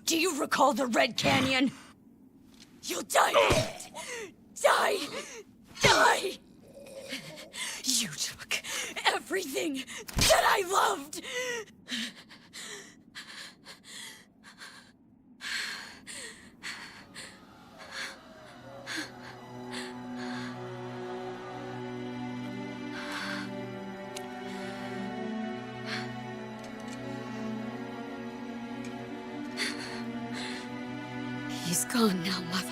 Do you recall the Red Canyon? You'll die! Die! Die! You took everything that I loved! He's gone now, Mother.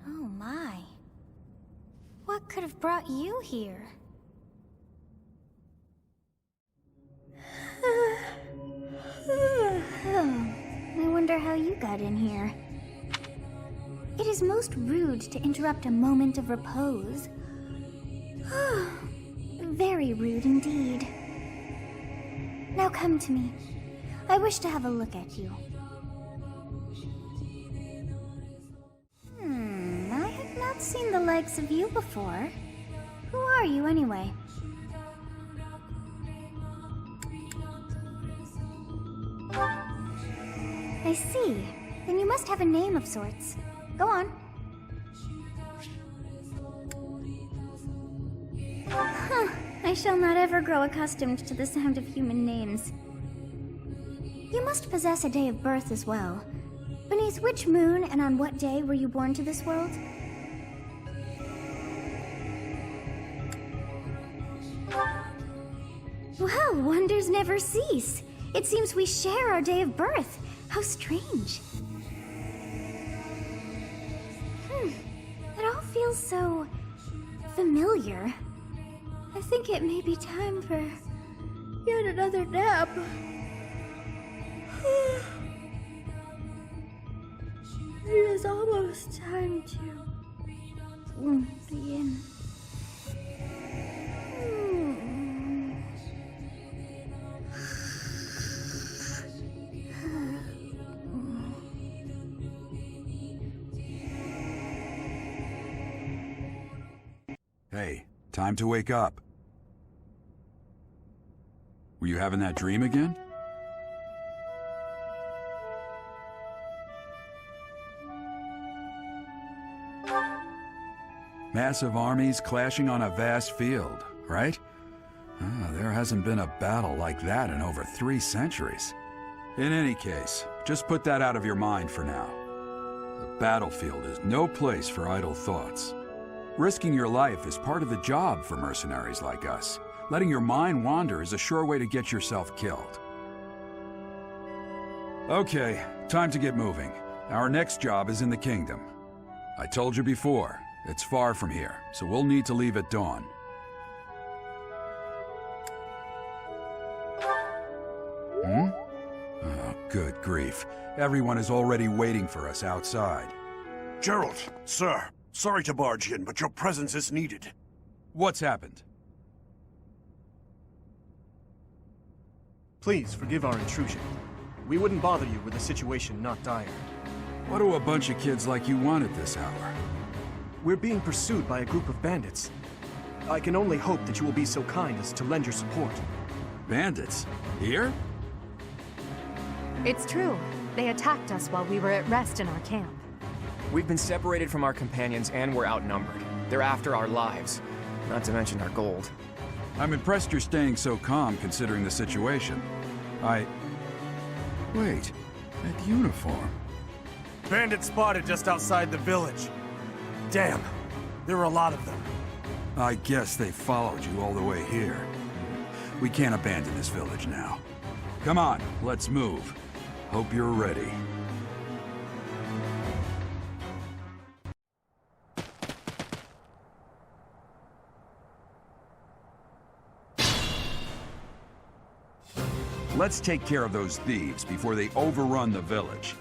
Oh my. What could have brought you here? I wonder how you got in here. It is most rude to interrupt a moment of repose. Very rude indeed. Now come to me. I wish to have a look at you. I have not seen the likes of you before. Who are you anyway? I see. Then you must have a name of sorts. Go on. I shall not ever grow accustomed to the sound of human names. You must possess a day of birth as well. Beneath which moon and on what day were you born to this world? Well, wonders never cease. It seems we share our day of birth. How strange. It all feels so familiar. I think it may be time for yet another nap. It is almost time to begin. Hey, time to wake up. Were you having that dream again? Massive armies clashing on a vast field, right? There hasn't been a battle like that in over 3 centuries. In any case, just put that out of your mind for now. The battlefield is no place for idle thoughts. Risking your life is part of the job for mercenaries like us. Letting your mind wander is a sure way to get yourself killed. Okay, time to get moving. Our next job is in the kingdom. I told you before, it's far from here, so we'll need to leave at dawn. Oh, good grief. Everyone is already waiting for us outside. Gerald, sir, sorry to barge in, but your presence is needed. What's happened? Please forgive our intrusion. We wouldn't bother you were the situation not dire. What do a bunch of kids like you want at this hour? We're being pursued by a group of bandits. I can only hope that you will be so kind as to lend your support. Bandits? Here? It's true. They attacked us while we were at rest in our camp. We've been separated from our companions and we're outnumbered. They're after our lives, not to mention our gold. I'm impressed you're staying so calm considering the situation. Wait, that uniform. Bandits spotted just outside the village. Damn, there were a lot of them. I guess they followed you all the way here. We can't abandon this village now. Come on, let's move. Hope you're ready. Let's take care of those thieves before they overrun the village.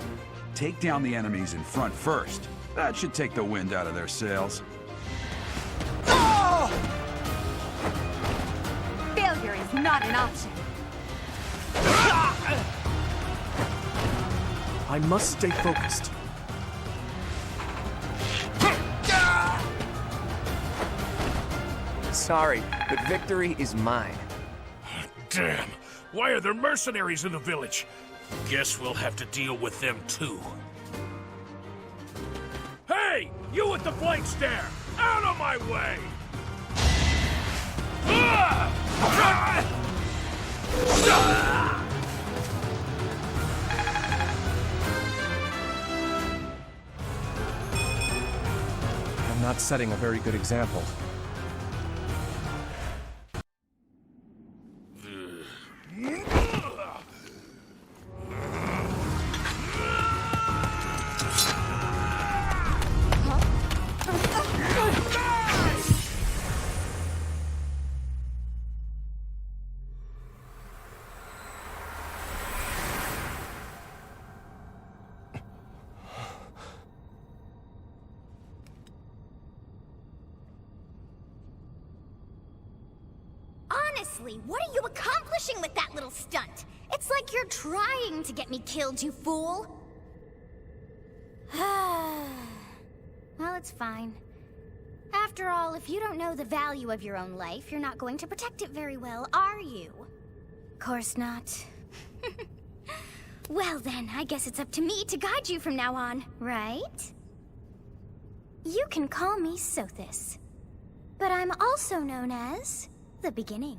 Take down the enemies in front first. That should take the wind out of their sails. Failure is not an option. I must stay focused. Sorry, but victory is mine. Damn! Why are there mercenaries in the village? Guess we'll have to deal with them too. Hey! You with the flank stare! Out of my way! I'm not setting a very good example. Honestly, what are you accomplishing with that little stunt? It's like you're trying to get me killed, you fool. Well, it's fine. After all, if you don't know the value of your own life, you're not going to protect it very well, are you? Course not. Well then, I guess it's up to me to guide you from now on, right? You can call me Sothis, but I'm also known as the Beginning.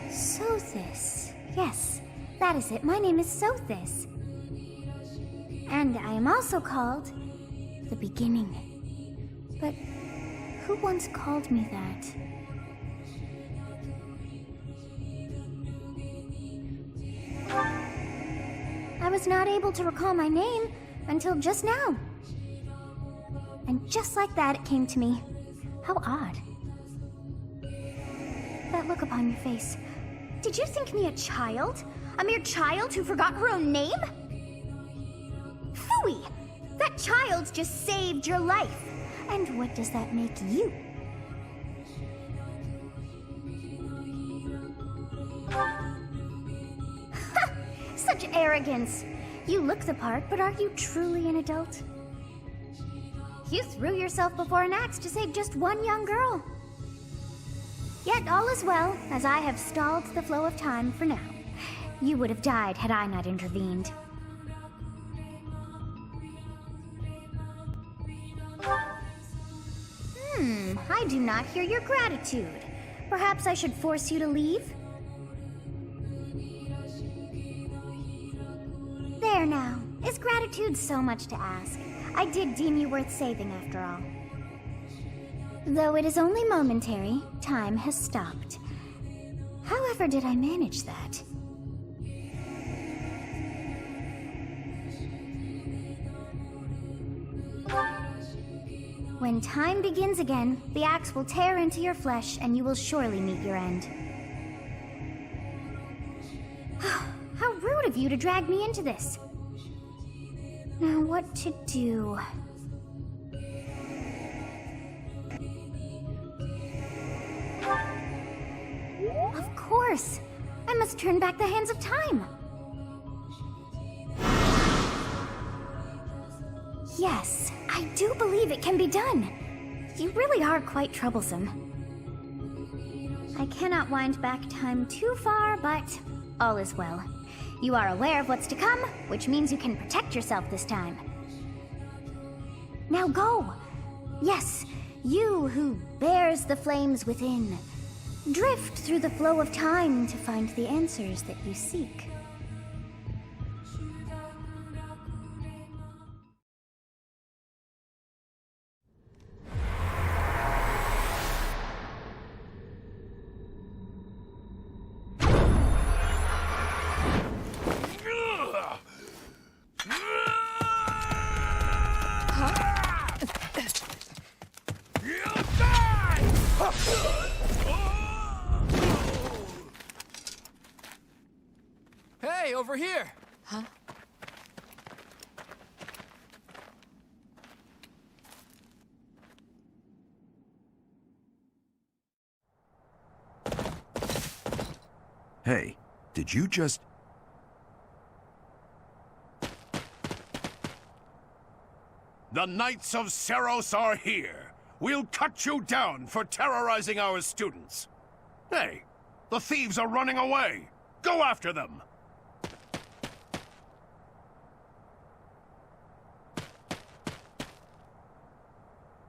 Sothis. Yes, that is it. My name is Sothis. And I am also called the Beginning. But who once called me that? I was not able to recall my name until just now. And just like that, it came to me. How odd. That look upon your face. Did you think me a child? A mere child who forgot her own name? Phooey! That child just saved your life. And what does that make you? Ha! Such Such arrogance. You look the part, but are you truly an adult? You threw yourself before an axe to save just one young girl. Yet all is well, as I have stalled the flow of time for now. You would have died had I not intervened. I do not hear your gratitude. Perhaps I should force you to leave? There now. Is gratitude so much to ask? I did deem you worth saving after all. Though it is only momentary, time has stopped. However did I manage that? When time begins again, the axe will tear into your flesh and you will surely meet your end. How rude of you to drag me into this. Now what to do? Of course! I must turn back the hands of time! Yes, I do believe it can be done. You really are quite troublesome. I cannot wind back time too far, but all is well. You are aware of what's to come, which means you can protect yourself this time. Now go! Yes, you who bears the flames within. Drift through the flow of time to find the answers that you seek. Hey, over here! Huh? Hey, did you just... The Knights of Seros are here. We'll cut you down for terrorizing our students. Hey, the thieves are running away. Go after them.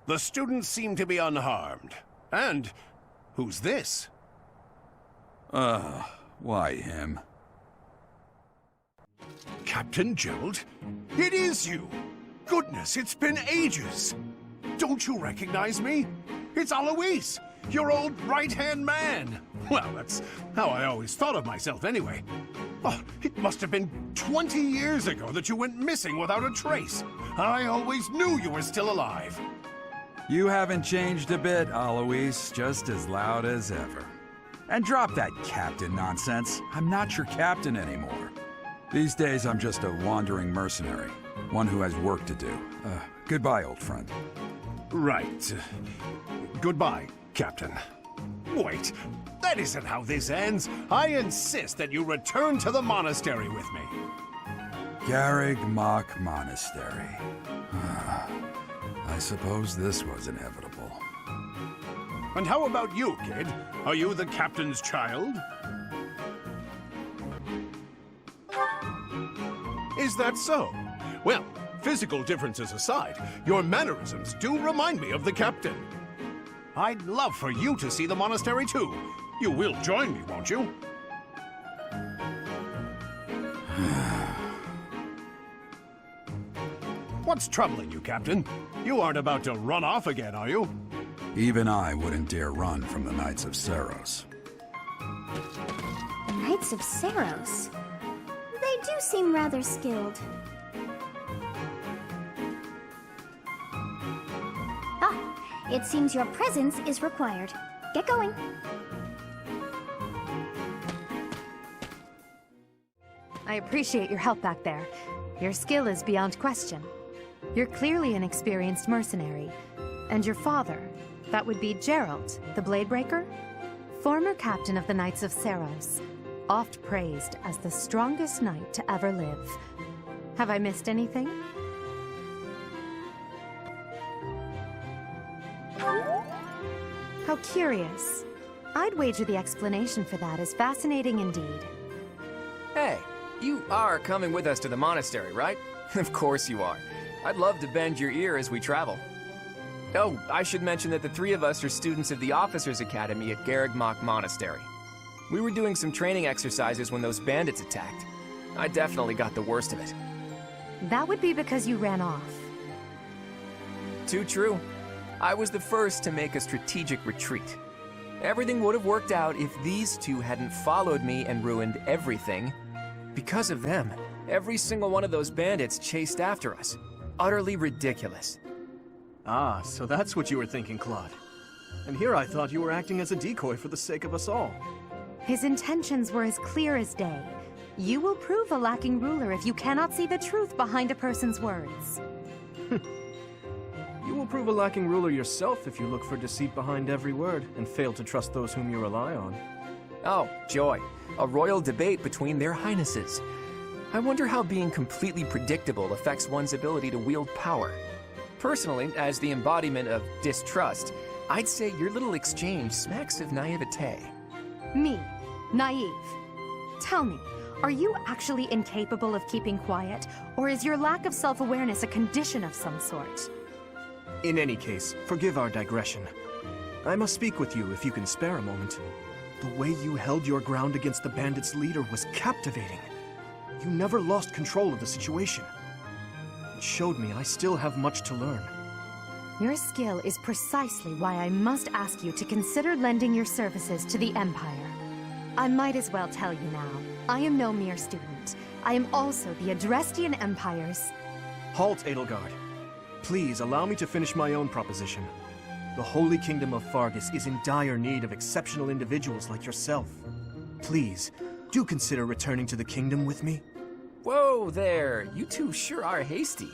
The students seem to be unharmed. And who's this? Why him? Captain Gerald? It is you! Goodness, it's been ages! Don't you recognize me? It's Alois, your old right-hand man! Well, that's how I always thought of myself anyway. Oh, it must have been 20 years ago that you went missing without a trace. I always knew you were still alive. You haven't changed a bit, Alois, just as loud as ever. And drop that captain nonsense. I'm not your captain anymore. These days, I'm just a wandering mercenary. One who has work to do. Goodbye, old friend. Right. Goodbye, Captain. Wait, that isn't how this ends. I insist that you return to the monastery with me. Garrig Mach Monastery. I suppose this was inevitable. And how about you, kid? Are you the captain's child? Is that so? Well, physical differences aside, your mannerisms do remind me of the captain. I'd love for you to see the monastery too. You will join me, won't you? What's troubling you, Captain? You aren't about to run off again, are you? Even I wouldn't dare run from the Knights of Seros. The Knights of Seros? They do seem rather skilled. Ah, it seems your presence is required. Get going. I appreciate your help back there. Your skill is beyond question. You're clearly an experienced mercenary. And your father, that would be Gerald, the Bladebreaker? Former captain of the Knights of Seros. oft praised as the strongest knight to ever live. Have I missed anything? How curious. I'd wager the explanation for that is fascinating indeed. Hey, you are coming with us to the monastery, right? Of course you are. I'd love to bend your ear as we travel. Oh, I should mention that the three of us are students of the Officers' Academy at Garrigmach Monastery. We were doing some training exercises when those bandits attacked. I definitely got the worst of it. That would be because you ran off. Too true. I was the first to make a strategic retreat. Everything would have worked out if these two hadn't followed me and ruined everything. Because of them, every single one of those bandits chased after us. Utterly ridiculous. Ah, so that's what you were thinking, Claude. And here I thought you were acting as a decoy for the sake of us all. His intentions were as clear as day. You will prove a lacking ruler if you cannot see the truth behind a person's words. You will prove a lacking ruler yourself if you look for deceit behind every word and fail to trust those whom you rely on. Oh, joy. A royal debate between their highnesses. I wonder how being completely predictable affects one's ability to wield power. Personally, as the embodiment of distrust, I'd say your little exchange smacks of naivete. Me, naive. Tell me, are you actually incapable of keeping quiet, or is your lack of self-awareness a condition of some sort? In any case, forgive our digression. I must speak with you if you can spare a moment. The way you held your ground against the bandits' leader was captivating. You never lost control of the situation. It showed me I still have much to learn. Your skill is precisely why I must ask you to consider lending your services to the Empire. I might as well tell you now, I am no mere student. I am also the Adrestian Empire's... Halt, Edelgard. Please allow me to finish my own proposition. The Holy Kingdom of Fargus is in dire need of exceptional individuals like yourself. Please, do consider returning to the kingdom with me. Whoa there, you two sure are hasty.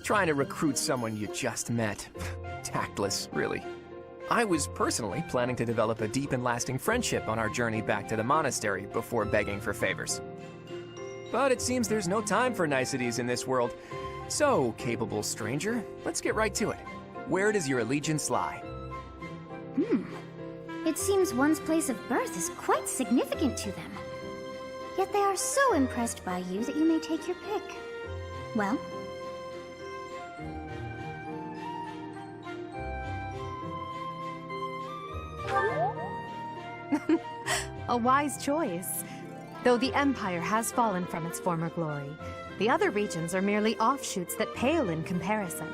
Trying to recruit someone you just met. Tactless, really. I was personally planning to develop a deep and lasting friendship on our journey back to the monastery before begging for favors. But it seems there's no time for niceties in this world. So, capable stranger, let's get right to it. Where does your allegiance lie? It seems one's place of birth is quite significant to them. Yet they are so impressed by you that you may take your pick. Well? A wise choice. Though the Empire has fallen from its former glory, the other regions are merely offshoots that pale in comparison.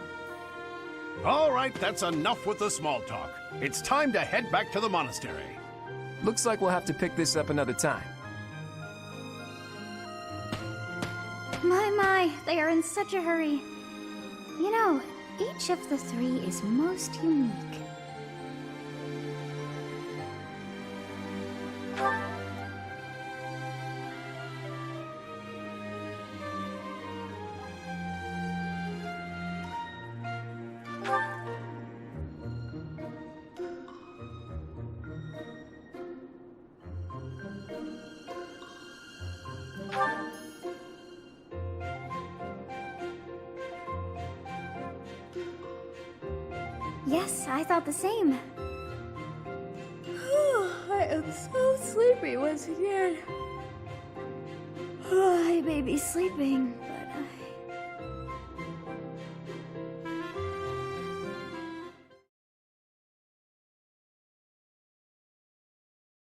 All right, that's enough with the small talk. It's time to head back to the monastery. Looks like we'll have to pick this up another time. My, they are in such a hurry. You know, each of the three is most unique. Yes, I thought the same. I am so sleepy once again. I may be sleeping, but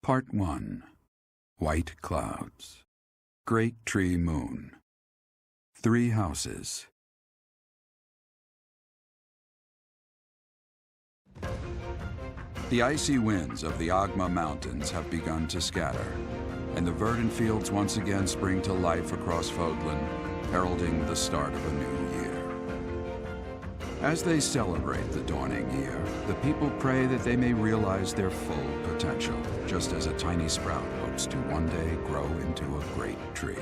Part 1. White Clouds. Great Tree Moon. 3 houses. The icy winds of the Agma Mountains have begun to scatter, and the verdant fields once again spring to life across Fodlan, heralding the start of a new year. As they celebrate the dawning year, the people pray that they may realize their full potential, just as a tiny sprout hopes to one day grow into a great tree.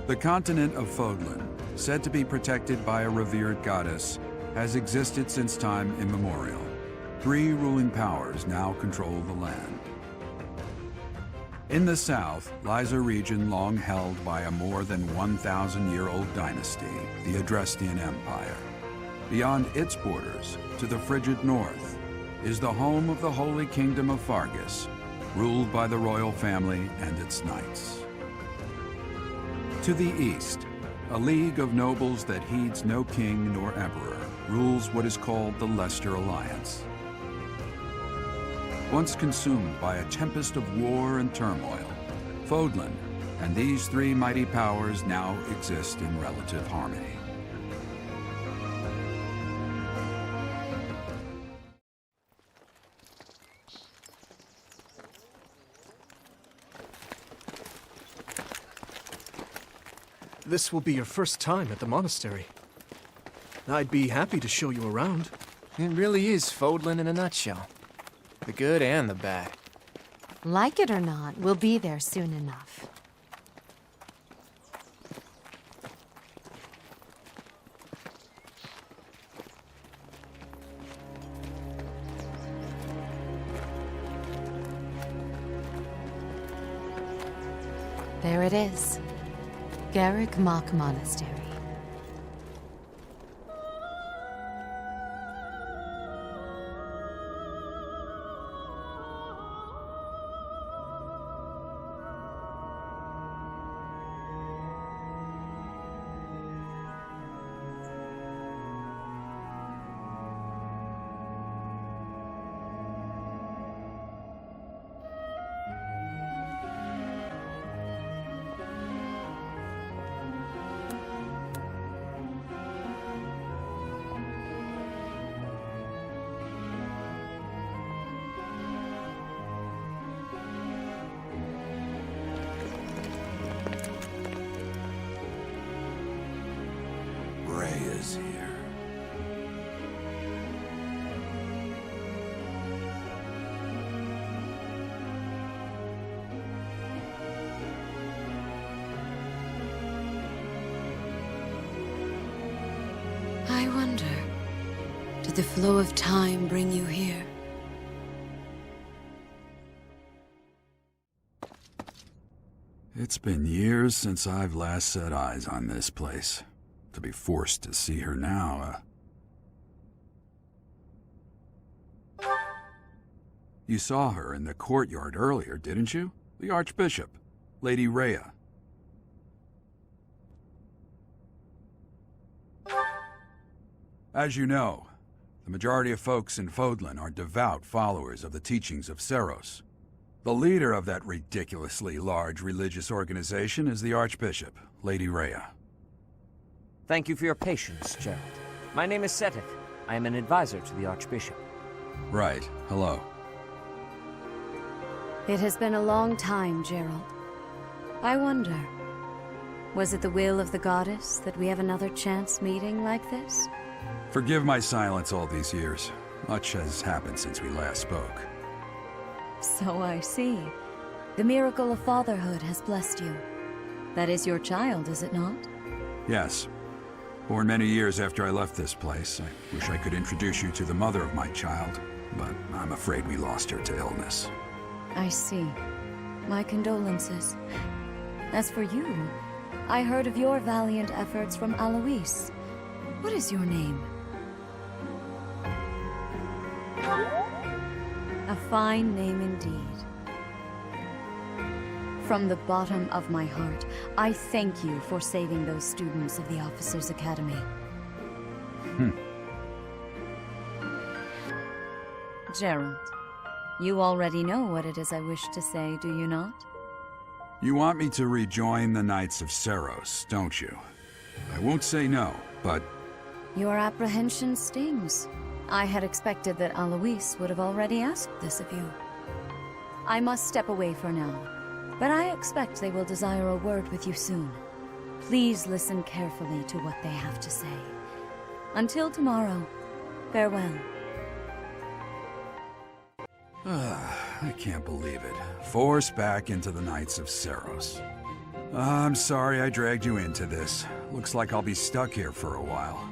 The continent of Fodlan, said to be protected by a revered goddess, has existed since time immemorial. 3 ruling powers now control the land. In the south lies a region long held by a more than 1,000-year-old dynasty, the Adrestian Empire. Beyond its borders, to the frigid north, is the home of the Holy Kingdom of Fargus, ruled by the royal family and its knights. To the east, a league of nobles that heeds no king nor emperor rules what is called the Leicester Alliance. Once consumed by a tempest of war and turmoil, Fodlan and these 3 mighty powers now exist in relative harmony. This will be your first time at the monastery. I'd be happy to show you around. It really is Fodlan in a nutshell. The good and the bad. Like it or not, we'll be there soon enough. There it is. Garrick Mach Monastery. Is here. I wonder, did the flow of time bring you here? It's been years since I've last set eyes on this place. To be forced to see her now, You saw her in the courtyard earlier, didn't you? The Archbishop, Lady Rhea. As you know, the majority of folks in Fodlan are devout followers of the teachings of Seros. The leader of that ridiculously large religious organization is the Archbishop, Lady Rhea. Thank you for your patience, Gerald. My name is Seteth. I am an advisor to the Archbishop. Right. Hello. It has been a long time, Gerald. I wonder, was it the will of the goddess that we have another chance meeting like this? Forgive my silence all these years. Much has happened since we last spoke. So I see. The miracle of fatherhood has blessed you. That is your child, is it not? Yes. Born many years after I left this place. I wish I could introduce you to the mother of my child, but I'm afraid we lost her to illness. I see. My condolences. As for you, I heard of your valiant efforts from Alois. What is your name? A fine name indeed. From the bottom of my heart, I thank you for saving those students of the Officers' Academy. Gerald, you already know what it is I wish to say, do you not? You want me to rejoin the Knights of Seros, don't you? I won't say no, but... Your apprehension stings. I had expected that Alois would have already asked this of you. I must step away for now, but I expect they will desire a word with you soon. Please listen carefully to what they have to say. Until tomorrow, farewell. I can't believe it. Forced back into the Knights of Seros. I'm sorry I dragged you into this. Looks like I'll be stuck here for a while.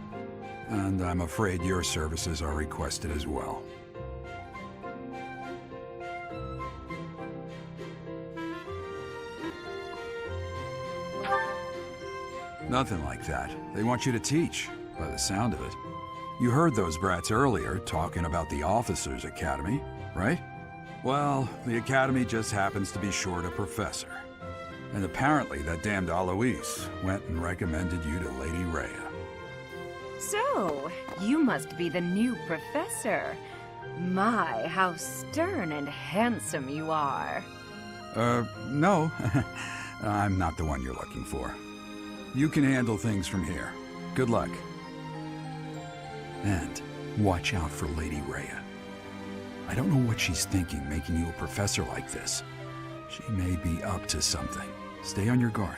and I'm afraid your services are requested as well. Nothing like that. They want you to teach, by the sound of it. You heard those brats earlier talking about the Officers' Academy, right? Well, the Academy just happens to be short a professor. And apparently that damned Alois went and recommended you to Lady Rhea. So, you must be the new professor. My, how stern and handsome you are. No. I'm not the one you're looking for. You can handle things from here. Good luck. And watch out for Lady Rhea. I don't know what she's thinking making you a professor like this. She may be up to something. Stay on your guard.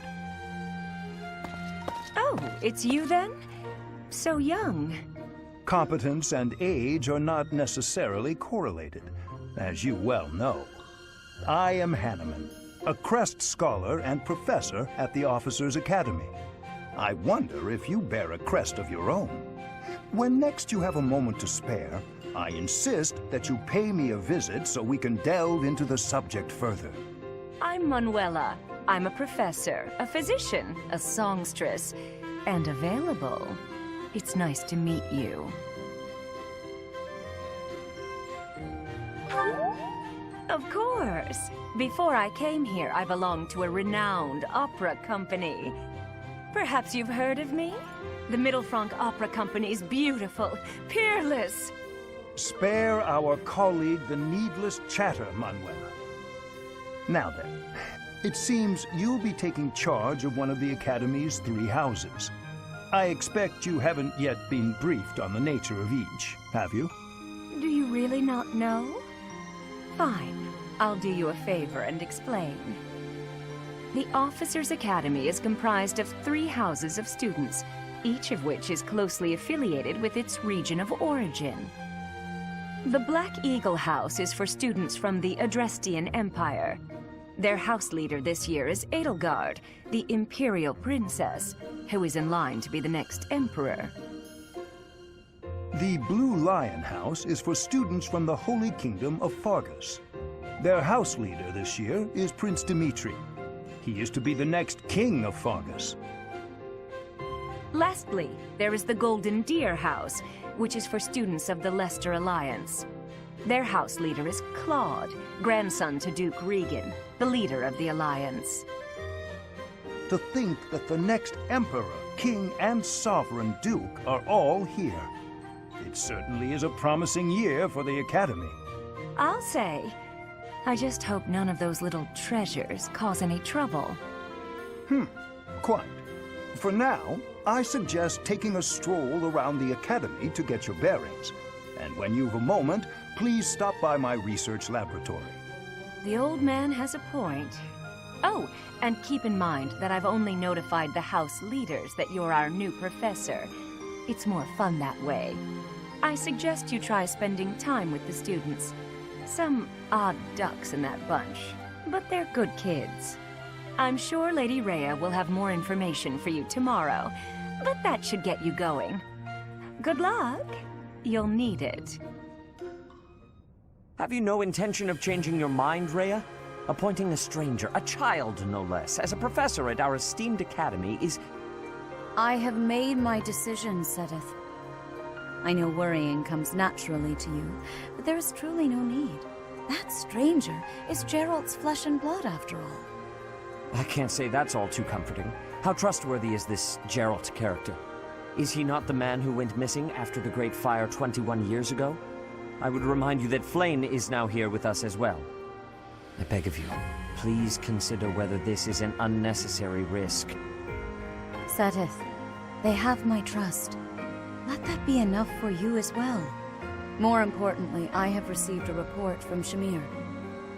Oh, it's you then? So young. Competence and age are not necessarily correlated, as you well know. I am Hanneman, a Crest Scholar and Professor at the Officers' Academy. I wonder if you bear a crest of your own. When next you have a moment to spare, I insist that you pay me a visit so we can delve into the subject further. I'm Manuela. I'm a professor, a physician, a songstress, and available. It's nice to meet you. Of course. Before I came here, I belonged to a renowned opera company. Perhaps you've heard of me? The Middlefranc Opera Company's beautiful, peerless. Spare our colleague the needless chatter, Manuela. Now then, it seems you'll be taking charge of one of the Academy's 3 houses. I expect you haven't yet been briefed on the nature of each, have you? Do you really not know? Fine. I'll do you a favor and explain. The Officers' Academy is comprised of 3 houses of students, each of which is closely affiliated with its region of origin. The Black Eagle House is for students from the Adrestian Empire. Their house leader this year is Edelgard, the Imperial Princess, who is in line to be the next Emperor. The Blue Lion House is for students from the Holy Kingdom of Fargus. Their house leader this year is Prince Dimitri. He is to be the next king of Fargus. Lastly, there is the Golden Deer House, which is for students of the Leicester Alliance. Their house leader is Claude, grandson to Duke Regan, the leader of the Alliance. To think that the next Emperor, King, and Sovereign Duke are all here. It certainly is a promising year for the Academy. I'll say. I just hope none of those little treasures cause any trouble. Quite. For now, I suggest taking a stroll around the Academy to get your bearings. And when you've a moment, please stop by my research laboratory. The old man has a point. Oh, and keep in mind that I've only notified the house leaders that you're our new professor. It's more fun that way. I suggest you try spending time with the students. Some odd ducks in that bunch, but they're good kids. I'm sure Lady Rhea will have more information for you tomorrow, but that should get you going. Good luck. You'll need it. Have you no intention of changing your mind, Rhea? Appointing a stranger, a child no less, as a professor at our esteemed academy is... I have made my decision, Sedith. I know worrying comes naturally to you, but there is truly no need. That stranger is Geralt's flesh and blood, after all. I can't say that's all too comforting. How trustworthy is this Geralt character? Is he not the man who went missing after the Great Fire 21 years ago? I would remind you that Flayn is now here with us as well. I beg of you, please consider whether this is an unnecessary risk. Sedith, they have my trust. Let that be enough for you as well. More importantly, I have received a report from Shamir.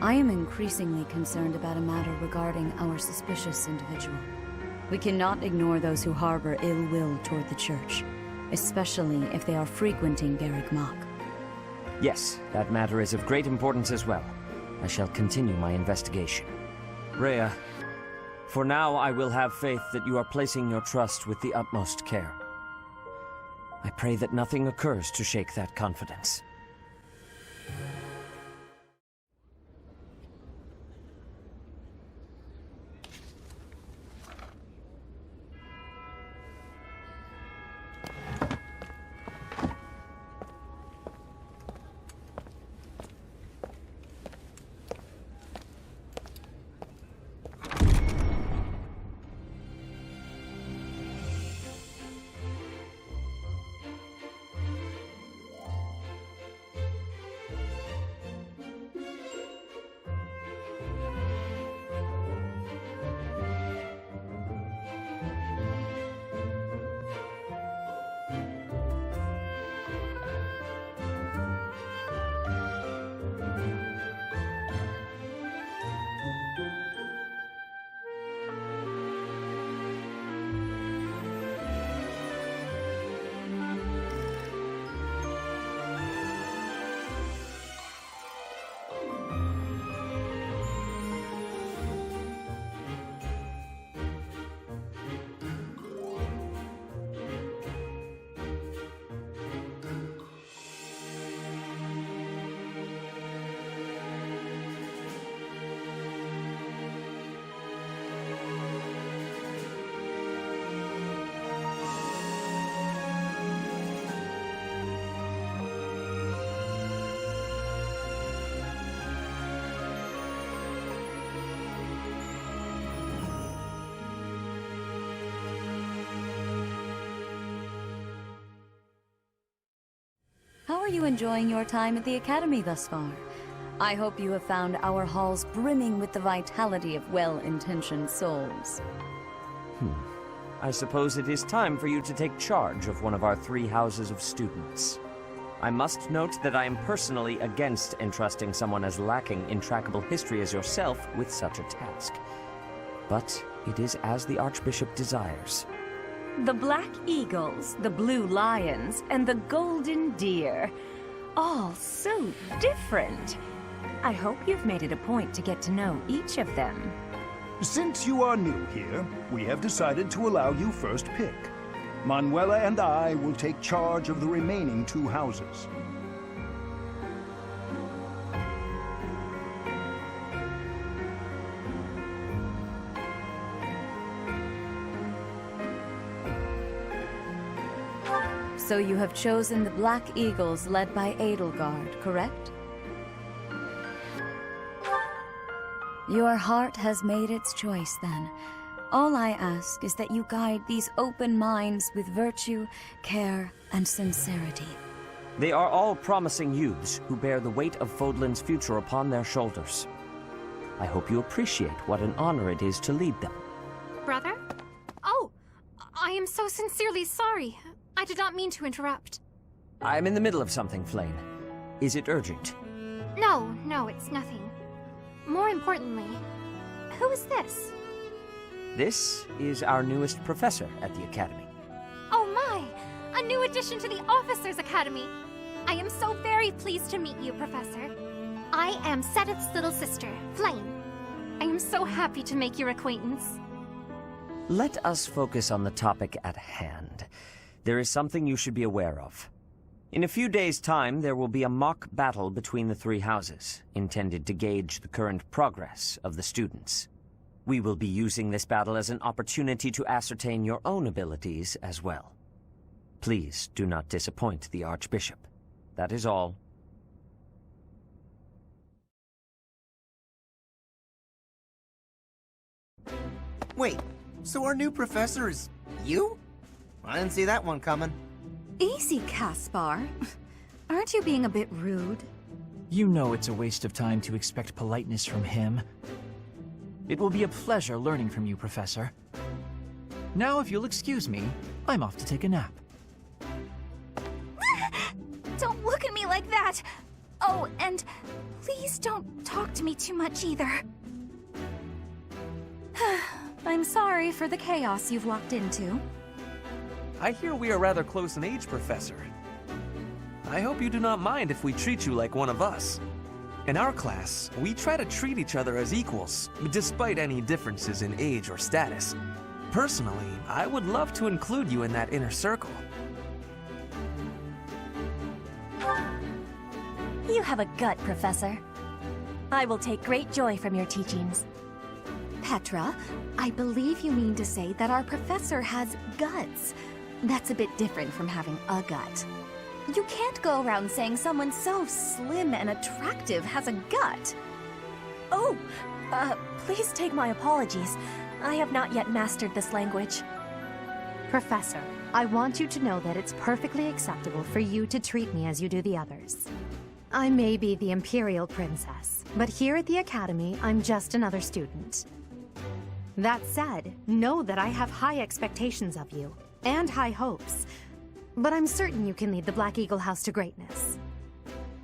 I am increasingly concerned about a matter regarding our suspicious individual. We cannot ignore those who harbor ill will toward the Church, especially if they are frequenting Garreg Mach. Yes, that matter is of great importance as well. I shall continue my investigation. Rhea, for now I will have faith that you are placing your trust with the utmost care. I pray that nothing occurs to shake that confidence. How are you enjoying your time at the Academy thus far? I hope you have found our halls brimming with the vitality of well-intentioned souls. I suppose it is time for you to take charge of one of our 3 houses of students. I must note that I am personally against entrusting someone as lacking in trackable history as yourself with such a task. But it is as the Archbishop desires. The Black Eagles, the Blue Lions, and the Golden Deer. All so different. I hope you've made it a point to get to know each of them. Since you are new here, we have decided to allow you first pick. Manuela and I will take charge of the remaining 2 houses. So you have chosen the Black Eagles led by Edelgard, correct? Your heart has made its choice, then. All I ask is that you guide these open minds with virtue, care, and sincerity. They are all promising youths who bear the weight of Fodlan's future upon their shoulders. I hope you appreciate what an honor it is to lead them. Brother? Oh, I am so sincerely sorry. I did not mean to interrupt. I'm in the middle of something, Flame. Is it urgent? No, it's nothing. More importantly, who is this? This is our newest professor at the Academy. Oh my! A new addition to the Officers' Academy! I am so very pleased to meet you, Professor. I am Sedith's little sister, Flame. I am so happy to make your acquaintance. Let us focus on the topic at hand. There is something you should be aware of. In a few days' time, there will be a mock battle between the 3 houses, intended to gauge the current progress of the students. We will be using this battle as an opportunity to ascertain your own abilities as well. Please do not disappoint the Archbishop. That is all. Wait, so our new professor is you? I didn't see that one coming. Easy, Caspar. Aren't you being a bit rude? You know it's a waste of time to expect politeness from him. It will be a pleasure learning from you, Professor. Now, if you'll excuse me, I'm off to take a nap. Don't look at me like that! Oh, and please don't talk to me too much either. I'm sorry for the chaos you've walked into. I hear we are rather close in age, Professor. I hope you do not mind if we treat you like one of us. In our class, we try to treat each other as equals, despite any differences in age or status. Personally, I would love to include you in that inner circle. You have a gut, Professor. I will take great joy from your teachings. Petra, I believe you mean to say that our professor has guts. That's a bit different from having a gut. You can't go around saying someone so slim and attractive has a gut. Oh, please take my apologies. I have not yet mastered this language. Professor, I want you to know that it's perfectly acceptable for you to treat me as you do the others. I may be the Imperial Princess, but here at the Academy, I'm just another student. That said, know that I have high expectations of you, and high hopes. But I'm certain you can lead the Black Eagle House to greatness.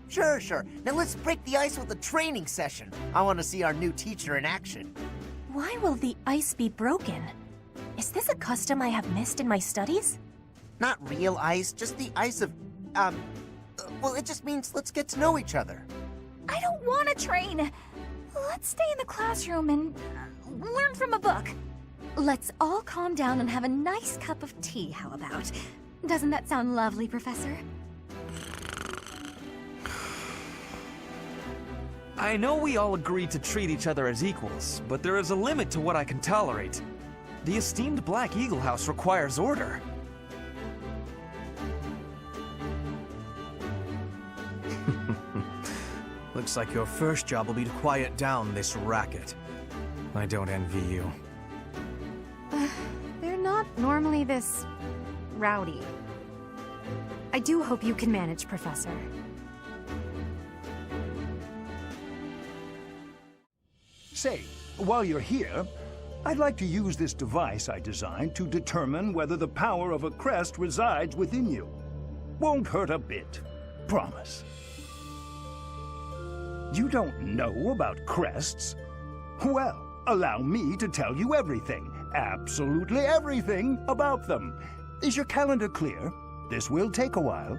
Sure. Now let's break the ice with a training session. I want to see our new teacher in action. Why will the ice be broken? Is this a custom I have missed in my studies? Not real ice, just the ice of, well, it just means let's get to know each other. I don't want to train. Let's stay in the classroom and learn from a book. Let's all calm down and have a nice cup of tea, how about? Doesn't that sound lovely, Professor? I know we all agreed to treat each other as equals, but there is a limit to what I can tolerate. The esteemed Black Eagle House requires order. Looks like your first job will be to quiet down this racket. I don't envy you. They're not normally this rowdy. I do hope you can manage, Professor. Say, while you're here, I'd like to use this device I designed to determine whether the power of a crest resides within you. Won't hurt a bit. Promise. You don't know about crests? Well, allow me to tell you everything, absolutely everything about them. Is your calendar clear? This will take a while.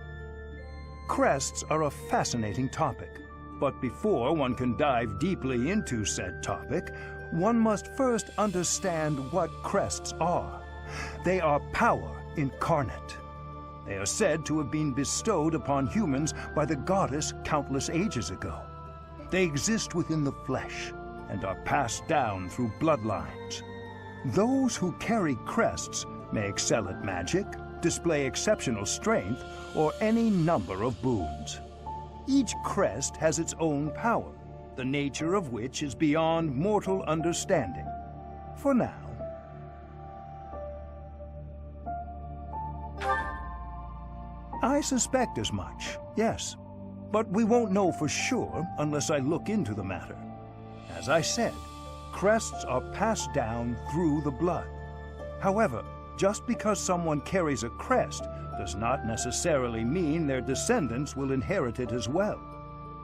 Crests are a fascinating topic, but before one can dive deeply into said topic, one must first understand what crests are. They are power incarnate. They are said to have been bestowed upon humans by the goddess countless ages ago. They exist within the flesh and are passed down through bloodlines. Those who carry crests may excel at magic, display exceptional strength, or any number of boons. Each crest has its own power, the nature of which is beyond mortal understanding. For now. I suspect as much, yes. But we won't know for sure unless I look into the matter. As I said, crests are passed down through the blood. However, just because someone carries a crest does not necessarily mean their descendants will inherit it as well.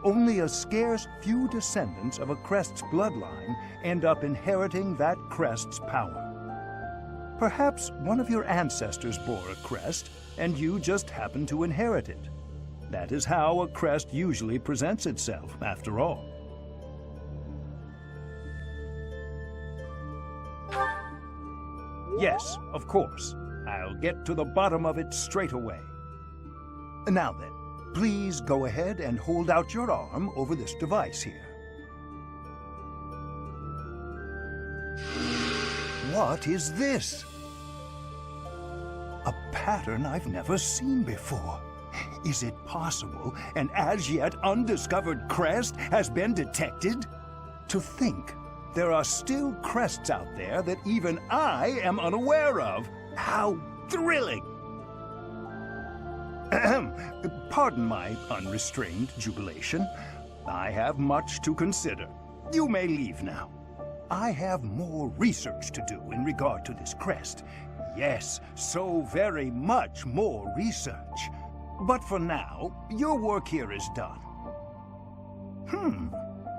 Only a scarce few descendants of a crest's bloodline end up inheriting that crest's power. Perhaps one of your ancestors bore a crest, and you just happen to inherit it. That is how a crest usually presents itself, after all. Yes, of course. I'll get to the bottom of it straight away. Now then, please go ahead and hold out your arm over this device here. What is this? A pattern I've never seen before. Is it possible an as yet undiscovered crest has been detected? To think there are still crests out there that even I am unaware of. How thrilling! Pardon my unrestrained jubilation. I have much to consider. You may leave now. I have more research to do in regard to this crest. Yes, so very much more research. But for now, your work here is done.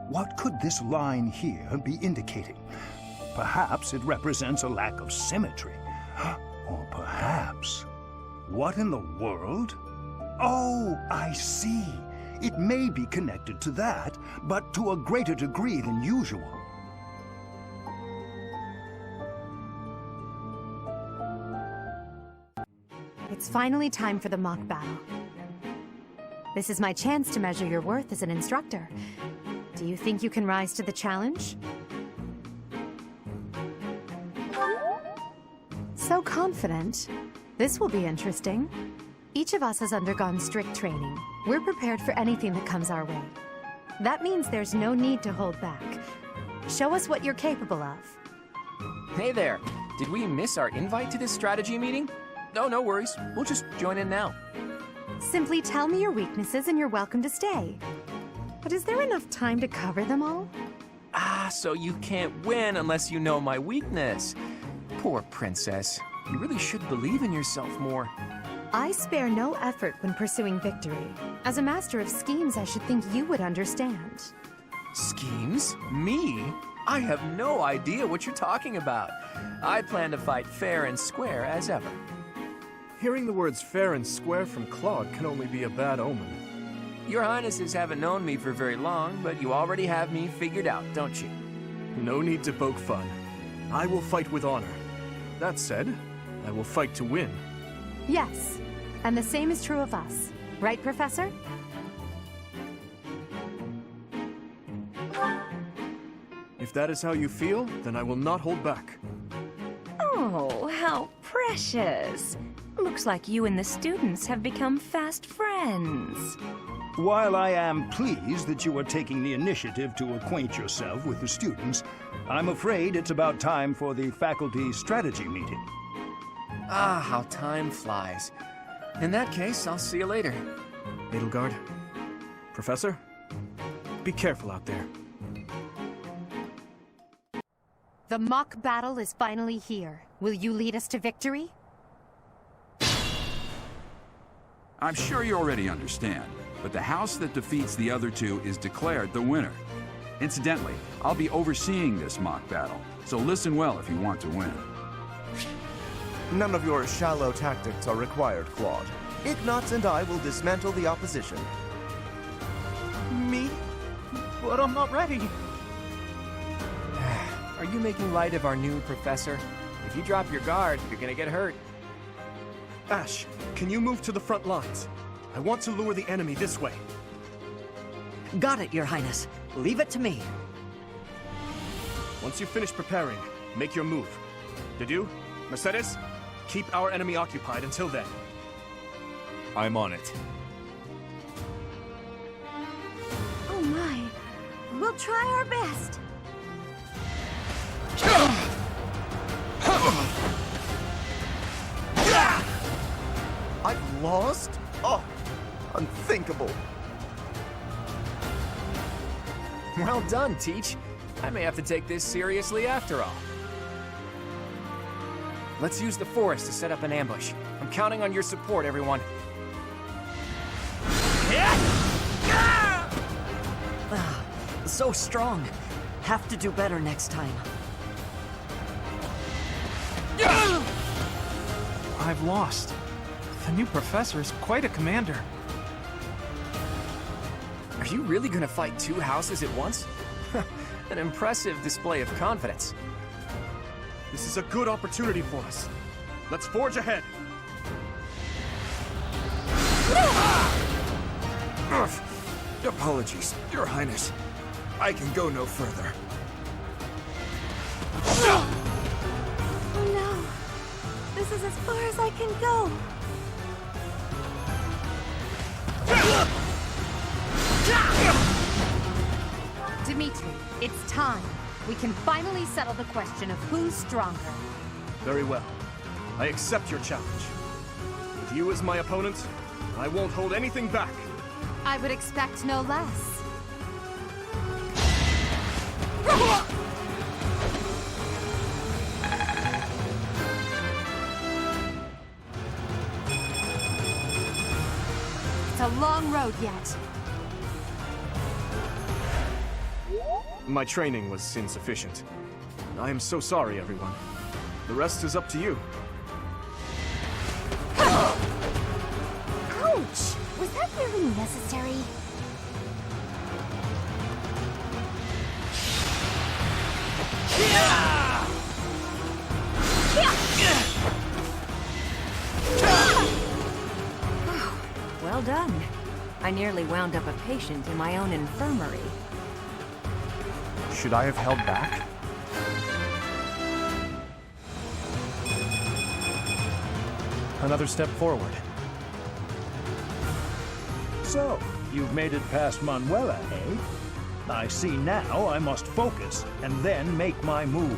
What could this line here be indicating? Perhaps it represents a lack of symmetry. Or perhaps... What in the world? Oh, I see. It may be connected to that, but to a greater degree than usual. It's finally time for the mock battle. This is my chance to measure your worth as an instructor. Do you think you can rise to the challenge? So confident. This will be interesting. Each of us has undergone strict training. We're prepared for anything that comes our way. That means there's no need to hold back. Show us what you're capable of. Hey there. Did we miss our invite to this strategy meeting? No, no worries. We'll just join in now. Simply tell me your weaknesses and you're welcome to stay. But is there enough time to cover them all? Ah, so you can't win unless you know my weakness. Poor princess. You really should believe in yourself more. I spare no effort when pursuing victory. As a master of schemes, I should think you would understand. Schemes? Me? I have no idea what you're talking about. I plan to fight fair and square as ever. Hearing the words fair and square from Claude can only be a bad omen. Your Highnesses haven't known me for very long, but you already have me figured out, don't you? No need to poke fun. I will fight with honor. That said, I will fight to win. Yes, and the same is true of us. Right, Professor? If that is how you feel, then I will not hold back. Oh, how precious. Looks like you and the students have become fast friends. While I am pleased that you are taking the initiative to acquaint yourself with the students, I'm afraid it's about time for the faculty strategy meeting. Ah, how time flies. In that case, I'll see you later. Edelgard, Professor, be careful out there. The mock battle is finally here. Will you lead us to victory? I'm sure you already understand, but the house that defeats the other two is declared the winner. Incidentally, I'll be overseeing this mock battle, so listen well if you want to win. None of your shallow tactics are required, Claude. Ignatz and I will dismantle the opposition. Me? But I'm not ready. Are you making light of our new professor? If you drop your guard, you're gonna get hurt. Ash, can you move to the front lines? I want to lure the enemy this way. Got it, Your Highness. Leave it to me. Once you finish preparing, make your move. Dedu, Mercedes, keep our enemy occupied until then. I'm on it. Oh my. We'll try our best. I've lost? Oh, unthinkable. Well done, Teach. I may have to take this seriously after all. Let's use the forest to set up an ambush. I'm counting on your support, everyone. So strong. Have to do better next time. I've lost. The new professor is quite a commander. Are you really gonna fight two houses at once? An impressive display of confidence. This is a good opportunity for us. Let's forge ahead. Apologies, Your Highness. I can go no further. Oh no. This is as far as I can go. Dimitri, it's time. We can finally settle the question of who's stronger. Very well. I accept your challenge. With you as my opponent, I won't hold anything back. I would expect no less. It's a long road yet. My training was insufficient. I am so sorry, everyone. The rest is up to you. Ouch! Was that really necessary? Well done. I I nearly wound up a patient in my own infirmary. Should I have held back? Another step forward. So, you've made it past Manuela, eh? I see now I must focus and then make my move.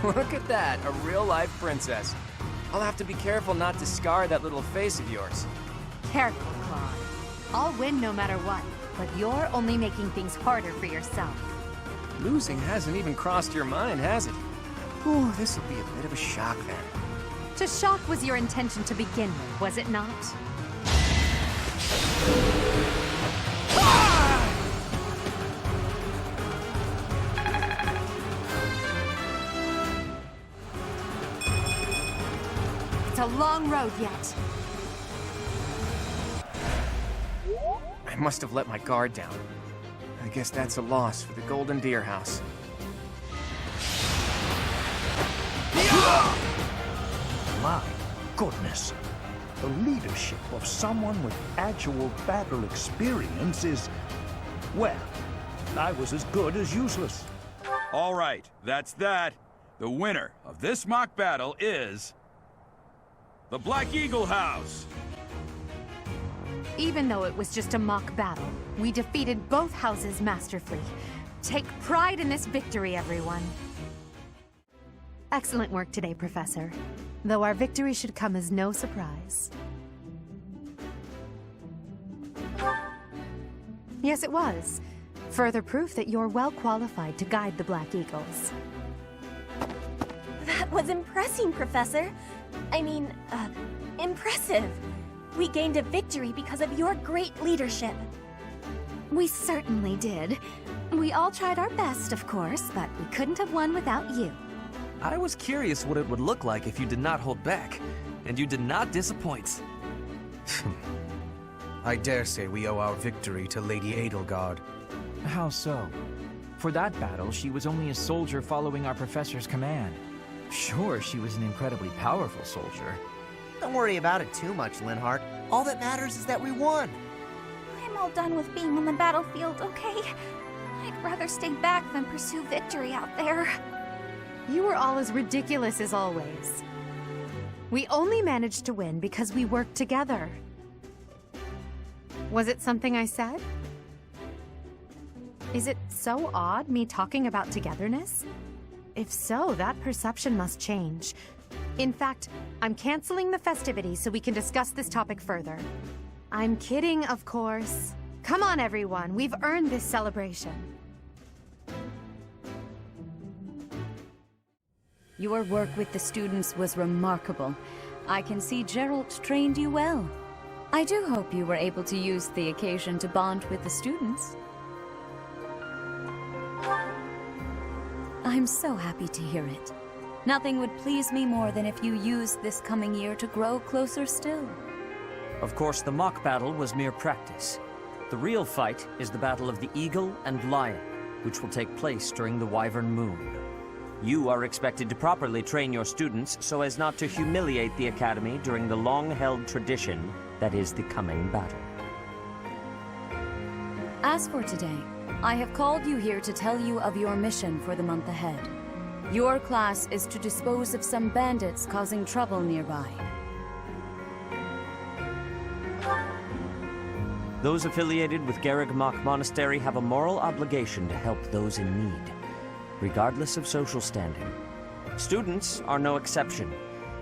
Look at that, a real-life princess. I'll have to be careful not to scar that little face of yours. Careful, Claude. I'll win no matter what, but you're only making things harder for yourself. Losing hasn't even crossed your mind, has it? Ooh, this'll be a bit of a shock then. To shock was your intention to begin with, was it not? It's a long road yet. I must have let my guard down. I guess that's a loss for the Golden Deer House. My goodness. The leadership of someone with actual battle experience is... well, I was as good as useless. All right, that's that. The winner of this mock battle is... the Black Eagle House! Even though it was just a mock battle, we defeated both houses masterfully. Take pride in this victory, everyone. Excellent work today, Professor. Though our victory should come as no surprise. Yes, it was. Further proof that you're well qualified to guide the Black Eagles. That was impressive, Professor. Impressive. We gained a victory because of your great leadership. We certainly did. We all tried our best, of course, but we couldn't have won without you. I was curious what it would look like if you did not hold back, and you did not disappoint. I dare say we owe our victory to Lady Edelgard. How so? For that battle, she was only a soldier following our professor's command. Sure, she was an incredibly powerful soldier. Don't worry about it too much, Linhardt. All that matters is that we won. I'm all done with being on the battlefield, okay? I'd rather stay back than pursue victory out there. You were all as ridiculous as always. We only managed to win because we worked together. Was it something I said? Is it so odd, me talking about togetherness? If so, that perception must change. In fact, I'm canceling the festivities so we can discuss this topic further. I'm kidding, of course. Come on, everyone. We've earned this celebration. Your work with the students was remarkable. I can see Geralt trained you well. I do hope you were able to use the occasion to bond with the students. I'm so happy to hear it. Nothing would please me more than if you used this coming year to grow closer still. Of course, the mock battle was mere practice. The real fight is the Battle of the Eagle and Lion, which will take place during the Wyvern Moon. You are expected to properly train your students so as not to humiliate the Academy during the long-held tradition that is the coming battle. As for today, I have called you here to tell you of your mission for the month ahead. Your class is to dispose of some bandits causing trouble nearby. Those affiliated with Garreg-Mach Monastery have a moral obligation to help those in need, regardless of social standing. Students are no exception.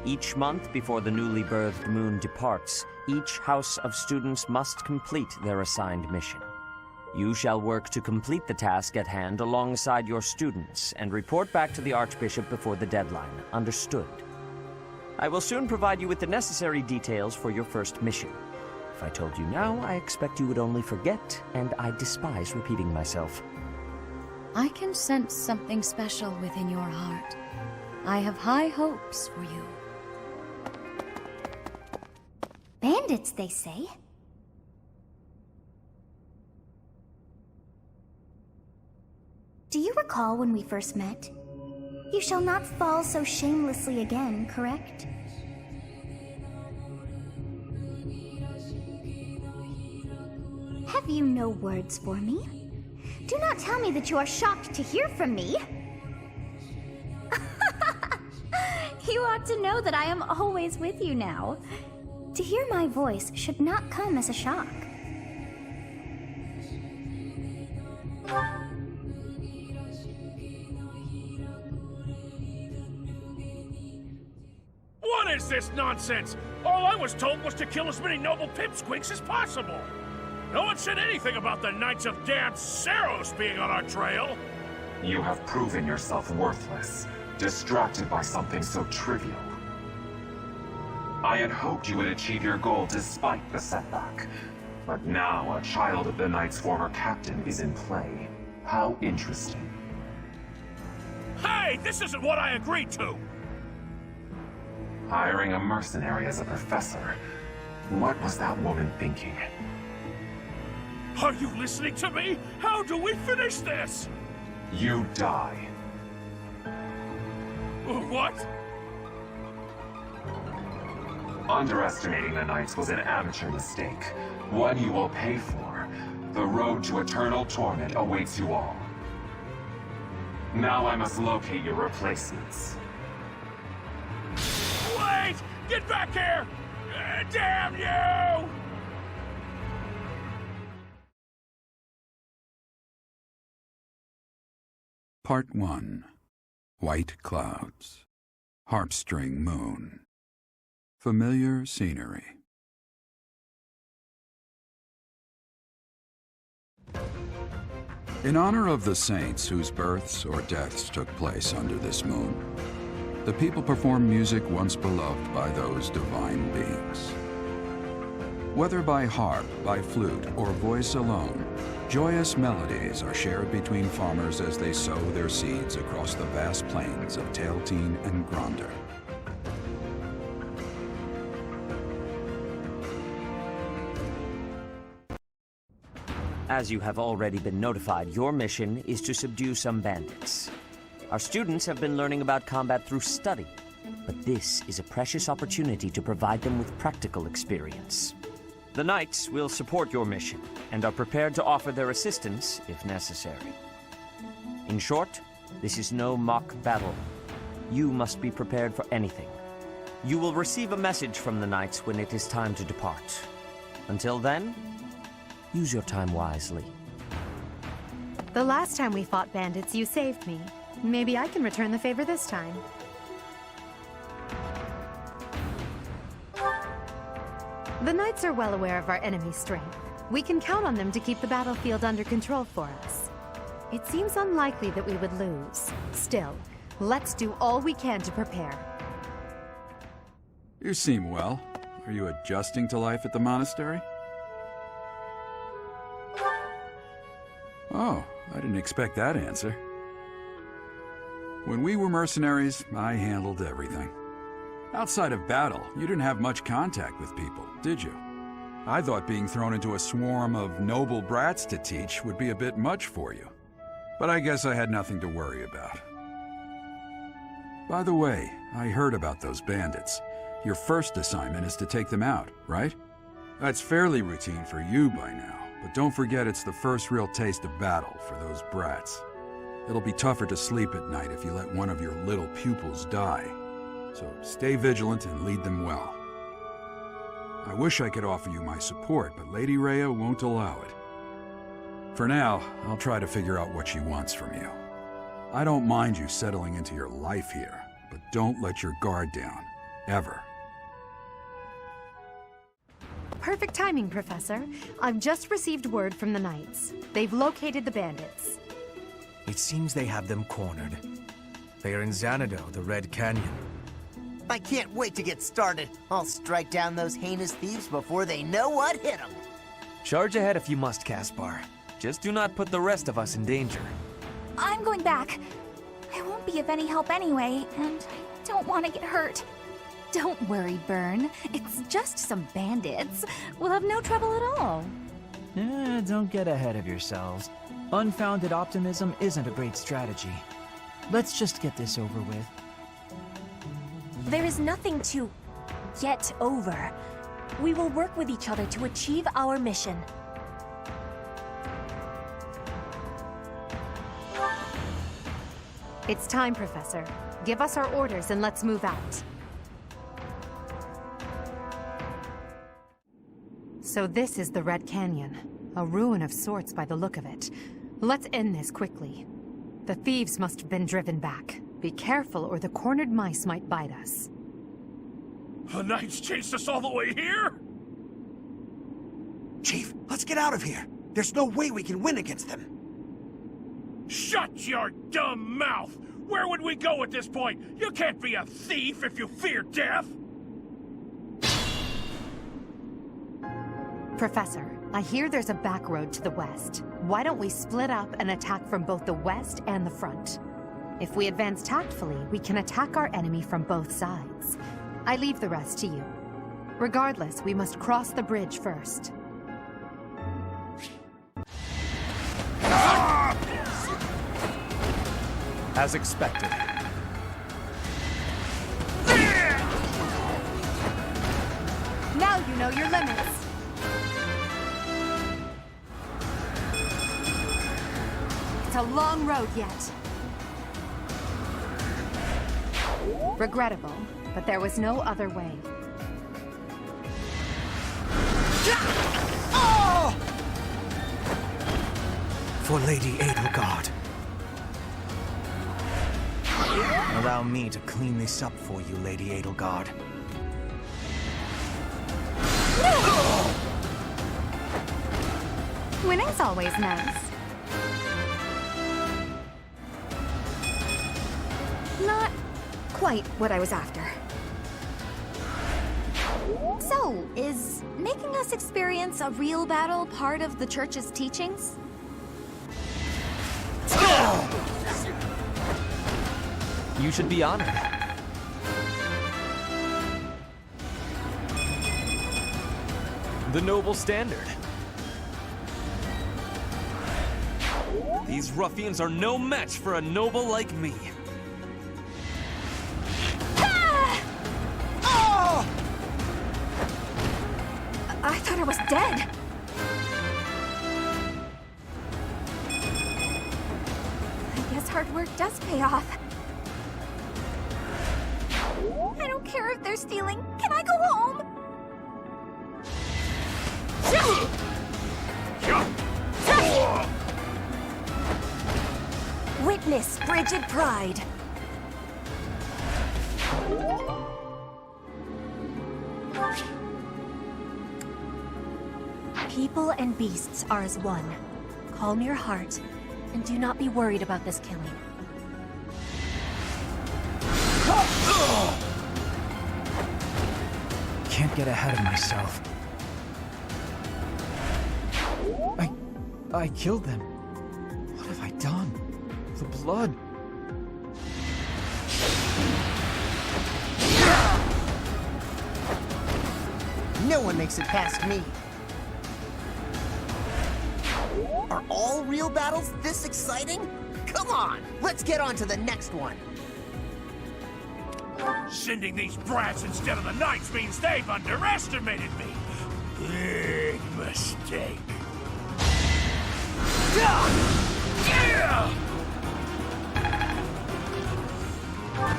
Each month before the newly birthed moon departs, each house of students must complete their assigned mission. You shall work to complete the task at hand alongside your students and report back to the Archbishop before the deadline. Understood? I will soon provide you with the necessary details for your first mission. If I told you now, I expect you would only forget, and I despise repeating myself. I can sense something special within your heart. I have high hopes for you. Bandits, they say? Do you recall when we first met? You shall not fall so shamelessly again, correct? Have you no words for me? Do not tell me that you are shocked to hear from me. You ought to know that I am always with you now. To hear my voice should not come as a shock. What is this nonsense? All I was told was to kill as many noble pipsqueaks as possible. No one said anything about the Knights of Damned Saros being on our trail. You have proven yourself worthless, distracted by something so trivial. I had hoped you would achieve your goal despite the setback. But now a child of the Knight's former captain is in play. How interesting. Hey, this isn't what I agreed to! Hiring a mercenary as a professor. What was that woman thinking? Are you listening to me? How do we finish this? You die. What? Underestimating the Knights was an amateur mistake. One you will pay for. The road to eternal torment awaits you all. Now I must locate your replacements. Wait! Get back here! Damn you! Part 1. White Clouds. Harpstring Moon. Familiar scenery. In honor of the saints whose births or deaths took place under this moon, the people perform music once beloved by those divine beings. Whether by harp, by flute, or voice alone, joyous melodies are shared between farmers as they sow their seeds across the vast plains of Tailteen and Gronder. As you have already been notified, your mission is to subdue some bandits. Our students have been learning about combat through study, but this is a precious opportunity to provide them with practical experience. The Knights will support your mission and are prepared to offer their assistance if necessary. In short, this is no mock battle. You must be prepared for anything. You will receive a message from the Knights when it is time to depart. Until then, use your time wisely. The last time we fought bandits, you saved me. Maybe I can return the favor this time. The Knights are well aware of our enemy's strength. We can count on them to keep the battlefield under control for us. It seems unlikely that we would lose. Still, let's do all we can to prepare. You seem well. Are you adjusting to life at the monastery? Oh, I didn't expect that answer. When we were mercenaries, I handled everything. Outside of battle, you didn't have much contact with people, did you? I thought being thrown into a swarm of noble brats to teach would be a bit much for you. But I guess I had nothing to worry about. By the way, I heard about those bandits. Your first assignment is to take them out, right? That's fairly routine for you by now, but don't forget it's the first real taste of battle for those brats. It'll be tougher to sleep at night if you let one of your little pupils die. So stay vigilant and lead them well. I wish I could offer you my support, but Lady Rhea won't allow it. For now, I'll try to figure out what she wants from you. I don't mind you settling into your life here, but don't let your guard down, ever. Perfect timing, Professor. I've just received word from the Knights. They've located the bandits. It seems they have them cornered. They are in Xanadu, the Red Canyon. I can't wait to get started. I'll strike down those heinous thieves before they know what hit them. Charge ahead if you must, Caspar. Just do not put the rest of us in danger. I'm going back. I won't be of any help anyway, and I don't want to get hurt. Don't worry, Byrne. It's just some bandits. We'll have no trouble at all. Don't get ahead of yourselves. Unfounded optimism isn't a great strategy. Let's just get this over with. There is nothing to get over. We will work with each other to achieve our mission. It's time, Professor. Give us our orders and let's move out. So this is the Red Canyon. A ruin of sorts by the look of it. Let's end this quickly. The thieves must have been driven back. Be careful or the cornered mice might bite us. The Knights chased us all the way here? Chief, let's get out of here. There's no way we can win against them. Shut your dumb mouth! Where would we go at this point? You can't be a thief if you fear death! Professor, I hear there's a back road to the west. Why don't we split up and attack from both the west and the front? If we advance tactfully, we can attack our enemy from both sides. I leave the rest to you. Regardless, we must cross the bridge first. As expected. Now you know your limits. It's a long road yet. Regrettable, but there was no other way. Oh! For Lady Edelgard. Allow me to clean this up for you, Lady Edelgard. Winning's always nice. Not quite what I was after. So, is making us experience a real battle part of the Church's teachings? You should be honored. The noble standard. These ruffians are no match for a noble like me. I thought I was dead. I guess hard work does pay off. I don't care if they're stealing. Can I go home? Witness frigid pride. People and beasts are as one. Calm your heart, and do not be worried about this killing. Can't get ahead of myself. I killed them. What have I done? The blood. No one makes it past me. Are all real battles this exciting? Come on, let's get on to the next one. Sending these brats instead of the Knights means they've underestimated me. Big mistake.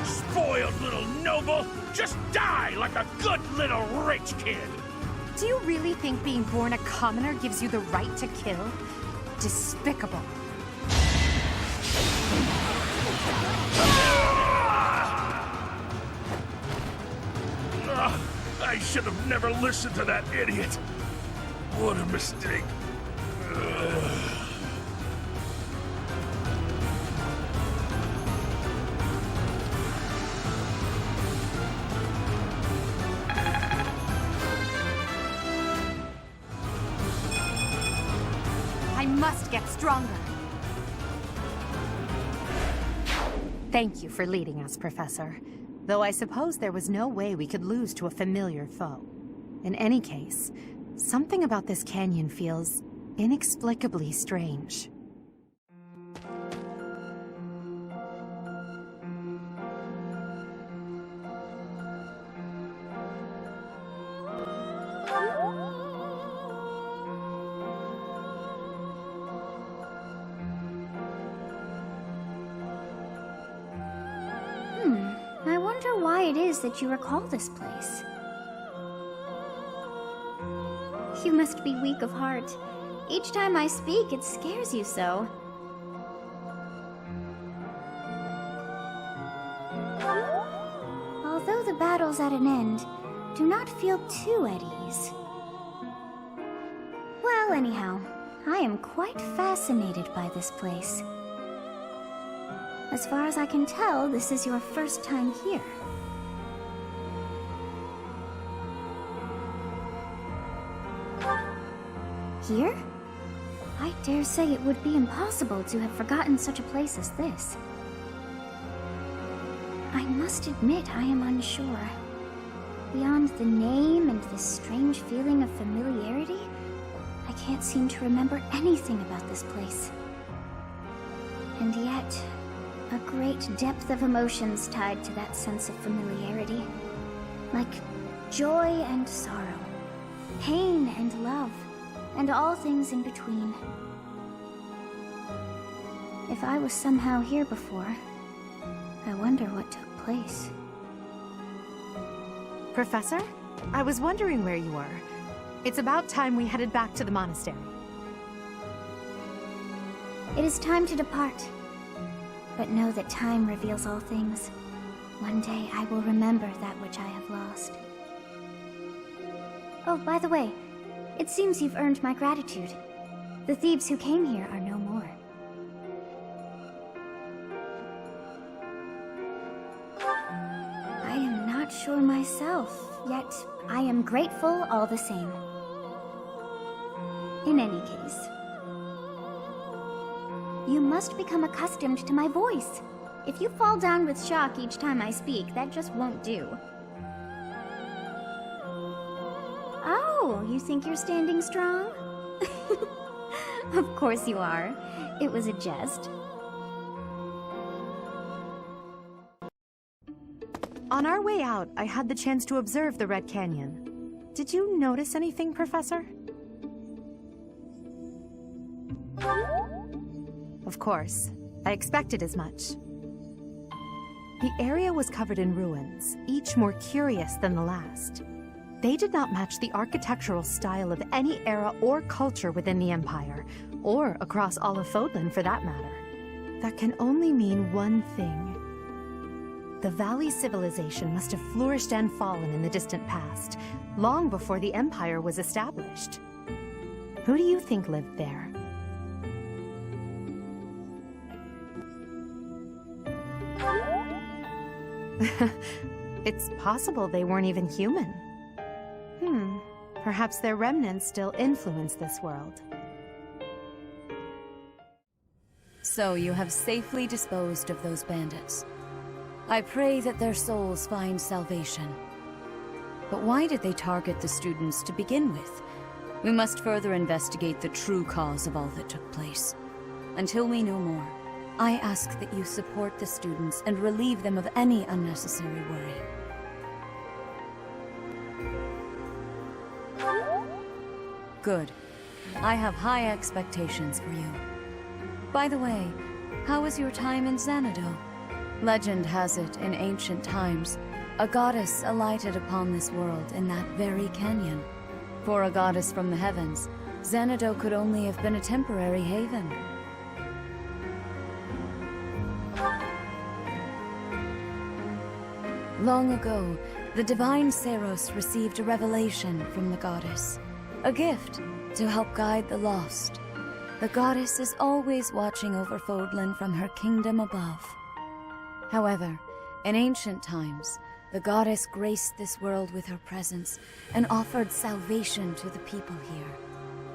Spoiled little noble! Just die like a good little rich kid! Do you really think being born a commoner gives you the right to kill? Despicable. I should have never listened to that idiot. What a mistake. I must get stronger. Thank you for leading us, Professor. Though I suppose there was no way we could lose to a familiar foe. In any case, something about this canyon feels inexplicably strange. it is that you recall this place. You must be weak of heart. Each time I speak, it scares you so. Although the battle's at an end, do not feel too at ease. Well, anyhow, I am quite fascinated by this place. As far as I can tell, this is your first time here. Here? I dare say it would be impossible to have forgotten such a place as this. I must admit I am unsure. Beyond the name and this strange feeling of familiarity, I can't seem to remember anything about this place. And yet, a great depth of emotions tied to that sense of familiarity. Like joy and sorrow, pain and love, and all things in between. If I was somehow here before, I wonder what took place. Professor? I was wondering where you were. It's about time we headed back to the monastery. It is time to depart. But know that time reveals all things. One day I will remember that which I have lost. Oh, by the way, it seems you've earned my gratitude. The thieves who came here are no more. I am not sure myself, yet I am grateful all the same. In any case, you must become accustomed to my voice. If you fall down with shock each time I speak, that just won't do. Oh, you think you're standing strong? Of course you are. It was a jest. On our way out, I had the chance to observe the Red Canyon. Did you notice anything, Professor? Of course. I expected as much. The area was covered in ruins, each more curious than the last. They did not match the architectural style of any era or culture within the Empire, or across all of Fodlan for that matter. That can only mean one thing. The Valley civilization must have flourished and fallen in the distant past, long before the Empire was established. Who do you think lived there? It's possible they weren't even human. Perhaps their remnants still influence this world. So you have safely disposed of those bandits. I pray that their souls find salvation. But why did they target the students to begin with? We must further investigate the true cause of all that took place. Until we know more, I ask that you support the students and relieve them of any unnecessary worry. Good. I have high expectations for you. By the way, how was your time in Xanadu? Legend has it, in ancient times, a goddess alighted upon this world in that very canyon. For a goddess from the heavens, Xanadu could only have been a temporary haven. Long ago, the divine Seros received a revelation from the goddess. A gift to help guide the lost. The goddess is always watching over Fodlan from her kingdom above. However, in ancient times, the goddess graced this world with her presence and offered salvation to the people here.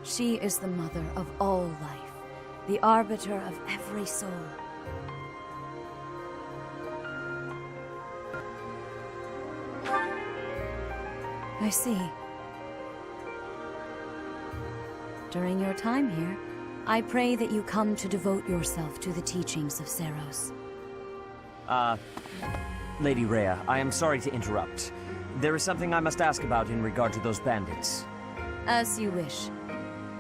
She is the mother of all life, the arbiter of every soul. I see. During your time here, I pray that you come to devote yourself to the teachings of Seros. Lady Rhea, I am sorry to interrupt. There is something I must ask about in regard to those bandits. As you wish.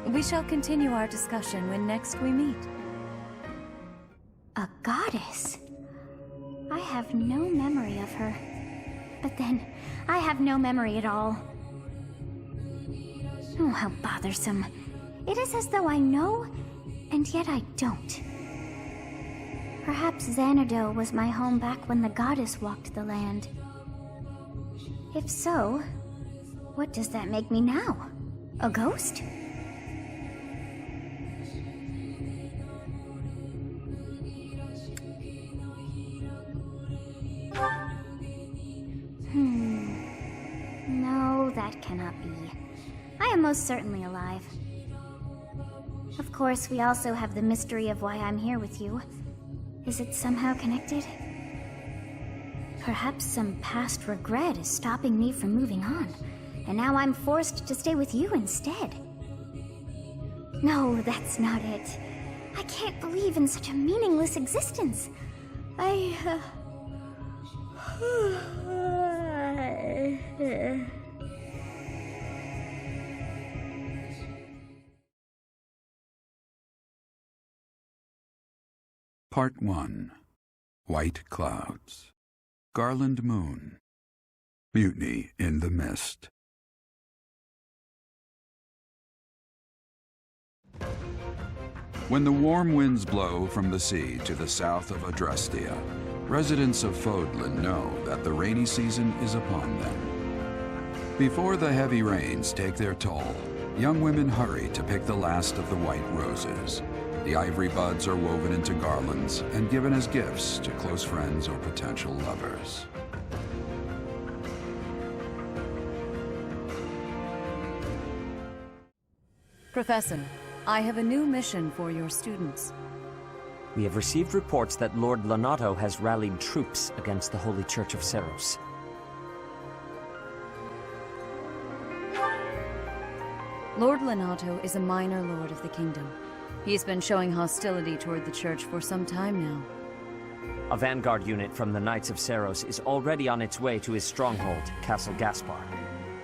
We shall continue our discussion when next we meet. A goddess? I have no memory of her. But then, I have no memory at all. Oh, how bothersome. It is as though I know, and yet I don't. Perhaps Xanadu was my home back when the goddess walked the land. If so, what does that make me now? A ghost? No, that cannot be. I am most certainly alive. Of course, we also have the mystery of why I'm here with you. Is it somehow connected? Perhaps some past regret is stopping me from moving on, and now I'm forced to stay with you instead. No, that's not it. I can't believe in such a meaningless existence. Part 1. White Clouds. Garland Moon. Mutiny in the Mist. When the warm winds blow from the sea to the south of Adrestia, residents of Fodlan know that the rainy season is upon them. Before the heavy rains take their toll, young women hurry to pick the last of the white roses. The ivory buds are woven into garlands and given as gifts to close friends or potential lovers. Professor, I have a new mission for your students. We have received reports that Lord Lonato has rallied troops against the Holy Church of Seros. Lord Lonato is a minor lord of the kingdom. He's been showing hostility toward the church for some time now. A vanguard unit from the Knights of Seros is already on its way to his stronghold, Castle Gaspar.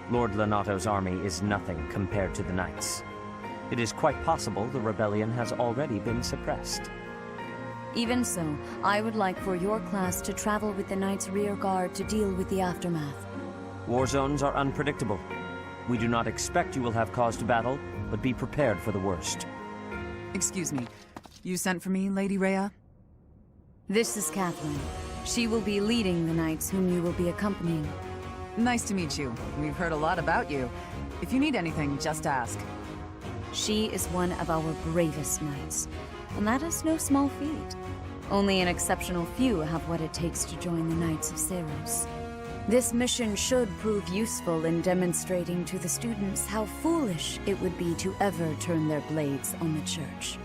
Lord Lonato's army is nothing compared to the Knights. It is quite possible the rebellion has already been suppressed. Even so, I would like for your class to travel with the Knights' rear guard to deal with the aftermath. War zones are unpredictable. We do not expect you will have cause to battle, but be prepared for the worst. Excuse me. You sent for me, Lady Rhea? This is Catherine. She will be leading the knights whom you will be accompanying. Nice to meet you. We've heard a lot about you. If you need anything, just ask. She is one of our bravest knights, and that is no small feat. Only an exceptional few have what it takes to join the Knights of Seros. This mission should prove useful in demonstrating to the students how foolish it would be to ever turn their blades on the church.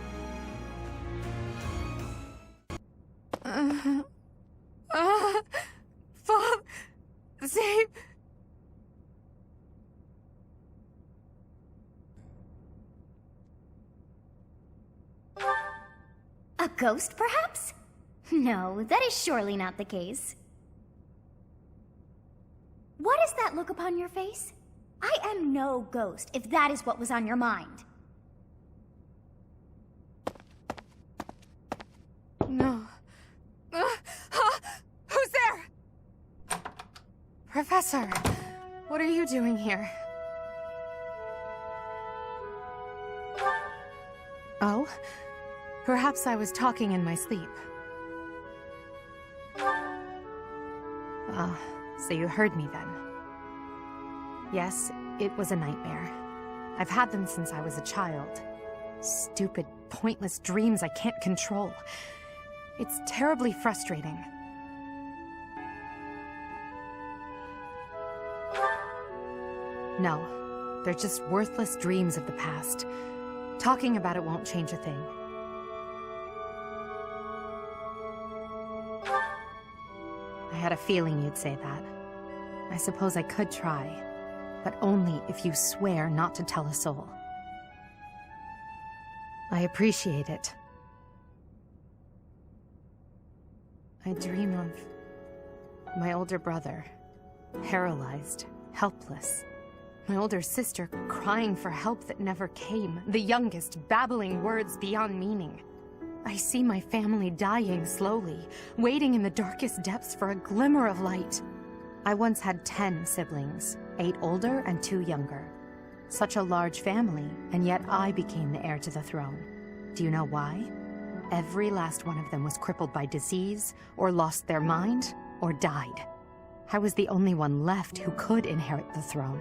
Save... A ghost, perhaps? No, that is surely not the case. What is that look upon your face? I am no ghost, if that is what was on your mind. No. Who's there? Professor, what are you doing here? Oh? Perhaps I was talking in my sleep. Ah, so you heard me then. Yes, it was a nightmare. I've had them since I was a child. Stupid, pointless dreams I can't control. It's terribly frustrating. No, they're just worthless dreams of the past. Talking about it won't change a thing. I had a feeling you'd say that. I suppose I could try, but only if you swear not to tell a soul. I appreciate it. I dream of my older brother, paralyzed, helpless. My older sister crying for help that never came. The youngest babbling words beyond meaning. I see my family dying slowly, waiting in the darkest depths for a glimmer of light. I once had 10 siblings, 8 older and 2 younger. Such a large family, and yet I became the heir to the throne. Do you know why? Every last one of them was crippled by disease, or lost their mind, or died. I was the only one left who could inherit the throne.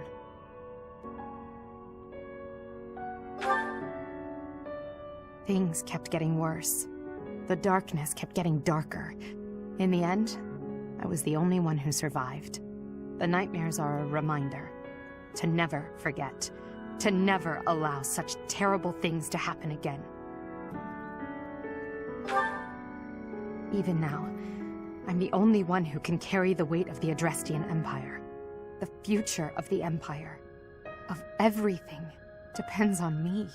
Things kept getting worse. The darkness kept getting darker. In the end, I was the only one who survived. The nightmares are a reminder to never forget, to never allow such terrible things to happen again. Even now, I'm the only one who can carry the weight of the Adrestian Empire. The future of the Empire, of everything, depends on me.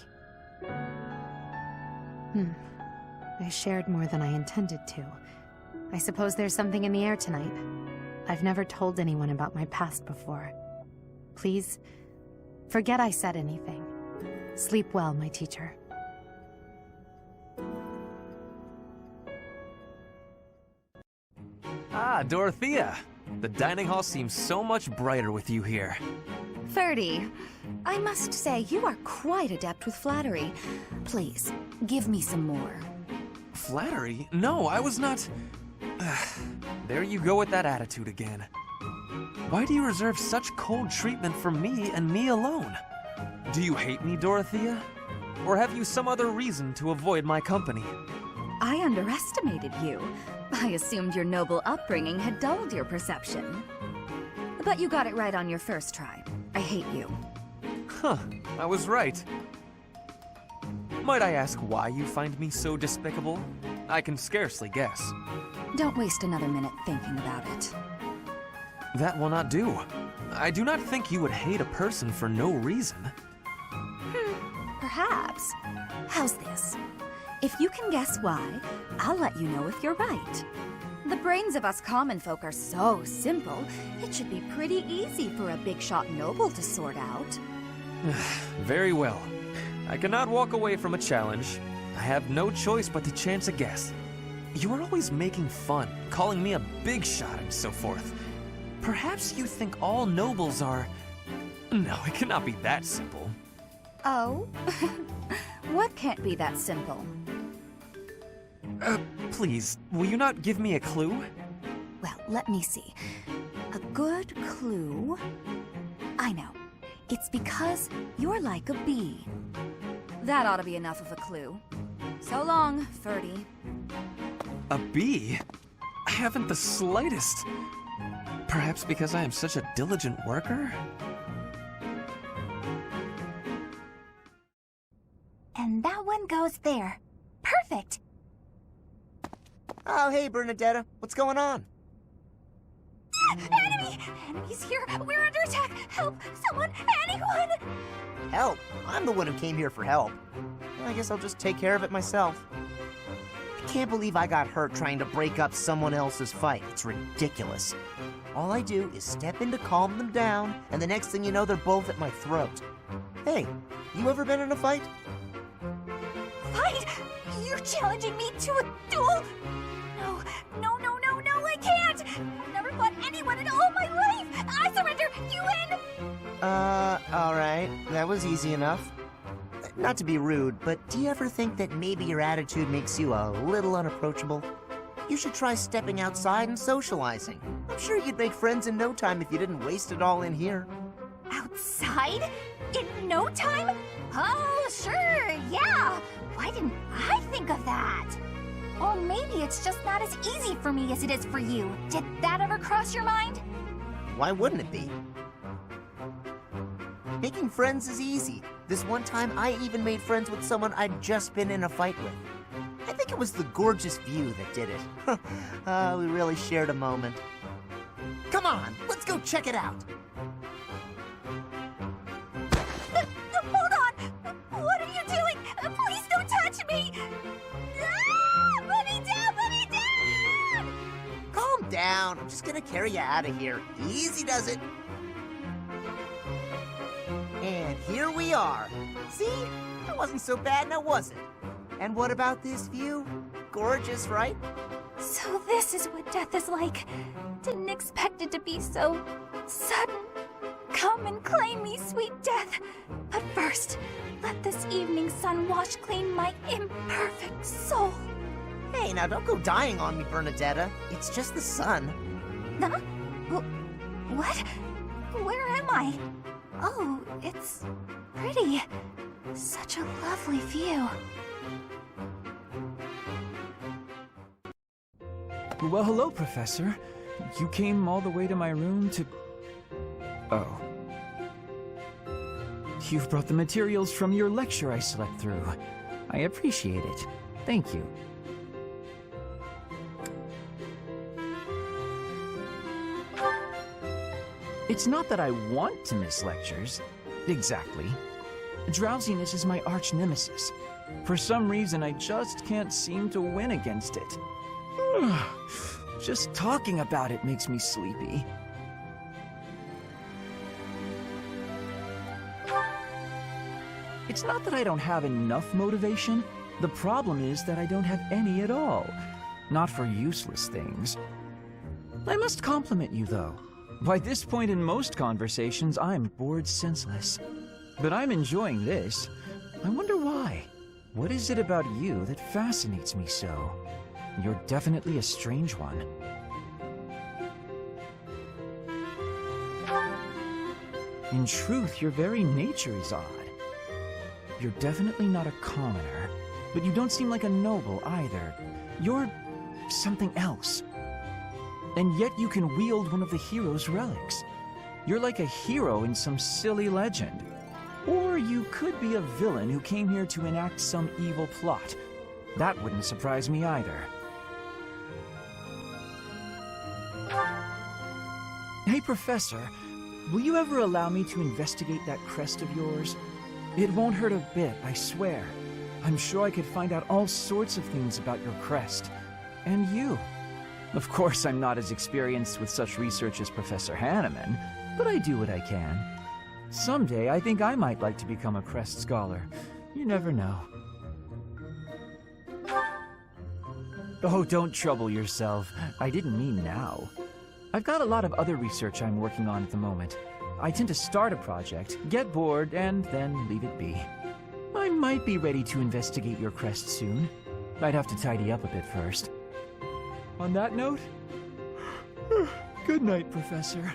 I shared more than I intended to. I suppose there's something in the air tonight. I've never told anyone about my past before. Please, forget I said anything. Sleep well, my teacher. Ah, Dorothea. The dining hall seems so much brighter with you here. Ferdy, I must say you are quite adept with flattery. Please, give me some more. Flattery? No, I was not... There you go with that attitude again. Why do you reserve such cold treatment for me and me alone? Do you hate me, Dorothea? Or have you some other reason to avoid my company? I underestimated you. I assumed your noble upbringing had dulled your perception. But you got it right on your first try. I hate you. Huh, I was right. Might I ask why you find me so despicable? I can scarcely guess. Don't waste another minute thinking about it. That will not do. I do not think you would hate a person for no reason. Perhaps. How's this? If you can guess why, I'll let you know if you're right. The brains of us common folk are so simple, it should be pretty easy for a big shot noble to sort out. Very well. I cannot walk away from a challenge. I have no choice but to chance a guess. You are always making fun, calling me a big shot and so forth. Perhaps you think all nobles are... No, it cannot be that simple. Oh? What can't be that simple? Please, will you not give me a clue? Well, let me see. A good clue... I know. It's because you're like a bee. That ought to be enough of a clue. So long, Ferdy. A bee? I haven't the slightest. Perhaps because I am such a diligent worker? And that one goes there. Perfect! Oh, hey, Bernadetta. What's going on? Enemy! Enemy's here! We're under attack! Help! Someone! Anyone! Help? I'm the one who came here for help. I guess I'll just take care of it myself. I can't believe I got hurt trying to break up someone else's fight. It's ridiculous. All I do is step in to calm them down, and the next thing you know, they're both at my throat. Hey, you ever been in a fight? Fight? You're challenging me to a duel? No, I can't! I've never fought anyone in all my life! I surrender! You win! Alright. That was easy enough. Not to be rude, but do you ever think that maybe your attitude makes you a little unapproachable? You should try stepping outside and socializing. I'm sure you'd make friends in no time if you didn't waste it all in here. Outside? In no time? Oh, sure, yeah! Why didn't I think of that? Or maybe it's just not as easy for me as it is for you. Did that ever cross your mind? Why wouldn't it be? Making friends is easy. This one time, I even made friends with someone I'd just been in a fight with. I think it was the gorgeous view that did it. We really shared a moment. Come on, let's go check it out. Hold on! What are you doing? Please don't touch me! Ah! Put me down! Put me down! Calm down. I'm just gonna carry you out of here. Easy does it. And here we are. See? That wasn't so bad now, was it? And what about this view? Gorgeous, right? So this is what death is like. didn't expect it to be so sudden. Come and claim me, sweet death. But first, let this evening sun wash clean my imperfect soul. Hey, now don't go dying on me, Bernadetta. It's just the sun. Huh? What? Where am I? Oh, it's pretty. Such a lovely view. Well, hello, Professor. You came all the way to my room to... Oh. You've brought the materials from your lecture I slept through. I appreciate it. Thank you. It's not that I want to miss lectures. Exactly. Drowsiness is my arch nemesis. For some reason, I just can't seem to win against it. Just talking about it makes me sleepy. It's not that I don't have enough motivation. The problem is that I don't have any at all. Not for useless things. I must compliment you, though. By this point in most conversations, I'm bored senseless. But I'm enjoying this. I wonder why. What is it about you that fascinates me so? You're definitely a strange one. In truth, your very nature is odd. You're definitely not a commoner, but you don't seem like a noble either. You're something else. And yet you can wield one of the hero's relics. You're like a hero in some silly legend. Or you could be a villain who came here to enact some evil plot. That wouldn't surprise me either. Hey, Professor, will you ever allow me to investigate that crest of yours? It won't hurt a bit, I swear. I'm sure I could find out all sorts of things about your crest. And you. Of course, I'm not as experienced with such research as Professor Hanneman, but I do what I can. Someday, I think I might like to become a crest scholar. You never know. Oh, don't trouble yourself. I didn't mean now. I've got a lot of other research I'm working on at the moment. I tend to start a project, get bored, and then leave it be. I might be ready to investigate your crest soon. I'd have to tidy up a bit first. On that note, good night, Professor.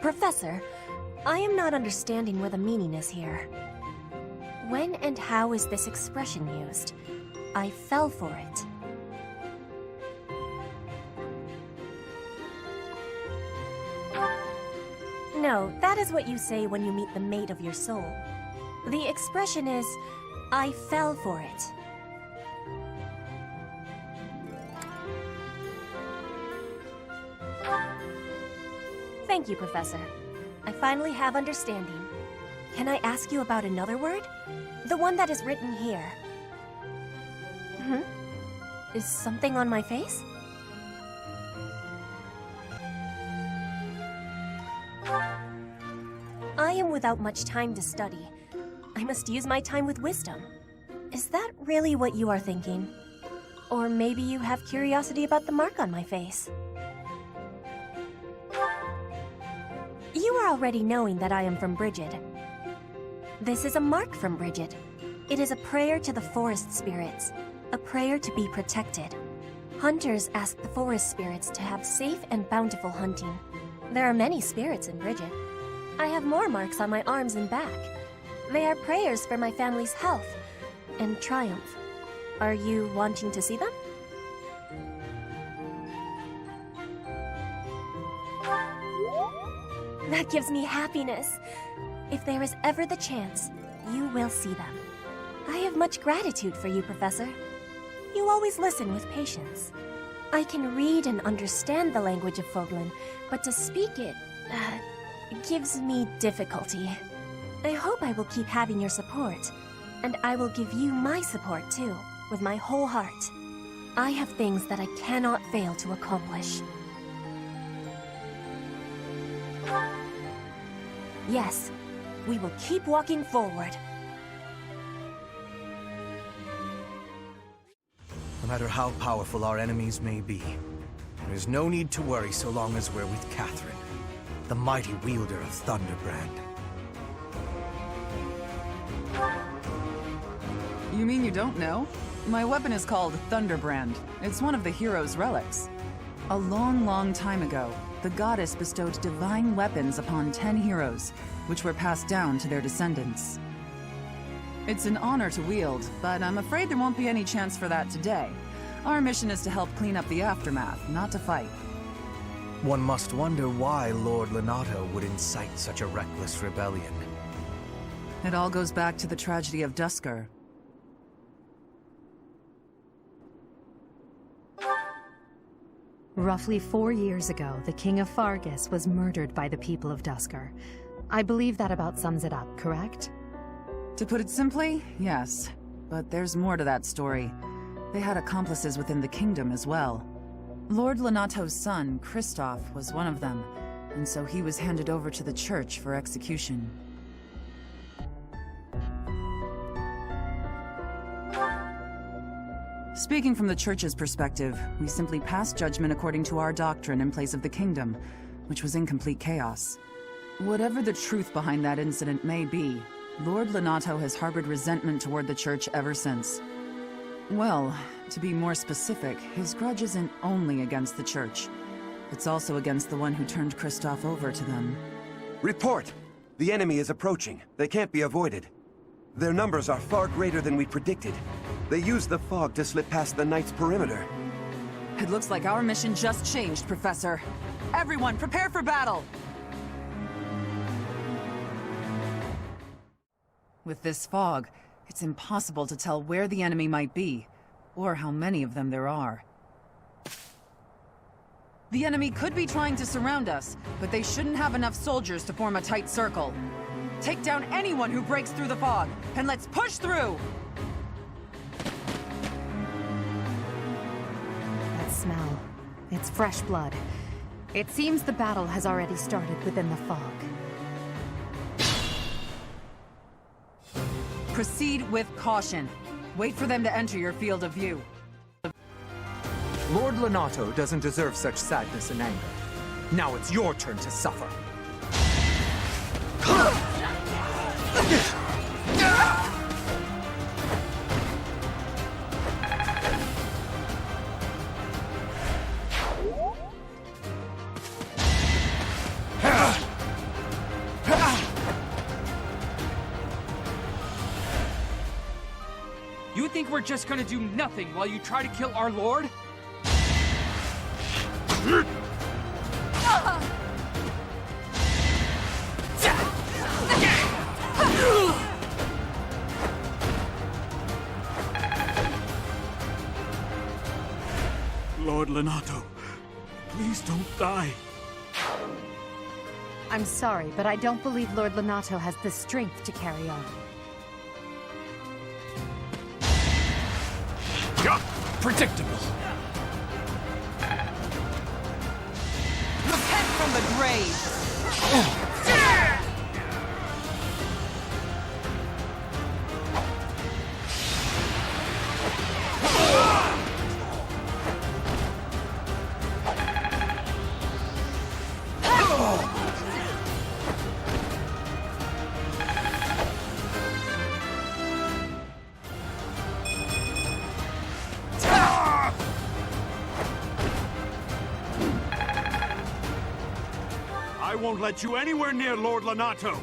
Professor, I am not understanding where the meaning is here. When and how is this expression used? I fell for it. No, that is what you say when you meet the mate of your soul. The expression is, I fell for it. Thank you, Professor. I finally have understanding. Can I ask you about another word? The one that is written here. Is something on my face? I am without much time to study. I must use my time with wisdom. Is that really what you are thinking? Or maybe you have curiosity about the mark on my face. You are already knowing that I am from Brigid. This is a mark from Brigid. It is a prayer to the forest spirits, a prayer to be protected. Hunters ask the forest spirits to have safe and bountiful hunting. There are many spirits in Brigid. I have more marks on my arms and back. They are prayers for my family's health and triumph. Are you wanting to see them? That gives me happiness. If there is ever the chance, you will see them. I have much gratitude for you, Professor. You always listen with patience. I can read and understand the language of Foglin, but to speak it, gives me difficulty. I hope I will keep having your support, and I will give you my support too, with my whole heart. I have things that I cannot fail to accomplish. Yes, we will keep walking forward. No matter how powerful our enemies may be, there's no need to worry so long as we're with Catherine, the mighty wielder of Thunderbrand. You mean you don't know? My weapon is called Thunderbrand. It's one of the hero's relics. A long, long time ago, the goddess bestowed divine weapons upon 10 heroes, which were passed down to their descendants. It's an honor to wield, but I'm afraid there won't be any chance for that today. Our mission is to help clean up the aftermath, not to fight. One must wonder why Lord Lenato would incite such a reckless rebellion. It all goes back to the tragedy of Duscur. Roughly 4 years ago, the King of Fargus was murdered by the people of Duscur. I believe that about sums it up, correct? To put it simply, yes. But there's more to that story. They had accomplices within the kingdom as well. Lord Lenato's son, Kristoff, was one of them, and so he was handed over to the church for execution. Speaking from the church's perspective, we simply passed judgment according to our doctrine in place of the kingdom, which was in complete chaos. Whatever the truth behind that incident may be, Lord Lenato has harbored resentment toward the church ever since. Well, to be more specific, his grudge isn't only against the church. It's also against the one who turned Kristoff over to them. Report! The enemy is approaching. They can't be avoided. Their numbers are far greater than we predicted. They used the fog to slip past the Knight's perimeter. It looks like our mission just changed, Professor. Everyone, prepare for battle! With this fog, it's impossible to tell where the enemy might be, or how many of them there are. The enemy could be trying to surround us, but they shouldn't have enough soldiers to form a tight circle. Take down anyone who breaks through the fog, and let's push through! That smell. It's fresh blood. It seems the battle has already started within the fog. Proceed with caution. Wait for them to enter your field of view. Lord Lenato doesn't deserve such sadness and anger. Now it's your turn to suffer. You think we're just gonna do nothing while you try to kill our lord? Lord Lenato, please don't die. I'm sorry, but I don't believe Lord Lenato has the strength to carry on. Predictable. Repent from the grave! I won't let you anywhere near Lord Lenato.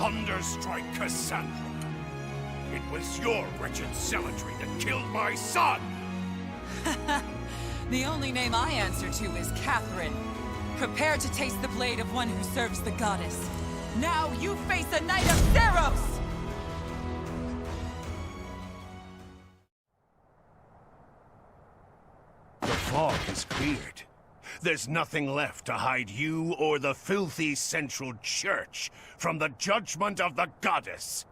Thunderstrike Cassandra. It was your wretched zealotry that killed my son! The only name I answer to is Catherine. Prepare to taste the blade of one who serves the goddess. Now you face a Knight of Theros! The fog is cleared. There's nothing left to hide you or the filthy Central Church from the judgment of the goddess.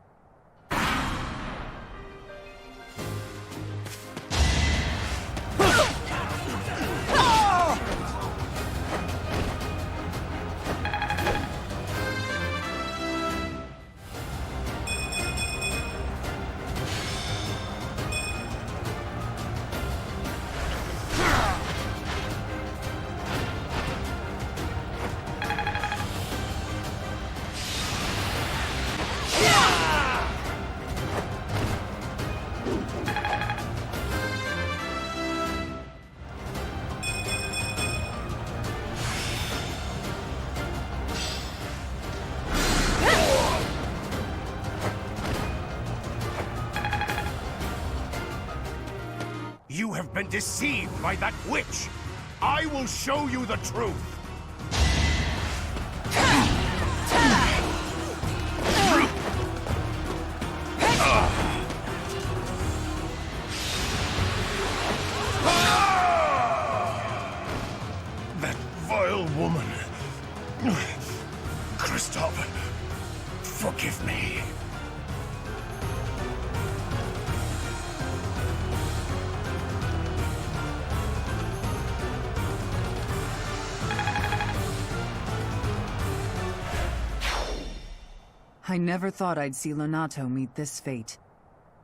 You have been deceived by that witch! I will show you the truth! That vile woman... Kristoff, forgive me. I never thought I'd see Lonato meet this fate.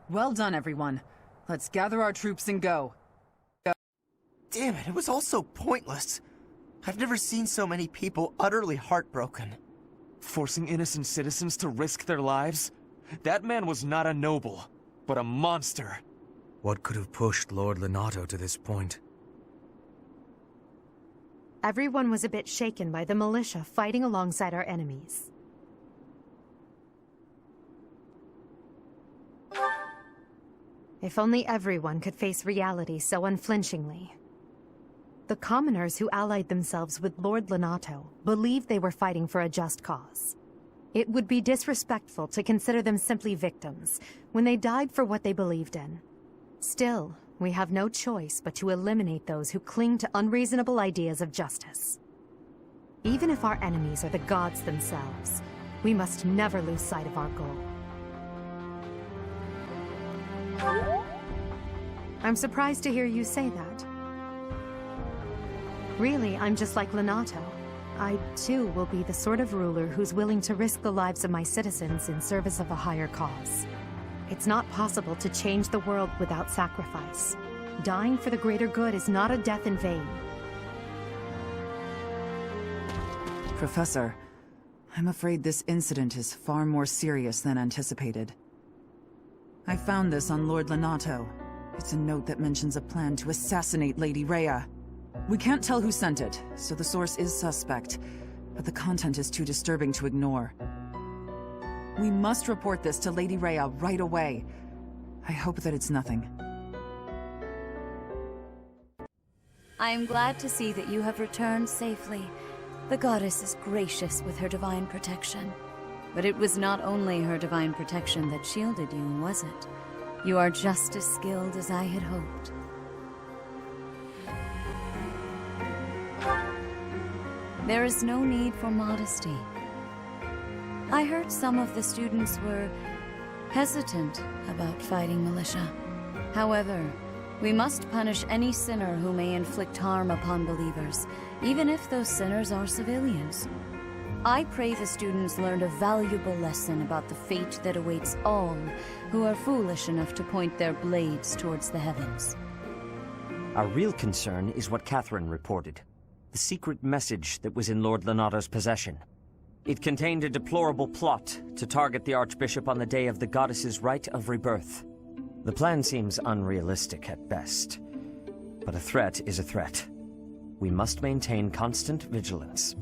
Well done, everyone. Let's gather our troops and go. Damn it was all so pointless. I've never seen so many people utterly heartbroken. Forcing innocent citizens to risk their lives? That man was not a noble, but a monster. What could have pushed Lord Lonato to this point? Everyone was a bit shaken by the militia fighting alongside our enemies. If only everyone could face reality so unflinchingly. The commoners who allied themselves with Lord Lonato believed they were fighting for a just cause. It would be disrespectful to consider them simply victims when they died for what they believed in. Still, we have no choice but to eliminate those who cling to unreasonable ideas of justice. Even if our enemies are the gods themselves, we must never lose sight of our goal. I'm surprised to hear you say that. Really, I'm just like Lonato. I, too, will be the sort of ruler who's willing to risk the lives of my citizens in service of a higher cause. It's not possible to change the world without sacrifice. Dying for the greater good is not a death in vain. Professor, I'm afraid this incident is far more serious than anticipated. I found this on Lord Lonato. It's a note that mentions a plan to assassinate Lady Rhea. We can't tell who sent it, so the source is suspect, but the content is too disturbing to ignore. We must report this to Lady Rhea right away. I hope that it's nothing. I am glad to see that you have returned safely. The goddess is gracious with her divine protection. But it was not only her divine protection that shielded you, was it? You are just as skilled as I had hoped. There is no need for modesty. I heard some of the students were hesitant about fighting militia. However, we must punish any sinner who may inflict harm upon believers, even if those sinners are civilians. I pray the students learned a valuable lesson about the fate that awaits all who are foolish enough to point their blades towards the heavens. Our real concern is what Catherine reported. The secret message that was in Lord Lonato's possession. It contained a deplorable plot to target the Archbishop on the day of the goddess's rite of rebirth. The plan seems unrealistic at best, but a threat is a threat. We must maintain constant vigilance.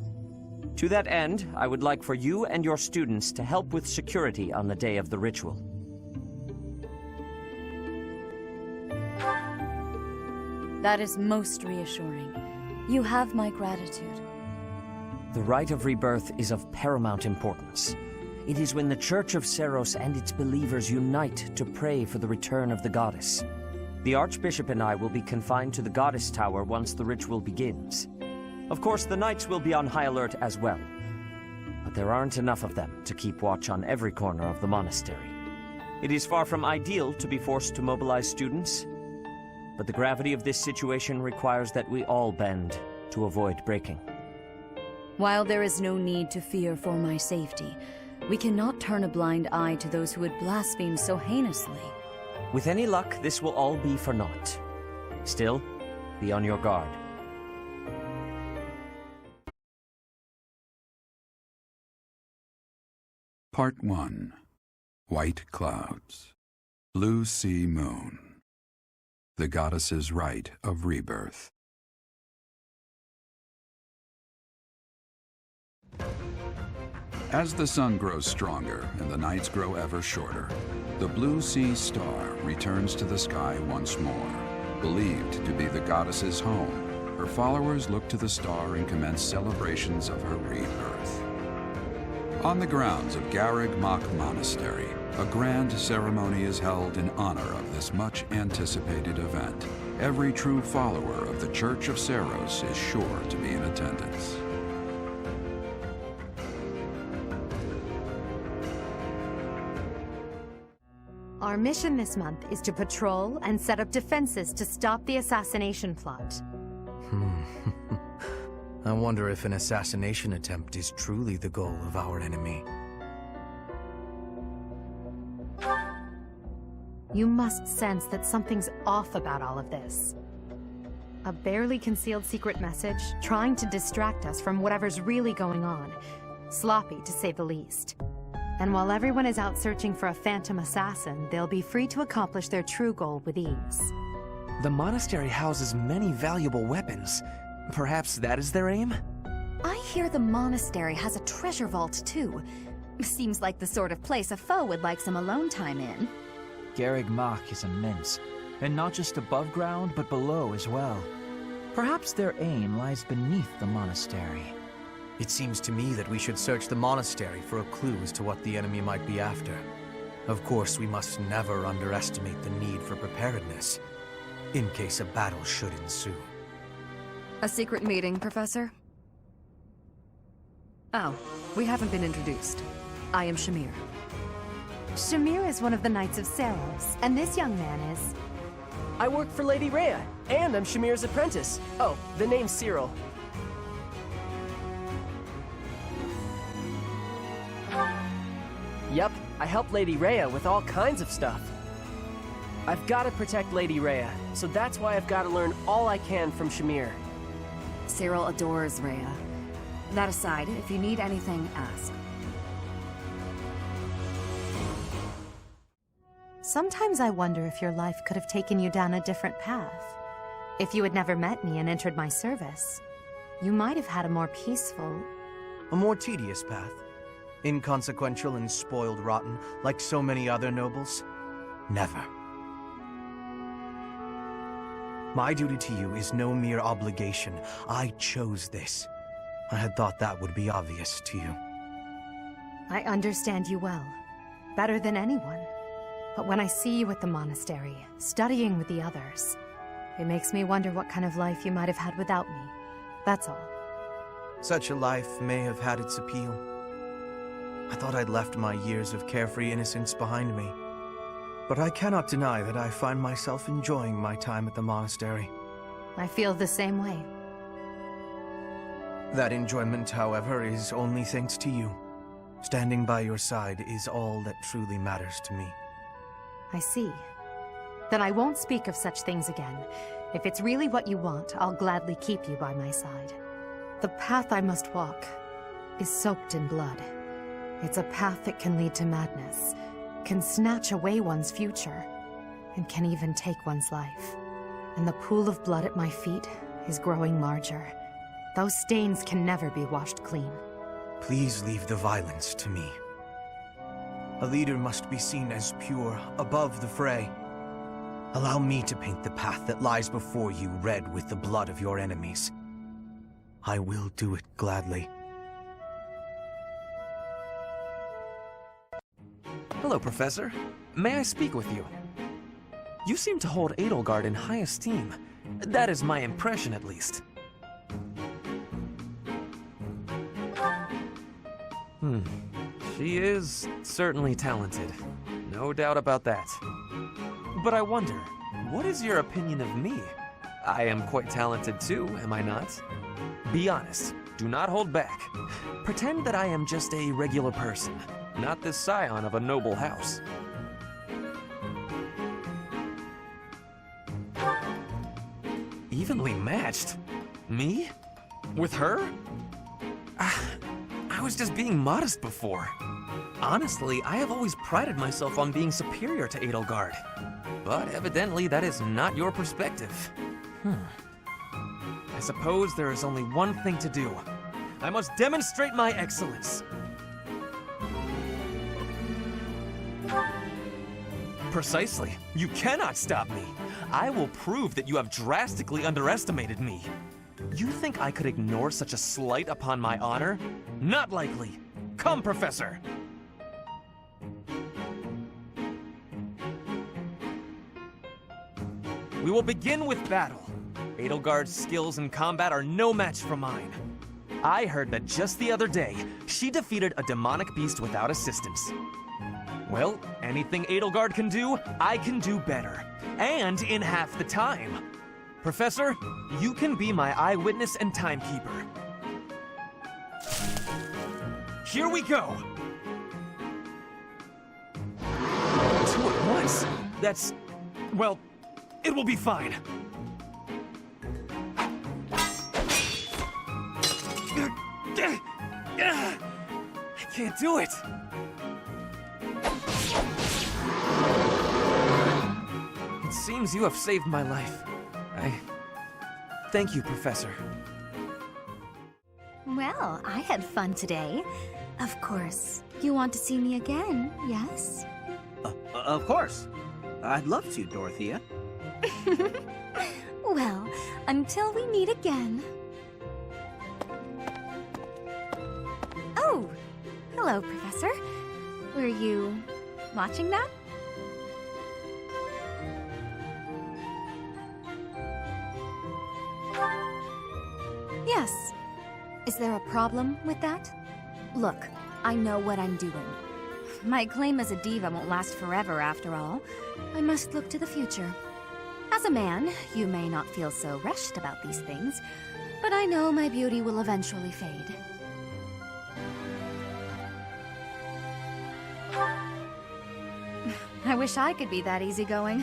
To that end, I would like for you and your students to help with security on the day of the ritual. That is most reassuring. You have my gratitude. The rite of rebirth is of paramount importance. It is when the Church of Seros and its believers unite to pray for the return of the goddess. The Archbishop and I will be confined to the Goddess Tower once the ritual begins. Of course, the Knights will be on high alert as well. But there aren't enough of them to keep watch on every corner of the monastery. It is far from ideal to be forced to mobilize students, but the gravity of this situation requires that we all bend to avoid breaking. While there is no need to fear for my safety, we cannot turn a blind eye to those who would blaspheme so heinously. With any luck, this will all be for naught. Still, be on your guard. Part 1. White Clouds. Blue Sea Moon. The Goddess's Rite of Rebirth. As the sun grows stronger and the nights grow ever shorter, the Blue Sea Star returns to the sky once more. Believed to be the goddess's home, her followers look to the star and commence celebrations of her rebirth. On the grounds of Garreg Mach Monastery, a grand ceremony is held in honor of this much-anticipated event. Every true follower of the Church of Seros is sure to be in attendance. Our mission this month is to patrol and set up defenses to stop the assassination plot. I wonder if an assassination attempt is truly the goal of our enemy. You must sense that something's off about all of this. A barely concealed secret message trying to distract us from whatever's really going on. Sloppy, to say the least. And while everyone is out searching for a phantom assassin, they'll be free to accomplish their true goal with ease. The monastery houses many valuable weapons. Perhaps that is their aim? I hear the monastery has a treasure vault, too. Seems like the sort of place a foe would like some alone time in. Garreg Mach is immense, and not just above ground, but below as well. Perhaps their aim lies beneath the monastery. It seems to me that we should search the monastery for a clue as to what the enemy might be after. Of course, we must never underestimate the need for preparedness, in case a battle should ensue. A secret meeting, Professor? Oh, we haven't been introduced. I am Shamir. Shamir is one of the Knights of Seros, and this young man is... I work for Lady Rhea, and I'm Shamir's apprentice. Oh, the name's Cyril. Yep, I help Lady Rhea with all kinds of stuff. I've got to protect Lady Rhea, so that's why I've got to learn all I can from Shamir. Cyril adores Rhea. That aside, if you need anything, ask. Sometimes I wonder if your life could have taken you down a different path. If you had never met me and entered my service, you might have had a more peaceful... A more tedious path. Inconsequential and spoiled rotten, like so many other nobles? Never. My duty to you is no mere obligation. I chose this. I had thought that would be obvious to you. I understand you well. Better than anyone. But when I see you at the monastery, studying with the others, it makes me wonder what kind of life you might have had without me. That's all. Such a life may have had its appeal. I thought I'd left my years of carefree innocence behind me. But I cannot deny that I find myself enjoying my time at the monastery. I feel the same way. That enjoyment, however, is only thanks to you. Standing by your side is all that truly matters to me. I see. Then I won't speak of such things again. If it's really what you want, I'll gladly keep you by my side. The path I must walk is soaked in blood. It's a path that can lead to madness, can snatch away one's future, and can even take one's life. And the pool of blood at my feet is growing larger. Those stains can never be washed clean. Please leave the violence to me. A leader must be seen as pure, above the fray. Allow me to paint the path that lies before you red with the blood of your enemies. I will do it gladly. Hello, Professor. May I speak with you? You seem to hold Edelgard in high esteem. That is my impression, at least. She is certainly talented. No doubt about that. But I wonder, what is your opinion of me? I am quite talented too, am I not? Be honest. Do not hold back. Pretend that I am just a regular person, not the scion of a noble house. Evenly matched? Me? With her? I was just being modest before. Honestly, I have always prided myself on being superior to Edelgard. But evidently that is not your perspective. I suppose there is only one thing to do. I must demonstrate my excellence. Precisely. You cannot stop me. I will prove that you have drastically underestimated me. You think I could ignore such a slight upon my honor? Not likely. Come, Professor. We will begin with battle. Edelgard's skills in combat are no match for mine. I heard that just the other day, she defeated a demonic beast without assistance. Well, anything Edelgard can do, I can do better. And in half the time. Professor, you can be my eyewitness and timekeeper. Here we go! 2 at once? That's... well, it will be fine. I can't do it. It seems you have saved my life. Thank you, Professor. Well, I had fun today. Of course, you want to see me again, yes? Of course. I'd love to, Dorothea. Well, until we meet again. Oh, hello, Professor. Were you watching that? Yes. Is there a problem with that? Look, I know what I'm doing. My claim as a diva won't last forever, after all. I must look to the future. As a man, you may not feel so rushed about these things, but I know my beauty will eventually fade. I wish I could be that easygoing.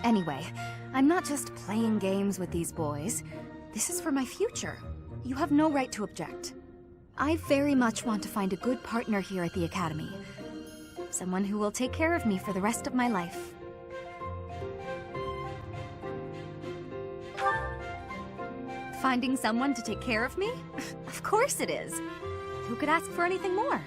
Anyway, I'm not just playing games with these boys. This is for my future. You have no right to object. I very much want to find a good partner here at the Academy. Someone who will take care of me for the rest of my life. Finding someone to take care of me? Of course it is. Who could ask for anything more?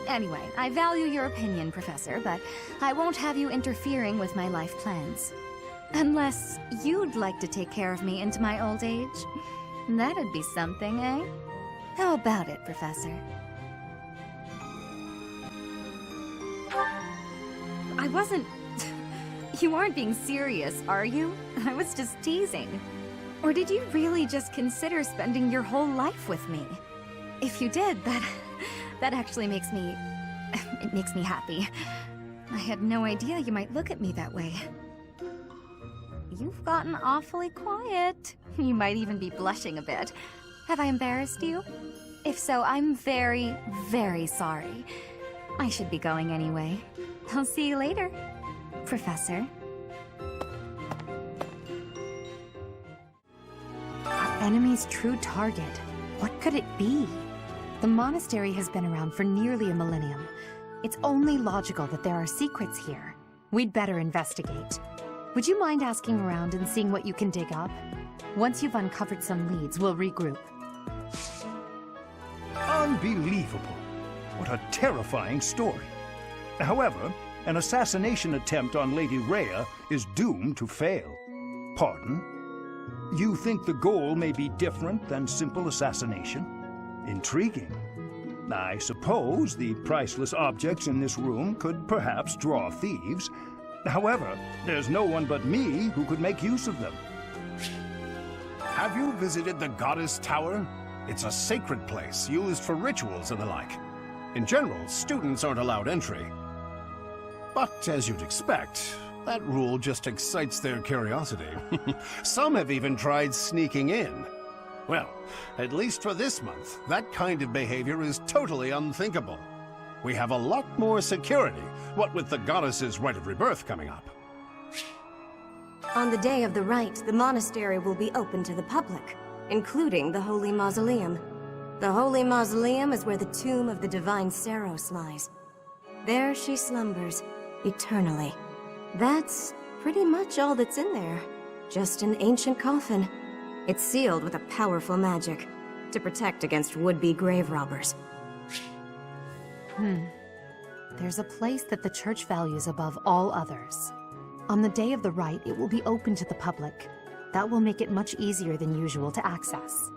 Anyway, I value your opinion, Professor, but I won't have you interfering with my life plans. Unless you'd like to take care of me into my old age. That'd be something, eh? How about it, Professor? I wasn't... You aren't being serious, are you? I was just teasing. Or did you really just consider spending your whole life with me? If you did, that actually makes me... It makes me happy. I had no idea you might look at me that way. You've gotten awfully quiet. You might even be blushing a bit. Have I embarrassed you? If so, I'm very, very sorry. I should be going anyway. I'll see you later, Professor. Our enemy's true target. What could it be? The monastery has been around for nearly a millennium. It's only logical that there are secrets here. We'd better investigate. Would you mind asking around and seeing what you can dig up? Once you've uncovered some leads, we'll regroup. Unbelievable. What a terrifying story. However, an assassination attempt on Lady Rhea is doomed to fail. Pardon? You think the goal may be different than simple assassination? Intriguing. I suppose the priceless objects in this room could perhaps draw thieves. However, there's no one but me who could make use of them. Have you visited the Goddess Tower? It's a sacred place used for rituals and the like. In general, students aren't allowed entry. But as you'd expect, that rule just excites their curiosity. Some have even tried sneaking in. Well, at least for this month, that kind of behavior is totally unthinkable. We have a lot more security, what with the goddess's rite of rebirth coming up. On the day of the rite, the monastery will be open to the public, including the Holy Mausoleum. The Holy Mausoleum is where the tomb of the divine Seros lies. There she slumbers, eternally. That's pretty much all that's in there. Just an ancient coffin. It's sealed with a powerful magic to protect against would-be grave robbers. There's a place that the church values above all others. On the day of the rite, it will be open to the public. That will make it much easier than usual to access.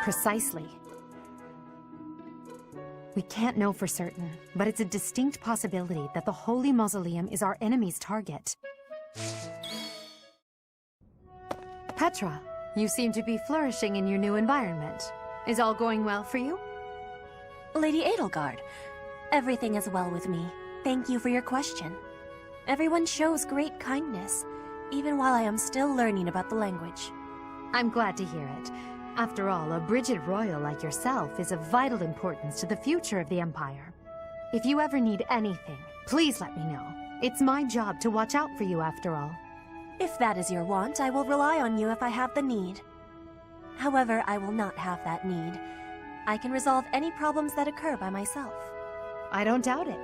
Precisely. We can't know for certain, but it's a distinct possibility that the Holy Mausoleum is our enemy's target. Petra, you seem to be flourishing in your new environment. Is all going well for you? Lady Edelgard, everything is well with me. Thank you for your question. Everyone shows great kindness, even while I am still learning about the language. I'm glad to hear it. After all, a Brigid Royal like yourself is of vital importance to the future of the Empire. If you ever need anything, please let me know. It's my job to watch out for you after all. If that is your want, I will rely on you if I have the need. However, I will not have that need. I can resolve any problems that occur by myself. I don't doubt it.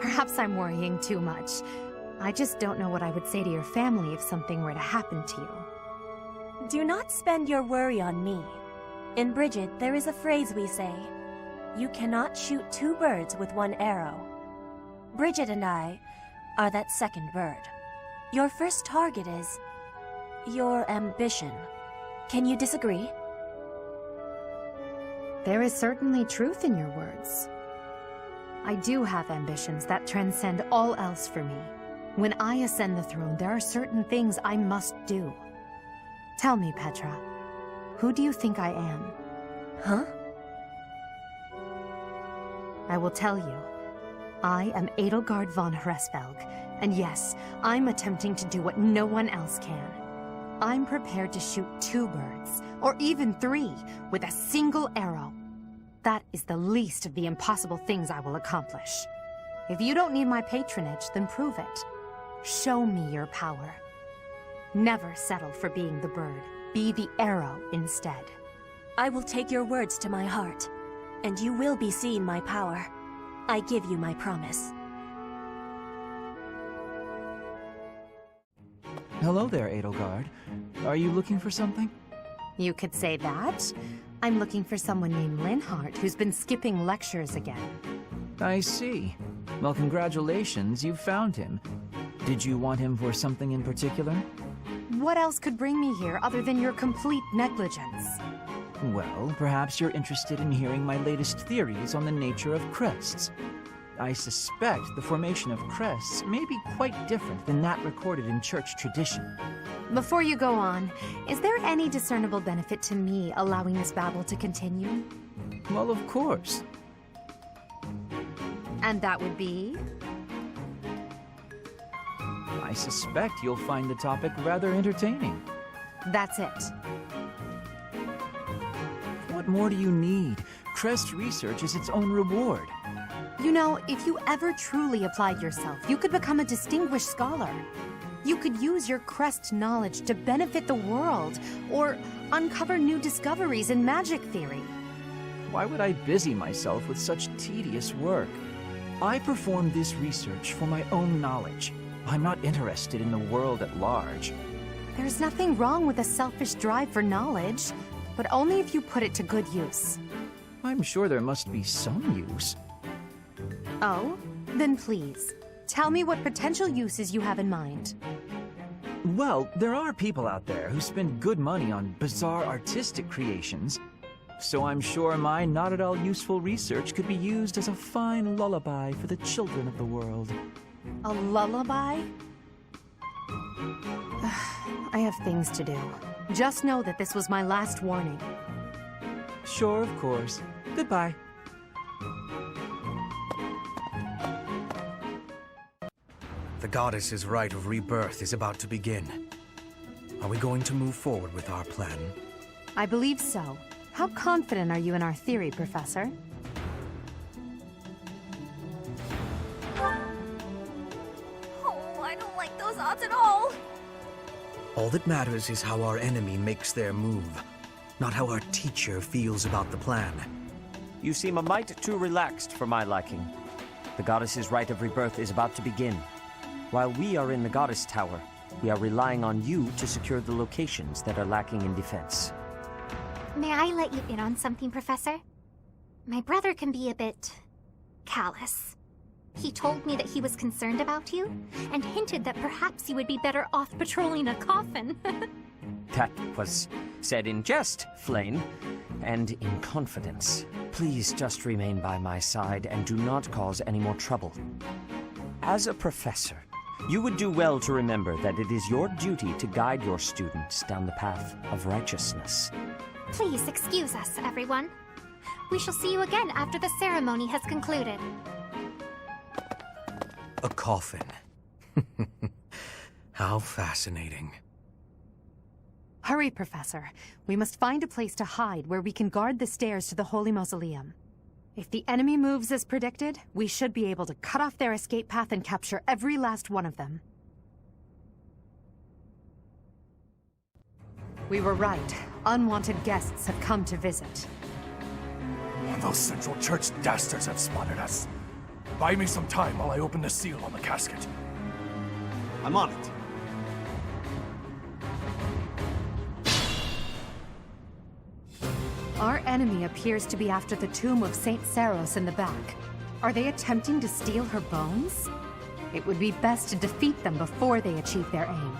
Perhaps I'm worrying too much. I just don't know what I would say to your family if something were to happen to you. Do not spend your worry on me. In Brigid, there is a phrase we say. You cannot shoot two birds with one arrow. Brigid and I are that second bird. Your first target is your ambition. Can you disagree? There is certainly truth in your words. I do have ambitions that transcend all else for me. When I ascend the throne, there are certain things I must do. Tell me, Petra, who do you think I am? Huh? I will tell you. I am Edelgard von Hresvelg, and yes, I'm attempting to do what no one else can. I'm prepared to shoot two birds, or even three, with a single arrow. That is the least of the impossible things I will accomplish. If you don't need my patronage, then prove it. Show me your power. Never settle for being the bird. Be the arrow instead. I will take your words to my heart, and you will be seeing my power. I give you my promise. Hello there, Edelgard. Are you looking for something? You could say that. I'm looking for someone named Linhardt who's been skipping lectures again. I see. Well, congratulations, you found him. Did you want him for something in particular? What else could bring me here other than your complete negligence? Well, perhaps you're interested in hearing my latest theories on the nature of crests. I suspect the formation of crests may be quite different than that recorded in church tradition. Before you go on, is there any discernible benefit to me allowing this battle to continue? Well, of course. And that would be? I suspect you'll find the topic rather entertaining. That's it. What more do you need? Crest research is its own reward. You know, if you ever truly applied yourself, you could become a distinguished scholar. You could use your crest knowledge to benefit the world, or uncover new discoveries in magic theory. Why would I busy myself with such tedious work? I perform this research for my own knowledge. I'm not interested in the world at large. There's nothing wrong with a selfish drive for knowledge, but only if you put it to good use. I'm sure there must be some use. Oh? Then please, tell me what potential uses you have in mind. Well, there are people out there who spend good money on bizarre artistic creations. So I'm sure my not at all useful research could be used as a fine lullaby for the children of the world. A lullaby? I have things to do. Just know that this was my last warning. Sure, of course. Goodbye. The goddess's rite of rebirth is about to begin. Are we going to move forward with our plan? I believe so. How confident are you in our theory, Professor? Oh, I don't like those odds at all. All that matters is how our enemy makes their move, not how our teacher feels about the plan. You seem a mite too relaxed for my liking. The goddess's rite of rebirth is about to begin. While we are in the goddess tower, we are relying on you to secure the locations that are lacking in defense. May I let you in on something, Professor? My brother can be a bit callous. He told me that he was concerned about you, and hinted that perhaps you would be better off patrolling a coffin. That was said in jest, Flane, and in confidence. Please just remain by my side and do not cause any more trouble. As a professor, you would do well to remember that it is your duty to guide your students down the path of righteousness. Please excuse us, everyone. We shall see you again after the ceremony has concluded. A coffin. How fascinating. Hurry, Professor. We must find a place to hide where we can guard the stairs to the Holy Mausoleum. If the enemy moves as predicted, we should be able to cut off their escape path and capture every last one of them. We were right. Unwanted guests have come to visit. Those Central Church dastards have spotted us. Buy me some time while I open the seal on the casket. I'm on it. Our enemy appears to be after the tomb of Saint Saros in the back. Are they attempting to steal her bones? It would be best to defeat them before they achieve their aim.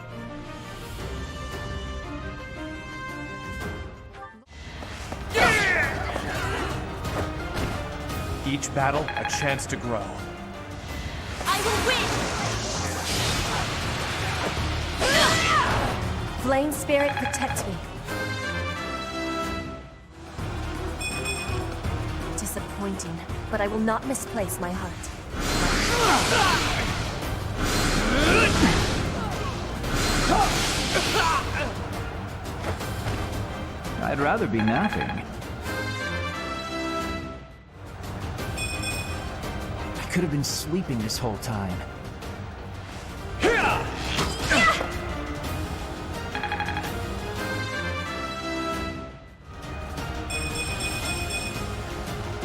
Each battle, a chance to grow. I will win! Flame Spirit, protect me. Disappointing, but I will not misplace my heart. I'd rather be napping. I could have been sleeping this whole time.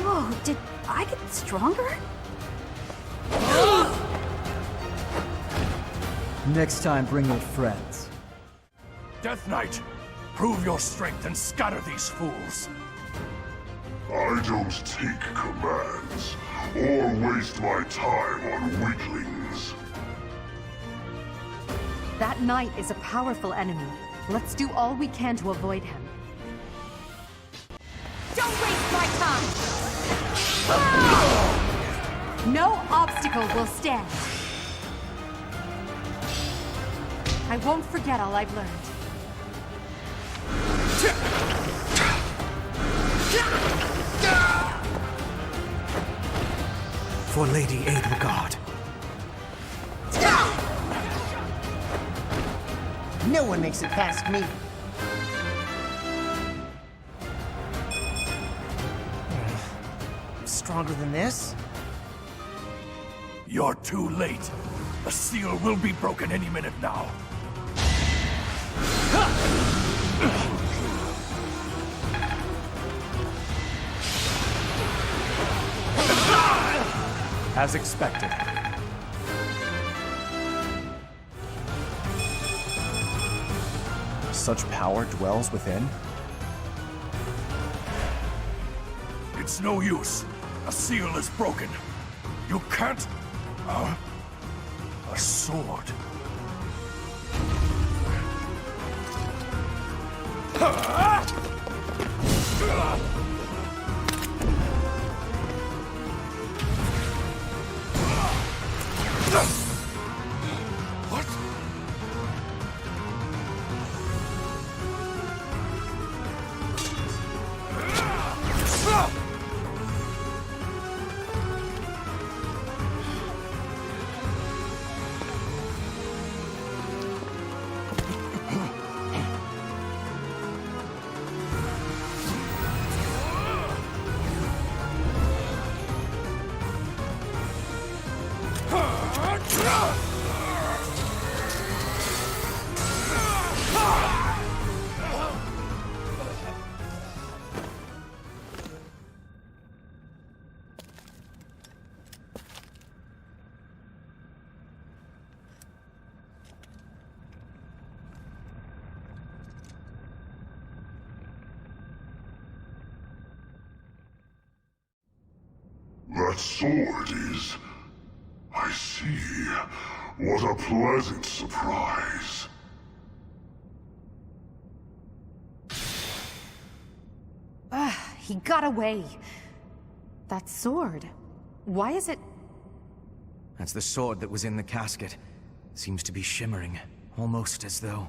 Whoa, did I get stronger? Next time, bring your friends. Death Knight, prove your strength and scatter these fools. I don't take commands, or waste my time on weaklings. That knight is a powerful enemy. Let's do all we can to avoid him. Don't waste my time! No obstacle will stand. I won't forget all I've learned. For Lady Edelgard. No one makes it past me. Stronger than this? You're too late. The seal will be broken any minute now. As expected. such power dwells within? It's no use. A seal is broken. You can't... a sword. What? That sword is... I see. What a pleasant surprise. He got away. That sword. Why is it... That's the sword that was in the casket. Seems to be shimmering, almost as though...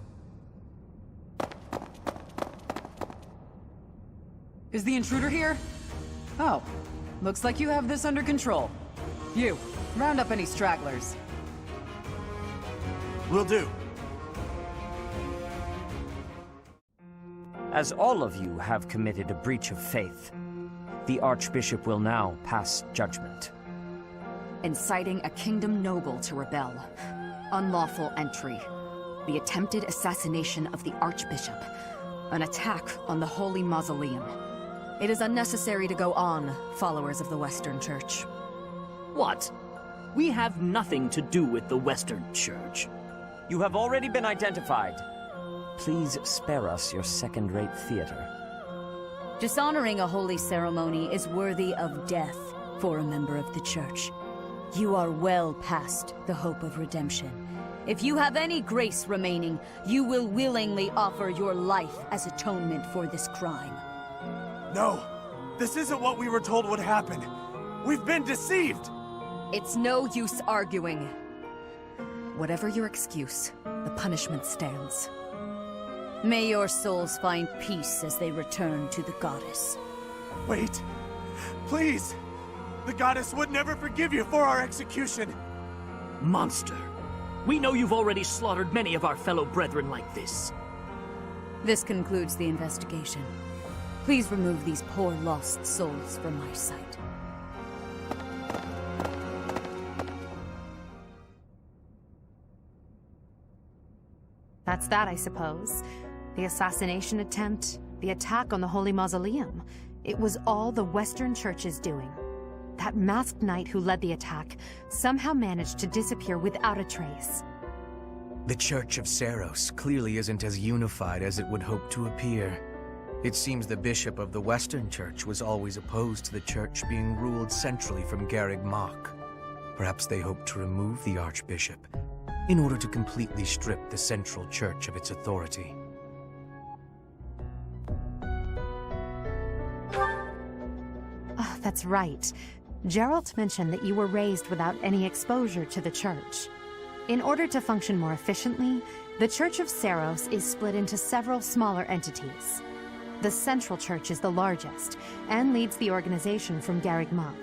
Is the intruder here? Oh, looks like you have this under control. You, round up any stragglers. Will do. As all of you have committed a breach of faith, the Archbishop will now pass judgment. Inciting a kingdom noble to rebel. Unlawful entry. The attempted assassination of the Archbishop. An attack on the Holy Mausoleum. It is unnecessary to go on, followers of the Western Church. What? We have nothing to do with the Western Church. You have already been identified. Please spare us your second-rate theater. Dishonoring a holy ceremony is worthy of death for a member of the Church. You are well past the hope of redemption. If you have any grace remaining, you will willingly offer your life as atonement for this crime. No! This isn't what we were told would happen! We've been deceived! It's no use arguing. Whatever your excuse, the punishment stands. May your souls find peace as they return to the goddess. Wait! Please! The goddess would never forgive you for our execution! Monster! We know you've already slaughtered many of our fellow brethren like this. This concludes the investigation. Please remove these poor lost souls from my sight. That's that, I suppose. The assassination attempt, the attack on the Holy Mausoleum. It was all the Western Church's doing. That masked knight who led the attack somehow managed to disappear without a trace. The Church of Seros clearly isn't as unified as it would hope to appear. It seems the bishop of the Western Church was always opposed to the church being ruled centrally from Garreg Mach. Perhaps they hoped to remove the archbishop in order to completely strip the central church of its authority. Oh, that's right. Geralt mentioned that you were raised without any exposure to the church. In order to function more efficiently, the Church of Seros is split into several smaller entities. The Central Church is the largest, and leads the organization from Garreg Mach.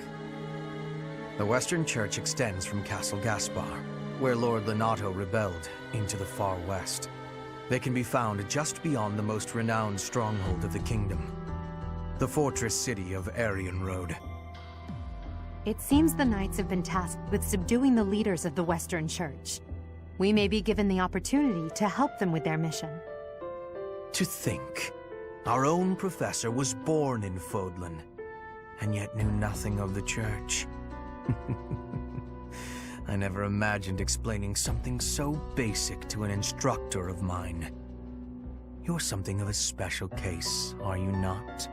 The Western Church extends from Castle Gaspar, where Lord Lenato rebelled, into the far west. They can be found just beyond the most renowned stronghold of the kingdom, the fortress city of Aryan Road. It seems the Knights have been tasked with subduing the leaders of the Western Church. We may be given the opportunity to help them with their mission. To think, our own professor was born in Fodlan, and yet knew nothing of the church. I never imagined explaining something so basic to an instructor of mine. You're something of a special case, are you not?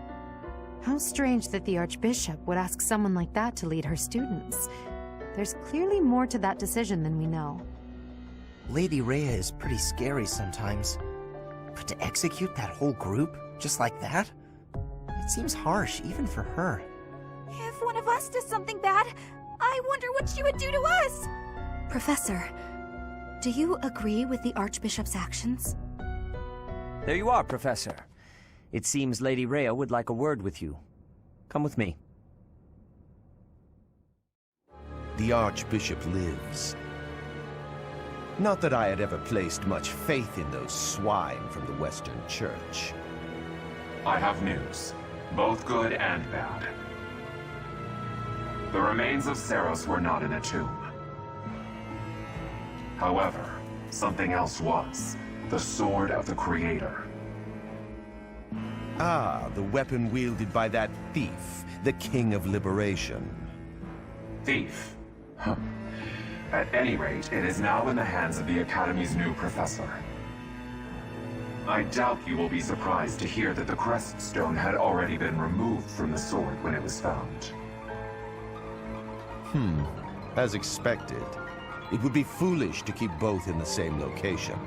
How strange that the Archbishop would ask someone like that to lead her students. There's clearly more to that decision than we know. Lady Rhea is pretty scary sometimes. But to execute that whole group, just like that? It seems harsh, even for her. If one of us does something bad, I wonder what she would do to us! Professor, do you agree with the Archbishop's actions? There you are, Professor. It seems Lady Rhea would like a word with you. Come with me. The Archbishop lives. Not that I had ever placed much faith in those swine from the Western Church. I have news, both good and bad. The remains of Seros were not in a tomb. However, something else was. The Sword of the Creator. Ah, the weapon wielded by that thief, the King of Liberation. Thief? Huh. At any rate, it is now in the hands of the Academy's new professor. I doubt you will be surprised to hear that the crest stone had already been removed from the sword when it was found. As expected. It would be foolish to keep both in the same location.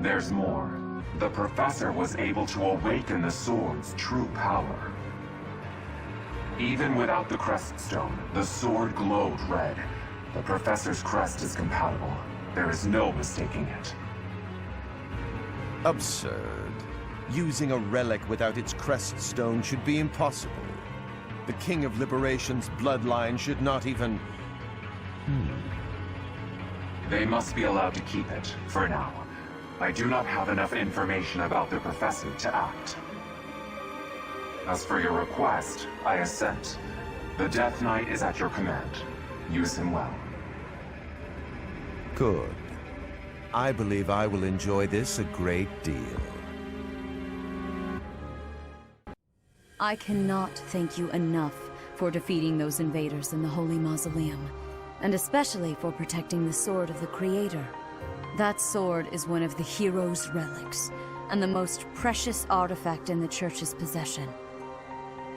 There's more. The professor was able to awaken the sword's true power. Even without the crest stone, the sword glowed red. The professor's crest is compatible. There is no mistaking it. Absurd. Using a relic without its crest stone should be impossible. The King of Liberation's bloodline should not even... They must be allowed to keep it, for now. I do not have enough information about the professor to act. As for your request, I assent. The Death Knight is at your command. Use him well. Good. I believe I will enjoy this a great deal. I cannot thank you enough for defeating those invaders in the Holy Mausoleum, and especially for protecting the Sword of the Creator. That sword is one of the hero's relics, and the most precious artifact in the Church's possession.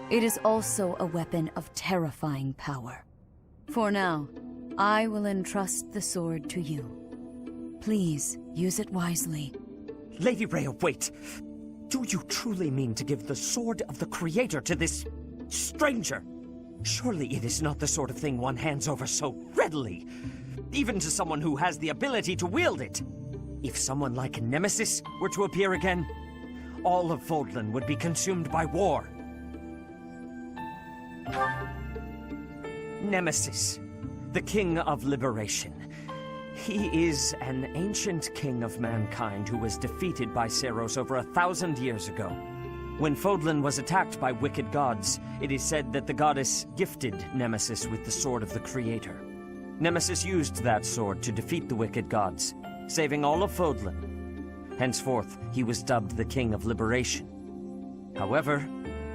It is also a weapon of terrifying power. For now, I will entrust the sword to you. Please, use it wisely. Lady Rhea, wait! Do you truly mean to give the Sword of the Creator to this stranger? Surely it is not the sort of thing one hands over so readily, even to someone who has the ability to wield it. If someone like Nemesis were to appear again, all of Fodlan would be consumed by war. Nemesis, the King of Liberation. He is an ancient king of mankind who was defeated by Seros over 1,000 years ago. When Fodlan was attacked by wicked gods, it is said that the goddess gifted Nemesis with the Sword of the Creator. Nemesis used that sword to defeat the wicked gods, saving all of Fodlan. Henceforth, he was dubbed the King of Liberation. However,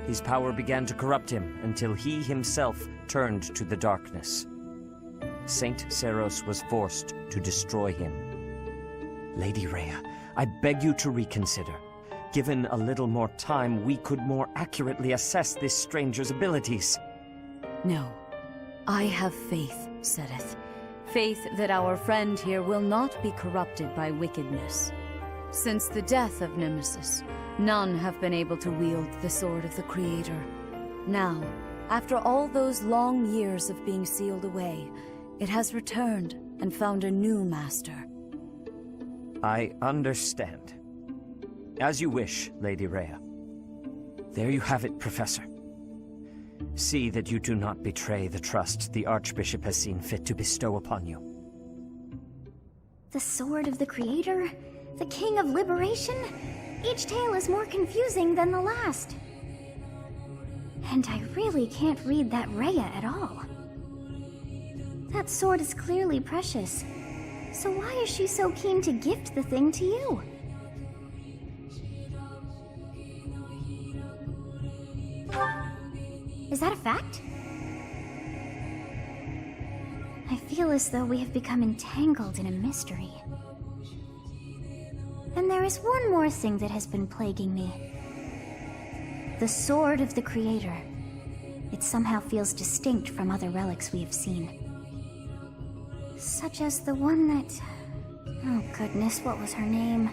his power began to corrupt him until he himself turned to the darkness. Saint Seros was forced to destroy him. Lady Rhea, I beg you to reconsider. Given a little more time, we could more accurately assess this stranger's abilities. No. I have faith, Seteth. Faith that our friend here will not be corrupted by wickedness. Since the death of Nemesis, none have been able to wield the Sword of the Creator. Now, after all those long years of being sealed away, it has returned and found a new master. I understand. As you wish, Lady Rhea. There you have it, Professor. See that you do not betray the trust the Archbishop has seen fit to bestow upon you. The Sword of the Creator? The King of Liberation? Each tale is more confusing than the last. And I really can't read that Rhea at all. That sword is clearly precious. So why is she so keen to gift the thing to you? Is that a fact? I feel as though we have become entangled in a mystery. And there is one more thing that has been plaguing me. The Sword of the Creator. It somehow feels distinct from other relics we have seen. Such as the one that... Oh goodness, what was her name?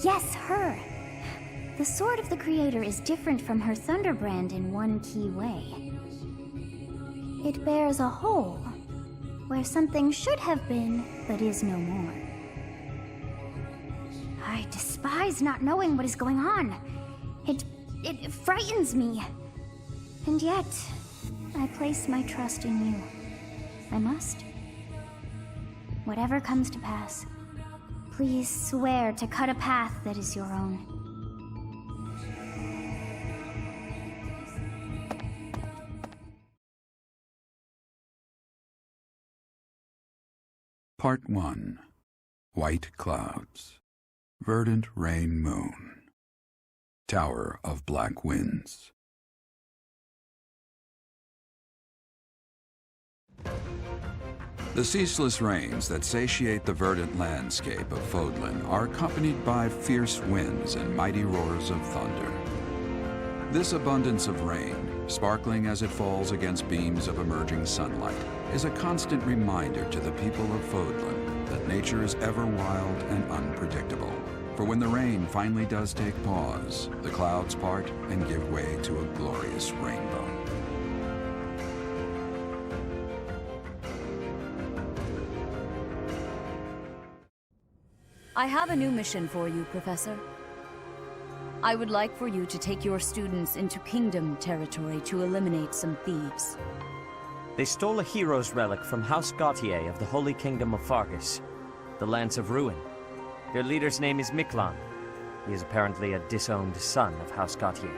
Yes, her! The Sword of the Creator is different from her Thunderbrand in one key way. It bears a hole, where something should have been, but is no more. I despise not knowing what is going on. It frightens me. And yet, I place my trust in you. I must. Whatever comes to pass, please swear to cut a path that is your own. Part 1. White Clouds. Verdant Rain Moon. Tower of Black Winds. The ceaseless rains that satiate the verdant landscape of Fodlan are accompanied by fierce winds and mighty roars of thunder. This abundance of rain, sparkling as it falls against beams of emerging sunlight, is a constant reminder to the people of Fodlan that nature is ever wild and unpredictable. For when the rain finally does take pause, the clouds part and give way to a glorious rainbow. I have a new mission for you, Professor. I would like for you to take your students into Kingdom territory to eliminate some thieves. They stole a hero's relic from House Gautier of the Holy Kingdom of Fargus, the Lance of Ruin. Their leader's name is Miklan. He is apparently a disowned son of House Gautier.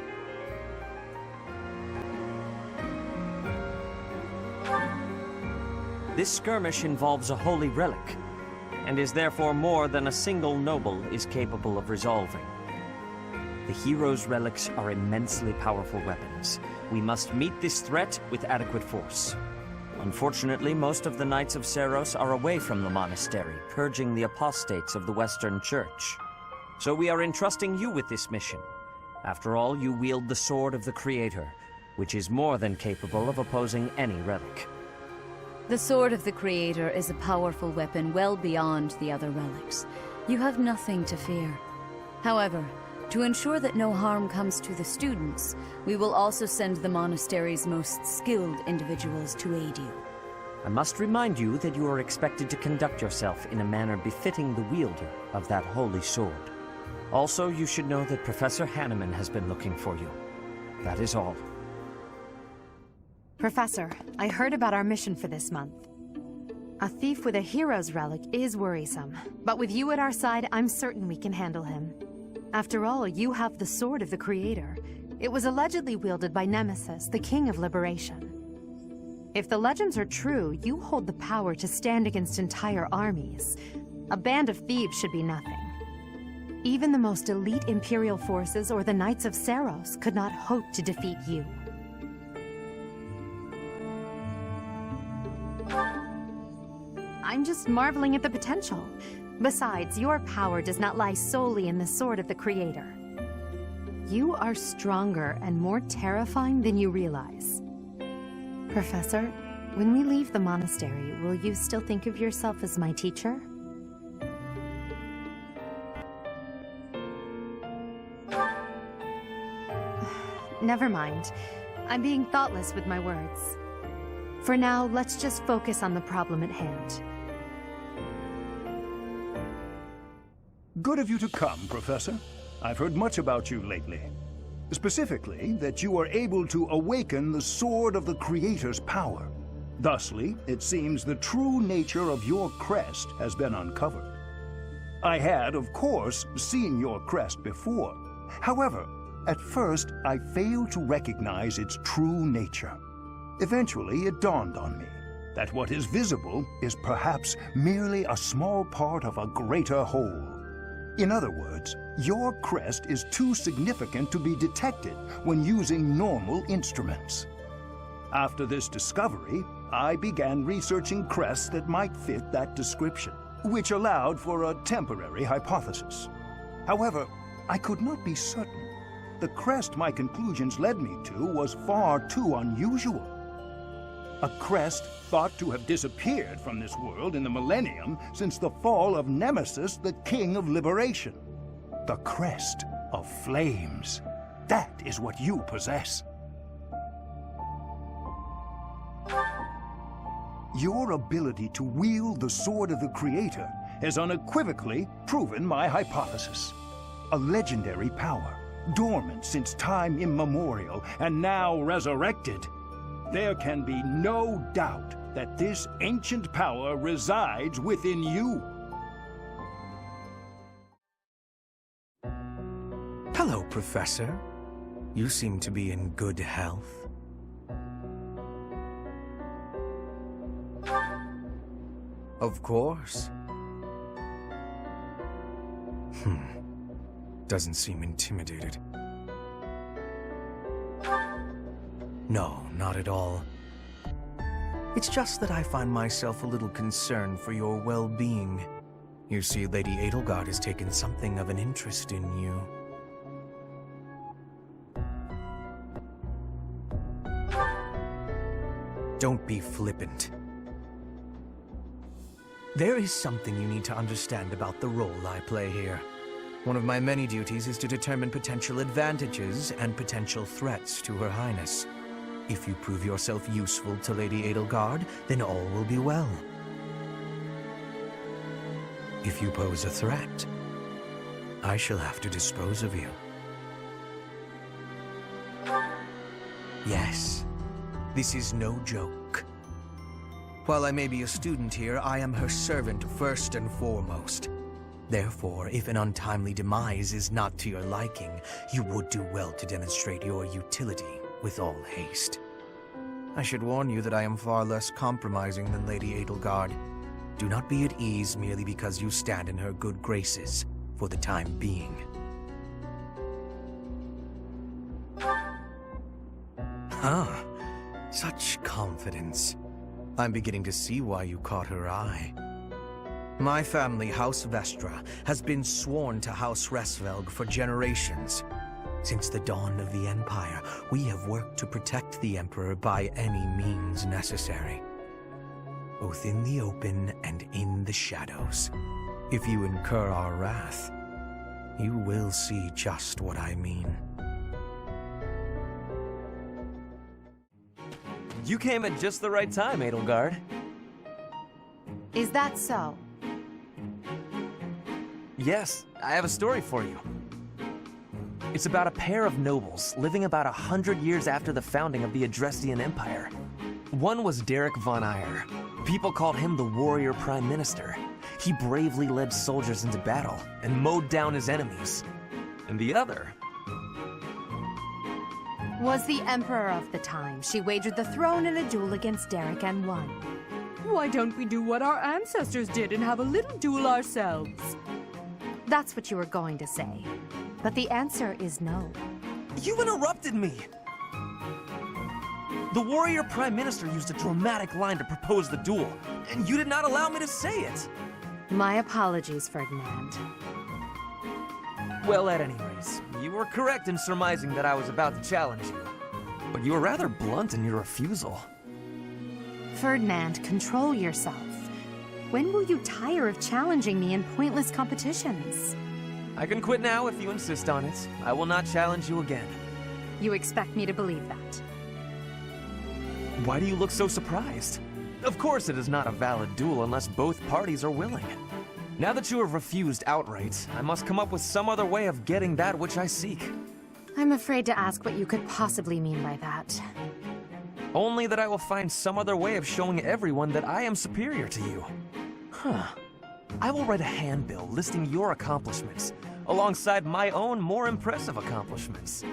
This skirmish involves a holy relic, and is therefore more than a single noble is capable of resolving. The hero's relics are immensely powerful weapons. We must meet this threat with adequate force. Unfortunately, most of the Knights of Seiros are away from the monastery, purging the apostates of the Western Church. So we are entrusting you with this mission. After all, you wield the Sword of the Creator, which is more than capable of opposing any relic. The Sword of the Creator is a powerful weapon well beyond the other relics. You have nothing to fear. However, to ensure that no harm comes to the students, we will also send the monastery's most skilled individuals to aid you. I must remind you that you are expected to conduct yourself in a manner befitting the wielder of that holy sword. Also, you should know that Professor Hanneman has been looking for you. That is all. Professor, I heard about our mission for this month. A thief with a hero's relic is worrisome, but with you at our side, I'm certain we can handle him. After all, you have the Sword of the Creator. It was allegedly wielded by Nemesis, the King of Liberation. If the legends are true, you hold the power to stand against entire armies. A band of thieves should be nothing. Even the most elite Imperial forces or the Knights of Seiros could not hope to defeat you. I'm just marveling at the potential. Besides, your power does not lie solely in the Sword of the Creator. You are stronger and more terrifying than you realize. Professor, when we leave the monastery, will you still think of yourself as my teacher? Never mind. I'm being thoughtless with my words. For now, let's just focus on the problem at hand. Good of you to come, Professor. I've heard much about you lately. Specifically, that you are able to awaken the Sword of the Creator's power. Thusly, it seems the true nature of your crest has been uncovered. I had, of course, seen your crest before. However, at first, I failed to recognize its true nature. Eventually, it dawned on me that what is visible is perhaps merely a small part of a greater whole. In other words, your crest is too significant to be detected when using normal instruments. After this discovery, I began researching crests that might fit that description, which allowed for a temporary hypothesis. However, I could not be certain. The crest my conclusions led me to was far too unusual. A crest thought to have disappeared from this world in the millennium since the fall of Nemesis, the King of Liberation. The crest of flames. That is what you possess. Your ability to wield the sword of the Creator has unequivocally proven my hypothesis. A legendary power, dormant since time immemorial, and now resurrected. There can be no doubt that this ancient power resides within you. Hello, Professor. You seem to be in good health. Of course. Doesn't seem intimidated. No, not at all. It's just that I find myself a little concerned for your well-being. You see, Lady Edelgard has taken something of an interest in you. Don't be flippant. There is something you need to understand about the role I play here. One of my many duties is to determine potential advantages and potential threats to Her Highness. If you prove yourself useful to Lady Edelgard, then all will be well. If you pose a threat, I shall have to dispose of you. Yes, this is no joke. While I may be a student here, I am her servant first and foremost. Therefore, if an untimely demise is not to your liking, you would do well to demonstrate your utility with all haste. I should warn you that I am far less compromising than Lady Edelgard. Do not be at ease merely because you stand in her good graces for the time being. Such confidence. I'm beginning to see why you caught her eye. My family, House Vestra, has been sworn to House Resvelg for generations. Since the dawn of the Empire, we have worked to protect the Emperor by any means necessary. Both in the open and in the shadows. If you incur our wrath, you will see just what I mean. You came at just the right time, Edelgard. Is that so? Yes, I have a story for you. It's about a pair of nobles living about 100 years after the founding of the Adrestian Empire. One was Derek von Eyre. People called him the Warrior Prime Minister. He bravely led soldiers into battle and mowed down his enemies. And the other was the Emperor of the time. She wagered the throne in a duel against Derek and won. Why don't we do what our ancestors did and have a little duel ourselves? That's what you were going to say. But the answer is no. You interrupted me! The Warrior Prime Minister used a dramatic line to propose the duel, and you did not allow me to say it! My apologies, Ferdinand. Well, at any rate, you were correct in surmising that I was about to challenge you. But you were rather blunt in your refusal. Ferdinand, control yourself. When will you tire of challenging me in pointless competitions? I can quit now if you insist on it. I will not challenge you again. You expect me to believe that? Why do you look so surprised? Of course it is not a valid duel unless both parties are willing. Now that you have refused outright, I must come up with some other way of getting that which I seek. I'm afraid to ask what you could possibly mean by that. Only that I will find some other way of showing everyone that I am superior to you. I will write a handbill listing your accomplishments, alongside my own more impressive accomplishments.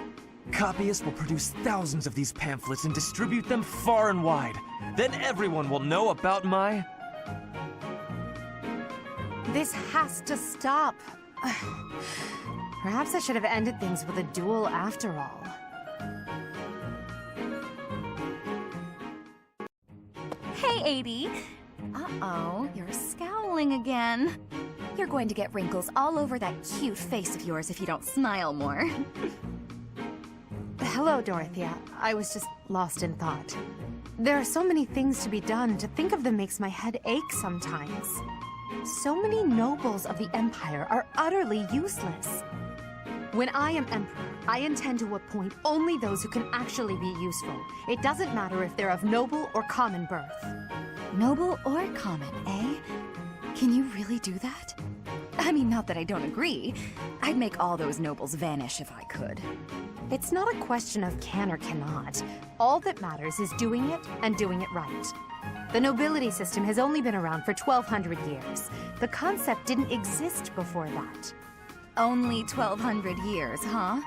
Copyists will produce thousands of these pamphlets and distribute them far and wide. Then everyone will know about my... This has to stop. Perhaps I should have ended things with a duel after all. Adie. Uh-oh, you're scowling again. You're going to get wrinkles all over that cute face of yours if you don't smile more. Hello, Dorothea. I was just lost in thought. There are so many things to be done. To think of them makes my head ache sometimes. So many nobles of the Empire are utterly useless. When I am Emperor, I intend to appoint only those who can actually be useful. It doesn't matter if they're of noble or common birth. Noble or common, eh? Can you really do that? I mean, not that I don't agree. I'd make all those nobles vanish if I could. It's not a question of can or cannot. All that matters is doing it and doing it right. The nobility system has only been around for 1,200 years. The concept didn't exist before that. Only 1,200 years, huh?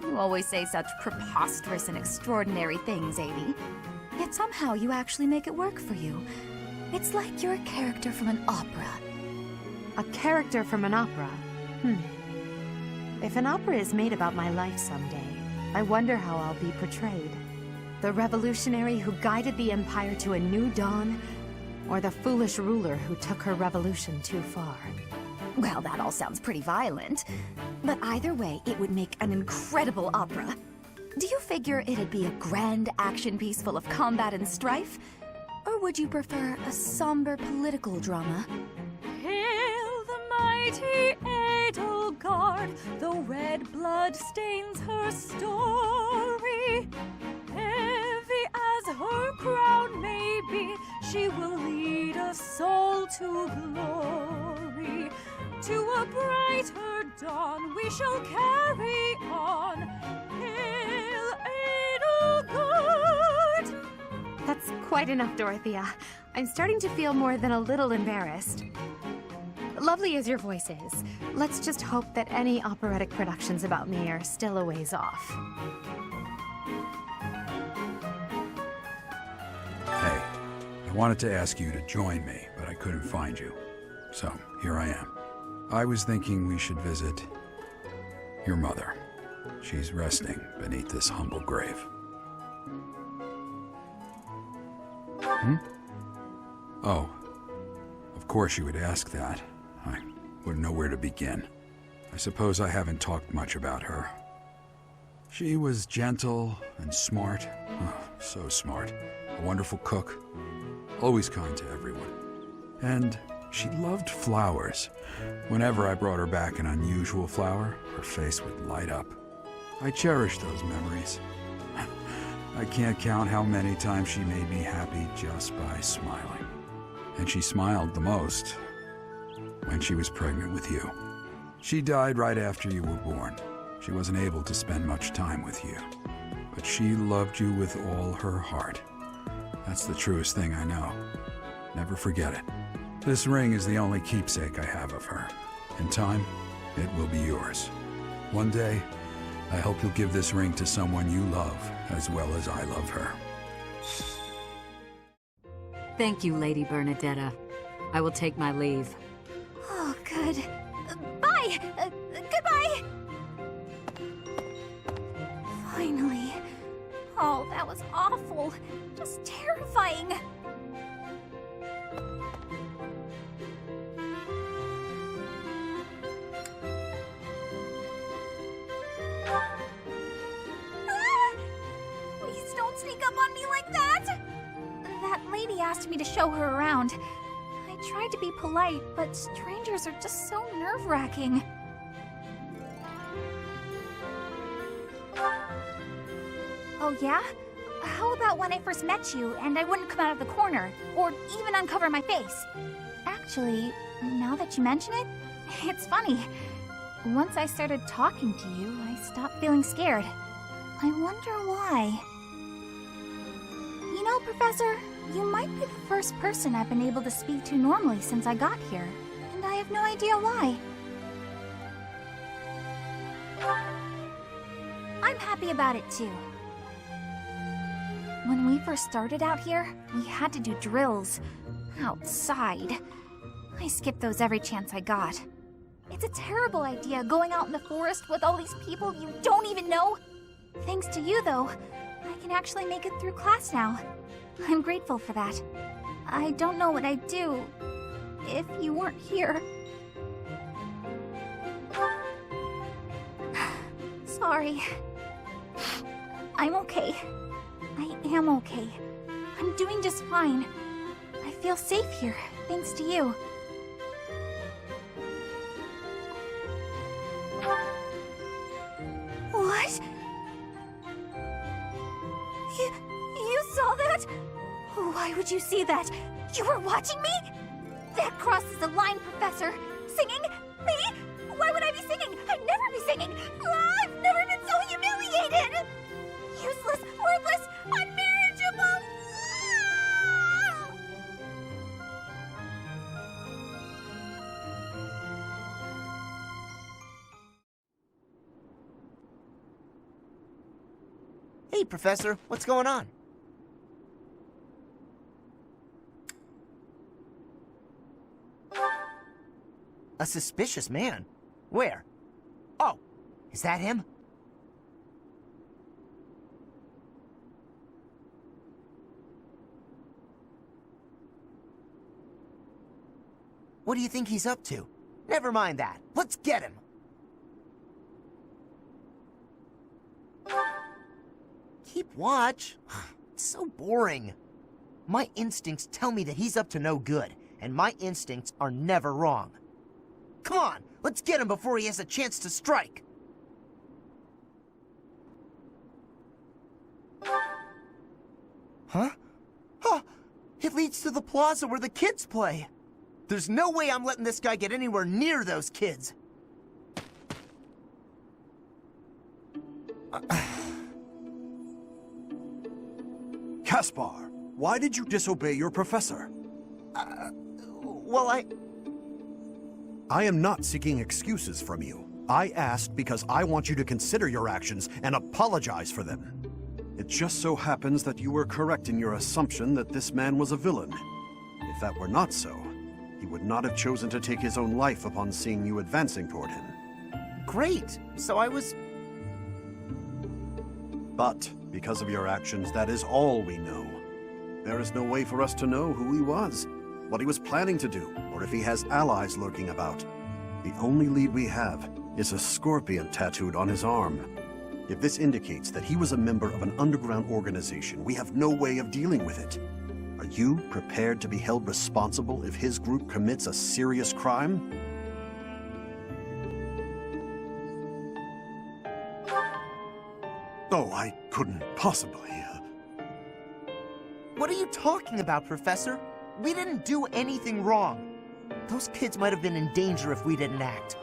You always say such preposterous and extraordinary things, Adie. Yet somehow you actually make it work for you. It's like you're a character from an opera. A character from an opera? If an opera is made about my life someday, I wonder how I'll be portrayed. The revolutionary who guided the Empire to a new dawn, or the foolish ruler who took her revolution too far? Well, that all sounds pretty violent. But either way, it would make an incredible opera. Do you figure it'd be a grand action piece full of combat and strife? Or would you prefer a somber political drama? Hail the mighty Edelgard, though red blood stains her story. Heavy as her crown may be, she will lead us all to glory. To a brighter dawn we shall carry on. Hail Edelgard! That's quite enough, Dorothea. I'm starting to feel more than a little embarrassed. Lovely as your voice is, let's just hope that any operatic productions about me are still a ways off. Hey, I wanted to ask you to join me, but I couldn't find you. So, here I am. I was thinking we should visit your mother. She's resting beneath this humble grave. Oh, of course you would ask that. I wouldn't know where to begin. I suppose I haven't talked much about her. She was gentle and smart. Oh, so smart. A wonderful cook. Always kind to everyone. And she loved flowers. Whenever I brought her back an unusual flower, her face would light up. I cherish those memories. I can't count how many times she made me happy just by smiling. And she smiled the most when she was pregnant with you. She died right after you were born. She wasn't able to spend much time with you. But she loved you with all her heart. That's the truest thing I know. Never forget it. This ring is the only keepsake I have of her. In time, it will be yours. One day, I hope you'll give this ring to someone you love as well as I love her. Thank you, Lady Bernadetta. I will take my leave. Oh, good. Bye! Goodbye! Finally. Oh, that was awful. Just terrifying. Please don't sneak up on me like that! That lady asked me to show her around. I tried to be polite, but strangers are just so nerve-wracking. Oh yeah? How about when I first met you and I wouldn't come out of the corner, or even uncover my face? Actually, now that you mention it, it's funny. Once I started talking to you, I stopped feeling scared. I wonder why. You know, Professor, you might be the first person I've been able to speak to normally since I got here, and I have no idea why. I'm happy about it too. When we first started out here, we had to do drills outside. I skipped those every chance I got. It's a terrible idea going out in the forest with all these people you don't even know. Thanks to you, though, I can actually make it through class now. I'm grateful for that. I don't know what I'd do if you weren't here. Sorry. I'm okay. I am okay. I'm doing just fine. I feel safe here, thanks to you. What? You saw that? Why would you see that? You were watching me? That crosses the line, Professor. Singing? Me? Why would I be singing? I'd never be singing. I've never been so humiliated. Useless, worthless, unmarriageable. Hey, Professor, what's going on? A suspicious man? Where? Oh, is that him? What do you think he's up to? Never mind that. Let's get him. Keep watch? It's so boring. My instincts tell me that he's up to no good, and my instincts are never wrong. Come on, let's get him before he has a chance to strike. Huh? Huh! It leads to the plaza where the kids play. There's no way I'm letting this guy get anywhere near those kids. Caspar, why did you disobey your professor? Well, I am not seeking excuses from you. I asked because I want you to consider your actions and apologize for them. It just so happens that you were correct in your assumption that this man was a villain. If that were not so, he would not have chosen to take his own life upon seeing you advancing toward him. Great, so I was... But, because of your actions, that is all we know. There is no way for us to know who he was, what he was planning to do, or if he has allies lurking about. The only lead we have is a scorpion tattooed on his arm. If this indicates that he was a member of an underground organization, we have no way of dealing with it. Are you prepared to be held responsible if his group commits a serious crime? Oh, I couldn't possibly. What are you talking about, Professor? We didn't do anything wrong. Those kids might have been in danger if we didn't act.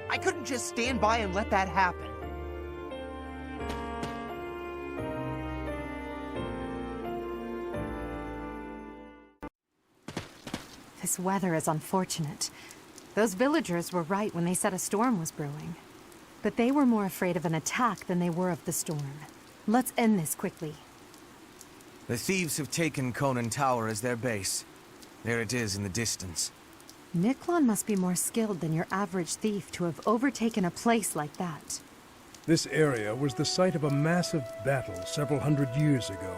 I couldn't just stand by and let that happen. This weather is unfortunate. Those villagers were right when they said a storm was brewing. But they were more afraid of an attack than they were of the storm. Let's end this quickly. The thieves have taken Conan Tower as their base. There it is in the distance. Niklon must be more skilled than your average thief to have overtaken a place like that. This area was the site of a massive battle several hundred years ago,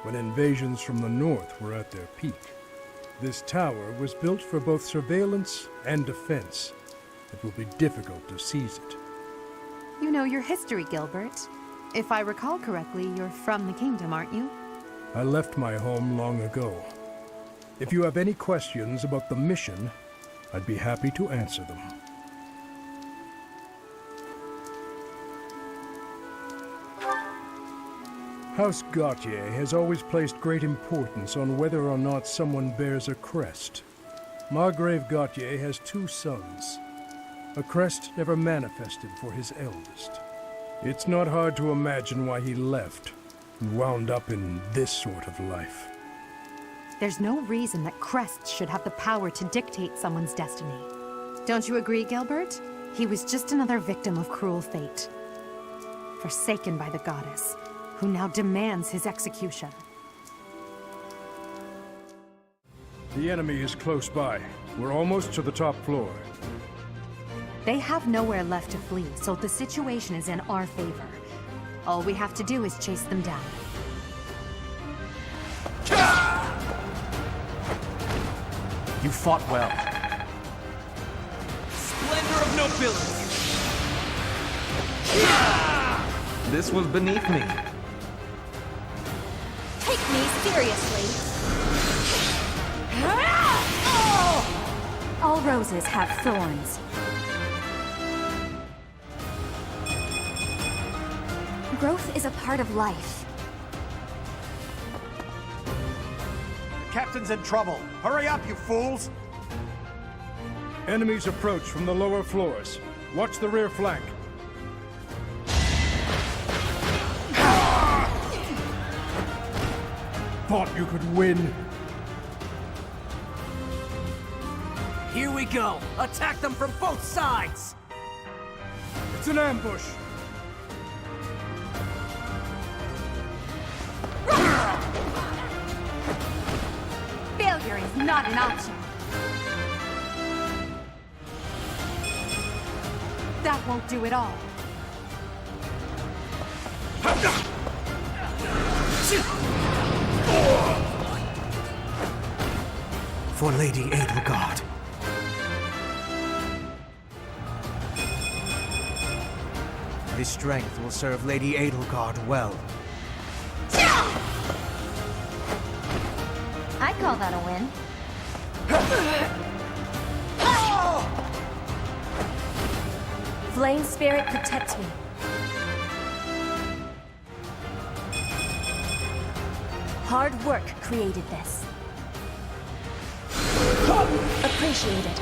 when invasions from the north were at their peak. This tower was built for both surveillance and defense. It will be difficult to seize it. You know your history, Gilbert. If I recall correctly, you're from the kingdom, aren't you? I left my home long ago. If you have any questions about the mission, I'd be happy to answer them. House Gautier has always placed great importance on whether or not someone bears a crest. Margrave Gautier has 2 sons. A crest never manifested for his eldest. It's not hard to imagine why he left and wound up in this sort of life. There's no reason that crests should have the power to dictate someone's destiny. Don't you agree, Gilbert? He was just another victim of cruel fate. Forsaken by the goddess, who now demands his execution. The enemy is close by. We're almost to the top floor. They have nowhere left to flee, so the situation is in our favor. All we have to do is chase them down. You fought well. Splendor of nobility! This was beneath me. Take me seriously. All roses have thorns. Growth is a part of life. The captain's in trouble. Hurry up, you fools! Enemies approach from the lower floors. Watch the rear flank. Thought you could win. Here we go! Attack them from both sides! It's an ambush. Failure is not an option. That won't do it all. For Lady Edelgard. This strength will serve Lady Edelgard well. I call that a win. Flame Spirit, protect me. Hard work created this. Appreciated.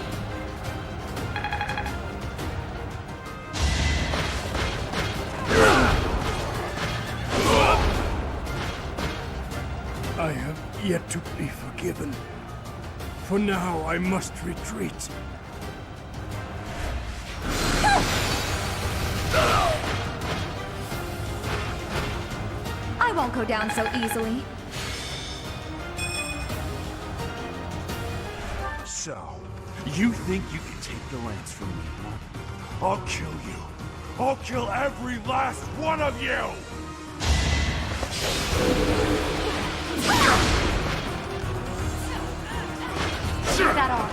I have yet to be forgiven. For now, I must retreat. I won't go down so easily. So, you think you can take the lance from me, huh? I'll kill you. I'll kill every last one of you! Shoot that off.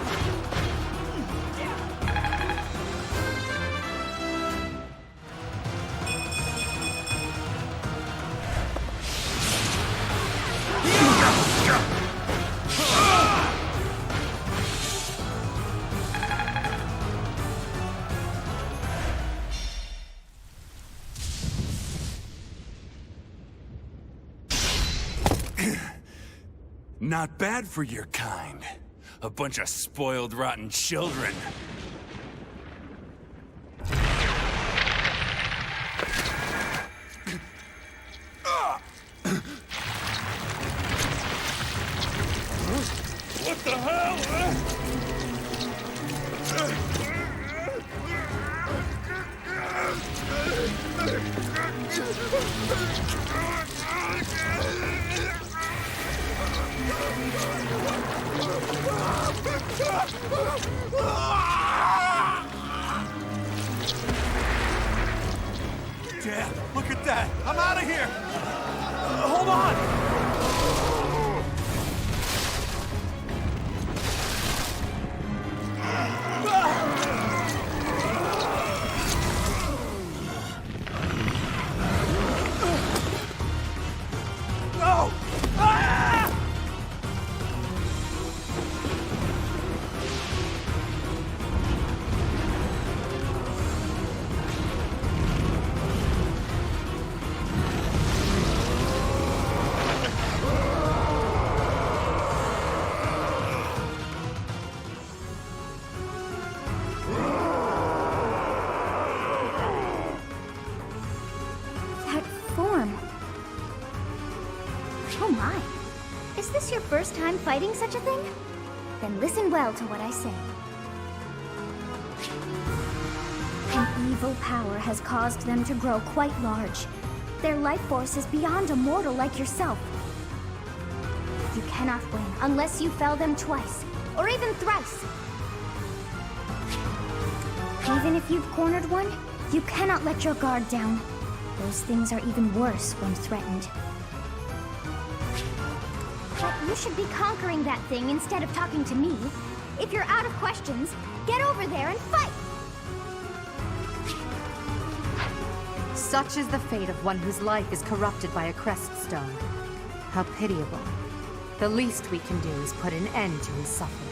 Not bad for your kind. A bunch of spoiled, rotten children. What the hell? Dad, look at that! I'm out of here! Hold on! No! Ah! That form. Oh my. Is this your first time fighting such a thing? Then listen well to what I say. An evil power has caused them to grow quite large. Their life force is beyond a mortal like yourself. You cannot win unless you fell them twice, or even thrice. Even if you've cornered one, you cannot let your guard down. Those things are even worse when threatened. But you should be conquering that thing instead of talking to me. If you're out of questions, get over there and fight! Such is the fate of one whose life is corrupted by a crest stone. How pitiable. The least we can do is put an end to his suffering.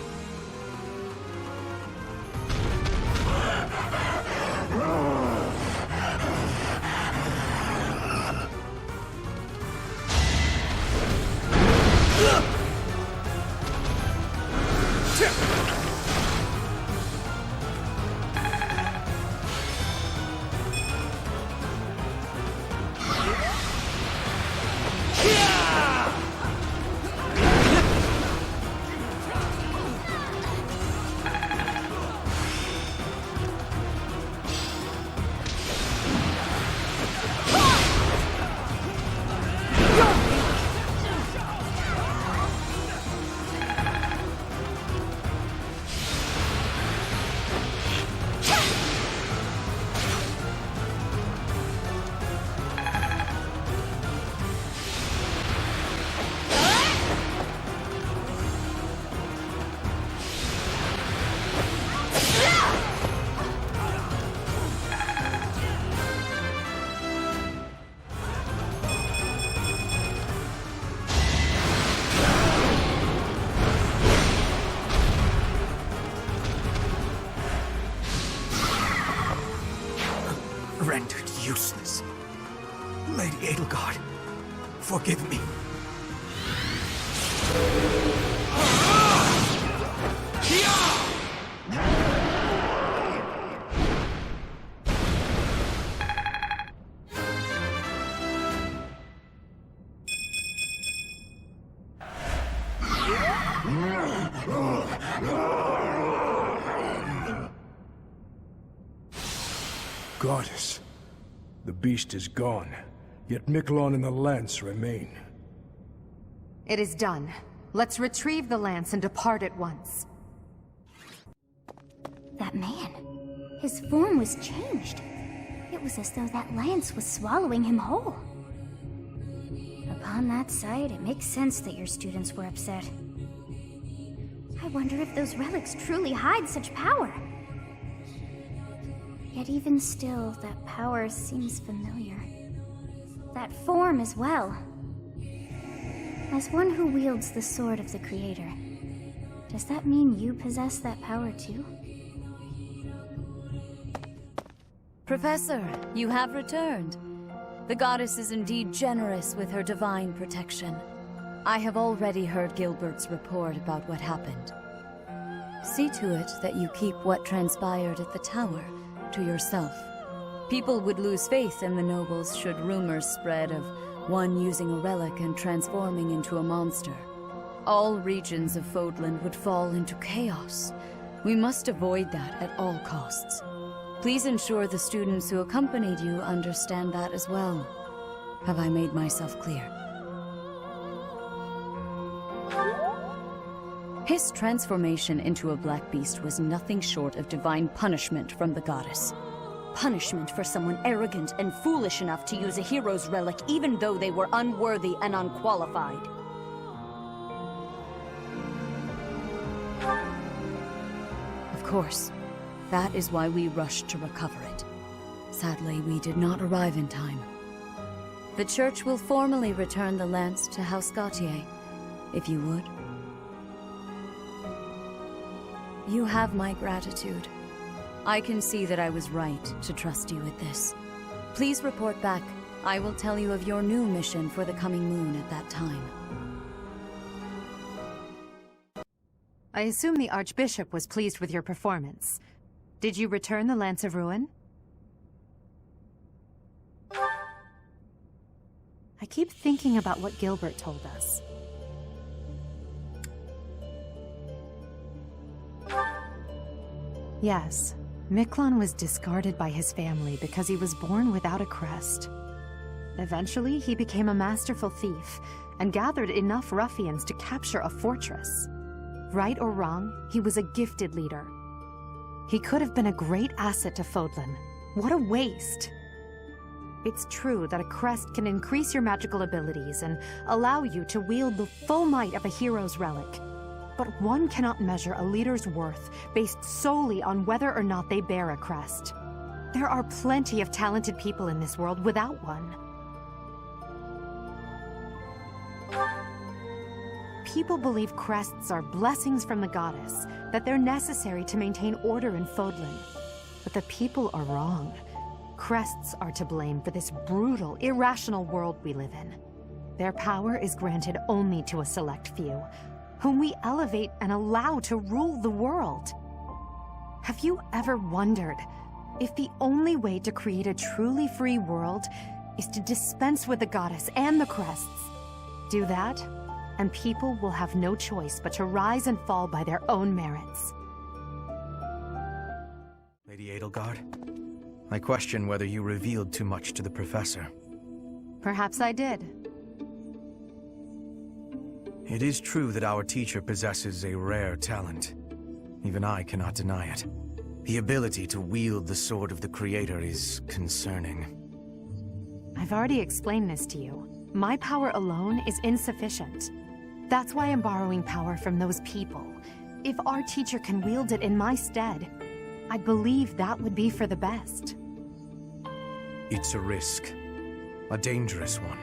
Rendered useless. Lady Edelgard, forgive me. Goddess, the beast is gone, yet Miquelon and the lance remain. It is done. Let's retrieve the lance and depart at once. That man, his form was changed. It was as though that lance was swallowing him whole. Upon that sight, it makes sense that your students were upset. I wonder if those relics truly hide such power. Yet even still, that power seems familiar. That form as well. As one who wields the sword of the Creator, does that mean you possess that power too? Professor, you have returned. The goddess is indeed generous with her divine protection. I have already heard Gilbert's report about what happened. See to it that you keep what transpired at the tower to yourself. People would lose faith in the nobles should rumors spread of one using a relic and transforming into a monster. All regions of Fodlan would fall into chaos. We must avoid that at all costs. Please ensure the students who accompanied you understand that as well. Have I made myself clear? His transformation into a black beast was nothing short of divine punishment from the goddess. Punishment for someone arrogant and foolish enough to use a hero's relic even though they were unworthy and unqualified. Of course, that is why we rushed to recover it. Sadly, we did not arrive in time. The church will formally return the lance to House Gautier, if you would. You have my gratitude. I can see that I was right to trust you with this. Please report back. I will tell you of your new mission for the coming moon at that time. I assume the Archbishop was pleased with your performance. Did you return the Lance of Ruin? I keep thinking about what Gilbert told us. Yes, Miquelon was discarded by his family because he was born without a crest. Eventually, he became a masterful thief and gathered enough ruffians to capture a fortress. Right or wrong, he was a gifted leader. He could have been a great asset to Fodlan. What a waste! It's true that a crest can increase your magical abilities and allow you to wield the full might of a hero's relic. But one cannot measure a leader's worth based solely on whether or not they bear a crest. There are plenty of talented people in this world without one. People believe crests are blessings from the goddess, that they're necessary to maintain order in Fodlan. But the people are wrong. Crests are to blame for this brutal, irrational world we live in. Their power is granted only to a select few, whom we elevate and allow to rule the world. Have you ever wondered if the only way to create a truly free world is to dispense with the goddess and the crests? Do that, and people will have no choice but to rise and fall by their own merits. Lady Edelgard, I question whether you revealed too much to the professor. Perhaps I did. It is true that our teacher possesses a rare talent. Even I cannot deny it. The ability to wield the sword of the Creator is concerning. I've already explained this to you. My power alone is insufficient. That's why I'm borrowing power from those people. If our teacher can wield it in my stead, I believe that would be for the best. It's a risk. A dangerous one.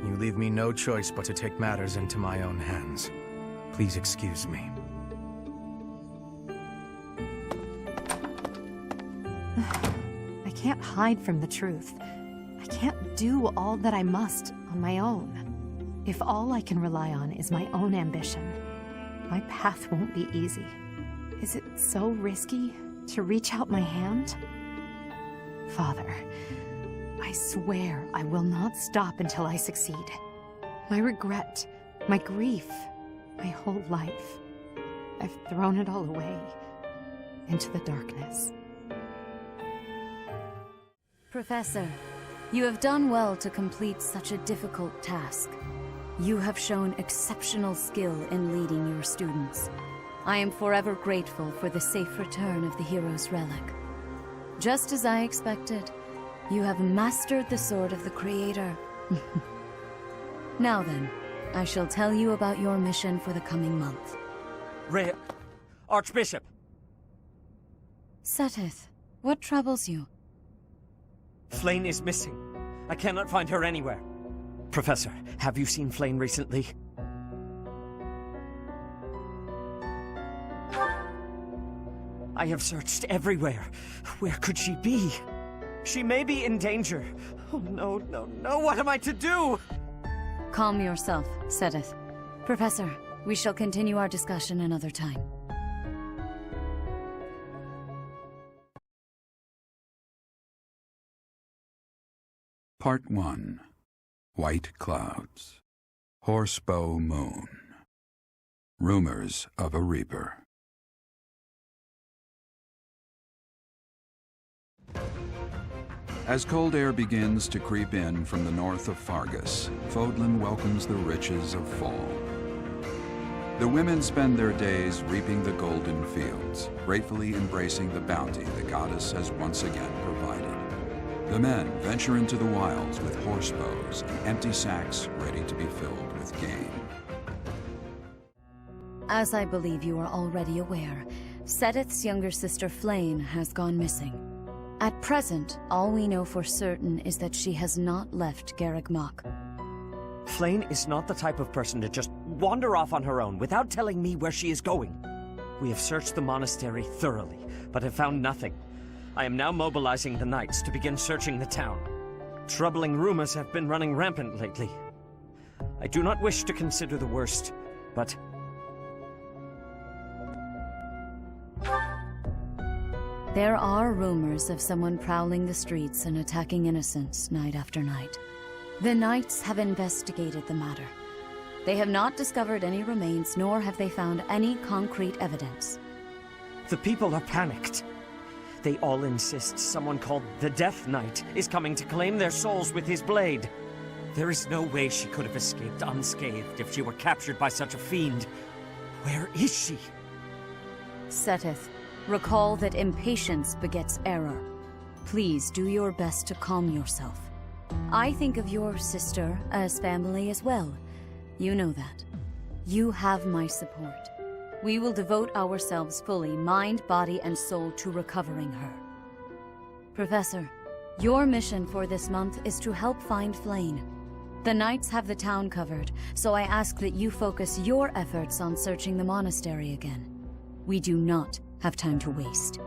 You leave me no choice but to take matters into my own hands. Please excuse me. I can't hide from the truth. I can't do all that I must on my own. If all I can rely on is my own ambition, my path won't be easy. Is it so risky to reach out my hand? Father, I swear I will not stop until I succeed. My regret, my grief, my whole life, I've thrown it all away into the darkness. Professor, you have done well to complete such a difficult task. You have shown exceptional skill in leading your students. I am forever grateful for the safe return of the hero's relic. Just as I expected, you have mastered the sword of the Creator. Now then, I shall tell you about your mission for the coming month. Archbishop! Seteth, what troubles you? Flayn is missing. I cannot find her anywhere. Professor, have you seen Flayn recently? I have searched everywhere. Where could she be? She may be in danger. Oh, no, no, no. What am I to do? Calm yourself, Seteth. Professor, we shall continue our discussion another time. Part 1. White Clouds. Horsebow Moon. Rumors of a Reaper. As cold air begins to creep in from the north of Fargus, Fodlan welcomes the riches of fall. The women spend their days reaping the golden fields, gratefully embracing the bounty the goddess has once again provided. The men venture into the wilds with horse bows and empty sacks ready to be filled with game. As I believe you are already aware, Seteth's younger sister Flayn has gone missing. At present, all we know for certain is that she has not left Garreg Mach. Flayn is not the type of person to just wander off on her own without telling me where she is going. We have searched the monastery thoroughly, but have found nothing. I am now mobilizing the knights to begin searching the town. Troubling rumors have been running rampant lately. I do not wish to consider the worst, but... There are rumors of someone prowling the streets and attacking innocents night after night. The knights have investigated the matter. They have not discovered any remains, nor have they found any concrete evidence. The people are panicked. They all insist someone called the Death Knight is coming to claim their souls with his blade. There is no way she could have escaped unscathed if she were captured by such a fiend. Where is she? Seteth, recall that impatience begets error. Please do your best to calm yourself. I think of your sister as family as well. You know that. You have my support. We will devote ourselves fully, mind, body, and soul, to recovering her. Professor, your mission for this month is to help find Flayn. The Knights have the town covered, so I ask that you focus your efforts on searching the monastery again. We do not have time to waste.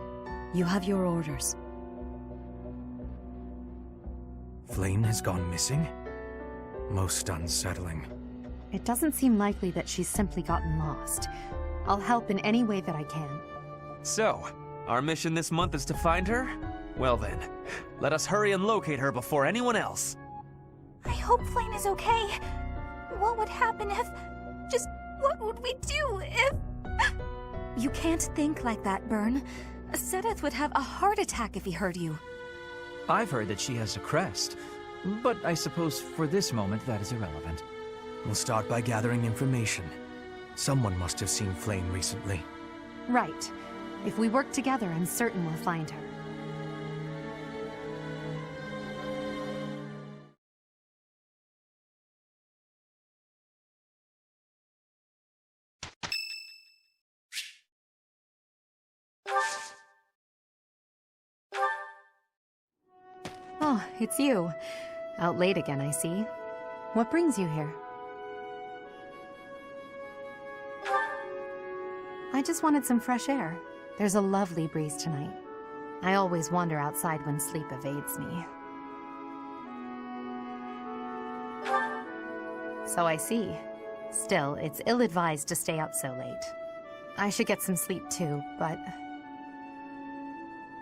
You have your orders. Flayn has gone missing? Most unsettling. It doesn't seem likely that she's simply gotten lost. I'll help in any way that I can. So, our mission this month is to find her? Well then, let us hurry and locate her before anyone else. I hope Flayn is okay. What would happen if... Just what would we do if... You can't think like that, Byrne. Sedith would have a heart attack if he heard you. I've heard that she has a crest, but I suppose for this moment that is irrelevant. We'll start by gathering information. Someone must have seen Flayn recently. Right. If we work together, I'm certain we'll find her. Oh, it's you. Out late again, I see. What brings you here? I just wanted some fresh air. There's a lovely breeze tonight. I always wander outside when sleep evades me. So I see. Still, it's ill-advised to stay up so late. I should get some sleep too, but...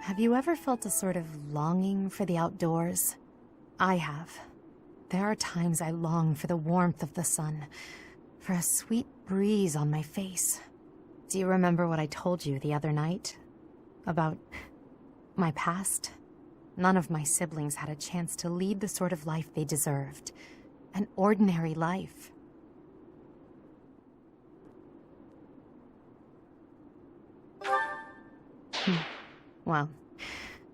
Have you ever felt a sort of longing for the outdoors? I have. There are times I long for the warmth of the sun, for a sweet breeze on my face. Do you remember what I told you the other night? About my past? None of my siblings had a chance to lead the sort of life they deserved. An ordinary life. Well,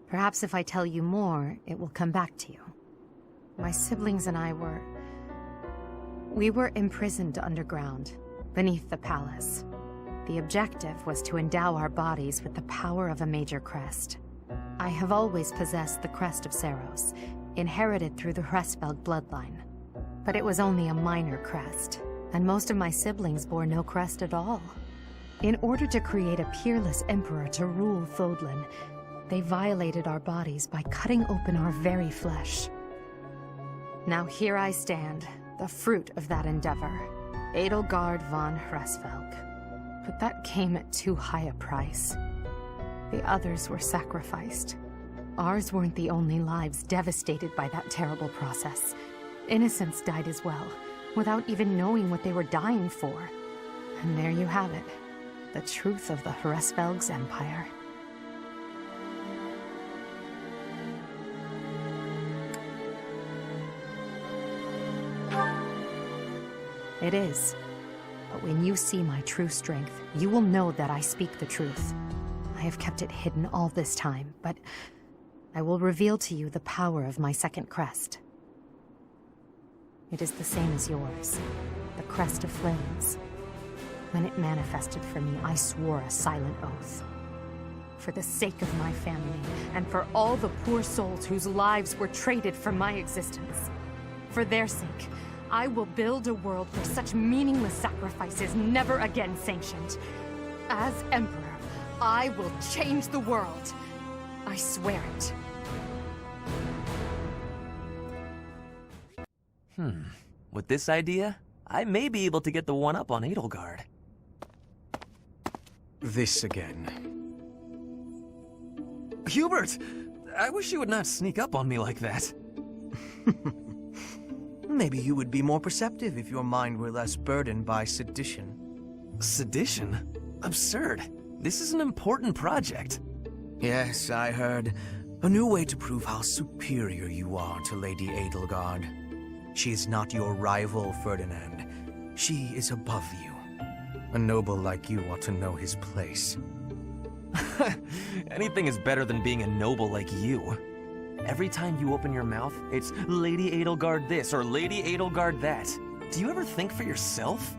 perhaps if I tell you more, it will come back to you. My siblings and I we were imprisoned underground, beneath the palace. The objective was to endow our bodies with the power of a major crest. I have always possessed the crest of Seiros, inherited through the Hresvelg bloodline. But it was only a minor crest, and most of my siblings bore no crest at all. In order to create a peerless emperor to rule Fodlan, they violated our bodies by cutting open our very flesh. Now here I stand, the fruit of that endeavor, Edelgard von Hresvelg. But that came at too high a price. The others were sacrificed. Ours weren't the only lives devastated by that terrible process. Innocents died as well, without even knowing what they were dying for. And there you have it, the truth of the Hresvelg's empire. It is. But when you see my true strength, you will know that I speak the truth. I have kept it hidden all this time, but I will reveal to you the power of my second crest. It is the same as yours, the crest of flames. When it manifested for me, I swore a silent oath. For the sake of my family, and for all the poor souls whose lives were traded for my existence. For their sake, I will build a world where such meaningless sacrifices never again sanctioned. As Emperor, I will change the world. I swear it. With this idea, I may be able to get the one-up on Edelgard. This again. Hubert! I wish you would not sneak up on me like that. Maybe you would be more perceptive if your mind were less burdened by sedition. Sedition? Absurd. This is an important project. Yes, I heard. A new way to prove how superior you are to Lady Edelgard. She is not your rival, Ferdinand. She is above you. A noble like you ought to know his place. Anything is better than being a noble like you. Every time you open your mouth, it's Lady Edelgard this or Lady Edelgard that. Do you ever think for yourself?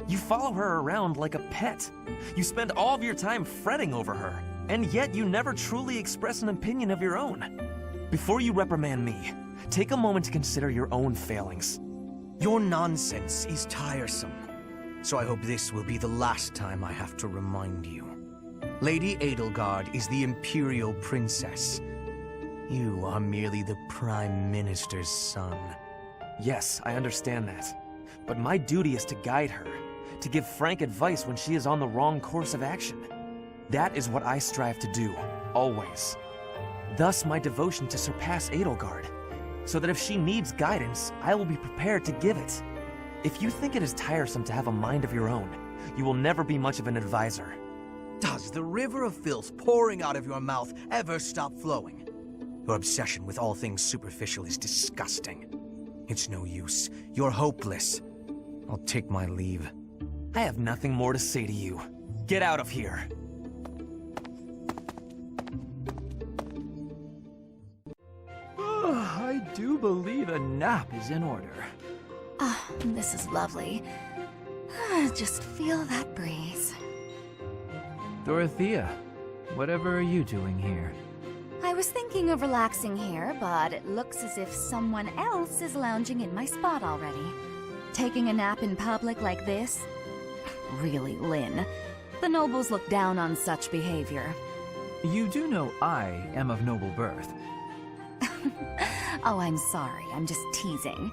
You follow her around like a pet. You spend all of your time fretting over her, and yet you never truly express an opinion of your own. Before you reprimand me, take a moment to consider your own failings. Your nonsense is tiresome, so I hope this will be the last time I have to remind you. Lady Edelgard is the Imperial Princess. You are merely the Prime Minister's son. Yes, I understand that. But my duty is to guide her, to give frank advice when she is on the wrong course of action. That is what I strive to do, always. Thus my devotion to surpass Edelgard, so that if she needs guidance, I will be prepared to give it. If you think it is tiresome to have a mind of your own, you will never be much of an advisor. Does the river of filth pouring out of your mouth ever stop flowing? Your obsession with all things superficial is disgusting. It's no use. You're hopeless. I'll take my leave. I have nothing more to say to you. Get out of here. I do believe a nap is in order. Ah, this is lovely. Just feel that breeze. Dorothea, whatever are you doing here? I was thinking of relaxing here, but it looks as if someone else is lounging in my spot already. Taking a nap in public like this? Really, Lynn. The nobles look down on such behavior. You do know I am of noble birth. Oh, I'm sorry. I'm just teasing.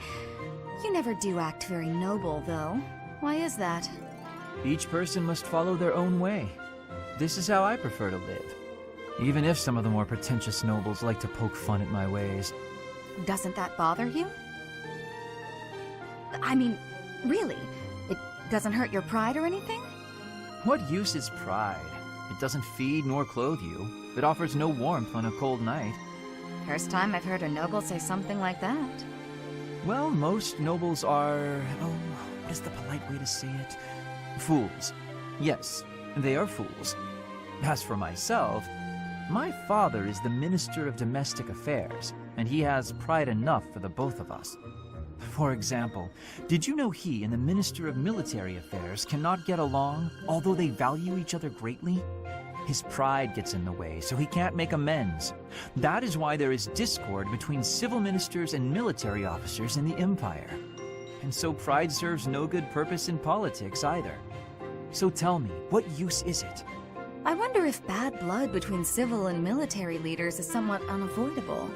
You never do act very noble, though. Why is that? Each person must follow their own way. This is how I prefer to live. Even if some of the more pretentious nobles like to poke fun at my ways. Doesn't that bother you? I mean, really? It doesn't hurt your pride or anything? What use is pride? It doesn't feed nor clothe you. It offers no warmth on a cold night. First time I've heard a noble say something like that. Well, most nobles are... oh, what is the polite way to say it? Fools. Yes, they are fools. As for myself, my father is the Minister of Domestic Affairs, and he has pride enough for the both of us. For example, did you know he and the Minister of Military Affairs cannot get along, although they value each other greatly? His pride gets in the way, so he can't make amends. That is why there is discord between civil ministers and military officers in the Empire. And so pride serves no good purpose in politics either. So tell me, what use is it? I wonder if bad blood between civil and military leaders is somewhat unavoidable.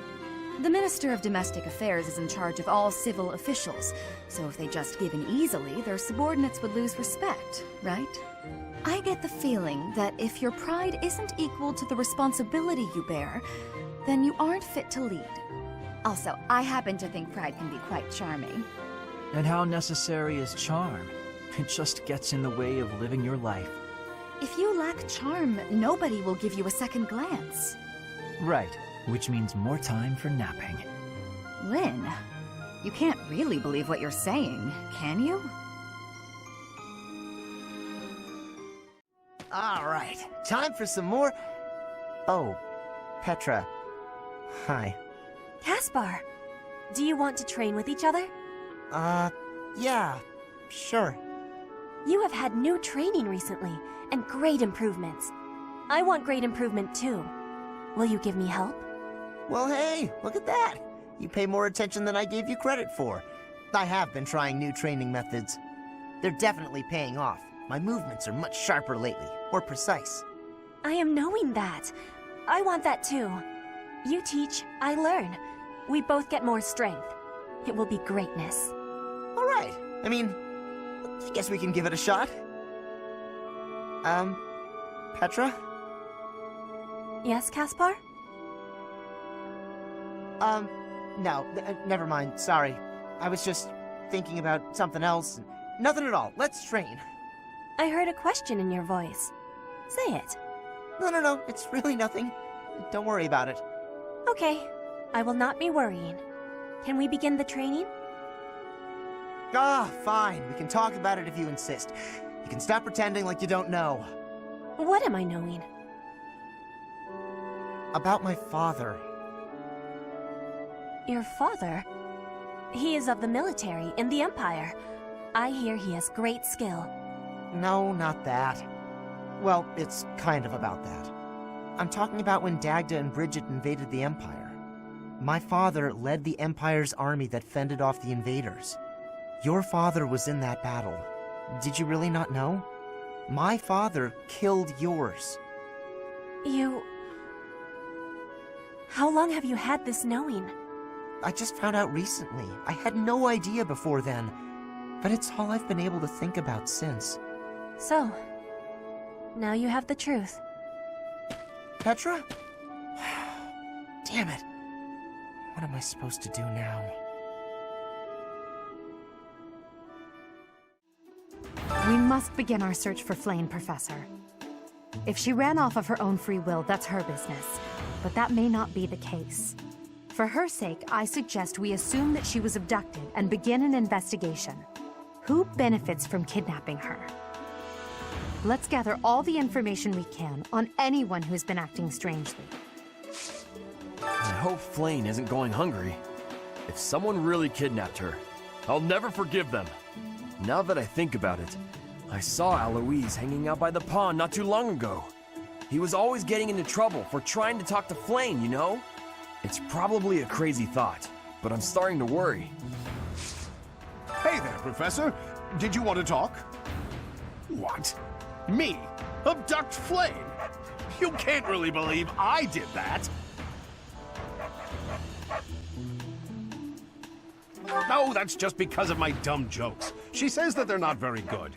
The Minister of Domestic Affairs is in charge of all civil officials, so if they just give in easily, their subordinates would lose respect, right? I get the feeling that if your pride isn't equal to the responsibility you bear, then you aren't fit to lead. Also, I happen to think pride can be quite charming. And how necessary is charm? It just gets in the way of living your life. If you lack charm, nobody will give you a second glance. Right, which means more time for napping. Lynn, you can't really believe what you're saying, can you? All right, time for some more... Oh, Petra. Hi. Caspar, do you want to train with each other? Yeah, sure. You have had new training recently, and great improvements. I want great improvement too. Will you give me help? Well, hey, look at that. You pay more attention than I gave you credit for. I have been trying new training methods. They're definitely paying off. My movements are much sharper lately, more precise. I am knowing that. I want that too. You teach, I learn. We both get more strength. It will be greatness. All right. I mean, I guess we can give it a shot. Petra? Yes, Caspar? No, never mind. Sorry. I was just thinking about something else. Nothing at all. Let's train. I heard a question in your voice. Say it. No. It's really nothing. Don't worry about it. Okay. I will not be worrying. Can we begin the training? Fine. We can talk about it if you insist. You can stop pretending like you don't know. What am I knowing? About my father. Your father? He is of the military in the Empire. I hear he has great skill. No, not that. Well, it's kind of about that. I'm talking about when Dagda and Bridget invaded the Empire. My father led the Empire's army that fended off the invaders. Your father was in that battle. Did you really not know? My father killed yours. You... How long have you had this knowing? I just found out recently. I had no idea before then. But it's all I've been able to think about since. So, now you have the truth. Petra? Damn it. What am I supposed to do now? We must begin our search for Flayn, Professor. If she ran off of her own free will, that's her business. But that may not be the case. For her sake, I suggest we assume that she was abducted and begin an investigation. Who benefits from kidnapping her? Let's gather all the information we can on anyone who's been acting strangely. I hope Flayn isn't going hungry. If someone really kidnapped her, I'll never forgive them. Now that I think about it, I saw Alois hanging out by the pond not too long ago. He was always getting into trouble for trying to talk to Flayn, you know? It's probably a crazy thought, but I'm starting to worry. Hey there, Professor. Did you want to talk? What? Me? Abduct Flayn? You can't really believe I did that. No, that's just because of my dumb jokes. She says that they're not very good.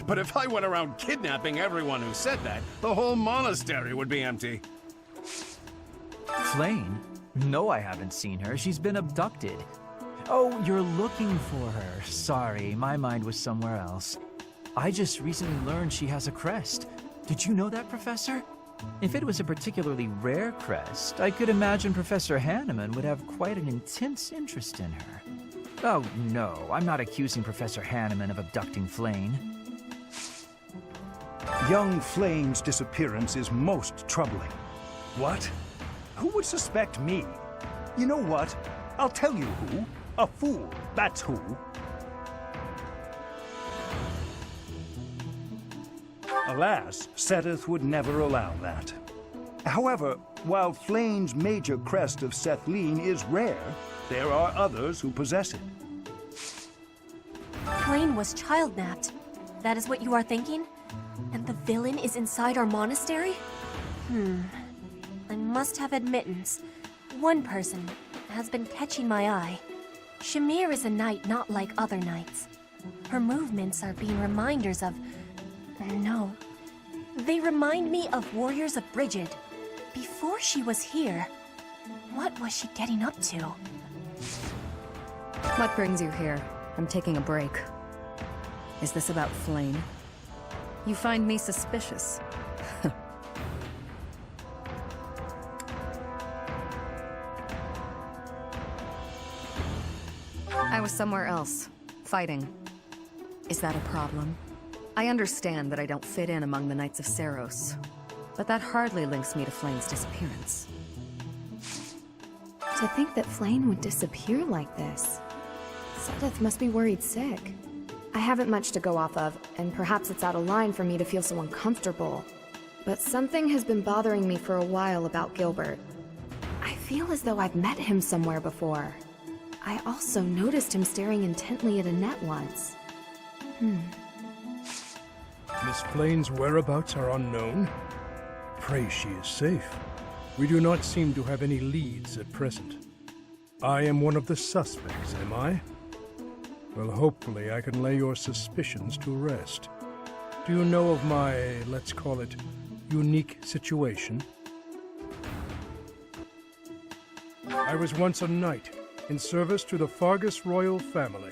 But if I went around kidnapping everyone who said that, the whole monastery would be empty. Flayn? No, I haven't seen her. She's been abducted. Oh, you're looking for her. Sorry, my mind was somewhere else. I just recently learned she has a crest. Did you know that, Professor? If it was a particularly rare crest, I could imagine Professor Hanneman would have quite an intense interest in her. Oh, no, I'm not accusing Professor Hanneman of abducting Flayn. Young Flayn's disappearance is most troubling. What? Who would suspect me? You know what? I'll tell you who. A fool, that's who. Alas, Seteth would never allow that. However, while Flayn's major crest of Sethlin is rare, there are others who possess it. Flayn was child-napped. That is what you are thinking? And the villain is inside our monastery? I must have admittance. One person has been catching my eye. Shamir is a knight not like other knights. Her movements are being reminders of... No. They remind me of warriors of Bridget. Before she was here, what was she getting up to? What brings you here? I'm taking a break. Is this about Flayn? You find me suspicious. I was somewhere else, fighting. Is that a problem? I understand that I don't fit in among the Knights of Seiros, but that hardly links me to Flayn's disappearance. To think that Flayn would disappear like this. Seteth must be worried sick. I haven't much to go off of, and perhaps it's out of line for me to feel so uncomfortable. But something has been bothering me for a while about Gilbert. I feel as though I've met him somewhere before. I also noticed him staring intently at Annette once. Miss Flayn's whereabouts are unknown. Pray she is safe. We do not seem to have any leads at present. I am one of the suspects, am I? Well, hopefully I can lay your suspicions to rest. Do you know of my, let's call it, unique situation? I was once a knight, in service to the Fargus royal family.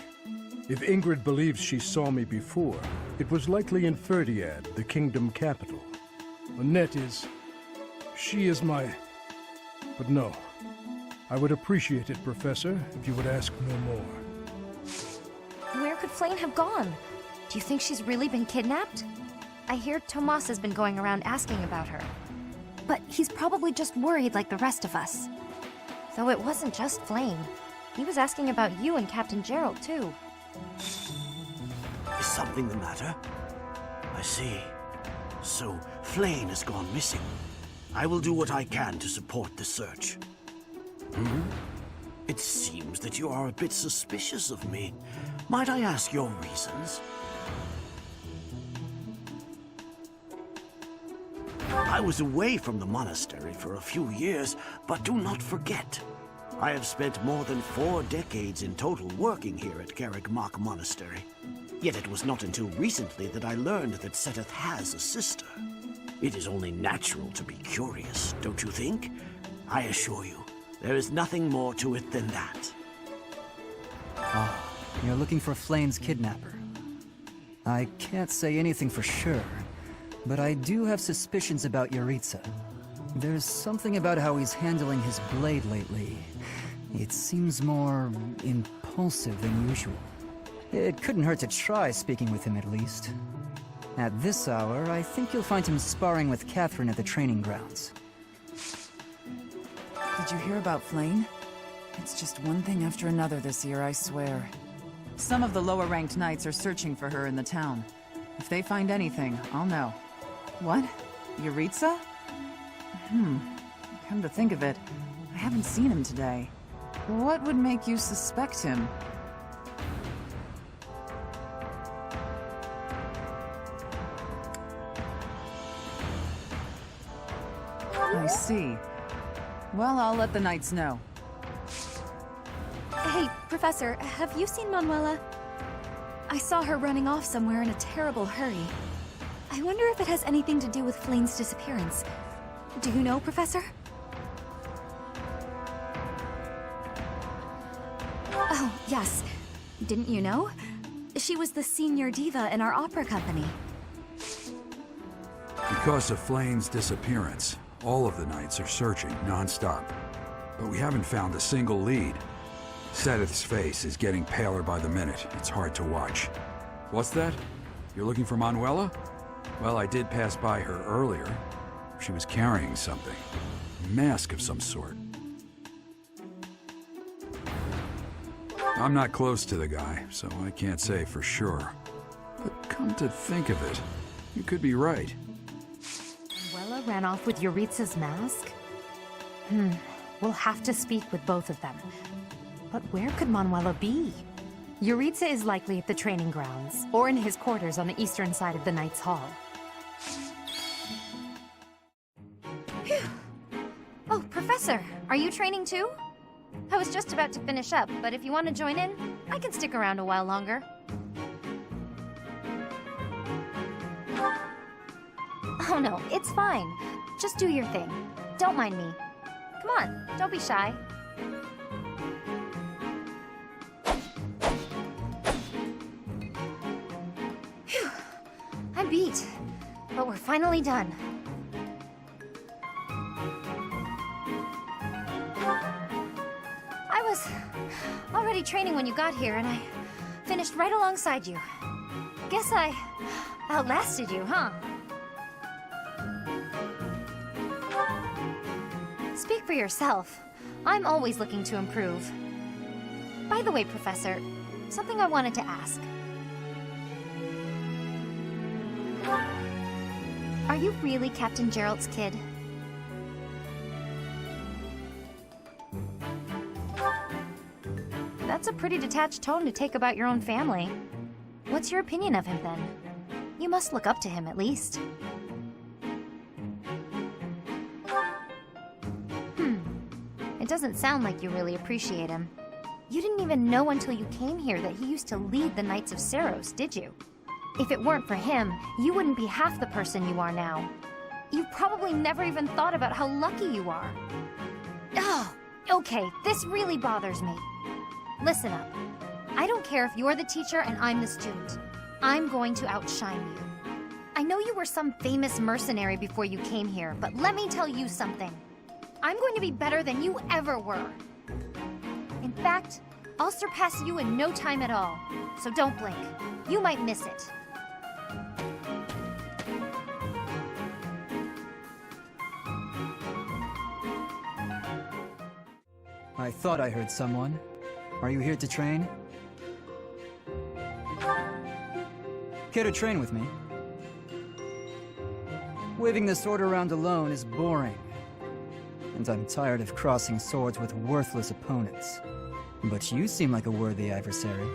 If Ingrid believes she saw me before, it was likely in Ferdiad, the kingdom capital. Annette is... she is my... But no. I would appreciate it, Professor, if you would ask no more. Where could Flayn have gone? Do you think she's really been kidnapped? I hear Tomas has been going around asking about her. But he's probably just worried like the rest of us. Though it wasn't just Flame. He was asking about you and Captain Gerald, too. Is something the matter? I see. So, Flame has gone missing. I will do what I can to support the search. It seems that you are a bit suspicious of me. Might I ask your reasons? I was away from the monastery for a few years, but do not forget, I have spent more than 4 decades in total working here at Garreg-Mach Monastery. Yet it was not until recently that I learned that Seteth has a sister. It is only natural to be curious, don't you think? I assure you, there is nothing more to it than that. Oh, you're looking for Flame's kidnapper. I can't say anything for sure, but I do have suspicions about Yuritsa. There's something about how he's handling his blade lately. It seems more impulsive than usual. It couldn't hurt to try speaking with him at least. At this hour, I think you'll find him sparring with Catherine at the training grounds. Did you hear about Flame? It's just one thing after another this year, I swear. Some of the lower-ranked knights are searching for her in the town. If they find anything, I'll know. What? Yuritsa? Come to think of it, I haven't seen him today. What would make you suspect him? I see. Well, I'll let the knights know. Hey, Professor, have you seen Manuela? I saw her running off somewhere in a terrible hurry. I wonder if it has anything to do with Flame's disappearance. Do you know, Professor? Oh, yes. Didn't you know? She was the senior diva in our opera company. Because of Flame's disappearance, all of the knights are searching non-stop. But we haven't found a single lead. Seteth's face is getting paler by the minute. It's hard to watch. What's that? You're looking for Manuela? Well, I did pass by her earlier. She was carrying something. A mask of some sort. I'm not close to the guy, so I can't say for sure. But come to think of it, you could be right. Manuela ran off with Yuritsa's mask? We'll have to speak with both of them. But where could Manuela be? Yuritsa is likely at the training grounds, or in his quarters on the eastern side of the Knight's Hall. Phew. Oh, Professor, are you training too? I was just about to finish up, but if you want to join in, I can stick around a while longer. Oh no, it's fine. Just do your thing. Don't mind me. Come on, don't be shy. Phew. I'm beat, but we're finally done. I was already training when you got here, and I finished right alongside you. Guess I outlasted you, huh? Speak for yourself. I'm always looking to improve. By the way, Professor, something I wanted to ask. Are you really Captain Gerald's kid? That's a pretty detached tone to take about your own family. What's your opinion of him, then? You must look up to him, at least. It doesn't sound like you really appreciate him. You didn't even know until you came here that he used to lead the Knights of Seiros, did you? If it weren't for him, you wouldn't be half the person you are now. You probably never even thought about how lucky you are. Oh, okay, this really bothers me. Listen up. I don't care if you're the teacher and I'm the student. I'm going to outshine you. I know you were some famous mercenary before you came here, but let me tell you something. I'm going to be better than you ever were. In fact, I'll surpass you in no time at all. So don't blink. You might miss it. I thought I heard someone. Are you here to train? Care to train with me? Waving the sword around alone is boring. And I'm tired of crossing swords with worthless opponents. But you seem like a worthy adversary.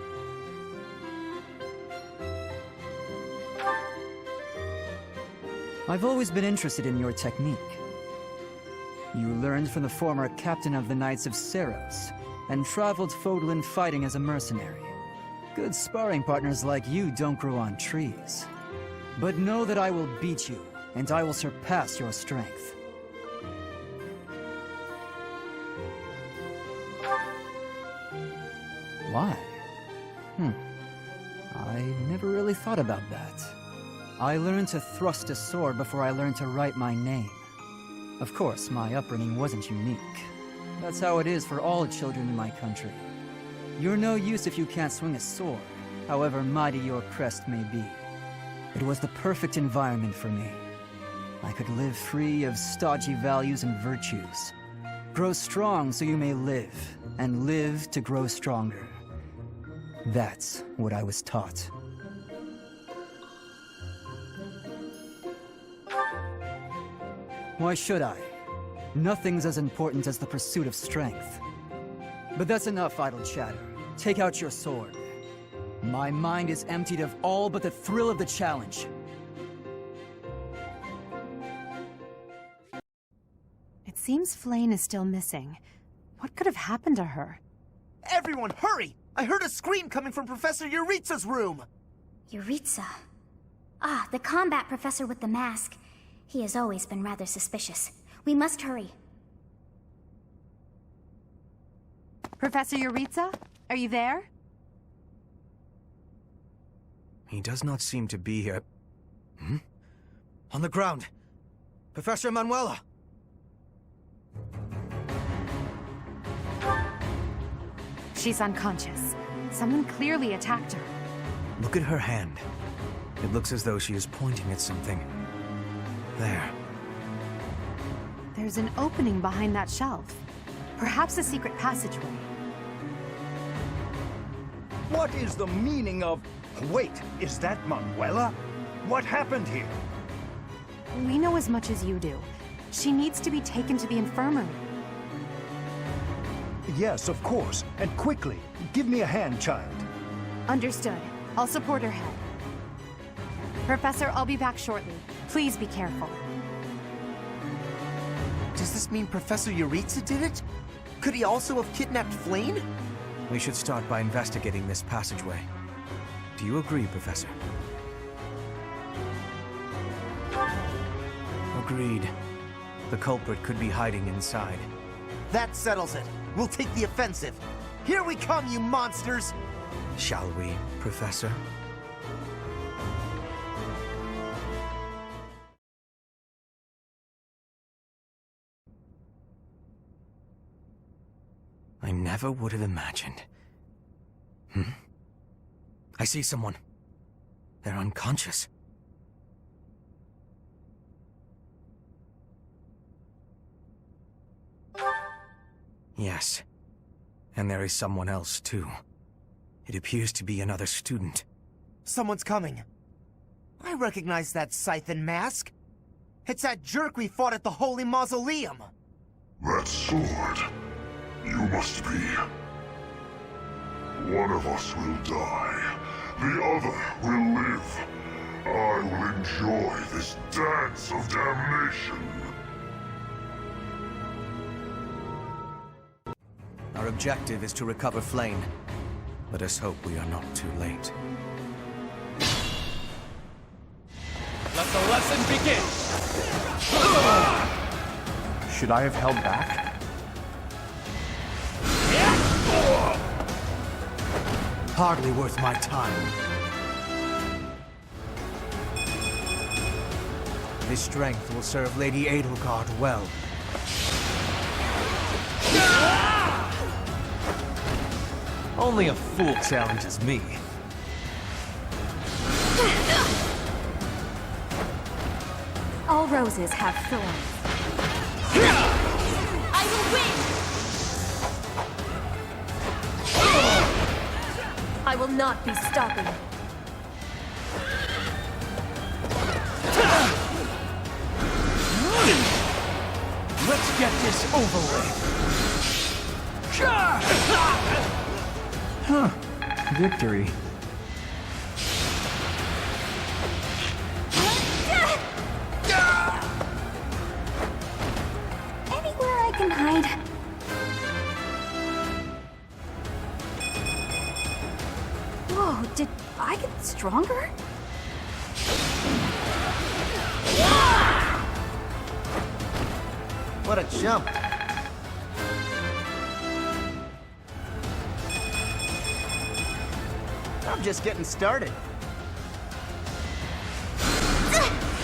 I've always been interested in your technique. You learned from the former captain of the Knights of Seros, and traveled Fodlan fighting as a mercenary. Good sparring partners like you don't grow on trees. But know that I will beat you, and I will surpass your strength. Why? I never really thought about that. I learned to thrust a sword before I learned to write my name. Of course, my upbringing wasn't unique. That's how it is for all children in my country. You're no use if you can't swing a sword, however mighty your crest may be. It was the perfect environment for me. I could live free of stodgy values and virtues. Grow strong so you may live, and live to grow stronger. That's what I was taught. Why should I? Nothing's as important as the pursuit of strength. But that's enough idle chatter. Take out your sword. My mind is emptied of all but the thrill of the challenge. It seems Flayn is still missing. What could have happened to her? Everyone, hurry! I heard a scream coming from Professor Yuritsa's room! Yuritsa. Ah, the combat professor with the mask. He has always been rather suspicious. We must hurry. Professor Yuritsa? Are you there? He does not seem to be here. On the ground! Professor Manuela! She's unconscious. Someone clearly attacked her. Look at her hand. It looks as though she is pointing at something. There. There's an opening behind that shelf. Perhaps a secret passageway. What is the meaning of... Wait, is that Manuela? What happened here? We know as much as you do. She needs to be taken to the infirmary. Yes, of course. And quickly. Give me a hand, child. Understood. I'll support her head. Professor, I'll be back shortly. Please be careful. Does this mean Professor Yuritsa did it? Could he also have kidnapped Flayn? We should start by investigating this passageway. Do you agree, Professor? Agreed. The culprit could be hiding inside. That settles it. We'll take the offensive. Here we come, you monsters! Shall we, Professor? I never would have imagined. I see someone. They're unconscious. Yes. And there is someone else, too. It appears to be another student. Someone's coming. I recognize that Scythen mask. It's that jerk we fought at the Holy Mausoleum. That sword. You must be. One of us will die. The other will live. I will enjoy this dance of damnation. Our objective is to recover Flayn. Let us hope we are not too late. Let the lesson begin! Should I have held back? Hardly worth my time. This strength will serve Lady Edelgard well. Only a fool challenges me. All roses have thorns. I will win! will not be stopping. Let's get this over with. Huh. Victory. Anywhere I can hide. Whoa, did I get stronger? What a jump. I'm just getting started.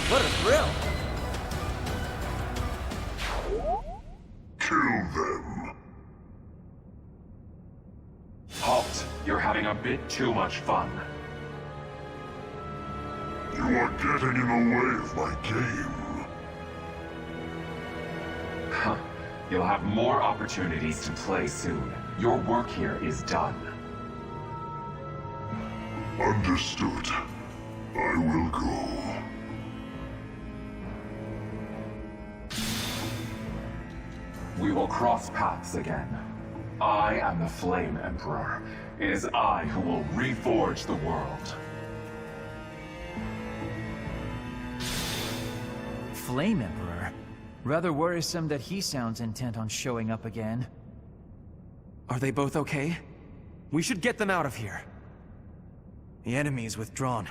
What a thrill. Kill them. Halt. You're having a bit too much fun. You are getting in the way of my game. Huh. You'll have more opportunities to play soon. Your work here is done. Understood. I will go. We will cross paths again. I am the Flame Emperor. It is I who will reforge the world. Flame Emperor? Rather worrisome that he sounds intent on showing up again. Are they both okay? We should get them out of here. The enemy is withdrawn.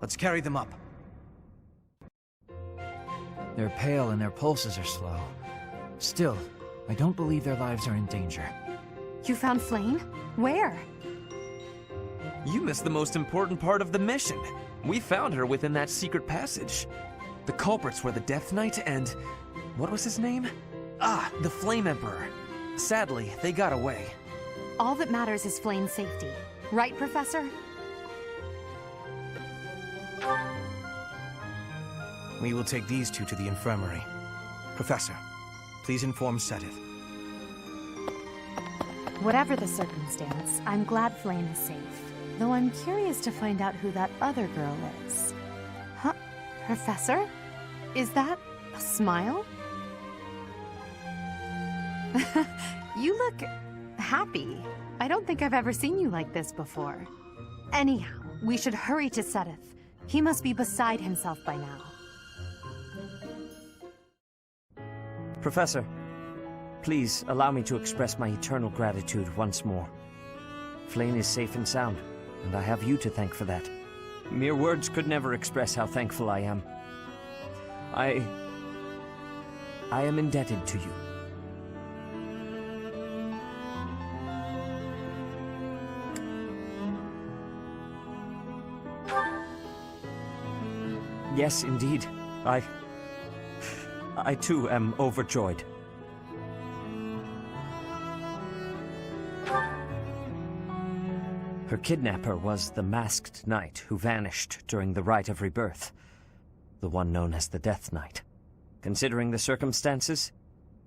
Let's carry them up. They're pale and their pulses are slow. Still, I don't believe their lives are in danger. You found Flame? Where? You missed the most important part of the mission. We found her within that secret passage. The culprits were the Death Knight and... what was his name? Ah, the Flame Emperor. Sadly, they got away. All that matters is Flame's safety. Right, Professor? We will take these two to the infirmary. Professor, please inform Sedith. Whatever the circumstance, I'm glad Flame is safe. Though I'm curious to find out who that other girl is. Huh? Professor? Is that a smile? You look happy. I don't think I've ever seen you like this before. Anyhow, we should hurry to Sedith. He must be beside himself by now. Professor, please allow me to express my eternal gratitude once more. Flame is safe and sound, and I have you to thank for that. Mere words could never express how thankful I am. I am indebted to you. Yes, indeed. I too am overjoyed. Her kidnapper was the masked knight who vanished during the Rite of Rebirth, the one known as the Death Knight. Considering the circumstances,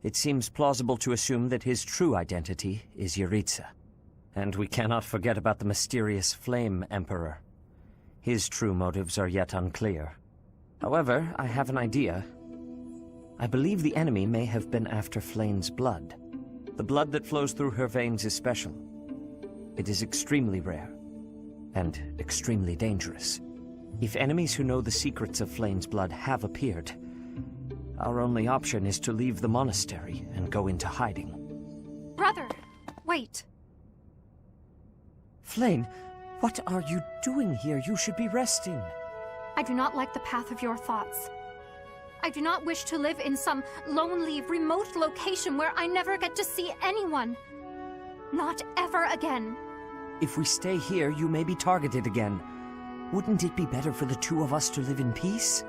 it seems plausible to assume that his true identity is Yuritsa. And we cannot forget about the mysterious Flame Emperor. His true motives are yet unclear. However, I have an idea. I believe the enemy may have been after Flame's blood. The blood that flows through her veins is special. It is extremely rare, and extremely dangerous. If enemies who know the secrets of Flame's blood have appeared, our only option is to leave the monastery and go into hiding. Brother, wait. Flame, what are you doing here? You should be resting. I do not like the path of your thoughts. I do not wish to live in some lonely, remote location where I never get to see anyone. Not ever again. If we stay here, you may be targeted again. Wouldn't it be better for the two of us to live in peace?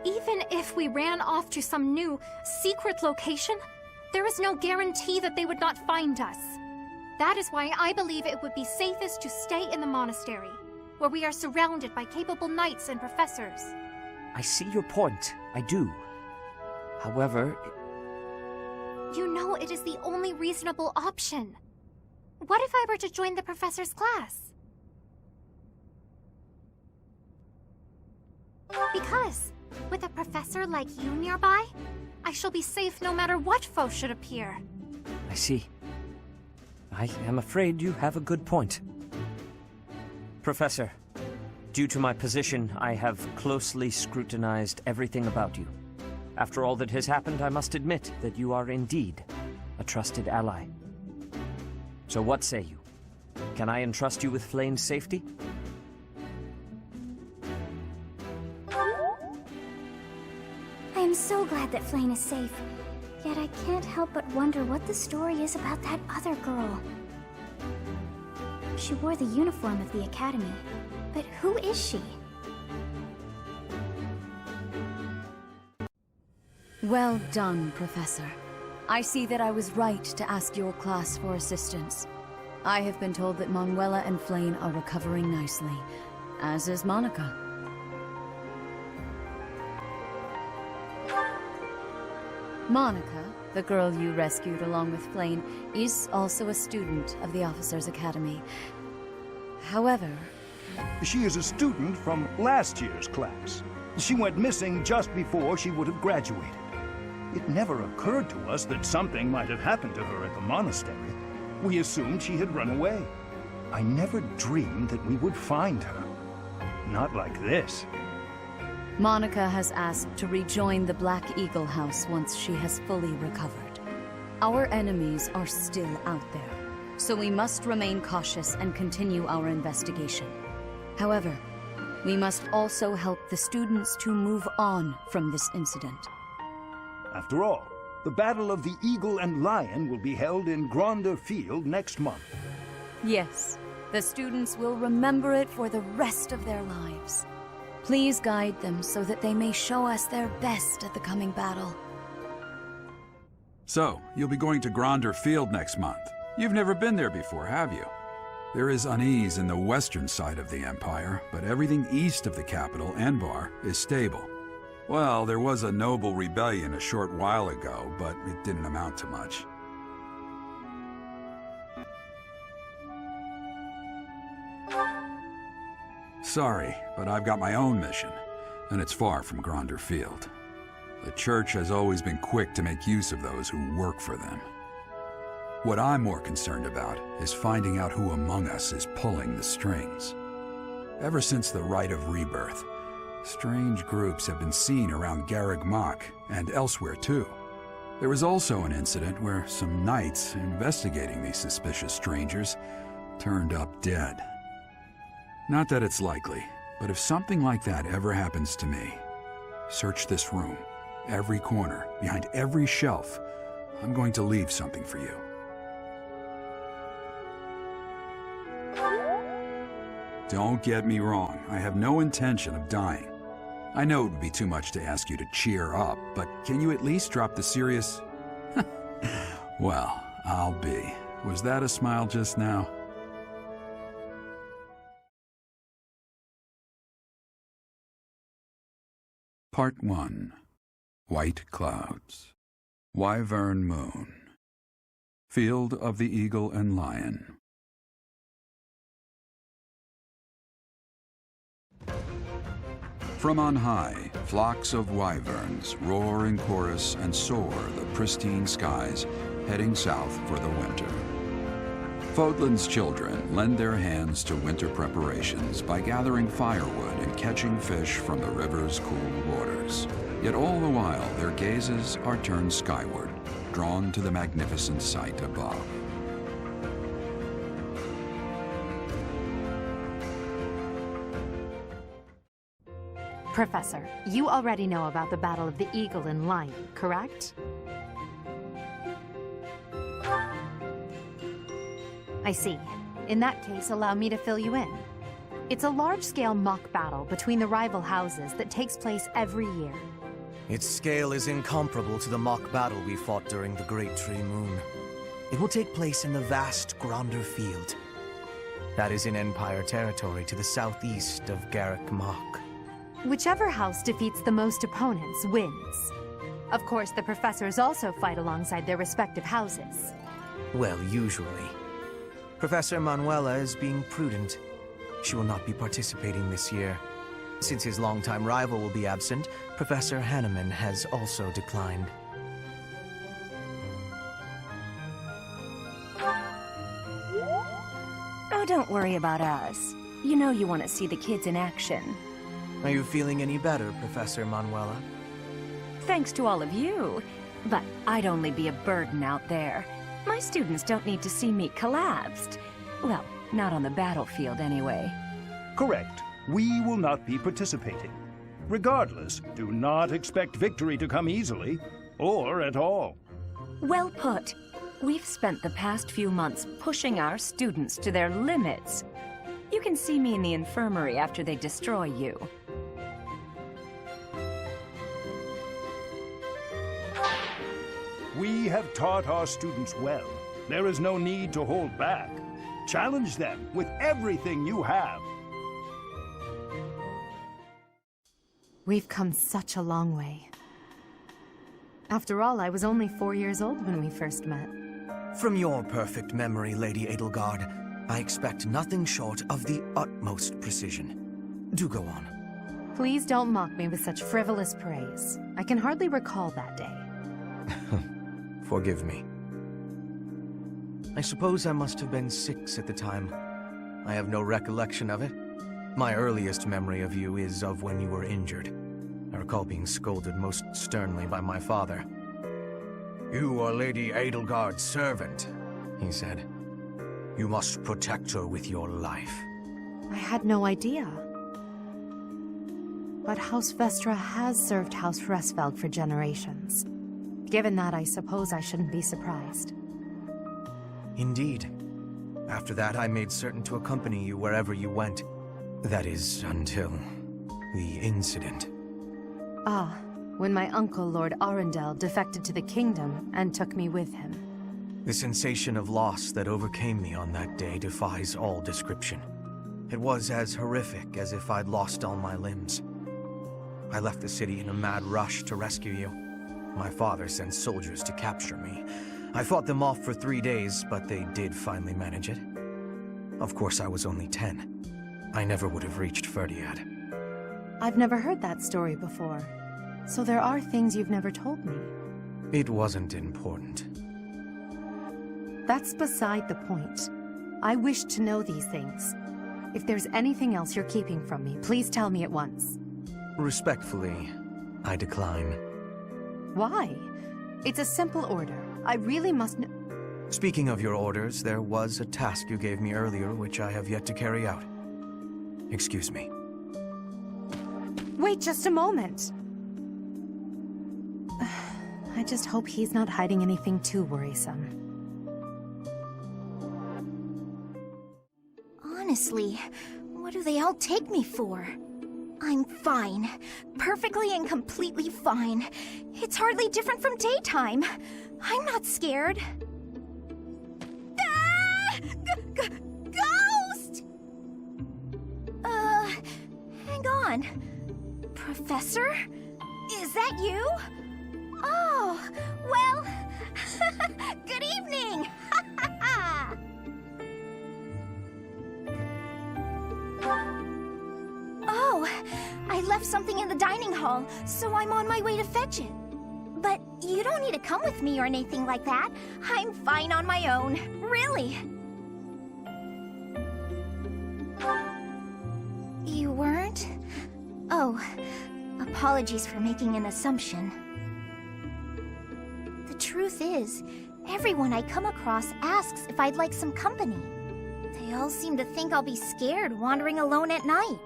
Even if we ran off to some new, secret location, there is no guarantee that they would not find us. That is why I believe it would be safest to stay in the monastery, where we are surrounded by capable knights and professors. I see your point. I do. However... You know it is the only reasonable option. What if I were to join the professor's class? Because, with a professor like you nearby, I shall be safe no matter what foe should appear. I see. I am afraid you have a good point. Professor, due to my position, I have closely scrutinized everything about you. After all that has happened, I must admit that you are indeed a trusted ally. So what say you? Can I entrust you with Flayn's safety? I am so glad that Flayn is safe. Yet I can't help but wonder what the story is about that other girl. She wore the uniform of the Academy. But who is she? Well done, Professor. I see that I was right to ask your class for assistance. I have been told that Manuela and Flayn are recovering nicely, as is Monica. Monica, the girl you rescued along with Flayn, is also a student of the Officers' Academy. However... She is a student from last year's class. She went missing just before she would have graduated. It never occurred to us that something might have happened to her at the monastery. We assumed she had run away. I never dreamed that we would find her. Not like this. Monica has asked to rejoin the Black Eagle House once she has fully recovered. Our enemies are still out there, so we must remain cautious and continue our investigation. However, we must also help the students to move on from this incident. After all, the Battle of the Eagle and Lion will be held in Gronder Field next month. Yes, the students will remember it for the rest of their lives. Please guide them so that they may show us their best at the coming battle. So, you'll be going to Gronder Field next month. You've never been there before, have you? There is unease in the western side of the Empire, but everything east of the capital, Enbar, is stable. Well, there was a noble rebellion a short while ago, but it didn't amount to much. Sorry, but I've got my own mission, and it's far from Gronder Field. The Church has always been quick to make use of those who work for them. What I'm more concerned about is finding out who among us is pulling the strings. Ever since the Rite of Rebirth, strange groups have been seen around Garreg Mach, and elsewhere too. There was also an incident where some knights investigating these suspicious strangers turned up dead. Not that it's likely, but if something like that ever happens to me, search this room, every corner, behind every shelf. I'm going to leave something for you. Don't get me wrong, I have no intention of dying. I know it would be too much to ask you to cheer up, but can you at least drop the serious... Well, I'll be. Was that a smile just now? Part 1. White Clouds. Wyvern Moon. Field of the Eagle and Lion. From on high, flocks of wyverns roar in chorus and soar the pristine skies, heading south for the winter. Fodlan's children lend their hands to winter preparations by gathering firewood and catching fish from the river's cool waters. Yet all the while, their gazes are turned skyward, drawn to the magnificent sight above. Professor, you already know about the Battle of the Eagle and Lion, correct? I see. In that case, allow me to fill you in. It's a large-scale mock battle between the rival houses that takes place every year. Its scale is incomparable to the mock battle we fought during the Great Tree Moon. It will take place in the vast Gronder Field. That is in Empire territory to the southeast of Garreg Mach. Whichever house defeats the most opponents wins. Of course, the professors also fight alongside their respective houses. Well, usually. Professor Manuela is being prudent. She will not be participating this year. Since his longtime rival will be absent, Professor Hanneman has also declined. Oh, don't worry about us. You know you want to see the kids in action. Are you feeling any better, Professor Manuela? Thanks to all of you. But I'd only be a burden out there. My students don't need to see me collapsed. Well, not on the battlefield anyway. Correct. We will not be participating. Regardless, do not expect victory to come easily, or at all. Well put. We've spent the past few months pushing our students to their limits. You can see me in the infirmary after they destroy you. We have taught our students well. There is no need to hold back. Challenge them with everything you have. We've come such a long way. After all, I was only 4 years old when we first met. From your perfect memory, Lady Edelgard, I expect nothing short of the utmost precision. Do go on. Please don't mock me with such frivolous praise. I can hardly recall that day. Forgive me. I suppose I must have been 6 at the time. I have no recollection of it. My earliest memory of you is of when you were injured. I recall being scolded most sternly by my father. "You are Lady Edelgard's servant," he said. "You must protect her with your life." I had no idea. But House Vestra has served House Resfeld for generations. Given that, I suppose I shouldn't be surprised. Indeed. After that, I made certain to accompany you wherever you went. That is, until the incident. Ah, when my uncle, Lord Arundel, defected to the kingdom and took me with him. The sensation of loss that overcame me on that day defies all description. It was as horrific as if I'd lost all my limbs. I left the city in a mad rush to rescue you. My father sent soldiers to capture me. I fought them off for 3 days, but they did finally manage it. Of course, I was only 10. I never would have reached Ferdiad. I've never heard that story before. So there are things you've never told me. It wasn't important. That's beside the point. I wish to know these things. If there's anything else you're keeping from me, please tell me at once. Respectfully, I decline. Why? It's a simple order. I really must know. Speaking of your orders, there was a task you gave me earlier which I have yet to carry out. Excuse me. Wait just a moment. I just hope he's not hiding anything too worrisome. Honestly, what do they all take me for? I'm fine. Perfectly and completely fine. It's hardly different from daytime. I'm not scared. Ah! Ghost! Hang on. Professor? Is that you? Oh, well, good evening! Oh, I left something in the dining hall, so I'm on my way to fetch it. But you don't need to come with me or anything like that. I'm fine on my own, really. You weren't? Oh, apologies for making an assumption. The truth is, everyone I come across asks if I'd like some company. They all seem to think I'll be scared wandering alone at night.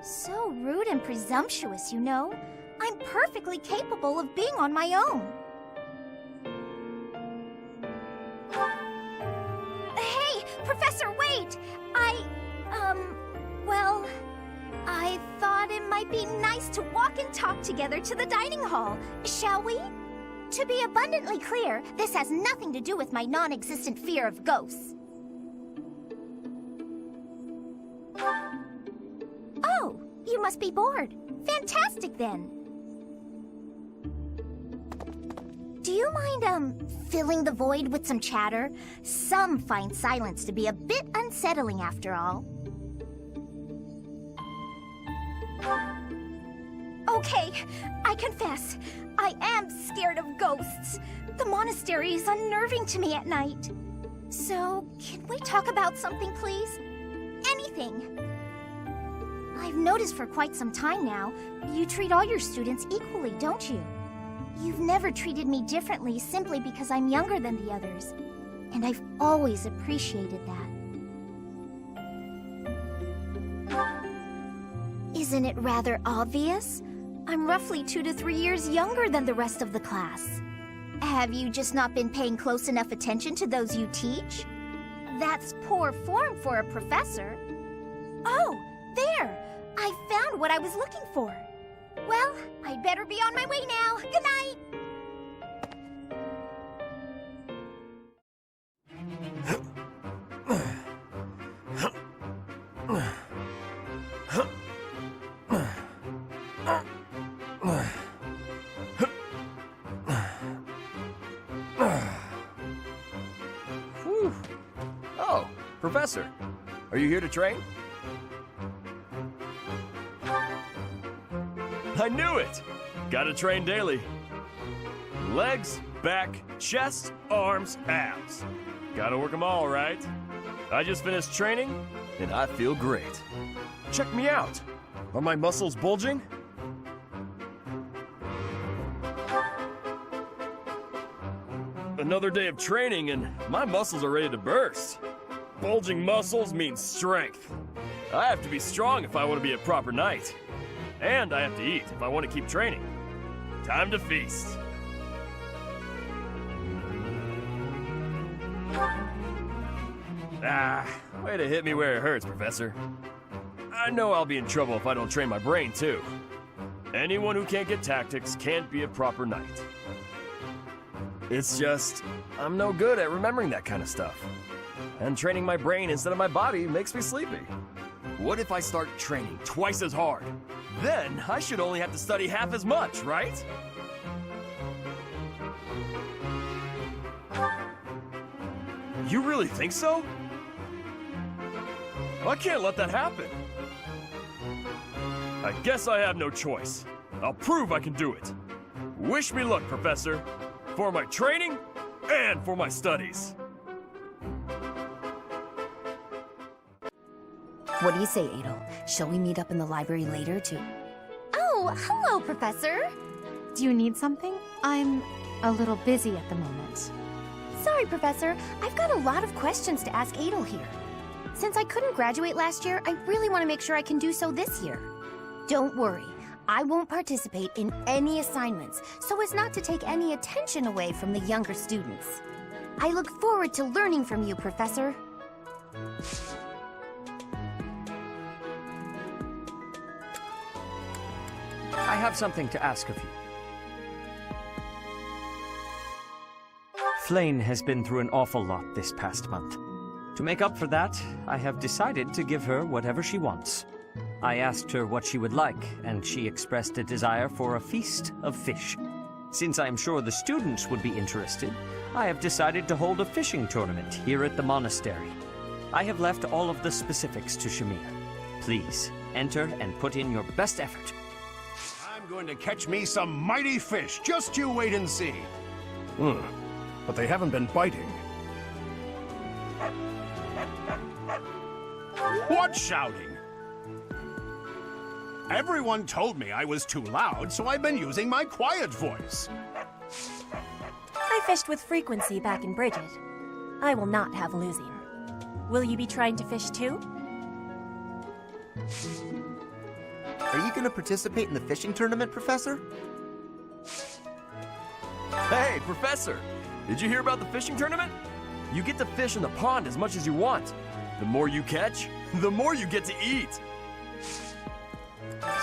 So rude and presumptuous, you know. I'm perfectly capable of being on my own. Hey, Professor, wait! Well, I thought it might be nice to walk and talk together to the dining hall. Shall we? To be abundantly clear, this has nothing to do with my non-existent fear of ghosts. Oh, you must be bored. Fantastic, then. Do you mind, filling the void with some chatter? Some find silence to be a bit unsettling after all. Okay, I confess, I am scared of ghosts. The monastery is unnerving to me at night. So, can we talk about something, please? Anything. I've noticed for quite some time now, you treat all your students equally, don't you? You've never treated me differently simply because I'm younger than the others. And I've always appreciated that. Isn't it rather obvious? I'm roughly 2 to 3 years younger than the rest of the class. Have you just not been paying close enough attention to those you teach? That's poor form for a professor. Oh, there! I found what I was looking for. Well, I'd better be on my way now. Good night! Whew. Oh, Professor, are you here to train? I knew it! Gotta train daily. Legs, back, chest, arms, abs. Gotta work them all, right? I just finished training, and I feel great. Check me out. Are my muscles bulging? Another day of training, and my muscles are ready to burst. Bulging muscles means strength. I have to be strong if I want to be a proper knight. And I have to eat if I want to keep training. Time to feast. Ah, way to hit me where it hurts, Professor. I know I'll be in trouble if I don't train my brain, too. Anyone who can't get tactics can't be a proper knight. It's just, I'm no good at remembering that kind of stuff. And training my brain instead of my body makes me sleepy. What if I start training twice as hard? Then I should only have to study half as much, right? You really think so? I can't let that happen. I guess I have no choice. I'll prove I can do it. Wish me luck, Professor. For my training and for my studies. What do you say, Adel? Shall we meet up in the library later to... Oh, hello, Professor. Do you need something? I'm a little busy at the moment. Sorry, Professor. I've got a lot of questions to ask Adel here. Since I couldn't graduate last year, I really want to make sure I can do so this year. Don't worry. I won't participate in any assignments, so as not to take any attention away from the younger students. I look forward to learning from you, Professor. I have something to ask of you. Flane has been through an awful lot this past month. To make up for that, I have decided to give her whatever she wants. I asked her what she would like, and she expressed a desire for a feast of fish. Since I am sure the students would be interested, I have decided to hold a fishing tournament here at the monastery. I have left all of the specifics to Shamir. Please, enter and put in your best effort. I'm going to catch me some mighty fish. Just you wait and see. But they haven't been biting. What shouting? Everyone told me I was too loud, so I've been using my quiet voice. I fished with frequency back in Bridget. I will not have losing. Will you be trying to fish too? Are you going to participate in the fishing tournament, Professor? Hey, Professor! Did you hear about the fishing tournament? You get to fish in the pond as much as you want. The more you catch, the more you get to eat.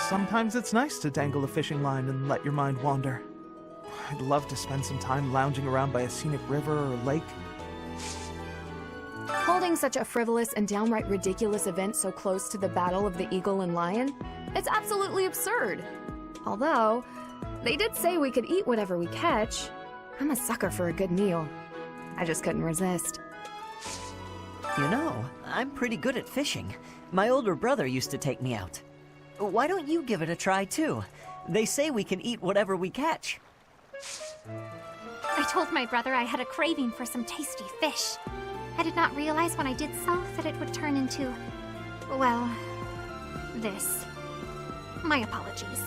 Sometimes it's nice to dangle a fishing line and let your mind wander. I'd love to spend some time lounging around by a scenic river or lake. Holding such a frivolous and downright ridiculous event so close to the Battle of the Eagle and Lion? It's absolutely absurd. Although, they did say we could eat whatever we catch. I'm a sucker for a good meal. I just couldn't resist. You know, I'm pretty good at fishing. My older brother used to take me out. why don't you give it a try too? They say we can eat whatever we catch. I told my brother I had a craving for some tasty fish. I did not realize when I did so that it would turn into, well, this. My apologies.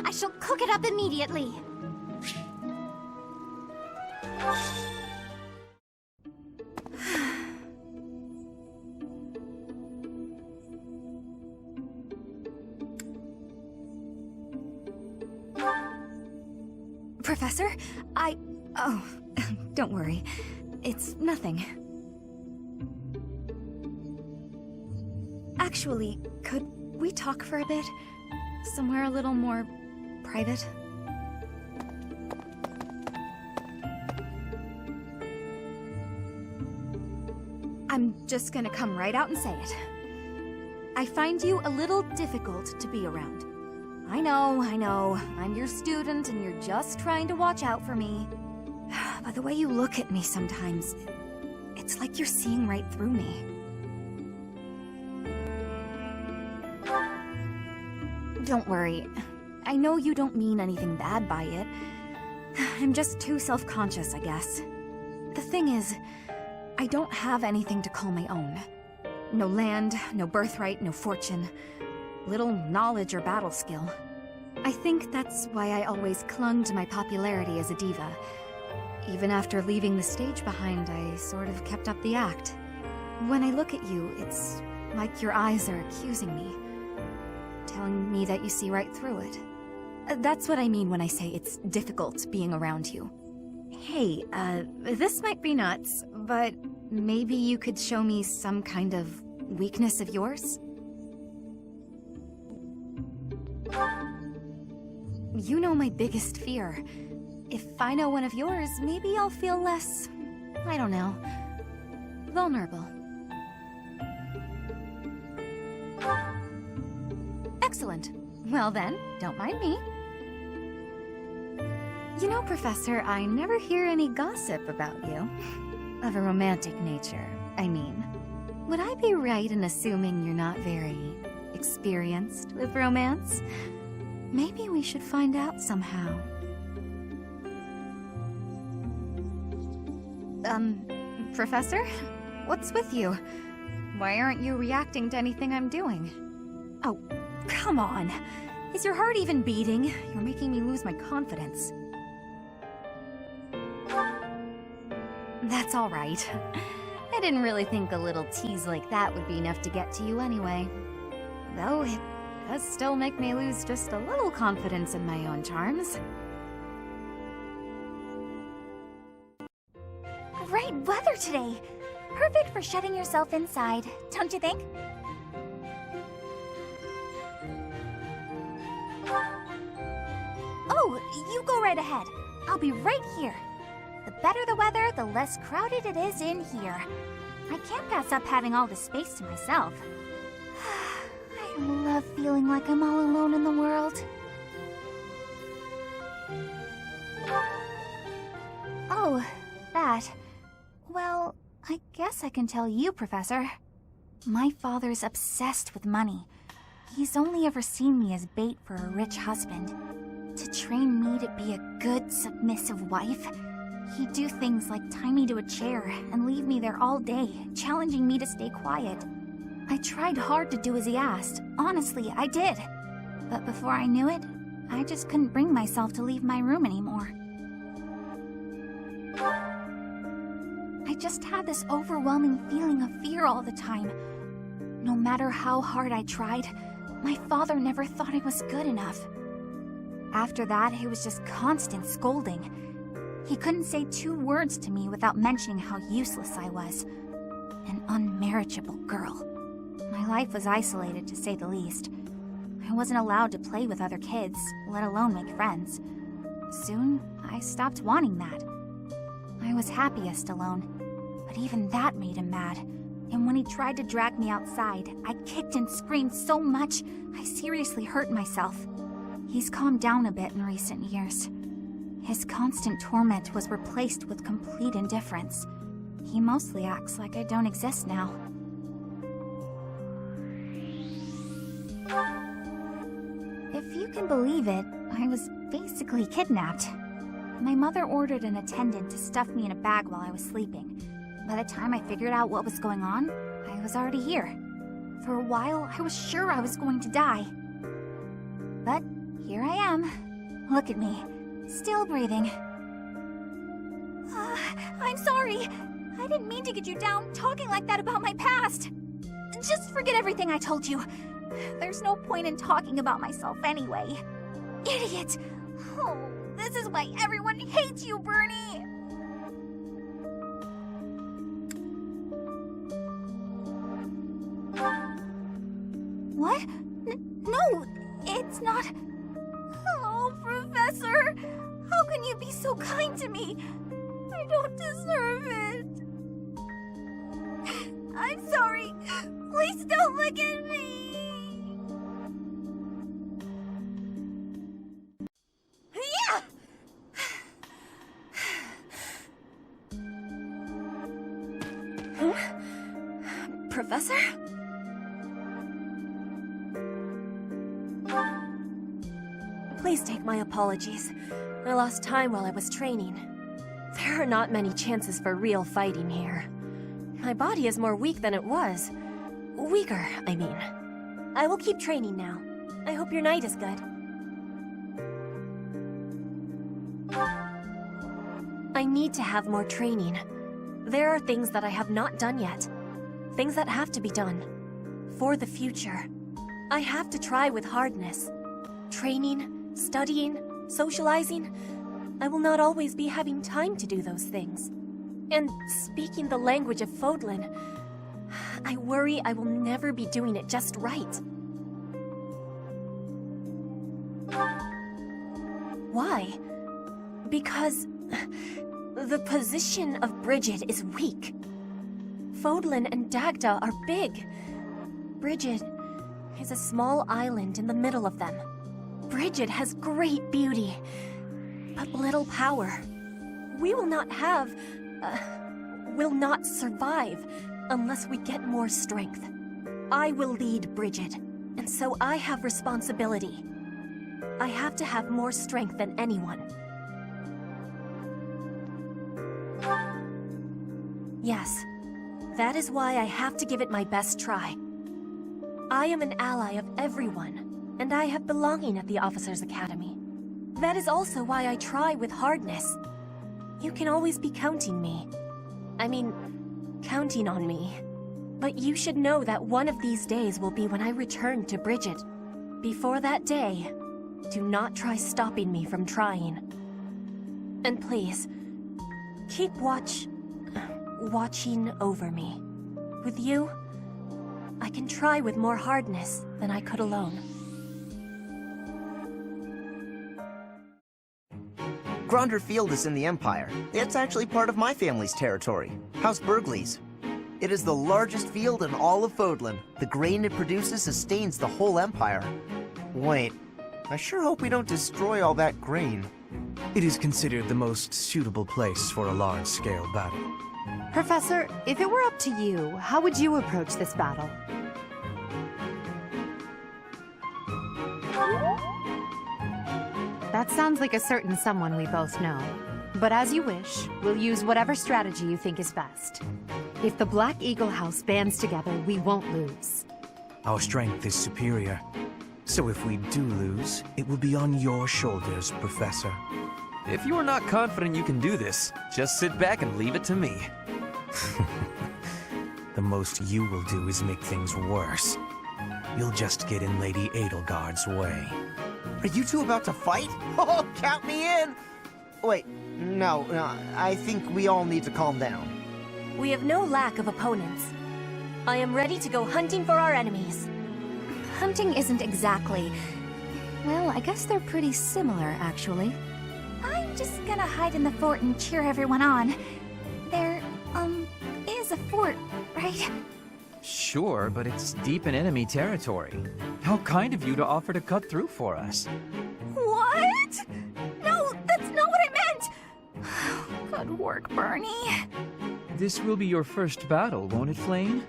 I shall cook it up immediately. Professor, Oh, don't worry. It's nothing. Actually, could we talk for a bit? Somewhere a little more private? I'm just gonna come right out and say it. I find you a little difficult to be around. I know. I'm your student and you're just trying to watch out for me. But the way you look at me sometimes, it's like you're seeing right through me. Don't worry. I know you don't mean anything bad by it. I'm just too self-conscious, I guess. The thing is, I don't have anything to call my own. No land, no birthright, no fortune. Little knowledge or battle skill. I think that's why I always clung to my popularity as a diva. Even after leaving the stage behind, I sort of kept up the act. When I look at you, it's like your eyes are accusing me. Telling me that you see right through it. That's what I mean when I say it's difficult being around you. Hey, this might be nuts, but maybe you could show me some kind of weakness of yours? You know my biggest fear. If I know one of yours, maybe I'll feel less, I don't know, vulnerable. Excellent. Well then, don't mind me. You know, Professor, I never hear any gossip about you. Of a romantic nature, I mean. Would I be right in assuming you're not very experienced with romance? Maybe we should find out somehow. Professor? What's with you? Why aren't you reacting to anything I'm doing? Oh, come on. Is your heart even beating? You're making me lose my confidence. That's all right. I didn't really think a little tease like that would be enough to get to you anyway. Though it does still make me lose just a little confidence in my own charms. Great weather today. Perfect for shutting yourself inside, don't you think? Oh, you go right ahead. I'll be right here. The better the weather, the less crowded it is in here. I can't pass up having all the space to myself. I love feeling like I'm all alone in the world. Oh, that. Well, I guess I can tell you, Professor. My father's obsessed with money. He's only ever seen me as bait for a rich husband. To train me to be a good, submissive wife, he'd do things like tie me to a chair and leave me there all day, challenging me to stay quiet. I tried hard to do as he asked. Honestly, I did. But before I knew it, I just couldn't bring myself to leave my room anymore. I just had this overwhelming feeling of fear all the time. No matter how hard I tried, my father never thought I was good enough. After that, it was just constant scolding. He couldn't say 2 words to me without mentioning how useless I was. An unmarriageable girl. My life was isolated, to say the least. I wasn't allowed to play with other kids, let alone make friends. Soon, I stopped wanting that. I was happiest alone, but even that made him mad. And when he tried to drag me outside, I kicked and screamed so much, I seriously hurt myself. He's calmed down a bit in recent years. His constant torment was replaced with complete indifference. He mostly acts like I don't exist now. If you can believe it, I was basically kidnapped. My mother ordered an attendant to stuff me in a bag while I was sleeping. By the time I figured out what was going on, I was already here. For a while, I was sure I was going to die. But here I am. Look at me, still breathing. I'm sorry. I didn't mean to get you down talking like that about my past. Just forget everything I told you. There's no point in talking about myself anyway. Idiot! Oh, this is why everyone hates you, Bernie! What? No, it's not... Oh, Professor! How can you be so kind to me? I don't deserve it. I'm sorry. Please don't look at me. Yeah! Huh? Professor? Please take my apologies. I lost time while I was training. There are not many chances for real fighting here. My body is more weak than it was. Weaker, I mean. I will keep training now. I hope your night is good. I need to have more training. There are things that I have not done yet. Things that have to be done. For the future. I have to try with hardness. Training, studying, socializing. I will not always be having time to do those things. And speaking the language of Fodlan, I worry I will never be doing it just right. Why? Because the position of Bridget is weak. Fodlan and Dagda are big. Bridget is a small island in the middle of them. Bridget has great beauty, but little power. We will not survive unless we get more strength. I will lead Bridget, and so I have responsibility. I have to have more strength than anyone. Yes, that is why I have to give it my best try. I am an ally of everyone, and I have belonging at the Officers' Academy. That is also why I try with hardness. You can always be counting on me. But you should know that one of these days will be when I return to Bridget. Before that day, do not try stopping me from trying. And please, keep watching over me. With you, I can try with more hardness than I could alone. Gronder Field is in the Empire. It's actually part of my family's territory, House Burgley's. It is the largest field in all of Fodlan. The grain it produces sustains the whole Empire. Wait, I sure hope we don't destroy all that grain. It is considered the most suitable place for a large-scale battle. Professor, if it were up to you, how would you approach this battle? That sounds like a certain someone we both know. But as you wish, we'll use whatever strategy you think is best. If the Black Eagle House bands together, we won't lose. Our strength is superior. So if we do lose, it will be on your shoulders, Professor. If you are not confident you can do this, just sit back and leave it to me. The most you will do is make things worse. You'll just get in Lady Edelgard's way. Are you two about to fight? Oh, count me in! Wait, no, I think we all need to calm down. We have no lack of opponents. I am ready to go hunting for our enemies. Hunting isn't exactly... Well, I guess they're pretty similar, actually. I'm just gonna hide in the fort and cheer everyone on. There, is a fort, right? Sure, but it's deep in enemy territory. How kind of you to offer to cut through for us. What? No, that's not what I meant! Good work, Bernie. This will be your first battle, won't it, Flame?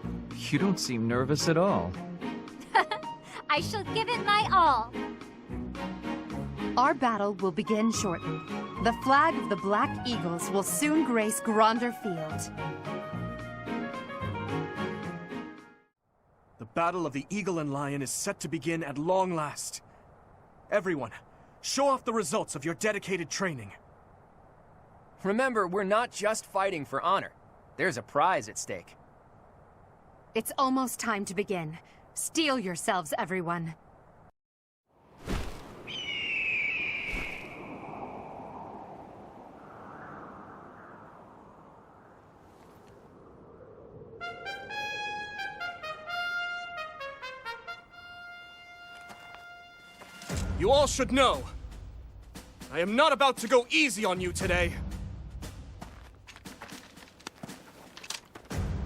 You don't seem nervous at all. I shall give it my all. Our battle will begin shortly. The flag of the Black Eagles will soon grace Gronder Field. The Battle of the Eagle and Lion is set to begin at long last. Everyone, show off the results of your dedicated training. Remember, we're not just fighting for honor. There's a prize at stake. It's almost time to begin. Steel yourselves, everyone. You all should know, I am not about to go easy on you today.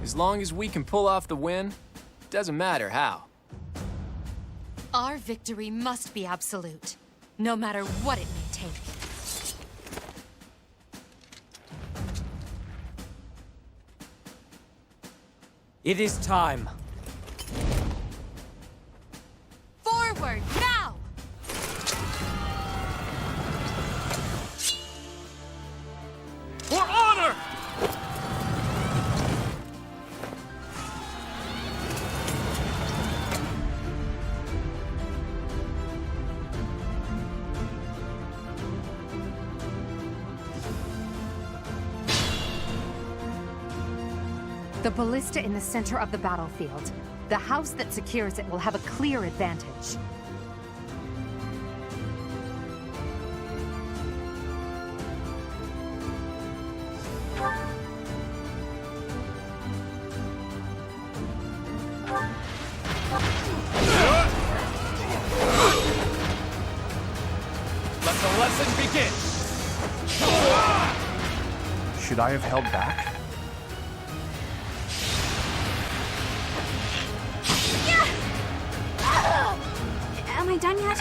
As long as we can pull off the win, doesn't matter how. Our victory must be absolute, no matter what it may take. It is time. Forward, now! For honor! The ballista in the center of the battlefield. The house that secures it will have a clear advantage. Let the lesson begin! Should I have held back? Am I done yet?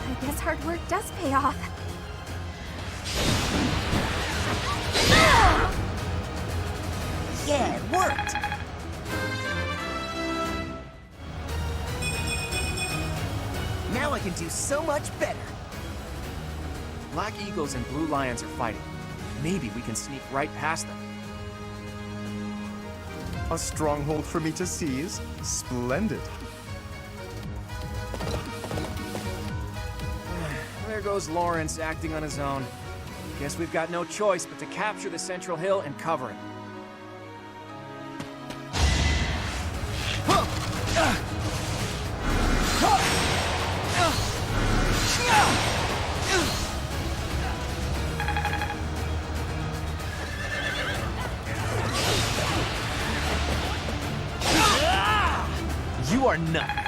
I guess hard work does pay off. Yeah, it worked! Now I can do so much better. Black Eagles and Blue Lions are fighting. Maybe we can sneak right past them. A stronghold for me to seize? Splendid. There goes Lawrence acting on his own. Guess we've got no choice but to capture the central hill and cover it. You are nothing.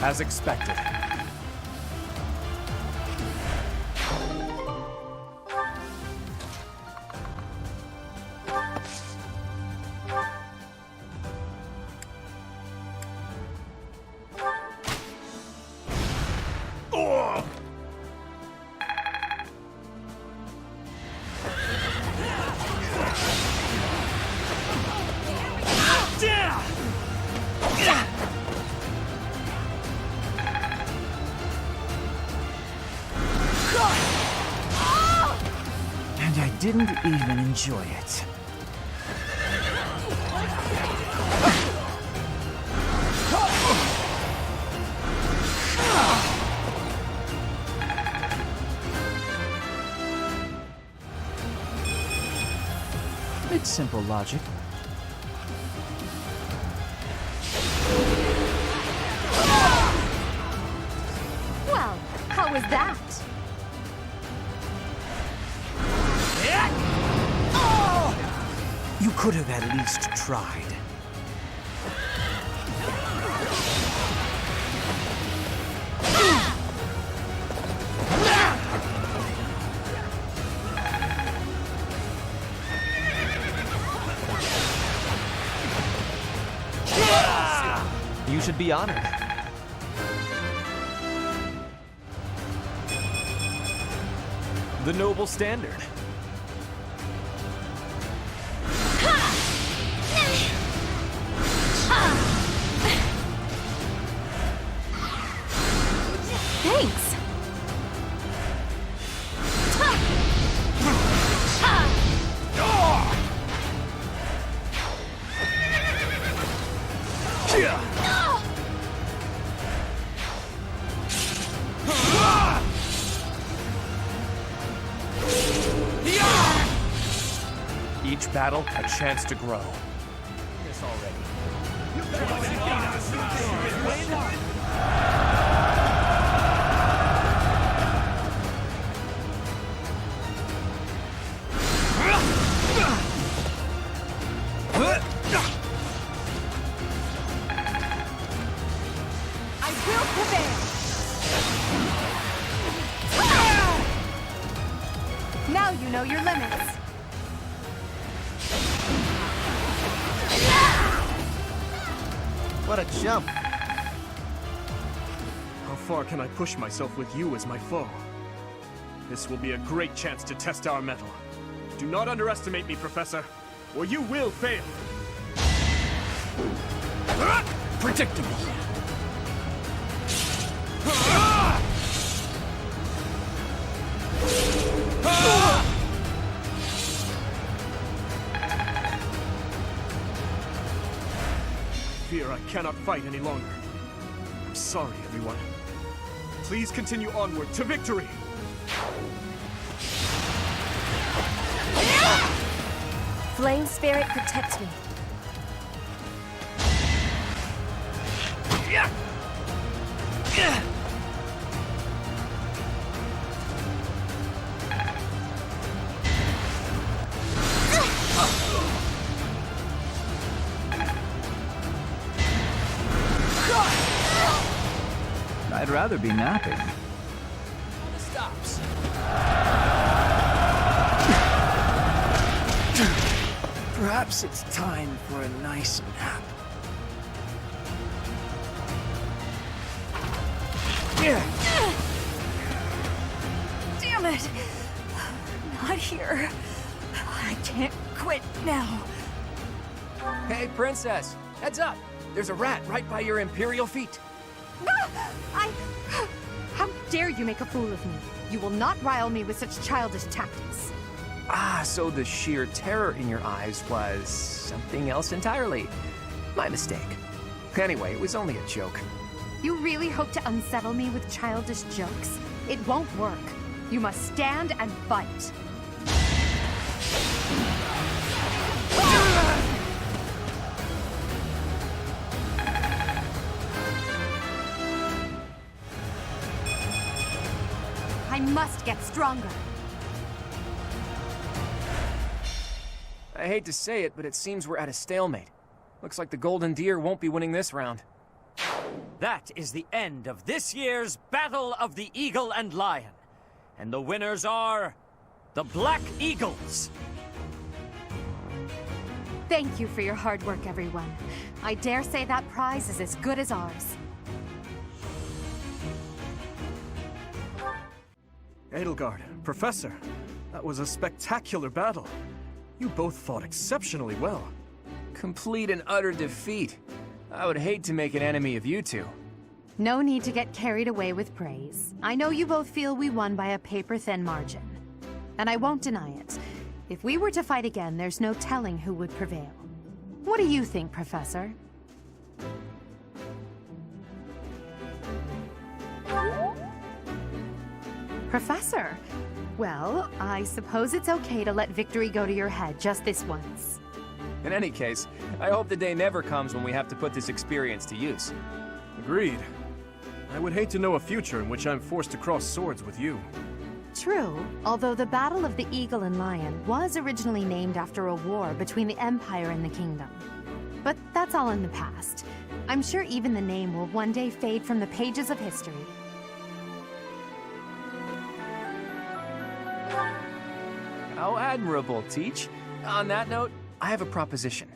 As expected. And I didn't even enjoy it. It's simple logic. What was that? You could have at least tried. You should be honored. The noble standard. Thanks. Each battle, a chance to grow. This already. I will prevail. Now you know your limits. What a jump. How far can I push myself with you as my foe? This will be a great chance to test our mettle. Do not underestimate me, Professor, or you will fail. Predictable. Fear I cannot fight any longer. I'm sorry, everyone. Please continue onward to victory! Flame spirit protect me. I'd rather be napping. Stops. Perhaps it's time for a nice nap. Damn it! Not here. I can't quit now. Hey, Princess! Heads up! There's a rat right by your Imperial feet. How dare you make a fool of me? You will not rile me with such childish tactics. Ah, so the sheer terror in your eyes was something else entirely. My mistake. Anyway, it was only a joke. You really hope to unsettle me with childish jokes? It won't work. You must stand and fight. I must get stronger. I hate to say it, but it seems we're at a stalemate. Looks like the Golden Deer won't be winning this round. That is the end of this year's Battle of the Eagle and Lion. And the winners are the Black Eagles. Thank you for your hard work, everyone. I dare say that prize is as good as ours. Edelgard, Professor, that was a spectacular battle. You both fought exceptionally well. Complete and utter defeat. I would hate to make an enemy of you two. No need to get carried away with praise. I know you both feel we won by a paper-thin margin. And I won't deny it. If we were to fight again, there's no telling who would prevail. What do you think, Professor? Professor? Well, I suppose it's okay to let victory go to your head just this once. In any case, I hope the day never comes when we have to put this experience to use. Agreed. I would hate to know a future in which I'm forced to cross swords with you. True, although the Battle of the Eagle and Lion was originally named after a war between the Empire and the Kingdom. But that's all in the past. I'm sure even the name will one day fade from the pages of history. How admirable, Teach. On that note, I have a proposition.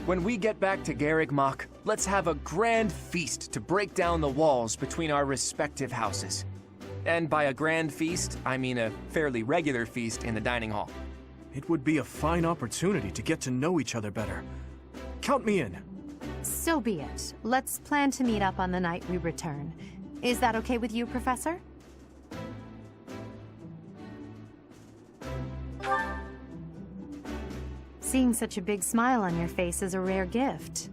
When we get back to Garreg Mach, let's have a grand feast to break down the walls between our respective houses. And by a grand feast, I mean a fairly regular feast in the dining hall. It would be a fine opportunity to get to know each other better. Count me in. So be it. Let's plan to meet up on the night we return. Is that okay with you, Professor? Seeing such a big smile on your face is a rare gift.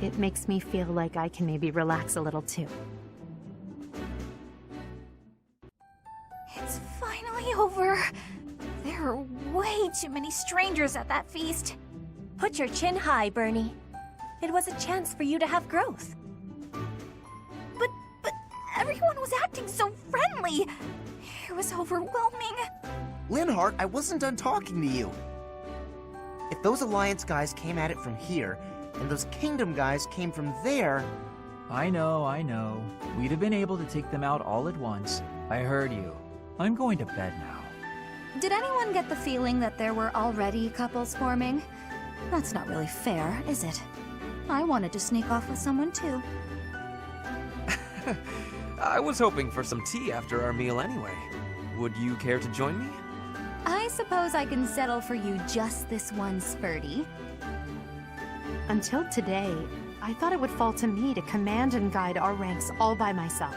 It makes me feel like I can maybe relax a little too. It's finally over. There are way too many strangers at that feast. Put your chin high, Bernie. It was a chance for you to have growth. But everyone was acting so friendly. It was overwhelming. Linhardt, I wasn't done talking to you. If those Alliance guys came at it from here, and those Kingdom guys came from there... I know. We'd have been able to take them out all at once. I heard you. I'm going to bed now. Did anyone get the feeling that there were already couples forming? That's not really fair, is it? I wanted to sneak off with someone too. I was hoping for some tea after our meal anyway. Would you care to join me? I suppose I can settle for you just this once, Ferdy. Until today, I thought it would fall to me to command and guide our ranks all by myself.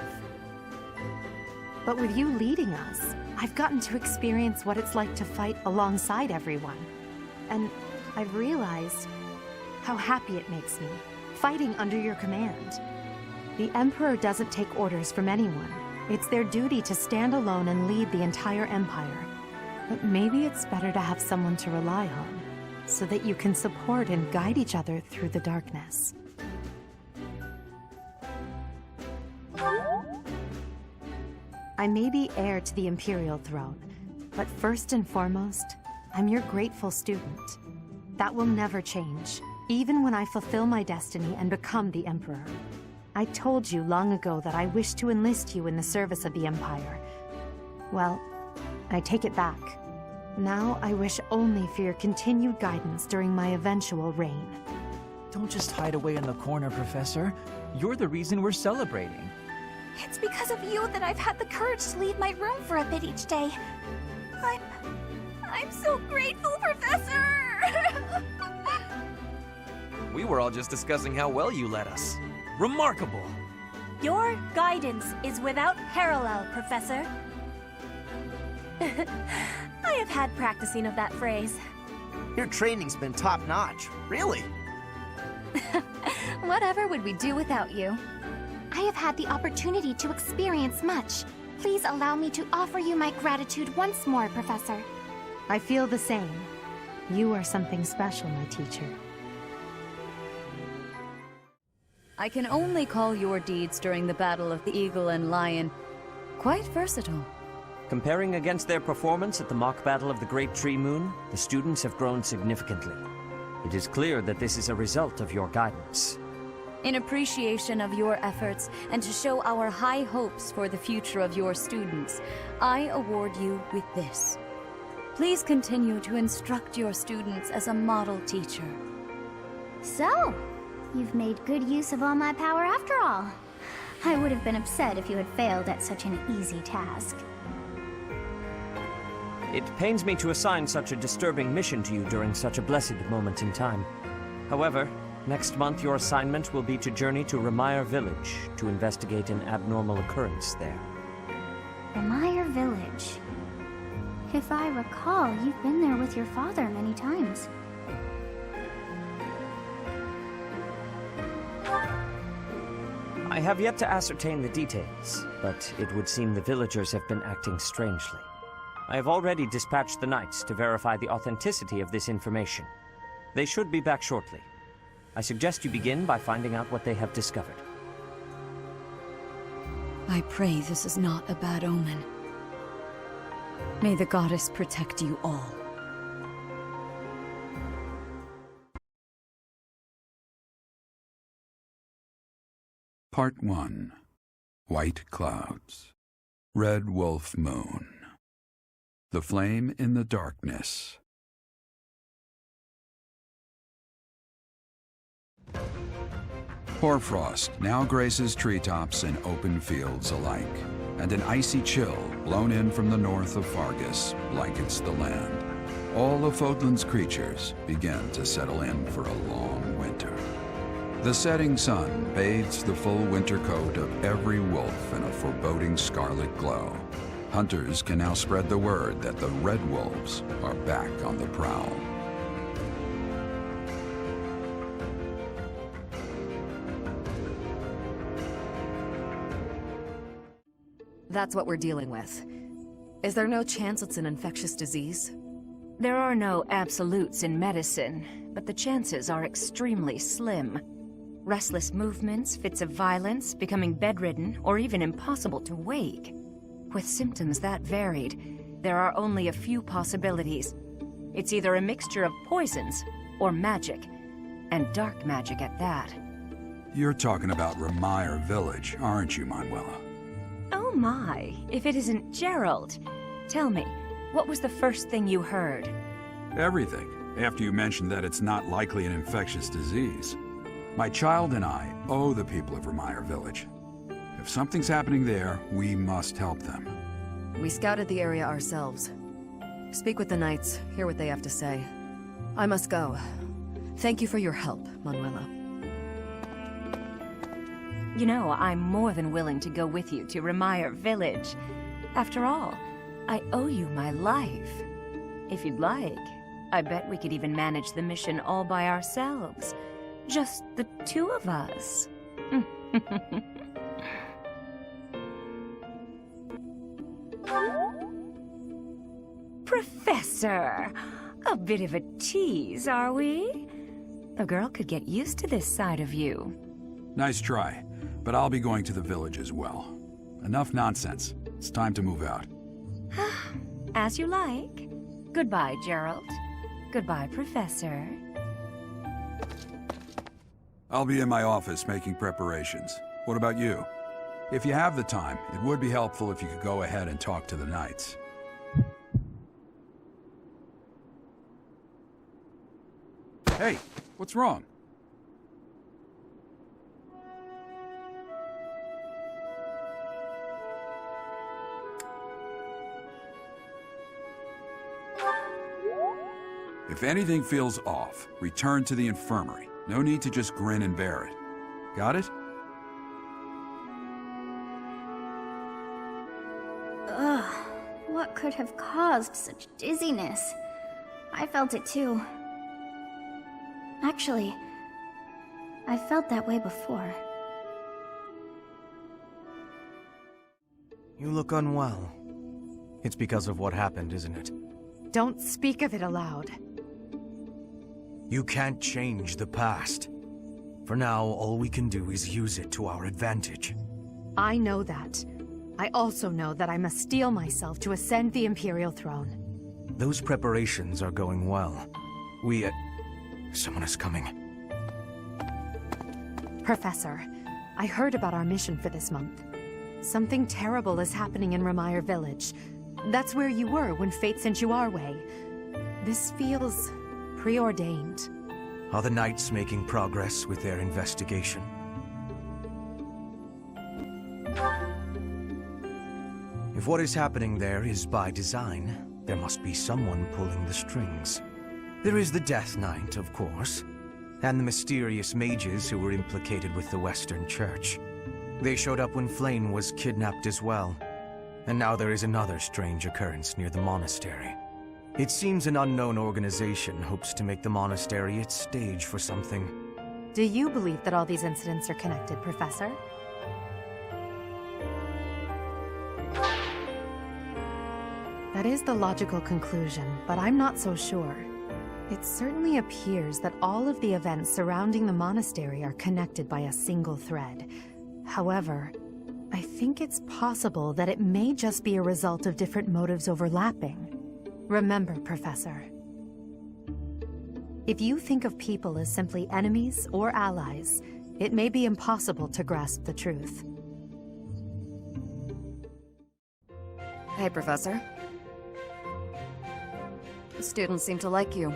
But with you leading us, I've gotten to experience what it's like to fight alongside everyone. And I've realized how happy it makes me, fighting under your command. The Emperor doesn't take orders from anyone. It's their duty to stand alone and lead the entire Empire. But maybe it's better to have someone to rely on, so that you can support and guide each other through the darkness. I may be heir to the Imperial throne, but first and foremost, I'm your grateful student. That will never change, even when I fulfill my destiny and become the Emperor. I told you long ago that I wish to enlist you in the service of the Empire. Well, I take it back. Now I wish only for your continued guidance during my eventual reign. Don't just hide away in the corner, Professor. You're the reason we're celebrating. It's because of you that I've had the courage to leave my room for a bit each day. I'm so grateful, Professor! We were all just discussing how well you led us. Remarkable! Your guidance is without parallel, Professor. I have had practicing of that phrase. Your training's been top-notch, really. Whatever would we do without you? I have had the opportunity to experience much. Please allow me to offer you my gratitude once more, Professor. I feel the same. You are something special, my teacher. I can only call your deeds during the Battle of the Eagle and Lion quite versatile. Comparing against their performance at the mock battle of the Great Tree Moon, the students have grown significantly. It is clear that this is a result of your guidance. In appreciation of your efforts and to show our high hopes for the future of your students, I award you with this. Please continue to instruct your students as a model teacher. So, you've made good use of all my power after all. I would have been upset if you had failed at such an easy task. It pains me to assign such a disturbing mission to you during such a blessed moment in time. However, next month your assignment will be to journey to Remire Village to investigate an abnormal occurrence there. Remire Village. If I recall, you've been there with your father many times. I have yet to ascertain the details, but it would seem the villagers have been acting strangely. I have already dispatched the knights to verify the authenticity of this information. They should be back shortly. I suggest you begin by finding out what they have discovered. I pray this is not a bad omen. May the goddess protect you all. Part 1. White Clouds. Red Wolf Moon. The Flame in the Darkness. Hoarfrost now graces treetops and open fields alike, and an icy chill, blown in from the north of Fargus, blankets the land. All of Fodlan's creatures begin to settle in for a long winter. The setting sun bathes the full winter coat of every wolf in a foreboding scarlet glow. Hunters can now spread the word that the red wolves are back on the prowl. That's what we're dealing with. Is there no chance it's an infectious disease? There are no absolutes in medicine, but the chances are extremely slim. Restless movements, fits of violence, becoming bedridden, or even impossible to wake. With symptoms that varied, there are only a few possibilities. It's either a mixture of poisons or magic, and dark magic at that. You're talking about Remire Village, aren't you, Manuela? Oh my, if it isn't Gerald. Tell me, what was the first thing you heard? Everything, after you mentioned that it's not likely an infectious disease. My child and I owe the people of Remire Village. If something's happening there, we must help them. We scouted the area ourselves. Speak with the knights, hear what they have to say. I must go. Thank you for your help, Manuela. You know, I'm more than willing to go with you to Remire Village. After all, I owe you my life. If you'd like, I bet we could even manage the mission all by ourselves. Just the two of us. Professor! A bit of a tease, are we? A girl could get used to this side of you. Nice try, but I'll be going to the village as well. Enough nonsense. It's time to move out. As you like. Goodbye, Gerald. Goodbye, Professor. I'll be in my office making preparations. What about you? If you have the time, it would be helpful if you could go ahead and talk to the knights. Hey, what's wrong? If anything feels off, return to the infirmary. No need to just grin and bear it. Got it? Ugh, what could have caused such dizziness? I felt it too. Actually, I felt that way before. You look unwell. It's because of what happened, isn't it? Don't speak of it aloud. You can't change the past. For now, all we can do is use it to our advantage. I know that. I also know that I must steel myself to ascend the Imperial throne. Those preparations are going well. Someone is coming. Professor, I heard about our mission for this month. Something terrible is happening in Remire Village. That's where you were when fate sent you our way. This feels preordained. Are the knights making progress with their investigation? If what is happening there is by design, there must be someone pulling the strings. There is the Death Knight, of course, and the mysterious mages who were implicated with the Western Church. They showed up when Flame was kidnapped as well, and now there is another strange occurrence near the monastery. It seems an unknown organization hopes to make the monastery its stage for something. Do you believe that all these incidents are connected, Professor? That is the logical conclusion, but I'm not so sure. It certainly appears that all of the events surrounding the monastery are connected by a single thread. However, I think it's possible that it may just be a result of different motives overlapping. Remember, Professor, if you think of people as simply enemies or allies, it may be impossible to grasp the truth. Hey, Professor. The students seem to like you.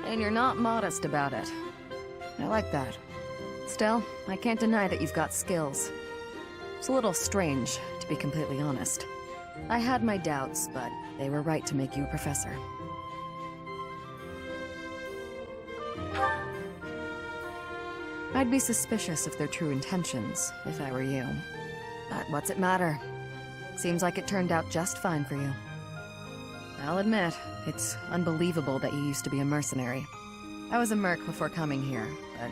And you're not modest about it. I like that. Still, I can't deny that you've got skills. It's a little strange, to be completely honest. I had my doubts, but they were right to make you a professor. I'd be suspicious of their true intentions, if I were you. But what's it matter? Seems like it turned out just fine for you. I'll admit, it's unbelievable that you used to be a mercenary. I was a merc before coming here, but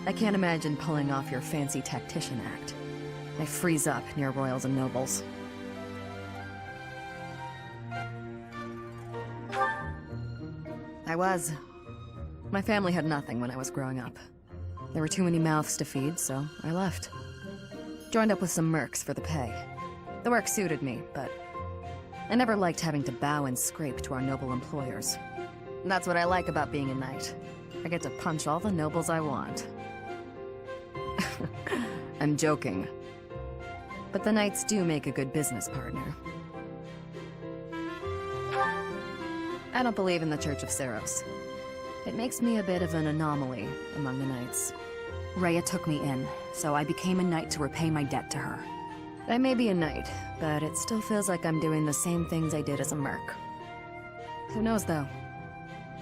I can't imagine pulling off your fancy tactician act. I freeze up near royals and nobles. I was. My family had nothing when I was growing up. There were too many mouths to feed, so I left. Joined up with some mercs for the pay. The work suited me, but I never liked having to bow and scrape to our noble employers. That's what I like about being a knight. I get to punch all the nobles I want. I'm joking. But the knights do make a good business partner. I don't believe in the Church of Seros. It makes me a bit of an anomaly among the knights. Rhea took me in, so I became a knight to repay my debt to her. I may be a knight, but it still feels like I'm doing the same things I did as a merc. Who knows, though?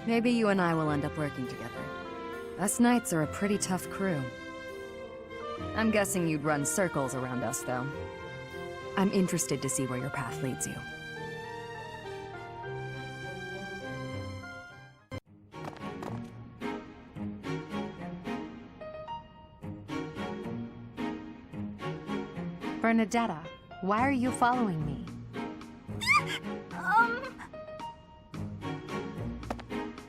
Maybe you and I will end up working together. Us knights are a pretty tough crew. I'm guessing you'd run circles around us, though. I'm interested to see where your path leads you. Bernadetta, why are you following me?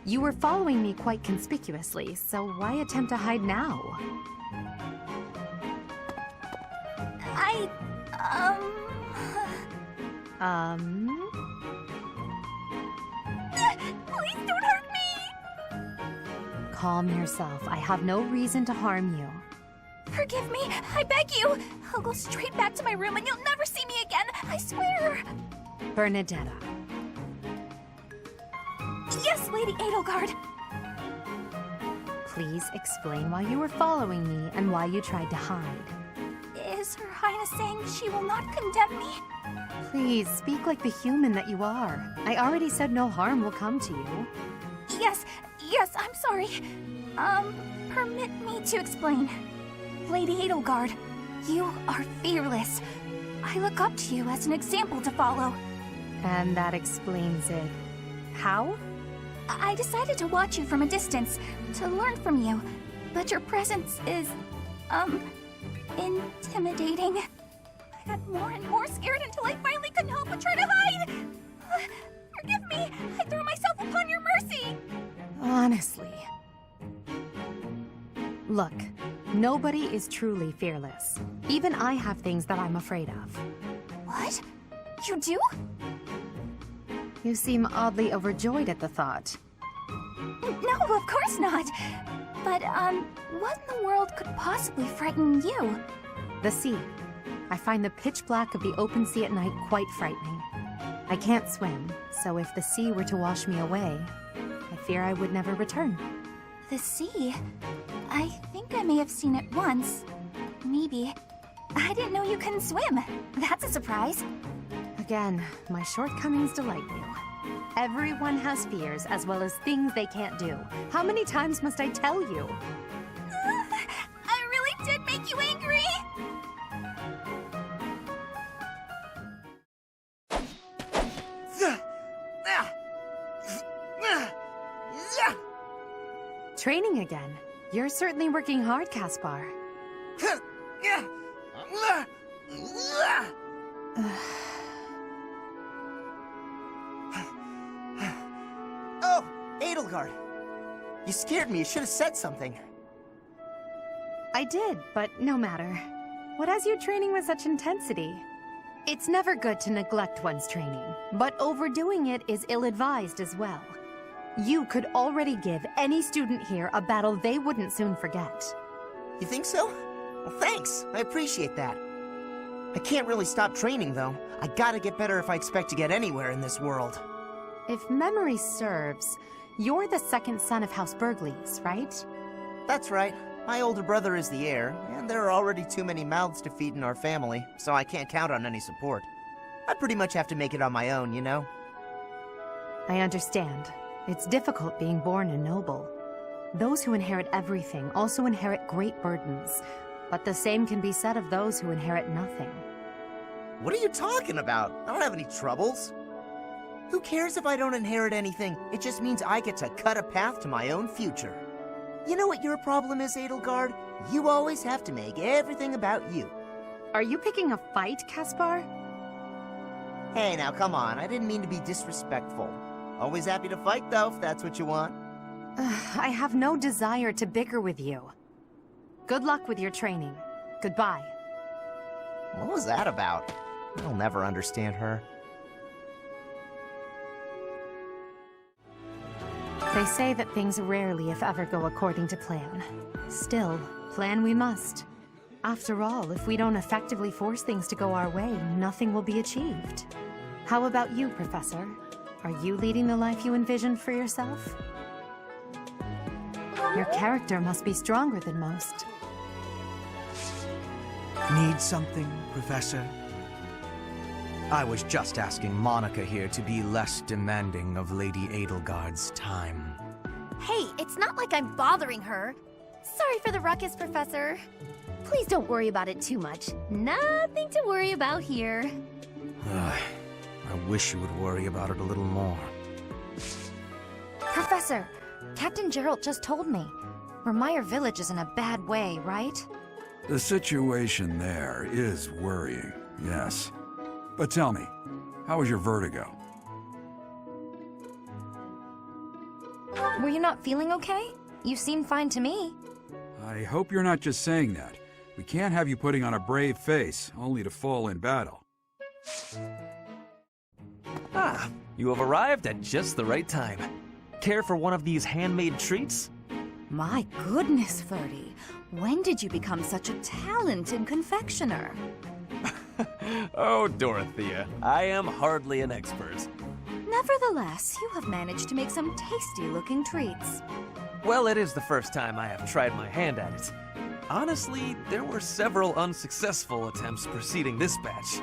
You were following me quite conspicuously, so why attempt to hide now? Please don't hurt me! Calm yourself. I have no reason to harm you. Forgive me, I beg you! I'll go straight back to my room and you'll never see me again, I swear! Bernadetta. Yes, Lady Edelgard! Please explain why you were following me and why you tried to hide. Is Her Highness saying she will not condemn me? Please, speak like the human that you are. I already said no harm will come to you. Yes, I'm sorry. Permit me to explain. Lady Edelgard, you are fearless. I look up to you as an example to follow. And that explains it. How? I decided to watch you from a distance, to learn from you. But your presence is, intimidating. I got more and more scared until I finally couldn't help but try to hide. Forgive me, I threw myself upon your mercy. Honestly. Look, nobody is truly fearless. Even I have things that I'm afraid of. What? You do? You seem oddly overjoyed at the thought. No, of course not. But, what in the world could possibly frighten you? The sea. I find the pitch black of the open sea at night quite frightening. I can't swim, so if the sea were to wash me away, I fear I would never return. The sea? I think I may have seen it once. Maybe. I didn't know you couldn't swim. That's a surprise. Again, my shortcomings delight you. Everyone has fears as well as things they can't do. How many times must I tell you? I really did make you angry! Training again. You're certainly working hard, Caspar. Oh, Edelgard! You scared me. You should have said something. I did, but no matter. What has you training with such intensity? It's never good to neglect one's training, but overdoing it is ill-advised as well. You could already give any student here a battle they wouldn't soon forget. You think so? Well, thanks. I appreciate that. I can't really stop training, though. I gotta get better if I expect to get anywhere in this world. If memory serves, you're the second son of House Bergleys, right? That's right. My older brother is the heir, and there are already too many mouths to feed in our family, so I can't count on any support. I pretty much have to make it on my own, you know? I understand. It's difficult being born a noble. Those who inherit everything also inherit great burdens, but the same can be said of those who inherit nothing. What are you talking about? I don't have any troubles. Who cares if I don't inherit anything? It just means I get to cut a path to my own future. You know what your problem is, Edelgard? You always have to make everything about you. Are you picking a fight, Caspar? Hey, now come on. I didn't mean to be disrespectful. Always happy to fight, though, if that's what you want. I have no desire to bicker with you. Good luck with your training. Goodbye. What was that about? I'll never understand her. They say that things rarely, if ever, go according to plan. Still, plan we must. After all, if we don't effectively force things to go our way, nothing will be achieved. How about you, Professor? Are you leading the life you envisioned for yourself? Your character must be stronger than most. Need something, Professor? I was just asking Monica here to be less demanding of Lady Edelgard's time. Hey, it's not like I'm bothering her. Sorry for the ruckus, Professor. Please don't worry about it too much. Nothing to worry about here. I wish you would worry about it a little more. Professor, Captain Geralt just told me. Vermeyer Village is in a bad way, right? The situation there is worrying, yes. But tell me, how was your vertigo? Were you not feeling okay? You seem fine to me. I hope you're not just saying that. We can't have you putting on a brave face, only to fall in battle. Ah, you have arrived at just the right time. Care for one of these handmade treats? My goodness, Ferdy. When did you become such a talented confectioner? Oh, Dorothea, I am hardly an expert. Nevertheless, you have managed to make some tasty-looking treats. Well, it is the first time I have tried my hand at it. Honestly, there were several unsuccessful attempts preceding this batch.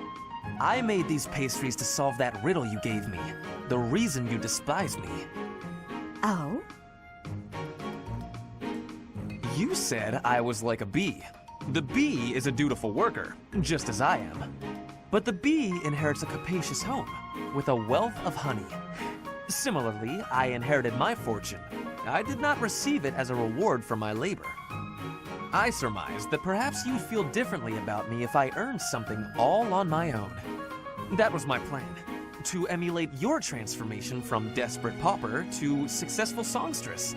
I made these pastries to solve that riddle you gave me. The reason you despise me. Oh? You said I was like a bee. The bee is a dutiful worker, just as I am. But the bee inherits a capacious home, with a wealth of honey. Similarly, I inherited my fortune. I did not receive it as a reward for my labor. I surmised that perhaps you'd feel differently about me if I earned something all on my own. That was my plan, to emulate your transformation from desperate pauper to successful songstress.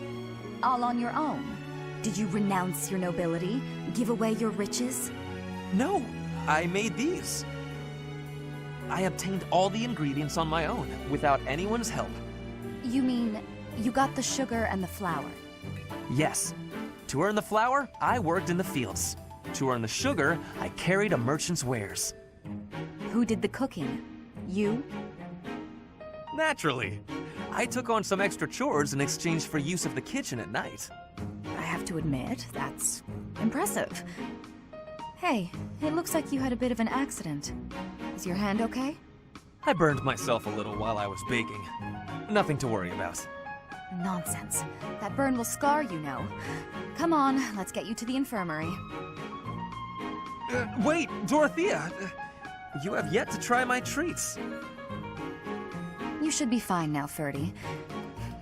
All on your own? Did you renounce your nobility? Give away your riches? No, I made these. I obtained all the ingredients on my own, without anyone's help. You mean, you got the sugar and the flour? Yes. To earn the flour, I worked in the fields. To earn the sugar, I carried a merchant's wares. Who did the cooking? You? Naturally. I took on some extra chores in exchange for use of the kitchen at night. I have to admit, that's impressive. Hey, it looks like you had a bit of an accident. Is your hand okay? I burned myself a little while I was baking. Nothing to worry about. Nonsense. That burn will scar you, know. Come on, let's get you to the infirmary. Wait, Dorothea! You have yet to try my treats. You should be fine now, Ferdy.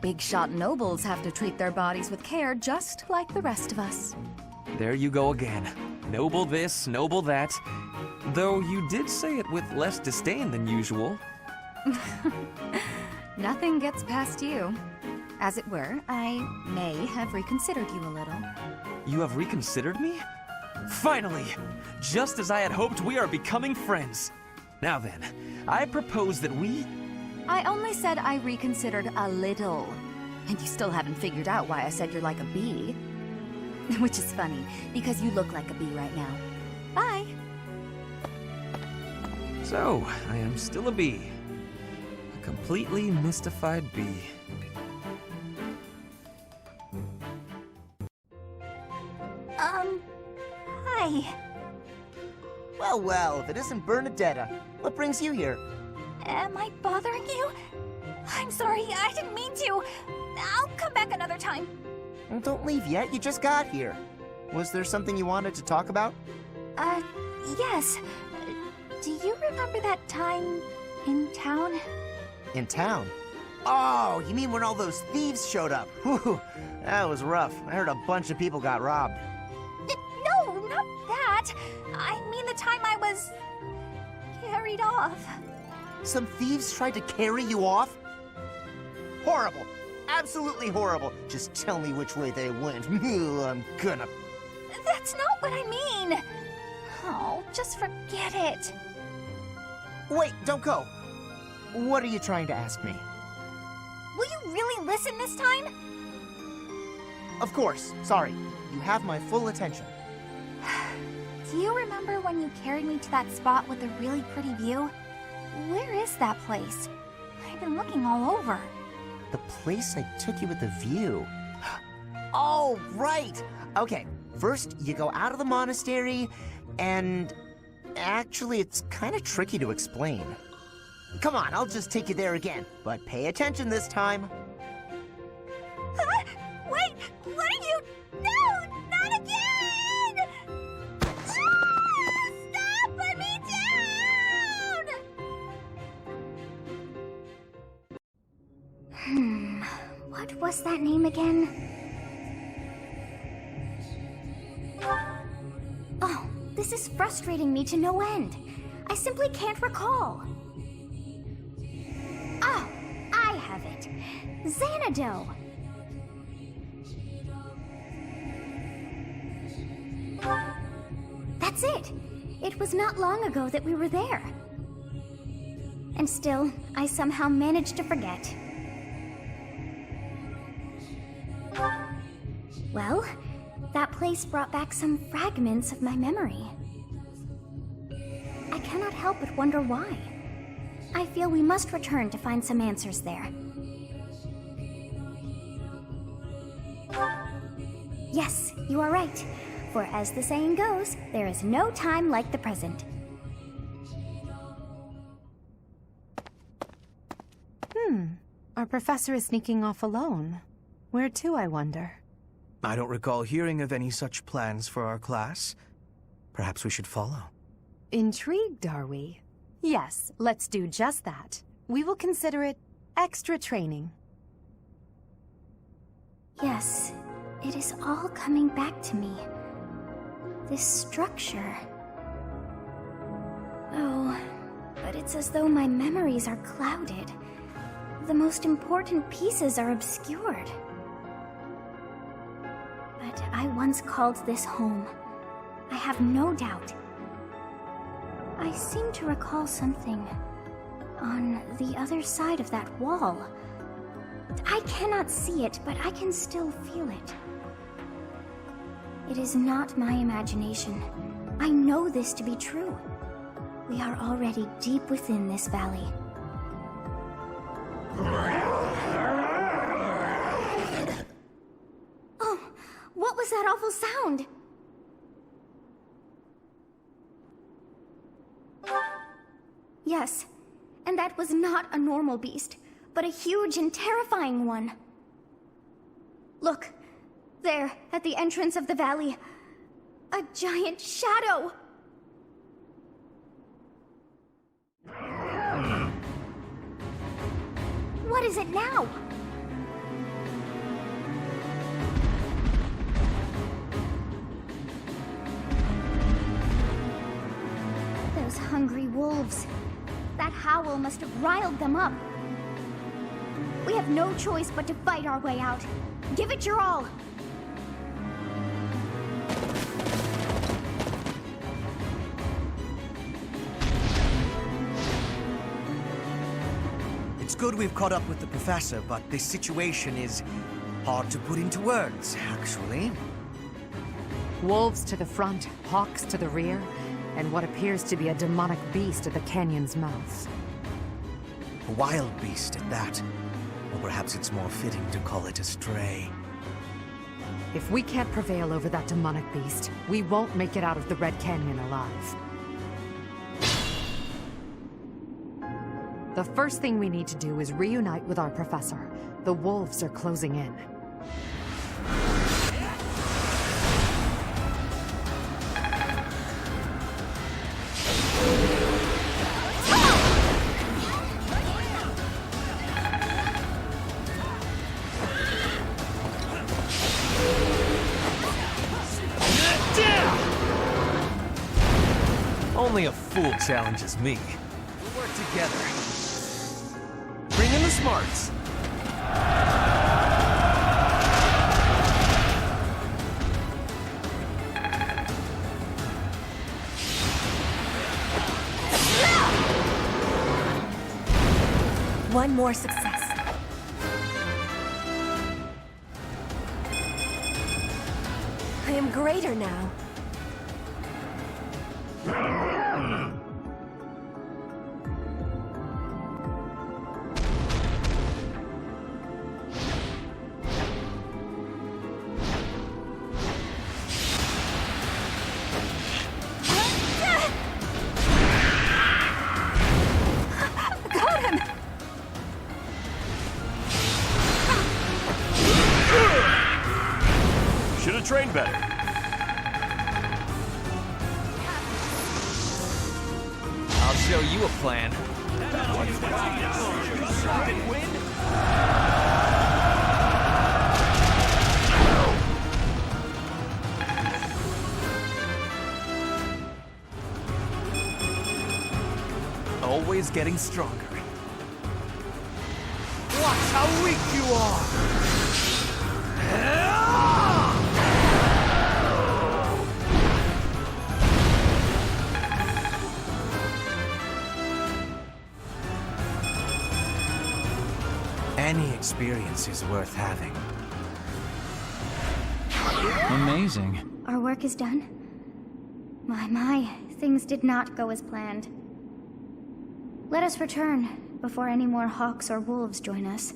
Big shot nobles have to treat their bodies with care just like the rest of us. There you go again. Noble this, noble that. Though you did say it with less disdain than usual. Nothing gets past you. As it were, I may have reconsidered you a little. You have reconsidered me? Finally! Just as I had hoped, we are becoming friends. Now then, I propose that we... I only said I reconsidered a little. And you still haven't figured out why I said you're like a bee. Which is funny, because you look like a bee right now. Bye! So, I am still a bee. A completely mystified bee. Hi. Well, well, if it isn't Bernadetta, what brings you here? Am I bothering you? I'm sorry, I didn't mean to. I'll come back another time. Well, don't leave yet, you just got here. Was there something you wanted to talk about? Yes. Do you remember that time in town? In town? Oh, you mean when all those thieves showed up? Whew, that was rough. I heard a bunch of people got robbed. No, not that. I mean the time I was... carried off. Some thieves tried to carry you off? Horrible. Absolutely horrible. Just tell me which way they went. I'm gonna... That's not what I mean. Oh, just forget it. Wait, don't go. What are you trying to ask me? Will you really listen this time? Of course. Sorry. You have my full attention. Do you remember when you carried me to that spot with the really pretty view? Where is that place? I've been looking all over. The place I took you with the view. Oh, right! Okay, first you go out of the monastery, and... actually, it's kind of tricky to explain. Come on, I'll just take you there again, but pay attention this time. Wait! What are you... No! Not again! Stop! Let me down! What was that name again? Oh, this is frustrating me to no end. I simply can't recall. Oh, I have it. Xanadu. That's it. It was not long ago that we were there. And still, I somehow managed to forget. Well, that place brought back some fragments of my memory. I cannot help but wonder why. I feel we must return to find some answers there. Yes, you are right. For as the saying goes, there is no time like the present. Our professor is sneaking off alone. Where to, I wonder? I don't recall hearing of any such plans for our class. Perhaps we should follow. Intrigued, are we? Yes, let's do just that. We will consider it extra training. Yes, it is all coming back to me. This structure. Oh, but it's as though my memories are clouded. The most important pieces are obscured. But I once called this home. I have no doubt. I seem to recall something on the other side of that wall. I cannot see it, but I can still feel it. It is not my imagination. I know this to be true. We are already deep within this valley. Oh, what was that awful sound? Yes, and that was not a normal beast, but a huge and terrifying one. Look, there, at the entrance of the valley, a giant shadow! What is it now? Those hungry wolves. That howl must have riled them up. We have no choice but to fight our way out. Give it your all! It's good we've caught up with the professor, but this situation is hard to put into words, actually. Wolves to the front, hawks to the rear, and what appears to be a demonic beast at the canyon's mouth. A wild beast at that. Or perhaps it's more fitting to call it a stray. If we can't prevail over that demonic beast, we won't make it out of the Red Canyon alive. The first thing we need to do is reunite with our professor. The wolves are closing in. Only a fool challenges me. We'll work together. Bring in the smarts. One more success. I am greater now. Train better. I'll show you a plan. Always getting stronger. Watch how weak you are! Any experience is worth having. Amazing. Our work is done. My, things did not go as planned. Let us return before any more hawks or wolves join us.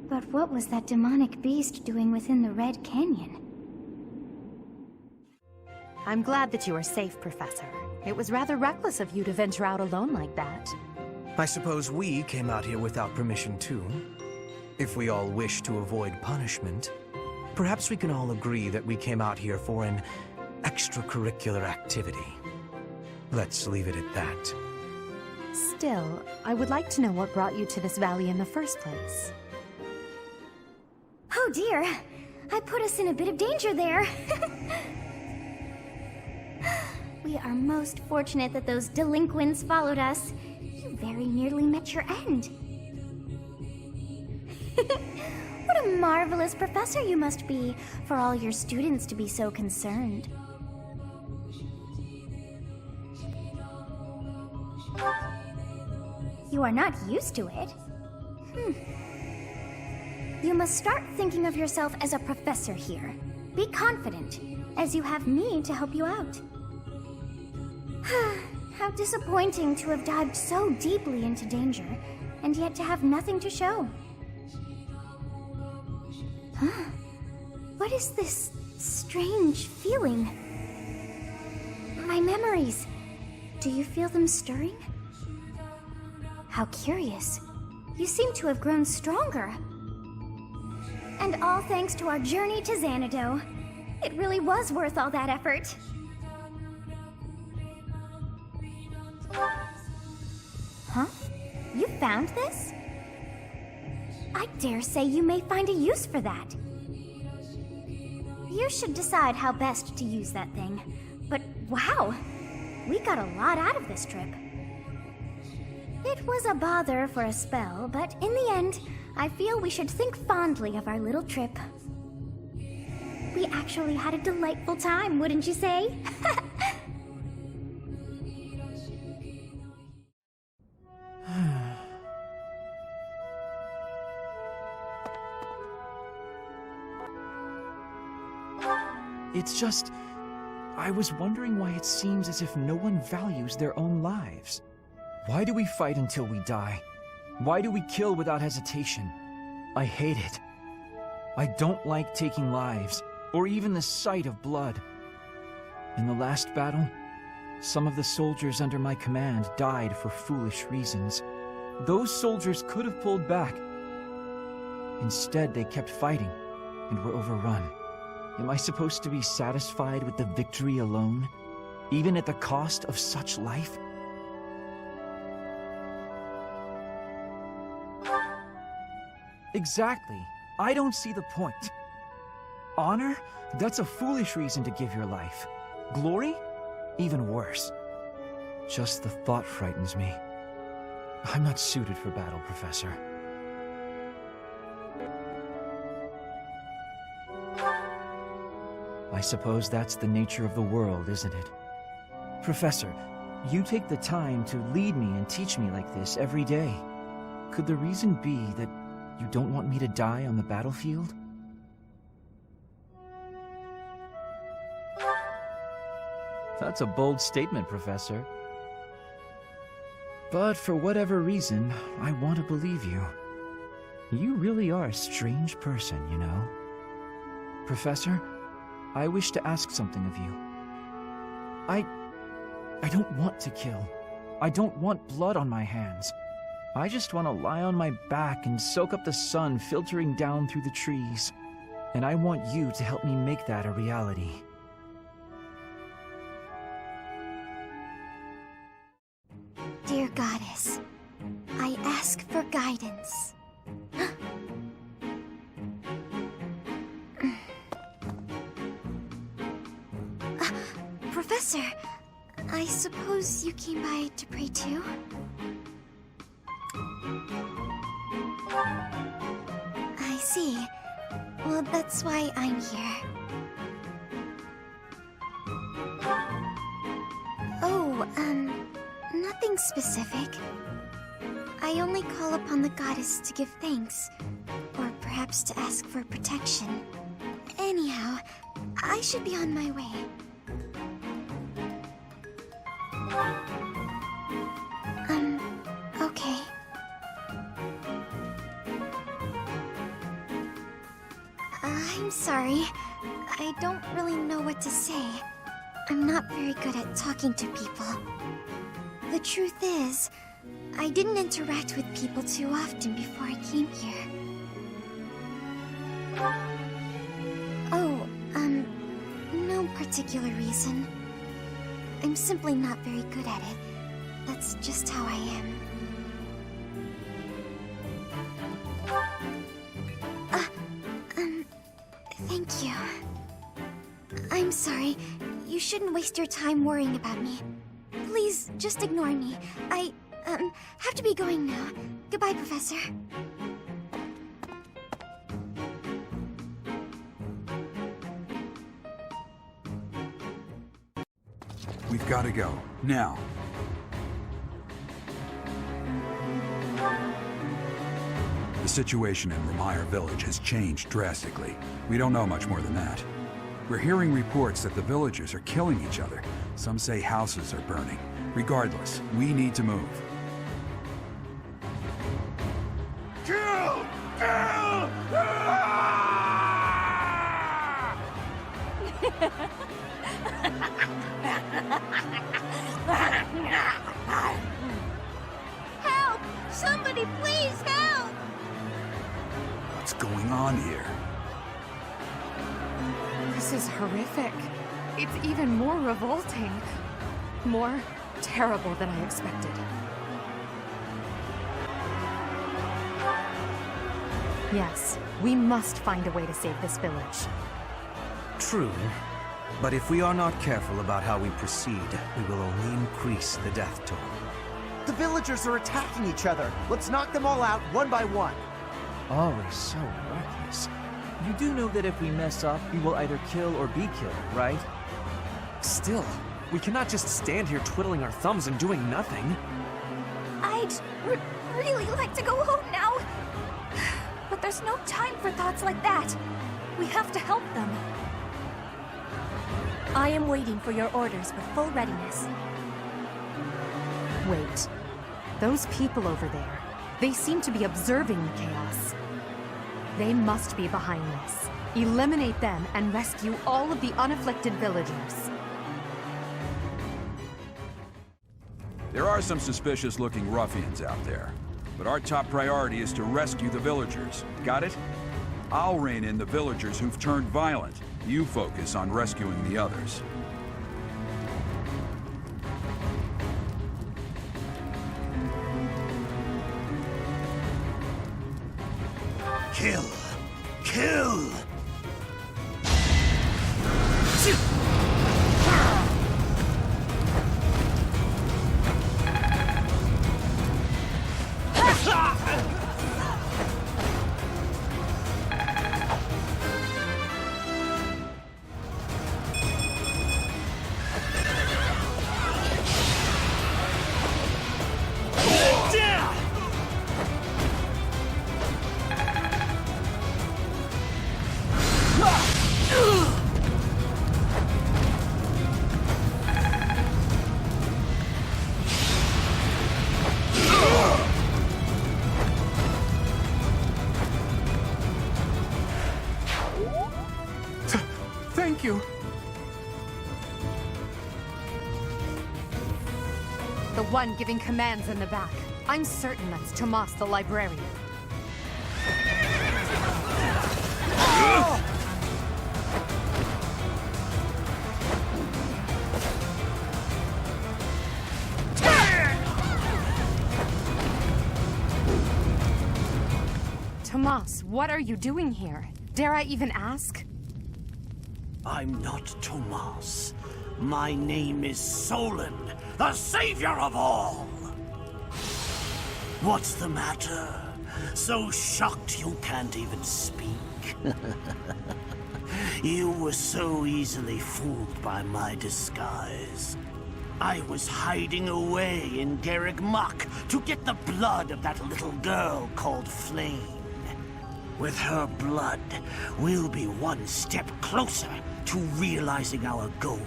But what was that demonic beast doing within the Red Canyon? I'm glad that you are safe, Professor. It was rather reckless of you to venture out alone like that. I suppose we came out here without permission too. If we all wish to avoid punishment, perhaps we can all agree that we came out here for an extracurricular activity. Let's leave it at that. Still, I would like to know what brought you to this valley in the first place. Oh dear, I put us in a bit of danger there. We are most fortunate that those delinquents followed us. You very nearly met your end. What a marvelous professor you must be, for all your students to be so concerned. You are not used to it. You must start thinking of yourself as a professor here. Be confident, as you have me to help you out. How disappointing to have dived so deeply into danger, and yet to have nothing to show. What is this strange feeling? My memories. Do you feel them stirring? How curious. You seem to have grown stronger. And all thanks to our journey to Xanadu. It really was worth all that effort. Huh? You found this? I dare say you may find a use for that. You should decide how best to use that thing. But wow, we got a lot out of this trip. It was a bother for a spell, but in the end, I feel we should think fondly of our little trip. We actually had a delightful time, wouldn't you say? It's just... I was wondering why it seems as if no one values their own lives. Why do we fight until we die? Why do we kill without hesitation? I hate it. I don't like taking lives, or even the sight of blood. In the last battle, some of the soldiers under my command died for foolish reasons. Those soldiers could have pulled back. Instead, they kept fighting, and were overrun. Am I supposed to be satisfied with the victory alone, even at the cost of such life? Exactly. I don't see the point. Honor? That's a foolish reason to give your life. Glory? Even worse. Just the thought frightens me. I'm not suited for battle, Professor. I suppose that's the nature of the world, isn't it? Professor, you take the time to lead me and teach me like this every day. Could the reason be that you don't want me to die on the battlefield? That's a bold statement, Professor. But for whatever reason, I want to believe you. You really are a strange person, you know. Professor, I wish to ask something of you. I don't want to kill. I don't want blood on my hands. I just want to lie on my back and soak up the sun filtering down through the trees. And I want you to help me make that a reality. Dear Goddess, I ask for guidance. Professor, I suppose you came by to pray too? I see. Well, that's why I'm here. Oh, nothing specific. I only call upon the goddess to give thanks, or perhaps to ask for protection. Anyhow, I should be on my way. Okay. I'm sorry. I don't really know what to say. I'm not very good at talking to people. The truth is, I didn't interact with people too often before I came here. Oh, no particular reason. I'm simply not very good at it. That's just how I am. Thank you. I'm sorry. You shouldn't waste your time worrying about me. Please, just ignore me. I, have to be going now. Goodbye, Professor. We've got to go. Now. The situation in Remire Village has changed drastically. We don't know much more than that. We're hearing reports that the villagers are killing each other. Some say houses are burning. Regardless, we need to move. Kill! Kill! Help! Somebody please help! What's going on here? This is horrific. It's even more revolting. More terrible than I expected. Yes, we must find a way to save this village. True. But if we are not careful about how we proceed, we will only increase the death toll. The villagers are attacking each other. Let's knock them all out one by one. Always so reckless. You do know that if we mess up, we will either kill or be killed, right? Still, we cannot just stand here twiddling our thumbs and doing nothing. I'd really like to go home now. But there's no time for thoughts like that. We have to help them. I am waiting for your orders with full readiness. Wait. Those people over there, they seem to be observing the chaos. They must be behind this. Eliminate them and rescue all of the unafflicted villagers. There are some suspicious-looking ruffians out there, but our top priority is to rescue the villagers. Got it? I'll rein in the villagers who've turned violent. You focus on rescuing the others. Kill! Kill! Thank you. The one giving commands in the back. I'm certain that's Tomas the librarian. Tomas, what are you doing here? Dare I even ask? I'm not Tomas. My name is Solon, the savior of all! What's the matter? So shocked you can't even speak? You were so easily fooled by my disguise. I was hiding away in Garrick Mach to get the blood of that little girl called Flame. With her blood, we'll be one step closer to realizing our goal.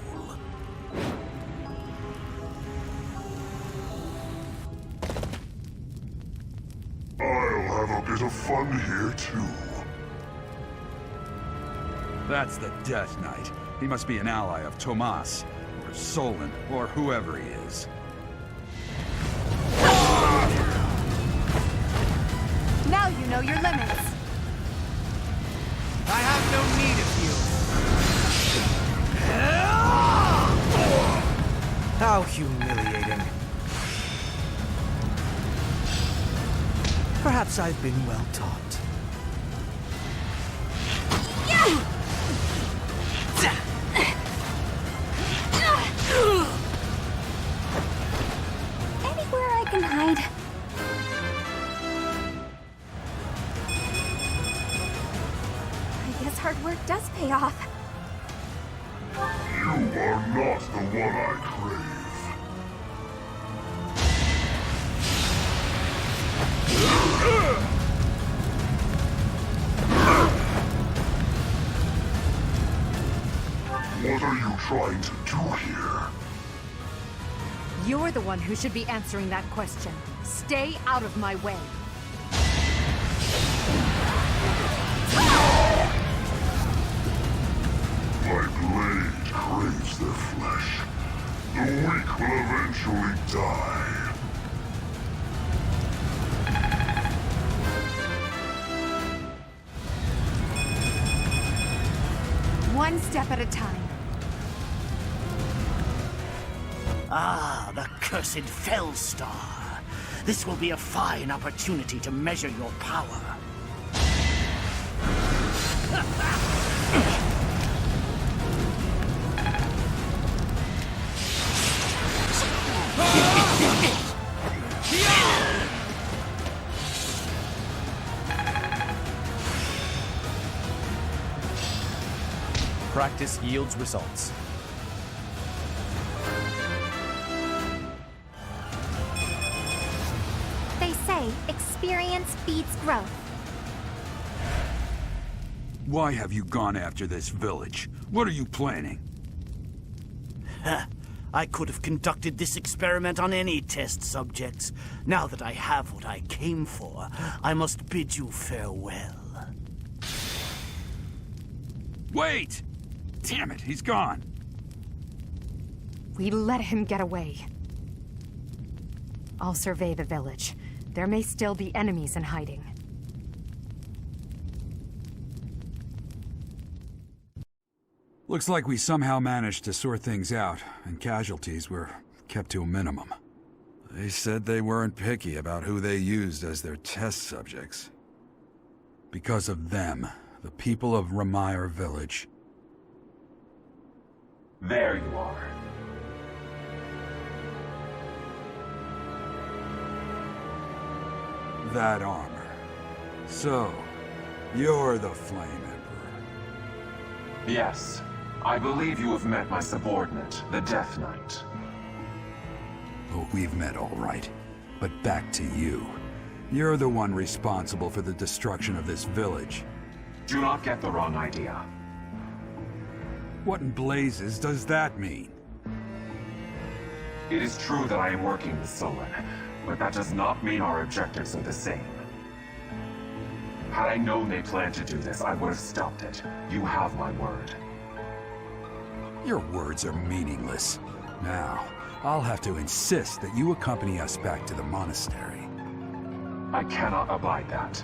I'll have a bit of fun here, too. That's the Death Knight. He must be an ally of Tomas, or Solon, or whoever he is. Now you know your limits. I have no need of you. How humiliating. Perhaps I've been well taught. Anywhere I can hide. I guess hard work does pay off. You are not the one I crave. What are you trying to do here? You're the one who should be answering that question. Stay out of my way. My blade craves their flesh. The weak will eventually die. One step at a time. Ah, the cursed Fellstar. This will be a fine opportunity to measure your power. Practice yields results. They say experience beats growth. Why have you gone after this village? What are you planning? I could have conducted this experiment on any test subjects. Now that I have what I came for, I must bid you farewell. Wait! Damn it, he's gone. We let him get away. I'll survey the village. There may still be enemies in hiding. Looks like we somehow managed to sort things out, and casualties were kept to a minimum. They said they weren't picky about who they used as their test subjects. Because of them, the people of Ramire Village. There you are. That armor. So, you're the Flame Emperor. Yes. I believe you have met my subordinate, the Death Knight. Oh, we've met all right. But back to you. You're the one responsible for the destruction of this village. Do not get the wrong idea. What in blazes does that mean? It is true that I am working with Solon, but that does not mean our objectives are the same. Had I known they planned to do this, I would have stopped it. You have my word. Your words are meaningless. Now, I'll have to insist that you accompany us back to the monastery. I cannot abide that.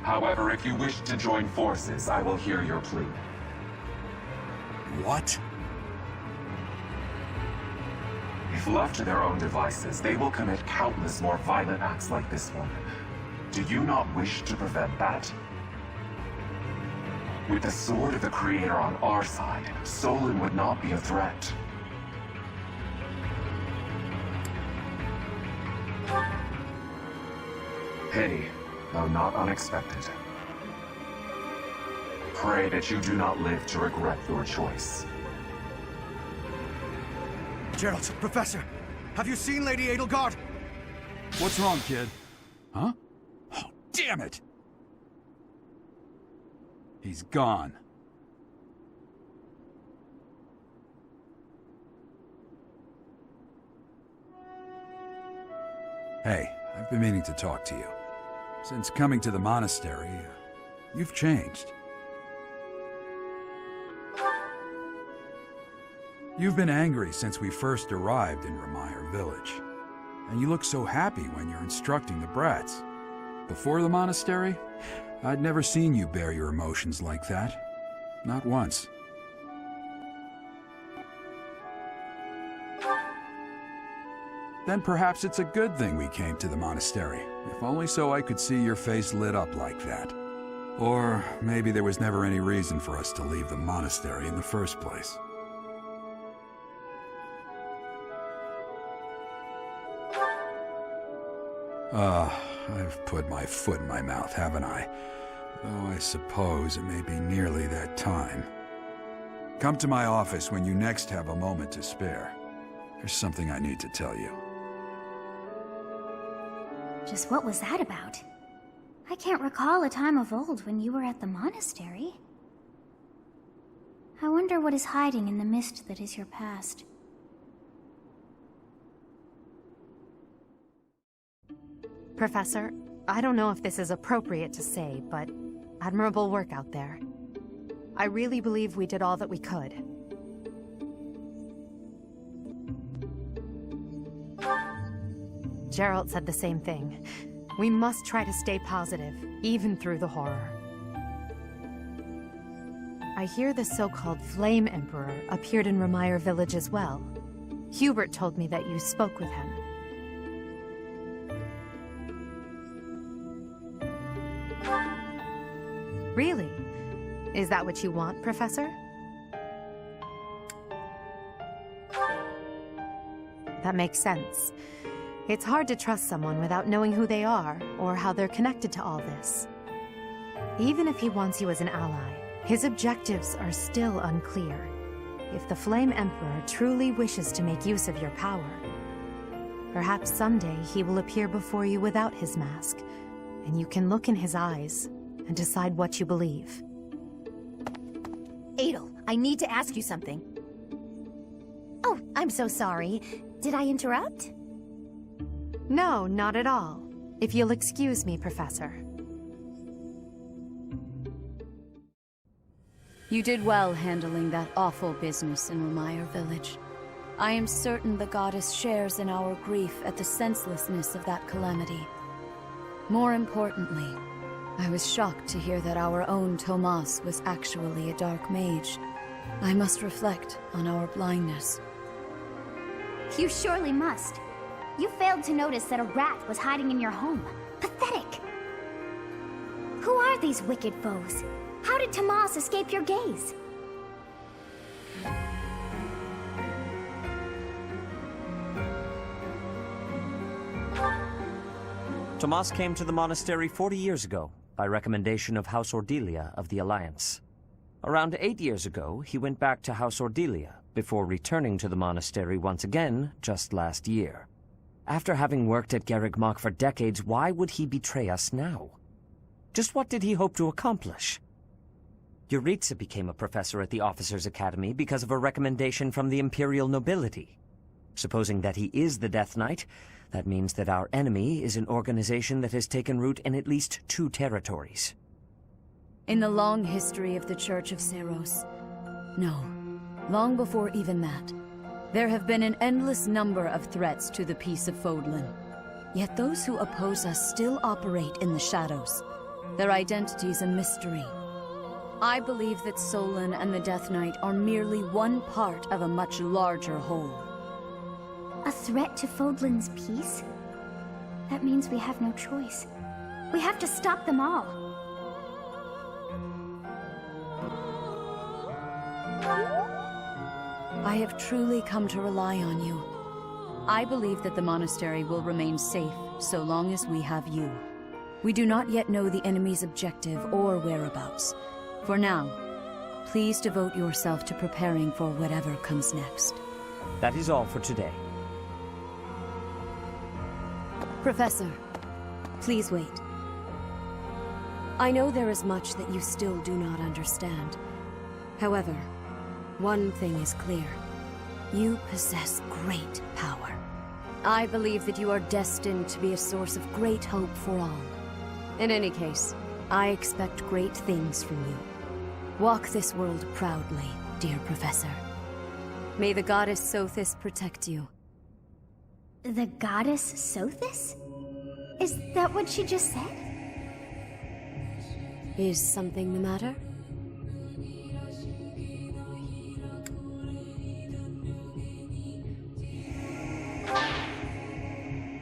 However, if you wish to join forces, I will hear your plea. What? If left to their own devices, they will commit countless more violent acts like this one. Do you not wish to prevent that? With the sword of the Creator on our side, Solon would not be a threat. Pity, though not unexpected. Pray that you do not live to regret your choice. Geralt, Professor, have you seen Lady Edelgard? What's wrong, kid? Huh? Oh, damn it! He's gone. Hey, I've been meaning to talk to you. Since coming to the monastery, you've changed. You've been angry since we first arrived in Ramire Village. And you look so happy when you're instructing the brats. Before the monastery, I'd never seen you bear your emotions like that. Not once. Then perhaps it's a good thing we came to the monastery, if only so I could see your face lit up like that. Or maybe there was never any reason for us to leave the monastery in the first place. I've put my foot in my mouth, haven't I? Though I suppose it may be nearly that time. Come to my office when you next have a moment to spare. There's something I need to tell you. Just what was that about? I can't recall a time of old when you were at the monastery. I wonder what is hiding in the mist that is your past. Professor, I don't know if this is appropriate to say, but admirable work out there. I really believe we did all that we could. Geralt said the same thing. We must try to stay positive, even through the horror. I hear the so-called Flame Emperor appeared in Ramire Village as well. Hubert told me that you spoke with him. Really? Is that what you want, Professor? That makes sense. It's hard to trust someone without knowing who they are, or how they're connected to all this. Even if he wants you as an ally, His objectives are still unclear. If the Flame Emperor truly wishes to make use of your power, perhaps someday he will appear before you without his mask, and you can look in his eyes and decide what you believe. Adel, I need to ask you something. Oh, I'm so sorry. Did I interrupt? No, not at all. If you'll excuse me, Professor. You did well handling that awful business in Romeyer village. I am certain the goddess shares in our grief at the senselessness of that calamity. More importantly, I was shocked to hear that our own Tomas was actually a dark mage. I must reflect on our blindness. You surely must. You failed to notice that a rat was hiding in your home. Pathetic! Who are these wicked foes? How did Tomas escape your gaze? Tomas came to the monastery 40 years ago, by recommendation of House Ordelia of the Alliance. Around 8 years ago, he went back to House Ordelia, before returning to the monastery once again just last year. After having worked at Garreg Mach for decades, why would he betray us now? Just what did he hope to accomplish? Yuritsa became a professor at the Officers' Academy because of a recommendation from the Imperial nobility. Supposing that he is the Death Knight, that means that our enemy is an organization that has taken root in at least 2 territories. In the long history of the Church of Seros, no, long before even that, there have been an endless number of threats to the peace of Fodlan. Yet those who oppose us still operate in the shadows. Their identity's a mystery. I believe that Solon and the Death Knight are merely one part of a much larger whole. A threat to Fodlan's peace? That means we have no choice. We have to stop them all. I have truly come to rely on you. I believe that the monastery will remain safe so long as we have you. We do not yet know the enemy's objective or whereabouts. For now, please devote yourself to preparing for whatever comes next. That is all for today. Professor, please wait. I know there is much that you still do not understand. However, one thing is clear. You possess great power. I believe that you are destined to be a source of great hope for all. In any case, I expect great things from you. Walk this world proudly, dear Professor. May the goddess Sothis protect you. The goddess Sothis? Is that what she just said? Is something the matter?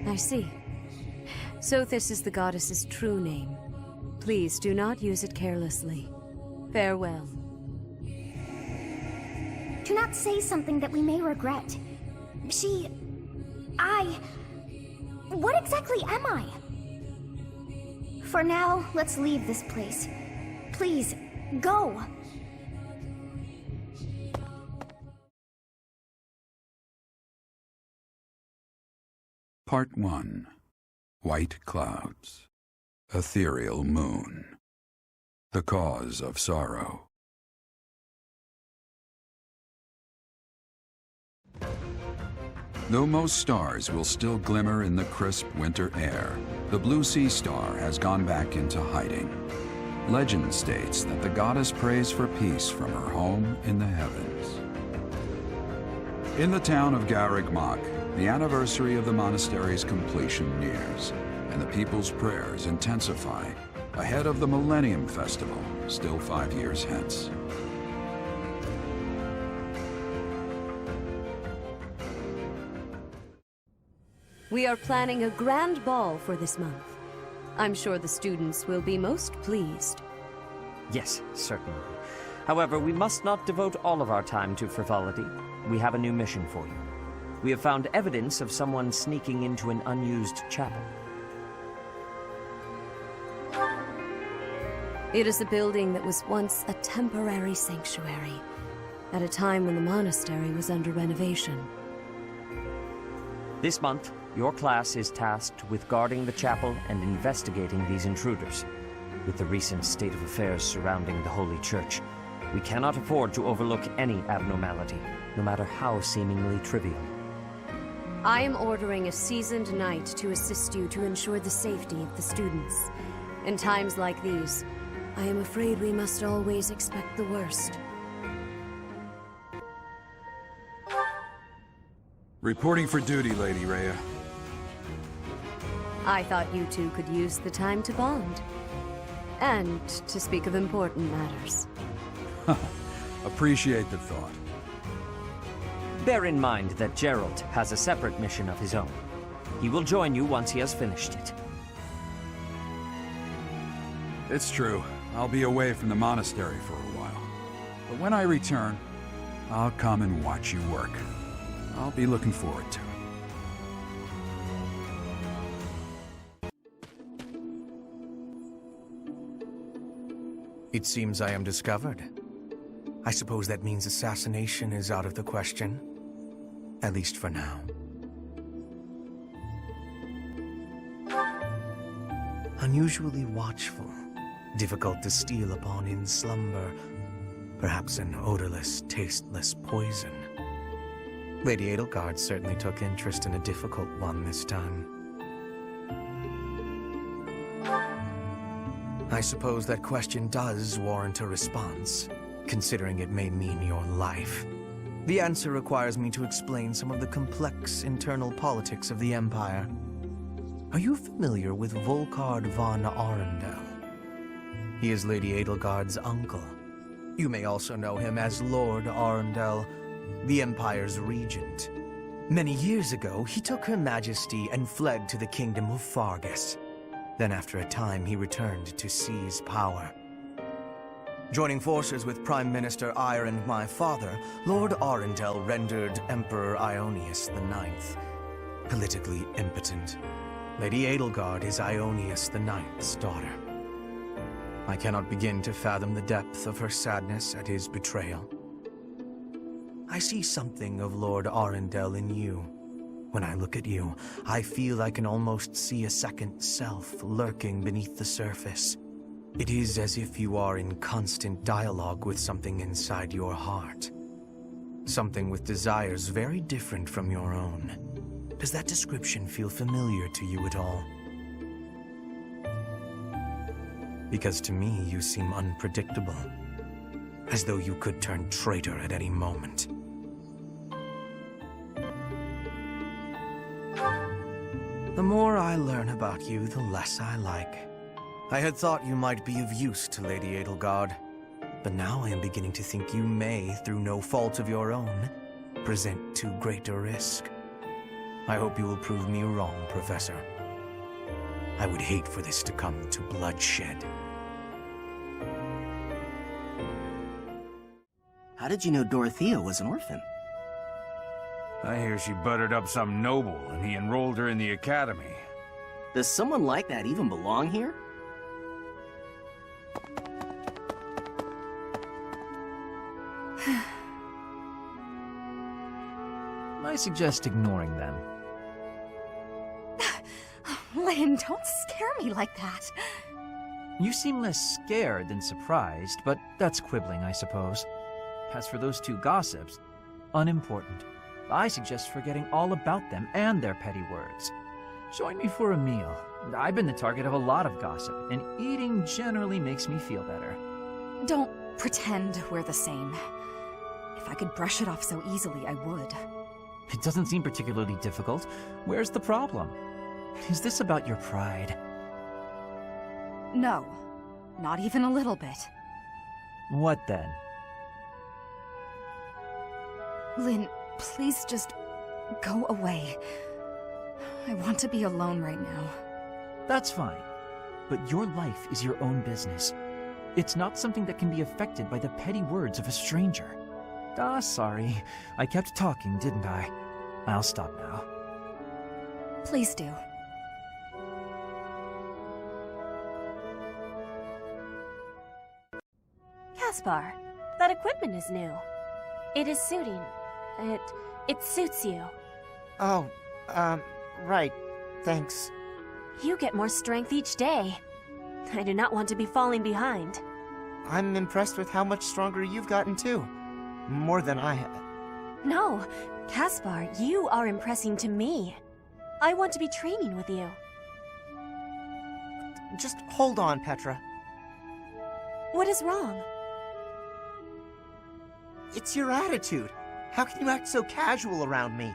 I see. Sothis is the goddess's true name. Please do not use it carelessly. Farewell. Do not say something that we may regret. What exactly am I? For now, let's leave this place. Please, go! Part 1. White Clouds. Ethereal Moon. The Cause of Sorrow. Though most stars will still glimmer in the crisp winter air, the blue sea star has gone back into hiding. Legend states that the goddess prays for peace from her home in the heavens. In the town of Garreg Mach, the anniversary of the monastery's completion nears, and the people's prayers intensify ahead of the Millennium Festival, still 5 years hence. We are planning a grand ball for this month. I'm sure the students will be most pleased. Yes, certainly. However, we must not devote all of our time to frivolity. We have a new mission for you. We have found evidence of someone sneaking into an unused chapel. It is a building that was once a temporary sanctuary, at a time when the monastery was under renovation. This month, your class is tasked with guarding the chapel and investigating these intruders. With the recent state of affairs surrounding the Holy Church, we cannot afford to overlook any abnormality, no matter how seemingly trivial. I am ordering a seasoned knight to assist you to ensure the safety of the students. In times like these, I am afraid we must always expect the worst. Reporting for duty, Lady Rhea. I thought you two could use the time to bond. And to speak of important matters. Appreciate the thought. Bear in mind that Geralt has a separate mission of his own. He will join you once he has finished it. It's true. I'll be away from the monastery for a while. But when I return, I'll come and watch you work. I'll be looking forward to it. It seems I am discovered. I suppose that means assassination is out of the question. At least for now. Unusually watchful. Difficult to steal upon in slumber. Perhaps an odorless, tasteless poison. Lady Edelgard certainly took interest in a difficult one this time. I suppose that question does warrant a response, considering it may mean your life. The answer requires me to explain some of the complex internal politics of the Empire. Are you familiar with Volkard von Arundel? He is Lady Edelgard's uncle. You may also know him as Lord Arundel, the Empire's regent. Many years ago, he took Her Majesty and fled to the Kingdom of Fargus. Then after a time, he returned to seize power. Joining forces with Prime Minister Eyre and my father, Lord Arundel rendered Emperor Ionius IX politically impotent. Lady Edelgard is Ionius IX's daughter. I cannot begin to fathom the depth of her sadness at his betrayal. I see something of Lord Arundel in you. When I look at you, I feel I can almost see a second self lurking beneath the surface. It is as if you are in constant dialogue with something inside your heart. Something with desires very different from your own. Does that description feel familiar to you at all? Because to me, you seem unpredictable. As though you could turn traitor at any moment. The more I learn about you, the less I like. I had thought you might be of use to Lady Edelgard, but now I am beginning to think you may, through no fault of your own, present too great a risk. I hope you will prove me wrong, Professor. I would hate for this to come to bloodshed. How did you know Dorothea was an orphan? I hear she buttered up some noble and he enrolled her in the academy. Does someone like that even belong here? I suggest ignoring them. Lynn, don't scare me like that. You seem less scared than surprised, but that's quibbling, I suppose. As for those two gossips, unimportant. I suggest forgetting all about them and their petty words. Join me for a meal. I've been the target of a lot of gossip, and eating generally makes me feel better. Don't pretend we're the same. If I could brush it off so easily, I would. It doesn't seem particularly difficult. Where's the problem? Is this about your pride? No, not even a little bit. What then? Lynn, please just go away. I want to be alone right now. That's fine. But your life is your own business. It's not something that can be affected by the petty words of a stranger. Sorry. I kept talking, didn't I? I'll stop now. Please do. Caspar, that equipment is new. It is suiting. It suits you. Oh, right. Thanks. You get more strength each day. I do not want to be falling behind. I'm impressed with how much stronger you've gotten too. More than I have. No, Caspar, you are impressing to me. I want to be training with you. Just hold on, Petra. What is wrong? It's your attitude. How can you act so casual around me?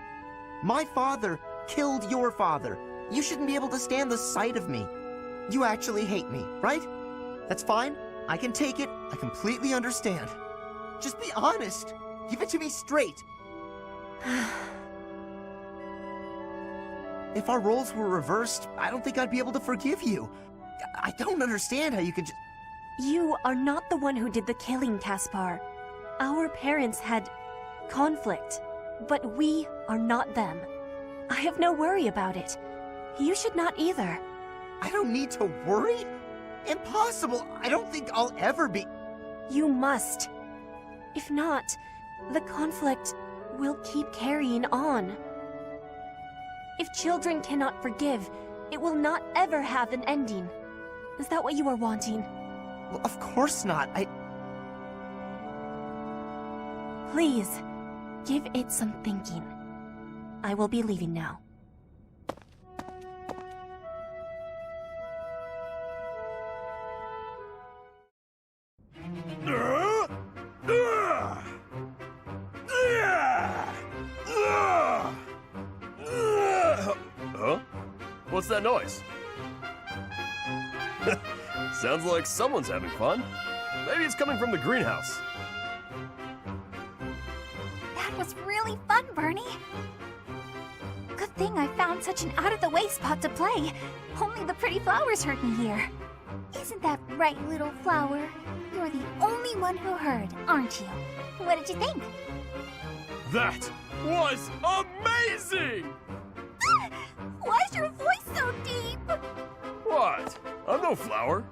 My father killed your father. You shouldn't be able to stand the sight of me. You actually hate me, right? That's fine. I can take it. I completely understand. Just be honest. Give it to me straight. If our roles were reversed, I don't think I'd be able to forgive you. I don't understand how you could just... You are not the one who did the killing, Caspar. Our parents had conflict, but we are not them. I have no worry about it. You should not either. I don't need to worry? Impossible! I don't think I'll ever be... You must. If not, the conflict will keep carrying on. If children cannot forgive, it will not ever have an ending. Is that what you are wanting? Well, of course not. Please, give it some thinking. I will be leaving now. Huh? What's that noise? Sounds like someone's having fun. Maybe it's coming from the greenhouse. That was really fun, Bernie. Good thing I found such an out-of-the-way spot to play. Only the pretty flowers heard me here. Isn't that right, little flower? You're the only one who heard, aren't you? What did you think? That was amazing! Why is your voice so deep? What? I'm no flower.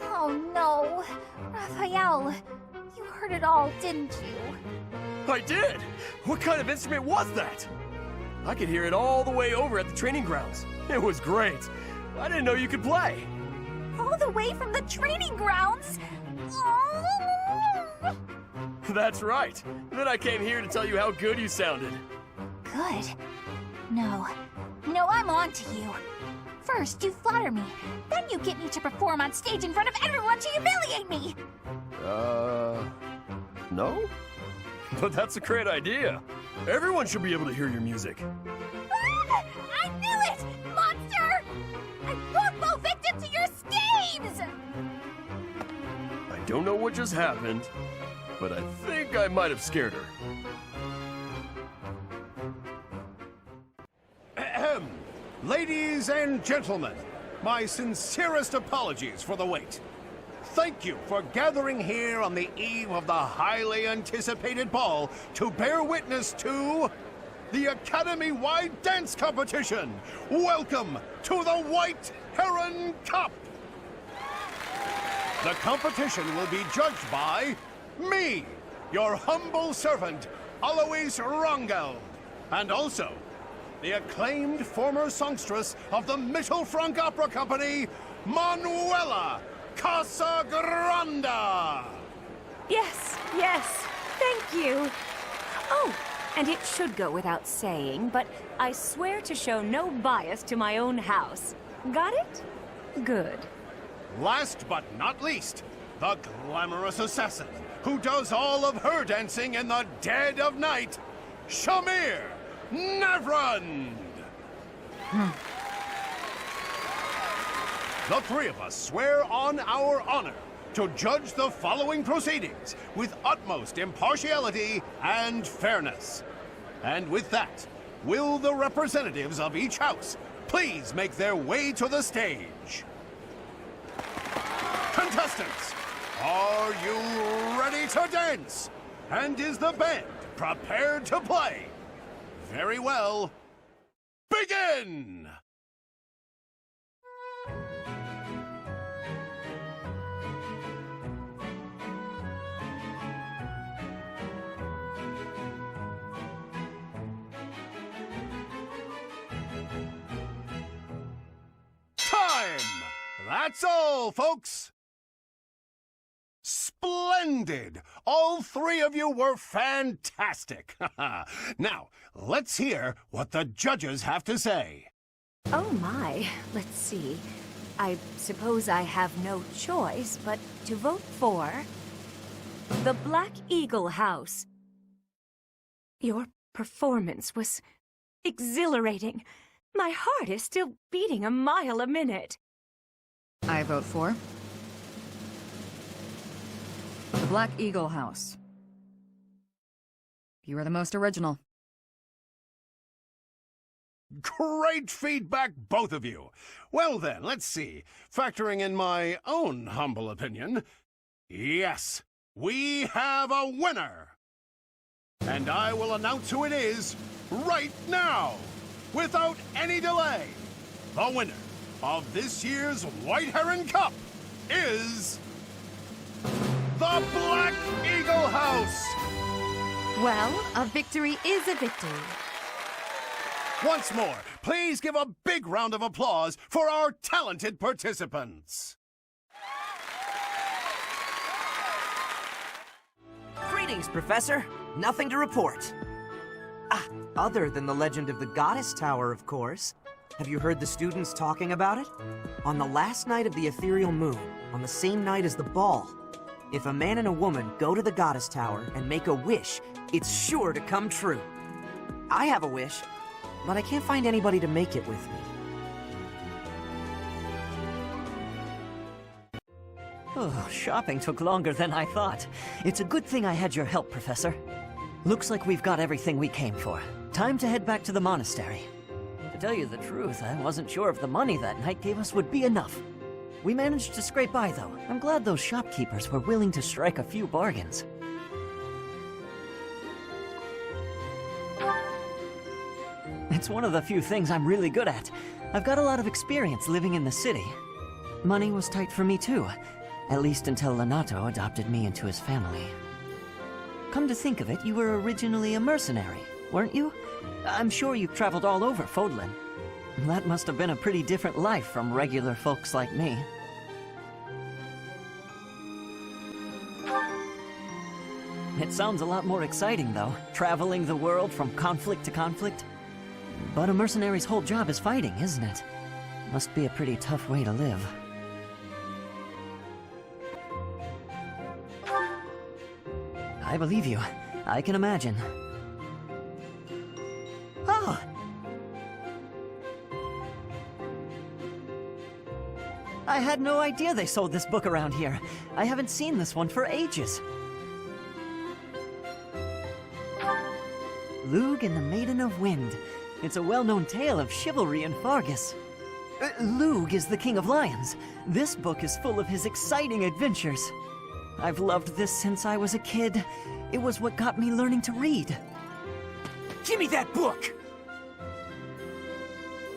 Oh no. Raphael, you heard it all, didn't you? I did! What kind of instrument was that? I could hear it all the way over at the training grounds. It was great. I didn't know you could play. All the way from the training grounds? Oh. That's right. Then I came here to tell you how good you sounded. Good. No, I'm on to you. First, you flatter me. Then you get me to perform on stage in front of everyone to humiliate me. No? But that's a great idea. Everyone should be able to hear your music. Ah, I knew it! Monster! I won't fall victim to your schemes! I don't know what just happened, but I think I might have scared her. Ahem. Ladies and gentlemen, my sincerest apologies for the wait. Thank you for gathering here on the eve of the highly anticipated ball to bear witness to the Academy-wide dance competition. Welcome to the White Heron Cup. The competition will be judged by me, your humble servant, Alois Rangel, and also the acclaimed former songstress of the Mittelfrank Opera Company, Manuela Casagranda! Yes, thank you. Oh, and it should go without saying, but I swear to show no bias to my own house. Got it? Good. Last but not least, the glamorous assassin who does all of her dancing in the dead of night, Shamir Navrand! The three of us swear on our honor to judge the following proceedings with utmost impartiality and fairness. And with that, will the representatives of each house please make their way to the stage? Contestants, are you ready to dance? And is the band prepared to play? Very well. Begin! That's all, folks! Splendid! All three of you were fantastic! Now, let's hear what the judges have to say. Oh my, let's see. I suppose I have no choice but to vote for the Black Eagle House. Your performance was exhilarating. My heart is still beating a mile a minute. I vote for the Black Eagle House. You are the most original. Great feedback, both of you. Well then, let's see. Factoring in my own humble opinion, yes, we have a winner. And I will announce who it is right now, without any delay. The winner of this year's White Heron Cup is the Black Eagle House. Well, a victory is a victory. Once more, please give a big round of applause for our talented participants. Greetings, Professor. Nothing to report. Other than the legend of the Goddess Tower, of course. Have you heard the students talking about it? On the last night of the ethereal moon, on the same night as the ball, if a man and a woman go to the Goddess Tower and make a wish, it's sure to come true. I have a wish, but I can't find anybody to make it with me. Oh, shopping took longer than I thought. It's a good thing I had your help, Professor. Looks like we've got everything we came for. Time to head back to the monastery. To tell you the truth, I wasn't sure if the money that night gave us would be enough. We managed to scrape by, though. I'm glad those shopkeepers were willing to strike a few bargains. It's one of the few things I'm really good at. I've got a lot of experience living in the city. Money was tight for me, too. At least until Lenato adopted me into his family. Come to think of it, you were originally a mercenary, weren't you? I'm sure you've traveled all over Fodlan. That must have been a pretty different life from regular folks like me. It sounds a lot more exciting, though, traveling the world from conflict to conflict. But a mercenary's whole job is fighting, isn't it? Must be a pretty tough way to live. I believe you. I can imagine. Oh! I had no idea they sold this book around here. I haven't seen this one for ages. Lug and the Maiden of Wind. It's a well-known tale of chivalry in Fargus. Lug is the King of Lions. This book is full of his exciting adventures. I've loved this since I was a kid. It was what got me learning to read. Give me that book!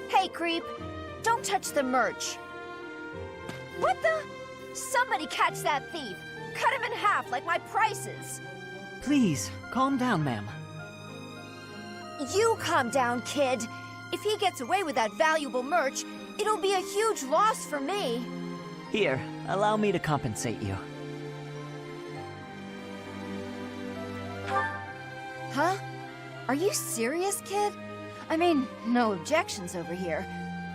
Hey, creep! Don't touch the merch! What the? Somebody catch that thief! Cut him in half like my prices! Please, calm down, ma'am. You calm down, kid! If he gets away with that valuable merch, it'll be a huge loss for me! Here, allow me to compensate you. Huh? Are you serious, kid? I mean, no objections over here,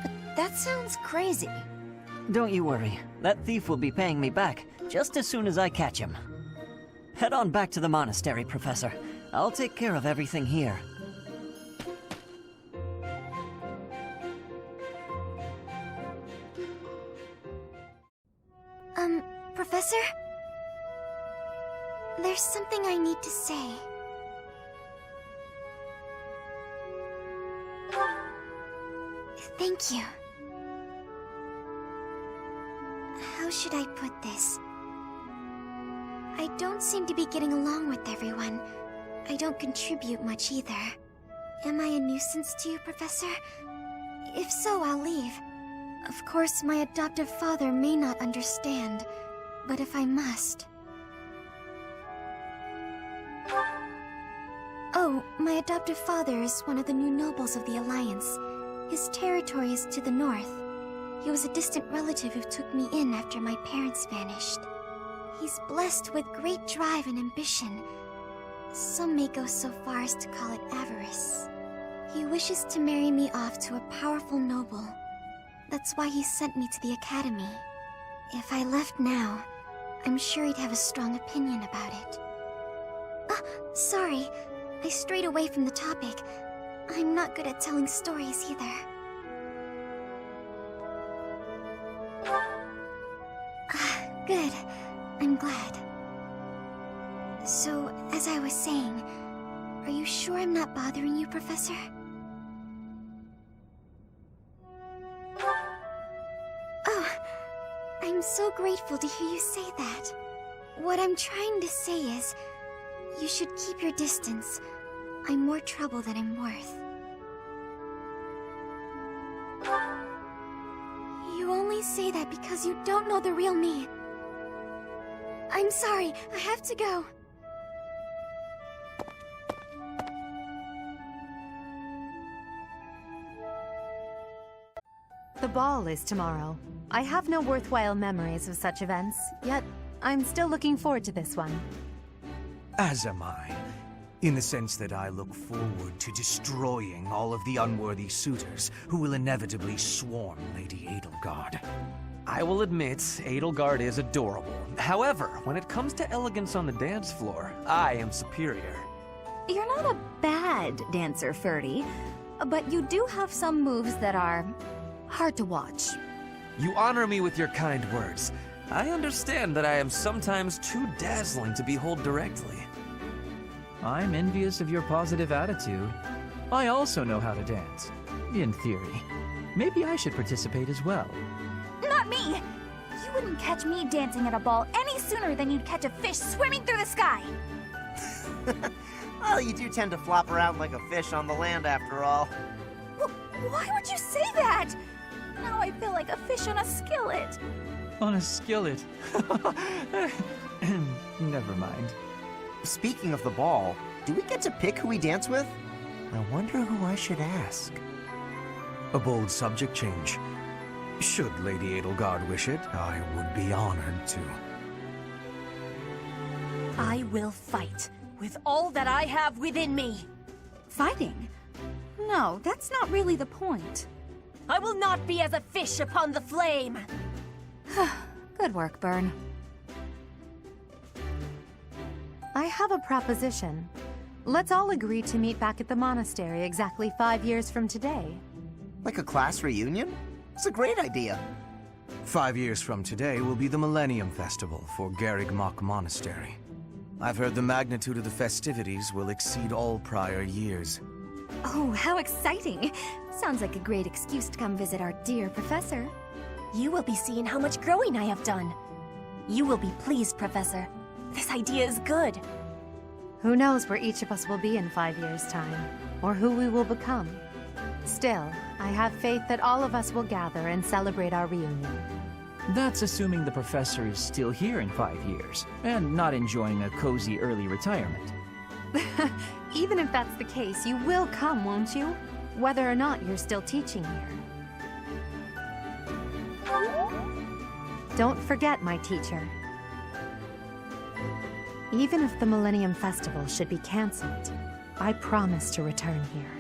but that sounds crazy. Don't you worry. That thief will be paying me back just as soon as I catch him. Head on back to the monastery, Professor. I'll take care of everything here. Professor? There's something I need to say. Thank you. How should I put this? I don't seem to be getting along with everyone. I don't contribute much either. Am I a nuisance to you, Professor? If so, I'll leave. Of course, my adoptive father may not understand, but if I must... Oh, my adoptive father is one of the new nobles of the Alliance. His territory is to the north. He was a distant relative who took me in after my parents vanished. He's blessed with great drive and ambition. Some may go so far as to call it avarice. He wishes to marry me off to a powerful noble. That's why he sent me to the academy. If I left now, I'm sure he'd have a strong opinion about it. Sorry. I strayed away from the topic. I'm not good at telling stories either. Good. I'm glad. So, as I was saying, are you sure I'm not bothering you, Professor? Oh, I'm so grateful to hear you say that. What I'm trying to say is, you should keep your distance. I'm more trouble than I'm worth. You only say that because you don't know the real me. I'm sorry, I have to go. The ball is tomorrow. I have no worthwhile memories of such events, yet I'm still looking forward to this one. As am I, in the sense that I look forward to destroying all of the unworthy suitors who will inevitably swarm Lady Edelgard. I will admit, Edelgard is adorable. However, when it comes to elegance on the dance floor, I am superior. You're not a bad dancer, Ferdy, but you do have some moves that are hard to watch. You honor me with your kind words. I understand that I am sometimes too dazzling to behold directly. I'm envious of your positive attitude. I also know how to dance, in theory. Maybe I should participate as well. Not me! You wouldn't catch me dancing at a ball any sooner than you'd catch a fish swimming through the sky! Well, you do tend to flop around like a fish on the land after all. Why would you say that? Now I feel like a fish on a skillet. On a skillet. Never mind. Speaking of the ball, do we get to pick who we dance with? I wonder who I should ask. A bold subject change. Should Lady Edelgard wish it, I would be honored to. I will fight with all that I have within me. Fighting? No, that's not really the point. I will not be as a fish upon the flame. Good work, Byrne. I have a proposition. Let's all agree to meet back at the monastery exactly 5 years from today. Like a class reunion? It's a great idea. 5 years from today will be the Millennium Festival for Garrigmach Monastery. I've heard the magnitude of the festivities will exceed all prior years. Oh, how exciting! Sounds like a great excuse to come visit our dear professor. You will be seeing how much growing I have done. You will be pleased, Professor. This idea is good. Who knows where each of us will be in 5 years' time, or who we will become. Still, I have faith that all of us will gather and celebrate our reunion. That's assuming the professor is still here in 5 years, and not enjoying a cozy early retirement. Even if that's the case, you will come, won't you? Whether or not you're still teaching here. Don't forget, my teacher. Even if the Millennium Festival should be cancelled, I promise to return here.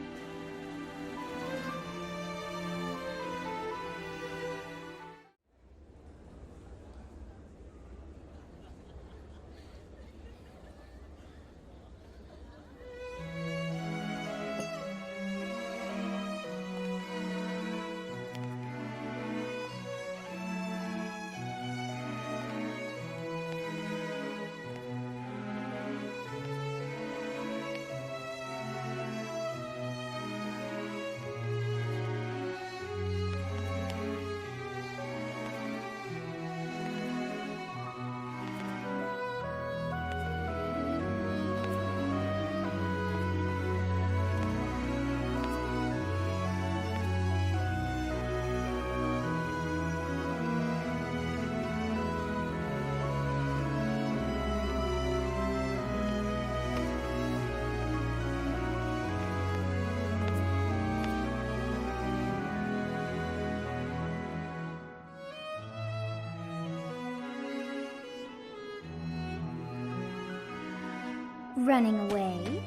Running away?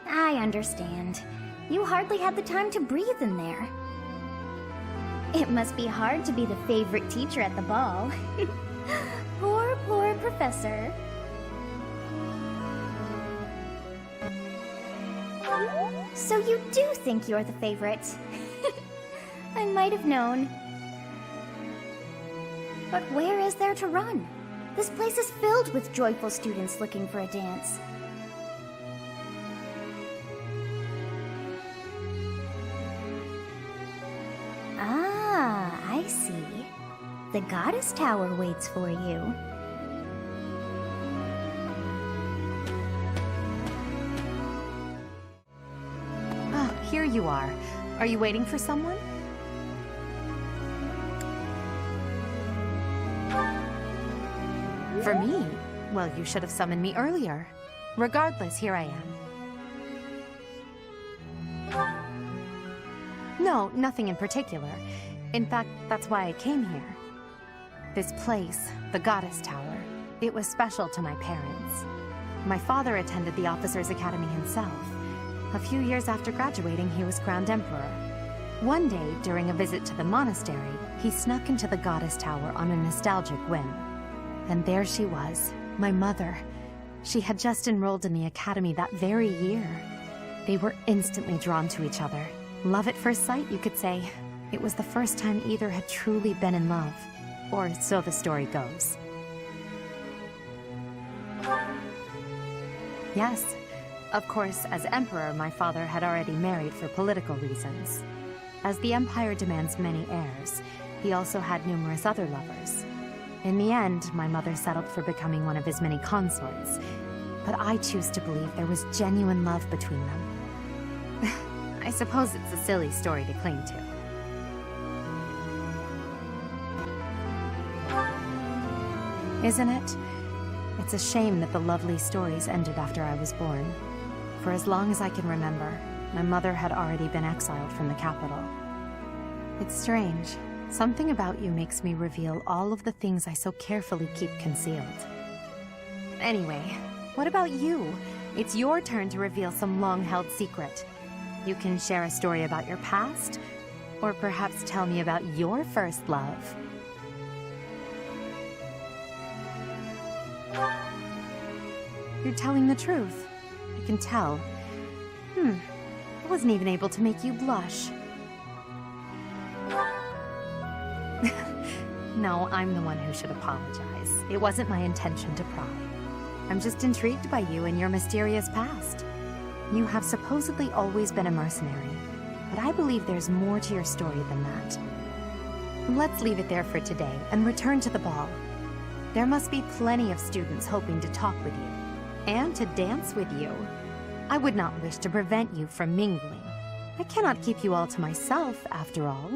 I understand. You hardly had the time to breathe in there. It must be hard to be the favorite teacher at the ball. Poor professor. So you do think you're the favorite? I might have known. But where is there to run? This place is filled with joyful students looking for a dance. Ah, I see. The Goddess Tower waits for you. Oh, here you are. Are you waiting for someone? For me? Well, you should have summoned me earlier. Regardless, here I am. No, nothing in particular. In fact, that's why I came here. This place, the Goddess Tower, it was special to my parents. My father attended the Officers' Academy himself. A few years after graduating, he was crowned emperor. One day, during a visit to the monastery, he snuck into the Goddess Tower on a nostalgic whim. And there she was, my mother. She had just enrolled in the academy that very year. They were instantly drawn to each other. Love at first sight, you could say. It was the first time either had truly been in love. Or so the story goes. Yes. Of course, as emperor, my father had already married for political reasons. As the empire demands many heirs, he also had numerous other lovers. In the end, my mother settled for becoming one of his many consorts. But I choose to believe there was genuine love between them. I suppose it's a silly story to cling to. Isn't it? It's a shame that the lovely stories ended after I was born. For as long as I can remember, my mother had already been exiled from the capital. It's strange. Something about you makes me reveal all of the things I so carefully keep concealed. Anyway, what about you? It's your turn to reveal some long-held secret. You can share a story about your past, or perhaps tell me about your first love. You're telling the truth. I can tell. I wasn't even able to make you blush. No, I'm the one who should apologize. It wasn't my intention to pry. I'm just intrigued by you and your mysterious past. You have supposedly always been a mercenary, but I believe there's more to your story than that. Let's leave it there for today and return to the ball. There must be plenty of students hoping to talk with you, and to dance with you. I would not wish to prevent you from mingling. I cannot keep you all to myself, after all.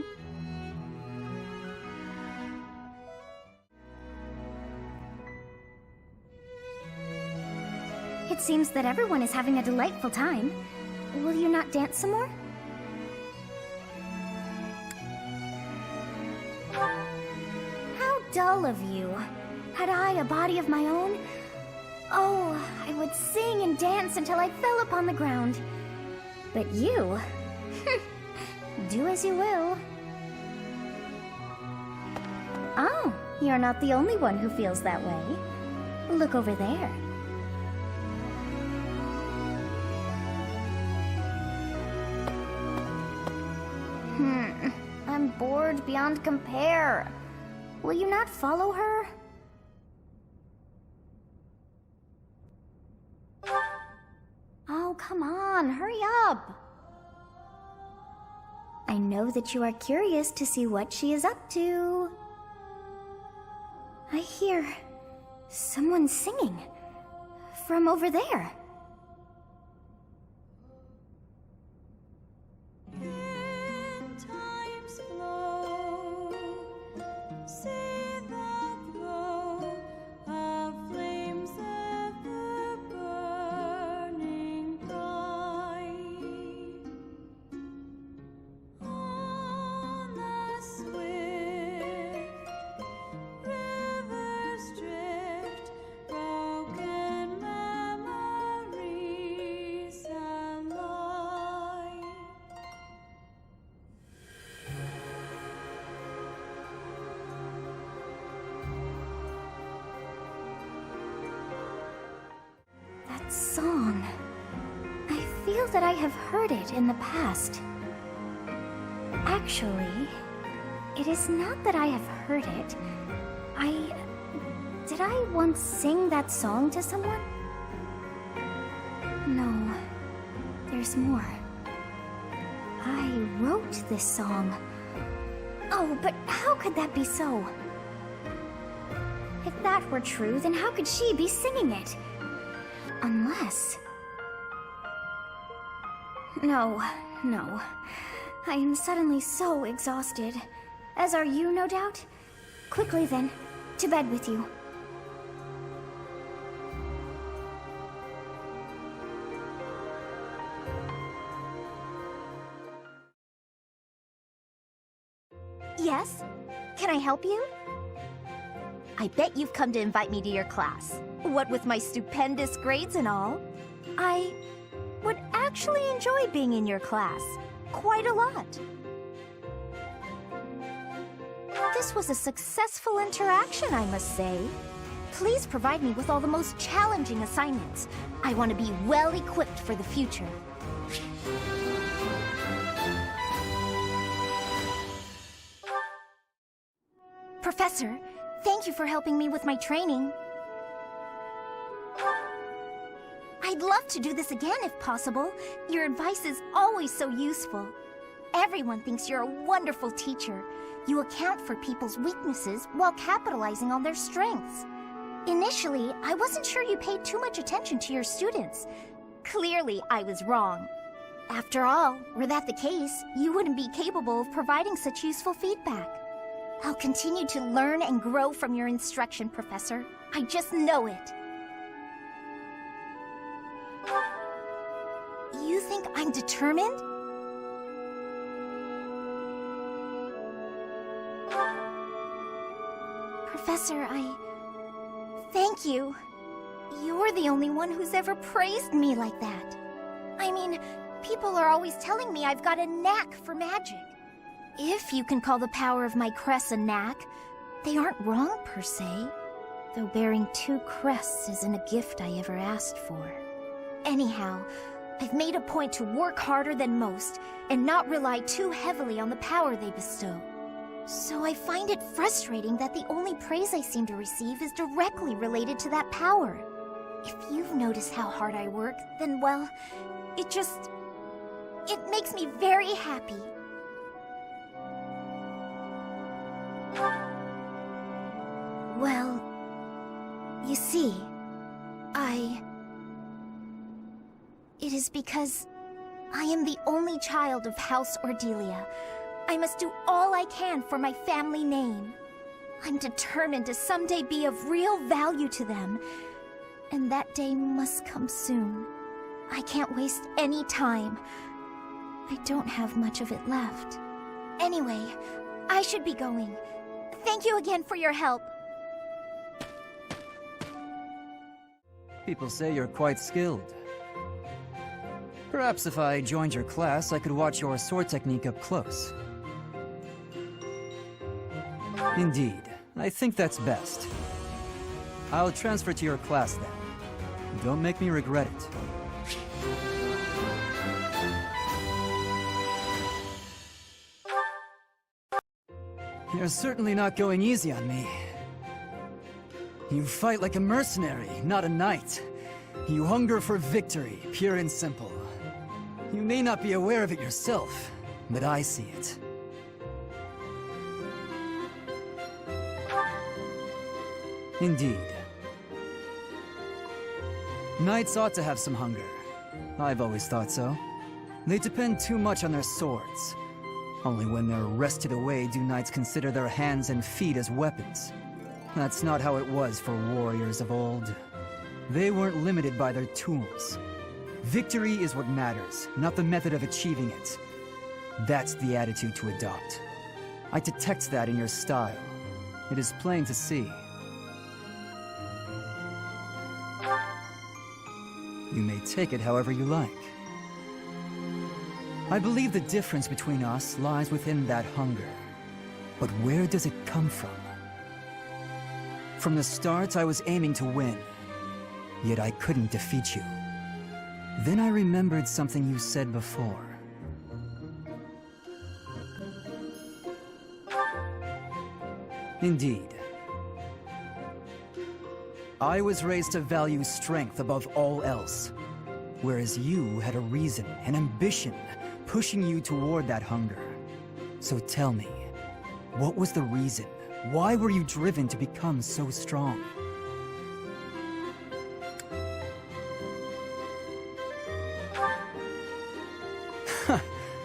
It seems that everyone is having a delightful time. Will you not dance some more? How dull of you. Had I a body of my own? Oh, I would sing and dance until I fell upon the ground. But you... do as you will. Oh, you're not the only one who feels that way. Look over there. I'm bored beyond compare. Will you not follow her? Oh, come on, hurry up. I know that you are curious to see what she is up to. I hear someone singing from over there. Rivers drift, broken That song... I feel that I have heard it in the past. Actually, it is not that I have heard it. Did I once sing that song to someone? No, there's more. I wrote this song. Oh, but how could that be so? If that were true, then how could she be singing it? Unless... No. I am suddenly so exhausted. As are you, no doubt? Quickly then, to bed with you. Yes? Can I help you? I bet you've come to invite me to your class. What with my stupendous grades and all. I would actually enjoy being in your class. Quite a lot. This was a successful interaction, I must say. Please provide me with all the most challenging assignments. I want to be well equipped for the future. Professor, thank you for helping me with my training. I'd love to do this again if possible. Your advice is always so useful. Everyone thinks you're a wonderful teacher. You account for people's weaknesses while capitalizing on their strengths. Initially, I wasn't sure you paid too much attention to your students. Clearly, I was wrong. After all, were that the case, you wouldn't be capable of providing such useful feedback. I'll continue to learn and grow from your instruction, Professor. I just know it. You think I'm determined? Professor, thank you. You're the only one who's ever praised me like that. I mean, people are always telling me I've got a knack for magic. If you can call the power of my crests a knack, they aren't wrong per se. Though bearing 2 crests isn't a gift I ever asked for. Anyhow, I've made a point to work harder than most and not rely too heavily on the power they bestow. So I find it frustrating that the only praise I seem to receive is directly related to that power. If you've noticed how hard I work, then, well, it makes me very happy. Well, you see, it is because I am the only child of House Ordelia. I must do all I can for my family name. I'm determined to someday be of real value to them, and that day must come soon. I can't waste any time. I don't have much of it left. Anyway, I should be going. Thank you again for your help. People say you're quite skilled. Perhaps if I joined your class, I could watch your sword technique up close. Indeed, I think that's best. I'll transfer to your class then. Don't make me regret it. You're certainly not going easy on me. You fight like a mercenary, not a knight. You hunger for victory, pure and simple. You may not be aware of it yourself, but I see it. Indeed. Knights ought to have some hunger. I've always thought so. They depend too much on their swords. Only when they're wrested away do knights consider their hands and feet as weapons. That's not how it was for warriors of old. They weren't limited by their tools. Victory is what matters, not the method of achieving it. That's the attitude to adopt. I detect that in your style. It is plain to see. You may take it however you like. I believe the difference between us lies within that hunger. But where does it come from? From the start, I was aiming to win. Yet I couldn't defeat you. Then I remembered something you said before. Indeed. I was raised to value strength above all else, whereas you had a reason, an ambition, pushing you toward that hunger. So tell me, what was the reason? Why were you driven to become so strong?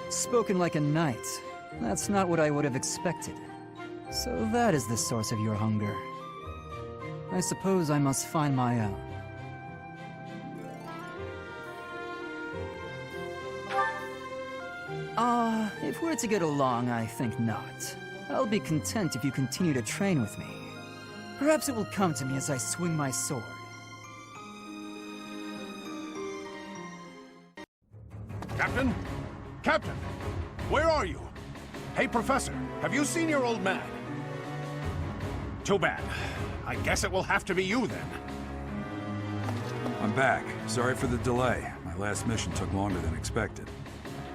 Spoken like a knight. That's not what I would have expected. So that is the source of your hunger. I suppose I must find my own. If we're to get along, I think not. I'll be content if you continue to train with me. Perhaps it will come to me as I swing my sword. Captain? Captain! Where are you? Hey, Professor, have you seen your old man? Too bad. I guess it will have to be you, then. I'm back. Sorry for the delay. My last mission took longer than expected.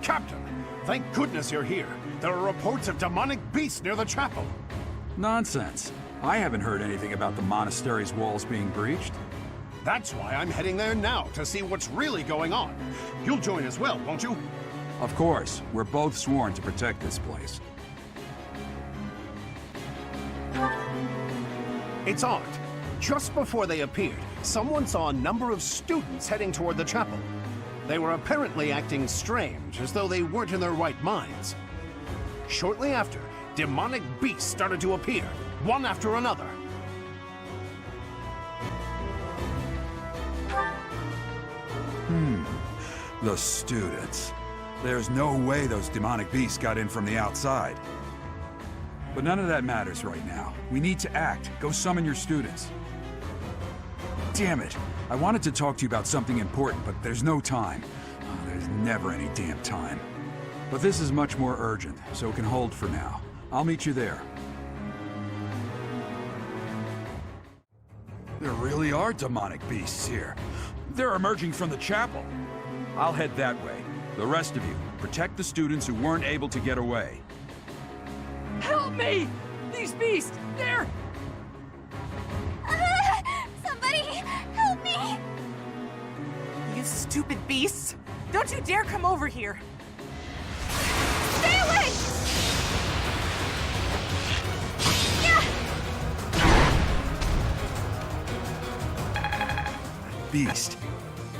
Captain, thank goodness you're here. There are reports of demonic beasts near the chapel. Nonsense. I haven't heard anything about the monastery's walls being breached. That's why I'm heading there now, to see what's really going on. You'll join as well, won't you? Of course. We're both sworn to protect this place. It's odd. Just before they appeared, someone saw a number of students heading toward the chapel. They were apparently acting strange, as though they weren't in their right minds. Shortly after, demonic beasts started to appear, one after another. The students. There's no way those demonic beasts got in from the outside. But none of that matters right now. We need to act. Go summon your students. Damn it. I wanted to talk to you about something important, but there's no time. There's never any damn time. But this is much more urgent, so it can hold for now. I'll meet you there. There really are demonic beasts here. They're emerging from the chapel. I'll head that way. The rest of you, protect the students who weren't able to get away. Help me! These beasts, they're... Somebody, help me! You stupid beasts! Don't you dare come over here! Stay away! Beast.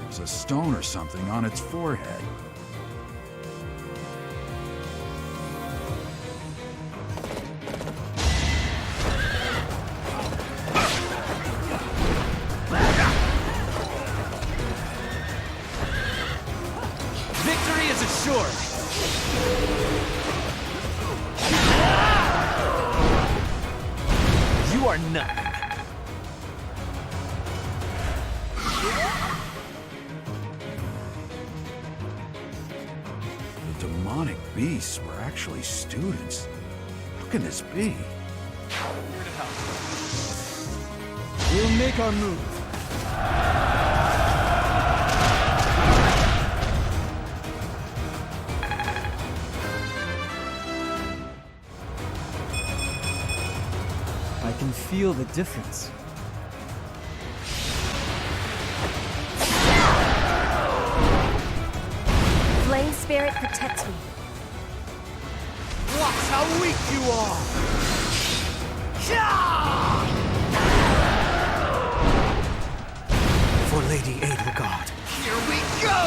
There's a stone or something on its forehead. Victory is assured! You are nothing. The demonic beasts were actually students. How can this be? We'll make our move. I can feel the difference. Flame spirit protects me. Watch how weak you are! For Lady Edelgard. Here we go!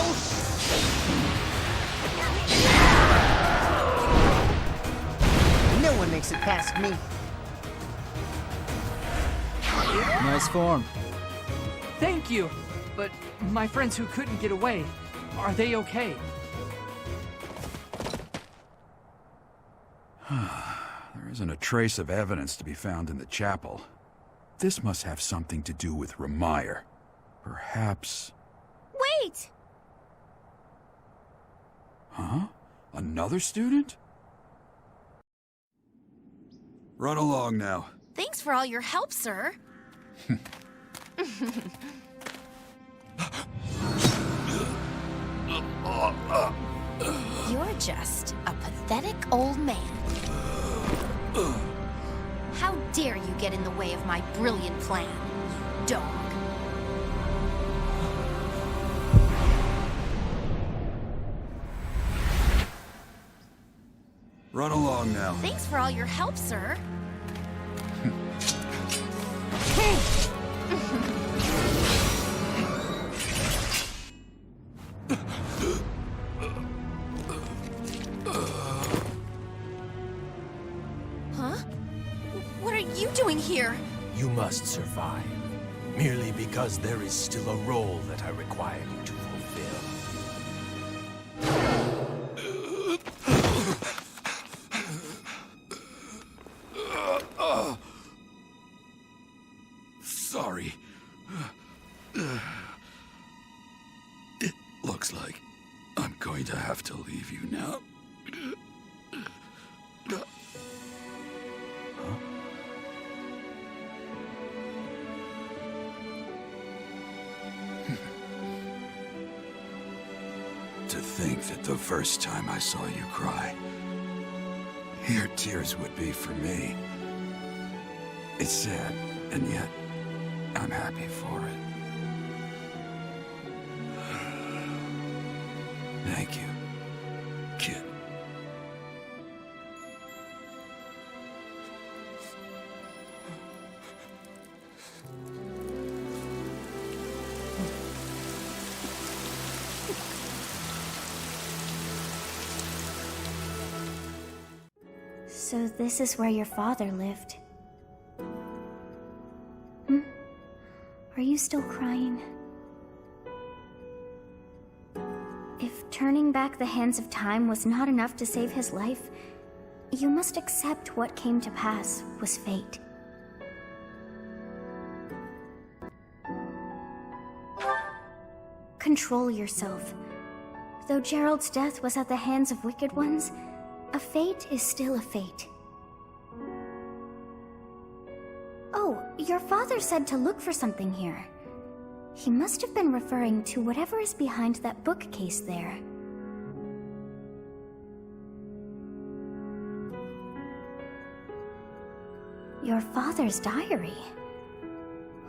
No one makes it past me. Nice form. Thank you! But my friends who couldn't get away, are they okay? There isn't a trace of evidence to be found in the chapel. This must have something to do with Remire. Perhaps... Wait! Huh? Another student? Run along now. Thanks for all your help, sir. just a pathetic old man. How dare you get in the way of my brilliant plan, dog? Run along now. Thanks for all your help, sir. Huh? What are you doing here? You must survive, merely because there is still a role that I require you to fulfill. Sorry. It looks like I'm going to have to leave you now. To think that the first time I saw you cry, your tears would be for me. It's sad, and yet I'm happy for it. Thank you, kid. So this is where your father lived. Are you still crying? If turning back the hands of time was not enough to save his life, you must accept what came to pass was fate. Control yourself. Though Gerald's death was at the hands of wicked ones, a fate is still a fate. Oh, your father said to look for something here. He must have been referring to whatever is behind that bookcase there. Your father's diary.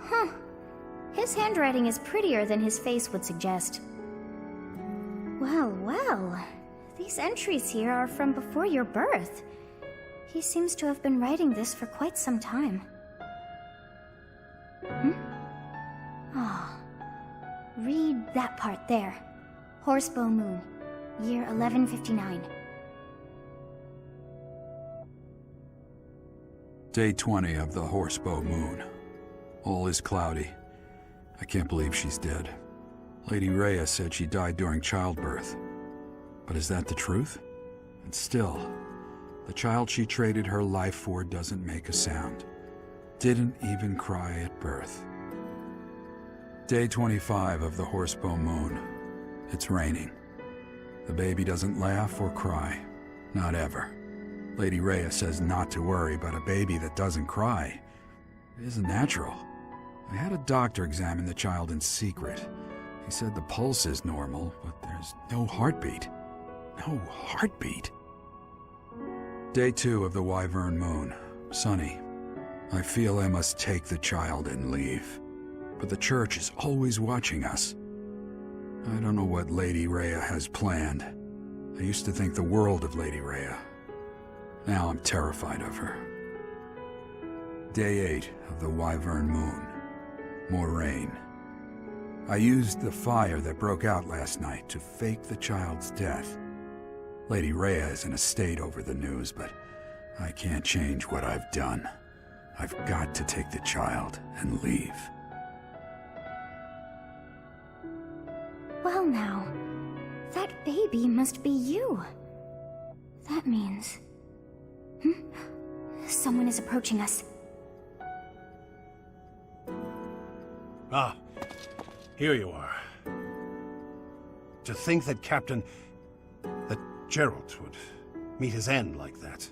Huh. His handwriting is prettier than his face would suggest. Well, well. These entries here are from before your birth. He seems to have been writing this for quite some time. Read that part there. Horsebow Moon, year 1159. Day 20 of the Horsebow Moon. All is cloudy. I can't believe she's dead. Lady Rhea said she died during childbirth. But is that the truth? And still, the child she traded her life for doesn't make a sound. Didn't even cry at birth. Day 25 of the Horsebow Moon. It's raining. The baby doesn't laugh or cry. Not ever. Lady Rhea says not to worry about a baby that doesn't cry. It isn't natural. I had a doctor examine the child in secret. He said the pulse is normal, but there's no heartbeat. No heartbeat. Day 2 of the Wyvern Moon. Sunny. I feel I must take the child and leave. But the church is always watching us. I don't know what Lady Rhea has planned. I used to think the world of Lady Rhea. Now I'm terrified of her. Day 8 of the Wyvern Moon. More rain. I used the fire that broke out last night to fake the child's death. Lady Rhea is in a state over the news, but I can't change what I've done. I've got to take the child and leave. Well now, that baby must be you. That means... Someone is approaching us. Ah, here you are. To think that that Gerald would meet his end like that.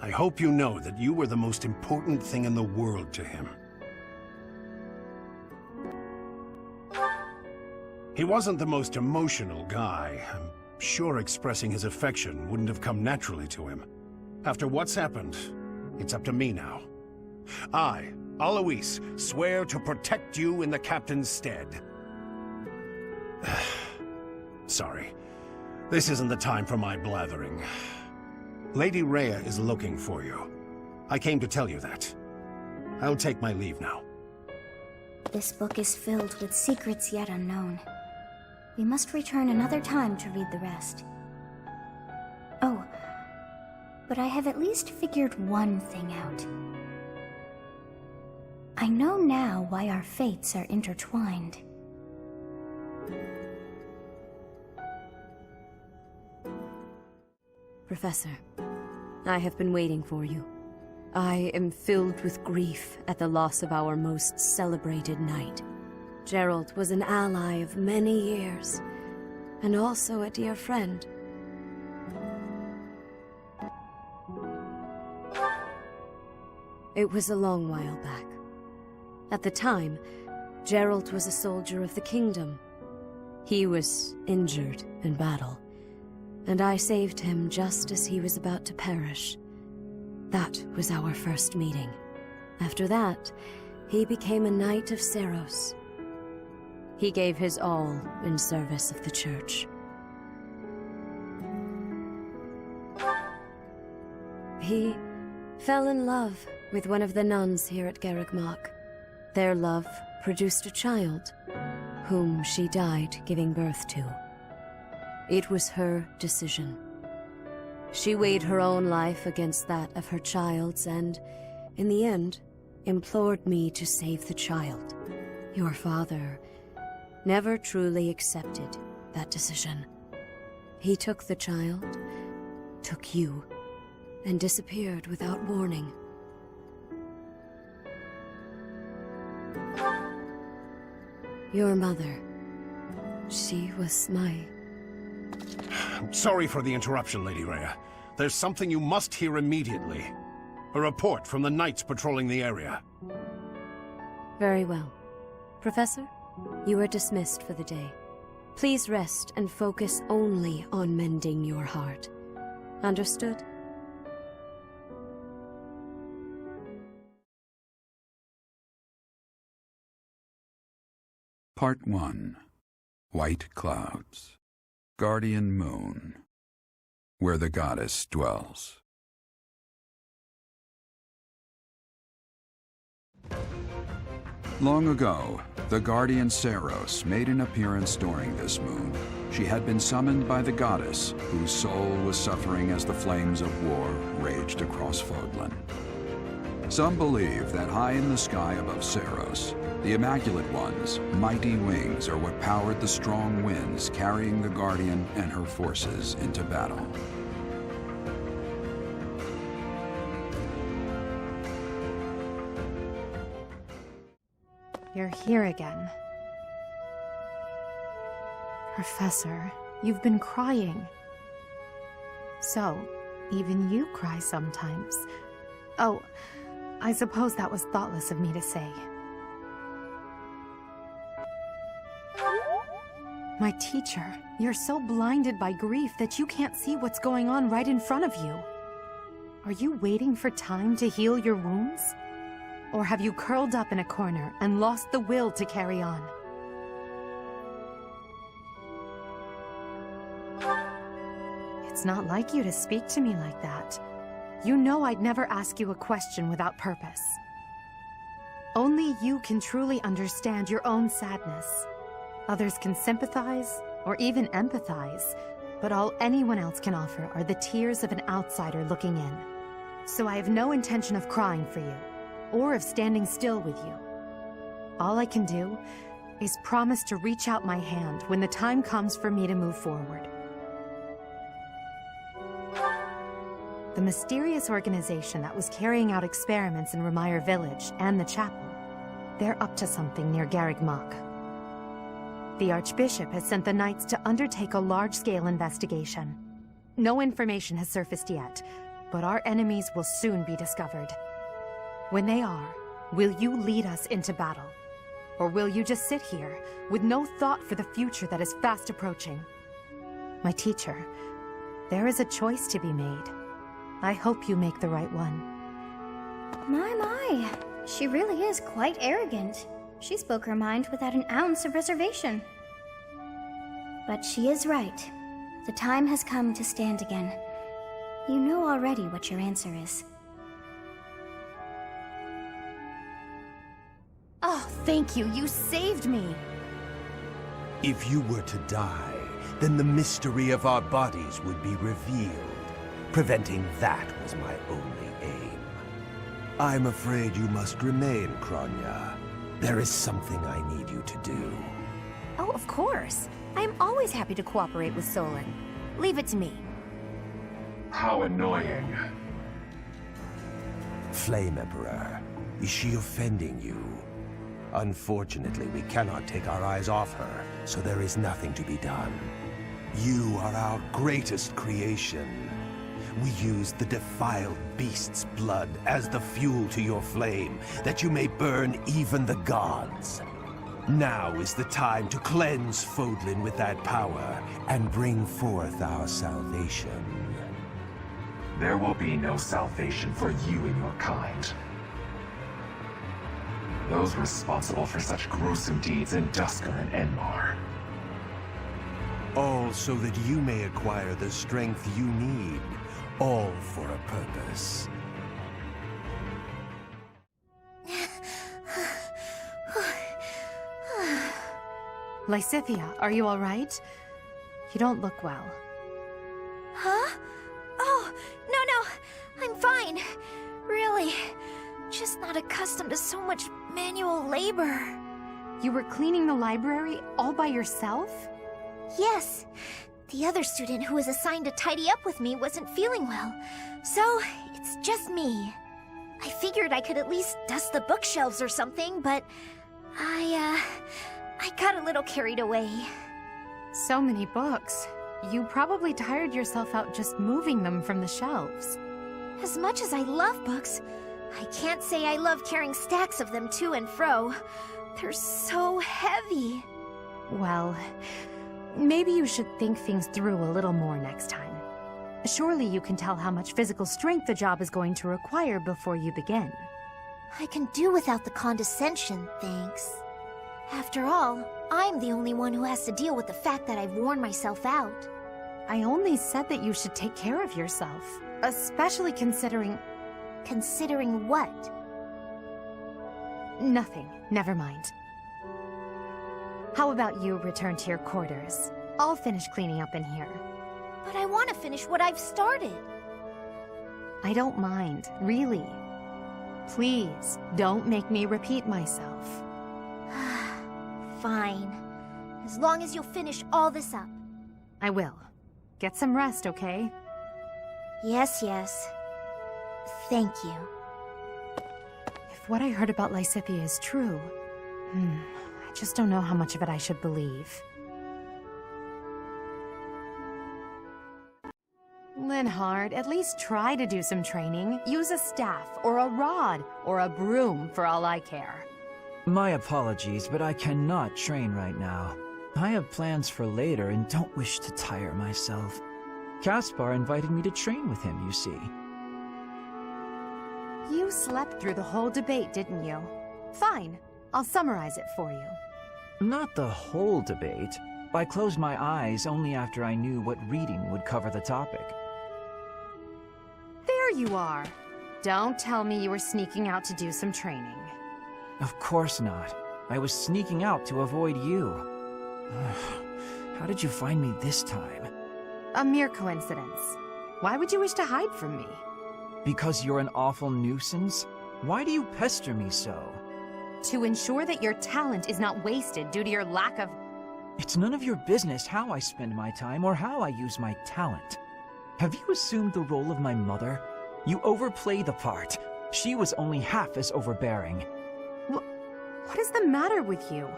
I hope you know that you were the most important thing in the world to him. He wasn't the most emotional guy, Sure, expressing his affection wouldn't have come naturally to him. After what's happened, it's up to me now. I, Alois, swear to protect you in the captain's stead. Sorry. This isn't the time for my blathering. Lady Rhea is looking for you. I came to tell you that. I'll take my leave now. This book is filled with secrets yet unknown. We must return another time to read the rest. Oh, but I have at least figured one thing out. I know now why our fates are intertwined. Professor, I have been waiting for you. I am filled with grief at the loss of our most celebrated knight. Gerald was an ally of many years, and also a dear friend. It was a long while back. At the time, Gerald was a soldier of the kingdom. He was injured in battle, and I saved him just as he was about to perish. That was our first meeting. After that, he became a knight of Seros. He gave his all in service of the church. He fell in love with one of the nuns here at Garreg-Mach. Their love produced a child, whom she died giving birth to. It was her decision. She weighed her own life against that of her child's and, in the end, implored me to save the child. Your father never truly accepted that decision. He took the child, took you, and disappeared without warning. Your mother, she was my... I'm sorry for the interruption, Lady Rhea. There's something you must hear immediately. A report from the knights patrolling the area. Very well. Professor, you are dismissed for the day. Please rest and focus only on mending your heart. Understood? Part 1. White Clouds. Guardian Moon. Where the goddess dwells. Long ago, the guardian Seros made an appearance during this moon. She had been summoned by the goddess, whose soul was suffering as the flames of war raged across Fodlan. Some believe that high in the sky above Seros, the Immaculate One's mighty wings are what powered the strong winds carrying the Guardian and her forces into battle. You're here again. Professor, you've been crying. So, even you cry sometimes. Oh, I suppose that was thoughtless of me to say. My teacher, you're so blinded by grief that you can't see what's going on right in front of you. Are you waiting for time to heal your wounds? Or have you curled up in a corner and lost the will to carry on? It's not like you to speak to me like that. You know I'd never ask you a question without purpose. Only you can truly understand your own sadness. Others can sympathize, or even empathize, but all anyone else can offer are the tears of an outsider looking in. So I have no intention of crying for you, or of standing still with you. All I can do is promise to reach out my hand when the time comes for me to move forward. The mysterious organization that was carrying out experiments in Remire Village and the chapel, they're up to something near Garreg-Mach. The Archbishop has sent the Knights to undertake a large-scale investigation. No information has surfaced yet, but our enemies will soon be discovered. When they are, will you lead us into battle? Or will you just sit here, with no thought for the future that is fast approaching? my teacher. There is a choice to be made. I hope you make the right one. My. She really is quite arrogant. She spoke her mind without an ounce of reservation. But she is right. The time has come to stand again. You know already what your answer is. Oh, thank you. You saved me. If you were to die, then the mystery of our bodies would be revealed. Preventing that was my only aim. I'm afraid you must remain, Kronya. There is something I need you to do. Oh, of course. I am always happy to cooperate with Solon. Leave it to me. How annoying. Flame Emperor, is she offending you? Unfortunately, we cannot take our eyes off her, so there is nothing to be done. You are our greatest creation. We use the defiled beast's blood as the fuel to your flame, that you may burn even the gods. Now is the time to cleanse Fodlan with that power and bring forth our salvation. There will be no salvation for you and your kind. Those responsible for such gruesome deeds in Dusker and Enmar. All so that you may acquire the strength you need, all for a purpose. Lysithea, are you all right? You don't look well. Huh? Oh, no, I'm fine. Really. Just not accustomed to so much manual labor. You were cleaning the library all by yourself? Yes. The other student who was assigned to tidy up with me wasn't feeling well, so it's just me. I figured I could at least dust the bookshelves or something, but I got a little carried away. So many books. You probably tired yourself out just moving them from the shelves. As much as I love books, I can't say I love carrying stacks of them to and fro. They're so heavy. Well, maybe you should think things through a little more next time. Surely you can tell how much physical strength the job is going to require before you begin. I can do without the condescension, thanks. After all, I'm the only one who has to deal with the fact that I've worn myself out. I only said that you should take care of yourself, especially considering... Considering what? Nothing. Never mind. How about you return to your quarters? I'll finish cleaning up in here. But I want to finish what I've started. I don't mind, really. Please, don't make me repeat myself. Fine. As long as you'll finish all this up. I will. Get some rest, okay? Yes. Thank you. If what I heard about Lysithea is true, I just don't know how much of it I should believe. Linhard, at least try to do some training. Use a staff, or a rod, or a broom, for all I care. My apologies, but I cannot train right now. I have plans for later and don't wish to tire myself. Caspar invited me to train with him, you see. You slept through the whole debate, didn't you? Fine. I'll summarize it for you. Not the whole debate. I closed my eyes only after I knew what reading would cover the topic. There you are. Don't tell me you were sneaking out to do some training. Of course not. I was sneaking out to avoid you. How did you find me this time? A mere coincidence. Why would you wish to hide from me? Because you're an awful nuisance? Why do you pester me so? To ensure that your talent is not wasted due to your lack of... It's none of your business how I spend my time or how I use my talent. Have you assumed the role of my mother? You overplay the part. She was only half as overbearing. What is the matter with you?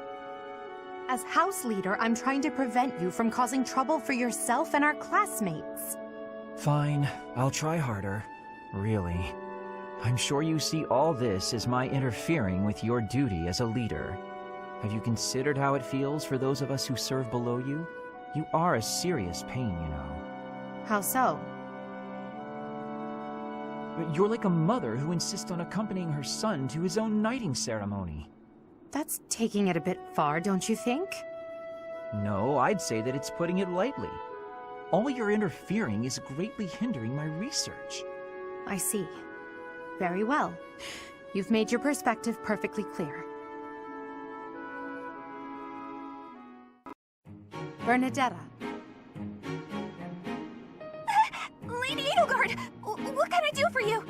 As house leader, I'm trying to prevent you from causing trouble for yourself and our classmates. Fine, I'll try harder. Really. I'm sure you see all this as my interfering with your duty as a leader. Have you considered how it feels for those of us who serve below you? You are a serious pain, you know. How so? You're like a mother who insists on accompanying her son to his own knighting ceremony. That's taking it a bit far, don't you think? No, I'd say that it's putting it lightly. All your interfering is greatly hindering my research. I see. Very well. You've made your perspective perfectly clear. Bernadetta. Lady Edelgard, what can I do for you?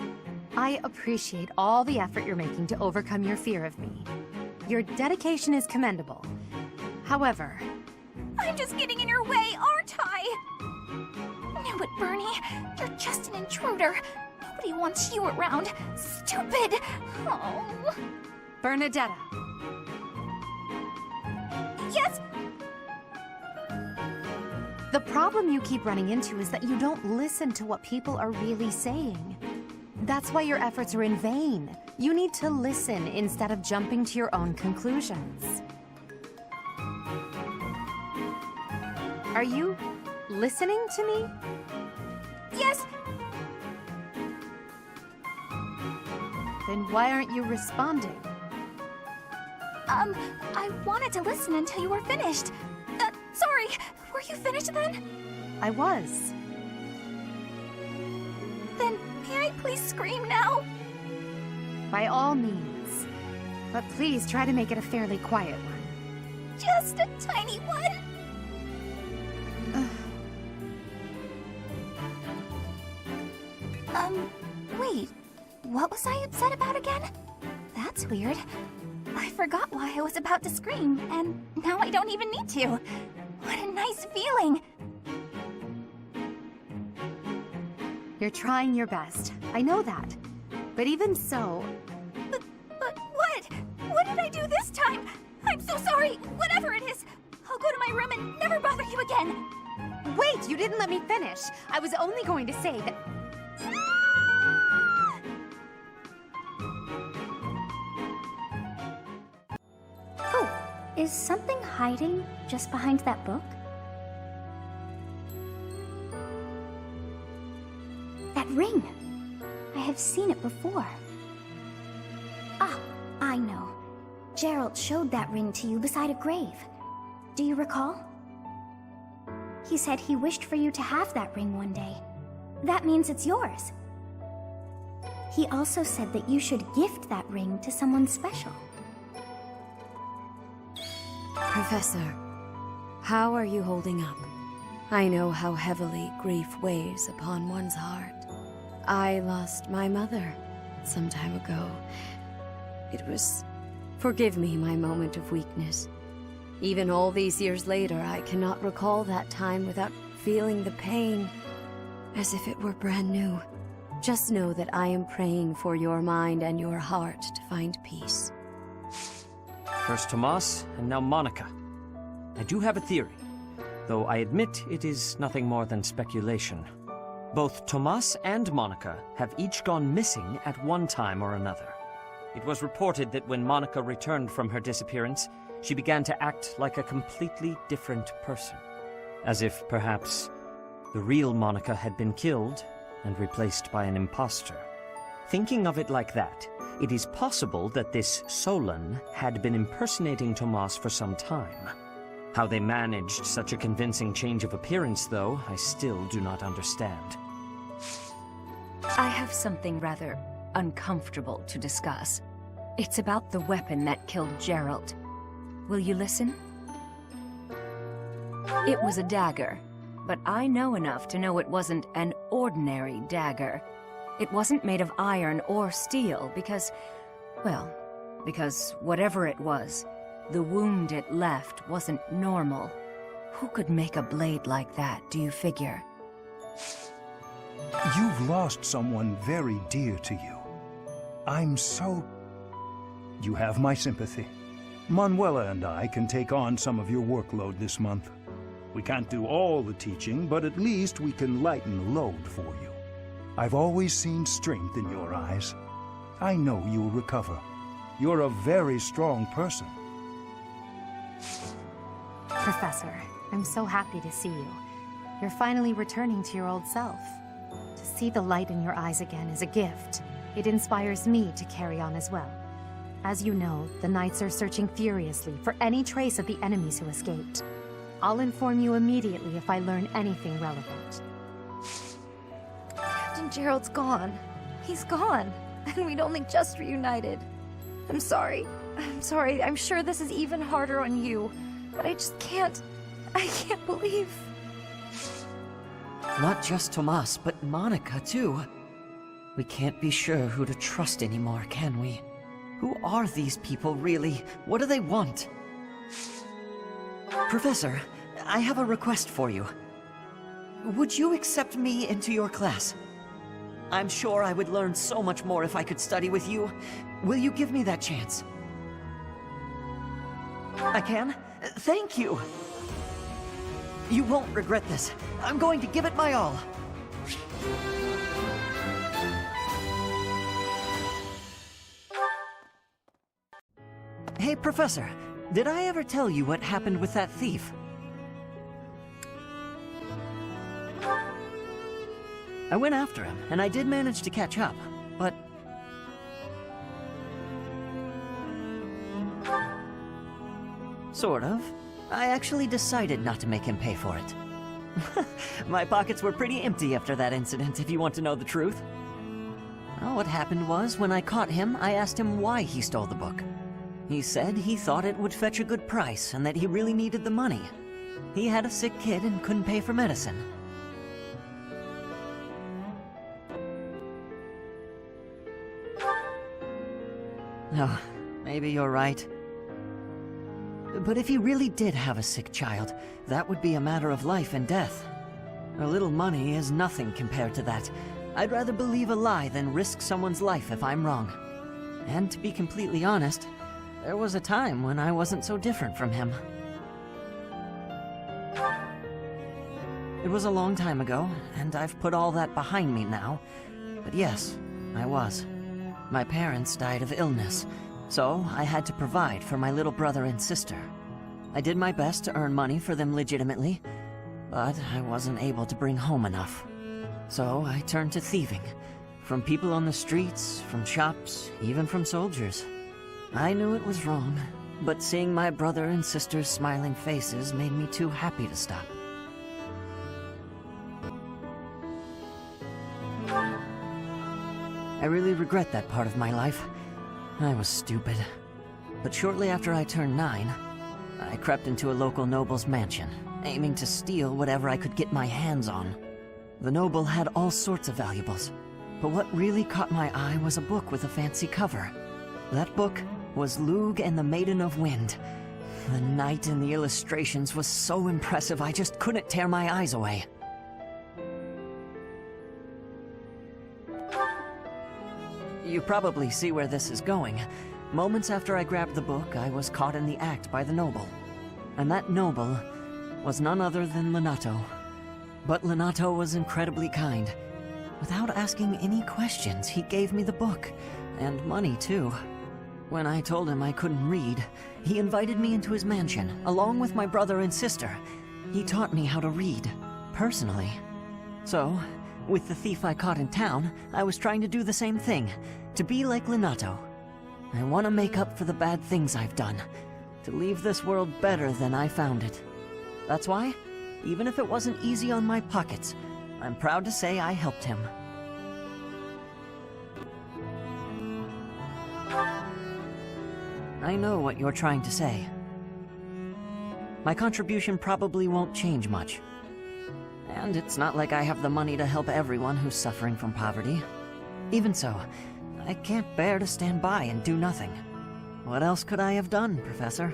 I appreciate all the effort you're making to overcome your fear of me. Your dedication is commendable. However... I'm just getting in your way, aren't I? Knew it, Bernie. You're just an intruder. Nobody wants you around. Stupid. Oh. Bernadetta. Yes? The problem you keep running into is that you don't listen to what people are really saying. That's why your efforts are in vain. You need to listen instead of jumping to your own conclusions. Are you listening to me? Yes. Then why aren't you responding? I wanted to listen until you were finished. Sorry, were you finished then? I was. Then may I please scream now? By all means. But please try to make it a fairly quiet one. Just a tiny one. Wait. What was I upset about again? That's weird. I forgot why I was about to scream, and now I don't even need to. What a nice feeling. You're trying your best. I know that. But even so... But what? What did I do this time? I'm so sorry. Whatever it is. I'll go to my room and never bother you again. Wait, you didn't let me finish. I was only going to say that... Oh, is something hiding just behind that book? That ring! I have seen it before. Ah, I know. Gerald showed that ring to you beside a grave. Do you recall? He said he wished for you to have that ring one day. That means it's yours. He also said that you should gift that ring to someone special. Professor, how are you holding up? I know how heavily grief weighs upon one's heart. I lost my mother some time ago. It was... Forgive me my moment of weakness. Even all these years later, I cannot recall that time without feeling the pain, as if it were brand new. Just know that I am praying for your mind and your heart to find peace. First Tomas, and now Monica. I do have a theory, though I admit it is nothing more than speculation. Both Tomas and Monica have each gone missing at one time or another. It was reported that when Monica returned from her disappearance, she began to act like a completely different person. As if, perhaps, the real Monica had been killed and replaced by an imposter. Thinking of it like that, it is possible that this Solon had been impersonating Tomas for some time. How they managed such a convincing change of appearance, though, I still do not understand. I have something rather uncomfortable to discuss. It's about the weapon that killed Gerald. Will you listen? It was a dagger, but I know enough to know it wasn't an ordinary dagger. It wasn't made of iron or steel because, well, because whatever it was, the wound it left wasn't normal. Who could make a blade like that, do you figure? You've lost someone very dear to you. I'm so... You have my sympathy. Manuela and I can take on some of your workload this month. We can't do all the teaching, but at least we can lighten the load for you. I've always seen strength in your eyes. I know you'll recover. You're a very strong person. Professor, I'm so happy to see you. You're finally returning to your old self. To see the light in your eyes again is a gift. It inspires me to carry on as well. As you know, the Knights are searching furiously for any trace of the enemies who escaped. I'll inform you immediately if I learn anything relevant. Captain Gerald's gone. He's gone. And we'd only just reunited. I'm sorry. I'm sorry. I'm sure this is even harder on you. But I just can't... I can't believe... Not just Tomas, but Monica, too. We can't be sure who to trust anymore, can we? Who are these people, really? What do they want? Professor, I have a request for you. Would you accept me into your class? I'm sure I would learn so much more if I could study with you. Will you give me that chance? I can? Thank you! You won't regret this. I'm going to give it my all. Hey, Professor. Did I ever tell you what happened with that thief? I went after him, and I did manage to catch up, but... Sort of. I actually decided not to make him pay for it. My pockets were pretty empty after that incident, if you want to know the truth. Well, what happened was, when I caught him, I asked him why he stole the book. He said he thought it would fetch a good price, and that he really needed the money. He had a sick kid and couldn't pay for medicine. Oh, maybe you're right. But if he really did have a sick child, that would be a matter of life and death. A little money is nothing compared to that. I'd rather believe a lie than risk someone's life if I'm wrong. And to be completely honest, there was a time when I wasn't so different from him. It was a long time ago, and I've put all that behind me now. But yes, I was. My parents died of illness, so I had to provide for my little brother and sister. I did my best to earn money for them legitimately, but I wasn't able to bring home enough. So I turned to thieving. From people on the streets, from shops, even from soldiers. I knew it was wrong, but seeing my brother and sister's smiling faces made me too happy to stop. I really regret that part of my life. I was stupid. But shortly after I turned 9, I crept into a local noble's mansion, aiming to steal whatever I could get my hands on. The noble had all sorts of valuables, but what really caught my eye was a book with a fancy cover. That book was Lugh and the Maiden of Wind. The knight in the illustrations was so impressive I just couldn't tear my eyes away. You probably see where this is going. Moments after I grabbed the book, I was caught in the act by the noble. And that noble was none other than Lenato. But Lenato was incredibly kind. Without asking any questions, he gave me the book, and money too. When I told him I couldn't read, he invited me into his mansion, along with my brother and sister. He taught me how to read, personally. So, with the thief I caught in town, I was trying to do the same thing, to be like Lenato. I want to make up for the bad things I've done, to leave this world better than I found it. That's why, even if it wasn't easy on my pockets, I'm proud to say I helped him. I know what you're trying to say. My contribution probably won't change much. And it's not like I have the money to help everyone who's suffering from poverty. Even so, I can't bear to stand by and do nothing. What else could I have done, Professor?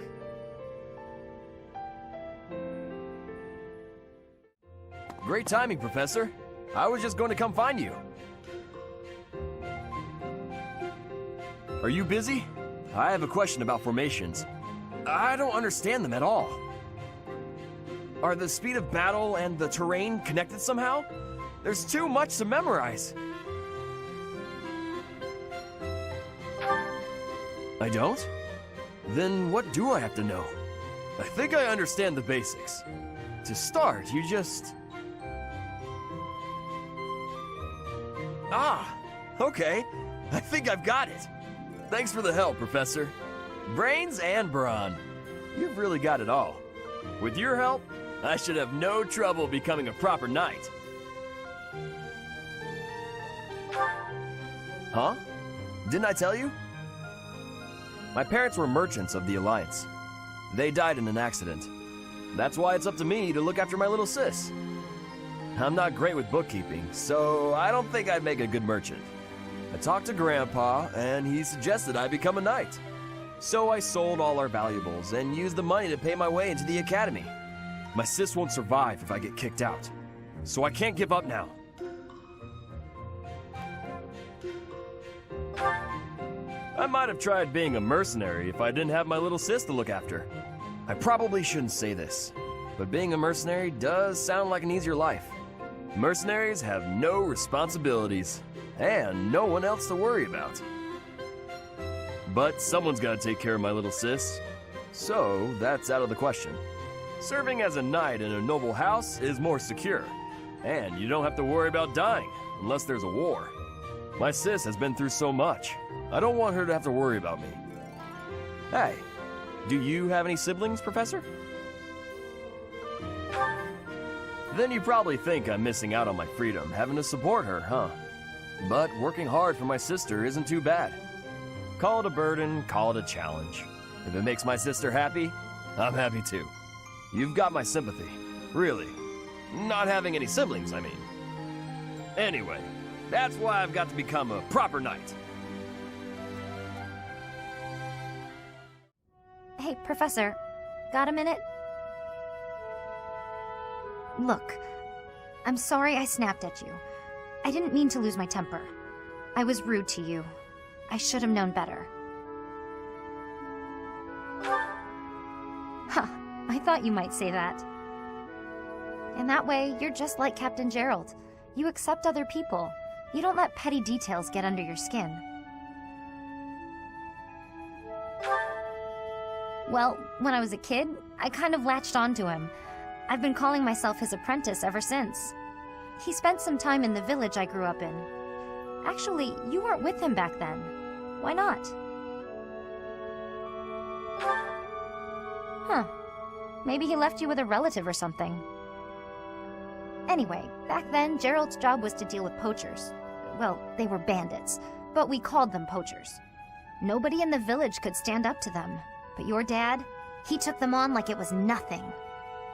Great timing, Professor. I was just going to come find you. Are you busy? I have a question about formations. I don't understand them at all. Are the speed of battle and the terrain connected somehow? There's too much to memorize. I don't? Then what do I have to know? I think I understand the basics. To start, you just... Ah, okay. I think I've got it. Thanks for the help, Professor. Brains and brawn. You've really got it all. With your help, I should have no trouble becoming a proper knight. Huh? Didn't I tell you? My parents were merchants of the Alliance. They died in an accident. That's why it's up to me to look after my little sis. I'm not great with bookkeeping, so I don't think I'd make a good merchant. I talked to Grandpa, and he suggested I become a knight. So I sold all our valuables and used the money to pay my way into the academy. My sis won't survive if I get kicked out, so I can't give up now. I might have tried being a mercenary if I didn't have my little sis to look after. I probably shouldn't say this, but being a mercenary does sound like an easier life. Mercenaries have no responsibilities, and no one else to worry about. But someone's got to take care of my little sis, so that's out of the question. Serving as a knight in a noble house is more secure, and you don't have to worry about dying unless there's a war. My sis has been through so much. I don't want her to have to worry about me. Hey, do you have any siblings, Professor? Then you probably think I'm missing out on my freedom, having to support her, huh? But working hard for my sister isn't too bad. Call it a burden, call it a challenge. If it makes my sister happy, I'm happy too. You've got my sympathy. Really. Not having any siblings, I mean. Anyway, that's why I've got to become a proper knight. Hey, Professor, got a minute? Look, I'm sorry I snapped at you. I didn't mean to lose my temper. I was rude to you. I should have known better. Huh, I thought you might say that. In that way, you're just like Captain Gerald. You accept other people. You don't let petty details get under your skin. Well, when I was a kid, I kind of latched onto him. I've been calling myself his apprentice ever since. He spent some time in the village I grew up in. Actually, you weren't with him back then. Why not? Huh. Maybe he left you with a relative or something. Anyway, back then, Gerald's job was to deal with poachers. Well, they were bandits, but we called them poachers. Nobody in the village could stand up to them. But your dad, he took them on like it was nothing.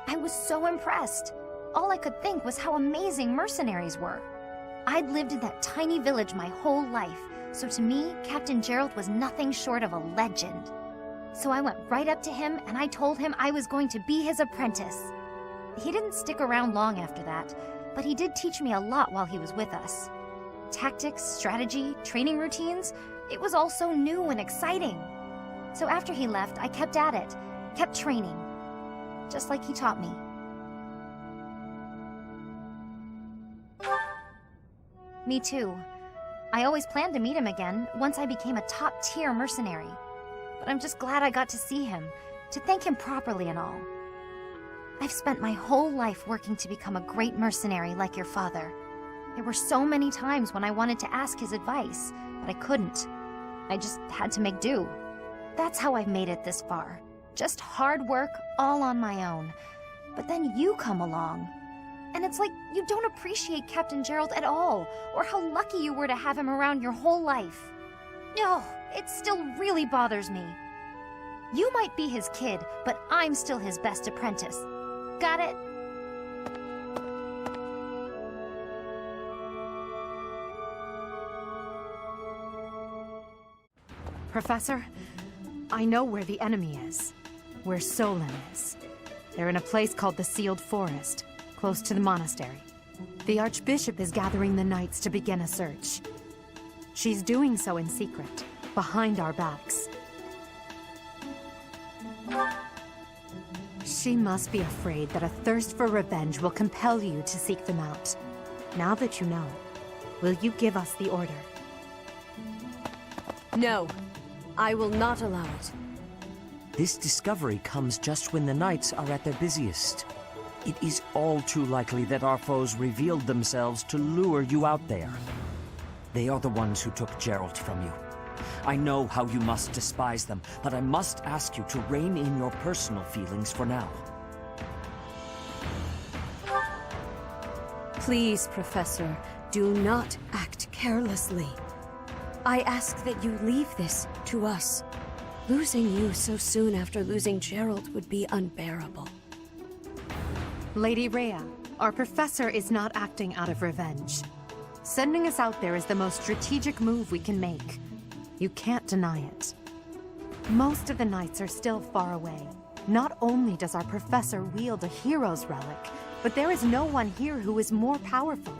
I was so impressed. All I could think was how amazing mercenaries were. I'd lived in that tiny village my whole life, so to me, Captain Gerald was nothing short of a legend. So I went right up to him and I told him I was going to be his apprentice. He didn't stick around long after that, but he did teach me a lot while he was with us. Tactics, strategy, training routines, it was all so new and exciting. So after he left, I kept at it, kept training, just like he taught me. Me too. I always planned to meet him again once I became a top-tier mercenary. But I'm just glad I got to see him, to thank him properly and all. I've spent my whole life working to become a great mercenary like your father. There were so many times when I wanted to ask his advice, but I couldn't. I just had to make do. That's how I've made it this far. Just hard work, all on my own. But then you come along. And it's like you don't appreciate Captain Gerald at all, or how lucky you were to have him around your whole life. No, it still really bothers me. You might be his kid, but I'm still his best apprentice. Got it? Professor, I know where the enemy is. Where Solon is. They're in a place called the Sealed Forest, close to the monastery. The Archbishop is gathering the knights to begin a search. She's doing so in secret, behind our backs. She must be afraid that a thirst for revenge will compel you to seek them out. Now that you know, will you give us the order? No, I will not allow it. This discovery comes just when the knights are at their busiest. It is all too likely that our foes revealed themselves to lure you out there. They are the ones who took Geralt from you. I know how you must despise them, but I must ask you to rein in your personal feelings for now. Please, Professor, do not act carelessly. I ask that you leave this to us. Losing you so soon after losing Geralt would be unbearable. Lady Rhea, our professor is not acting out of revenge. Sending us out there is the most strategic move we can make. You can't deny it. Most of the knights are still far away. Not only does our professor wield a hero's relic, but there is no one here who is more powerful.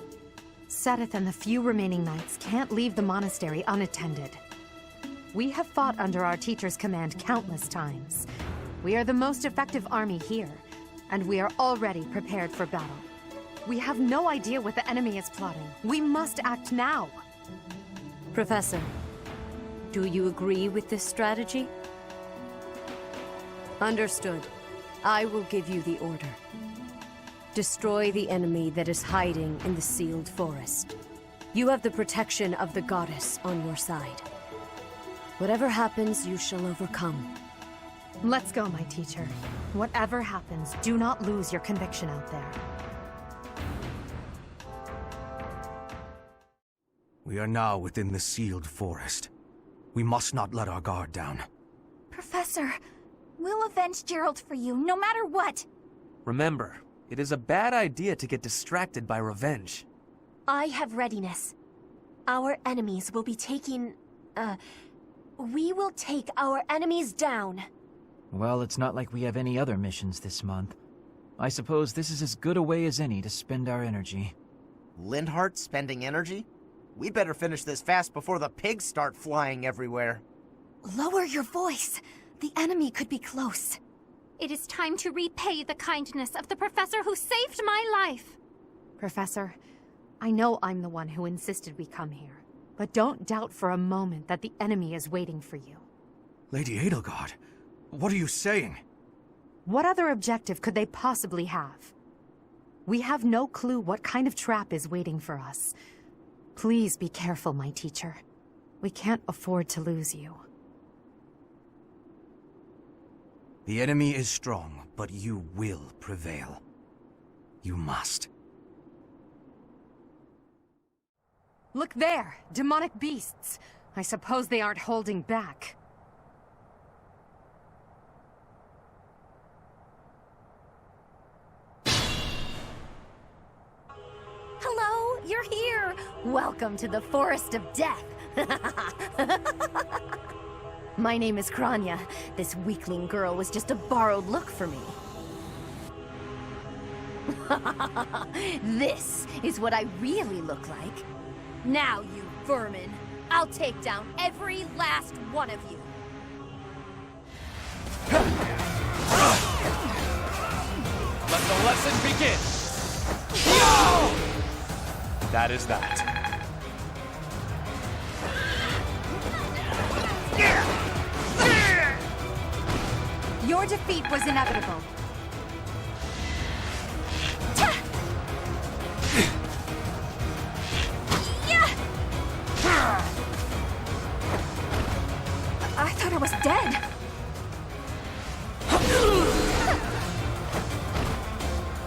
Seteth and the few remaining knights can't leave the monastery unattended. We have fought under our teacher's command countless times. We are the most effective army here, and we are already prepared for battle. We have no idea what the enemy is plotting. We must act now. Professor, do you agree with this strategy? Understood. I will give you the order. Destroy the enemy that is hiding in the sealed forest. You have the protection of the goddess on your side. Whatever happens, you shall overcome. Let's go, my teacher. Whatever happens, do not lose your conviction out there. We are now within the sealed forest. We must not let our guard down. Professor, we'll avenge Geralt for you, no matter what. Remember, it is a bad idea to get distracted by revenge. I have readiness. Our enemies will be taking... we will take our enemies down. Well, it's not like we have any other missions this month. I suppose this is as good a way as any to spend our energy. Lindhart spending energy? We'd better finish this fast before the pigs start flying everywhere. Lower your voice. The enemy could be close. It is time to repay the kindness of the professor who saved my life. Professor, I know I'm the one who insisted we come here, but don't doubt for a moment that the enemy is waiting for you. Lady Edelgard, what are you saying? What other objective could they possibly have? We have no clue what kind of trap is waiting for us. Please be careful, my teacher. We can't afford to lose you. The enemy is strong, but you will prevail. You must. Look there! Demonic beasts! I suppose they aren't holding back. Hello, you're here! Welcome to the Forest of Death! My name is Kranya. This weakling girl was just a borrowed look for me. This is what I really look like. Now, you vermin, I'll take down every last one of you. Let the lesson begin! That is that. Your defeat was inevitable. I thought I was dead.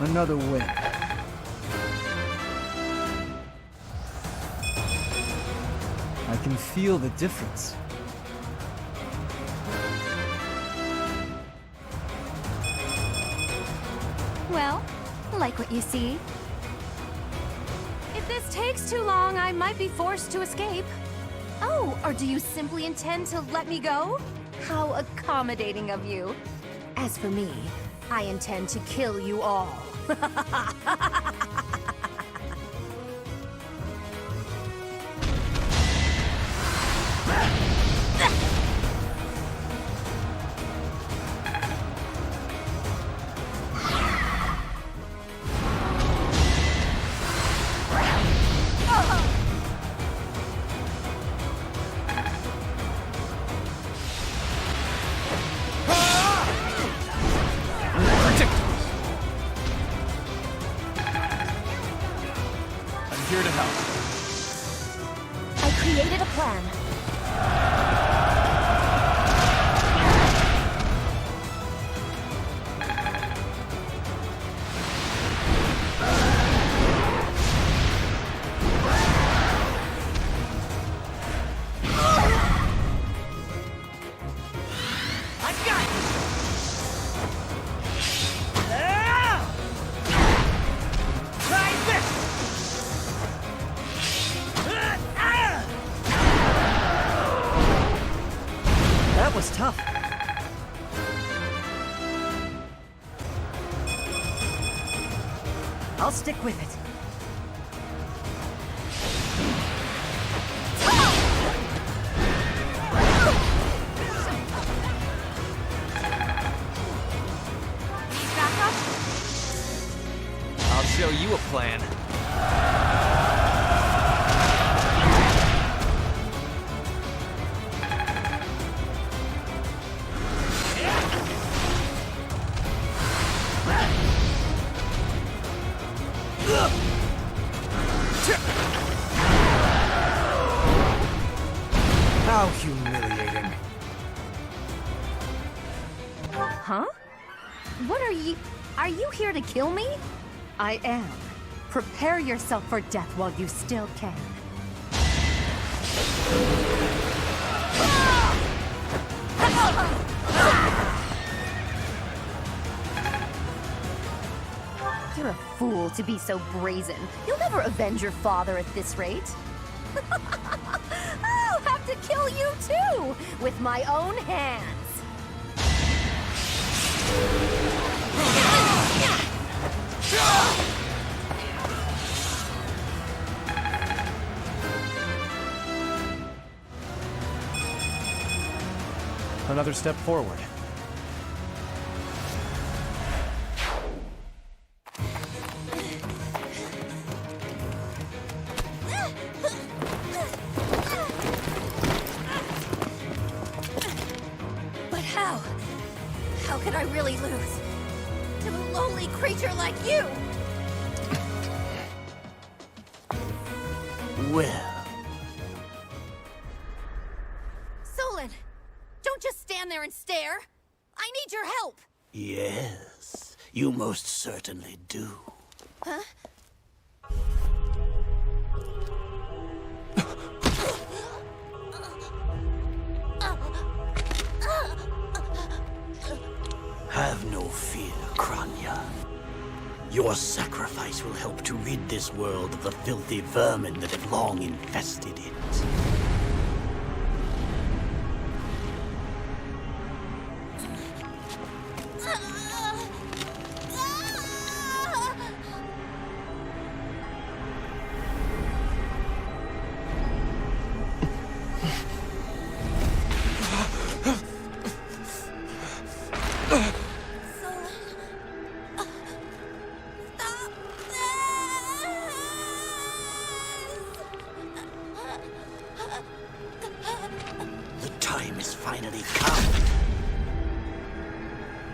Another win. I can feel the difference. Well, like what you see. If this takes too long, I might be forced to escape. Oh, or do you simply intend to let me go? How accommodating of you. As for me, I intend to kill you all. I'll stick with it. I'll show you a plan. How humiliating. Huh? What are you... Are you here to kill me? I am. Prepare yourself for death while you still can. You're a fool to be so brazen. You'll never avenge your father at this rate. I'll have to kill you too, with my own hands. Another step forward. But how? How could I really lose? To a lowly creature like you? Well, Solon, don't just stand there and stare. I need your help. yes, you most certainly do. Huh? Have no fear, Kranya. Your sacrifice will help to rid this world of the filthy vermin that have long infested it. The time has finally come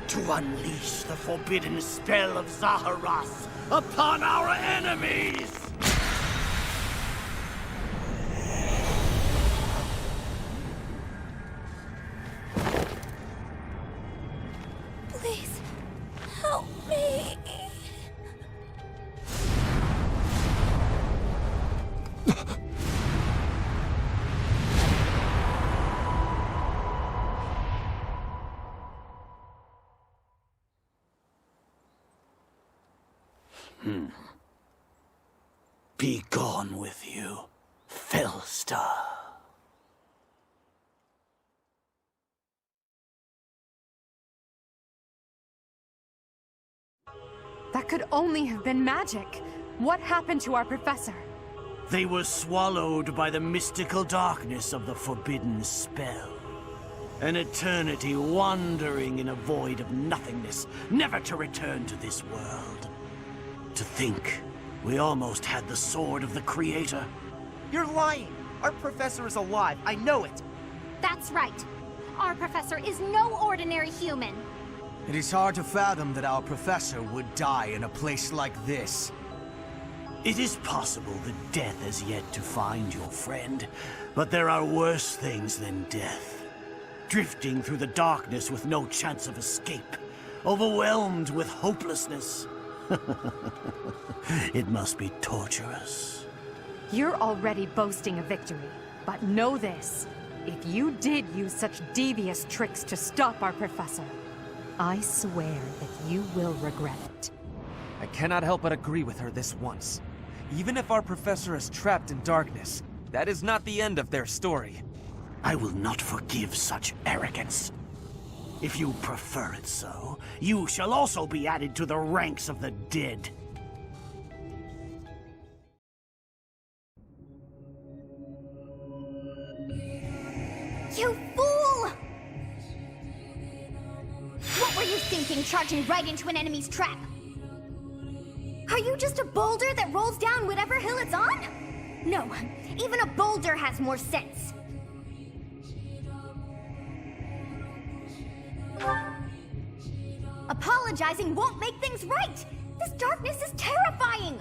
to unleash the forbidden spell of Zaharas upon our enemies! Please, help me. Be gone with you, Fellstar. That could only have been magic. What happened to our professor? They were swallowed by the mystical darkness of the forbidden spell. An eternity wandering in a void of nothingness, never to return to this world. To think, we almost had the sword of the Creator. You're lying! Our professor is alive, I know it! That's right. Our professor is no ordinary human. It is hard to fathom that our professor would die in a place like this. It is possible that death has yet to find your friend, but there are worse things than death. Drifting through the darkness with no chance of escape, overwhelmed with hopelessness. It must be torturous. You're already boasting a victory, but know this. If you did use such devious tricks to stop our professor, I swear that you will regret it. I cannot help but agree with her this once. Even if our professor is trapped in darkness, that is not the end of their story. I will not forgive such arrogance. If you prefer it so, you shall also be added to the ranks of the dead. charging right into an enemy's trap. Are you just a boulder that rolls down whatever hill it's on? No, even a boulder has more sense. Apologizing won't make things right! This darkness is terrifying!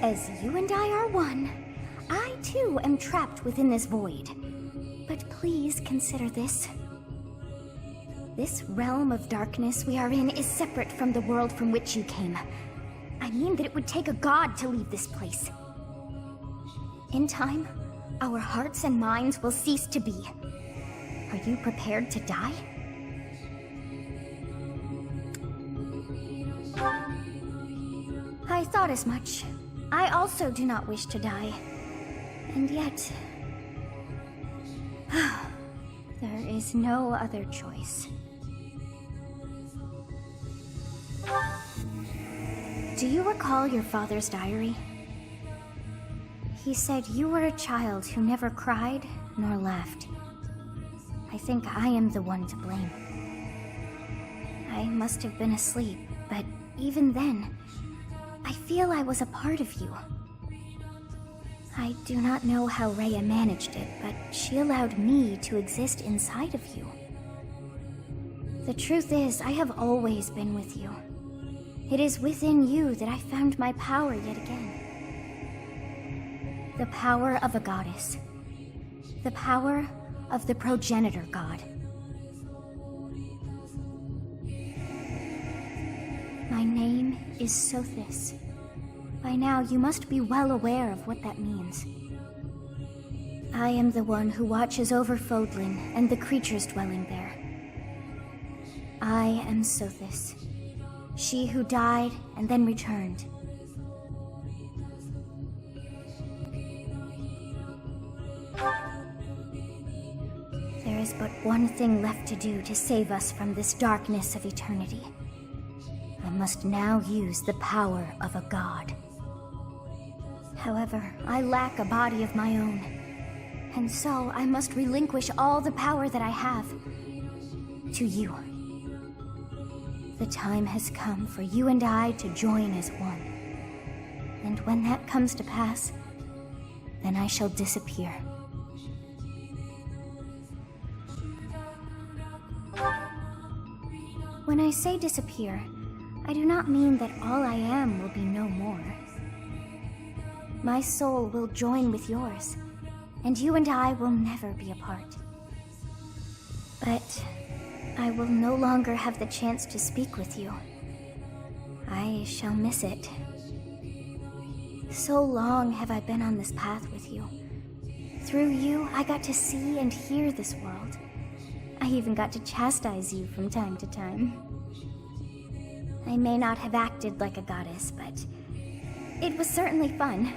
As you and I are one, I too am trapped within this void. But please consider this. This realm of darkness we are in is separate from the world from which you came. I mean that it would take a god to leave this place. In time, our hearts and minds will cease to be. Are you prepared to die? I thought as much. I also do not wish to die. And yet... there is no other choice. Do you recall your father's diary? He said you were a child who never cried nor laughed. I think I am the one to blame. I must have been asleep, but even then, I feel I was a part of you. I do not know how Rhea managed it, but she allowed me to exist inside of you. The truth is, I have always been with you. It is within you that I found my power yet again. The power of a goddess. The power of the progenitor god. My name is Sothis. By now, you must be well aware of what that means. I am the one who watches over Fodlan and the creatures dwelling there. I am Sothis. She who died and then returned. There is but one thing left to do to save us from this darkness of eternity. I must now use the power of a god. However, I lack a body of my own, and so I must relinquish all the power that I have to you. The time has come for you and I to join as one. And when that comes to pass, then I shall disappear. When I say disappear, I do not mean that all I am will be no more. My soul will join with yours, and you and I will never be apart. But I will no longer have the chance to speak with you. I shall miss it. So long have I been on this path with you. Through you, I got to see and hear this world. I even got to chastise you from time to time. I may not have acted like a goddess, but it was certainly fun.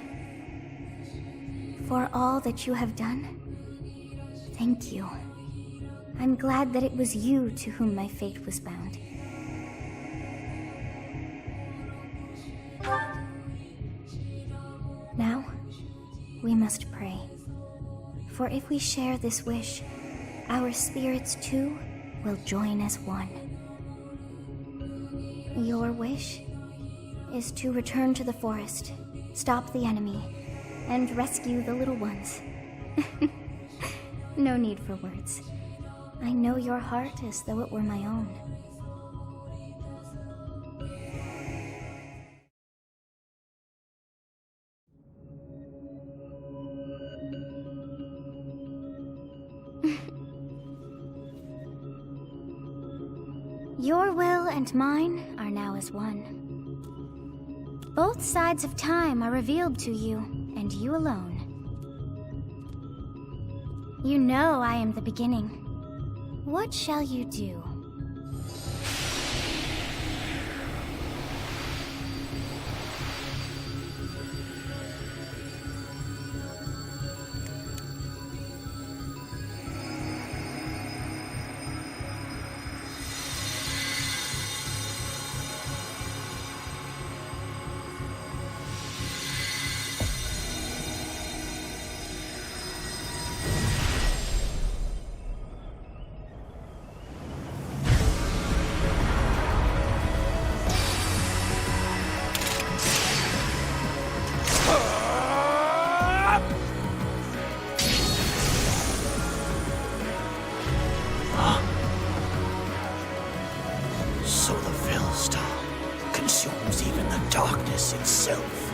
For all that you have done, thank you. I'm glad that it was you to whom my fate was bound. Now, we must pray. For if we share this wish, our spirits too will join as one. Your wish is to return to the forest, stop the enemy, and rescue the little ones. No need for words. I know your heart as though it were my own. Your will and mine are now as one. Both sides of time are revealed to you, and you alone. You know I am the beginning. What shall you do? So the Fellstar consumes even the darkness itself.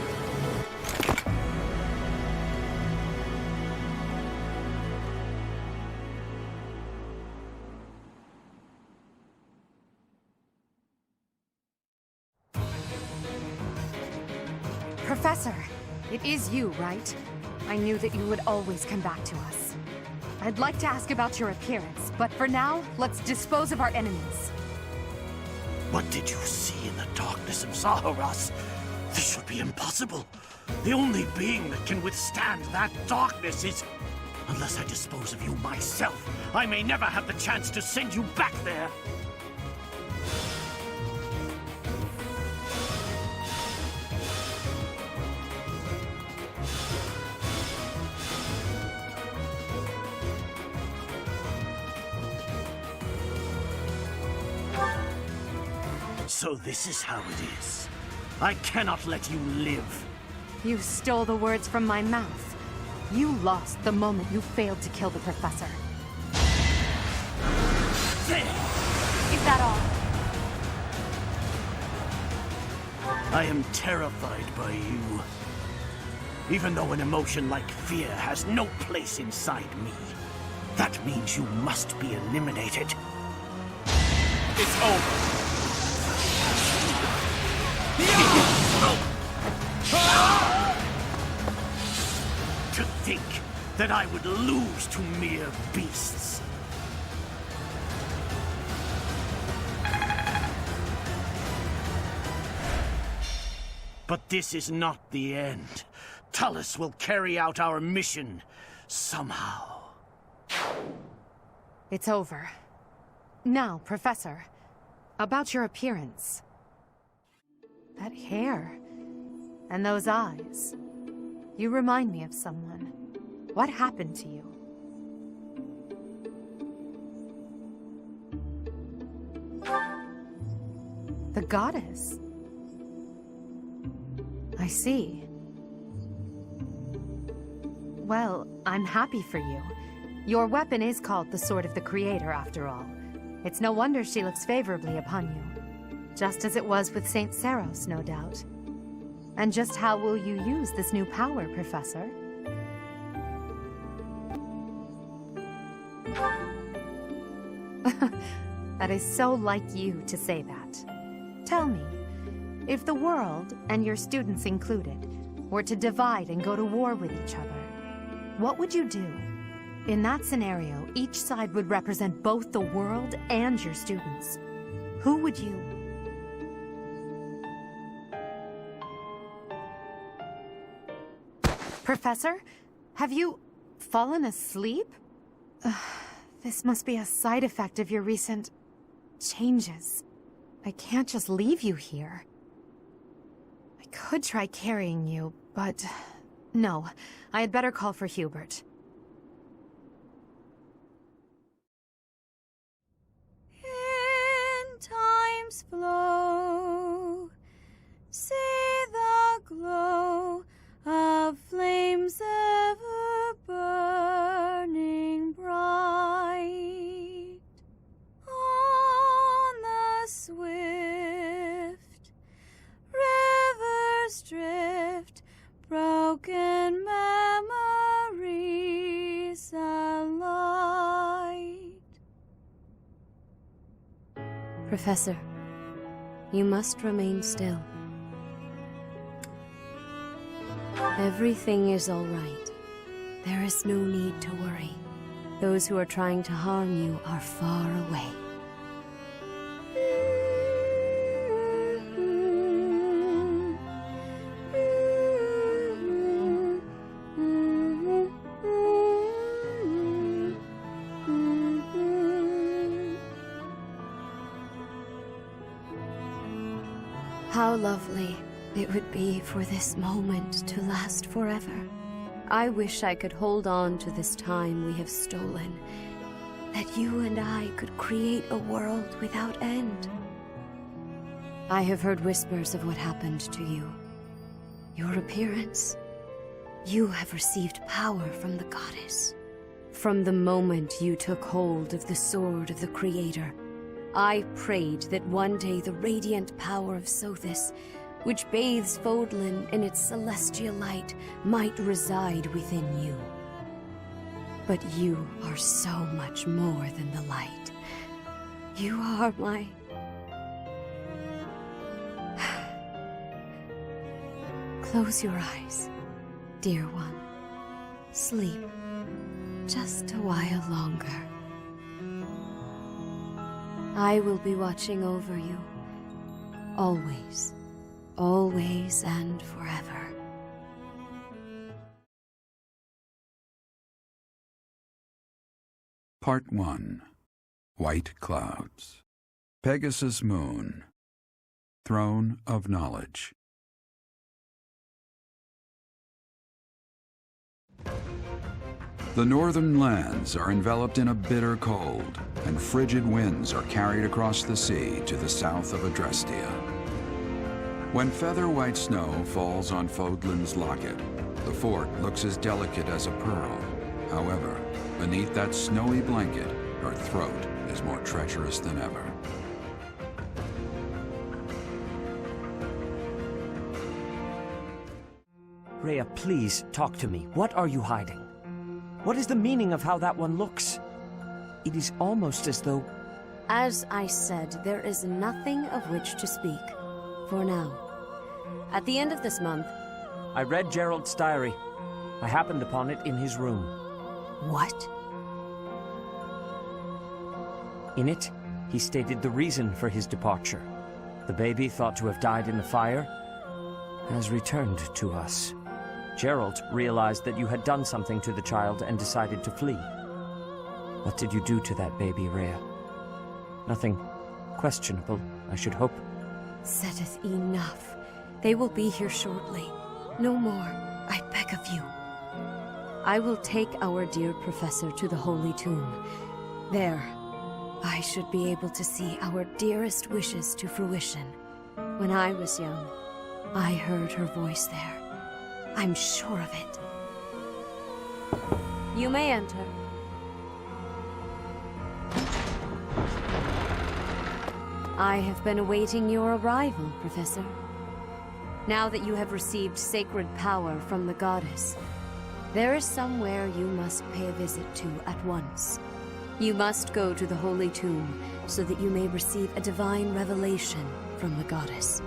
Professor, it is you, right? I knew that you would always come back to us. I'd like to ask about your appearance, but for now, let's dispose of our enemies. What did you see in the darkness of Zaharas? This should be impossible. The only being that can withstand that darkness is... Unless I dispose of you myself, I may never have the chance to send you back there. So this is how it is. I cannot let you live. You stole the words from my mouth. You lost the moment you failed to kill the professor. There! Is that all? I am terrified by you. Even though an emotion like fear has no place inside me, that means you must be eliminated. It's over. To think that I would lose to mere beasts. But this is not the end. Talus will carry out our mission somehow. It's over. Now, Professor, about your appearance. That hair. And those eyes. You remind me of someone. What happened to you? The goddess. I see. Well, I'm happy for you. Your weapon is called the Sword of the Creator, after all. It's no wonder she looks favorably upon you. Just as it was with Saint Saros, no doubt. And just how will you use this new power, Professor? That is so like you to say that. Tell me, if the world, and your students included, were to divide and go to war with each other, what would you do? In that scenario, each side would represent both the world and your students. Who would you... Professor, have you fallen asleep? This must be a side effect of your recent changes. I can't just leave you here. I could try carrying you, but no, I had better call for Hubert. In time's flow, see the glow of flames ever burning bright on the swift rivers drift, broken memories alight. Professor, you must remain still. Everything is all right. There is no need to worry. Those who are trying to harm you are far away. How lovely it would be for this moment to last forever. I wish I could hold on to this time we have stolen, that you and I could create a world without end. I have heard whispers of what happened to you. Your appearance. You have received power from the goddess. From the moment you took hold of the Sword of the Creator, I prayed that one day the radiant power of Sothis, which bathes Fodlan in its celestial light, might reside within you. But you are so much more than the light. You are my... Close your eyes, dear one. Sleep just a while longer. I will be watching over you, always, always and forever. Part 1. White Clouds. Pegasus Moon. Throne of Knowledge. The northern lands are enveloped in a bitter cold, and frigid winds are carried across the sea to the south of Adrestia. When feather-white snow falls on Fodlan's locket, the fort looks as delicate as a pearl. However, beneath that snowy blanket, her throat is more treacherous than ever. Rhea, please, talk to me. What are you hiding? What is the meaning of how that one looks? It is almost as though... As I said, there is nothing of which to speak, for now. At the end of this month... I read Gerald's diary. I happened upon it in his room. What? In it, he stated the reason for his departure. The baby, thought to have died in the fire, has returned to us. Gerald realized that you had done something to the child and decided to flee. What did you do to that baby, Rhea? Nothing questionable, I should hope. Setteth enough. They will be here shortly. No more, I beg of you. I will take our dear professor to the Holy Tomb. There, I should be able to see our dearest wishes to fruition. When I was young, I heard her voice there. I'm sure of it. You may enter. I have been awaiting your arrival, Professor. Now that you have received sacred power from the goddess, there is somewhere you must pay a visit to at once. You must go to the Holy Tomb so that you may receive a divine revelation from the goddess.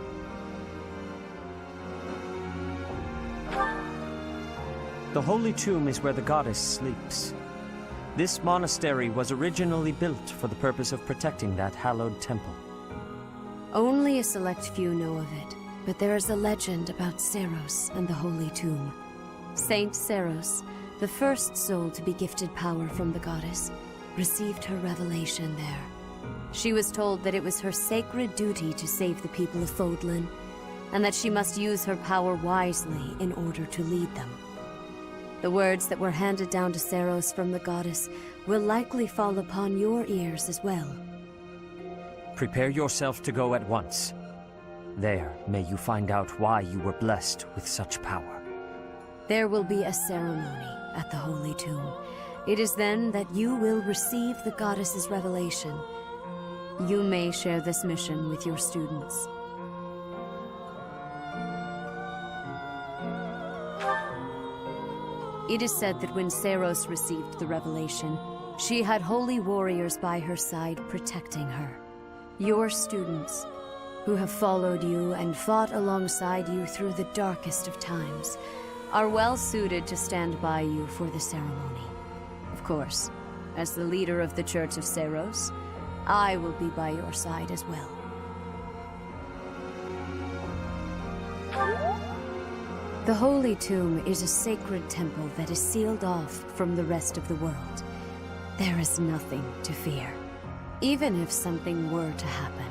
The Holy Tomb is where the goddess sleeps. This monastery was originally built for the purpose of protecting that hallowed temple. Only a select few know of it, but there is a legend about Seros and the Holy Tomb. Saint Seros, the first soul to be gifted power from the goddess, received her revelation there. She was told that it was her sacred duty to save the people of Fodlan, and that she must use her power wisely in order to lead them. The words that were handed down to Seros from the goddess will likely fall upon your ears as well. Prepare yourself to go at once. There, may you find out why you were blessed with such power. There will be a ceremony at the Holy Tomb. It is then that you will receive the goddess's revelation. You may share this mission with your students. It is said that when Seros received the revelation, she had holy warriors by her side protecting her. Your students, who have followed you and fought alongside you through the darkest of times, are well suited to stand by you for the ceremony. Of course, as the leader of the Church of Seros, I will be by your side as well. The Holy Tomb is a sacred temple that is sealed off from the rest of the world. There is nothing to fear. Even if something were to happen,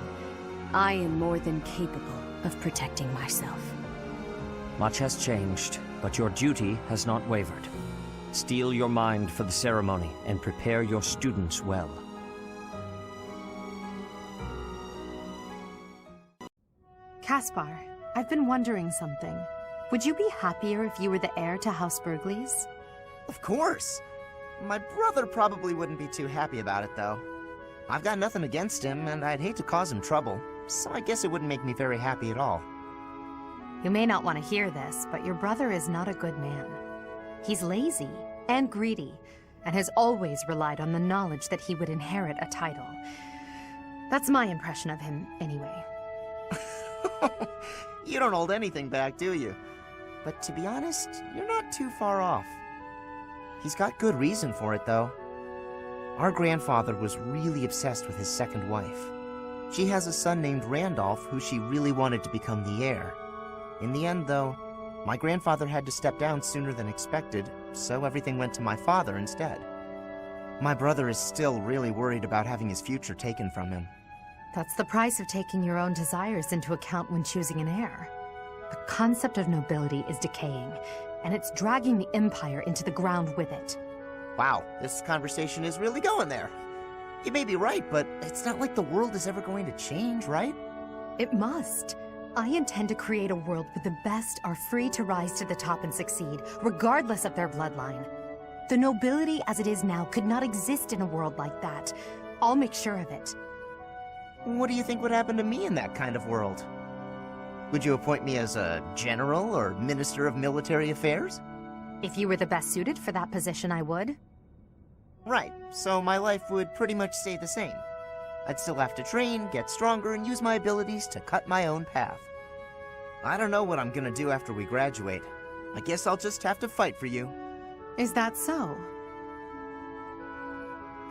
I am more than capable of protecting myself. Much has changed, but your duty has not wavered. Steel your mind for the ceremony and prepare your students well. Caspar, I've been wondering something. Would you be happier if you were the heir to House Burgleys? Of course! My brother probably wouldn't be too happy about it, though. I've got nothing against him, and I'd hate to cause him trouble, so I guess it wouldn't make me very happy at all. You may not want to hear this, but your brother is not a good man. He's lazy and greedy, and has always relied on the knowledge that he would inherit a title. That's my impression of him, anyway. You don't hold anything back, do you? But to be honest, you're not too far off. He's got good reason for it, though. Our grandfather was really obsessed with his second wife. She has a son named Randolph who she really wanted to become the heir. In the end, though, my grandfather had to step down sooner than expected, so everything went to my father instead. My brother is still really worried about having his future taken from him. That's the price of taking your own desires into account when choosing an heir. The concept of nobility is decaying, and it's dragging the Empire into the ground with it. Wow, this conversation is really going there. You may be right, but it's not like the world is ever going to change, right? It must. I intend to create a world where the best are free to rise to the top and succeed, regardless of their bloodline. The nobility as it is now could not exist in a world like that. I'll make sure of it. What do you think would happen to me in that kind of world? Would you appoint me as a general or minister of military affairs? If you were the best suited for that position, I would. Right, so my life would pretty much stay the same. I'd still have to train, get stronger, and use my abilities to cut my own path. I don't know what I'm gonna do after we graduate. I guess I'll just have to fight for you. Is that so?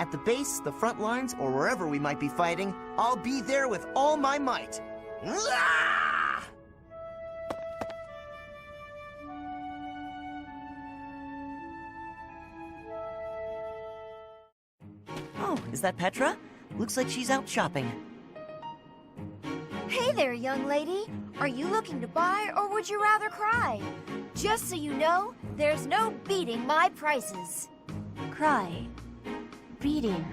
At the base, the front lines, or wherever we might be fighting, I'll be there with all my might. Oh, is that Petra? Looks like she's out shopping. Hey there, young lady. Are you looking to buy, or would you rather cry? Just so you know, there's no beating my prices. Cry. Beating.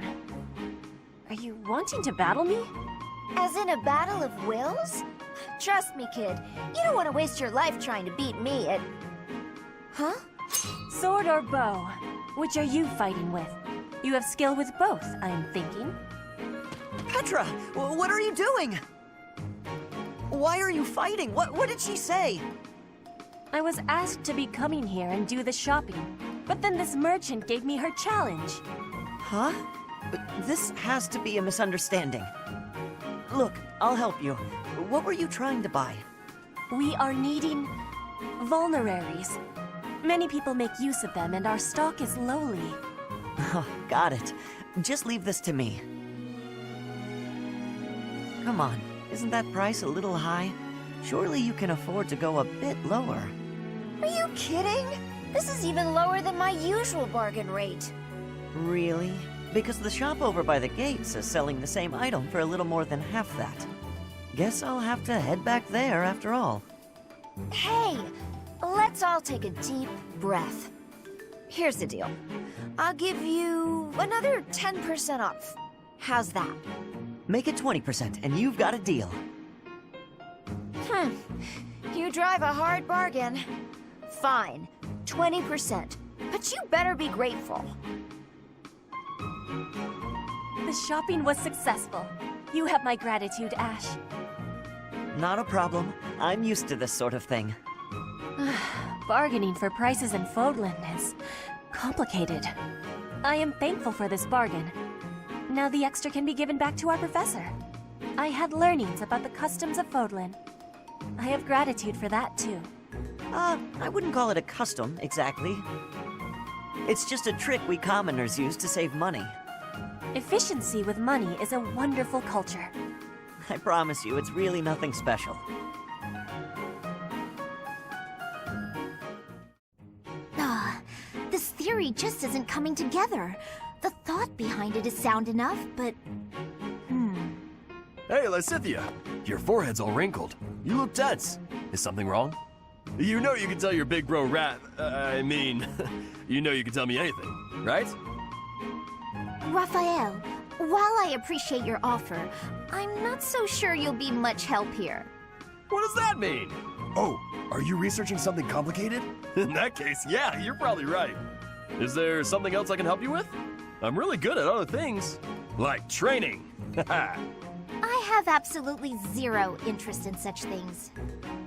Are you wanting to battle me? As in a battle of wills? Trust me, kid. You don't want to waste your life trying to beat me at... Huh? Sword or bow? Which are you fighting with? You have skill with both, I'm thinking. Petra, what are you doing? Why are you fighting? What did she say? I was asked to be coming here and do the shopping, but then this merchant gave me her challenge. Huh? This has to be a misunderstanding. Look, I'll help you. What were you trying to buy? We are needing vulneraries. Many people make use of them, and our stock is lowly. Oh, got it. Just leave this to me. Come on, isn't that price a little high? Surely you can afford to go a bit lower. Are you kidding? This is even lower than my usual bargain rate. Really? Because the shop over by the gates is selling the same item for a little more than half that. Guess I'll have to head back there after all. Hey, let's all take a deep breath. Here's the deal. I'll give you another 10% off. How's that? Make it 20% and you've got a deal. You drive a hard bargain. Fine, 20%. But you better be grateful. The shopping was successful. You have my gratitude, Ash. Not a problem. I'm used to this sort of thing. Bargaining for prices in Fodlan is complicated. I am thankful for this bargain. Now the extra can be given back to our professor. I had learnings about the customs of Fodlan. I have gratitude for that, too. I wouldn't call it a custom, exactly. It's just a trick we commoners use to save money. Efficiency with money is a wonderful culture. I promise you, it's really nothing special. This theory just isn't coming together. The thought behind it is sound enough, but... Hey, Lysithea! Your forehead's all wrinkled. You look tense. Is something wrong? You know you can tell your big bro you know you can tell me anything, right? Raphael, while I appreciate your offer, I'm not so sure you'll be much help here. What does that mean? Oh, are you researching something complicated? In that case, yeah, you're probably right. Is there something else I can help you with? I'm really good at other things. Like training. I have absolutely zero interest in such things.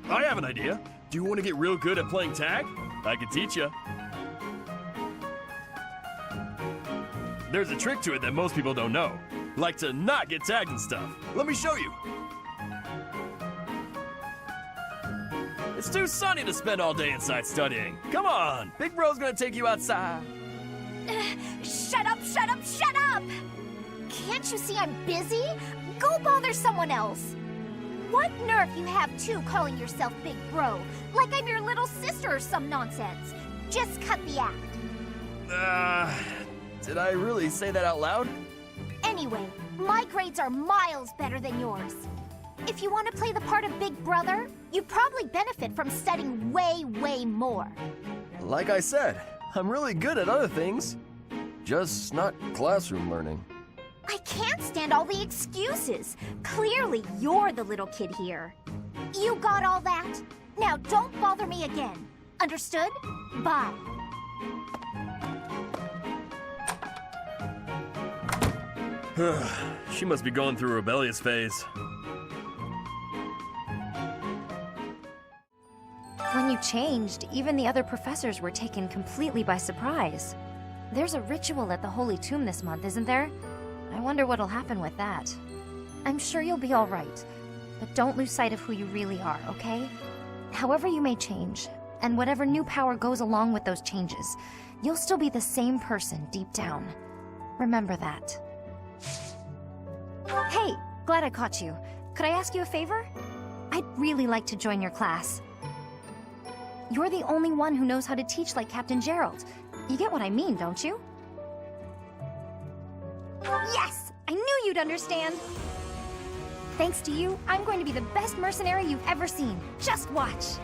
I have an idea. Do you want to get real good at playing tag? I can teach you. There's a trick to it that most people don't know. Like to not get tagged and stuff. Let me show you. It's too sunny to spend all day inside studying. Come on, Big Bro's gonna take you outside. Shut up, shut up, shut up! Can't you see I'm busy? Go bother someone else. What nerve you have too calling yourself Big Bro, like I'm your little sister or some nonsense. Just cut the act. Did I really say that out loud? Anyway, my grades are miles better than yours. If you want to play the part of Big Brother, you probably benefit from studying way, way more. Like I said, I'm really good at other things. Just not classroom learning. I can't stand all the excuses. Clearly, you're the little kid here. You got all that? Now don't bother me again. Understood? Bye. She must be going through a rebellious phase. When you changed, even the other professors were taken completely by surprise. There's a ritual at the Holy Tomb this month, isn't there? I wonder what'll happen with that. I'm sure you'll be all right, but don't lose sight of who you really are, okay? However you may change, and whatever new power goes along with those changes, you'll still be the same person deep down. Remember that. Hey, glad I caught you. Could I ask you a favor? I'd really like to join your class. You're the only one who knows how to teach like Captain Gerald. You get what I mean, don't you? Yes! I knew you'd understand! Thanks to you, I'm going to be the best mercenary you've ever seen. Just watch!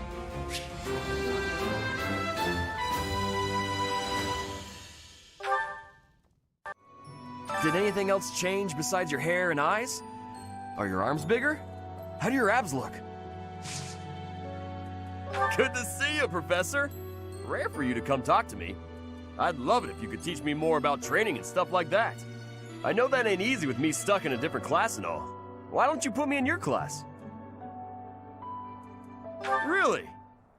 Did anything else change besides your hair and eyes? Are your arms bigger? How do your abs look? Good to see you, Professor. Rare for you to come talk to me. I'd love it if you could teach me more about training and stuff like that. I know that ain't easy with me stuck in a different class and all. Why don't you put me in your class? Really?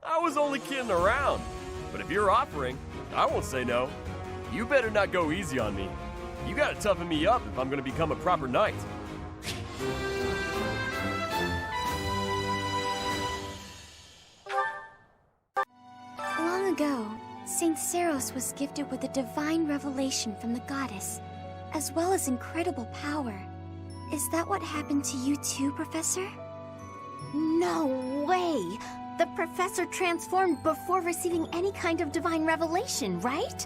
I was only kidding around. But if you're offering, I won't say no. You better not go easy on me. You gotta toughen me up if I'm gonna become a proper knight. Long ago, Saint Seros was gifted with a divine revelation from the goddess, as well as incredible power. Is that what happened to you too, Professor? No way! The professor transformed before receiving any kind of divine revelation, right?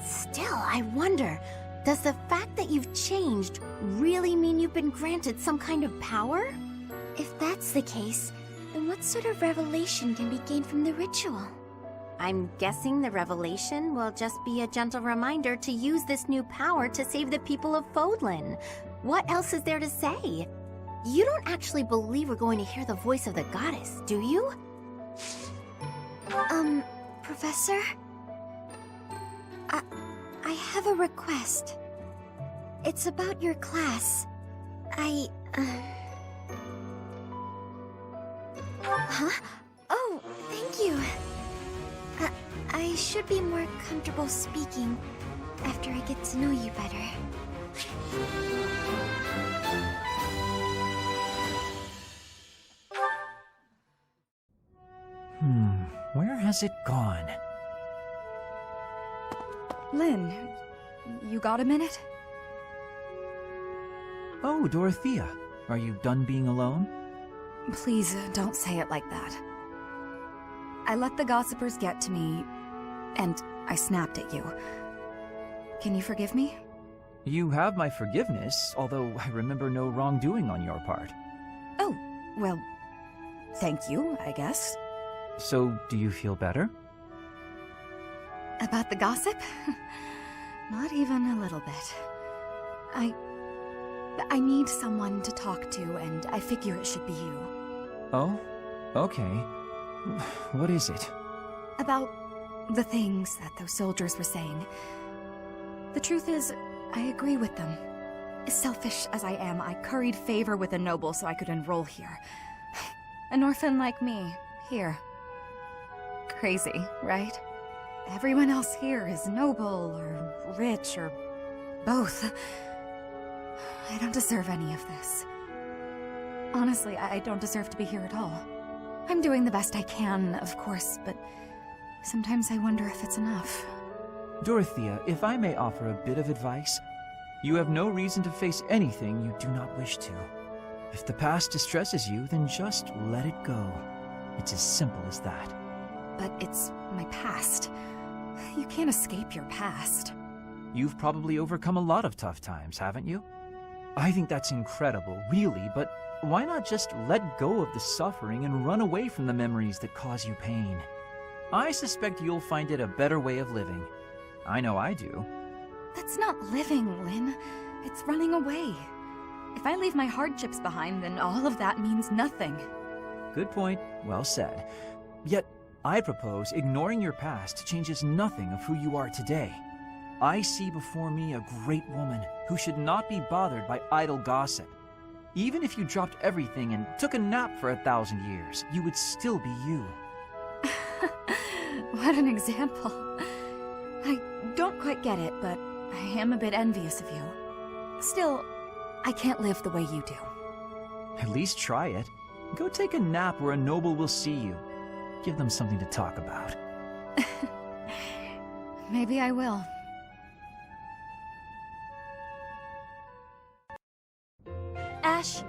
Still, I wonder, does the fact that you've changed really mean you've been granted some kind of power? If that's the case, then what sort of revelation can be gained from the ritual? I'm guessing the revelation will just be a gentle reminder to use this new power to save the people of Fodlan. What else is there to say? You don't actually believe we're going to hear the voice of the goddess, do you? Professor? I have a request. It's about your class. Huh? Oh, thank you. I should be more comfortable speaking after I get to know you better. Where has it gone? Lynn, you got a minute? Oh, Dorothea. Are you done being alone? Please, don't say it like that. I let the gossipers get to me, and I snapped at you. Can you forgive me? You have my forgiveness, although I remember no wrongdoing on your part. Oh, well, thank you, I guess. So, do you feel better? About the gossip? Not even a little bit. I need someone to talk to, and I figure it should be you. Oh? Okay. What is it? About the things that those soldiers were saying. The truth is, I agree with them. Selfish as I am, I curried favor with a noble so I could enroll here. An orphan like me, here. Crazy, right? Everyone else here is noble, or rich, or both. I don't deserve any of this. Honestly, I don't deserve to be here at all. I'm doing the best I can, of course, but sometimes I wonder if it's enough. Dorothea, if I may offer a bit of advice, you have no reason to face anything you do not wish to. If the past distresses you, then just let it go. It's as simple as that. But it's my past. You can't escape your past. You've probably overcome a lot of tough times, haven't you? I think that's incredible, really, but why not just let go of the suffering and run away from the memories that cause you pain? I suspect you'll find it a better way of living. I know I do. That's not living, Lynn. It's running away. If I leave my hardships behind, then all of that means nothing. Good point. Well said. Yet, I propose ignoring your past changes nothing of who you are today. I see before me a great woman who should not be bothered by idle gossip. Even if you dropped everything and took a nap for 1,000 years, you would still be you. What an example. I don't quite get it, but I am a bit envious of you. Still, I can't live the way you do. At least try it. Go take a nap where a noble will see you. Give them something to talk about. Maybe I will. Ash,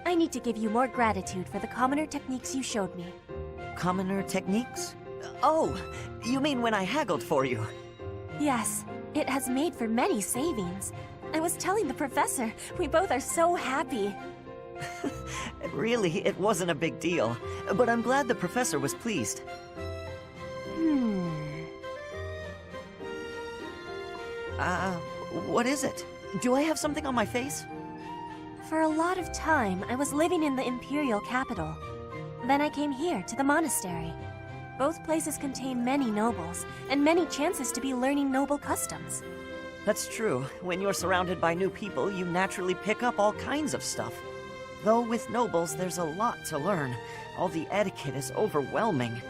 I need to give you more gratitude for the commoner techniques you showed me. Commoner techniques? Oh, you mean when I haggled for you? Yes, it has made for many savings. I was telling the professor, we both are so happy. Really, it wasn't a big deal, but I'm glad the professor was pleased. What is it? Do I have something on my face? For a lot of time, I was living in the Imperial capital. Then I came here, to the monastery. Both places contain many nobles, and many chances to be learning noble customs. That's true. When you're surrounded by new people, you naturally pick up all kinds of stuff. Though with nobles, there's a lot to learn. All the etiquette is overwhelming.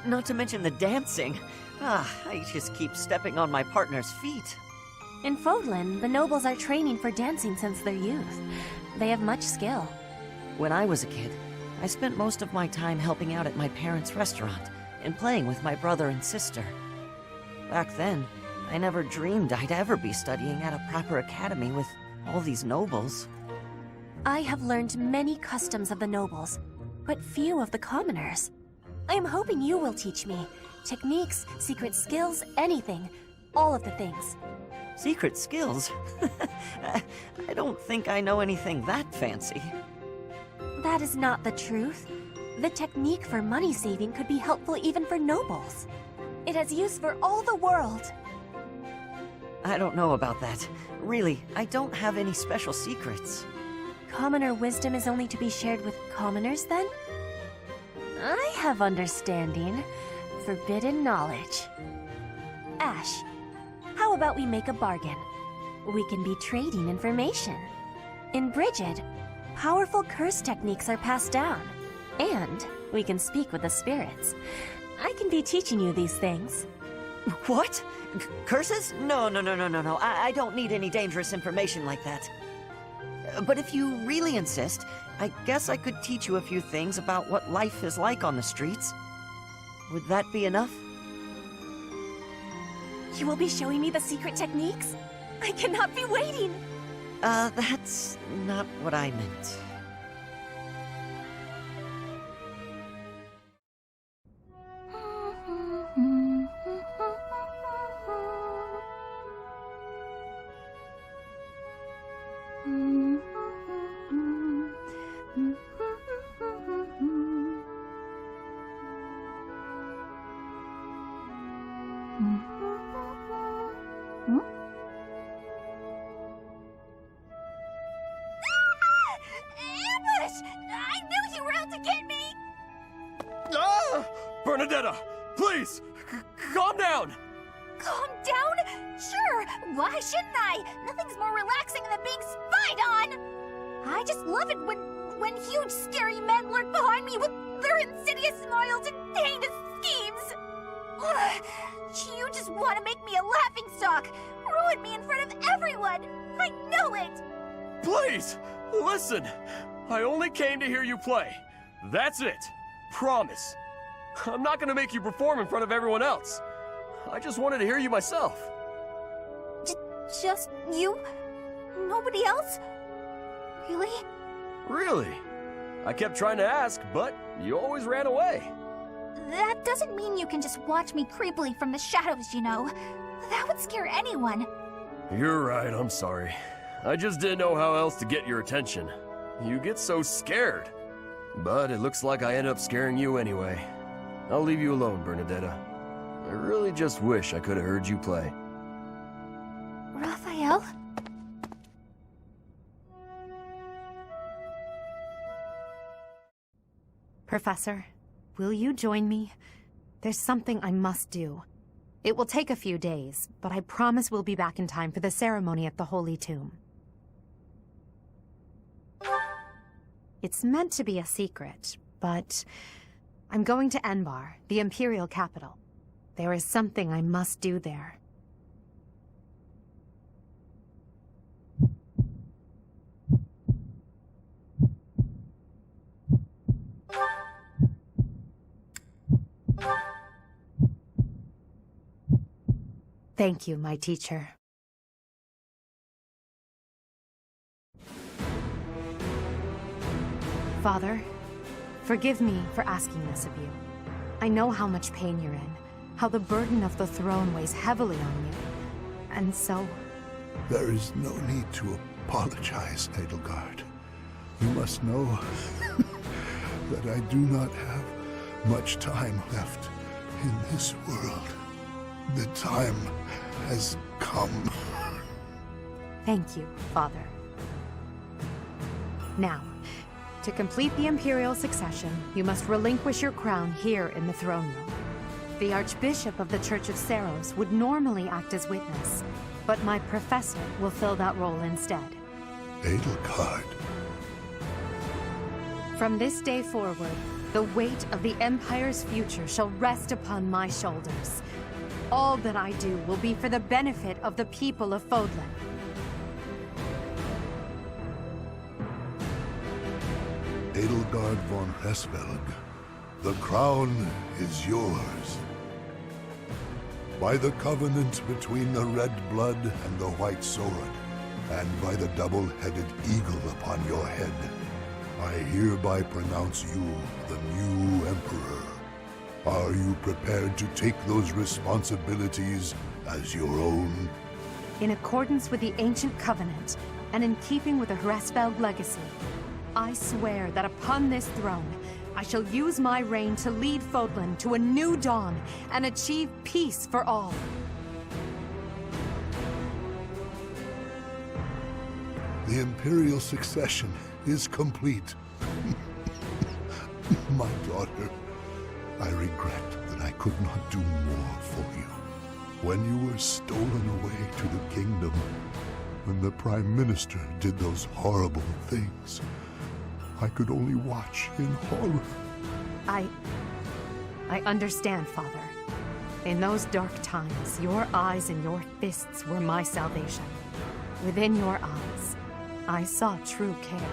Not to mention the dancing. I just keep stepping on my partner's feet. In Fodlan, the nobles are training for dancing since their youth. They have much skill. When I was a kid, I spent most of my time helping out at my parents' restaurant and playing with my brother and sister. Back then, I never dreamed I'd ever be studying at a proper academy with all these nobles. I have learned many customs of the nobles, but few of the commoners. I am hoping you will teach me. Techniques, secret skills, anything. All of the things. Secret skills? I don't think I know anything that fancy. That is not the truth. The technique for money saving could be helpful even for nobles. It has use for all the world. I don't know about that. Really, I don't have any special secrets. Commoner wisdom is only to be shared with commoners, then? I have understanding. Forbidden knowledge. Ash, how about we make a bargain? We can be trading information. In Brigid, powerful curse techniques are passed down. And we can speak with the spirits. I can be teaching you these things. What? Curses? No. I don't need any dangerous information like that. But if you really insist, I guess I could teach you a few things about what life is like on the streets. Would that be enough? You will be showing me the secret techniques? I cannot be waiting! That's not what I meant. Bernadetta, please, calm down! Calm down? Sure, why shouldn't I? Nothing's more relaxing than being spied on! I just love it when huge, scary men lurk behind me with their insidious smiles and heinous schemes! Ugh, you just want to make me a laughingstock! Ruin me in front of everyone! I know it! Please, listen! I only came to hear you play. That's it. Promise. I'm not gonna make you perform in front of everyone else. I just wanted to hear you myself. Just you? Nobody else? Really? Really? I kept trying to ask, but you always ran away. That doesn't mean you can just watch me creepily from the shadows, you know. That would scare anyone. You're right, I'm sorry. I just didn't know how else to get your attention. You get so scared. But it looks like I ended up scaring you anyway. I'll leave you alone, Bernadetta. I really just wish I could have heard you play. Raphael? Professor, will you join me? There's something I must do. It will take a few days, but I promise we'll be back in time for the ceremony at the Holy Tomb. It's meant to be a secret, but I'm going to Enbar, the Imperial capital. There is something I must do there. Thank you, my teacher. Father, forgive me for asking this of you. I know how much pain you're in, how the burden of the throne weighs heavily on you, and so... There is no need to apologize, Edelgard. You must know that I do not have much time left in this world. The time has come. Thank you, Father. Now, to complete the Imperial succession, you must relinquish your crown here in the throne room. The Archbishop of the Church of Seros would normally act as witness, but my professor will fill that role instead. Edelgard. From this day forward, the weight of the Empire's future shall rest upon my shoulders. All that I do will be for the benefit of the people of Fodlan. Edelgard von Hesvelg, the crown is yours. By the covenant between the red blood and the white sword, and by the double-headed eagle upon your head, I hereby pronounce you the new Emperor. Are you prepared to take those responsibilities as your own? In accordance with the ancient covenant, and in keeping with the Hresvelg legacy, I swear that upon this throne, I shall use my reign to lead Fodlan to a new dawn and achieve peace for all. The Imperial succession is complete. My daughter, I regret that I could not do more for you. When you were stolen away to the kingdom, when the Prime Minister did those horrible things, I could only watch in horror. I understand, Father. In those dark times, your eyes and your fists were my salvation. Within your eyes, I saw true care.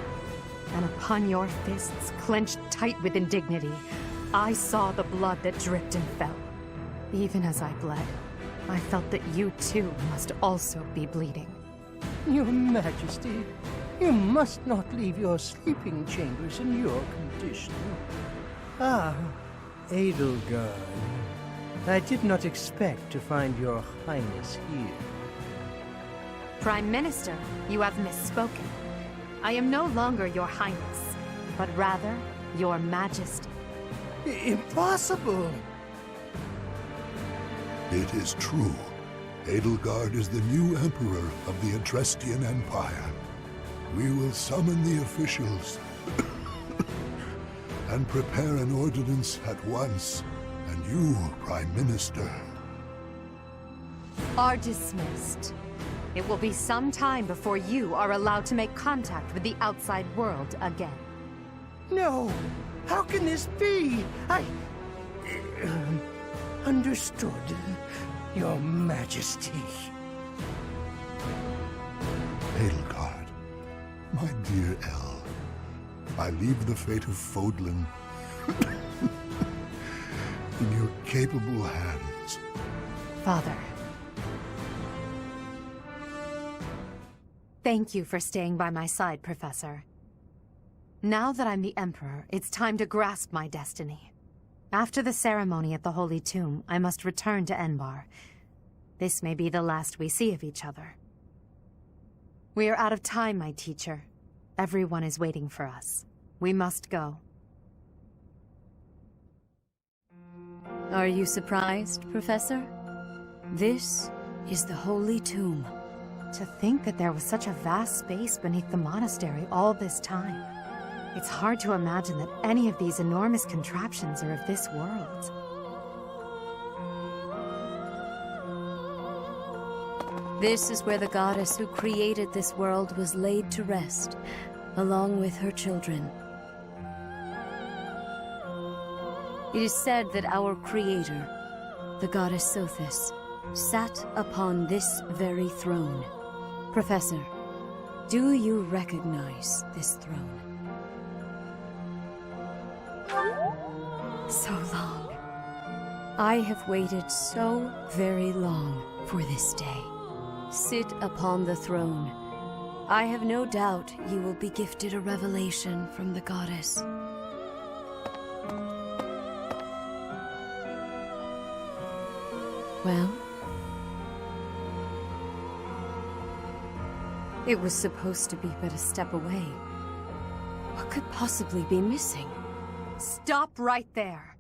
And upon your fists, clenched tight with indignity, I saw the blood that dripped and fell. Even as I bled, I felt that you too must also be bleeding. Your Majesty, you must not leave your sleeping chambers in your condition. Ah, Edelgard. I did not expect to find your Highness here. Prime Minister, you have misspoken. I am no longer your Highness, but rather your Majesty. Impossible! It is true. Edelgard is the new Emperor of the Adrestian Empire. We will summon the officials and prepare an ordinance at once. And you, Prime Minister, are dismissed. It will be some time before you are allowed to make contact with the outside world again. No! How can this be? Understood, Your Majesty. Edelgard, my dear El, I leave the fate of Fodlan in your capable hands. Father. Thank you for staying by my side, Professor. Now that I'm the Emperor, it's time to grasp my destiny. After the ceremony at the Holy Tomb, I must return to Enbar. This may be the last we see of each other. We are out of time, my teacher. Everyone is waiting for us. We must go. Are you surprised, Professor? This is the Holy Tomb. To think that there was such a vast space beneath the monastery all this time. It's hard to imagine that any of these enormous contraptions are of this world. This is where the goddess who created this world was laid to rest, along with her children. It is said that our creator, the goddess Sothis, sat upon this very throne. Professor, do you recognize this throne? So long. I have waited so very long for this day. Sit upon the throne. I have no doubt you will be gifted a revelation from the goddess. Well? It was supposed to be but a step away. What could possibly be missing? Stop right there!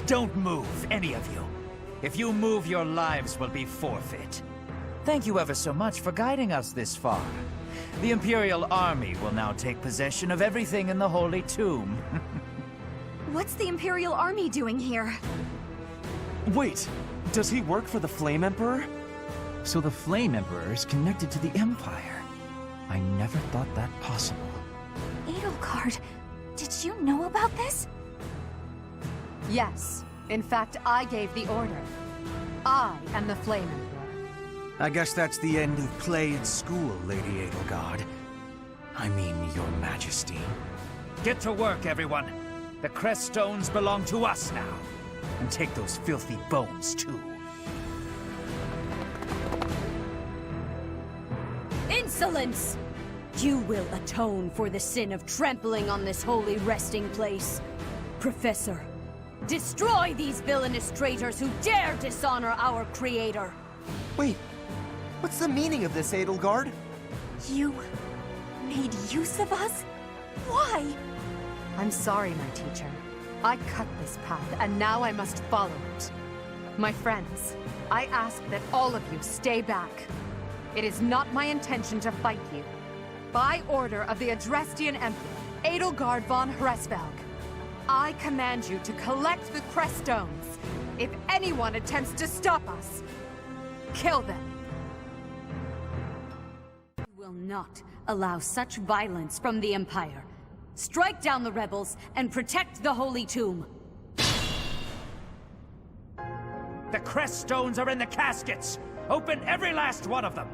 Don't move, any of you. If you move, your lives will be forfeit. Thank you ever so much for guiding us this far. The Imperial Army will now take possession of everything in the Holy Tomb. What's the Imperial Army doing here? Wait, does he work for the Flame Emperor? So the Flame Emperor is connected to the Empire. I never thought that possible. Edelgard, did you know about this? Yes. In fact, I gave the order. I am the Flame Emperor. I guess that's the end of play at school, Lady Edelgard. I mean, Your Majesty. Get to work, everyone. The crest stones belong to us now. And take those filthy bones, too. Insolence! You will atone for the sin of trampling on this holy resting place. Professor, destroy these villainous traitors who dare dishonor our creator! Wait, what's the meaning of this, Edelgard? You made use of us? Why? I'm sorry, my teacher. I cut this path, and now I must follow it. My friends, I ask that all of you stay back. It is not my intention to fight you. By order of the Adrestian Emperor, Edelgard von Hresvelg, I command you to collect the crest stones. If anyone attempts to stop us, kill them. We will not allow such violence from the Empire. Strike down the rebels and protect the Holy Tomb. The crest stones are in the caskets! Open every last one of them!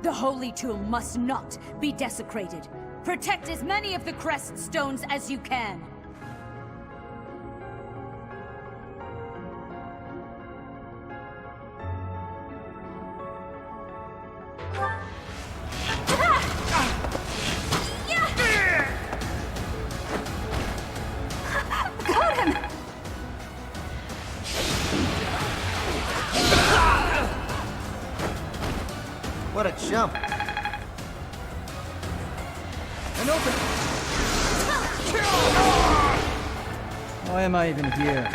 The Holy Tomb must not be desecrated. Protect as many of the crest stones as you can. What a jump. And open! Why am I even here?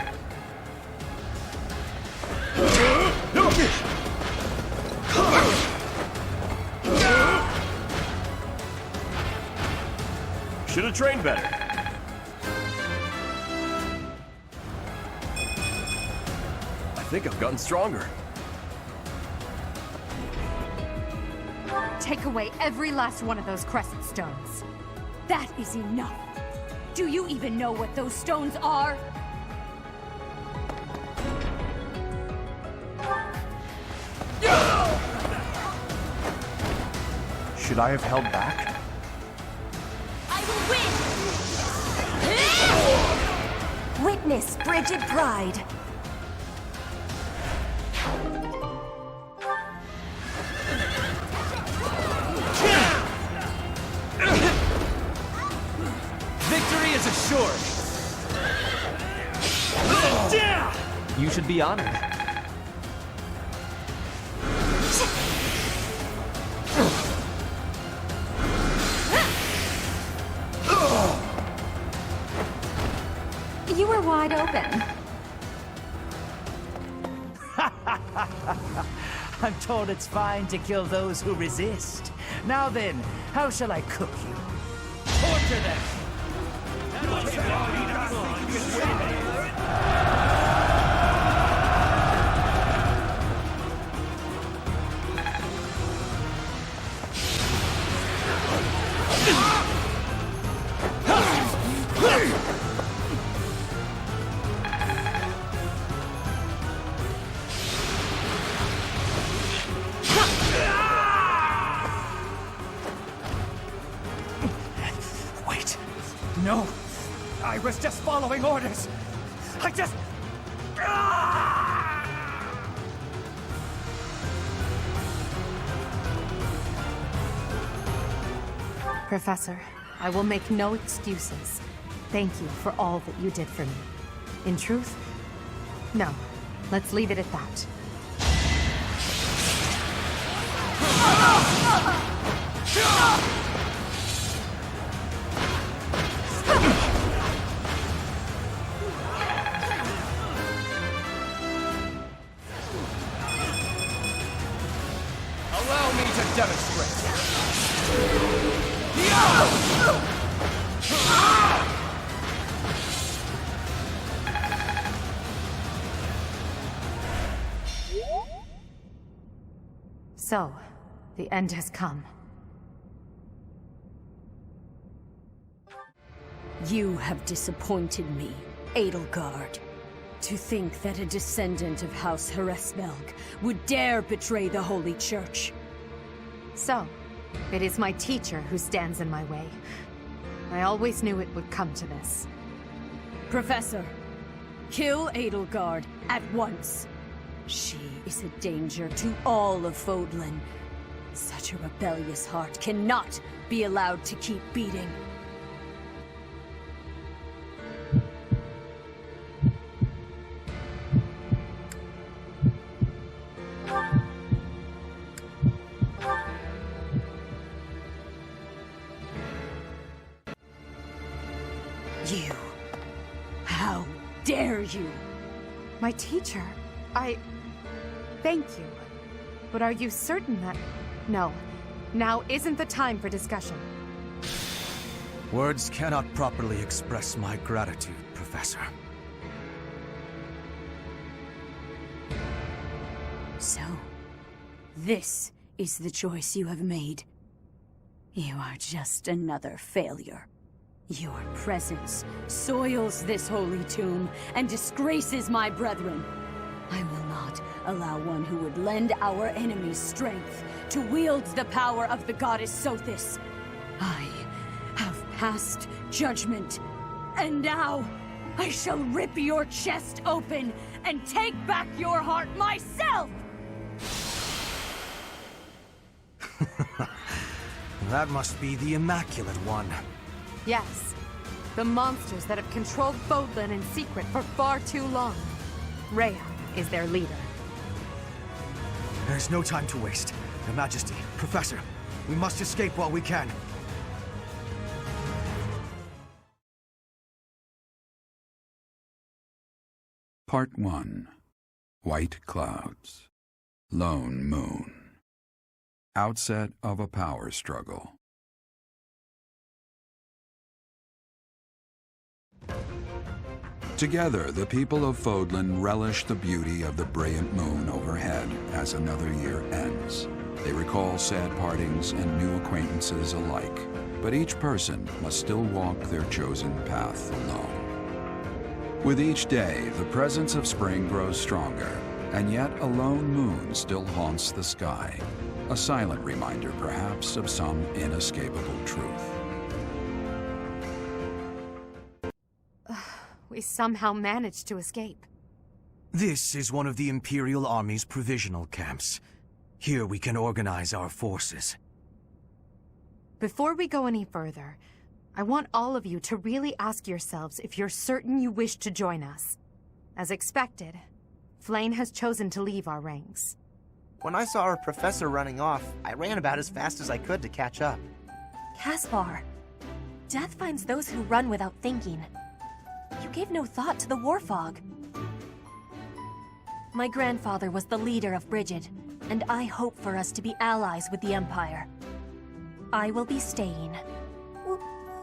Should have trained better. think I've gotten stronger. Take away every last one of those crescent stones. That is enough. Do you even know what those stones are? Should I have held back? I will win! Witness frigid pride. Victory is assured. You should be honored. You were wide open. I'm told it's fine to kill those who resist. Now then, how shall I cook you? Torture them! Wait. No. I was just following orders. I just... Professor, I will make no excuses. Thank you for all that you did for me. In truth, no. Let's leave it at that. Allow me to demonstrate. So, the end has come. You have disappointed me, Edelgard. To think that a descendant of House Hresvelg would dare betray the Holy Church. So, it is my teacher who stands in my way. I always knew it would come to this. Professor, kill Edelgard at once. She is a danger to all of Fodlan. Such a rebellious heart cannot be allowed to keep beating. You. How dare you? My teacher, Thank you. But are you certain that... No. Now isn't the time for discussion. Words cannot properly express my gratitude, Professor. So, this is the choice you have made. You are just another failure. Your presence soils this holy tomb and disgraces my brethren. I will not allow one who would lend our enemies strength to wield the power of the goddess Sothis. I have passed judgment, and now I shall rip your chest open and take back your heart myself! That must be the Immaculate One. Yes. The monsters that have controlled Fodlan in secret for far too long. Rhea is their leader. There's no time to waste. Your Majesty, Professor, we must escape while we can. Part 1. White Clouds. Lone Moon. Outset of a power struggle. Together, the people of Fodlan relish the beauty of the brilliant moon overhead as another year ends. They recall sad partings and new acquaintances alike, but each person must still walk their chosen path alone. With each day, the presence of spring grows stronger, and yet a lone moon still haunts the sky, a silent reminder perhaps of some inescapable truth. We somehow managed to escape. This is one of the Imperial Army's provisional camps. Here we can organize our forces. Before we go any further, I want all of you to really ask yourselves if you're certain you wish to join us. As expected, Flayn has chosen to leave our ranks. When I saw our professor running off, I ran about as fast as I could to catch up. Caspar, death finds those who run without thinking. You gave no thought to the war fog. My grandfather was the leader of Brigid, and I hope for us to be allies with the Empire. I will be staying.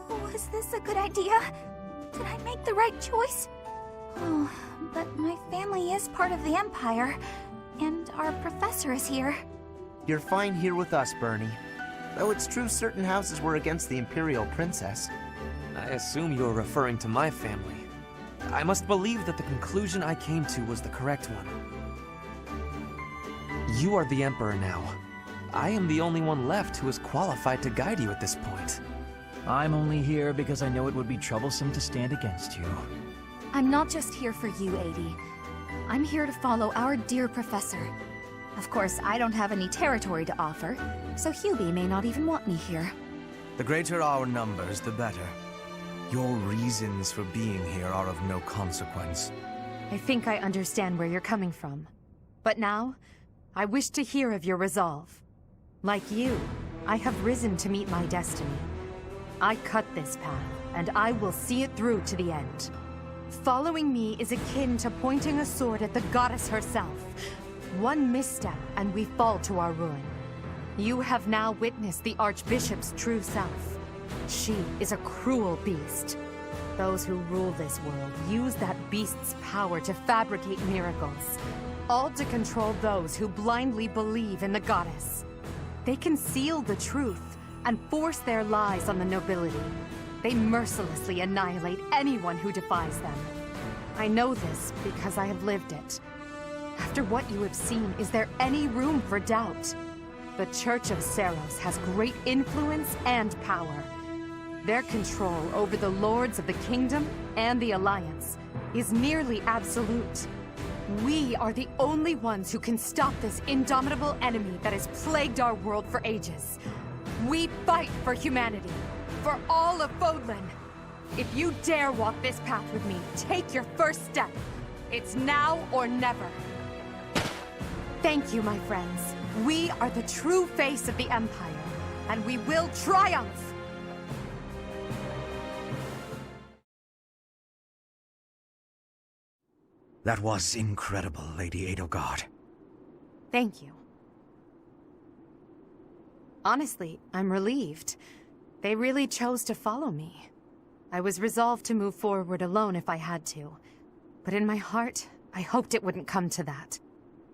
Was this a good idea? Did I make the right choice? Oh, but my family is part of the Empire, and our professor is here. You're fine here with us, Bernie. Though it's true certain houses were against the Imperial Princess. I assume you're referring to my family. I must believe that the conclusion I came to was the correct one. You are the Emperor now. I am the only one left who is qualified to guide you at this point. I'm only here because I know it would be troublesome to stand against you. I'm not just here for you, Adi. I'm here to follow our dear professor. Of course, I don't have any territory to offer, so Hubie may not even want me here. The greater our numbers, the better. Your reasons for being here are of no consequence. I think I understand where you're coming from. But now, I wish to hear of your resolve. Like you, I have risen to meet my destiny. I cut this path, and I will see it through to the end. Following me is akin to pointing a sword at the goddess herself. One misstep, and we fall to our ruin. You have now witnessed the Archbishop's true self. She is a cruel beast. Those who rule this world use that beast's power to fabricate miracles, all to control those who blindly believe in the goddess. They conceal the truth and force their lies on the nobility. They mercilessly annihilate anyone who defies them. I know this because I have lived it. After what you have seen, is there any room for doubt? The Church of Seiros has great influence and power. Their control over the lords of the kingdom and the Alliance is nearly absolute. We are the only ones who can stop this indomitable enemy that has plagued our world for ages. We fight for humanity, for all of Fodlan. If you dare walk this path with me, take your first step. It's now or never. Thank you, my friends. We are the true face of the Empire, and we will triumph! That was incredible, Lady Edelgard. Thank you. Honestly, I'm relieved. They really chose to follow me. I was resolved to move forward alone if I had to. But in my heart, I hoped it wouldn't come to that.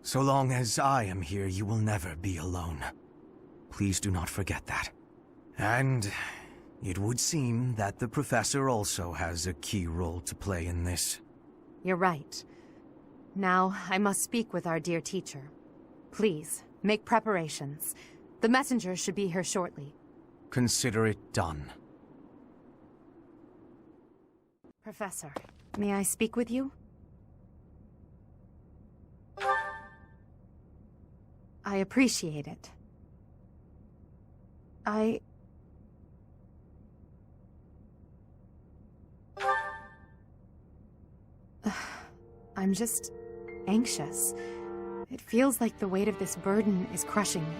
So long as I am here, you will never be alone. Please do not forget that. And it would seem that the Professor also has a key role to play in this. You're right. Now, I must speak with our dear teacher. Please, make preparations. The messenger should be here shortly. Consider it done. Professor, may I speak with you? I appreciate it. I'm just anxious. It feels like the weight of this burden is crushing me.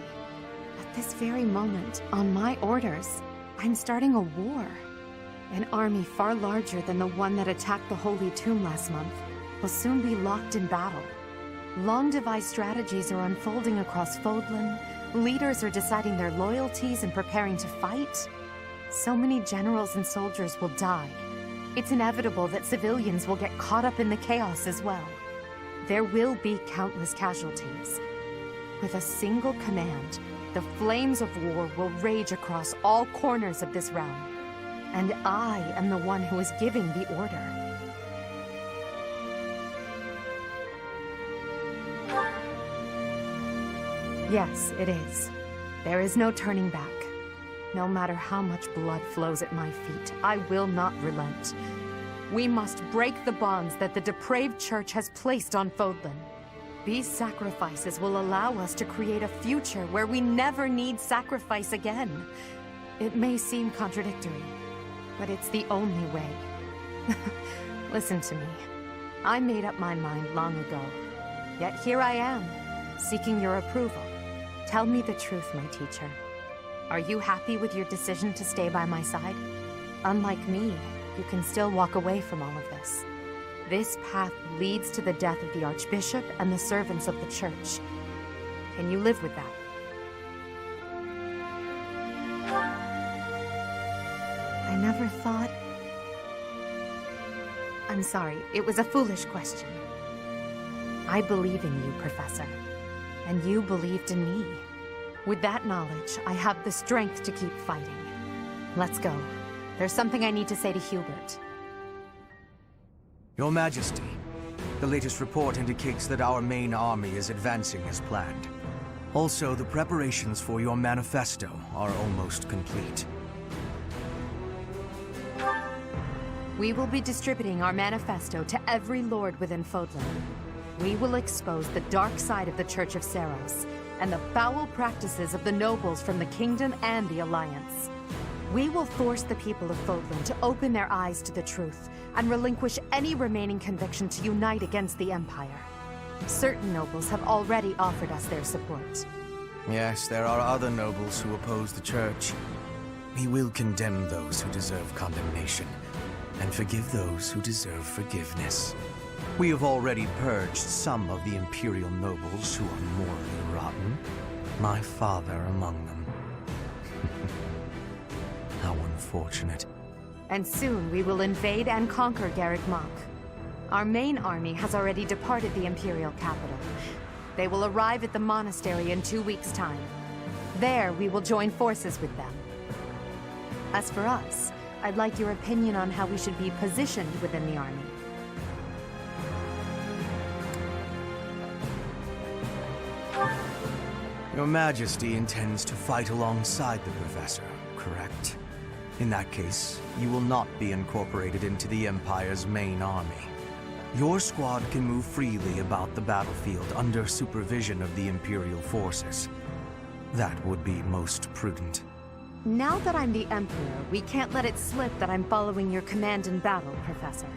At this very moment, on my orders, I'm starting a war. An army far larger than the one that attacked the Holy Tomb last month will soon be locked in battle. Long-devised strategies are unfolding across Fodlan. Leaders are deciding their loyalties and preparing to fight. So many generals and soldiers will die. It's inevitable that civilians will get caught up in the chaos as well. There will be countless casualties. With a single command, the flames of war will rage across all corners of this realm. And I am the one who is giving the order. Yes, it is. There is no turning back. No matter how much blood flows at my feet, I will not relent. We must break the bonds that the depraved church has placed on Fodlan. These sacrifices will allow us to create a future where we never need sacrifice again. It may seem contradictory, but it's the only way. Listen to me. I made up my mind long ago. Yet here I am, seeking your approval. Tell me the truth, my teacher. Are you happy with your decision to stay by my side? Unlike me, you can still walk away from all of this. This path leads to the death of the Archbishop and the servants of the Church. Can you live with that? I never thought... I'm sorry, it was a foolish question. I believe in you, Professor. And you believed in me. With that knowledge, I have the strength to keep fighting. Let's go. There's something I need to say to Hubert. Your Majesty, the latest report indicates that our main army is advancing as planned. Also, the preparations for your manifesto are almost complete. We will be distributing our manifesto to every lord within Fodlan. We will expose the dark side of the Church of Seros, and the foul practices of the nobles from the Kingdom and the Alliance. We will force the people of Fodlan to open their eyes to the truth, and relinquish any remaining conviction to unite against the Empire. Certain nobles have already offered us their support. Yes, there are other nobles who oppose the Church. We will condemn those who deserve condemnation, and forgive those who deserve forgiveness. We have already purged some of the Imperial nobles who are morally rotten, my father among them. How unfortunate. And soon we will invade and conquer Garreg Mach. Our main army has already departed the Imperial capital. They will arrive at the monastery in 2 weeks' time. There we will join forces with them. As for us, I'd like your opinion on how we should be positioned within the army. Your Majesty intends to fight alongside the Professor, correct? In that case, you will not be incorporated into the Empire's main army. Your squad can move freely about the battlefield under supervision of the Imperial forces. That would be most prudent. Now that I'm the Emperor, we can't let it slip that I'm following your command in battle, Professor.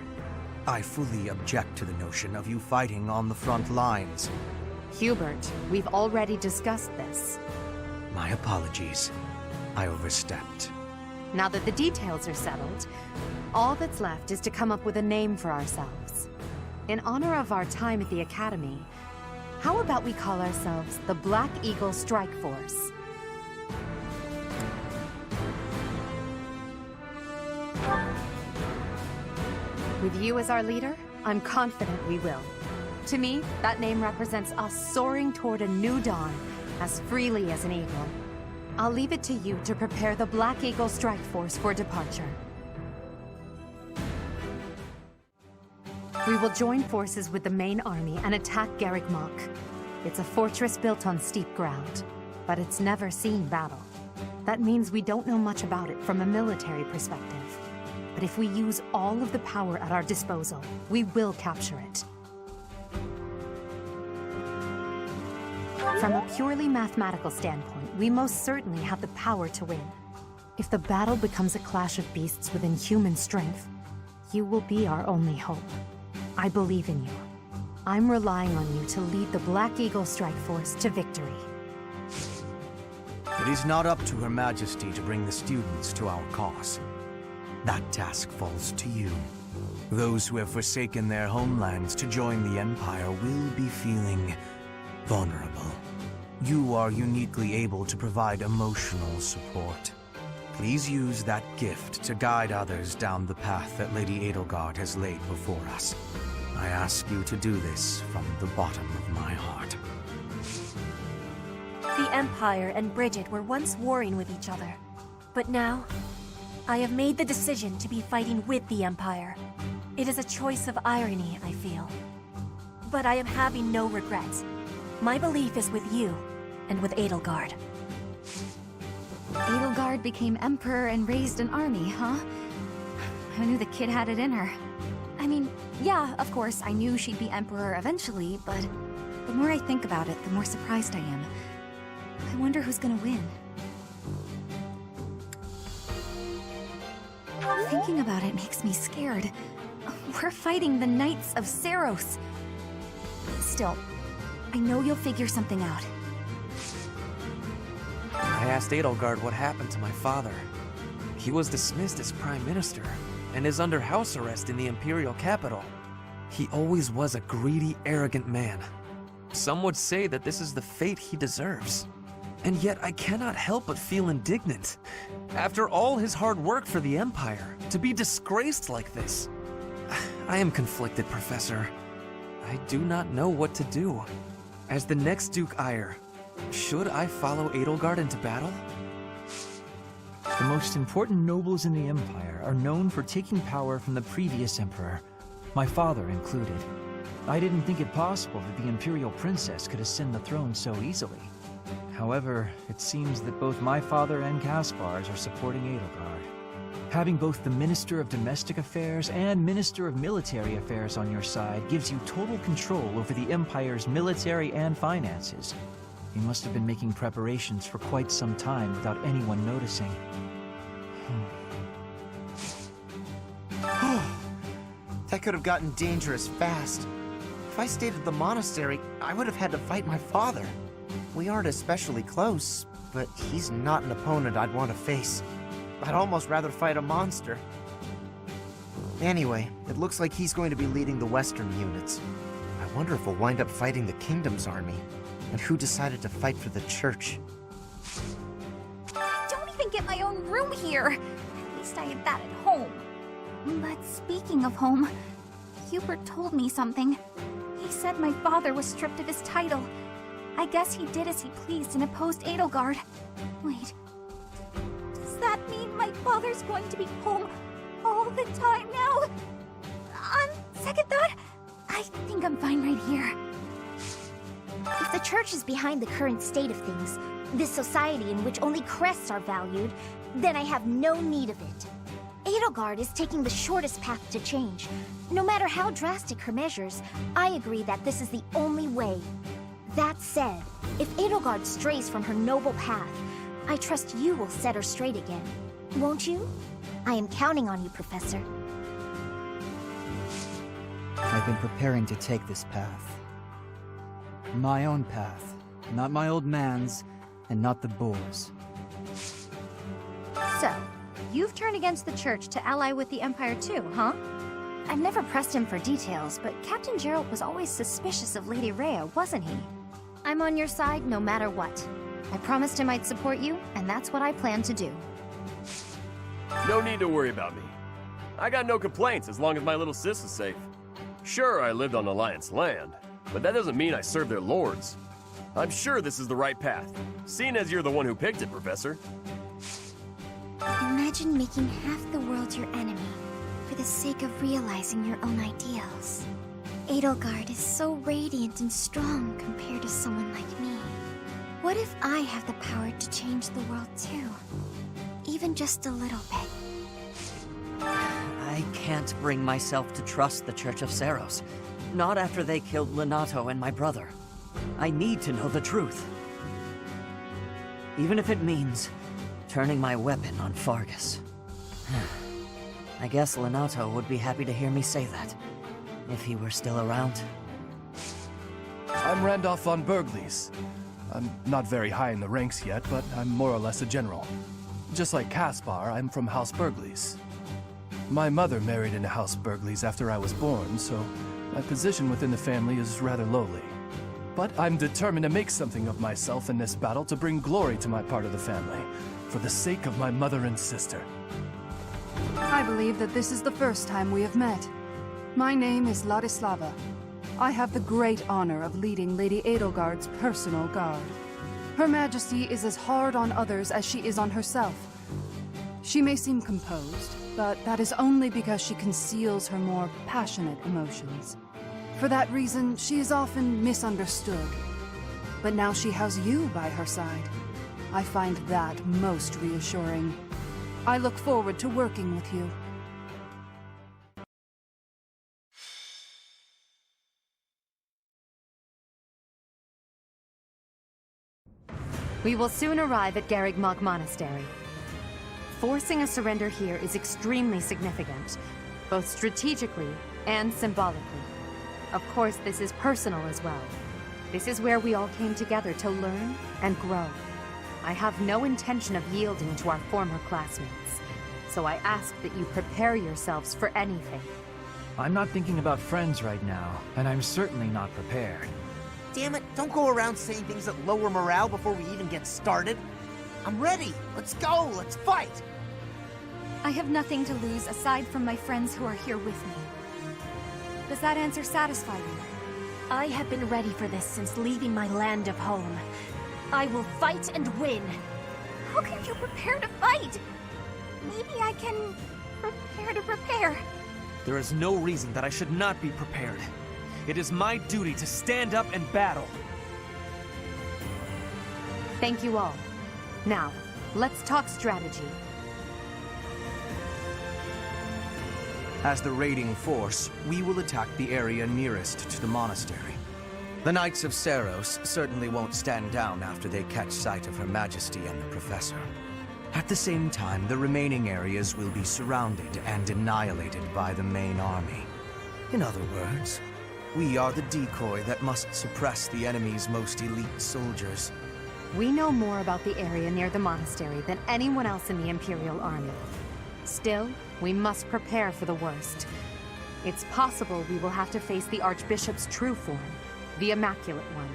I fully object to the notion of you fighting on the front lines. Hubert, we've already discussed this. My apologies. I overstepped. Now that the details are settled, all that's left is to come up with a name for ourselves. In honor of our time at the Academy, how about we call ourselves the Black Eagle Strike Force? With you as our leader, I'm confident we will. To me, that name represents us soaring toward a new dawn, as freely as an eagle. I'll leave it to you to prepare the Black Eagle Strike Force for departure. We will join forces with the main army and attack Garreg Mach. It's a fortress built on steep ground, but it's never seen battle. That means we don't know much about it from a military perspective. But if we use all of the power at our disposal, we will capture it. From a purely mathematical standpoint, we most certainly have the power to win. If the battle becomes a clash of beasts within human strength, you will be our only hope. I believe in you. I'm relying on you to lead the Black Eagle Strike Force to victory. It is not up to Her Majesty to bring the students to our cause. That task falls to you. Those who have forsaken their homelands to join the Empire will be feeling vulnerable. You are uniquely able to provide emotional support. Please use that gift to guide others down the path that Lady Edelgard has laid before us. I ask you to do this from the bottom of my heart. The Empire and Bridget were once warring with each other. But now, I have made the decision to be fighting with the Empire. It is a choice of irony, I feel. But I am having no regrets. My belief is with you, and with Edelgard. Edelgard became emperor and raised an army, huh? I knew the kid had it in her. I mean, yeah, of course, I knew she'd be emperor eventually, but the more I think about it, the more surprised I am. I wonder who's gonna win. Thinking about it makes me scared. We're fighting the Knights of Seiros. Still, I know you'll figure something out. I asked Edelgard what happened to my father. He was dismissed as Prime Minister, and is under house arrest in the Imperial capital. He always was a greedy, arrogant man. Some would say that this is the fate he deserves. And yet I cannot help but feel indignant. After all his hard work for the Empire, to be disgraced like this. I am conflicted, Professor. I do not know what to do. As the next Duke Eyre, should I follow Edelgard into battle? The most important nobles in the Empire are known for taking power from the previous emperor, my father included. I didn't think it possible that the Imperial Princess could ascend the throne so easily. However, it seems that both my father and Caspar's are supporting Edelgard. Having both the Minister of Domestic Affairs and Minister of Military Affairs on your side gives you total control over the Empire's military and finances. You must have been making preparations for quite some time without anyone noticing. That could have gotten dangerous fast. If I stayed at the monastery, I would have had to fight my father. We aren't especially close, but he's not an opponent I'd want to face. I'd almost rather fight a monster. Anyway, it looks like he's going to be leading the Western units. I wonder if we'll wind up fighting the Kingdom's army, and who decided to fight for the Church. I don't even get my own room here. At least I had that at home. But speaking of home, Hubert told me something. He said my father was stripped of his title. I guess he did as he pleased and opposed Edelgard. Wait, does that mean my father's going to be home all the time now? On second thought, I think I'm fine right here. If the Church is behind the current state of things, this society in which only crests are valued, then I have no need of it. Edelgard is taking the shortest path to change. No matter how drastic her measures, I agree that this is the only way. That said, if Edelgard strays from her noble path, I trust you will set her straight again. Won't you? I am counting on you, Professor. I've been preparing to take this path. My own path, not my old man's, and not the boar's. So, you've turned against the Church to ally with the Empire too, huh? I've never pressed him for details, but Captain Geralt was always suspicious of Lady Rhea, wasn't he? I'm on your side no matter what. I promised him I'd support you, and that's what I plan to do. No need to worry about me. I got no complaints as long as my little sis is safe. Sure, I lived on Alliance land, but that doesn't mean I serve their lords. I'm sure this is the right path, seeing as you're the one who picked it, Professor. Imagine making half the world your enemy for the sake of realizing your own ideals. Edelgard is so radiant and strong compared to someone like me. What if I have the power to change the world too? Even just a little bit. I can't bring myself to trust the Church of Seiros. Not after they killed Lenato and my brother. I need to know the truth. Even if it means turning my weapon on Fargus. I guess Lenato would be happy to hear me say that, if he were still around. I'm Randolph von Berglies. I'm not very high in the ranks yet, but I'm more or less a general. Just like Caspar, I'm from House Berglies. My mother married into House Berglies after I was born, so my position within the family is rather lowly. But I'm determined to make something of myself in this battle to bring glory to my part of the family. for the sake of my mother and sister. I believe that this is the first time we have met. My name is Ladislava. I have the great honor of leading Lady Edelgard's personal guard. Her Majesty is as hard on others as she is on herself. She may seem composed, but that is only because she conceals her more passionate emotions. For that reason, she is often misunderstood. But now she has you by her side. I find that most reassuring. I look forward to working with you. We will soon arrive at Garrigmok Monastery. Forcing a surrender here is extremely significant, both strategically and symbolically. Of course, this is personal as well. This is where we all came together to learn and grow. I have no intention of yielding to our former classmates, so I ask that you prepare yourselves for anything. I'm not thinking about friends right now, and I'm certainly not prepared. Damn it, don't go around saying things that lower morale before we even get started. I'm ready. Let's go. Let's fight. I have nothing to lose aside from my friends who are here with me. Does that answer satisfy you? I have been ready for this since leaving my land of home. I will fight and win. How can you prepare to fight? Maybe I can prepare to prepare. There is no reason that I should not be prepared. It is my duty to stand up and battle. Thank you all. Now, let's talk strategy. As the raiding force, we will attack the area nearest to the monastery. The Knights of Seros certainly won't stand down after they catch sight of Her Majesty and the Professor. At the same time, the remaining areas will be surrounded and annihilated by the main army. In other words, we are the decoy that must suppress the enemy's most elite soldiers. We know more about the area near the monastery than anyone else in the Imperial Army. Still, we must prepare for the worst. It's possible we will have to face the Archbishop's true form, the Immaculate One.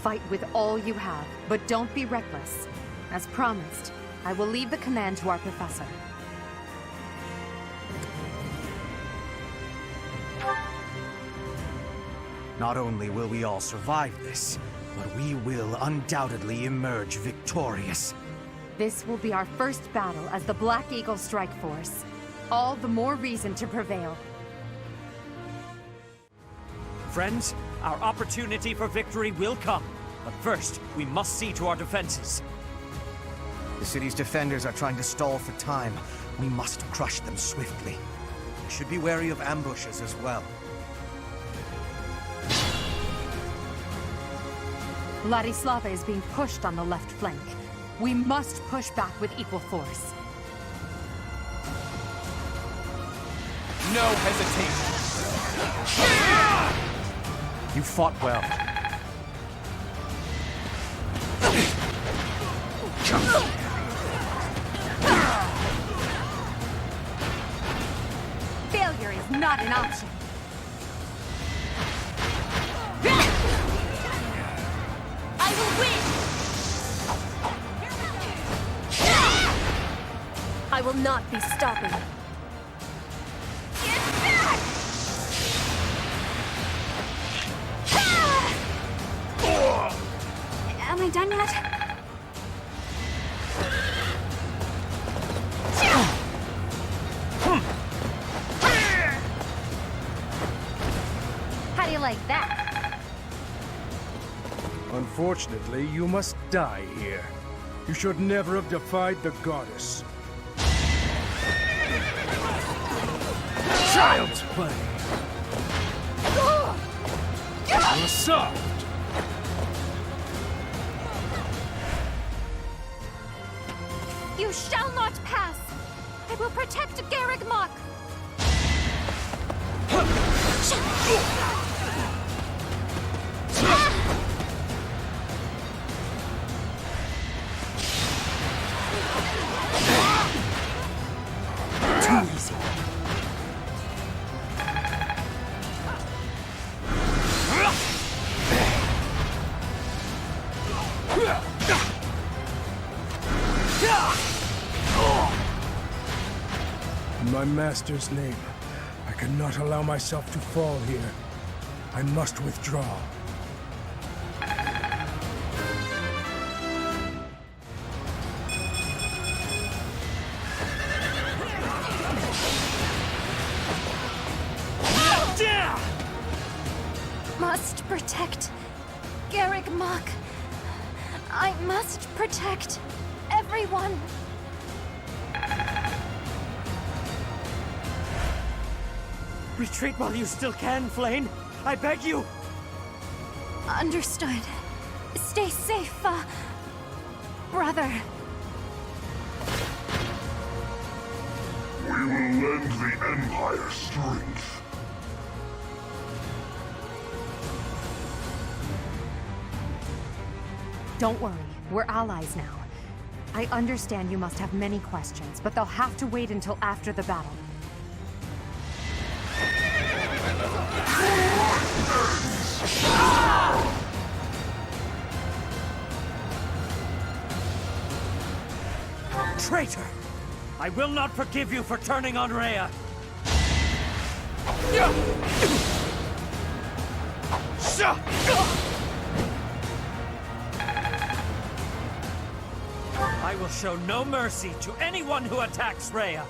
Fight with all you have, but don't be reckless. As promised, I will leave the command to our Professor. Not only will we all survive this, but we will undoubtedly emerge victorious. This will be our first battle as the Black Eagle Strike Force. All the more reason to prevail. Friends, our opportunity for victory will come. But first, we must see to our defenses. The city's defenders are trying to stall for time. We must crush them swiftly. We should be wary of ambushes as well. Ladislava is being pushed on the left flank. We must push back with equal force. No hesitation. You fought well. Failure is not an option. I will win! I will not be stopping. Get back! Am I done yet? How do you like that? Unfortunately, you must die here. You should never have defied the goddess. Child's play. You're soft. You shall not pass! I will protect Garrigmok! Too easy. In my master's name, I cannot allow myself to fall here. I must withdraw. Must protect Garrick Mach. I must protect everyone. Retreat while you still can, Flame. I beg you. Understood. Stay safe, brother. We will lend the Empire strength. Don't worry, we're allies now. I understand you must have many questions, but they'll have to wait until after the battle. Traitor! I will not forgive you for turning on Rhea! I will show no mercy to anyone who attacks Rhea!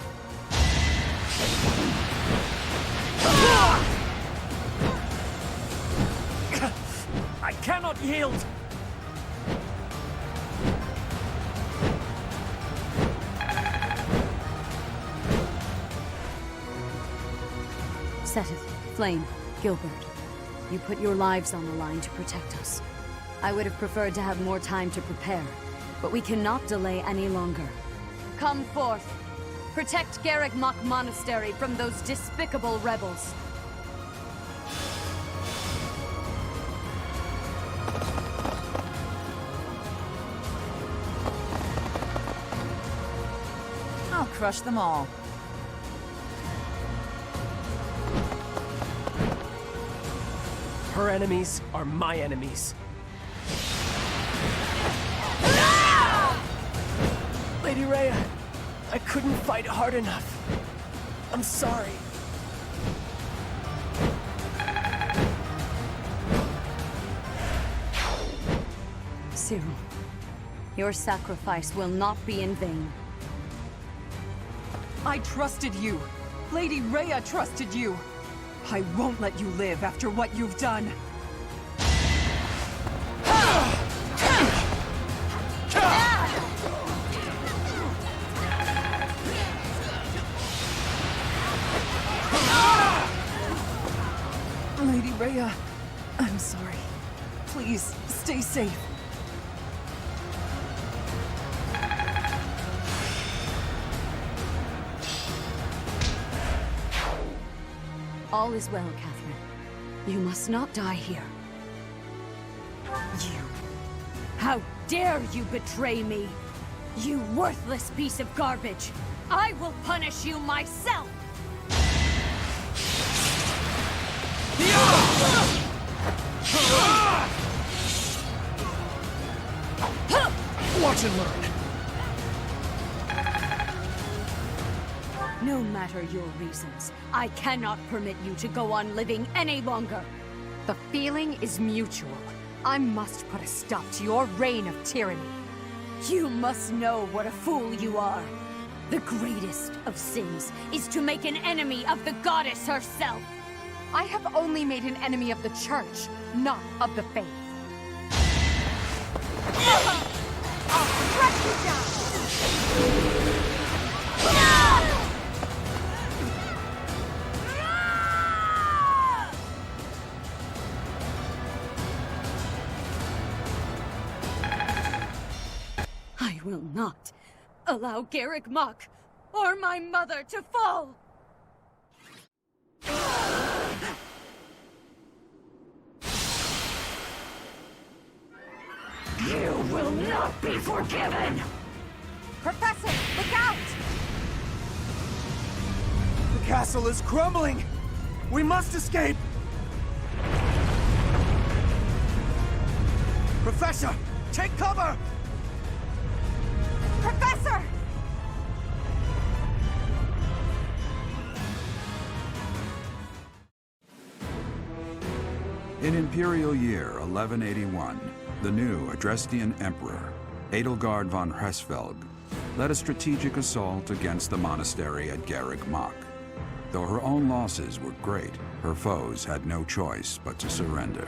I cannot yield! Set it. Flame, Gilbert. You put your lives on the line to protect us. I would have preferred to have more time to prepare, but we cannot delay any longer. Come forth. Protect Garrick Mach Monastery from those despicable rebels. I'll crush them all. Her enemies are my enemies. Lady Rhea, I couldn't fight hard enough. I'm sorry. Cyril, your sacrifice will not be in vain. I trusted you. Lady Rhea trusted you. I won't let you live after what you've done. Lady Rhea, I'm sorry. Please, stay safe. All is well, Catherine. You must not die here. You! How dare you betray me! You worthless piece of garbage! I will punish you myself! Watch and learn. No matter your reasons, I cannot permit you to go on living any longer. The feeling is mutual. I must put a stop to your reign of tyranny. You must know what a fool you are. The greatest of sins is to make an enemy of the goddess herself. I have only made an enemy of the church, not of the faith. I'll crush you down! I will not allow Garrick Mach or my mother to fall! You will not be forgiven! Professor, look out! The castle is crumbling! We must escape! Professor, take cover! Professor! In Imperial Year 1181, the new Adrestian Emperor, Edelgard von Hresvelg, led a strategic assault against the monastery at Garreg Mach. Though her own losses were great, her foes had no choice but to surrender.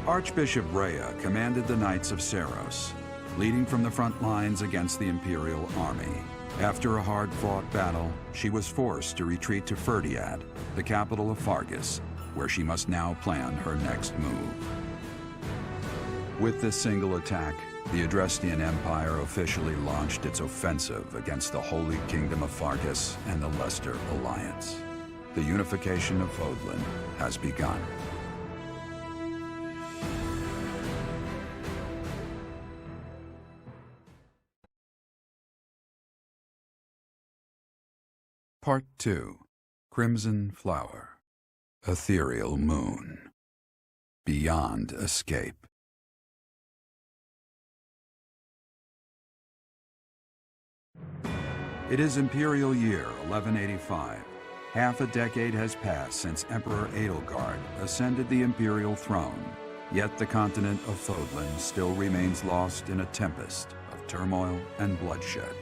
Archbishop Rhea commanded the Knights of Seros, leading from the front lines against the Imperial army. After a hard-fought battle, she was forced to retreat to Ferdiad, the capital of Fargus, where she must now plan her next move. With this single attack, the Adrestian Empire officially launched its offensive against the Holy Kingdom of Fargus and the Leicester Alliance. The unification of Fodlan has begun. Part 2. Crimson Flower. Ethereal Moon. Beyond Escape. It is Imperial Year 1185. Half a decade has passed since Emperor Edelgard ascended the Imperial throne, yet the continent of Fodlan still remains lost in a tempest of turmoil and bloodshed.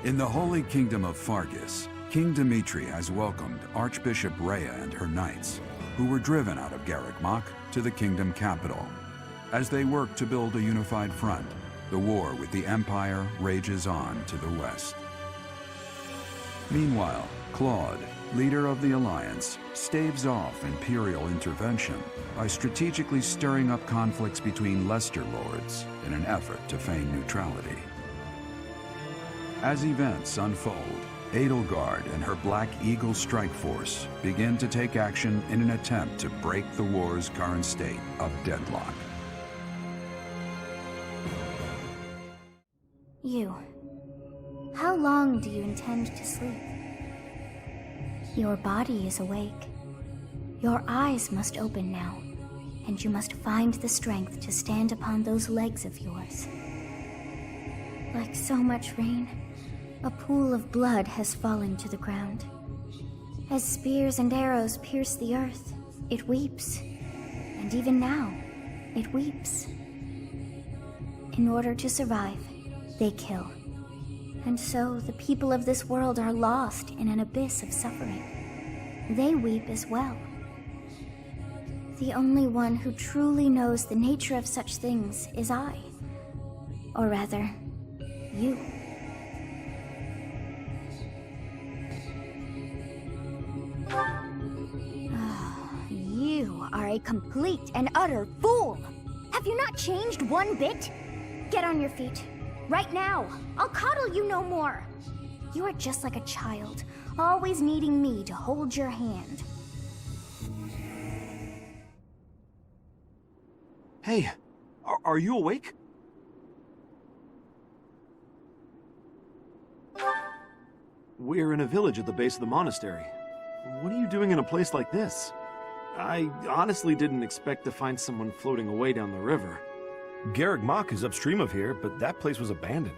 In the Holy Kingdom of Fargus, King Dimitri has welcomed Archbishop Rhea and her knights, who were driven out of Garreg Mach to the kingdom capital. As they work to build a unified front, the war with the Empire rages on to the west. Meanwhile, Claude, leader of the Alliance, staves off Imperial intervention by strategically stirring up conflicts between Leicester lords in an effort to feign neutrality. As events unfold, Edelgard and her Black Eagle strike force begin to take action in an attempt to break the war's current state of deadlock. You. How long do you intend to sleep? Your body is awake. Your eyes must open now, and you must find the strength to stand upon those legs of yours. Like so much rain, a pool of blood has fallen to the ground. As spears and arrows pierce the earth, it weeps. And even now, it weeps. In order to survive, they kill. And so the people of this world are lost in an abyss of suffering. They weep as well. The only one who truly knows the nature of such things is I. Or rather, you. You are a complete and utter fool! Have you not changed one bit? Get on your feet. Right now. I'll coddle you no more. You are just like a child, always needing me to hold your hand. Hey, are you awake? We're in a village at the base of the monastery. What are you doing in a place like this? I honestly didn't expect to find someone floating away down the river. Garreg Mach is upstream of here, but that place was abandoned.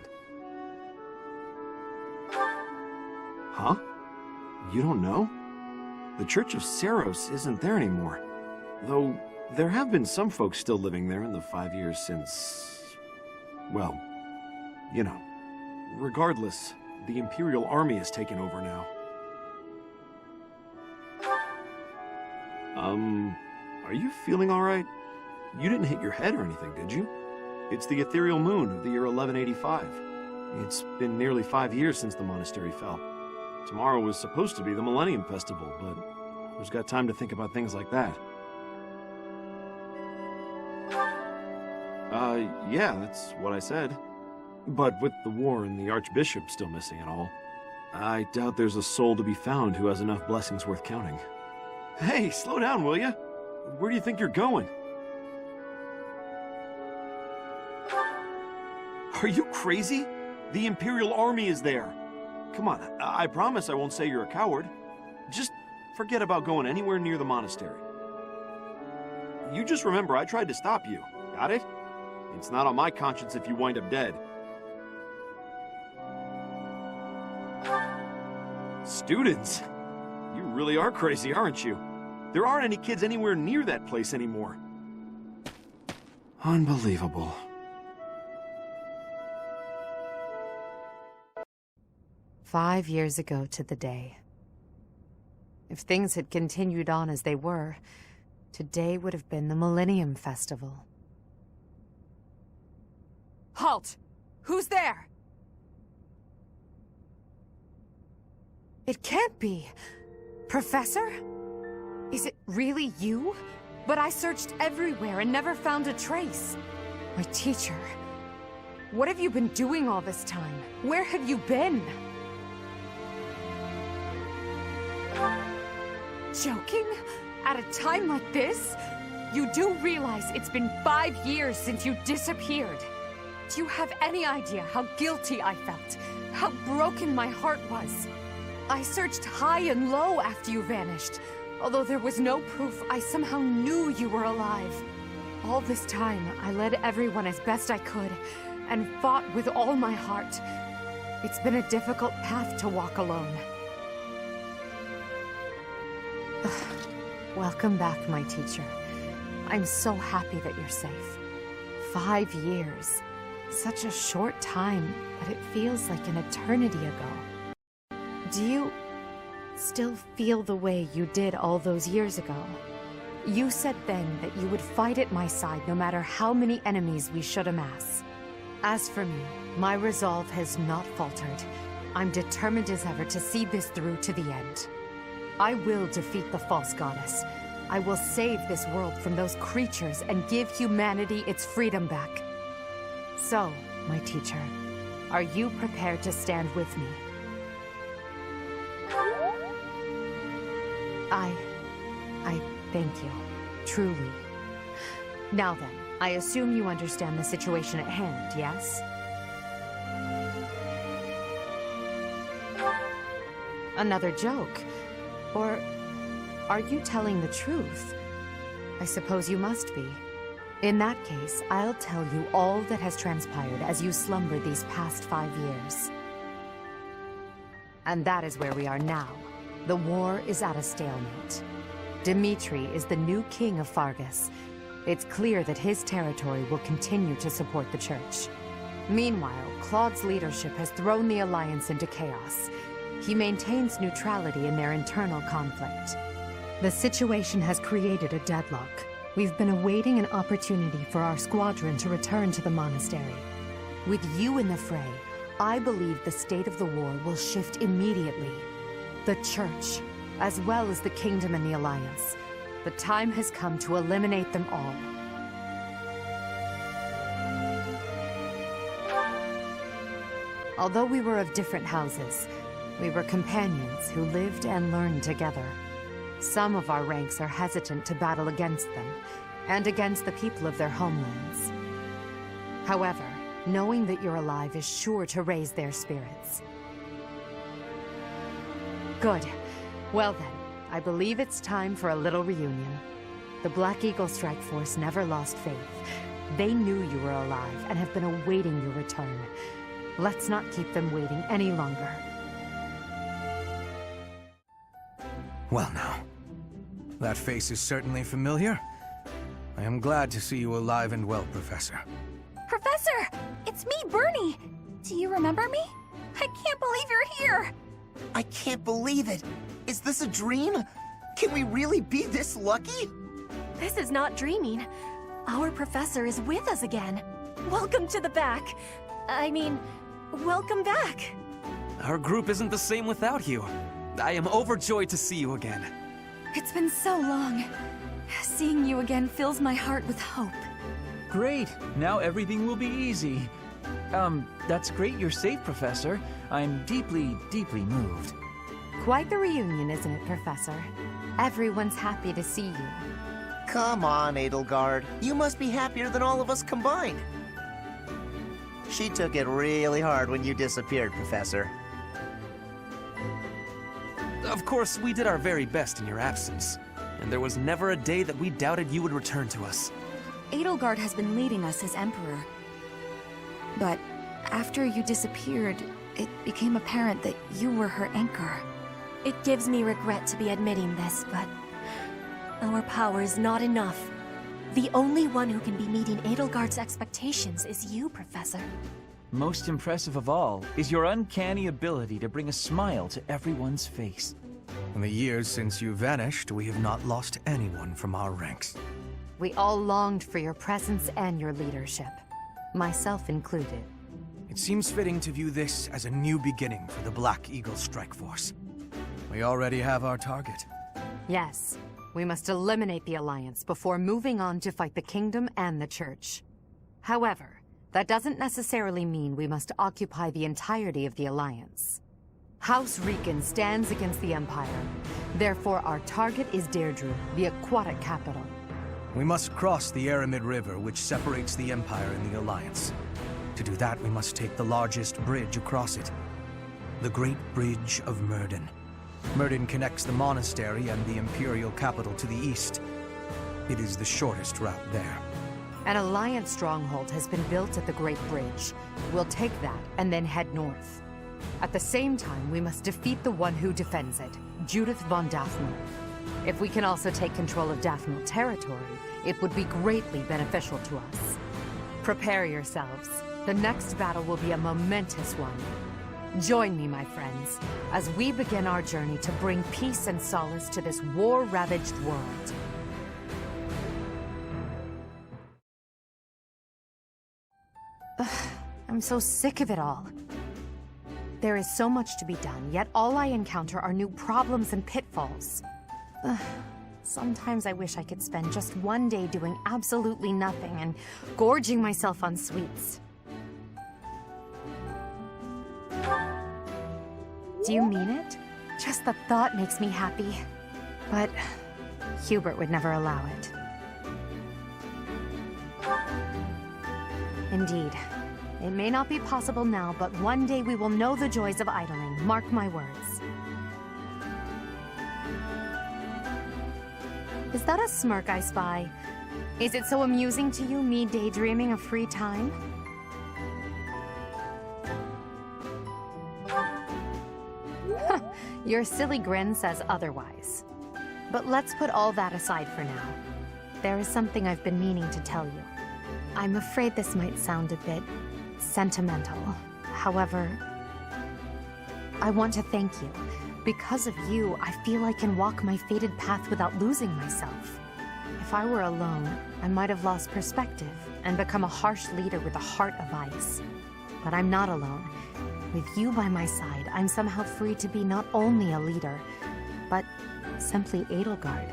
Huh? You don't know? The Church of Seros isn't there anymore. Though, there have been some folks still living there in the 5 years since... well, you know. Regardless, the Imperial Army has taken over now. Are you feeling alright? You didn't hit your head or anything, did you? It's the ethereal moon of the year 1185. It's been nearly 5 years since the monastery fell. Tomorrow was supposed to be the Millennium Festival, but who's got time to think about things like that? Yeah, that's what I said. But with the war and the Archbishop still missing and all, I doubt there's a soul to be found who has enough blessings worth counting. Hey, slow down, will ya? Where do you think you're going? Are you crazy? The Imperial Army is there. Come on, I promise I won't say you're a coward. Just forget about going anywhere near the monastery. You just remember I tried to stop you, got it? It's not on my conscience if you wind up dead. Students? You really are crazy, aren't you? There aren't any kids anywhere near that place anymore. Unbelievable. "5 years ago to the day. If things had continued on as they were, today would have been the Millennium Festival." Halt! Who's there? It can't be. Professor? Is it really you? But I searched everywhere and never found a trace. My teacher. What have you been doing all this time? Where have you been? Joking? At a time like this? You do realize it's been 5 years since you disappeared. Do you have any idea how guilty I felt? How broken my heart was? I searched high and low after you vanished. Although there was no proof, I somehow knew you were alive. All this time, I led everyone as best I could, and fought with all my heart. It's been a difficult path to walk alone. Welcome back, my teacher. I'm so happy that you're safe. 5 years. Such a short time, but it feels like an eternity ago. Do you still feel the way you did all those years ago? You said then that you would fight at my side no matter how many enemies we should amass. As for me, my resolve has not faltered. I'm determined as ever to see this through to the end. I will defeat the false goddess. I will save this world from those creatures and give humanity its freedom back. So, my teacher, are you prepared to stand with me? I thank you. Truly. Now then, I assume you understand the situation at hand, yes? Another joke? Or are you telling the truth? I suppose you must be. In that case, I'll tell you all that has transpired as you slumbered these past 5 years. And that is where we are now. The war is at a stalemate. Dimitri is the new king of Fargus. It's clear that his territory will continue to support the church. Meanwhile, Claude's leadership has thrown the Alliance into chaos. He maintains neutrality in their internal conflict. The situation has created a deadlock. We've been awaiting an opportunity for our squadron to return to the monastery. With you in the fray, I believe the state of the war will shift immediately. The church, as well as the kingdom and the Alliance. The time has come to eliminate them all. Although we were of different houses, we were companions who lived and learned together. Some of our ranks are hesitant to battle against them, and against the people of their homelands. However, knowing that you're alive is sure to raise their spirits. Good. Well then, I believe it's time for a little reunion. The Black Eagle Strike Force never lost faith. They knew you were alive and have been awaiting your return. Let's not keep them waiting any longer. Well now, that face is certainly familiar. I am glad to see you alive and well, Professor. Professor! It's me, Bernie! Do you remember me? I can't believe you're here! I can't believe it! Is this a dream? Can we really be this lucky? This is not dreaming. Our professor is with us again. Welcome to the back. I mean, welcome back. Our group isn't the same without you. I am overjoyed to see you again. It's been so long. Seeing you again fills my heart with hope. Great! Now everything will be easy. That's great you're safe, Professor. I'm deeply, deeply moved. Quite the reunion, isn't it, Professor? Everyone's happy to see you. Come on, Edelgard. You must be happier than all of us combined. She took it really hard when you disappeared, Professor. Of course, we did our very best in your absence. And there was never a day that we doubted you would return to us. Edelgard has been leading us as Emperor. But after you disappeared, it became apparent that you were her anchor. It gives me regret to be admitting this, but Our power is not enough. The only one who can be meeting Edelgard's expectations is you, Professor. Most impressive of all is your uncanny ability to bring a smile to everyone's face. In the years since you vanished, we have not lost anyone from our ranks. We all longed for your presence and your leadership, myself included. It seems fitting to view this as a new beginning for the Black Eagle Strike Force. We already have our target. Yes, we must eliminate the Alliance before moving on to fight the Kingdom and the Church. However, that doesn't necessarily mean we must occupy the entirety of the Alliance. House Riken stands against the Empire. Therefore, our target is Deirdre, the aquatic capital. We must cross the Aramid River, which separates the Empire and the Alliance. To do that, we must take the largest bridge across it. The Great Bridge of Myrden. Myrden connects the monastery and the Imperial capital to the east. It is the shortest route there. An Alliance stronghold has been built at the Great Bridge. We'll take that and then head north. At the same time, we must defeat the one who defends it, Judith von Daphne. If we can also take control of Daphne territory, it would be greatly beneficial to us. Prepare yourselves. The next battle will be a momentous one. Join me, my friends, as we begin our journey to bring peace and solace to this war-ravaged world. I'm so sick of it all. There is so much to be done, yet all I encounter are new problems and pitfalls. Sometimes I wish I could spend just one day doing absolutely nothing and gorging myself on sweets. Do you mean it? Just the thought makes me happy. But Hubert would never allow it. Indeed. It may not be possible now, but one day we will know the joys of idling. Mark my words. Is that a smirk I spy? Is it so amusing to you, me daydreaming of free time? Your silly grin says otherwise. But let's put all that aside for now. There is something I've been meaning to tell you. I'm afraid this might sound a bit sentimental. However, I want to thank you. Because of you, I feel I can walk my fated path without losing myself. If I were alone, I might have lost perspective and become a harsh leader with a heart of ice. But I'm not alone. With you by my side, I'm somehow free to be not only a leader, but simply Edelgard.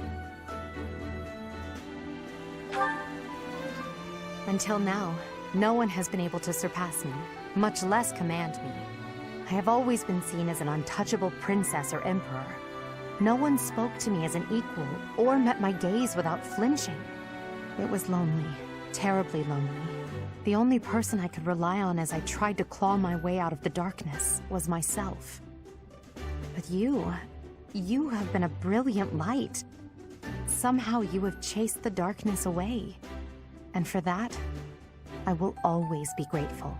Until now, no one has been able to surpass me, much less command me. I have always been seen as an untouchable princess or emperor. No one spoke to me as an equal or met my gaze without flinching. It was lonely, terribly lonely. The only person I could rely on as I tried to claw my way out of the darkness was myself. But you have been a brilliant light. Somehow you have chased the darkness away. And for that, I will always be grateful.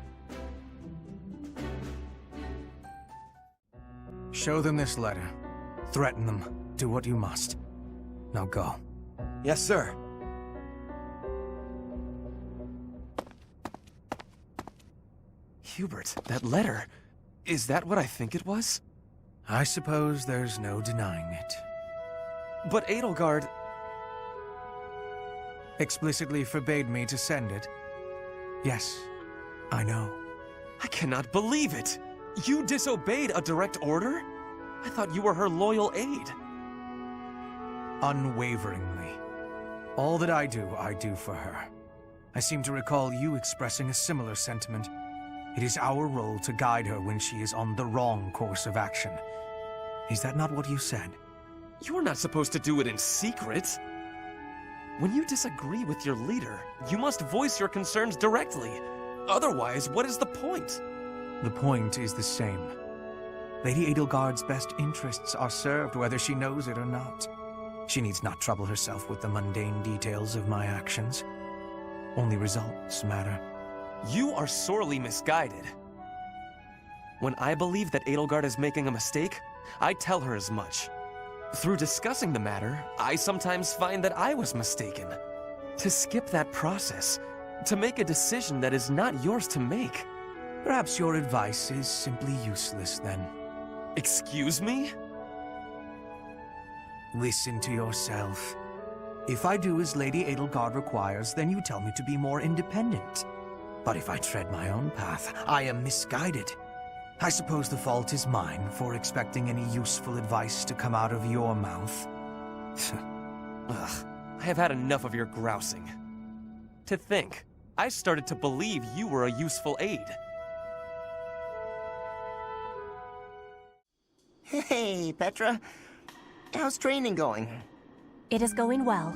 Show them this letter. Threaten them. Do what you must. Now go. Yes, sir. Hubert, that letter. Is that what I think it was? I suppose there's no denying it. But Edelgard explicitly forbade me to send it. Yes, I know. I cannot believe it! You disobeyed a direct order? I thought you were her loyal aide. Unwaveringly. All that I do for her. I seem to recall you expressing a similar sentiment. It is our role to guide her when she is on the wrong course of action. Is that not what you said? You're not supposed to do it in secret. When you disagree with your leader, you must voice your concerns directly. Otherwise, what is the point? The point is the same. Lady Edelgard's best interests are served whether she knows it or not. She needs not trouble herself with the mundane details of my actions. Only results matter. You are sorely misguided. When I believe that Edelgard is making a mistake, I tell her as much. Through discussing the matter, I sometimes find that I was mistaken. To skip that process, to make a decision that is not yours to make. Perhaps your advice is simply useless then. Excuse me? Listen to yourself. If I do as Lady Edelgard requires, then you tell me to be more independent. But if I tread my own path, I am misguided. I suppose the fault is mine for expecting any useful advice to come out of your mouth. Ugh, I have had enough of your grousing. To think, I started to believe you were a useful aid. Hey, Petra. How's training going? It is going well.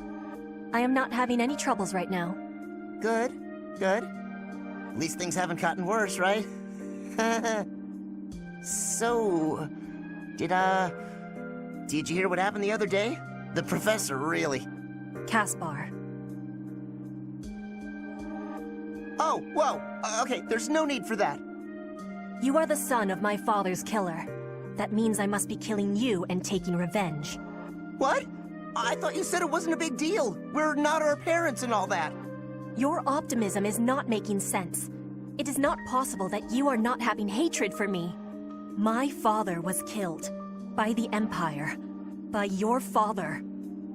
I am not having any troubles right now. Good, good. At least things haven't gotten worse, right? So, did you hear what happened the other day? The professor, really. Caspar. Oh, whoa! Okay, there's no need for that. You are the son of my father's killer. That means I must be killing you and taking revenge. What? I thought you said it wasn't a big deal. We're not our parents and all that. Your optimism is not making sense. It is not possible that you are not having hatred for me. My father was killed. By the Empire. By your father.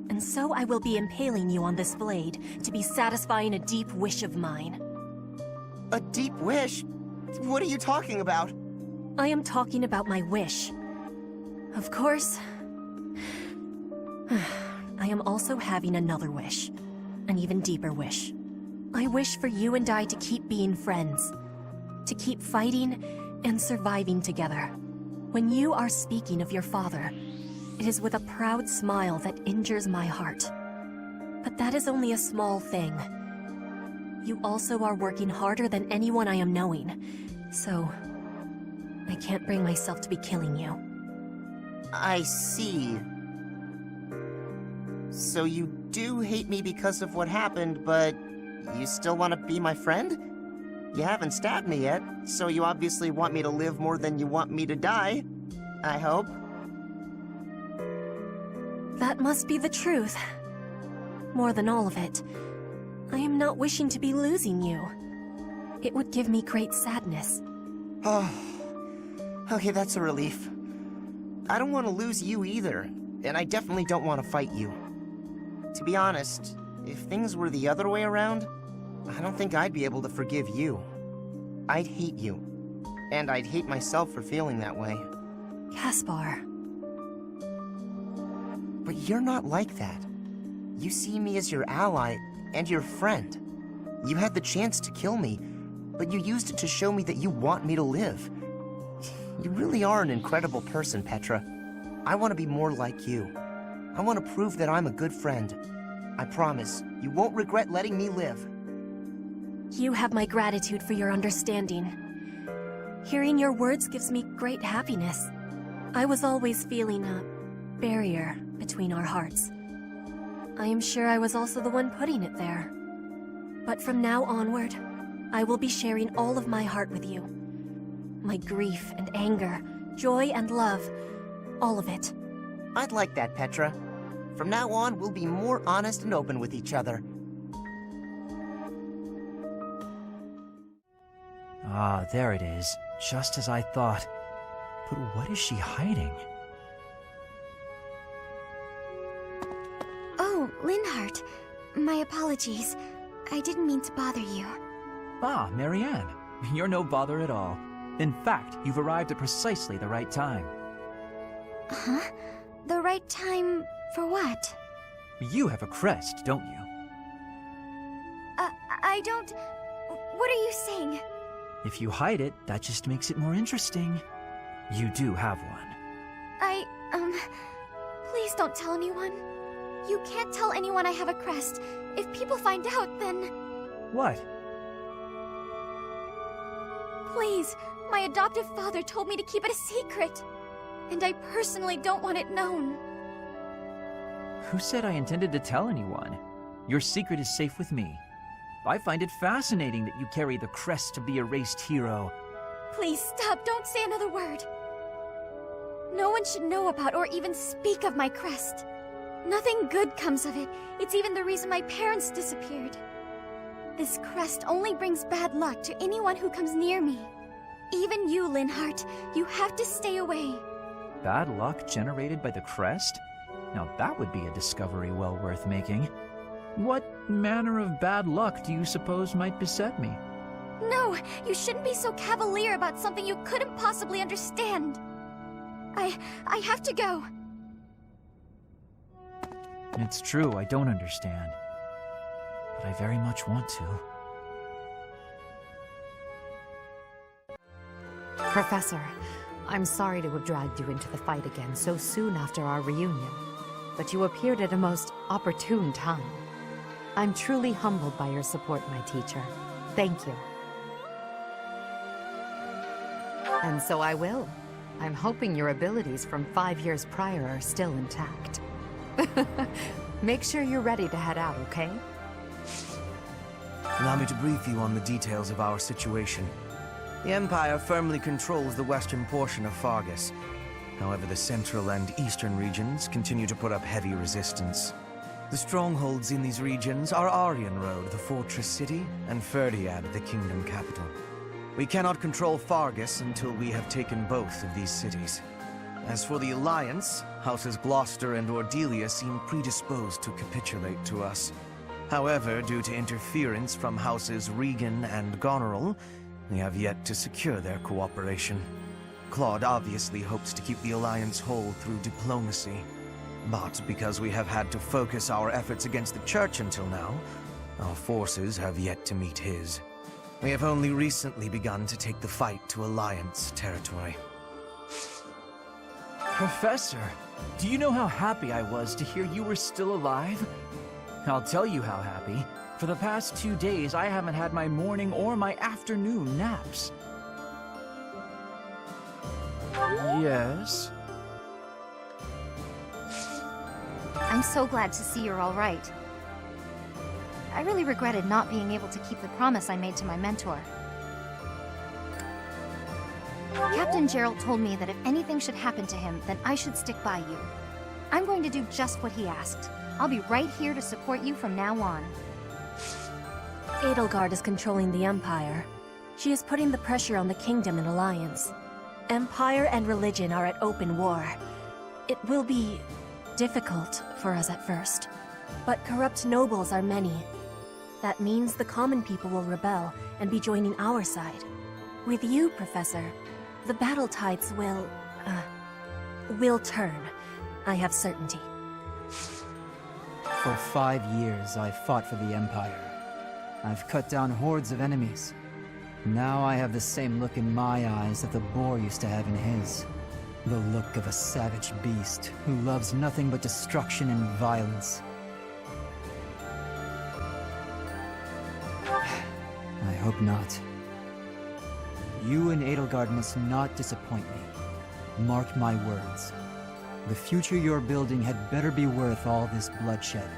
And so I will be impaling you on this blade to be satisfying a deep wish of mine. A deep wish? What are you talking about? I am talking about my wish. Of course, I am also having another wish. An even deeper wish. I wish for you and I to keep being friends. To keep fighting and surviving together. When you are speaking of your father, it is with a proud smile that injures my heart. But that is only a small thing. You also are working harder than anyone I am knowing, so I can't bring myself to be killing you. I see. So you do hate me because of what happened, but you still want to be my friend? You haven't stabbed me yet, so you obviously want me to live more than you want me to die. I hope. That must be the truth. More than all of it, I am not wishing to be losing you. It would give me great sadness. Oh, okay, that's a relief. I don't want to lose you either, and I definitely don't want to fight you. To be honest, if things were the other way around, I don't think I'd be able to forgive you. I'd hate you, and I'd hate myself for feeling that way. Caspar. But you're not like that. You see me as your ally and your friend. You had the chance to kill me, but you used it to show me that you want me to live. You really are an incredible person, Petra. I want to be more like you. I want to prove that I'm a good friend. I promise, you won't regret letting me live. You have my gratitude for your understanding. Hearing your words gives me great happiness. I was always feeling a barrier between our hearts. I am sure I was also the one putting it there. But from now onward, I will be sharing all of my heart with you. My grief and anger, joy and love, all of it. I'd like that, Petra. From now on, we'll be more honest and open with each other. Ah, there it is. Just as I thought. But what is she hiding? Oh, Linhardt. My apologies. I didn't mean to bother you. Ah, Marianne. You're no bother at all. In fact, you've arrived at precisely the right time. Huh? The right time for what? You have a crest, don't you? I don't... What are you saying? If you hide it, that just makes it more interesting. You do have one. Please don't tell anyone. You can't tell anyone I have a crest. If people find out, then... What? Please, my adoptive father told me to keep it a secret. And I personally don't want it known. Who said I intended to tell anyone? Your secret is safe with me. I find it fascinating that you carry the crest of the erased hero. Please stop, don't say another word. No one should know about or even speak of my crest. Nothing good comes of it. It's even the reason my parents disappeared. This crest only brings bad luck to anyone who comes near me. Even you, Linhardt, you have to stay away. Bad luck generated by the crest? Now that would be a discovery well worth making. What manner of bad luck do you suppose might beset me? No, you shouldn't be so cavalier about something you couldn't possibly understand. I have to go. It's true, I don't understand. But I very much want to. Professor, I'm sorry to have dragged you into the fight again so soon after our reunion, but you appeared at a most opportune time. I'm truly humbled by your support, my teacher. Thank you. And so I will. I'm hoping your abilities from 5 years prior are still intact. Make sure you're ready to head out, okay? Allow me to brief you on the details of our situation. The Empire firmly controls the western portion of Fargus. However, the central and eastern regions continue to put up heavy resistance. The strongholds in these regions are Arianrode, the fortress city, and Ferdiad, the kingdom capital. We cannot control Fargus until we have taken both of these cities. As for the Alliance, Houses Gloucester and Ordelia seem predisposed to capitulate to us. However, due to interference from Houses Regan and Goneril, we have yet to secure their cooperation. Claude obviously hopes to keep the Alliance whole through diplomacy. But because we have had to focus our efforts against the Church until now, our forces have yet to meet his. We have only recently begun to take the fight to Alliance territory. Professor, do you know how happy I was to hear you were still alive? I'll tell you how happy. For the past 2 days, I haven't had my morning or my afternoon naps. Yes? I'm so glad to see you're all right. I really regretted not being able to keep the promise I made to my mentor. Captain Gerald told me that if anything should happen to him, then I should stick by you. I'm going to do just what he asked. I'll be right here to support you from now on. Edelgard is controlling the Empire. She is putting the pressure on the Kingdom and Alliance. Empire and religion are at open war. It will be difficult for us at first, but corrupt nobles are many. That means the common people will rebel and be joining our side. With you, Professor, the battle tides will turn. I have certainty. For 5 years, I've fought for the Empire. I've cut down hordes of enemies. Now I have the same look in my eyes that the boar used to have in his. The look of a savage beast who loves nothing but destruction and violence. I hope not. You and Edelgard must not disappoint me. Mark my words. The future you're building had better be worth all this bloodshed.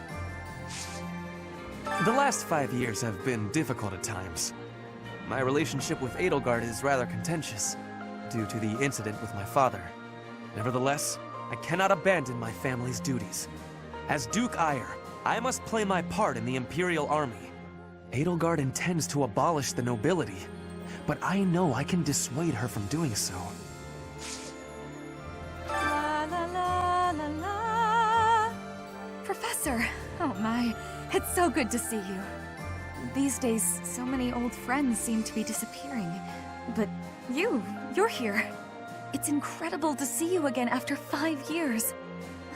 The last 5 years have been difficult at times. My relationship with Edelgard is rather contentious, due to the incident with my father. Nevertheless, I cannot abandon my family's duties. As Duke Eyre, I must play my part in the Imperial Army. Edelgard intends to abolish the nobility, but I know I can dissuade her from doing so. La la la la la. Professor! Oh my, it's so good to see you. These days, so many old friends seem to be disappearing. But you're here. It's incredible to see you again after 5 years.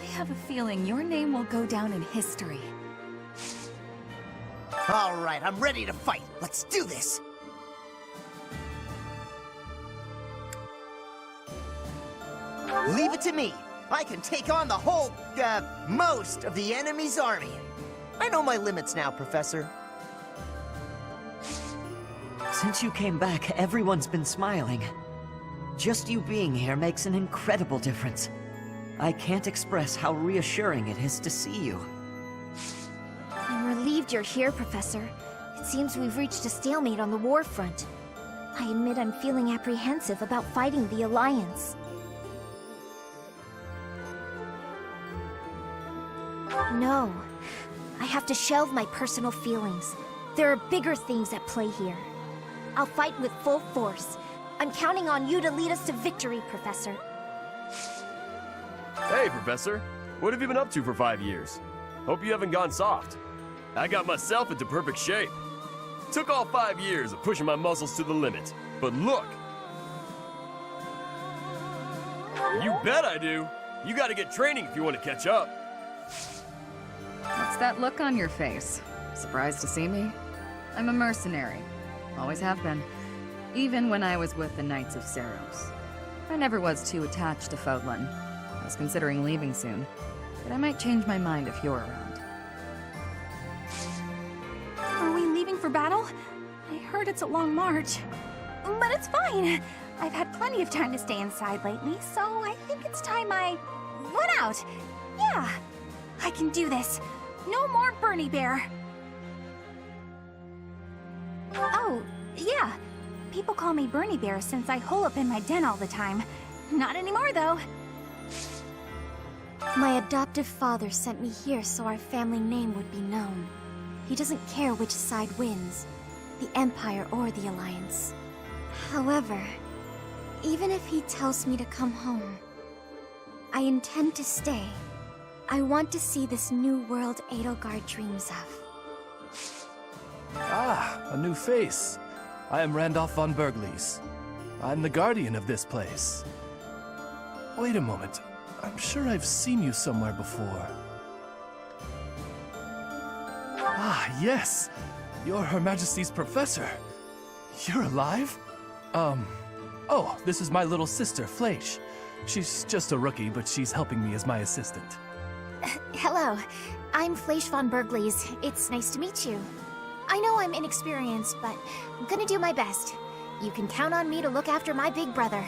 I have a feeling your name will go down in history. All right, I'm ready to fight. Let's do this. Leave it to me. I can take on the whole, most of the enemy's army. I know my limits now, Professor. Since you came back, everyone's been smiling. Just you being here makes an incredible difference. I can't express how reassuring it is to see you. I'm relieved you're here, Professor. It seems we've reached a stalemate on the war front. I admit I'm feeling apprehensive about fighting the Alliance. No. I have to shelve my personal feelings. There are bigger things at play here. I'll fight with full force. I'm counting on you to lead us to victory, Professor. Hey, Professor. What have you been up to for 5 years? Hope you haven't gone soft. I got myself into perfect shape. Took all 5 years of pushing my muscles to the limit. But look! You bet I do! You gotta get training if you want to catch up. What's that look on your face? Surprised to see me? I'm a mercenary. Always have been. Even when I was with the Knights of Seros. I never was too attached to Fodlan. I was considering leaving soon, but I might change my mind if you're around. Are we leaving for battle? I heard it's a long march. But it's fine. I've had plenty of time to stay inside lately, so I think it's time I went out. Yeah, I can do this. No more Bernie Bear. Oh, yeah. People call me Bernie Bear since I hole up in my den all the time. Not anymore, though. My adoptive father sent me here so our family name would be known. He doesn't care which side wins, the Empire or the Alliance. However, even if he tells me to come home, I intend to stay. I want to see this new world Edelgard dreams of. Ah, a new face. I am Randolph von Bergles. I'm the guardian of this place. Wait a moment. I'm sure I've seen you somewhere before. Ah, yes! You're Her Majesty's professor. You're alive? Oh, this is my little sister, Fleisch. She's just a rookie, but she's helping me as my assistant. Hello, I'm Fleisch von Bergles. It's nice to meet you. I know I'm inexperienced, but I'm gonna do my best. You can count on me to look after my big brother.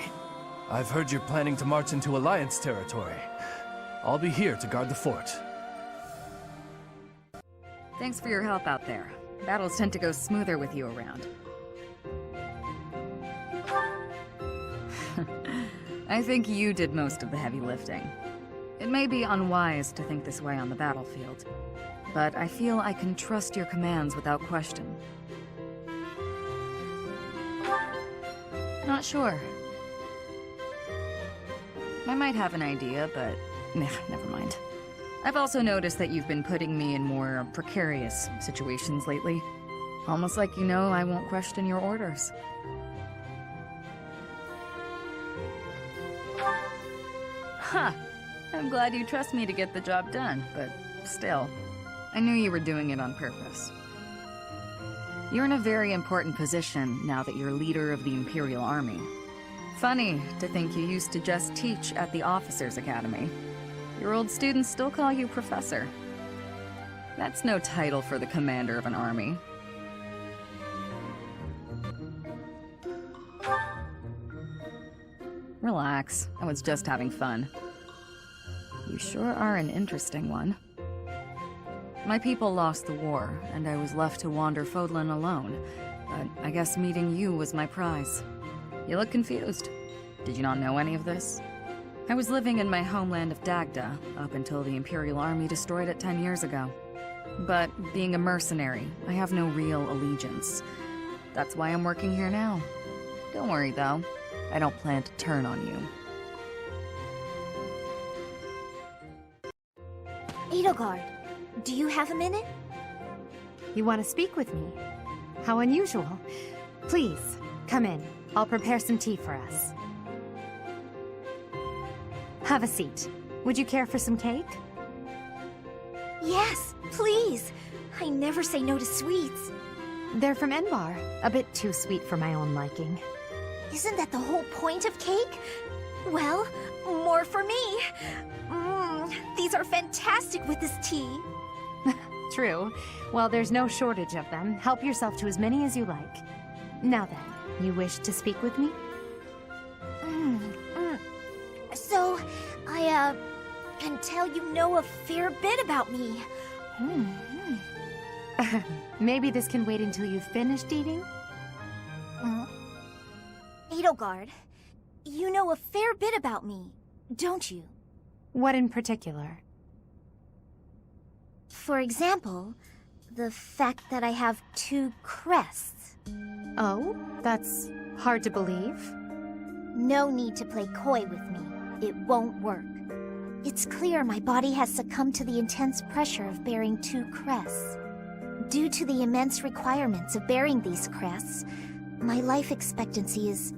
I've heard you're planning to march into Alliance territory. I'll be here to guard the fort. Thanks for your help out there. Battles tend to go smoother with you around. I think you did most of the heavy lifting. It may be unwise to think this way on the battlefield, but I feel I can trust your commands without question. Not sure. I might have an idea, but never mind. I've also noticed that you've been putting me in more precarious situations lately. Almost like you know I won't question your orders. Huh. I'm glad you trust me to get the job done, but still, I knew you were doing it on purpose. You're in a very important position now that you're leader of the Imperial Army. Funny to think you used to just teach at the Officers' Academy. Your old students still call you Professor. That's no title for the commander of an army. Relax, I was just having fun. You sure are an interesting one. My people lost the war, and I was left to wander Fodlan alone, but I guess meeting you was my prize. You look confused. Did you not know any of this? I was living in my homeland of Dagda up until the Imperial Army destroyed it 10 years ago. But being a mercenary, I have no real allegiance. That's why I'm working here now. Don't worry though, I don't plan to turn on you. Edelgard, do you have a minute? You want to speak with me? How unusual. Please, come in. I'll prepare some tea for us. Have a seat. Would you care for some cake? Yes, please. I never say no to sweets. They're from Enbar. A bit too sweet for my own liking. Isn't that the whole point of cake? Well, more for me. These are fantastic with this tea. True. Well, there's no shortage of them. Help yourself to as many as you like. Now then, you wish to speak with me? So, I can tell you know a fair bit about me. Maybe this can wait until you've finished eating? Edelgard, you know a fair bit about me, don't you? What in particular? For example, the fact that I have 2 crests. Oh? That's hard to believe? No need to play coy with me. It won't work. It's clear my body has succumbed to the intense pressure of bearing 2 crests. Due to the immense requirements of bearing these crests, my life expectancy is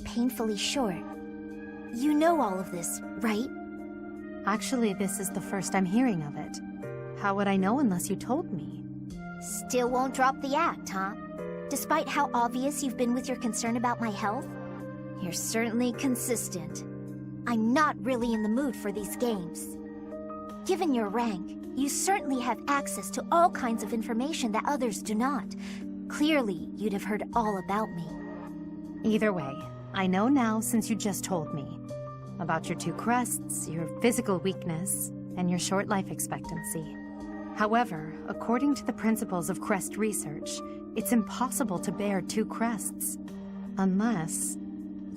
painfully short. You know all of this, right? Actually, this is the first I'm hearing of it. How would I know unless you told me? Still won't drop the act, huh? Despite how obvious you've been with your concern about my health, you're certainly consistent. I'm not really in the mood for these games. Given your rank, you certainly have access to all kinds of information that others do not. Clearly, you'd have heard all about me. Either way, I know now since you just told me. About your 2 crests, your physical weakness, and your short life expectancy. However, according to the principles of crest research, it's impossible to bear 2 crests. Unless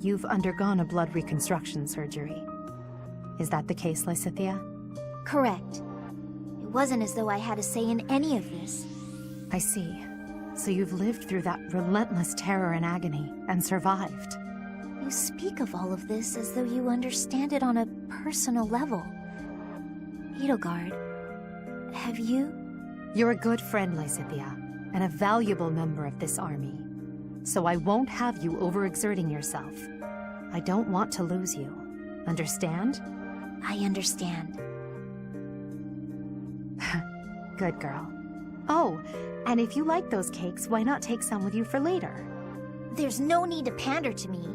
you've undergone a blood reconstruction surgery. Is that the case, Lysithea? Correct. It wasn't as though I had a say in any of this. I see. So you've lived through that relentless terror and agony, and survived. You speak of all of this as though you understand it on a personal level. Edelgard, have you? You're a good friend, Lysithea, and a valuable member of this army. So I won't have you overexerting yourself. I don't want to lose you. Understand? I understand. Good girl. Oh, and if you like those cakes, why not take some with you for later? There's no need to pander to me,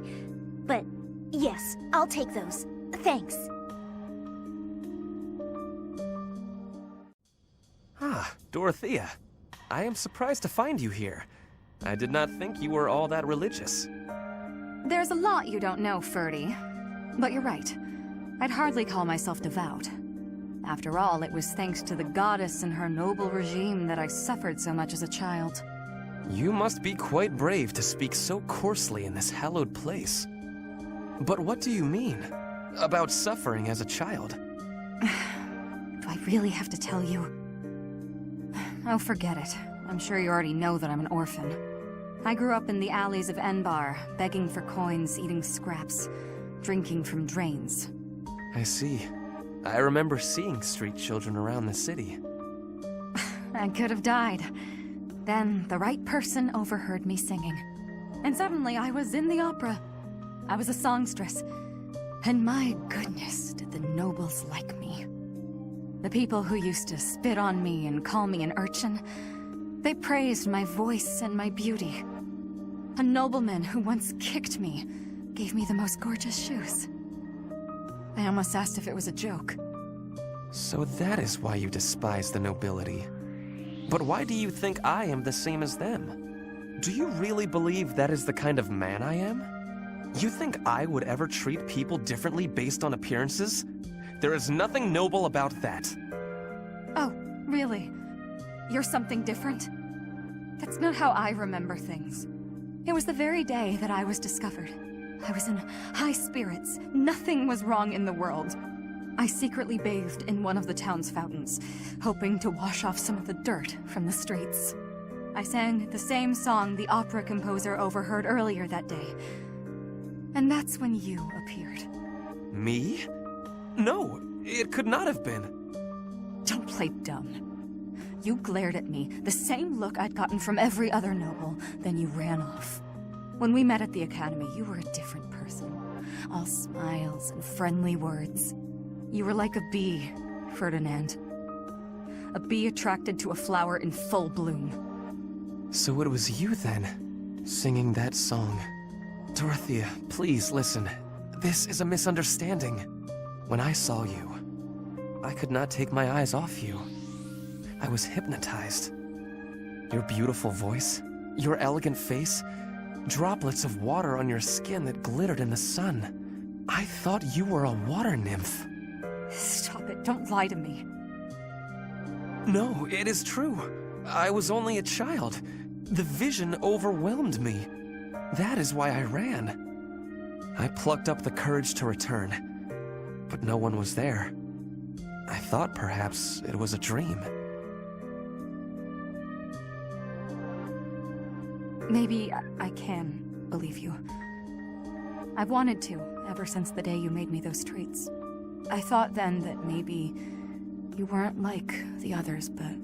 but yes, I'll take those. Thanks. Ah, Dorothea. I am surprised to find you here. I did not think you were all that religious. There's a lot you don't know, Ferdy. But you're right. I'd hardly call myself devout. After all, it was thanks to the goddess and her noble regime that I suffered so much as a child. You must be quite brave to speak so coarsely in this hallowed place. But what do you mean about suffering as a child? Do I really have to tell you? Oh, forget it. I'm sure you already know that I'm an orphan. I grew up in the alleys of Enbar, begging for coins, eating scraps, drinking from drains. I see. I remember seeing street children around the city. I could have died. Then the right person overheard me singing. And suddenly I was in the opera. I was a songstress. And my goodness, did the nobles like me. The people who used to spit on me and call me an urchin, they praised my voice and my beauty. A nobleman who once kicked me gave me the most gorgeous shoes. I almost asked if it was a joke. So that is why you despise the nobility. But why do you think I am the same as them? Do you really believe that is the kind of man I am? You think I would ever treat people differently based on appearances? There is nothing noble about that. Oh, really? You're something different? That's not how I remember things. It was the very day that I was discovered. I was in high spirits. Nothing was wrong in the world. I secretly bathed in one of the town's fountains, hoping to wash off some of the dirt from the streets. I sang the same song the opera composer overheard earlier that day. And that's when you appeared. Me? No, it could not have been. Don't play dumb. You glared at me, the same look I'd gotten from every other noble, then you ran off. When we met at the academy, you were a different person. All smiles and friendly words. You were like a bee, Ferdinand. A bee attracted to a flower in full bloom. So it was you then, singing that song. Dorothea, please listen. This is a misunderstanding. When I saw you, I could not take my eyes off you. I was hypnotized. Your beautiful voice, your elegant face, droplets of water on your skin that glittered in the sun. I thought you were a water nymph. Stop it, don't lie to me. No, it is true. I was only a child. The vision overwhelmed me. That is why I ran. I plucked up the courage to return, but no one was there. I thought perhaps it was a dream. Maybe I can believe you. I've wanted to, ever since the day you made me those treats. I thought then that maybe you weren't like the others, but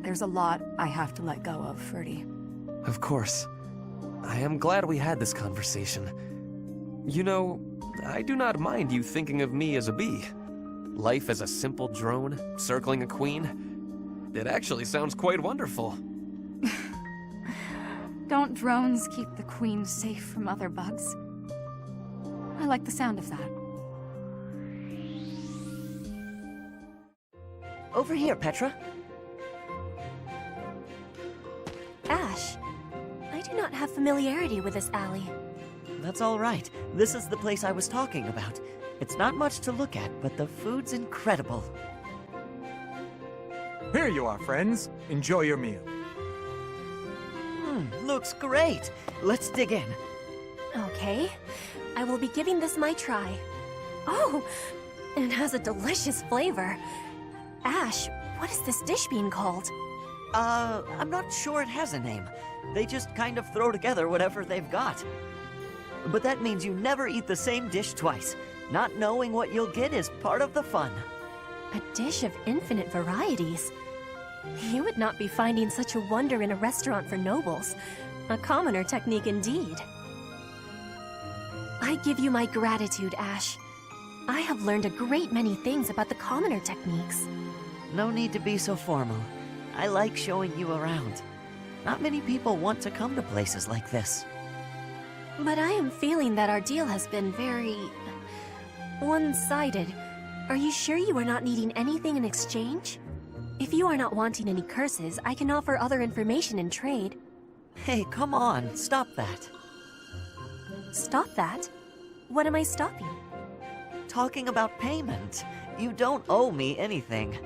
there's a lot I have to let go of, Ferdy. Of course. I am glad we had this conversation. You know, I do not mind you thinking of me as a bee. Life as a simple drone, circling a queen. It actually sounds quite wonderful. Don't drones keep the queen safe from other bugs? I like the sound of that. Over here, Petra. Ash, I do not have familiarity with this alley. That's all right. This is the place I was talking about. It's not much to look at, but the food's incredible. Here you are, friends. Enjoy your meal. Looks great. Let's dig in. Okay, I will be giving this my try. Oh, it has a delicious flavor. Ash, what is this dish being called? I'm not sure it has a name. They just kind of throw together whatever they've got. But that means you never eat the same dish twice. Not knowing what you'll get is part of the fun. A dish of infinite varieties. You would not be finding such a wonder in a restaurant for nobles. A commoner technique indeed. I give you my gratitude, Ash. I have learned a great many things about the commoner techniques. No need to be so formal. I like showing you around. Not many people want to come to places like this. But I am feeling that our deal has been very one-sided. Are you sure you are not needing anything in exchange? If you are not wanting any curses, I can offer other information in trade. Hey, come on, stop that. Stop that? What am I stopping? Talking about payment. You don't owe me anything.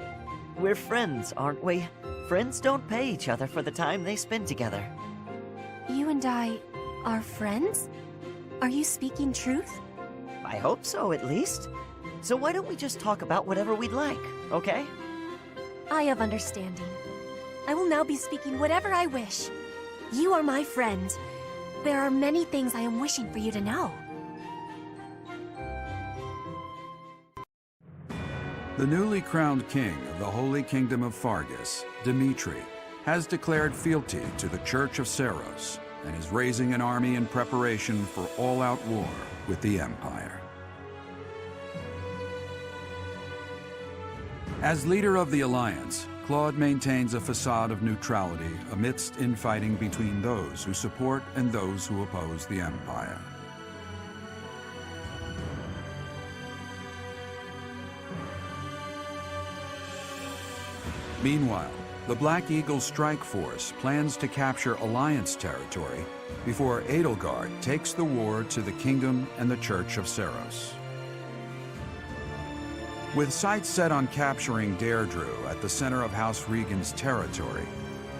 We're friends, aren't we? Friends don't pay each other for the time they spend together. You and I are friends? Are you speaking truth? I hope so, at least. So why don't we just talk about whatever we'd like, okay? I have understanding. I will now be speaking whatever I wish. You are my friend. There are many things I am wishing for you to know. The newly crowned king of the Holy Kingdom of Fargus, Dimitri, has declared fealty to the Church of Seros and is raising an army in preparation for all-out war with the Empire. As leader of the Alliance, Claude maintains a facade of neutrality amidst infighting between those who support and those who oppose the Empire. Meanwhile, the Black Eagle Strike Force plans to capture Alliance territory before Edelgard takes the war to the Kingdom and the Church of Seros. With sights set on capturing Deirdre at the center of House Regan's territory,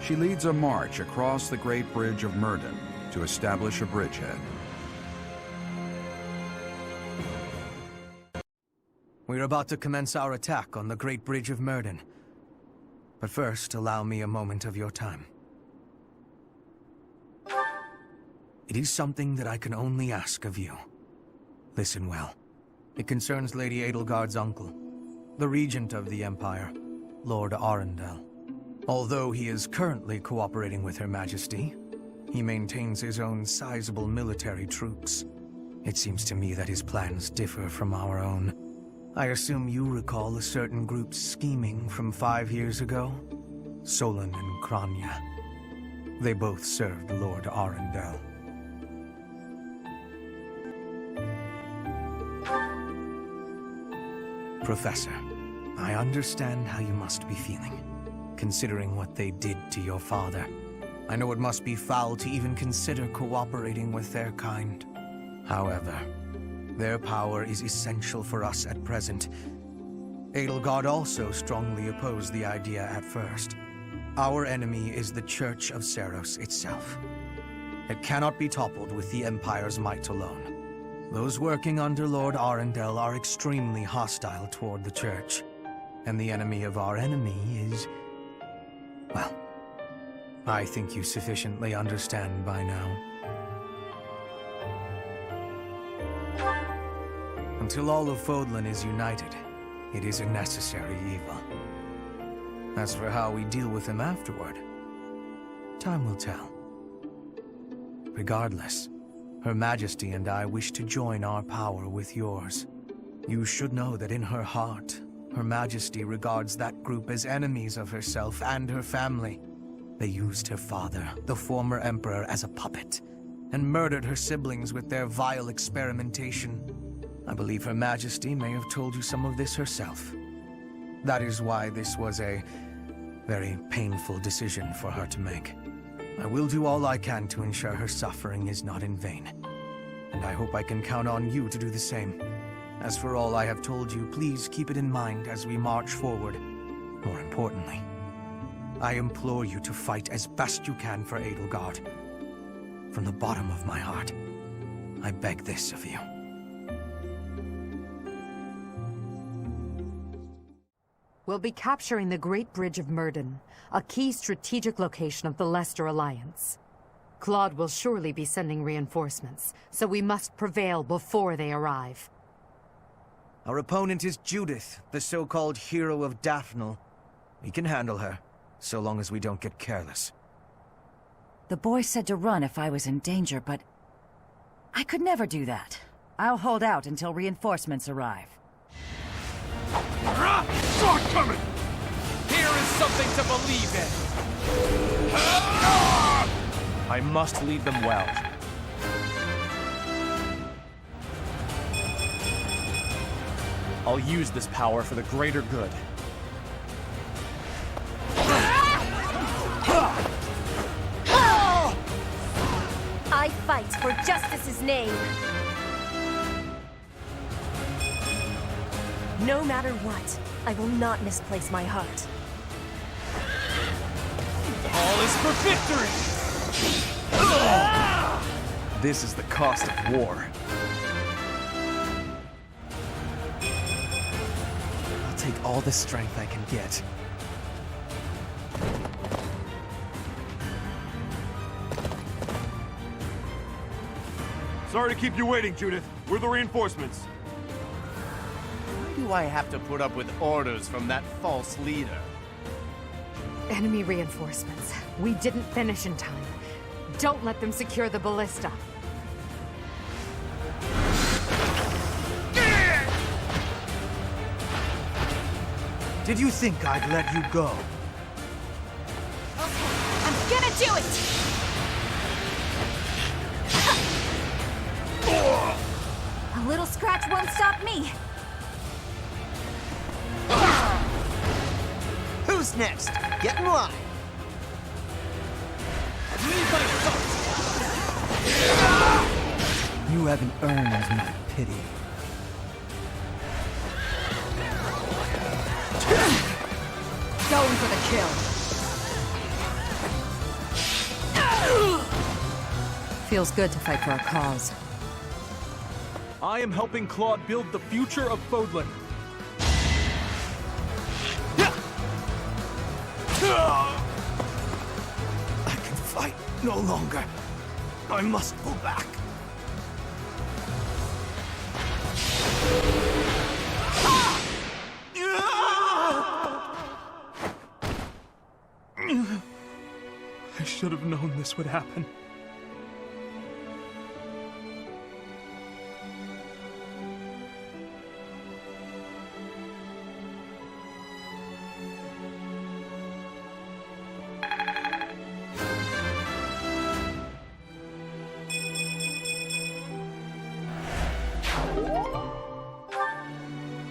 she leads a march across the Great Bridge of Myrddin to establish a bridgehead. We're about to commence our attack on the Great Bridge of Myrddin. But first, allow me a moment of your time. It is something that I can only ask of you. Listen well. It concerns Lady Edelgard's uncle, the regent of the Empire, Lord Arundel. Although he is currently cooperating with Her Majesty, he maintains his own sizable military troops. It seems to me that his plans differ from our own. I assume you recall a certain group's scheming from 5 years ago? Solon and Kranya. They both served Lord Arundel. Professor, I understand how you must be feeling, considering what they did to your father. I know it must be foul to even consider cooperating with their kind. However, their power is essential for us at present. Edelgard also strongly opposed the idea at first. Our enemy is the Church of Seros itself. It cannot be toppled with the Empire's might alone. Those working under Lord Arundel are extremely hostile toward the Church. And the enemy of our enemy is, well, I think you sufficiently understand by now. Until all of Fodlan is united, it is a necessary evil. As for how we deal with him afterward, time will tell. Regardless, Her Majesty and I wish to join our power with yours. You should know that in her heart, Her Majesty regards that group as enemies of herself and her family. They used her father, the former emperor, as a puppet, and murdered her siblings with their vile experimentation. I believe Her Majesty may have told you some of this herself. That is why this was a very painful decision for her to make. I will do all I can to ensure her suffering is not in vain. And I hope I can count on you to do the same. As for all I have told you, please keep it in mind as we march forward. More importantly, I implore you to fight as best you can for Edelgard. From the bottom of my heart, I beg this of you. We'll be capturing the Great Bridge of Myrden, a key strategic location of the Leicester Alliance. Claude will surely be sending reinforcements, so we must prevail before they arrive. Our opponent is Judith, the so-called hero of Daphnel. We can handle her, so long as we don't get careless. The boy said to run if I was in danger, but I could never do that. I'll hold out until reinforcements arrive. Shortcoming! Here is something to believe in! I must lead them well. I'll use this power for the greater good. I fight for justice's name. No matter what, I will not misplace my heart. All is for victory! This is the cost of war. I'll take all the strength I can get. Sorry to keep you waiting, Judith. We're the reinforcements. Why do I have to put up with orders from that false leader? Enemy reinforcements. We didn't finish in time. Don't let them secure the ballista. Did you think I'd let you go? I'm gonna do it! A little scratch won't stop me. Who's next? Get in line. You haven't earned my pity. Going for the kill. Feels good to fight for a cause. I am helping Claude build the future of Fodlan. I can fight no longer. I must go back. I should have known this would happen.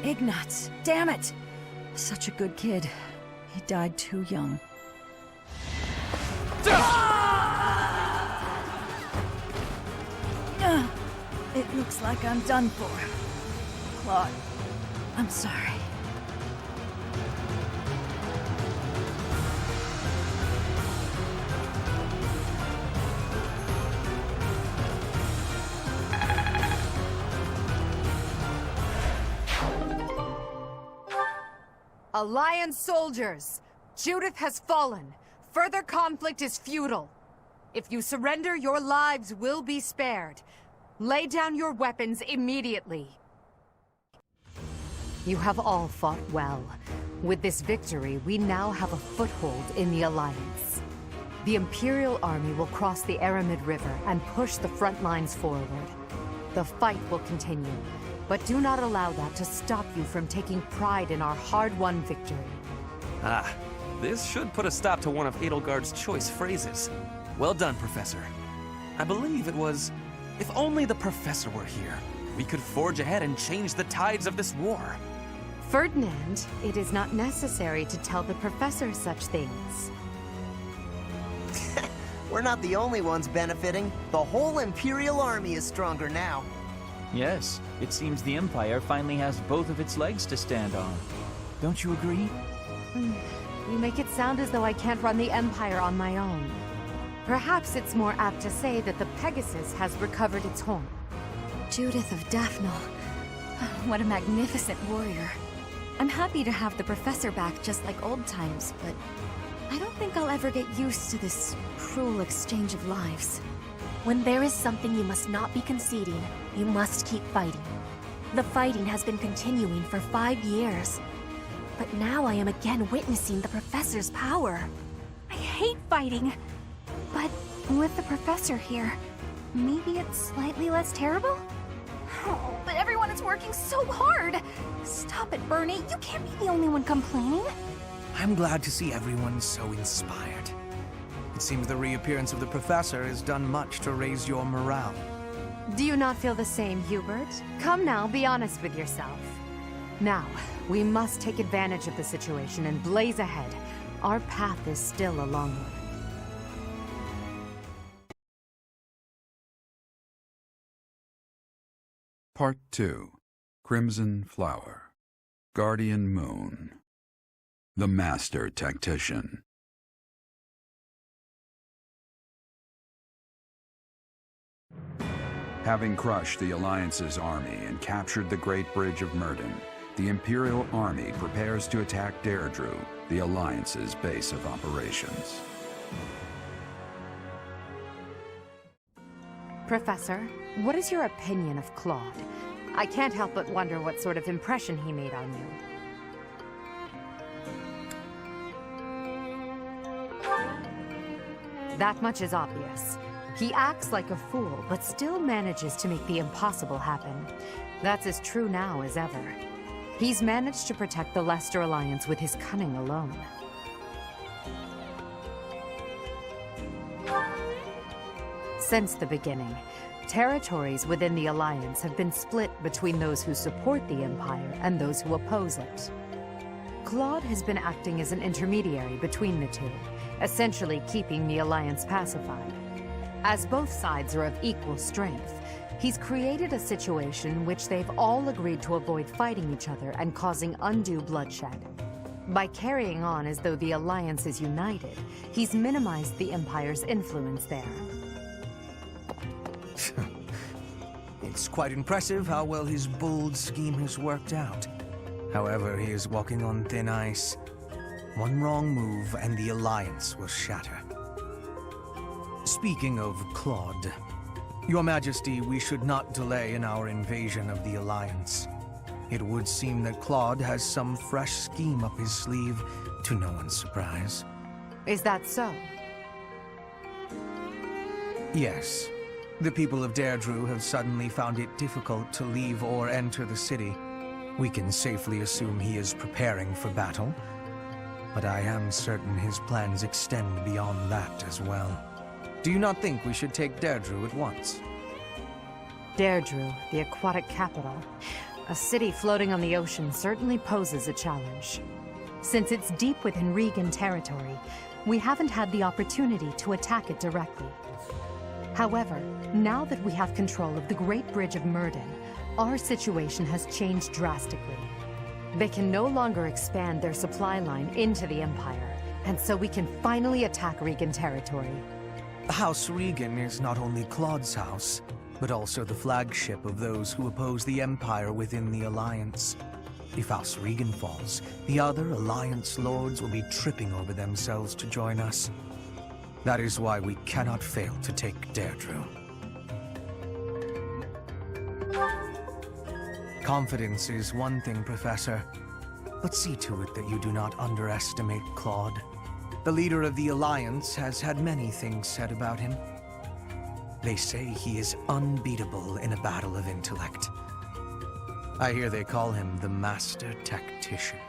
Ignatz, damn it! Such a good kid. He died too young. It looks like I'm done for. Claude, I'm sorry. Alliance soldiers! Judith has fallen. Further conflict is futile. If you surrender, your lives will be spared. Lay down your weapons immediately. You have all fought well. With this victory, we now have a foothold in the Alliance. The Imperial Army will cross the Aramid River and push the front lines forward. The fight will continue, but do not allow that to stop you from taking pride in our hard-won victory. Ah, this should put a stop to one of Edelgard's choice phrases. Well done, Professor. I believe it was, if only the Professor were here, we could forge ahead and change the tides of this war. Ferdinand, it is not necessary to tell the Professor such things. We're not the only ones benefiting. The whole Imperial Army is stronger now. Yes, it seems the Empire finally has both of its legs to stand on. Don't you agree? You make it sound as though I can't run the Empire on my own. Perhaps it's more apt to say that the Pegasus has recovered its horn. Judith of Daphne. What a magnificent warrior. I'm happy to have the Professor back just like old times, but I don't think I'll ever get used to this cruel exchange of lives. When there is something you must not be conceding, you must keep fighting. The fighting has been continuing for 5 years. But now I am again witnessing the Professor's power. I hate fighting. But with the Professor here, maybe it's slightly less terrible? Oh, but everyone is working so hard! Stop it, Bernie. You can't be the only one complaining. I'm glad to see everyone so inspired. It seems the reappearance of the Professor has done much to raise your morale. Do you not feel the same, Hubert? Come now, be honest with yourself. Now, we must take advantage of the situation and blaze ahead. Our path is still a long one. Part 2. Crimson Flower. Guardian Moon. The Master Tactician. Having crushed the Alliance's army and captured the Great Bridge of Myrden, the Imperial Army prepares to attack Deirdre, the Alliance's base of operations. Professor, what is your opinion of Claude? I can't help but wonder what sort of impression he made on you. That much is obvious. He acts like a fool, but still manages to make the impossible happen. That's as true now as ever. He's managed to protect the Leicester Alliance with his cunning alone. Since the beginning, territories within the Alliance have been split between those who support the Empire and those who oppose it. Claude has been acting as an intermediary between the two, essentially keeping the Alliance pacified. As both sides are of equal strength, he's created a situation in which they've all agreed to avoid fighting each other and causing undue bloodshed. By carrying on as though the Alliance is united, he's minimized the Empire's influence there. It's quite impressive how well his bold scheme has worked out. However, he is walking on thin ice. One wrong move and the Alliance will shatter. Speaking of Claude, Your Majesty, we should not delay in our invasion of the Alliance. It would seem that Claude has some fresh scheme up his sleeve, to no one's surprise. Is that so? Yes. The people of Deirdre have suddenly found it difficult to leave or enter the city. We can safely assume he is preparing for battle, but I am certain his plans extend beyond that as well. Do you not think we should take Deirdre at once? Deirdre, the aquatic capital. A city floating on the ocean certainly poses a challenge. Since it's deep within Regan territory, we haven't had the opportunity to attack it directly. However, now that we have control of the Great Bridge of Myrden, our situation has changed drastically. They can no longer expand their supply line into the Empire, and so we can finally attack Regan territory. House Regan is not only Claude's house, but also the flagship of those who oppose the Empire within the Alliance. If House Regan falls, the other Alliance lords will be tripping over themselves to join us. That is why we cannot fail to take Deirdre. Confidence is one thing, Professor, but see to it that you do not underestimate Claude. The leader of the Alliance has had many things said about him. They say he is unbeatable in a battle of intellect. I hear they call him the Master Tactician.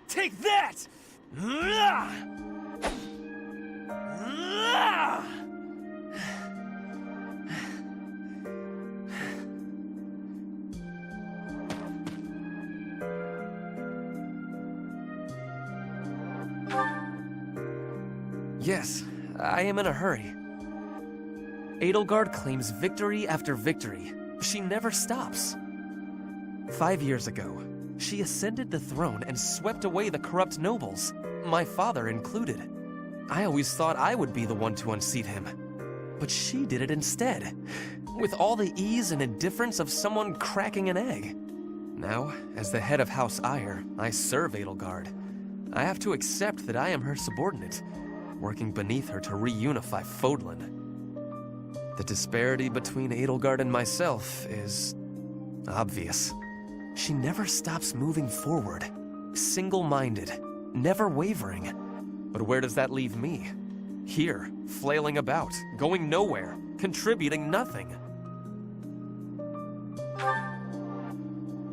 Take that! Yes, I am in a hurry. Edelgard claims victory after victory. She never stops. 5 years ago, she ascended the throne and swept away the corrupt nobles, my father included. I always thought I would be the one to unseat him. But she did it instead, with all the ease and indifference of someone cracking an egg. Now, as the head of House Ire, I serve Edelgard. I have to accept that I am her subordinate, working beneath her to reunify Fodlan. The disparity between Edelgard and myself is obvious. She never stops moving forward, single-minded, never wavering. But where does that leave me? Here, flailing about, going nowhere, contributing nothing.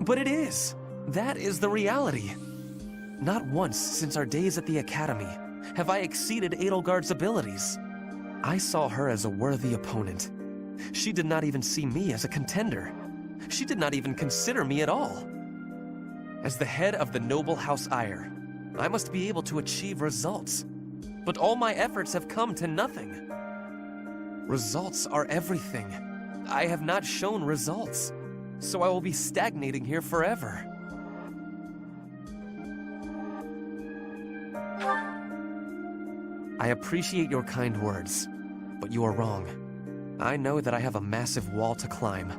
But it is. That is the reality. Not once since our days at the Academy have I exceeded Edelgard's abilities. I saw her as a worthy opponent. She did not even see me as a contender. She did not even consider me at all. As the head of the noble House Ire, I must be able to achieve results. But all my efforts have come to nothing. Results are everything. I have not shown results, so I will be stagnating here forever. I appreciate your kind words, but you are wrong. I know that I have a massive wall to climb,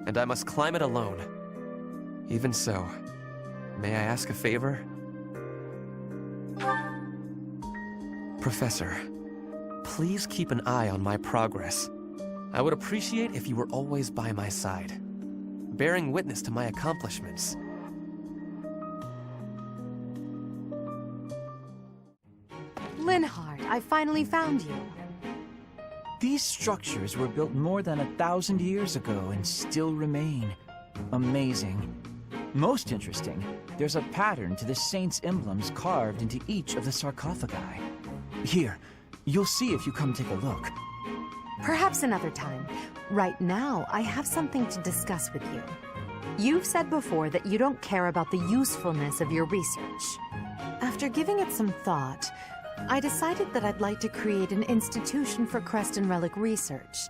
and I must climb it alone. Even so, may I ask a favor? Professor, please keep an eye on my progress. I would appreciate if you were always by my side, bearing witness to my accomplishments. Linhardt, I finally found you. These structures were built more than 1,000 years ago and still remain. Amazing. Most interesting, there's a pattern to the saints' emblems carved into each of the sarcophagi. Here, you'll see if you come take a look. Perhaps another time. Right now, I have something to discuss with you. You've said before that you don't care about the usefulness of your research. After giving it some thought, I decided that I'd like to create an institution for Creston Relic research,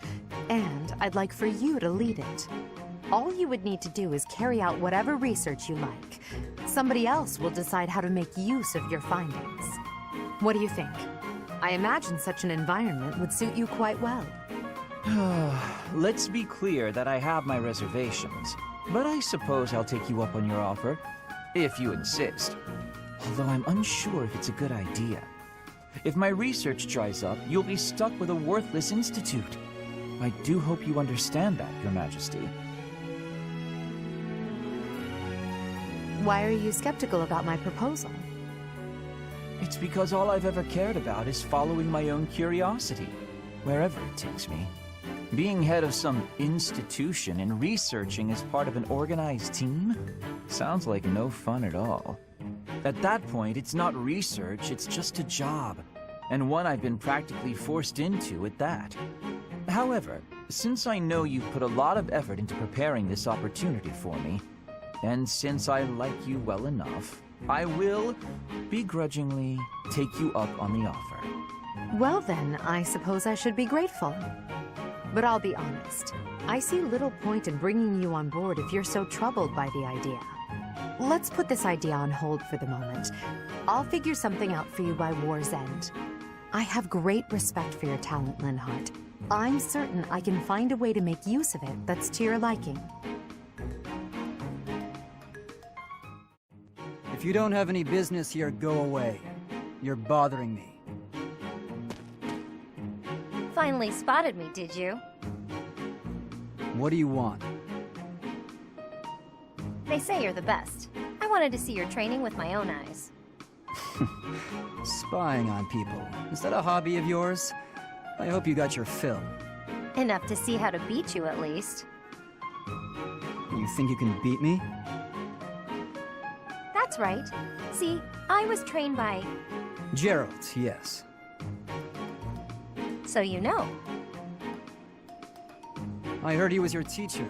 and I'd like for you to lead it. All you would need to do is carry out whatever research you like. Somebody else will decide how to make use of your findings. What do you think? I imagine such an environment would suit you quite well. Let's be clear that I have my reservations, but I suppose I'll take you up on your offer, if you insist. Although I'm unsure if it's a good idea. If my research dries up, you'll be stuck with a worthless institute. I do hope you understand that, Your Majesty. Why are you skeptical about my proposal? It's because all I've ever cared about is following my own curiosity, wherever it takes me. Being head of some institution and researching as part of an organized team sounds like no fun at all. At that point, it's not research, it's just a job, and one I've been practically forced into at that. However, since I know you've put a lot of effort into preparing this opportunity for me, and since I like you well enough, I will, begrudgingly, take you up on the offer. Well then, I suppose I should be grateful. But I'll be honest, I see little point in bringing you on board if you're so troubled by the idea. Let's put this idea on hold for the moment. I'll figure something out for you by war's end. I have great respect for your talent, Linhardt, I'm certain I can find a way to make use of it that's to your liking. If you don't have any business here, go away. You're bothering me. Finally spotted me, did you? What do you want? They say you're the best. I wanted to see your training with my own eyes. Spying on people. Is that a hobby of yours? I hope you got your fill. Enough to see how to beat you, at least. You think you can beat me? That's right. See, I was trained by... Gerald, yes. So you know. I heard he was your teacher.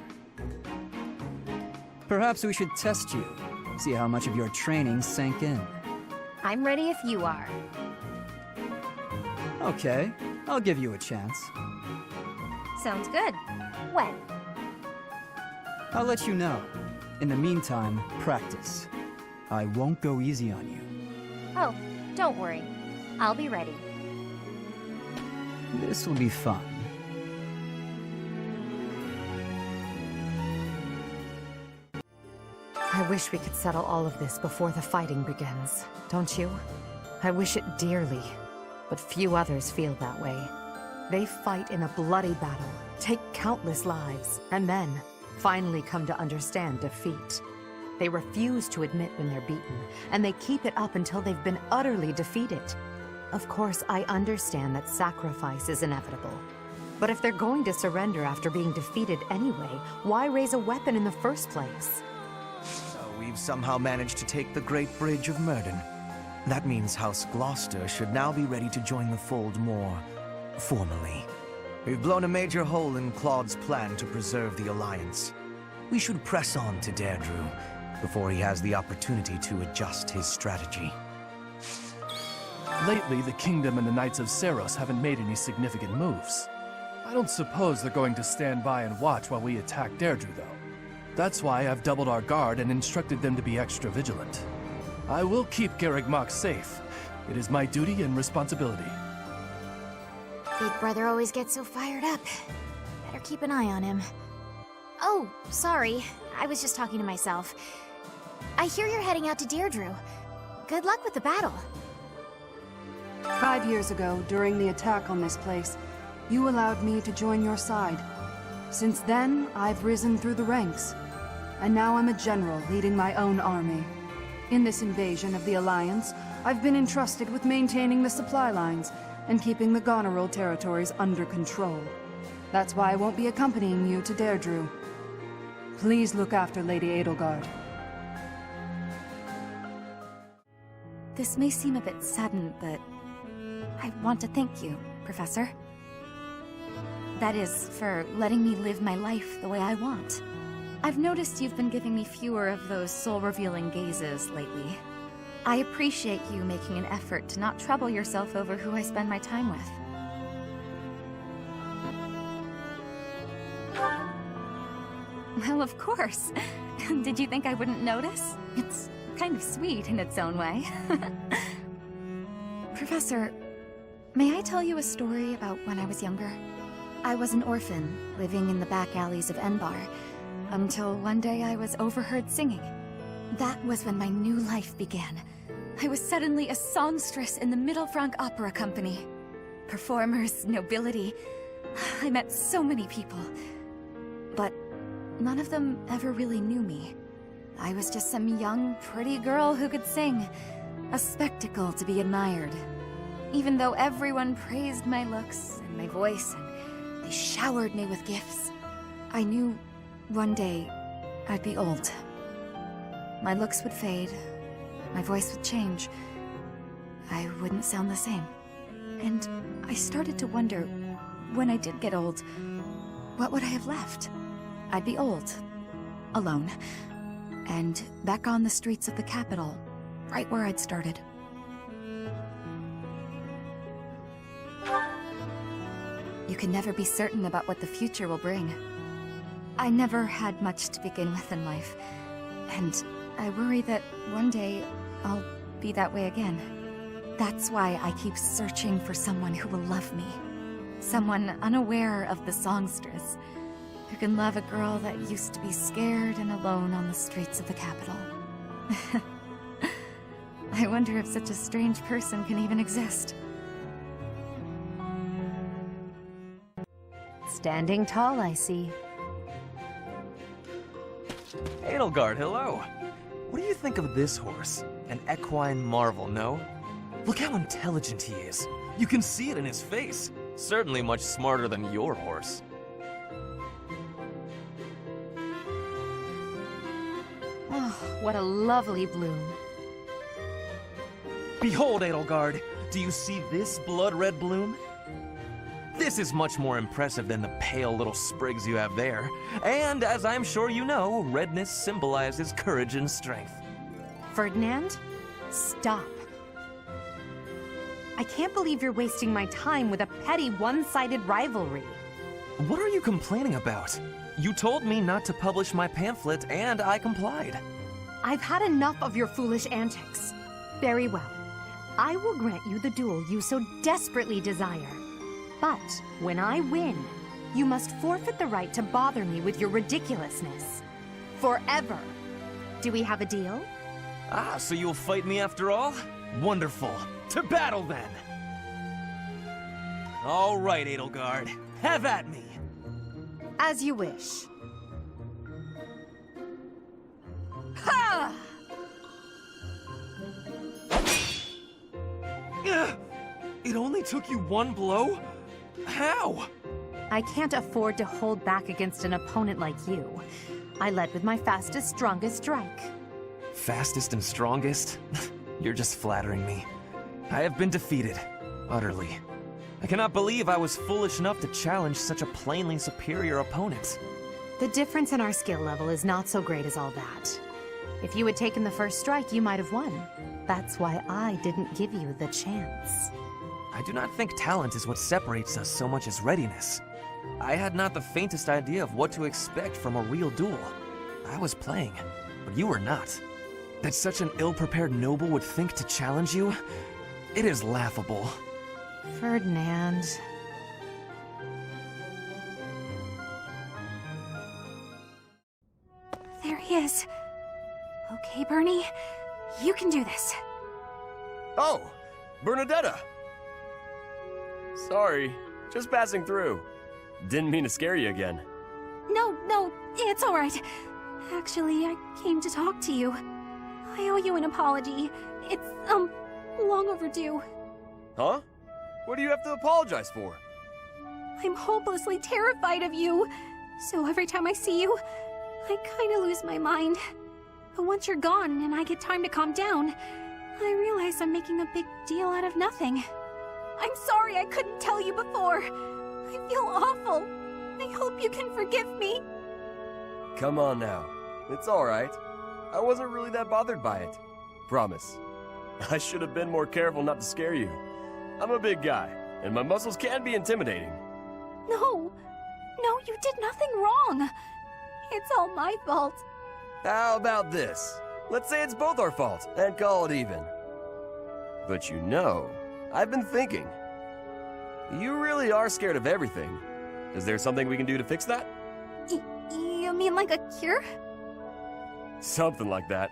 Perhaps we should test you. See how much of your training sank in. I'm ready if you are. Okay, I'll give you a chance. Sounds good. When? I'll let you know. In the meantime, practice. I won't go easy on you. Oh, don't worry. I'll be ready. This will be fun. I wish we could settle all of this before the fighting begins, don't you? I wish it dearly, but few others feel that way. They fight in a bloody battle, take countless lives, and then finally come to understand defeat. They refuse to admit when they're beaten, and they keep it up until they've been utterly defeated. Of course, I understand that sacrifice is inevitable. But if they're going to surrender after being defeated anyway, why raise a weapon in the first place? So we've somehow managed to take the Great Bridge of Myrden. That means House Gloucester should now be ready to join the fold more formally. We've blown a major hole in Claude's plan to preserve the Alliance. We should press on to Deirdre before he has the opportunity to adjust his strategy. Lately, the Kingdom and the Knights of Seros haven't made any significant moves. I don't suppose they're going to stand by and watch while we attack Deirdre, though. That's why I've doubled our guard and instructed them to be extra vigilant. I will keep Garreg Mach safe. It is my duty and responsibility. Big brother always gets so fired up. Better keep an eye on him. Oh, sorry. I was just talking to myself. I hear you're heading out to Deirdre. Good luck with the battle. 5 years ago, during the attack on this place, you allowed me to join your side. Since then, I've risen through the ranks. And now I'm a general leading my own army. In this invasion of the Alliance, I've been entrusted with maintaining the supply lines and keeping the Goneril territories under control. That's why I won't be accompanying you to Deirdre. Please look after Lady Edelgard. This may seem a bit sudden, but I want to thank you, Professor. That is, for letting me live my life the way I want. I've noticed you've been giving me fewer of those soul-revealing gazes lately. I appreciate you making an effort to not trouble yourself over who I spend my time with. Well, of course. Did you think I wouldn't notice? It's kind of sweet in its own way. Professor, may I tell you a story about when I was younger? I was an orphan, living in the back alleys of Enbar, until one day I was overheard singing. That was when my new life began. I was suddenly a songstress in the Mittelfranc Opera Company. Performers, nobility. I met so many people. But none of them ever really knew me. I was just some young, pretty girl who could sing. A spectacle to be admired. Even though everyone praised my looks and my voice, and they showered me with gifts, I knew one day I'd be old. My looks would fade, my voice would change. I wouldn't sound the same. And I started to wonder, when I did get old, what would I have left? I'd be old, alone, and back on the streets of the capital, right where I'd started. You can never be certain about what the future will bring. I never had much to begin with in life, and I worry that one day I'll be that way again. That's why I keep searching for someone who will love me, Someone unaware of the songstress, who can love a girl that used to be scared and alone on the streets of the capital. I wonder if such a strange person can even exist. Standing tall, I see. Edelgard, hello. What do you think of this horse? An equine marvel, no? Look how intelligent he is. You can see it in his face. Certainly much smarter than your horse. Oh, what a lovely bloom. Behold, Edelgard. Do you see this blood-red bloom? This is much more impressive than the pale little sprigs you have there. And, as I'm sure you know, redness symbolizes courage and strength. Ferdinand, stop. I can't believe you're wasting my time with a petty, one-sided rivalry. What are you complaining about? You told me not to publish my pamphlet, and I complied. I've had enough of your foolish antics. Very well. I will grant you the duel you so desperately desire. But when I win, you must forfeit the right to bother me with your ridiculousness. Forever. Do we have a deal? Ah, so you'll fight me after all? Wonderful. To battle, then! All right, Edelgard. Have at me! As you wish. Ha! It only took you one blow? How? I can't afford to hold back against an opponent like you. I led with my fastest, strongest strike. Fastest and strongest? You're just flattering me. I have been defeated. Utterly. I cannot believe I was foolish enough to challenge such a plainly superior opponent. The difference in our skill level is not so great as all that. If you had taken the first strike, you might have won. That's why I didn't give you the chance. I do not think talent is what separates us so much as readiness. I had not the faintest idea of what to expect from a real duel. I was playing, but you were not. That such an ill-prepared noble would think to challenge you? It is laughable. Ferdinand. There he is. Okay, Bernie, you can do this. Oh, Bernadetta! Sorry, just passing through. Didn't mean to scare you again. No, it's all right. Actually, I came to talk to you. I owe you an apology. It's, long overdue. Huh? What do you have to apologize for? I'm hopelessly terrified of you. So every time I see you, I kinda lose my mind. But once you're gone and I get time to calm down, I realize I'm making a big deal out of nothing. I'm sorry I couldn't tell you before. I feel awful. I hope you can forgive me. Come on now. It's alright. I wasn't really that bothered by it. Promise. I should have been more careful not to scare you. I'm a big guy, and my muscles can be intimidating. No, you did nothing wrong. It's all my fault. How about this? Let's say it's both our fault, and call it even. But you know, I've been thinking. You really are scared of everything. Is there something we can do to fix that? You mean like a cure? Something like that.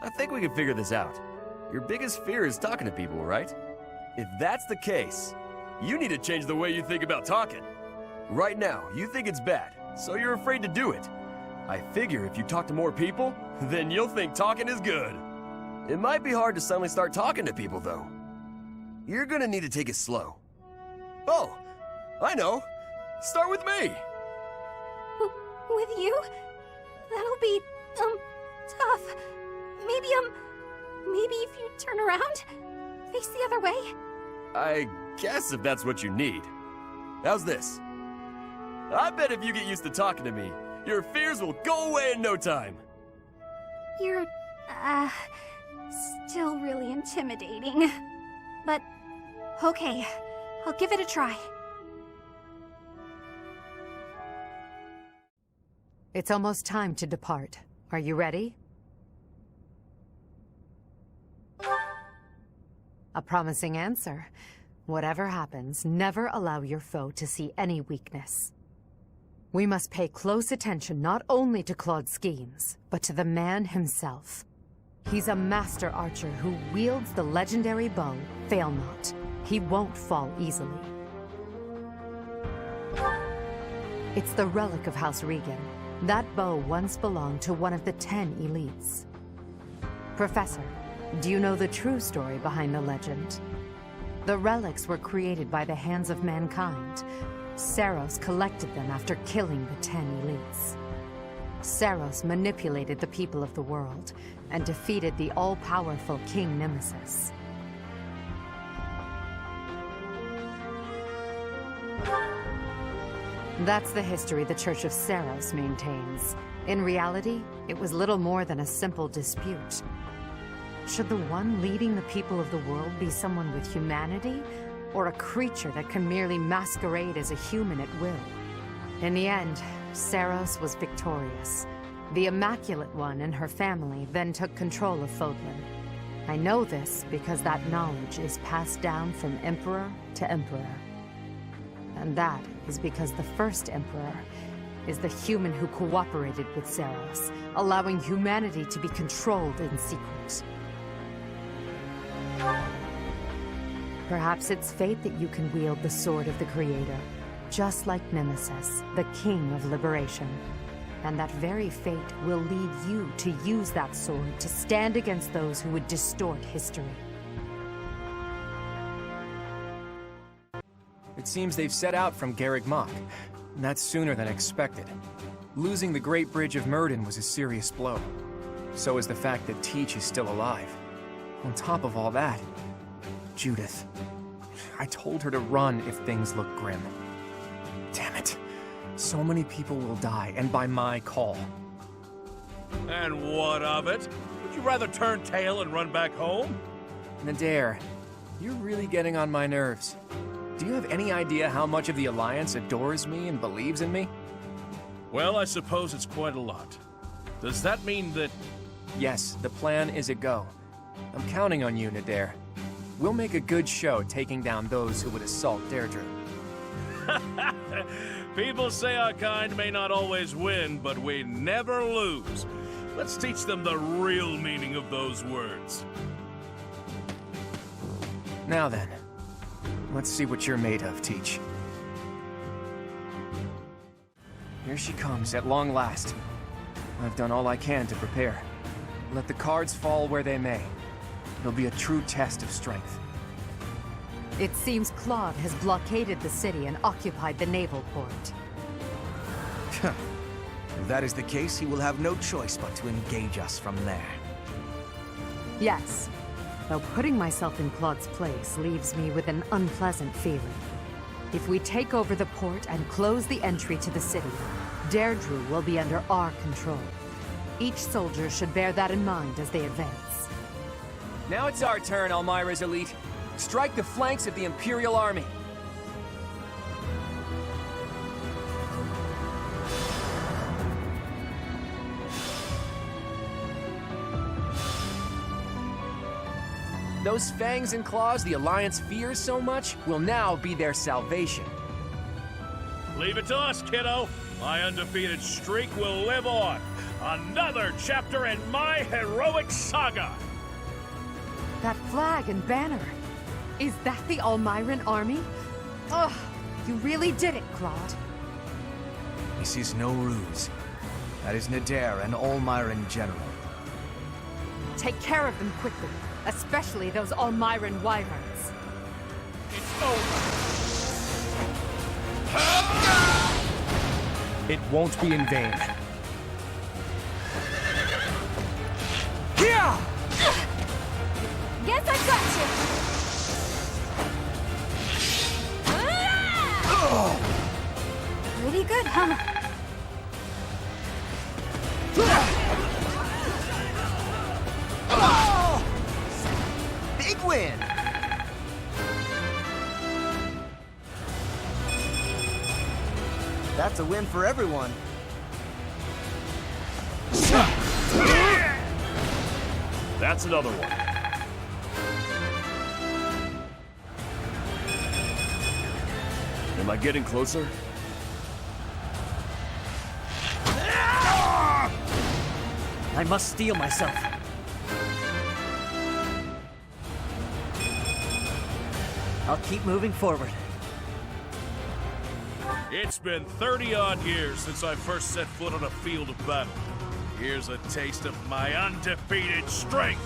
I think we can figure this out. Your biggest fear is talking to people, right? If that's the case, you need to change the way you think about talking. Right now, you think it's bad, so you're afraid to do it. I figure if you talk to more people, then you'll think talking is good. It might be hard to suddenly start talking to people, though. You're gonna need to take it slow. Oh, I know. Start with me. With you? That'll be, tough. Maybe if you turn around, face the other way. I guess if that's what you need. How's this? I bet if you get used to talking to me, your fears will go away in no time. You're, still really intimidating. But, okay, I'll give it a try. It's almost time to depart. Are you ready? A promising answer. Whatever happens, never allow your foe to see any weakness. We must pay close attention not only to Claude's schemes, but to the man himself. He's a master archer who wields the legendary bow, Fail Not. He won't fall easily. It's the relic of House Regan. That bow once belonged to one of the 10 elites. Professor, do you know the true story behind the legend? The relics were created by the hands of mankind. Seiros collected them after killing the 10 elites. Seiros manipulated the people of the world and defeated the all-powerful King Nemesis. That's the history the Church of Seiros maintains. In reality, it was little more than a simple dispute. Should the one leading the people of the world be someone with humanity, or a creature that can merely masquerade as a human at will? In the end, Seiros was victorious. The Immaculate One and her family then took control of Fodlan. I know this because that knowledge is passed down from Emperor to Emperor. And that is because the first Emperor is the human who cooperated with Seiros, allowing humanity to be controlled in secret. Perhaps it's fate that you can wield the sword of the Creator, just like Nemesis, the King of Liberation. And that very fate will lead you to use that sword to stand against those who would distort history. It seems they've set out from Garreg Mach. That's sooner than expected. Losing the Great Bridge of Myrden was a serious blow. So is the fact that Teach is still alive. On top of all that, Judith. I told her to run if things look grim. Damn it. So many people will die, and by my call. And what of it? Would you rather turn tail and run back home? Nadir, you're really getting on my nerves. Do you have any idea how much of the Alliance adores me and believes in me? Well, I suppose it's quite a lot. Does that mean that... Yes, the plan is a go. I'm counting on you, Nadir. We'll make a good show taking down those who would assault Deirdre. People say our kind may not always win, but we never lose. Let's teach them the real meaning of those words. Now then, let's see what you're made of, Teach. Here she comes, at long last. I've done all I can to prepare. Let the cards fall where they may. It'll be a true test of strength. It seems Claude has blockaded the city and occupied the naval port. If that is the case, he will have no choice but to engage us from there. Yes, though putting myself in Claude's place leaves me with an unpleasant feeling. If we take over the port and close the entry to the city, Deirdre will be under our control. Each soldier should bear that in mind as they advance. Now it's our turn, Almyra's elite. Strike the flanks of the Imperial Army. Those fangs and claws the Alliance fears so much will now be their salvation. Leave it to us, kiddo. My undefeated streak will live on. Another chapter in my heroic saga. That flag and banner. Is that the Almyran army? Ugh, you really did it, Claude. This is no ruse. That is Nadir, an Almyran general. Take care of them quickly, especially those Almyran wyverns. It's over. It won't be in vain. Yeah! Guess I got you! Pretty good, huh? Big win! That's a win for everyone. That's another one. Am I getting closer? I must steel myself. I'll keep moving forward. It's been 30-odd years since I first set foot on a field of battle. Here's a taste of my undefeated strength.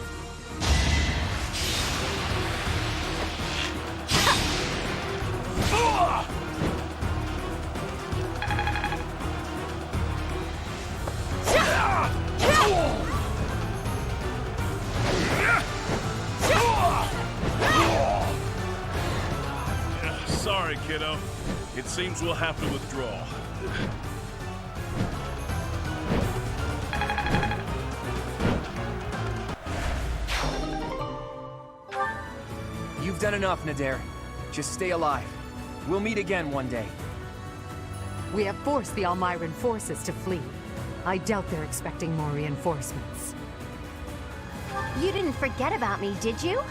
Sorry, kiddo. It seems we'll have to withdraw. You've done enough, Nadir. Just stay alive. We'll meet again one day. We have forced the Almyran forces to flee. I doubt they're expecting more reinforcements. You didn't forget about me, did you?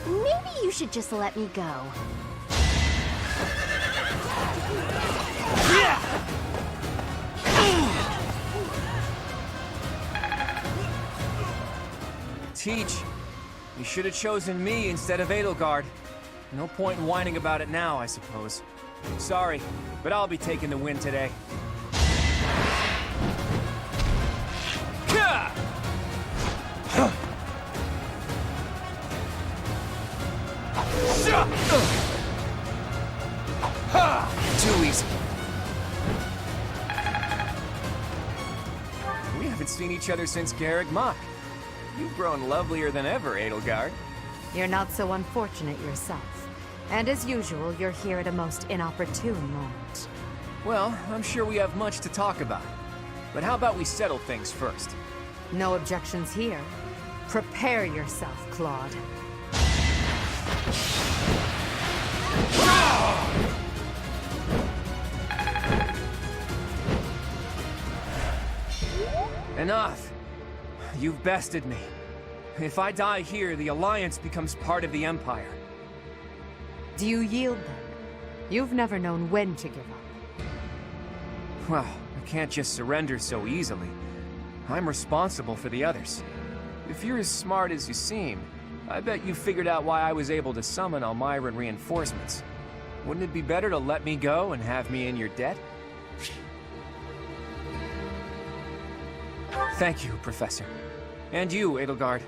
Maybe you should just let me go. Teach, you should have chosen me instead of Edelgard. No point in whining about it now, I suppose. Sorry, but I'll be taking the win today. Too easy. We haven't seen each other since Garrick Mach. You've grown lovelier than ever, Edelgard. You're not so unfortunate yourself. And as usual, you're here at a most inopportune moment. Well, I'm sure we have much to talk about. But how about we settle things first? No objections here. Prepare yourself, Claude. Enough! You've bested me. If I die here, the Alliance becomes part of the Empire. Do you yield then? You've never known when to give up. Well, I can't just surrender so easily. I'm responsible for the others. If you're as smart as you seem, I bet you figured out why I was able to summon Almyran reinforcements. Wouldn't it be better to let me go and have me in your debt? Thank you, Professor. And you, Edelgard.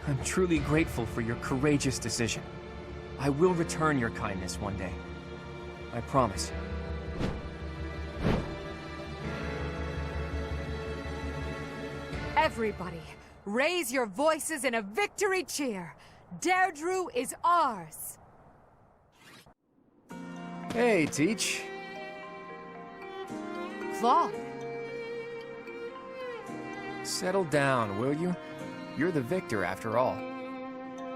I'm truly grateful for your courageous decision. I will return your kindness one day. I promise. Everybody, raise your voices in a victory cheer! Deirdre is ours! Hey, Teach. Claude. Settle down, will you? You're the victor, after all.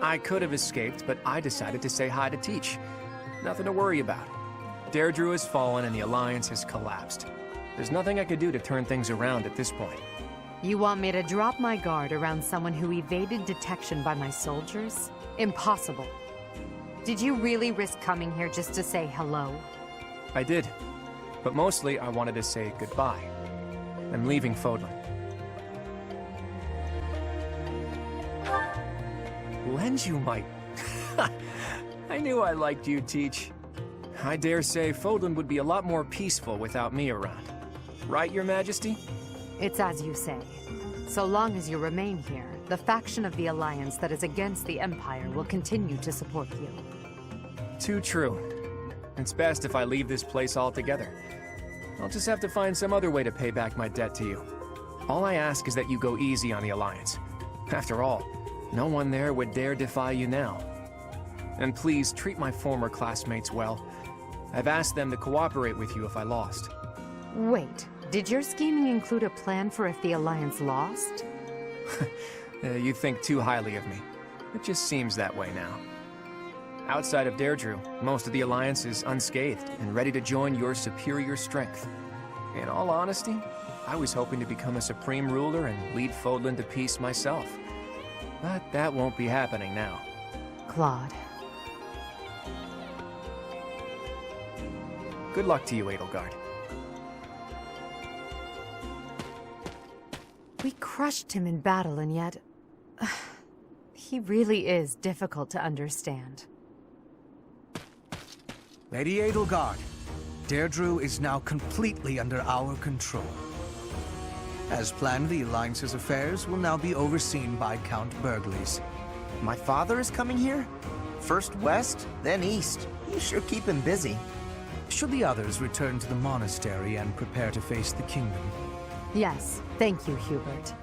I could have escaped, but I decided to say hi to Teach. Nothing to worry about. Deirdre has fallen and the Alliance has collapsed. There's nothing I could do to turn things around at this point. You want me to drop my guard around someone who evaded detection by my soldiers? Impossible. Did you really risk coming here just to say hello? I did. But mostly, I wanted to say goodbye. I'm leaving Fodlan. Lend you my... I knew I liked you, Teach. I dare say Fodlan would be a lot more peaceful without me around. Right, Your Majesty? It's as you say. So long as you remain here, the faction of the Alliance that is against the Empire will continue to support you. Too true. It's best if I leave this place altogether. I'll just have to find some other way to pay back my debt to you. All I ask is that you go easy on the Alliance. After all, no one there would dare defy you now. And please, treat my former classmates well. I've asked them to cooperate with you if I lost. Wait, did your scheming include a plan for if the Alliance lost? You think too highly of me. It just seems that way now. Outside of Deirdre, most of the Alliance is unscathed and ready to join your superior strength. In all honesty, I was hoping to become a supreme ruler and lead Fodlan to peace myself. But that won't be happening now. Claude. Good luck to you, Edelgard. We crushed him in battle, and yet... he really is difficult to understand. Lady Edelgard, Deirdre is now completely under our control. As planned, the Alliance's affairs will now be overseen by Count Bergliez. My father is coming here? First west, then east. You sure keep him busy. Should the others return to the monastery and prepare to face the kingdom? Yes, thank you, Hubert.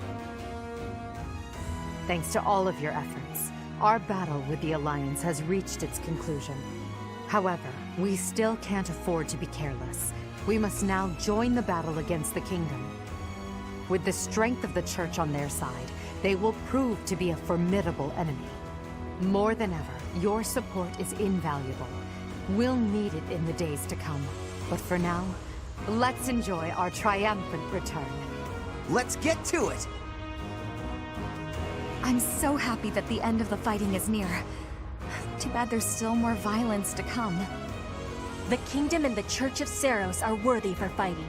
Thanks to all of your efforts, our battle with the Alliance has reached its conclusion. However, we still can't afford to be careless. We must now join the battle against the kingdom. With the strength of the Church on their side, they will prove to be a formidable enemy. More than ever, your support is invaluable. We'll need it in the days to come. But for now, let's enjoy our triumphant return. Let's get to it! I'm so happy that the end of the fighting is near. Too bad there's still more violence to come. The kingdom and the Church of Seiros are worthy for fighting.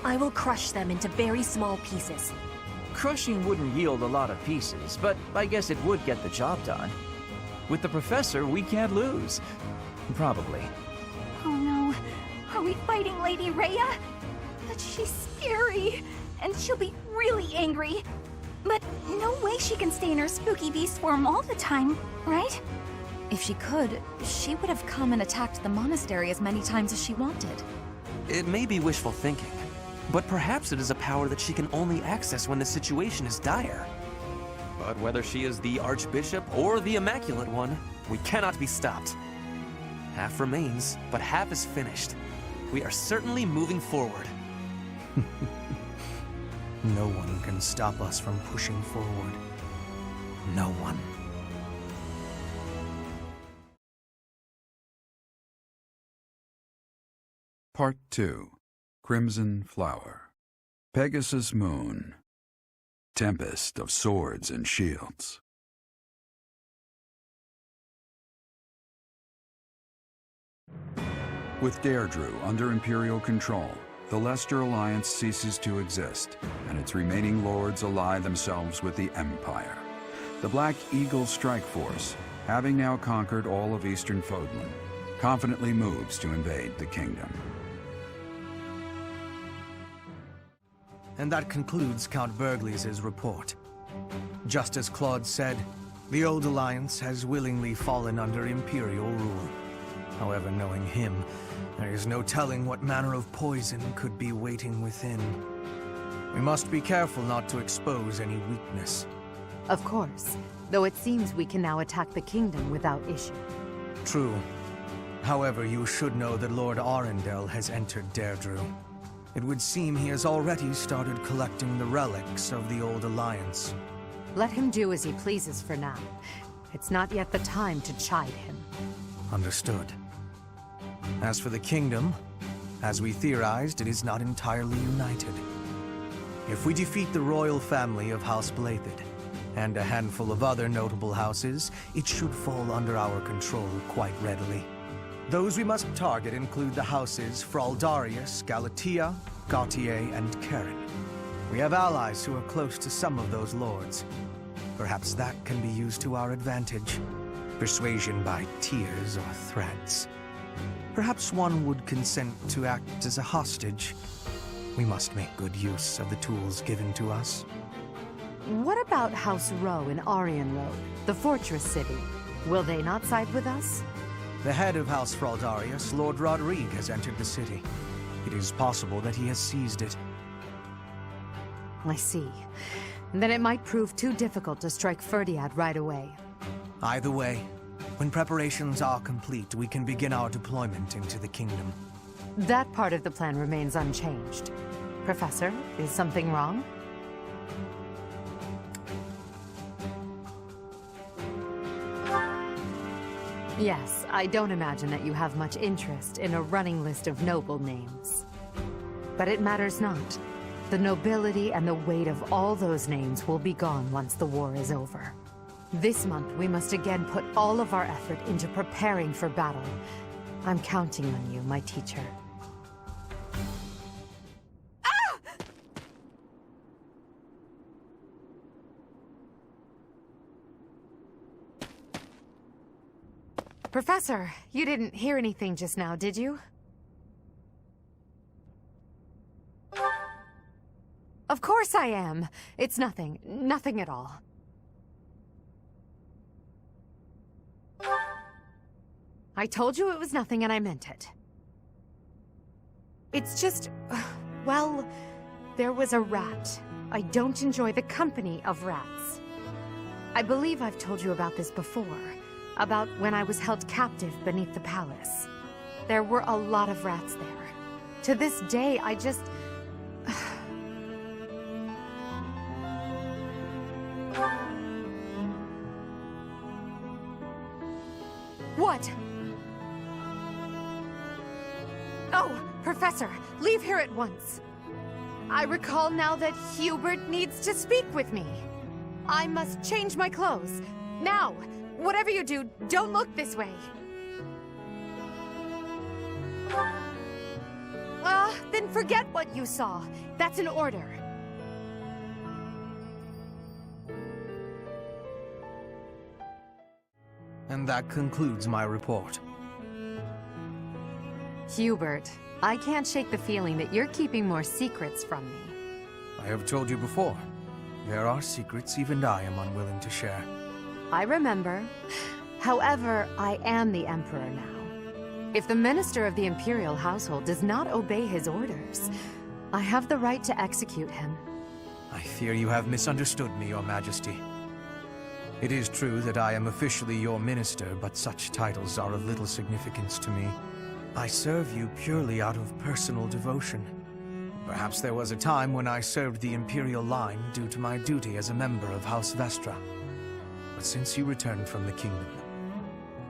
I will crush them into very small pieces. Crushing wouldn't yield a lot of pieces, but I guess it would get the job done. With the Professor, we can't lose. Probably. Oh no. Are we fighting Lady Rhea? But she's scary. And she'll be really angry. But no way she can stay in her spooky beast form all the time, right? If she could, she would have come and attacked the monastery as many times as she wanted. It may be wishful thinking, but perhaps it is a power that she can only access when the situation is dire. But whether she is the Archbishop or the Immaculate One, we cannot be stopped. Half remains, but half is finished. We are certainly moving forward. No one can stop us from pushing forward. No one. Part 2. Crimson Flower. Pegasus Moon. Tempest of Swords and Shields. With Deirdre under Imperial control, the Leicester Alliance ceases to exist, and its remaining lords ally themselves with the Empire. The Black Eagle Strike Force, having now conquered all of eastern Fodlan, confidently moves to invade the kingdom. And that concludes Count Bergliez's report. Just as Claude said, the old Alliance has willingly fallen under Imperial rule. However, knowing him, there is no telling what manner of poison could be waiting within. We must be careful not to expose any weakness. Of course, though it seems we can now attack the kingdom without issue. True. However, you should know that Lord Arundel has entered Deirdre. It would seem he has already started collecting the relics of the old Alliance. Let him do as he pleases for now. It's not yet the time to chide him. Understood. As for the kingdom, as we theorized, it is not entirely united. If we defeat the royal family of House Blaiddyd, and a handful of other notable houses, it should fall under our control quite readily. Those we must target include the houses Fraldarius, Galatea, Gautier, and Karen. We have allies who are close to some of those lords. Perhaps that can be used to our advantage. Persuasion by tears or threats. Perhaps one would consent to act as a hostage. We must make good use of the tools given to us. What about House Rowe in Aryan Road, the fortress city? Will they not side with us? The head of House Fraldarius, Lord Rodrigue, has entered the city. It is possible that he has seized it. I see. Then it might prove too difficult to strike Ferdiad right away. Either way, when preparations are complete, we can begin our deployment into the kingdom. That part of the plan remains unchanged. Professor, is something wrong? Yes, I don't imagine that you have much interest in a running list of noble names. But it matters not. The nobility and the weight of all those names will be gone once the war is over. This month, we must again put all of our effort into preparing for battle. I'm counting on you, my teacher. Professor, you didn't hear anything just now, did you? Of course I am. It's nothing. Nothing at all. I told you it was nothing and I meant it. It's just... well, there was a rat. I don't enjoy the company of rats. I believe I've told you about this before. About when I was held captive beneath the palace. There were a lot of rats there. To this day, I just... What? Oh, Professor, leave here at once. I recall now that Hubert needs to speak with me. I must change my clothes. Now! Whatever you do, don't look this way. Then forget what you saw. That's an order. And that concludes my report. Hubert, I can't shake the feeling that you're keeping more secrets from me. I have told you before. There are secrets even I am unwilling to share. I remember. However, I am the Emperor now. If the Minister of the Imperial Household does not obey his orders, I have the right to execute him. I fear you have misunderstood me, Your Majesty. It is true that I am officially your minister, but such titles are of little significance to me. I serve you purely out of personal devotion. Perhaps there was a time when I served the Imperial line due to my duty as a member of House Vestra. But since you returned from the kingdom,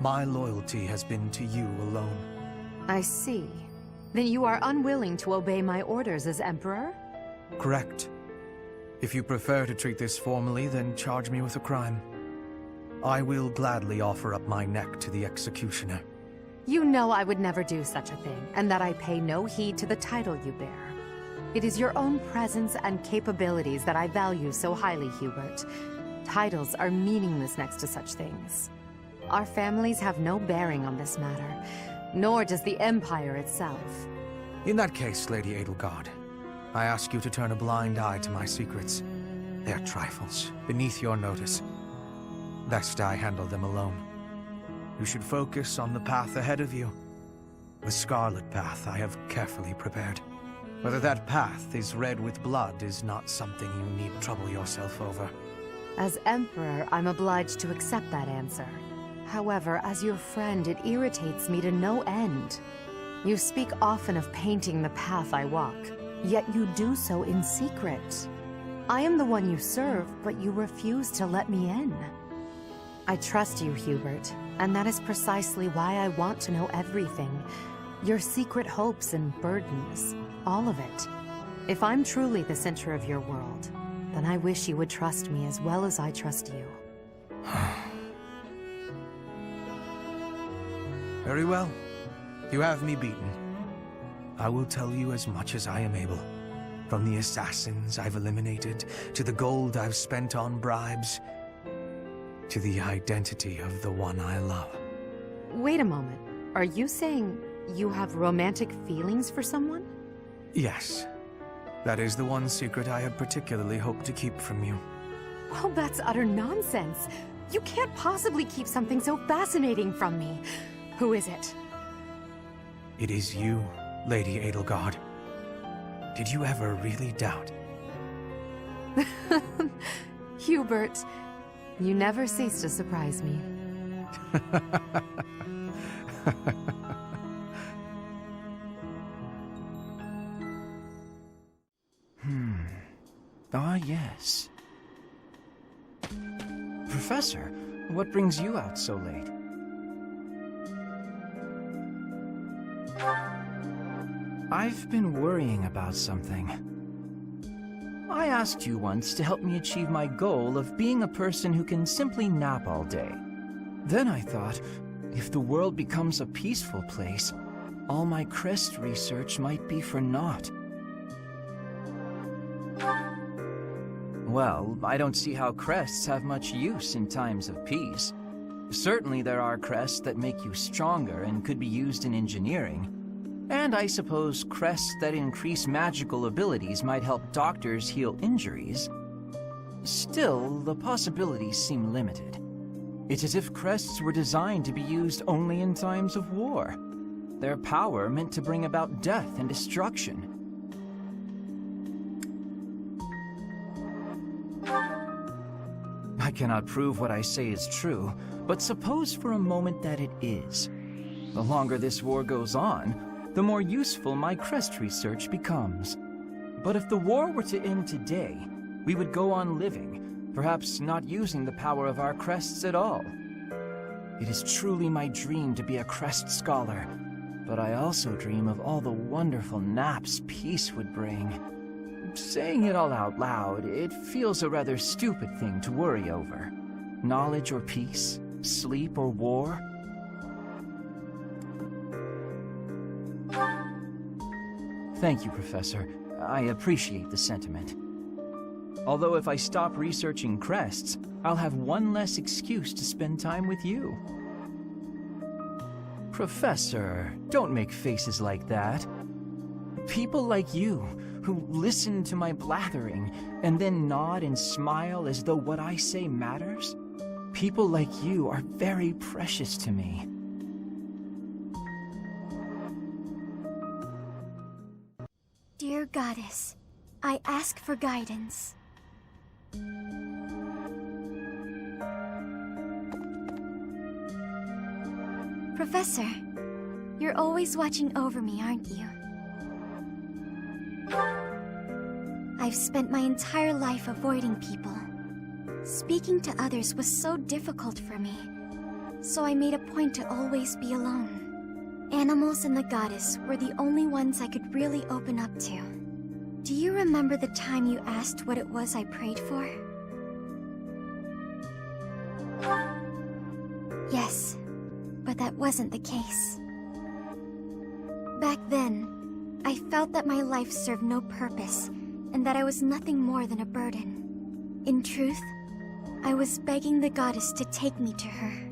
my loyalty has been to you alone. I see. Then you are unwilling to obey my orders as Emperor? Correct. If you prefer to treat this formally, then charge me with a crime. I will gladly offer up my neck to the executioner. You know I would never do such a thing, and that I pay no heed to the title you bear. It is your own presence and capabilities that I value so highly, Hubert. Titles are meaningless next to such things. Our families have no bearing on this matter, nor does the Empire itself. In that case, Lady Edelgard, I ask you to turn a blind eye to my secrets. They are trifles, beneath your notice. Best I handle them alone. You should focus on the path ahead of you. The scarlet path I have carefully prepared. Whether that path is red with blood is not something you need trouble yourself over. As Emperor, I'm obliged to accept that answer. However, as your friend, it irritates me to no end. You speak often of painting the path I walk, yet you do so in secret. I am the one you serve, but you refuse to let me in. I trust you, Hubert, and that is precisely why I want to know everything. Your secret hopes and burdens, all of it. If I'm truly the center of your world, then I wish you would trust me as well as I trust you. Very well. You have me beaten. I will tell you as much as I am able. From the assassins I've eliminated, to the gold I've spent on bribes, to the identity of the one I love. Wait a moment. Are you saying you have romantic feelings for someone? Yes. That is the one secret I had particularly hoped to keep from you. Well, that's utter nonsense. You can't possibly keep something so fascinating from me. Who is it? It is you, Lady Edelgard. Did you ever really doubt? Hubert, you never cease to surprise me. Ah, yes. Professor, what brings you out so late? I've been worrying about something. I asked you once to help me achieve my goal of being a person who can simply nap all day. Then I thought, if the world becomes a peaceful place, all my crest research might be for naught. Well, I don't see how crests have much use in times of peace. Certainly there are crests that make you stronger and could be used in engineering. And I suppose crests that increase magical abilities might help doctors heal injuries. Still, the possibilities seem limited. It's as if crests were designed to be used only in times of war. Their power meant to bring about death and destruction. I cannot prove what I say is true, but suppose for a moment that it is. The longer this war goes on, the more useful my crest research becomes. But if the war were to end today, we would go on living, perhaps not using the power of our crests at all. It is truly my dream to be a crest scholar, but I also dream of all the wonderful naps peace would bring. Saying it all out loud, it feels a rather stupid thing to worry over. Knowledge or peace, sleep or war. Thank you, Professor. I appreciate the sentiment. Although if I stop researching crests, I'll have one less excuse to spend time with you. Professor, don't make faces like that. People like you, who listen to my blathering and then nod and smile as though what I say matters, people like you are very precious to me. Dear Goddess, I ask for guidance. Professor, you're always watching over me, aren't you? I've spent my entire life avoiding people. Speaking to others was so difficult for me, so I made a point to always be alone. Animals and the goddess were the only ones I could really open up to. Do you remember the time you asked what it was I prayed for? Yes, but that wasn't the case. Back then, I felt that my life served no purpose, and that I was nothing more than a burden. In truth, I was begging the goddess to take me to her.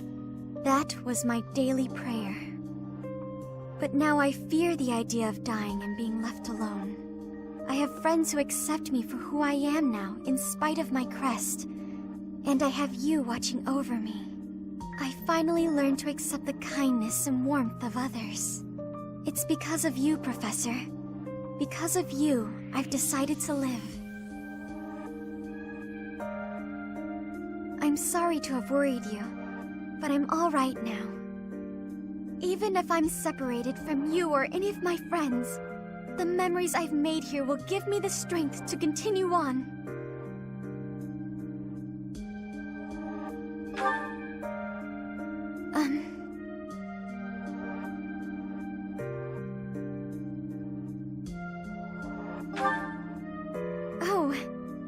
That was my daily prayer. But now I fear the idea of dying and being left alone. I have friends who accept me for who I am now, in spite of my crest. And I have you watching over me. I finally learned to accept the kindness and warmth of others. It's because of you, Professor. Because of you, I've decided to live. I'm sorry to have worried you, but I'm all right now. Even if I'm separated from you or any of my friends, the memories I've made here will give me the strength to continue on. Oh,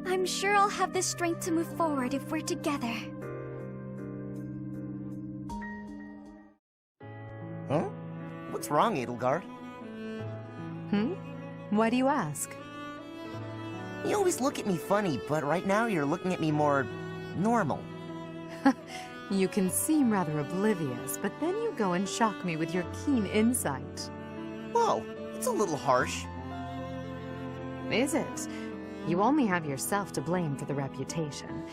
I'm sure I'll have the strength to move forward if we're together. Huh? What's wrong, Edelgard? Why do you ask? You always look at me funny, but right now you're looking at me more normal. You can seem rather oblivious, but then you go and shock me with your keen insight. Whoa, it's a little harsh. Is it? You only have yourself to blame for the reputation.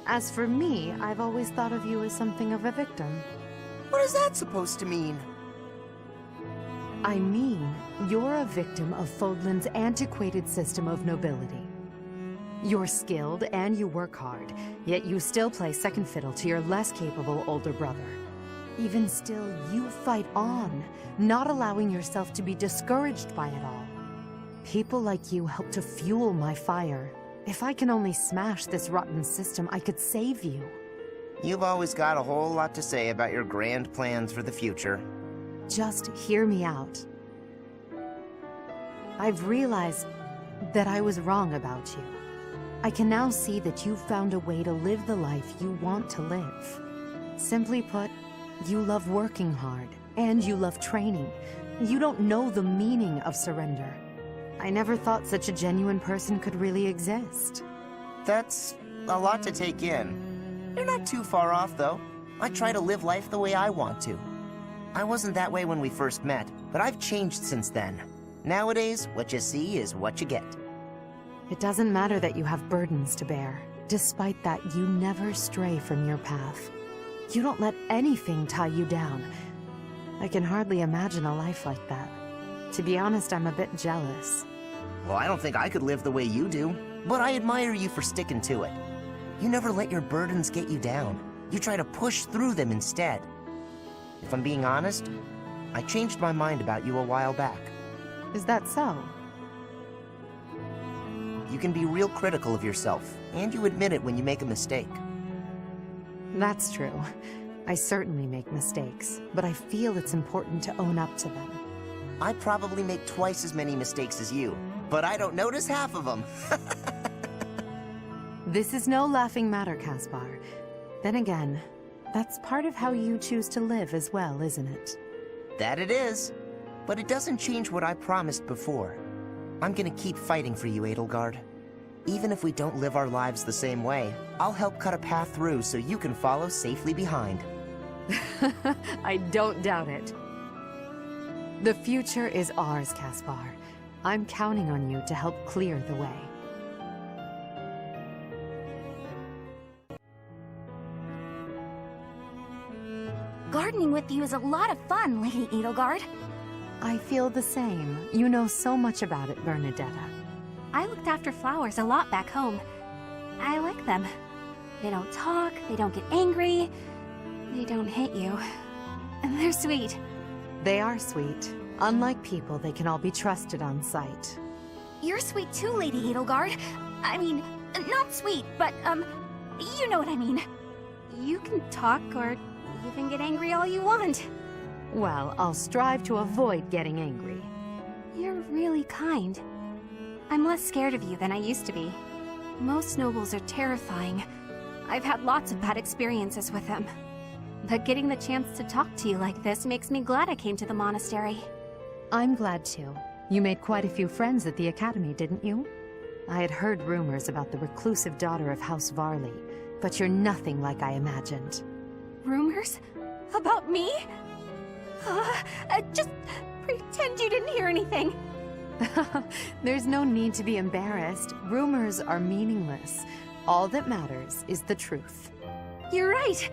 As for me, I've always thought of you as something of a victim. What is that supposed to mean? I mean, you're a victim of Fodlan's antiquated system of nobility. You're skilled and you work hard, yet you still play second fiddle to your less capable older brother. Even still, you fight on, not allowing yourself to be discouraged by it all. People like you help to fuel my fire. If I can only smash this rotten system, I could save you. You've always got a whole lot to say about your grand plans for the future. Just hear me out. I've realized that I was wrong about you. I can now see that you've found a way to live the life you want to live. Simply put, you love working hard, and you love training. You don't know the meaning of surrender. I never thought such a genuine person could really exist. That's a lot to take in. You're not too far off, though. I try to live life the way I want to. I wasn't that way when we first met, but I've changed since then. Nowadays, what you see is what you get. It doesn't matter that you have burdens to bear. Despite that, you never stray from your path. You don't let anything tie you down. I can hardly imagine a life like that. To be honest, I'm a bit jealous. Well, I don't think I could live the way you do, but I admire you for sticking to it. You never let your burdens get you down. You try to push through them instead. If I'm being honest, I changed my mind about you a while back. Is that so? You can be real critical of yourself, and you admit it when you make a mistake. That's true. I certainly make mistakes, but I feel it's important to own up to them. I probably make twice as many mistakes as you, but I don't notice half of them. This is no laughing matter, Caspar. Then again, that's part of how you choose to live as well, isn't it? That it is. But it doesn't change what I promised before. I'm gonna keep fighting for you, Edelgard. Even if we don't live our lives the same way, I'll help cut a path through so you can follow safely behind. I don't doubt it. The future is ours, Caspar. I'm counting on you to help clear the way. Gardening with you is a lot of fun, Lady Edelgard. I feel the same. You know so much about it, Bernadetta. I looked after flowers a lot back home. I like them. They don't talk, they don't get angry, they don't hit you. And they're sweet. They are sweet. Unlike people, they can all be trusted on sight. You're sweet too, Lady Edelgard. I mean, not sweet, but, you know what I mean. You can talk or even get angry all you want. Well, I'll strive to avoid getting angry. You're really kind. I'm less scared of you than I used to be. Most nobles are terrifying. I've had lots of bad experiences with them. But getting the chance to talk to you like this makes me glad I came to the monastery. I'm glad too. You made quite a few friends at the academy, didn't you? I had heard rumors about the reclusive daughter of House Varley, but you're nothing like I imagined. Rumors? About me? Just pretend you didn't hear anything. There's no need to be embarrassed. Rumors are meaningless. All that matters is the truth. You're right.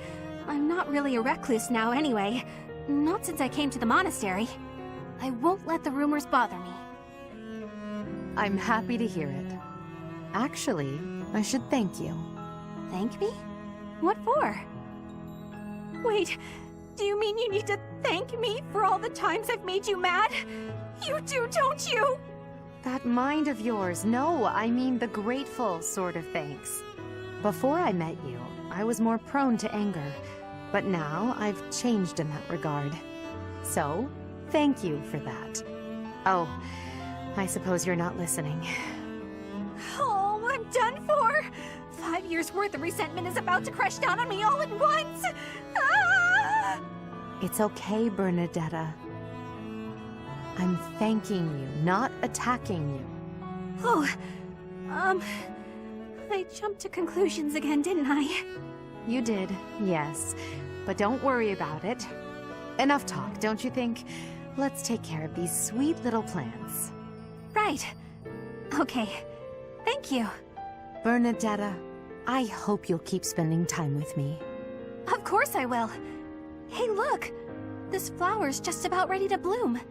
I'm not really a recluse now anyway. Not since I came to the monastery. I won't let the rumors bother me. I'm happy to hear it. Actually, I should thank you. Thank me? What for? Wait, do you mean you need to thank me for all the times I've made you mad? You do, don't you? That mind of yours, no, I mean the grateful sort of thanks. Before I met you, I was more prone to anger, but now I've changed in that regard. So, thank you for that. Oh, I suppose you're not listening. Oh, I'm done for! 5 years' worth of resentment is about to crash down on me all at once! Ah! It's okay, Bernadetta. I'm thanking you, not attacking you. Oh, I jumped to conclusions again, didn't I? You did, yes. But don't worry about it. Enough talk, don't you think? Let's take care of these sweet little plants. Right. Okay. Thank you. Bernadetta, I hope you'll keep spending time with me. Of course I will. Hey, look! This flower's just about ready to bloom.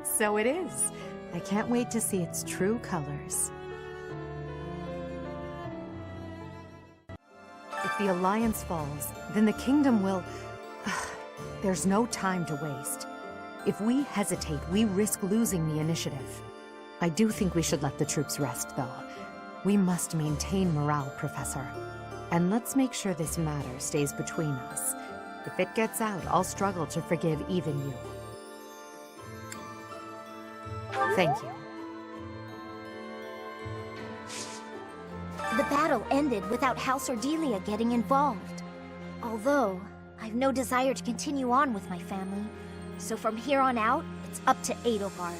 So it is. I can't wait to see its true colors. If the Alliance falls, then the kingdom will... There's no time to waste. If we hesitate, we risk losing the initiative. I do think we should let the troops rest, though. We must maintain morale, Professor. And let's make sure this matter stays between us. If it gets out, I'll struggle to forgive even you. Thank you. The battle ended without House Ordelia getting involved. Although, I've no desire to continue on with my family. So from here on out, it's up to Edelgard.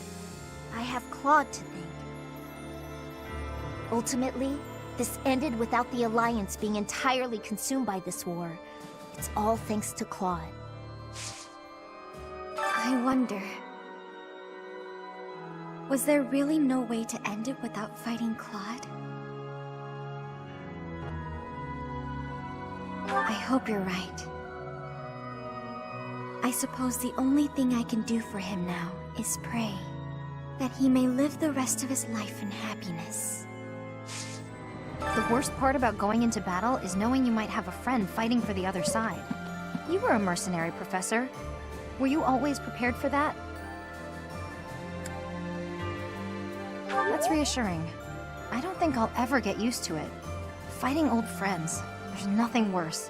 I have Claude to thank. Ultimately, this ended without the Alliance being entirely consumed by this war. It's all thanks to Claude. I wonder... was there really no way to end it without fighting Claude? I hope you're right. I suppose the only thing I can do for him now is pray that he may live the rest of his life in happiness. The worst part about going into battle is knowing you might have a friend fighting for the other side. You were a mercenary, Professor. Were you always prepared for that? That's reassuring. I don't think I'll ever get used to it. Fighting old friends, there's nothing worse.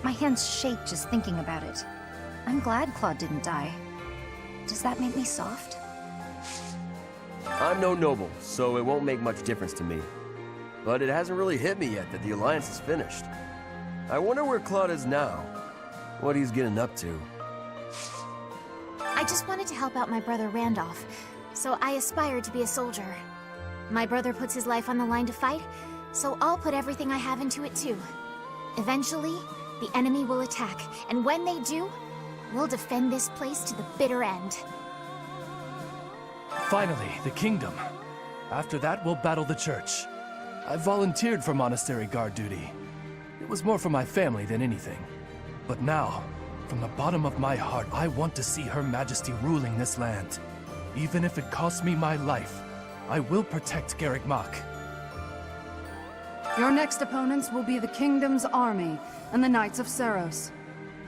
My hands shake just thinking about it. I'm glad Claude didn't die. Does that make me soft? I'm no noble, so it won't make much difference to me. But it hasn't really hit me yet that the Alliance is finished. I wonder where Claude is now. What he's getting up to. I just wanted to help out my brother Randolph, so I aspire to be a soldier. My brother puts his life on the line to fight, so I'll put everything I have into it too. Eventually, the enemy will attack, and when they do, we'll defend this place to the bitter end. Finally, the kingdom. After that, we'll battle the church. I volunteered for monastery guard duty. It was more for my family than anything. But now, from the bottom of my heart, I want to see Her Majesty ruling this land. Even if it costs me my life, I will protect Garreg Mach. Your next opponents will be the Kingdom's army and the Knights of Seiros.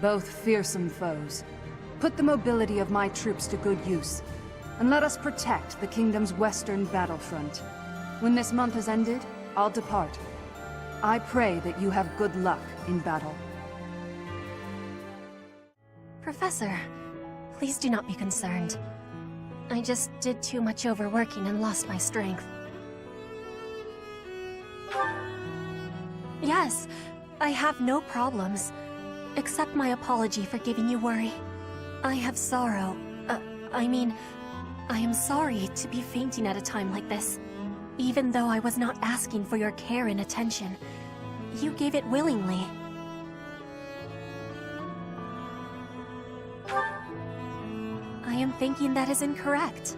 Both fearsome foes. Put the mobility of my troops to good use, and let us protect the Kingdom's western battlefront. When this month has ended, I'll depart. I pray that you have good luck in battle. Professor, please do not be concerned. I just did too much overworking and lost my strength. Yes, I have no problems. Accept my apology for giving you worry. I have sorrow. I am sorry to be fainting at a time like this. Even though I was not asking for your care and attention, you gave it willingly. I am thinking that is incorrect.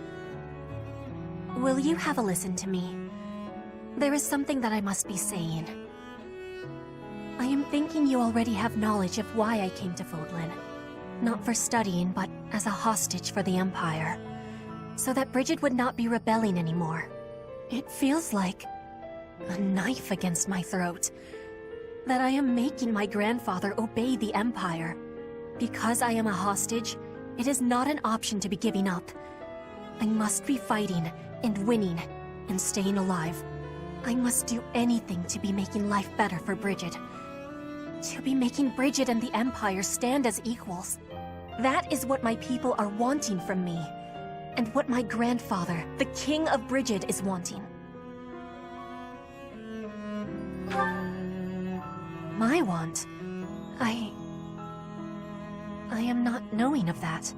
Will you have a listen to me? There is something that I must be saying. I am thinking you already have knowledge of why I came to Fodlan. Not for studying, but as a hostage for the Empire. So that Bridget would not be rebelling anymore. It feels like a knife against my throat. That I am making my grandfather obey the Empire. Because I am a hostage, it is not an option to be giving up. I must be fighting, and winning, and staying alive. I must do anything to be making life better for Bridget. To be making Bridget and the Empire stand as equals. That is what my people are wanting from me. And what my grandfather, the King of Bridget, is wanting. My want? I am not knowing of that.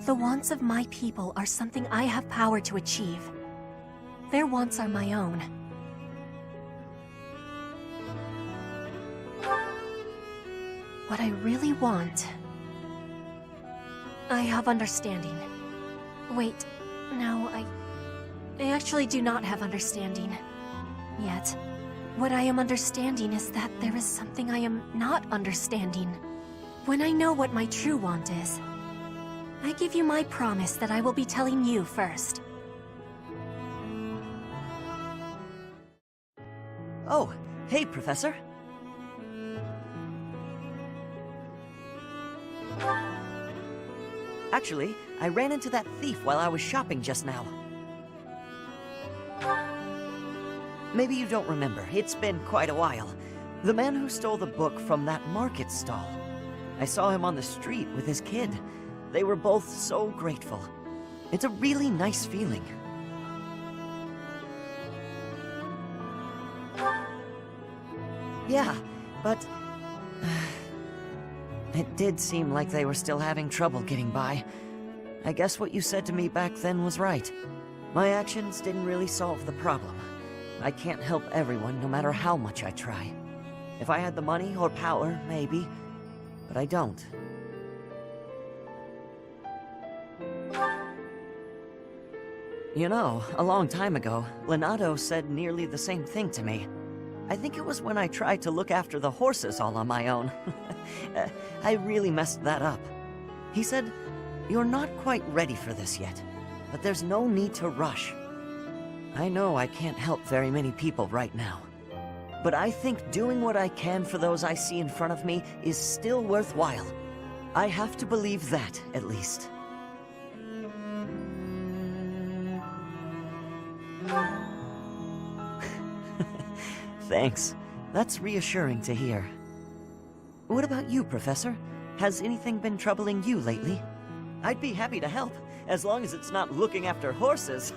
The wants of my people are something I have power to achieve. Their wants are my own. What I really want... I have understanding. Wait, no, I actually do not have understanding. Yet. What I am understanding is that there is something I am not understanding. When I know what my true want is, I give you my promise that I will be telling you first. Oh, hey, Professor. Actually, I ran into that thief while I was shopping just now. Maybe you don't remember. It's been quite a while. The man who stole the book from that market stall. I saw him on the street with his kid. They were both so grateful. It's a really nice feeling. Yeah, but... it did seem like they were still having trouble getting by. I guess what you said to me back then was right. My actions didn't really solve the problem. I can't help everyone no matter how much I try. If I had the money or power, maybe. but I don't. You know, a long time ago, Leonardo said nearly the same thing to me. I think it was when I tried to look after the horses all on my own. I really messed that up. He said, "You're not quite ready for this yet, but there's no need to rush." I know I can't help very many people right now, but I think doing what I can for those I see in front of me is still worthwhile. I have to believe that, at least. Thanks. That's reassuring to hear. What about you, Professor? Has anything been troubling you lately? I'd be happy to help, as long as it's not looking after horses.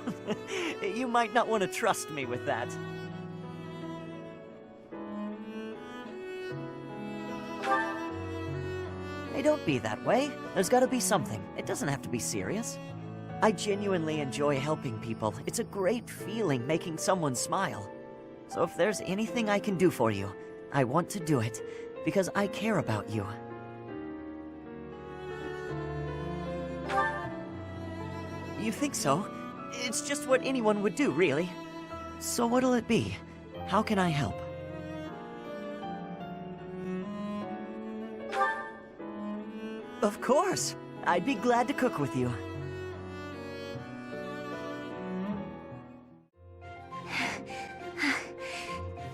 You might not want to trust me with that. Hey, don't be that way. There's gotta be something. It doesn't have to be serious. I genuinely enjoy helping people. It's a great feeling making someone smile. So if there's anything I can do for you, I want to do it, because I care about you. You think so? It's just what anyone would do, really. So what'll it be? How can I help? Of course! I'd be glad to cook with you.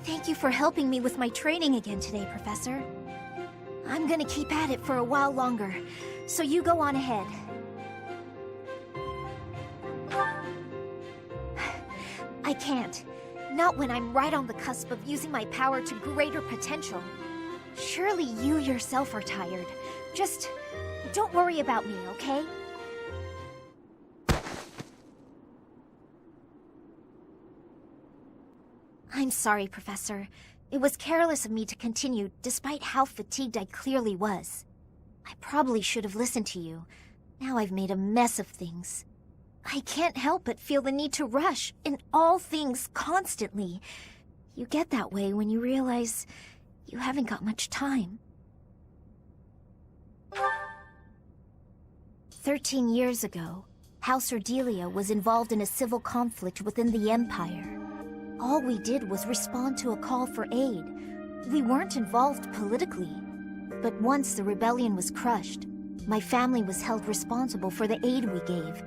Thank you for helping me with my training again today, Professor. I'm gonna keep at it for a while longer, so you go on ahead. I can't. Not when I'm right on the cusp of using my power to greater potential. Surely you yourself are tired. Just don't worry about me, okay? I'm sorry, Professor. It was careless of me to continue, despite how fatigued I clearly was. I probably should have listened to you. Now I've made a mess of things. I can't help but feel the need to rush in all things constantly. You get that way when you realize you haven't got much time. 13 years ago, House Ordelia was involved in a civil conflict within the Empire. All we did was respond to a call for aid. We weren't involved politically. But once the rebellion was crushed, my family was held responsible for the aid we gave,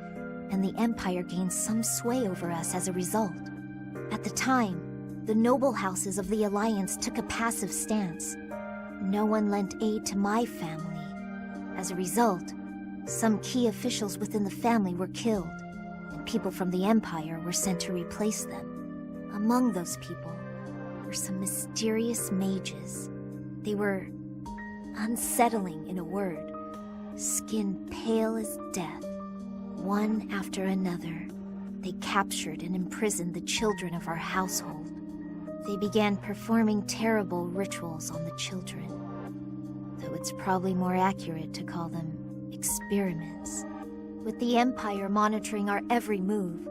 and the Empire gained some sway over us as a result. At the time, the noble houses of the Alliance took a passive stance. No one lent aid to my family. As a result, some key officials within the family were killed, and people from the Empire were sent to replace them. Among those people were some mysterious mages. They were unsettling, in a word, skin pale as death. One after another, they captured and imprisoned the children of our household. They began performing terrible rituals on the children, though it's probably more accurate to call them experiments. With the Empire monitoring our every move,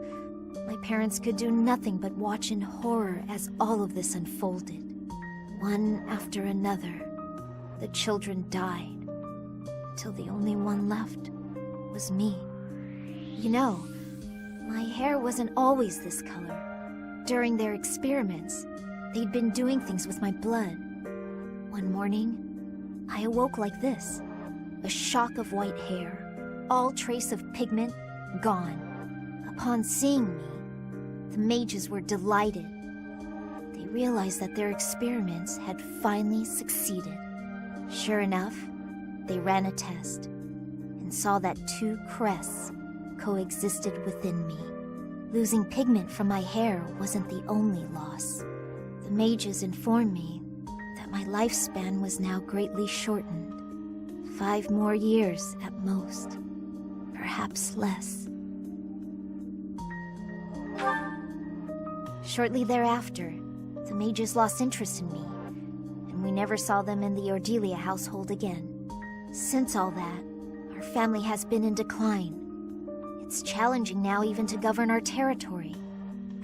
my parents could do nothing but watch in horror as all of this unfolded. One after another, the children died, till the only one left was me. You know, my hair wasn't always this color. During their experiments, they'd been doing things with my blood. One morning, I awoke like this. A shock of white hair, all trace of pigment gone. Upon seeing me, the mages were delighted. They realized that their experiments had finally succeeded. Sure enough, they ran a test and saw that two crests coexisted within me. Losing pigment from my hair wasn't the only loss. The mages informed me that my lifespan was now greatly shortened. 5 more years at most, perhaps less. Shortly thereafter, the mages lost interest in me, and we never saw them in the Ordelia household again. Since all that, our family has been in decline. It's challenging now even to govern our territory.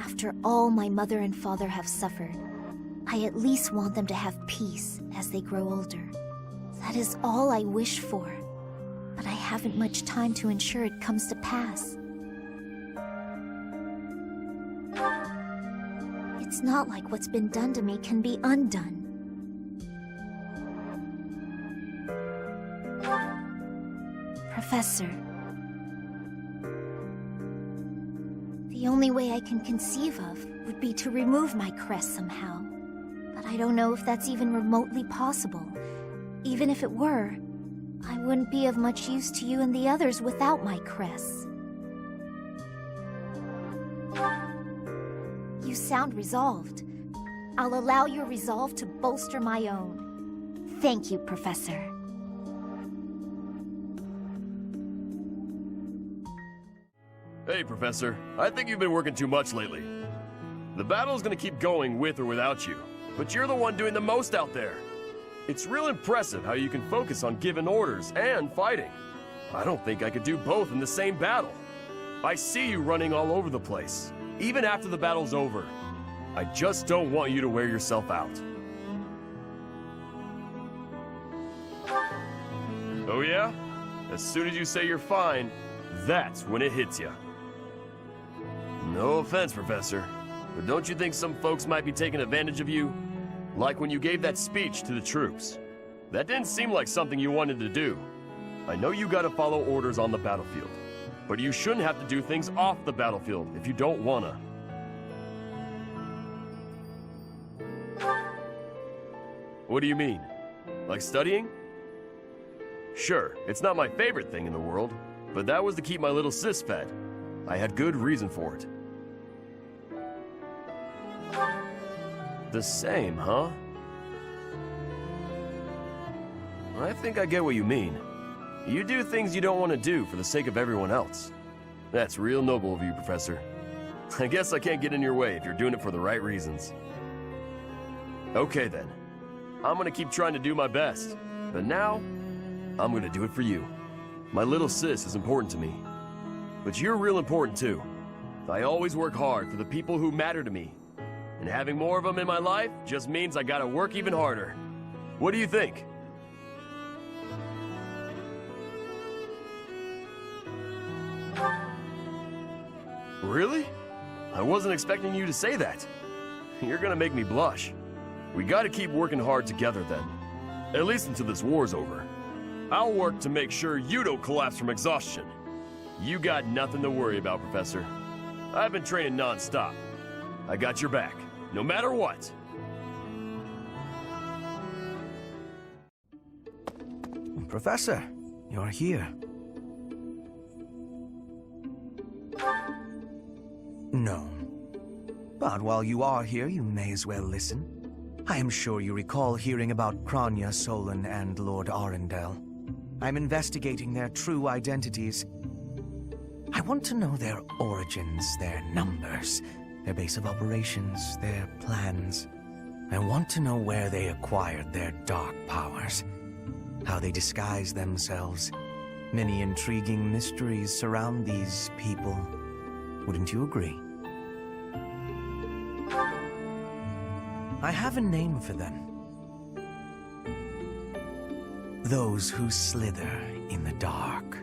After all my mother and father have suffered, I at least want them to have peace as they grow older. That That is all I wish for. But I haven't much time to ensure it comes to pass. It's not like what's been done to me can be undone. Professor. The only way I can conceive of would be to remove my crest somehow. But I don't know if that's even remotely possible. Even if it were, I wouldn't be of much use to you and the others without my crests. You sound resolved. I'll allow your resolve to bolster my own. Thank you, Professor. Hey, Professor. I think you've been working too much lately. The battle's gonna keep going with or without you, but you're the one doing the most out there. It's real impressive how you can focus on giving orders and fighting. I don't think I could do both in the same battle. I see you running all over the place, even after the battle's over. I just don't want you to wear yourself out. Oh yeah? As soon as you say you're fine, that's when it hits you. No offense, Professor, but don't you think some folks might be taking advantage of you? Like when you gave that speech to the troops. That didn't seem like something you wanted to do. I know you gotta follow orders on the battlefield, but you shouldn't have to do things off the battlefield if you don't wanna. What do you mean? Like studying? Sure, it's not my favorite thing in the world, but that was to keep my little sis fed. I had good reason for it. The same, huh? I think I get what you mean. You do things you don't want to do for the sake of everyone else. That's real noble of you, Professor. I guess I can't get in your way if you're doing it for the right reasons. Okay then. I'm gonna keep trying to do my best. But now, I'm gonna do it for you. My little sis is important to me. But you're real important too. I always work hard for the people who matter to me. And having more of them in my life just means I gotta work even harder. What do you think? Really? I wasn't expecting you to say that. You're gonna make me blush. We gotta keep working hard together then. At least until this war's over. I'll work to make sure you don't collapse from exhaustion. You got nothing to worry about, Professor. I've been training non-stop. I got your back, no matter what. Professor, you're here. No. But while you are here, you may as well listen. I am sure you recall hearing about Kranya, Solon, and Lord Arundel. I'm investigating their true identities. I want to know their origins, their numbers, their base of operations, their plans. I want to know where they acquired their dark powers, how they disguise themselves. Many intriguing mysteries surround these people. Wouldn't you agree? I have a name for them. Those who slither in the dark.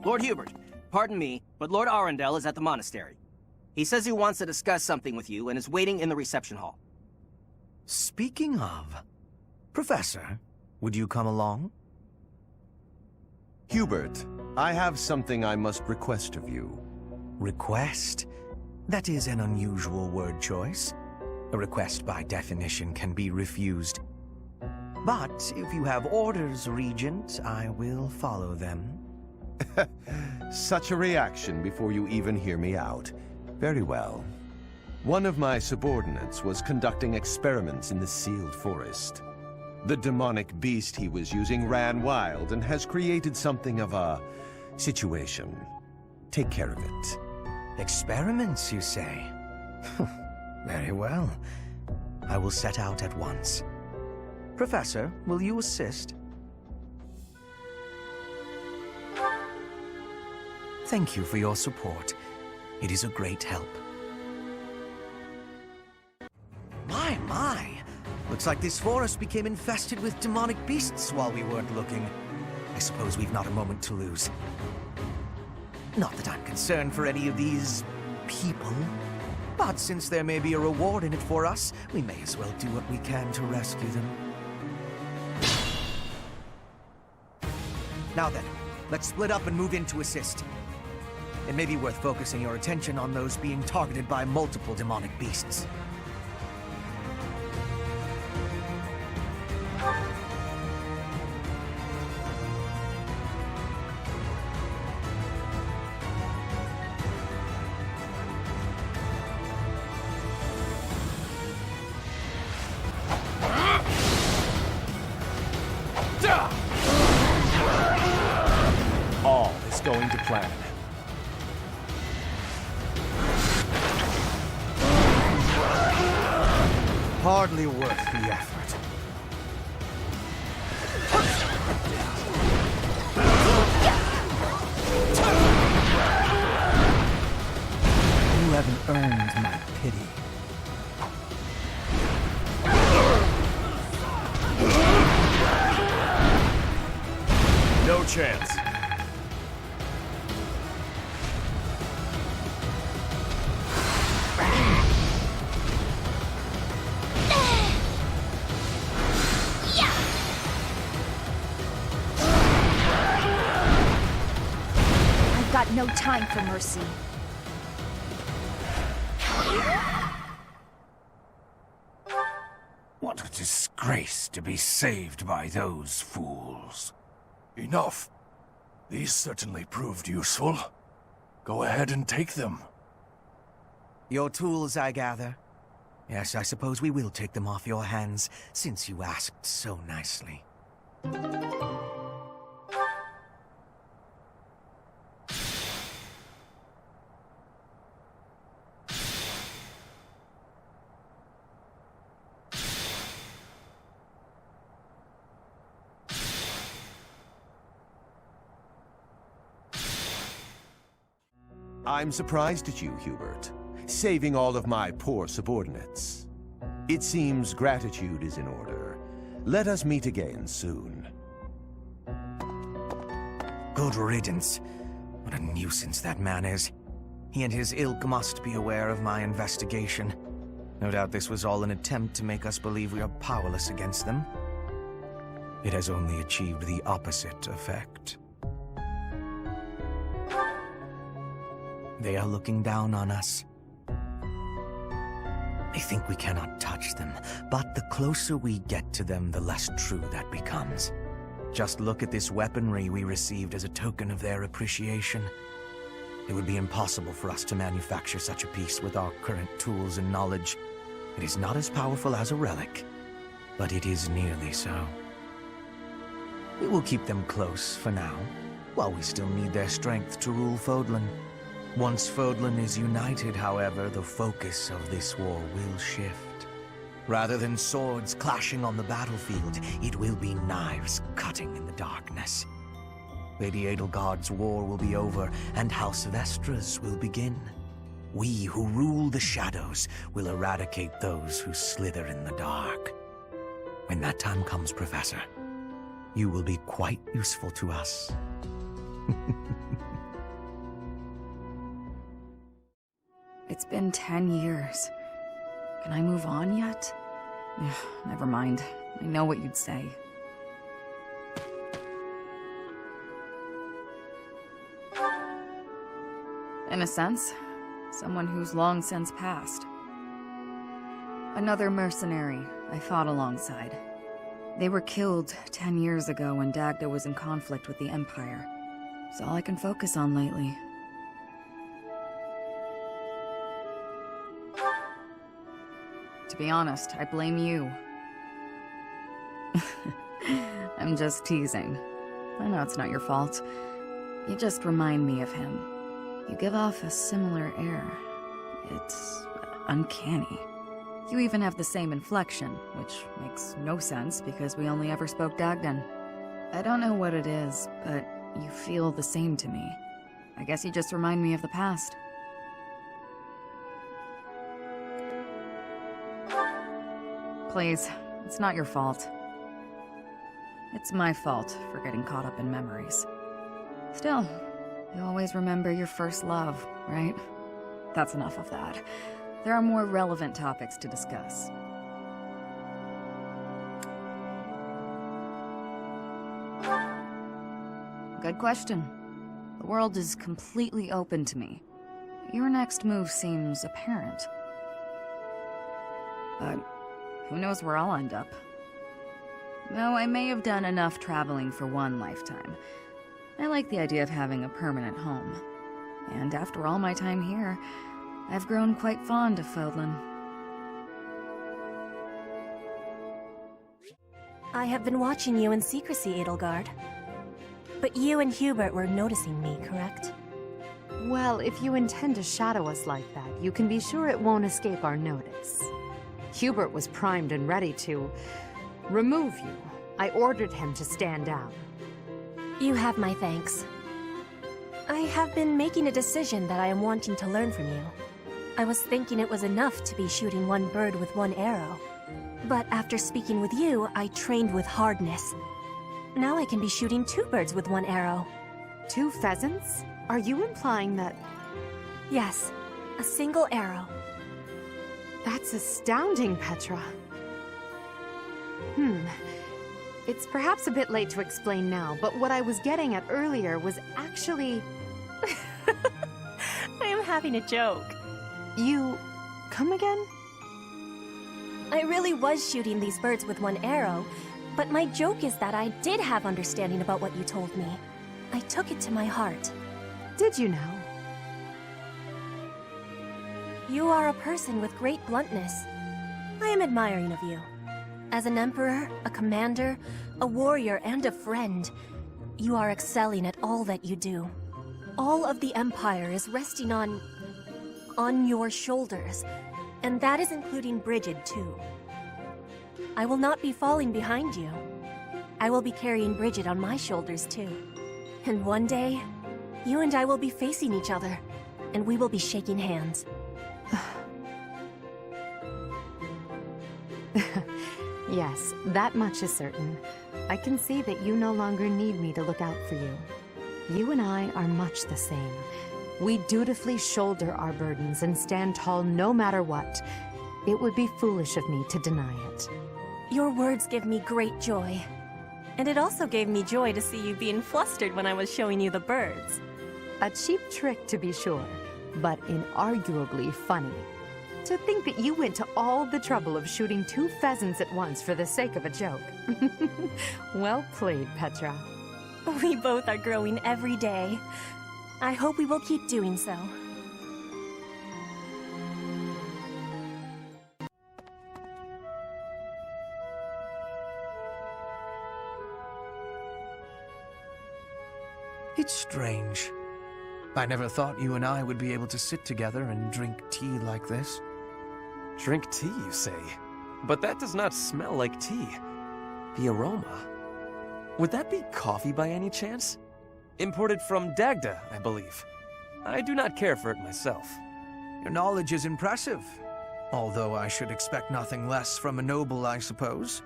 Lord Hubert, pardon me, but Lord Arundel is at the monastery. He says he wants to discuss something with you and is waiting in the reception hall. Speaking of, Professor, would you come along? Hubert, I have something I must request of you. Request? That is an unusual word choice. A request by definition can be refused. But if you have orders, Regent, I will follow them. Such a reaction before you even hear me out. Very well. One of my subordinates was conducting experiments in the sealed forest. The demonic beast he was using ran wild and has created something of a situation. Take care of it. Experiments, you say? Very well. I will set out at once. Professor, will you assist? Thank you for your support. It is a great help. My! Looks like this forest became infested with demonic beasts while we weren't looking. I suppose we've not a moment to lose. Not that I'm concerned for any of these people, but since there may be a reward in it for us, we may as well do what we can to rescue them. Now then, let's split up and move in to assist. It may be worth focusing your attention on those being targeted by multiple demonic beasts. All is going to plan. Hardly worth the effort. You haven't earned my pity. No chance. I've got no time for mercy. What a disgrace to be saved by those fools. Enough. These certainly proved useful. Go ahead and take them. Your tools, I gather. Yes, I suppose we will take them off your hands, since you asked so nicely. I'm surprised at you, Hubert, saving all of my poor subordinates. It seems gratitude is in order. Let us meet again soon. Good riddance. What a nuisance that man is. He and his ilk must be aware of my investigation. No doubt this was all an attempt to make us believe we are powerless against them. It has only achieved the opposite effect. They are looking down on us. They think we cannot touch them, but the closer we get to them, the less true that becomes. Just look at this weaponry we received as a token of their appreciation. It would be impossible for us to manufacture such a piece with our current tools and knowledge. It is not as powerful as a relic, but it is nearly so. We will keep them close for now, while we still need their strength to rule Fodlan. Once Fodlan is united, however, the focus of this war will shift. Rather than swords clashing on the battlefield, it will be knives cutting in the darkness. Lady Edelgard's war will be over, and House Vestra's will begin. We who rule the shadows will eradicate those who slither in the dark. When that time comes, Professor, you will be quite useful to us. It's been 10 years. Can I move on yet? Never mind. I know what you'd say. In a sense, someone who's long since passed. Another mercenary I fought alongside. They were killed 10 years ago when Dagda was in conflict with the Empire. It's all I can focus on lately. To be honest, I blame you. I'm just teasing. I know it's not your fault. You just remind me of him. You give off a similar air. It's uncanny. You even have the same inflection, which makes no sense because we only ever spoke Dagdan. I don't know what it is, but you feel the same to me. I guess you just remind me of the past. Please, It's not your fault. It's my fault for getting caught up in memories. Still, you always remember your first love, right? That's enough of that. There are more relevant topics to discuss. Good question. The world is completely open to me. Your next move seems apparent. But who knows where I'll end up? Though I may have done enough traveling for one lifetime. I like the idea of having a permanent home. And after all my time here, I've grown quite fond of Fodlan. I have been watching you in secrecy, Edelgard. But you and Hubert were noticing me, correct? Well, if you intend to shadow us like that, you can be sure it won't escape our notice. Hubert was primed and ready to remove you. I ordered him to stand down. You have my thanks. I have been making a decision that I am wanting to learn from you. I was thinking it was enough to be shooting one bird with one arrow. But after speaking with you, I trained with hardness. Now I can be shooting 2 birds with 1 arrow. 2 pheasants? Are you implying that... Yes, a single arrow. That's astounding, Petra. It's perhaps a bit late to explain now, but what I was getting at earlier was actually... I am having a joke. You... come again? I really was shooting these birds with 1 arrow, but my joke is that I did have understanding about what you told me. I took it to my heart. Did you know? You are a person with great bluntness. I am admiring of you. As an emperor, a commander, a warrior, and a friend, you are excelling at all that you do. All of the Empire is resting on your shoulders, and that is including Brigid, too. I will not be falling behind you. I will be carrying Brigid on my shoulders, too. And one day, you and I will be facing each other, and we will be shaking hands. Yes, that much is certain. I can see that you no longer need me to look out for you. You and I are much the same. We dutifully shoulder our burdens and stand tall no matter what. It would be foolish of me to deny it. Your words give me great joy. And it also gave me joy to see you being flustered when I was showing you the birds. A cheap trick, to be sure, but inarguably funny. To think that you went to all the trouble of shooting 2 pheasants at once for the sake of a joke. Well played, Petra. We both are growing every day. I hope we will keep doing so. It's strange. I never thought you and I would be able to sit together and drink tea like this. Drink tea, you say? But that does not smell like tea. The aroma. Would that be coffee by any chance? Imported from Dagda, I believe. I do not care for it myself. Your knowledge is impressive. Although I should expect nothing less from a noble, I suppose.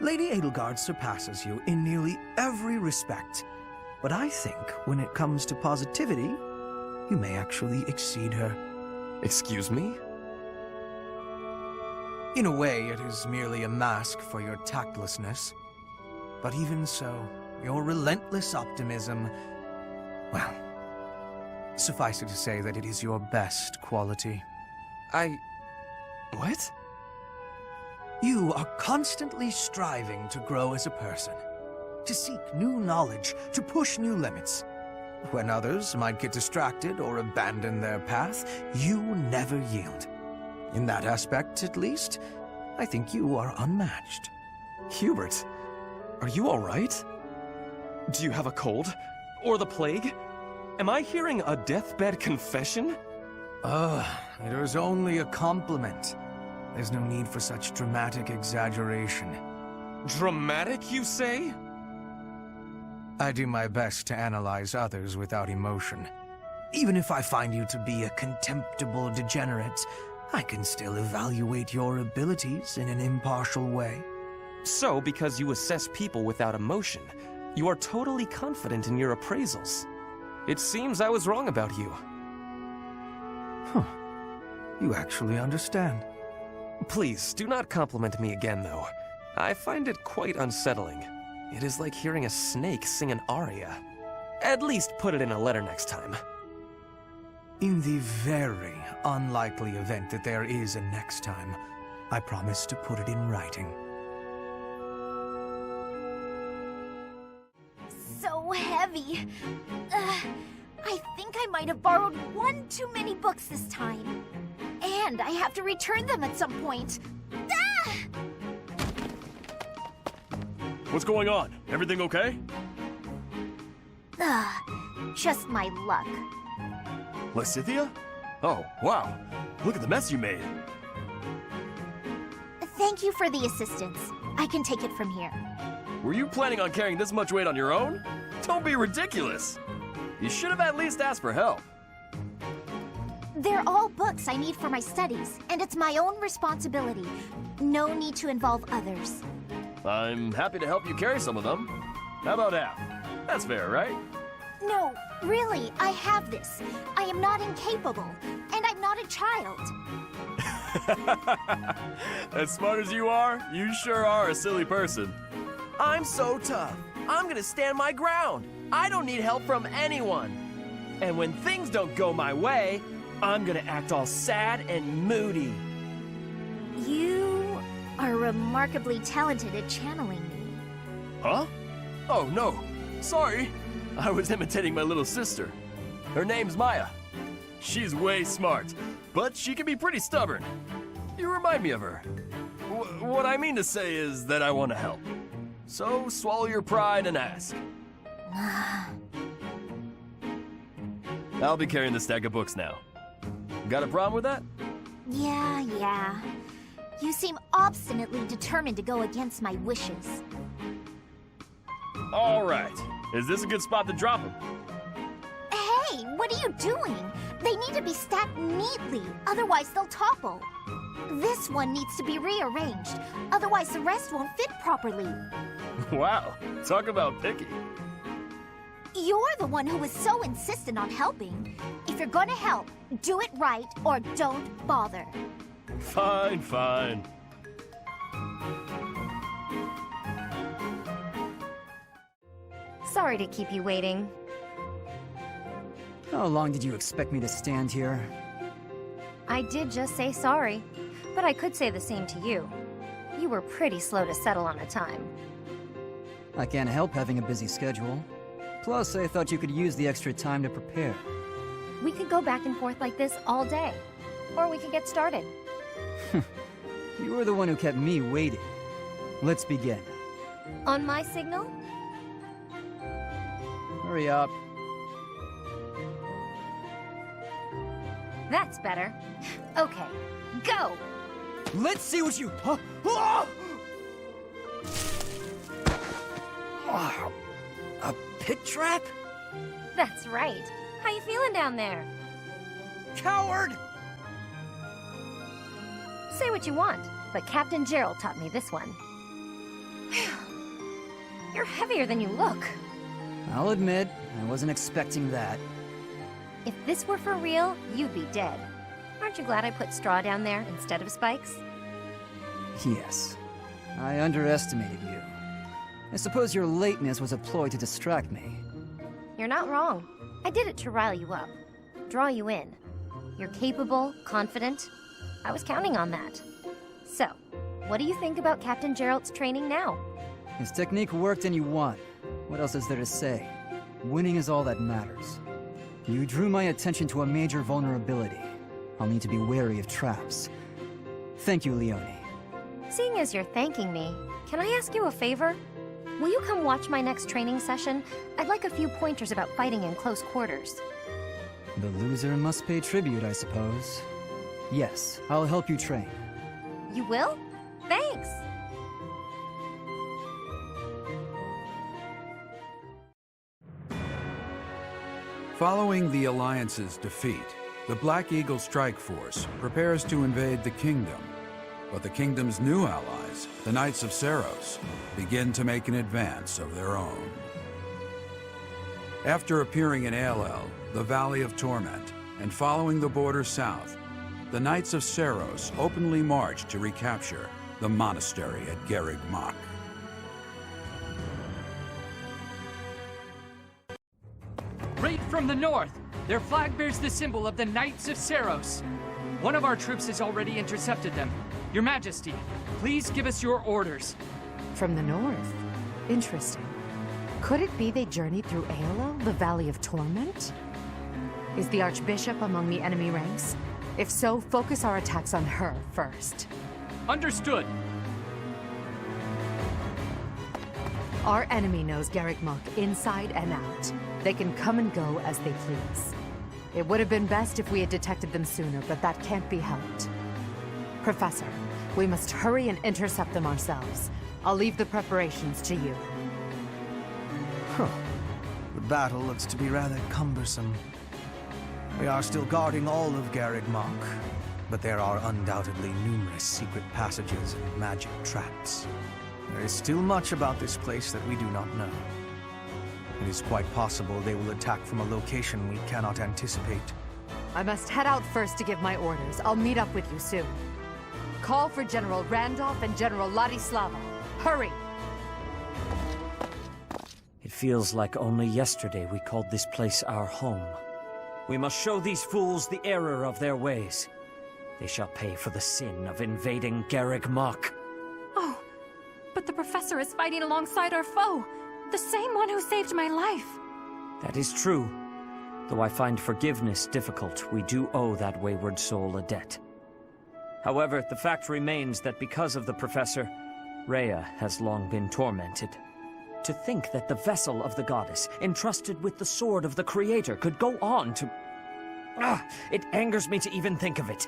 Lady Edelgard surpasses you in nearly every respect. But I think when it comes to positivity, you may actually exceed her. Excuse me? In a way, it is merely a mask for your tactlessness. But even so, your relentless optimism, well, suffice it to say that it is your best quality. What? You are constantly striving to grow as a person, to seek new knowledge, to push new limits. When others might get distracted or abandon their path, you never yield. In that aspect, at least, I think you are unmatched. Hubert, are you all right? Do you have a cold? Or the plague? Am I hearing a deathbed confession? It was only a compliment. There's no need for such dramatic exaggeration. Dramatic, you say? I do my best to analyze others without emotion. Even if I find you to be a contemptible degenerate, I can still evaluate your abilities in an impartial way. So, because you assess people without emotion, you are totally confident in your appraisals. It seems I was wrong about you. Huh. You actually understand. Please, do not compliment me again, though. I find it quite unsettling. It is like hearing a snake sing an aria. At least put it in a letter next time. In the very unlikely event that there is a next time, I promise to put it in writing. So heavy. I think I might have borrowed one too many books this time. And I have to return them at some point. Ah! What's going on? Everything okay? Just my luck. Lysithia? Oh, wow. Look at the mess you made. Thank you for the assistance. I can take it from here. Were you planning on carrying this much weight on your own? Don't be ridiculous. You should have at least asked for help. They're all books I need for my studies, and it's my own responsibility. No need to involve others. I'm happy to help you carry some of them. How about half? That's fair, right? No, really, I have this. I am not incapable, and I'm not a child. As smart as you are, you sure are a silly person. I'm so tough. I'm gonna stand my ground. I don't need help from anyone. And when things don't go my way, I'm gonna act all sad and moody. You are remarkably talented at channeling me. Huh? Oh, no. Sorry. I was imitating my little sister. Her name's Maya. She's way smart, but she can be pretty stubborn. You remind me of her. What I mean to say is that I want to help. So swallow your pride and ask. I'll be carrying the stack of books now. Got a problem with that? Yeah. You seem obstinately determined to go against my wishes. All right. Is this a good spot to drop them? Hey, what are you doing? They need to be stacked neatly, otherwise they'll topple. This one needs to be rearranged, otherwise the rest won't fit properly. Wow, talk about picky. You're the one who was so insistent on helping. If you're gonna help, do it right or don't bother. Fine. Sorry to keep you waiting. How long did you expect me to stand here? I did just say sorry, but I could say the same to you. You were pretty slow to settle on a time. I can't help having a busy schedule. Plus, I thought you could use the extra time to prepare. We could go back and forth like this all day. Or we could get started. You were the one who kept me waiting. Let's begin. On my signal? Hurry up. That's better. Okay, go! Let's see what you... A pit trap? That's right. How you feeling down there? Coward! Say what you want, but Captain Gerald taught me this one. You're heavier than you look. I'll admit, I wasn't expecting that. If this were for real, you'd be dead. Aren't you glad I put straw down there instead of spikes? Yes. I underestimated you. I suppose your lateness was a ploy to distract me. You're not wrong. I did it to rile you up. Draw you in. You're capable, confident. I was counting on that. So, what do you think about Captain Gerald's training now? His technique worked and you won. What else is there to say? Winning is all that matters. You drew my attention to a major vulnerability. I'll need to be wary of traps. Thank you, Leone. Seeing as you're thanking me, can I ask you a favor? Will you come watch my next training session? I'd like a few pointers about fighting in close quarters. The loser must pay tribute, I suppose. Yes, I'll help you train. You will? Thanks! Following the Alliance's defeat, the Black Eagle Strike Force prepares to invade the kingdom. But the kingdom's new allies rise, the Knights of Seiros begin to make an advance of their own. After appearing in Aelel, the Valley of Torment, and following the border south, the Knights of Seiros openly march to recapture the monastery at Garreg Mach. Raid from the north! Their flag bears the symbol of the Knights of Seiros. One of our troops has already intercepted them. Your Majesty, please give us your orders. From the north? Interesting. Could it be they journeyed through Aelel, the Valley of Torment? Is the Archbishop among the enemy ranks? If so, focus our attacks on her first. Understood. Our enemy knows Garreg Mach inside and out. They can come and go as they please. It would have been best if we had detected them sooner, but that can't be helped. Professor, we must hurry and intercept them ourselves. I'll leave the preparations to you. Huh. The battle looks to be rather cumbersome. We are still guarding all of Garreg Mach, but there are undoubtedly numerous secret passages and magic traps. There is still much about this place that we do not know. It is quite possible they will attack from a location we cannot anticipate. I must head out first to give my orders. I'll meet up with you soon. Call for General Randolph and General Ladislava. Hurry! It feels like only yesterday we called this place our home. We must show these fools the error of their ways. They shall pay for the sin of invading Garreg Mach. Oh, but the professor is fighting alongside our foe. The same one who saved my life. That is true. Though I find forgiveness difficult, we do owe that wayward soul a debt. However, the fact remains that because of the professor, Rhea has long been tormented. To think that the vessel of the goddess, entrusted with the sword of the Creator, could go on to... it angers me to even think of it.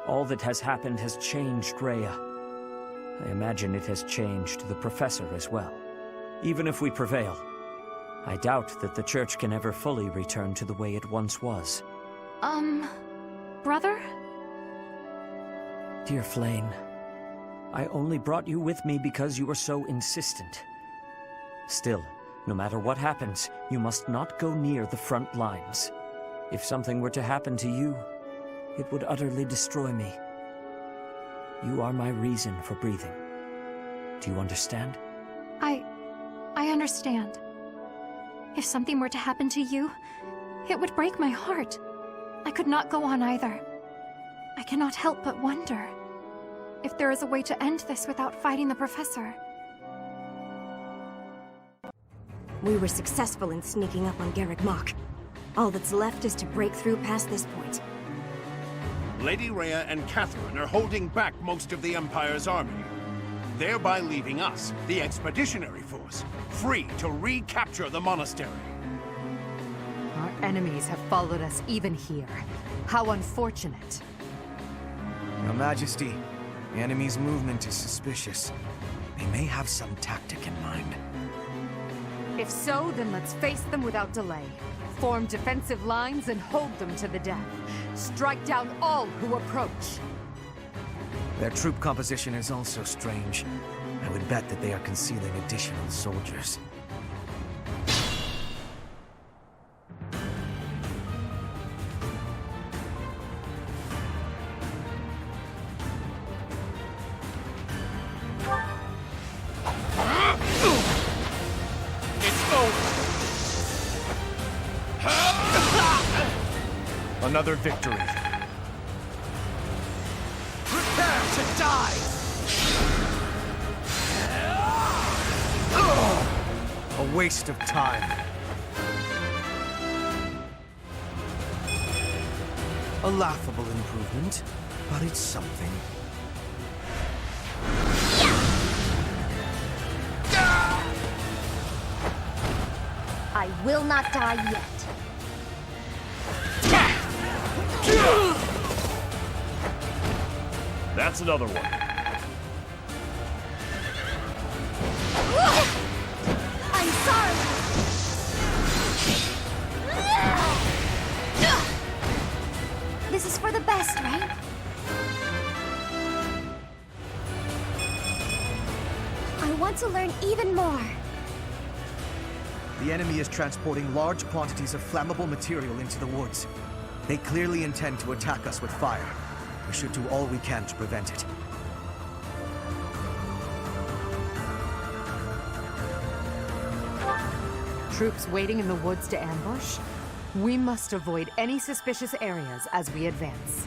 All that has happened has changed Rhea. I imagine it has changed the professor as well. Even if we prevail, I doubt that the Church can ever fully return to the way it once was. Brother? Dear Flame, I only brought you with me because you were so insistent. Still, no matter what happens, you must not go near the front lines. If something were to happen to you, it would utterly destroy me. You are my reason for breathing. Do you understand? I understand. If something were to happen to you, it would break my heart. I could not go on either. I cannot help but wonder if there is a way to end this without fighting the professor. We were successful in sneaking up on Garreg Mach. All that's left is to break through past this point. Lady Rhea and Catherine are holding back most of the Empire's army, thereby leaving us, the Expeditionary Force, free to recapture the monastery. Our enemies have followed us even here. How unfortunate. Your Majesty, the enemy's movement is suspicious. They may have some tactic in mind. If so, then let's face them without delay. Form defensive lines and hold them to the death. Strike down all who approach. Their troop composition is also strange. I would bet that they are concealing additional soldiers. Another victory. Prepare to die! A waste of time. A laughable improvement, but it's something. I will not die yet. That's another one. I'm sorry. This is for the best, right? want to learn even more. The enemy is transporting large quantities of flammable material into the woods. They clearly intend to attack us with fire. We should do all we can to prevent it. Troops waiting in the woods to ambush? We must avoid any suspicious areas as we advance.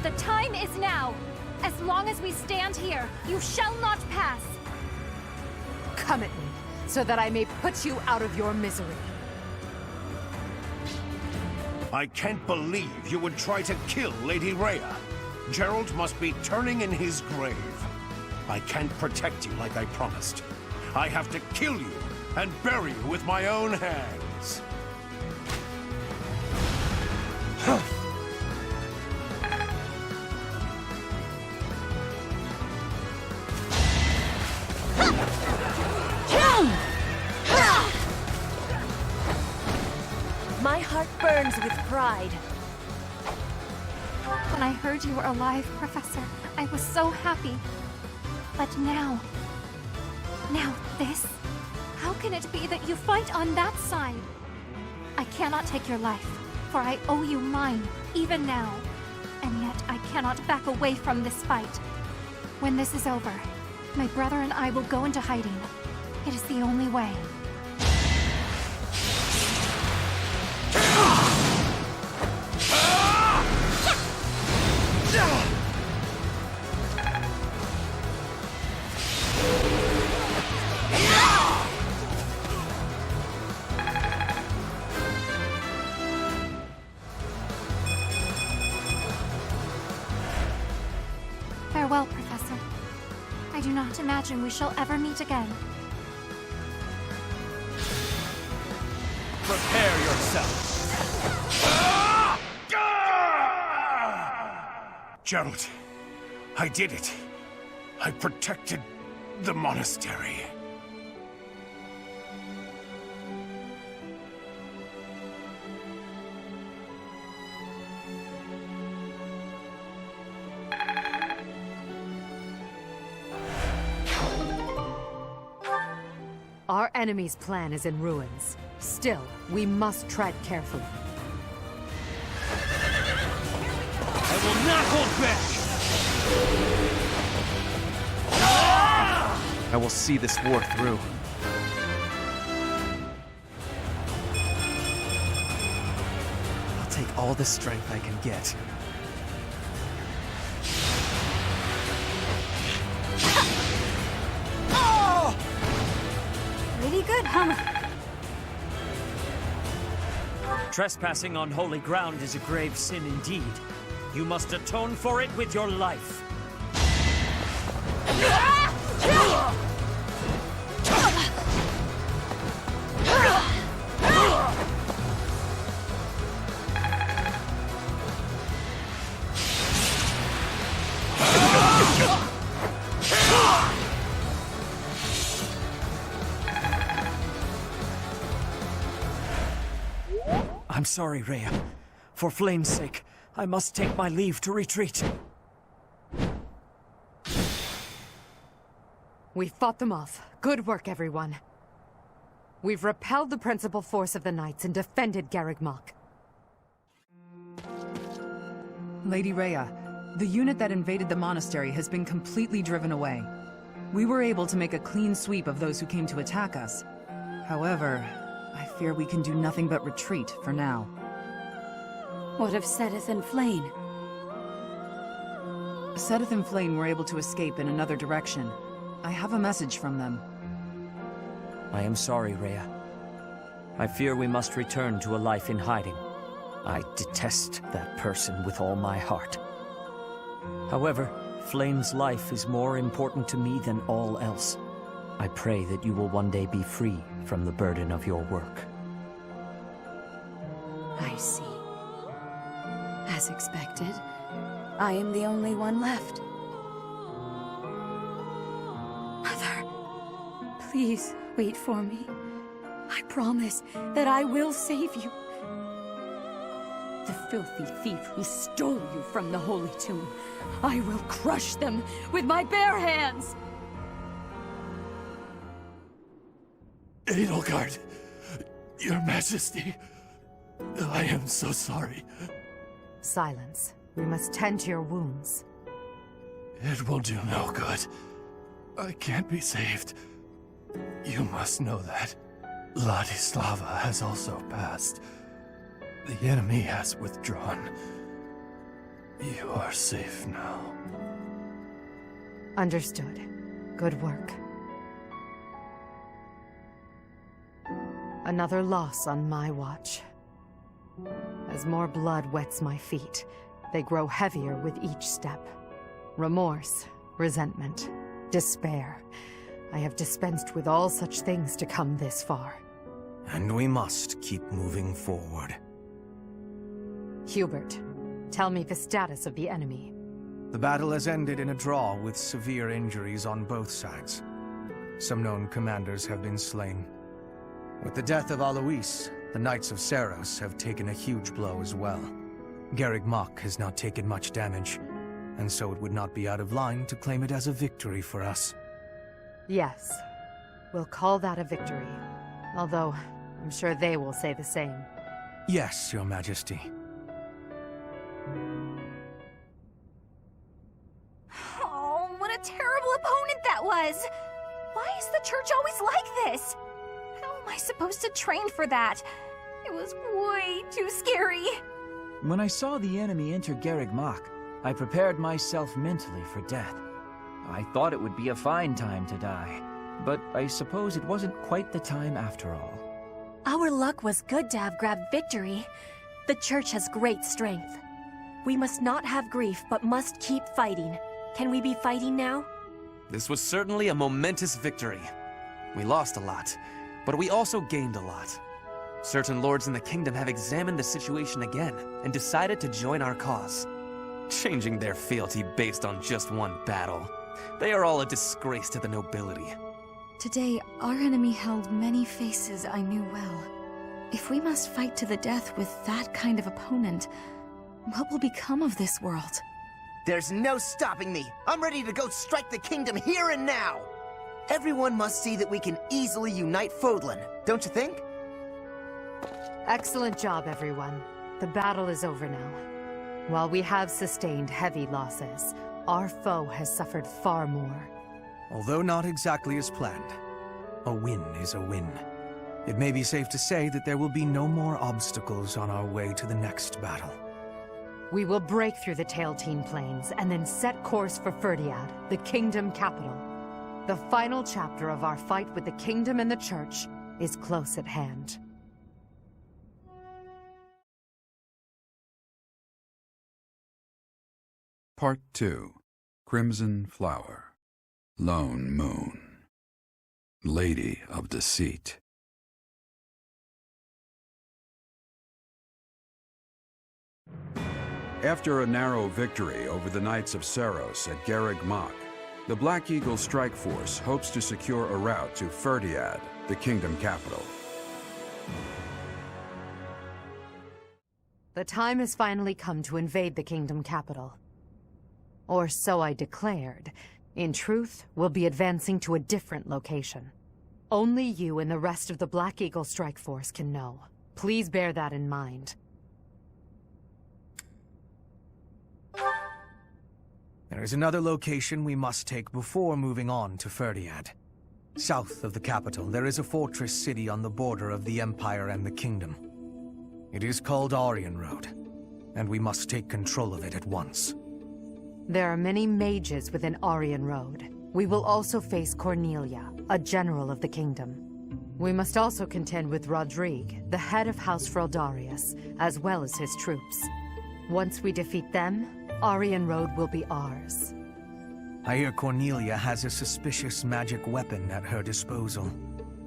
The time is now. As long as we stand here, you shall not pass. Come at me, so that I may put you out of your misery. I can't believe you would try to kill Lady Rhea. Gerald must be turning in his grave. I can't protect you like I promised. I have to kill you and bury you with my own hands. My heart burns with pride. When I heard you were alive, Professor, I was so happy. But now this? How can it be that you fight on that side? I cannot take your life, for I owe you mine, even now. And yet I cannot back away from this fight. When this is over, my brother and I will go into hiding. It is the only way. Farewell, Professor. I do not imagine we shall ever meet again. Prepare yourself. Gerald, I did it. I protected the monastery. Our enemy's plan is in ruins. Still, we must tread carefully. I will not hold back! I will see this war through. I'll take all the strength I can get. Pretty good, huh? Trespassing on holy ground is a grave sin indeed. You must atone for it with your life. I'm sorry, Rhea. For Flame's sake, I must take my leave to retreat. We fought them off. Good work, everyone. We've repelled the principal force of the Knights and defended Garreg Mach. Lady Rhea, the unit that invaded the monastery has been completely driven away. We were able to make a clean sweep of those who came to attack us. However, I fear we can do nothing but retreat for now. What of Sedith and Flane? Sedith and Flane were able to escape in another direction. I have a message from them. I am sorry, Rhea. I fear we must return to a life in hiding. I detest that person with all my heart. However, Flame's life is more important to me than all else. I pray that you will one day be free from the burden of your work. I see. As expected, I am the only one left. Mother, please wait for me. I promise that I will save you. The filthy thief who stole you from the Holy Tomb. I will crush them with my bare hands! Edelgard, Your Majesty, I am so sorry. Silence. We must tend to your wounds. It will do no good. I can't be saved. You must know that. Ladislava has also passed. The enemy has withdrawn. You are safe now. Understood. Good work. Another loss on my watch. As more blood wets my feet, they grow heavier with each step. Remorse, resentment, despair. I have dispensed with all such things to come this far. And we must keep moving forward. Hubert, tell me the status of the enemy. The battle has ended in a draw with severe injuries on both sides. Some known commanders have been slain. With the death of Alois, the Knights of Seros have taken a huge blow as well. Garreg Mach has not taken much damage, and so it would not be out of line to claim it as a victory for us. Yes, we'll call that a victory. Although, I'm sure they will say the same. Yes, Your Majesty. Oh, what a terrible opponent that was! Why is the church always like this? How am I supposed to train for that? It was way too scary. When I saw the enemy enter Garreg Mach, I prepared myself mentally for death. I thought it would be a fine time to die, but I suppose it wasn't quite the time after all. Our luck was good to have grabbed victory. The church has great strength. We must not have grief, but must keep fighting. Can we be fighting now? This was certainly a momentous victory. We lost a lot, but we also gained a lot. Certain lords in the kingdom have examined the situation again and decided to join our cause, changing their fealty based on just one battle. They are all a disgrace to the nobility. Today, our enemy held many faces I knew well. If we must fight to the death with that kind of opponent, what will become of this world? There's no stopping me. I'm ready to go strike the kingdom here and now. Everyone must see that we can easily unite Fodlan, don't you think? Excellent job, everyone. The battle is over now. While we have sustained heavy losses, our foe has suffered far more. Although not exactly as planned, a win is a win. It may be safe to say that there will be no more obstacles on our way to the next battle. We will break through the Tailteen Plains and then set course for Ferdiad, the kingdom capital. The final chapter of our fight with the kingdom and the church is close at hand. Part 2. Crimson Flower. Lone Moon. Lady of Deceit. After a narrow victory over the Knights of Seros at Garreg Mach, the Black Eagle Strike Force hopes to secure a route to Ferdiad, the kingdom capital. The time has finally come to invade the kingdom capital. Or so I declared. In truth, we'll be advancing to a different location. Only you and the rest of the Black Eagle Strike Force can know. Please bear that in mind. There is another location we must take before moving on to Ferdiad. South of the capital, there is a fortress city on the border of the Empire and the Kingdom. It is called Aryan Road, and we must take control of it at once. There are many mages within Aryan Road. We will also face Cornelia, a general of the kingdom. We must also contend with Rodrigue, the head of House Fraldarius, as well as his troops. Once we defeat them, Aryan Road will be ours. I hear Cornelia has a suspicious magic weapon at her disposal.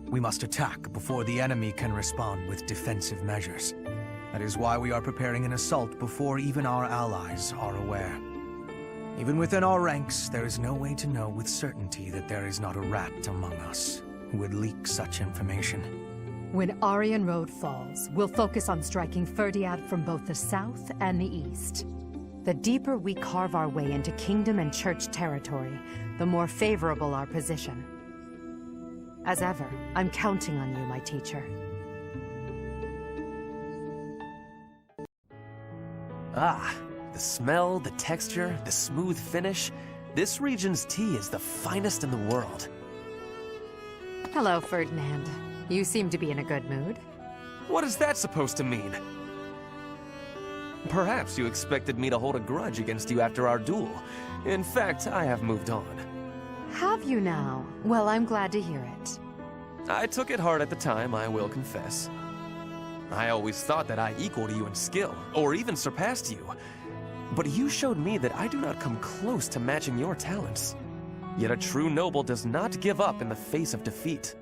We must attack before the enemy can respond with defensive measures. That is why we are preparing an assault before even our allies are aware. Even within our ranks, there is no way to know with certainty that there is not a rat among us who would leak such information. When Aryan Road falls, we'll focus on striking Ferdiad from both the south and the east. The deeper we carve our way into kingdom and church territory, the more favorable our position. As ever, I'm counting on you, my teacher. Ah, the smell, the texture, the smooth finish. This region's tea is the finest in the world. Hello, Ferdinand. You seem to be in a good mood. What is that supposed to mean? Perhaps you expected me to hold a grudge against you after our duel. In fact, I have moved on. Have you now? Well, I'm glad to hear it. I took it hard at the time, I will confess. I always thought that I equaled you in skill, or even surpassed you. But you showed me that I do not come close to matching your talents. Yet a true noble does not give up in the face of defeat.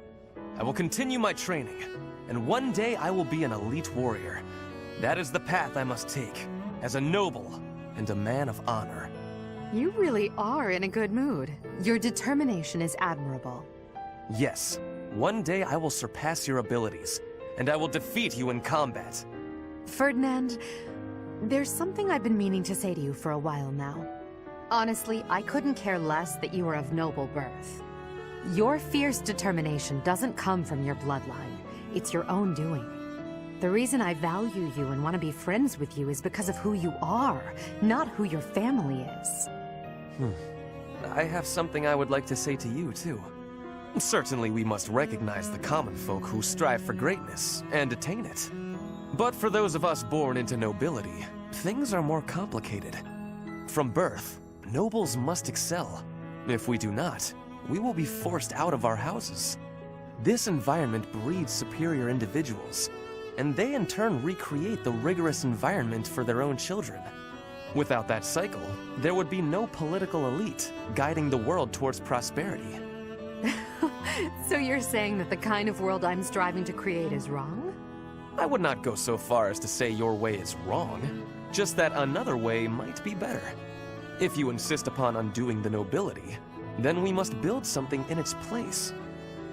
I will continue my training, and one day I will be an elite warrior. That is the path I must take, as a noble and a man of honor. You really are in a good mood. Your determination is admirable. Yes, one day I will surpass your abilities, and I will defeat you in combat. Ferdinand, there's something I've been meaning to say to you for a while now. Honestly, I couldn't care less that you are of noble birth. Your fierce determination doesn't come from your bloodline. It's your own doing. The reason I value you and want to be friends with you is because of who you are, not who your family is. I have something I would like to say to you, too. Certainly we must recognize the common folk who strive for greatness and attain it. But for those of us born into nobility, things are more complicated. From birth, nobles must excel. If we do not, we will be forced out of our houses. This environment breeds superior individuals, and they in turn recreate the rigorous environment for their own children. Without that cycle, there would be no political elite guiding the world towards prosperity. So you're saying that the kind of world I'm striving to create is wrong? I would not go so far as to say your way is wrong, just that another way might be better. If you insist upon undoing the nobility, then we must build something in its place.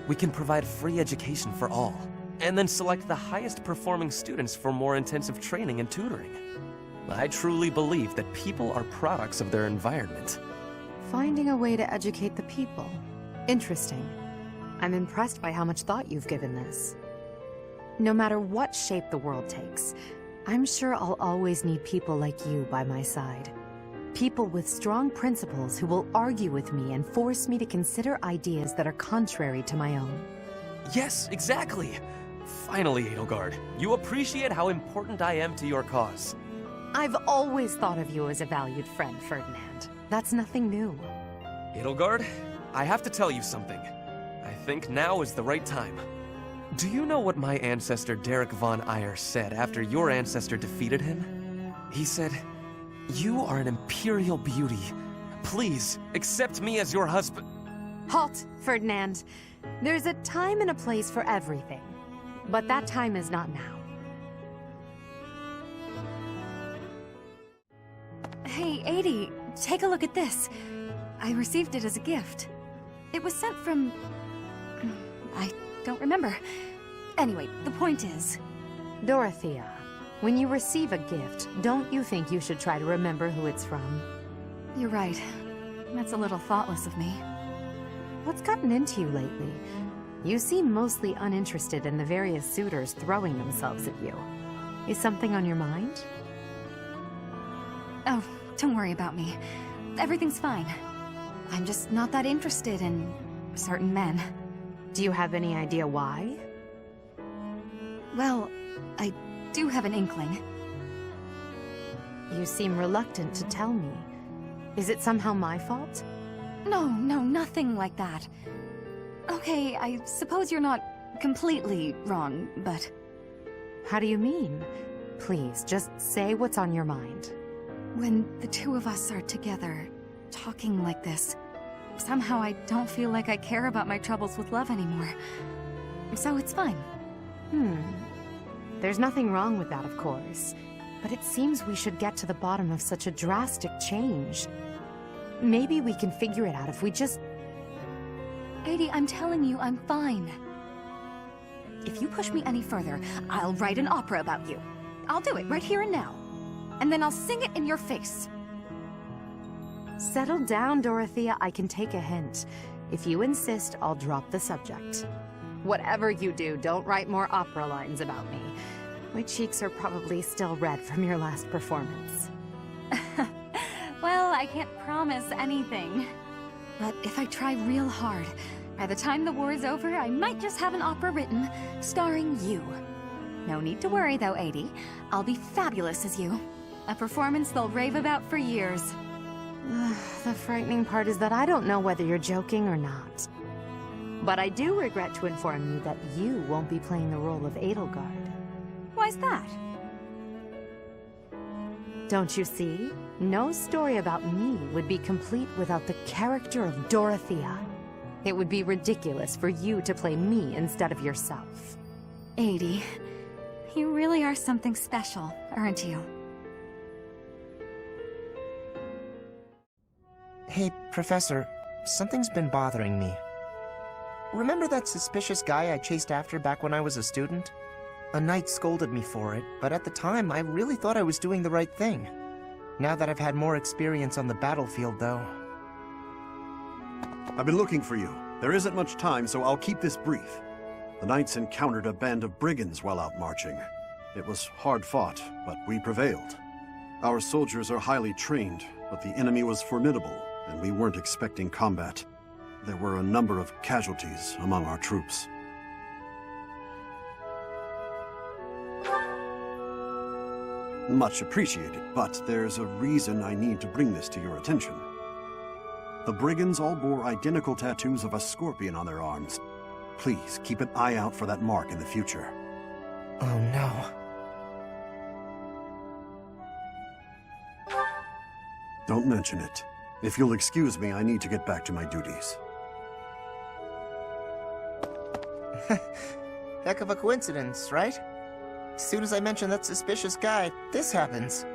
We can provide free education for all, and then select the highest performing students for more intensive training and tutoring. I truly believe that people are products of their environment. Finding a way to educate the people. Interesting. I'm impressed by how much thought you've given this. No matter what shape the world takes, I'm sure I'll always need people like you by my side. People with strong principles who will argue with me and force me to consider ideas that are contrary to my own. Yes, exactly! Finally, Edelgard, you appreciate how important I am to your cause. I've always thought of you as a valued friend, Ferdinand. That's nothing new. Edelgard, I have to tell you something. I think now is the right time. Do you know what my ancestor Derek von Eyre said after your ancestor defeated him? He said, "You are an imperial beauty. Please, accept me as your husband." Halt, Ferdinand. There's a time and a place for everything. But that time is not now. Hey, Adi, take a look at this. I received it as a gift. It was sent from... I don't remember. Anyway, the point is... Dorothea, when you receive a gift, don't you think you should try to remember who it's from? You're right. That's a little thoughtless of me. What's gotten into you lately? You seem mostly uninterested in the various suitors throwing themselves at you. Is something on your mind? Oh, don't worry about me. Everything's fine. I'm just not that interested in certain men. Do you have any idea why? Well, I do have an inkling. You seem reluctant to tell me. Is it somehow my fault? No, nothing like that. Okay, I suppose you're not completely wrong, but... How do you mean? Please, just say what's on your mind. When the two of us are together, talking like this, somehow I don't feel like I care about my troubles with love anymore. So it's fine. There's nothing wrong with that, of course. But it seems we should get to the bottom of such a drastic change. Maybe we can figure it out if we just... Adi, I'm telling you, I'm fine. If you push me any further, I'll write an opera about you. I'll do it right here and now. And then I'll sing it in your face. Settle down, Dorothea. I can take a hint. If you insist, I'll drop the subject. Whatever you do, don't write more opera lines about me. My cheeks are probably still red from your last performance. Well, I can't promise anything. But if I try real hard, by the time the war is over, I might just have an opera written, starring you. No need to worry though, Adie. I'll be fabulous as you. A performance they'll rave about for years. The frightening part is that I don't know whether you're joking or not. But I do regret to inform you that you won't be playing the role of Edelgard. Why's that? Don't you see? No story about me would be complete without the character of Dorothea. It would be ridiculous for you to play me instead of yourself. Adie, you really are something special, aren't you? Hey, Professor, something's been bothering me. Remember that suspicious guy I chased after back when I was a student? A knight scolded me for it, but at the time I really thought I was doing the right thing. Now that I've had more experience on the battlefield, though... I've been looking for you. There isn't much time, so I'll keep this brief. The knights encountered a band of brigands while out marching. It was hard fought, but we prevailed. Our soldiers are highly trained, but the enemy was formidable, and we weren't expecting combat. There were a number of casualties among our troops. Much appreciated, but there's a reason I need to bring this to your attention. The brigands all bore identical tattoos of a scorpion on their arms. Please keep an eye out for that mark in the future. Oh no. Don't mention it. If you'll excuse me, I need to get back to my duties. Heck of a coincidence, right? As soon as I mention that suspicious guy, this happens.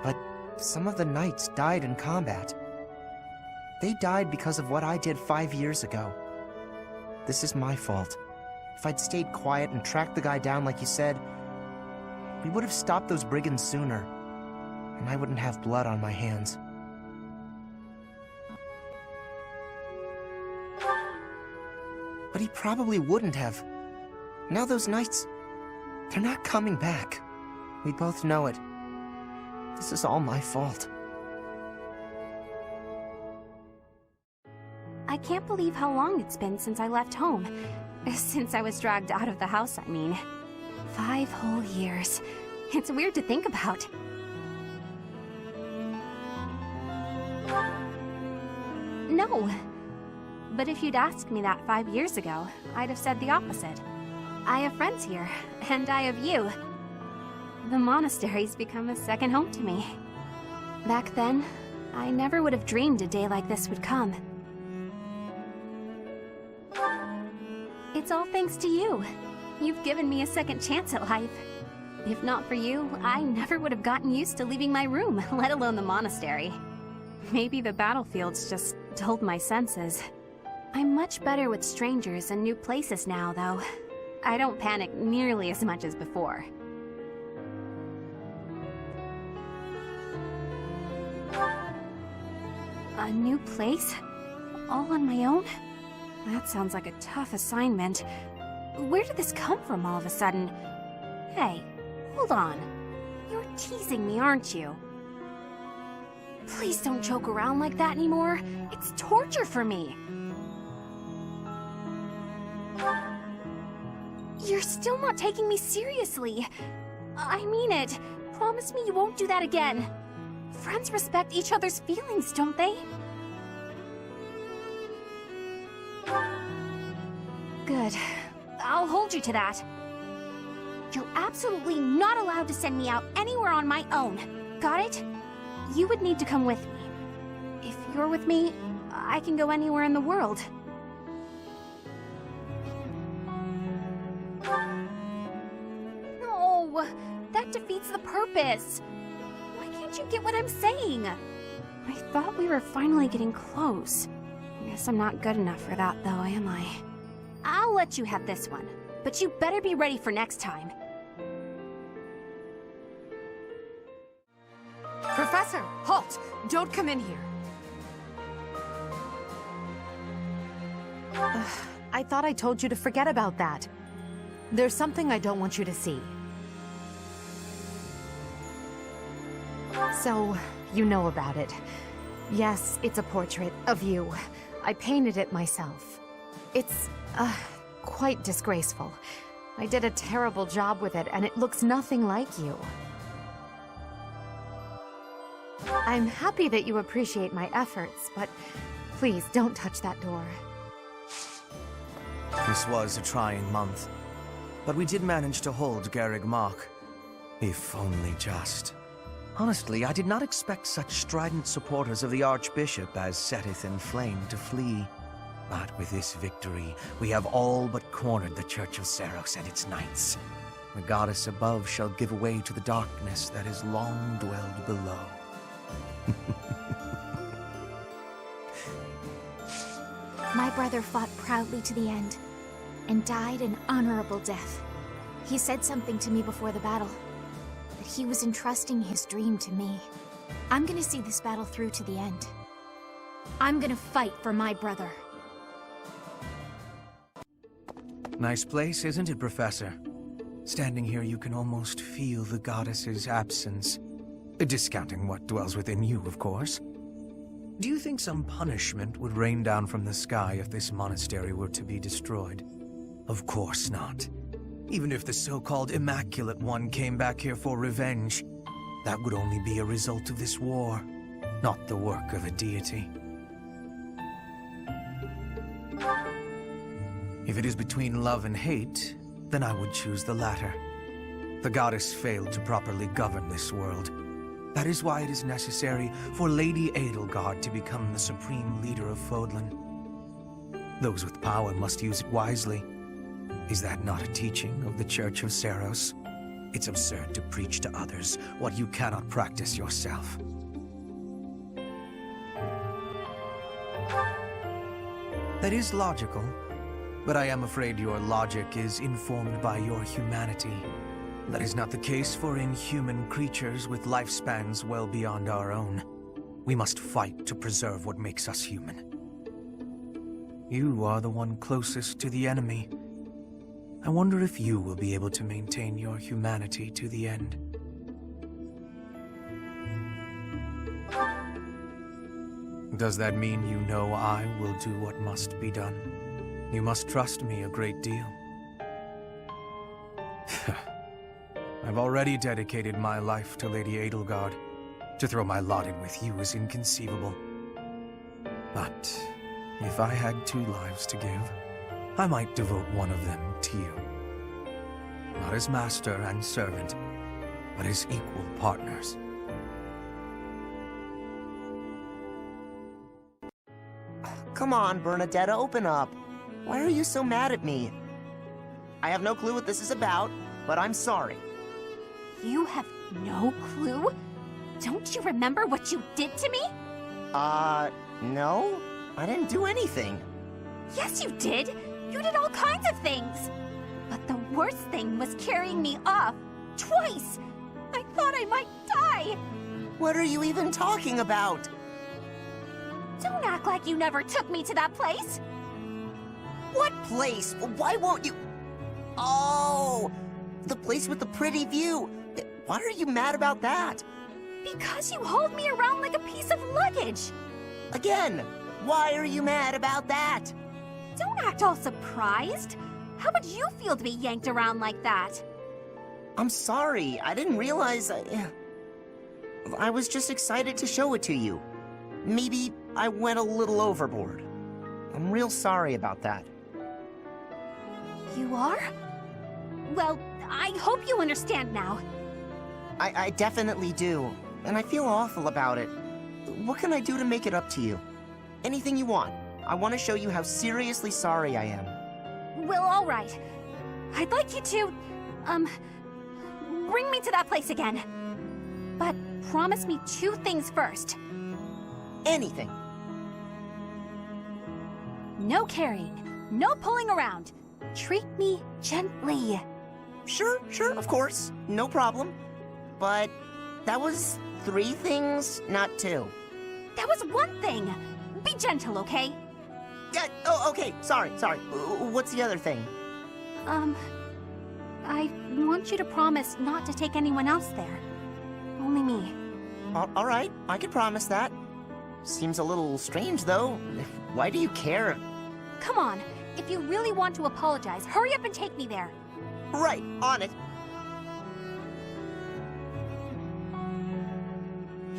But some of the knights died in combat. They died because of what I did 5 years ago. This is my fault. If I'd stayed quiet and tracked the guy down like you said, we would have stopped those brigands sooner, and I wouldn't have blood on my hands. But he probably wouldn't have. Now those knights, they're not coming back. We both know it. This is all my fault. I can't believe how long it's been since I left home. Since I was dragged out of the house, I mean. 5 whole years. It's weird to think about. No. But if you'd asked me that 5 years ago, I'd have said the opposite. I have friends here, and I have you. The monastery's become a second home to me. Back then, I never would have dreamed a day like this would come. It's all thanks to you. You've given me a second chance at life. If not for you, I never would have gotten used to leaving my room, let alone the monastery. Maybe the battlefield's just dulled my senses. I'm much better with strangers and new places now, though. I don't panic nearly as much as before. A new place? All on my own? That sounds like a tough assignment. Where did this come from all of a sudden? Hey, hold on. You're teasing me, aren't you? Please don't joke around like that anymore. It's torture for me. You're still not taking me seriously. I mean it. Promise me you won't do that again. Friends respect each other's feelings, don't they? Good. I'll hold you to that. You're absolutely not allowed to send me out anywhere on my own. Got it? You would need to come with me. If you're with me, I can go anywhere in the world. No, that defeats the purpose. Why can't you get what I'm saying? I thought we were finally getting close. Guess I'm not good enough for that, though, am I? I'll let you have this one, but you better be ready for next time. Professor, halt! Don't come in here. I thought I told you to forget about that. There's something I don't want you to see. So, you know about it. Yes, it's a portrait of you. I painted it myself. It's, quite disgraceful. I did a terrible job with it, and it looks nothing like you. I'm happy that you appreciate my efforts, but please don't touch that door. This was a trying month, but we did manage to hold Garrig Mach. If only just. Honestly, I did not expect such strident supporters of the Archbishop as setteth in flame to flee. But with this victory, we have all but cornered the Church of Seros and its knights. The goddess above shall give way to the darkness that has long dwelled below. My brother fought proudly to the end, and died an honorable death. He said something to me before the battle, that he was entrusting his dream to me. I'm gonna see this battle through to the end. I'm gonna fight for my brother. Nice place, isn't it, Professor? Standing here, you can almost feel the goddess's absence. Discounting what dwells within you, of course. Do you think some punishment would rain down from the sky if this monastery were to be destroyed? Of course not. Even if the so-called Immaculate One came back here for revenge, that would only be a result of this war, not the work of a deity. If it is between love and hate, then I would choose the latter. The goddess failed to properly govern this world. That is why it is necessary for Lady Edelgard to become the supreme leader of Fodlan. Those with power must use it wisely. Is that not a teaching of the Church of Seros? It's absurd to preach to others what you cannot practice yourself. That is logical, but I am afraid your logic is informed by your humanity. That is not the case for inhuman creatures with lifespans well beyond our own. We must fight to preserve what makes us human. You are the one closest to the enemy. I wonder if you will be able to maintain your humanity to the end. Does that mean you know I will do what must be done? You must trust me a great deal. I've already dedicated my life to Lady Edelgard. To throw my lot in with you is inconceivable. But if I had 2 lives to give, I might devote one of them to you. Not as master and servant, but as equal partners. Come on, Bernadetta, open up. Why are you so mad at me? I have no clue what this is about, but I'm sorry. You have no clue? Don't you remember what you did to me? No. I didn't do anything. Yes, you did. You did all kinds of things. But the worst thing was carrying me off. Twice! I thought I might die. What are you even talking about? Don't act like you never took me to that place. What place? Why won't you... Oh! The place with the pretty view. Why are you mad about that? Because you hauled me around like a piece of luggage. Again, why are you mad about that? Don't act all surprised. How would you feel to be yanked around like that? I'm sorry. I didn't realize I was just excited to show it to you. Maybe I went a little overboard. I'm real sorry about that. You are? Well, I hope you understand now. I definitely do, and I feel awful about it. What can I do to make it up to you? Anything you want. I want to show you how seriously sorry I am. Well, all right. I'd like you to, bring me to that place again. But promise me 2 things first. anything. No carrying, no pulling around. Treat me gently. Sure, of course. No problem. But that was 3 things, not 2. That was 1 thing. Be gentle, okay? Oh, okay. Sorry. What's the other thing? I want you to promise not to take anyone else there. Only me. All right, I can promise that. Seems a little strange, though. Why do you care? Come on. If you really want to apologize, hurry up and take me there. Right, on it.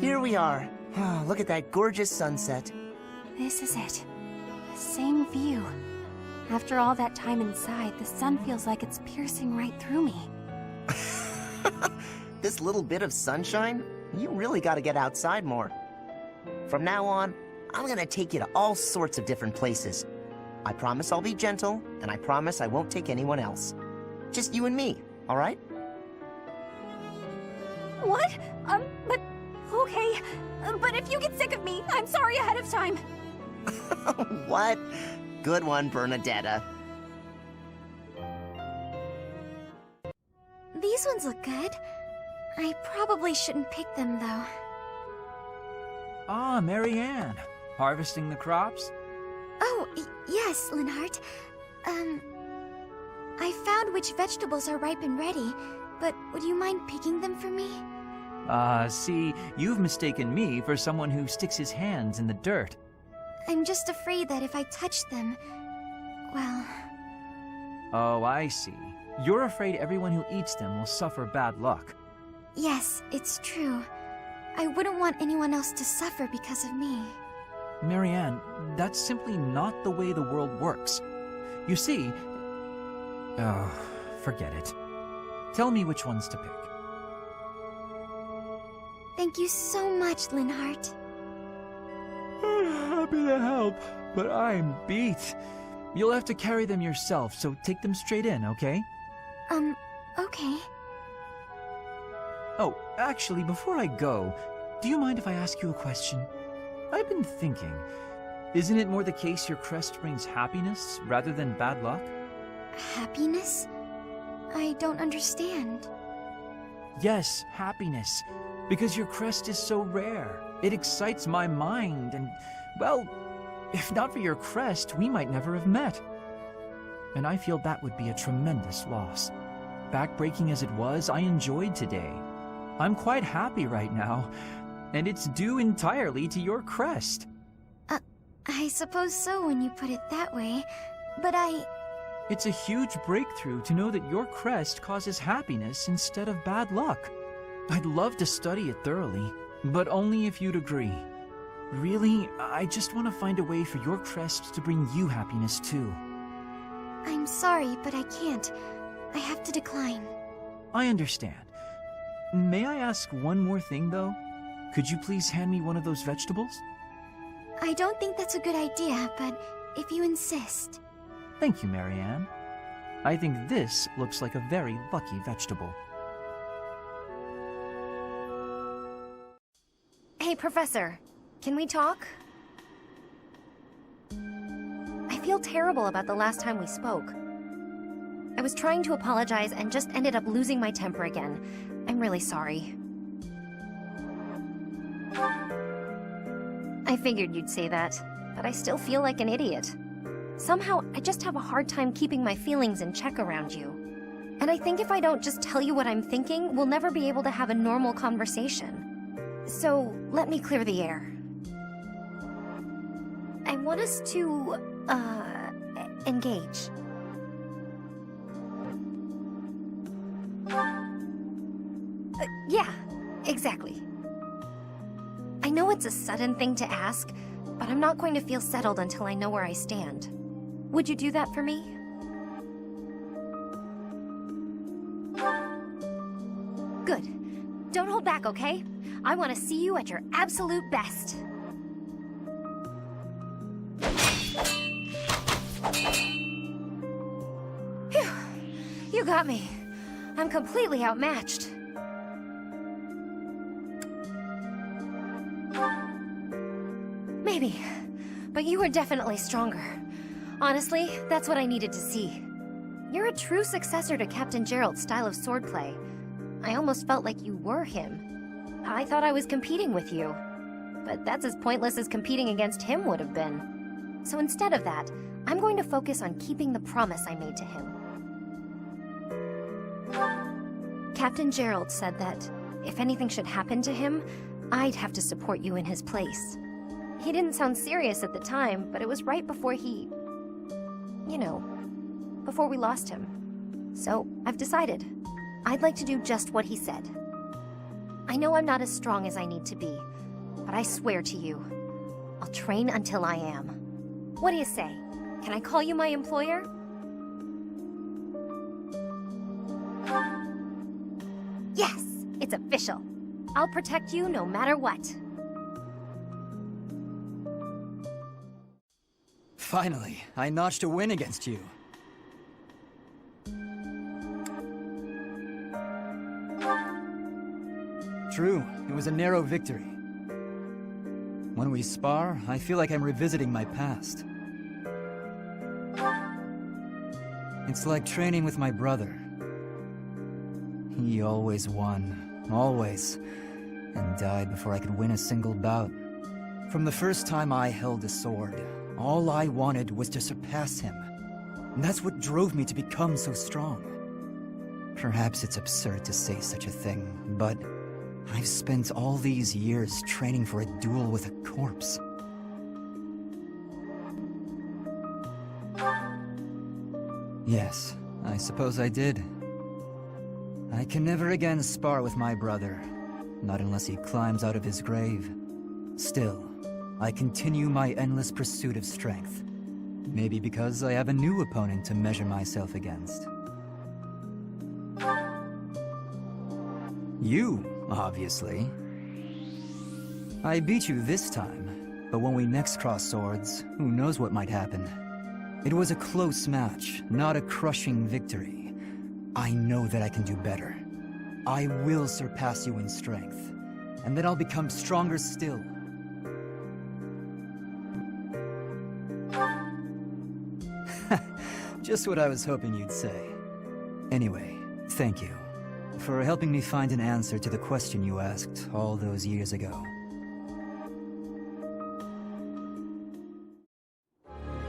Here we are. Oh, look at that gorgeous sunset. This is it. The same view. After all that time inside, the sun feels like it's piercing right through me. This little bit of sunshine? You really gotta get outside more. From now on, I'm gonna take you to all sorts of different places. I promise I'll be gentle, and I promise I won't take anyone else. Just you and me, all right? What? But... okay. But if you get sick of me, I'm sorry ahead of time. What? Good one, Bernadetta. These ones look good. I probably shouldn't pick them, though. Ah, Marianne. Harvesting the crops? Oh, yes, Linhart. I found which vegetables are ripe and ready, but would you mind picking them for me? See, you've mistaken me for someone who sticks his hands in the dirt. I'm just afraid that if I touch them, well... Oh, I see. You're afraid everyone who eats them will suffer bad luck. Yes, it's true. I wouldn't want anyone else to suffer because of me. Marianne, that's simply not the way the world works. You see... Oh, forget it. Tell me which ones to pick. Thank you so much, Linhart. Happy to help, but I'm beat. You'll have to carry them yourself, so take them straight in, okay? Okay. Oh, actually, before I go, do you mind if I ask you a question? I've been thinking, isn't it more the case your crest brings happiness rather than bad luck? Happiness? I don't understand. Yes, happiness. Because your crest is so rare. It excites my mind and, well, if not for your crest, we might never have met. And I feel that would be a tremendous loss. Backbreaking as it was, I enjoyed today. I'm quite happy right now, and it's due entirely to your crest. I suppose so when you put it that way, but It's a huge breakthrough to know that your crest causes happiness instead of bad luck. I'd love to study it thoroughly, but only if you'd agree. Really, I just want to find a way for your crest to bring you happiness too. I'm sorry, but I can't. I have to decline. I understand. May I ask one more thing, though? Could you please hand me one of those vegetables? I don't think that's a good idea, but if you insist. Thank you, Marianne. I think this looks like a very lucky vegetable. Hey, Professor. Can we talk? I feel terrible about the last time we spoke. I was trying to apologize and just ended up losing my temper again. I'm really sorry. I figured you'd say that, but I still feel like an idiot. Somehow, I just have a hard time keeping my feelings in check around you. And I think if I don't just tell you what I'm thinking, we'll never be able to have a normal conversation. So, let me clear the air. I want us to, engage. Yeah, exactly. I know it's a sudden thing to ask, but I'm not going to feel settled until I know where I stand. Would you do that for me? Good. Don't hold back, okay? I want to see you at your absolute best. Phew. You got me. I'm completely outmatched. Maybe. But you were definitely stronger. Honestly, that's what I needed to see. You're a true successor to Captain Gerald's style of swordplay. I almost felt like you were him. I thought I was competing with you. But that's as pointless as competing against him would have been. So instead of that, I'm going to focus on keeping the promise I made to him. Captain Gerald said that if anything should happen to him, I'd have to support you in his place. He didn't sound serious at the time, but it was right before he... you know, before we lost him. So, I've decided. I'd like to do just what he said. I know I'm not as strong as I need to be, but I swear to you, I'll train until I am. What do you say? Can I call you my employer? Yes, it's official. I'll protect you no matter what. Finally, I notched a win against you. True, it was a narrow victory. When we spar, I feel like I'm revisiting my past. It's like training with my brother. He always won, always, and died before I could win a single bout. From the first time I held a sword, all I wanted was to surpass him. And that's what drove me to become so strong. Perhaps it's absurd to say such a thing, but I've spent all these years training for a duel with a corpse. Yes, I suppose I did. I can never again spar with my brother, not unless he climbs out of his grave. Still, I continue my endless pursuit of strength. Maybe because I have a new opponent to measure myself against. You, obviously. I beat you this time, but when we next cross swords, who knows what might happen. It was a close match, not a crushing victory. I know that I can do better. I will surpass you in strength, and then I'll become stronger still. Just what I was hoping you'd say. Anyway, thank you for helping me find an answer to the question you asked all those years ago.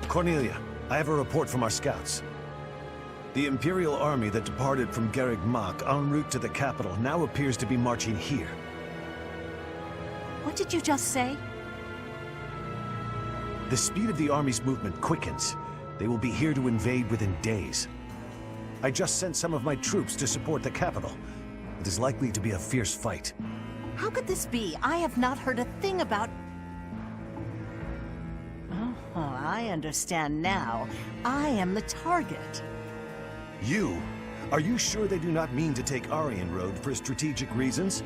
Cornelia, I have a report from our scouts. The Imperial army that departed from Garreg Mach en route to the capital now appears to be marching here. What did you just say? The speed of the army's movement quickens. They will be here to invade within days. I just sent some of my troops to support the capital. It is likely to be a fierce fight. How could this be? I have not heard a thing about... Oh, I understand now. I am the target. You? Are you sure they do not mean to take Aryan Road for strategic reasons?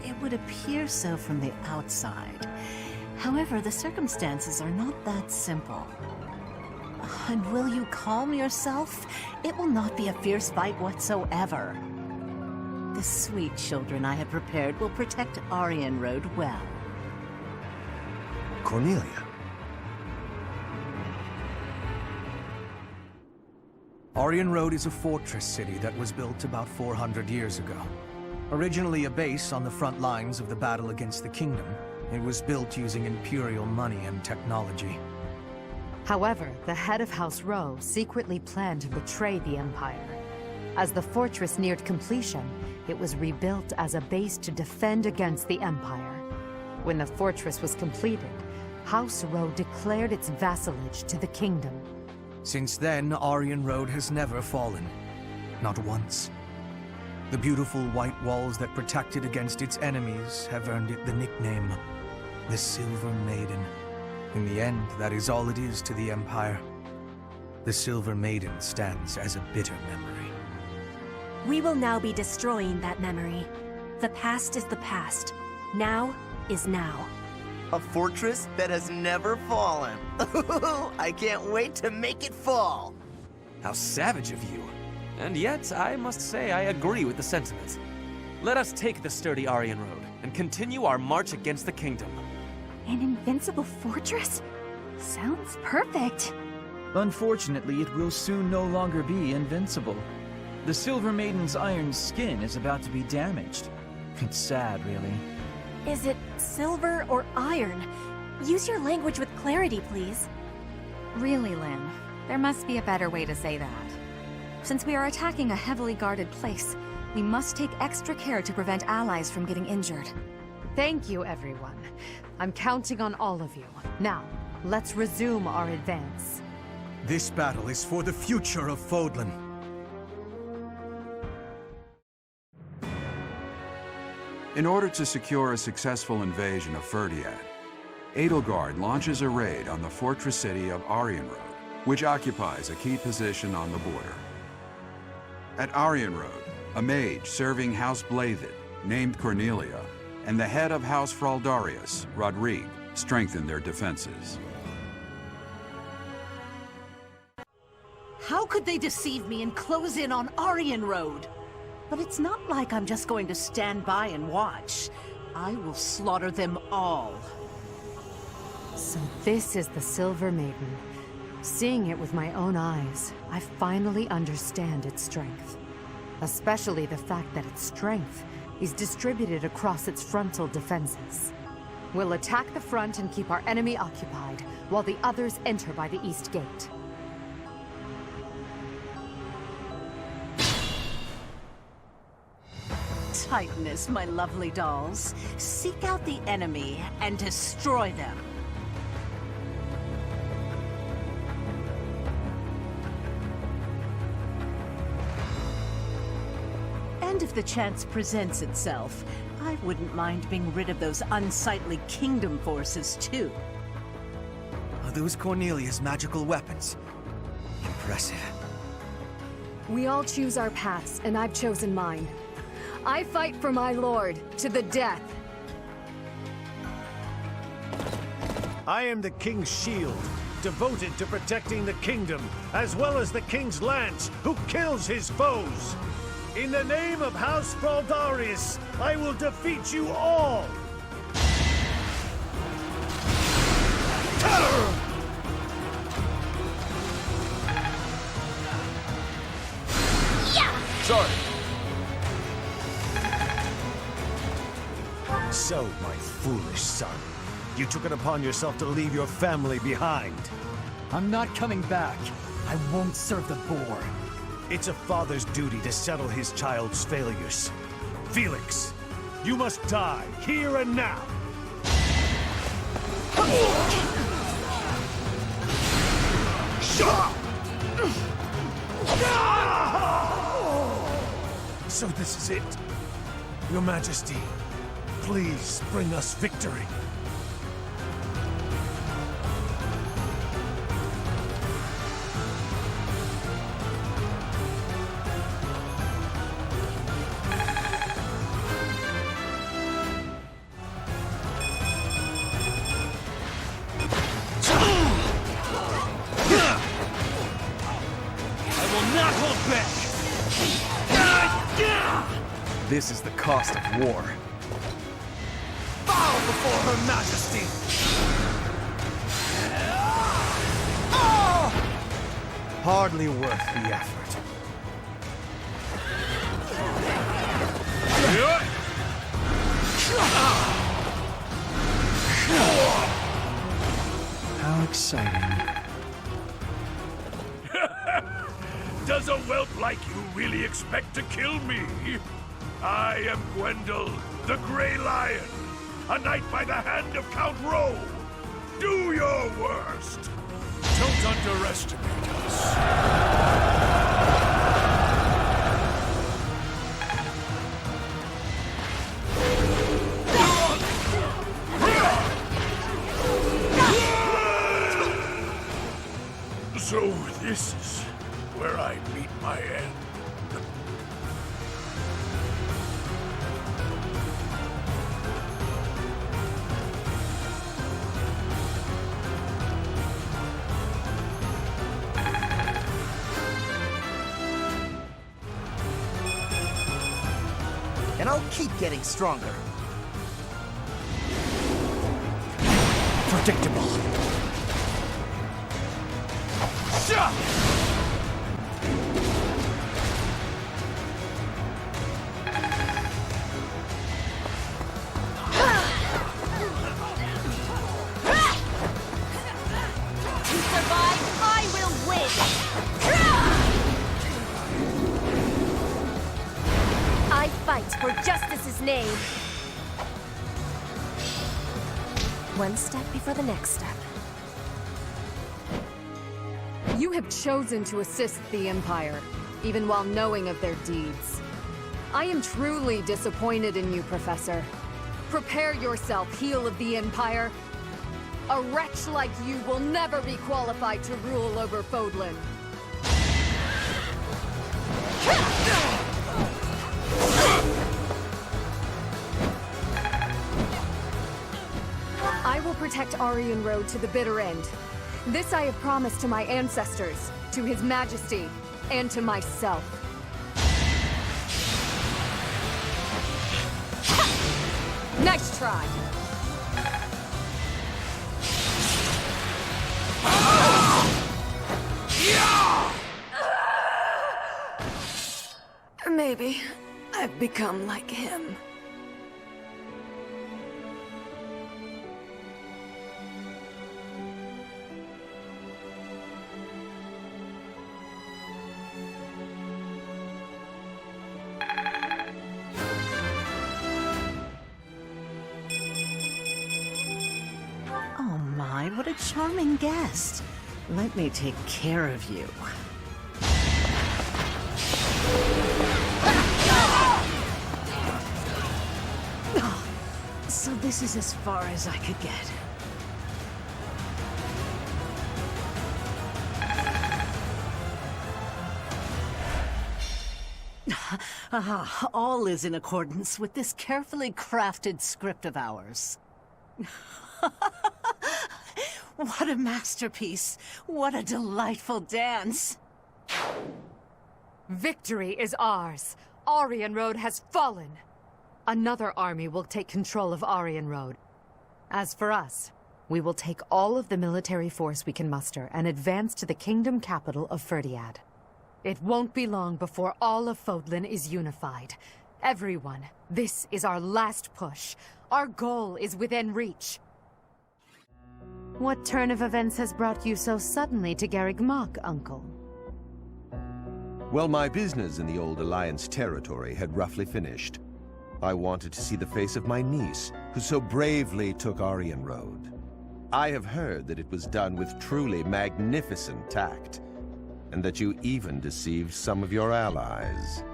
It would appear so from the outside. However, the circumstances are not that simple. And will you calm yourself? It will not be a fierce fight whatsoever. The sweet children I have prepared will protect Aryan Road well. Cornelia. Aryan Road is a fortress city that was built about 400 years ago. Originally a base on the front lines of the battle against the Kingdom, it was built using Imperial money and technology. However, the head of House Rowe secretly planned to betray the Empire. As the fortress neared completion, it was rebuilt as a base to defend against the Empire. When the fortress was completed, House Rowe declared its vassalage to the Kingdom. Since then, Aryan Road has never fallen. Not once. The beautiful white walls that protect it against its enemies have earned it the nickname, the Silver Maiden. In the end, that is all it is to the Empire. The Silver Maiden stands as a bitter memory. We will now be destroying that memory. The past is the past. Now is now. A fortress that has never fallen. I can't wait to make it fall. How savage of you. And yet, I must say I agree with the sentiment. Let us take the sturdy Aryan Road and continue our march against the Kingdom. An invincible fortress? Sounds perfect. Unfortunately, it will soon no longer be invincible. The Silver Maiden's iron skin is about to be damaged. It's sad, really. Is it silver or iron? Use your language with clarity, please. Really, Lynn, there must be a better way to say that. Since we are attacking a heavily guarded place, we must take extra care to prevent allies from getting injured. Thank you, everyone. I'm counting on all of you. Now, let's resume our advance. This battle is for the future of Fodlan. In order to secure a successful invasion of Ferdiad, Edelgard launches a raid on the fortress city of Arianrode, which occupies a key position on the border. At Arianrode, a mage serving House Blathed, named Cornelia, and the head of House Fraldarius, Rodrigue, strengthen their defenses. How could they deceive me and close in on Arianrode? But it's not like I'm just going to stand by and watch. I will slaughter them all. So this is the Silver Maiden. Seeing it with my own eyes, I finally understand its strength. Especially the fact that its strength is distributed across its frontal defenses. We'll attack the front and keep our enemy occupied, while the others enter by the east gate. Titanus, my lovely dolls. Seek out the enemy and destroy them. And if the chance presents itself, I wouldn't mind being rid of those unsightly kingdom forces, too. Are those Cornelia's magical weapons? Impressive. We all choose our paths, and I've chosen mine. I fight for my lord, to the death. I am the King's shield, devoted to protecting the kingdom, as well as the King's lance, who kills his foes. In the name of House Fraldarius, I will defeat you all! Sorry. So, my foolish son, you took it upon yourself to leave your family behind. I'm not coming back. I won't serve the boar. It's a father's duty to settle his child's failures. Felix, you must die here and now. So this is it. Your Majesty, please bring us victory. This is the cost of war. Bow before Her Majesty! Hardly worth the effort. How exciting. Does a whelp like you really expect to kill me? I am Gwendol, the Grey Lion, a knight by the hand of Count Rowe. Do your worst. Don't underestimate us. So this is where I meet my end. And I'll keep getting stronger. predictable. To survive, I will win! I fight for justice's name. One step before the next step. You have chosen to assist the Empire, even while knowing of their deeds. I am truly disappointed in you, Professor. Prepare yourself, heel of the Empire. A wretch like you will never be qualified to rule over Fodlan. I will protect Aryan Road to the bitter end. This I have promised to my ancestors, to His Majesty, and to myself. Nice try! Maybe I've become like him. Oh my, what a charming guest. Let me take care of you. So this is as far as I could get. All is in accordance with this carefully crafted script of ours. What a masterpiece! What a delightful dance! Victory is ours. Aryan Road has fallen. Another army will take control of Aryan Road. As for us, we will take all of the military force we can muster and advance to the kingdom capital of Ferdiad. It won't be long before all of Fodlan is unified. Everyone, this is our last push. Our goal is within reach. What turn of events has brought you so suddenly to Garreg Mach, Uncle? Well, my business in the old Alliance territory had roughly finished. I wanted to see the face of my niece, who so bravely took Aryan Road. I have heard that it was done with truly magnificent tact, and that you even deceived some of your allies.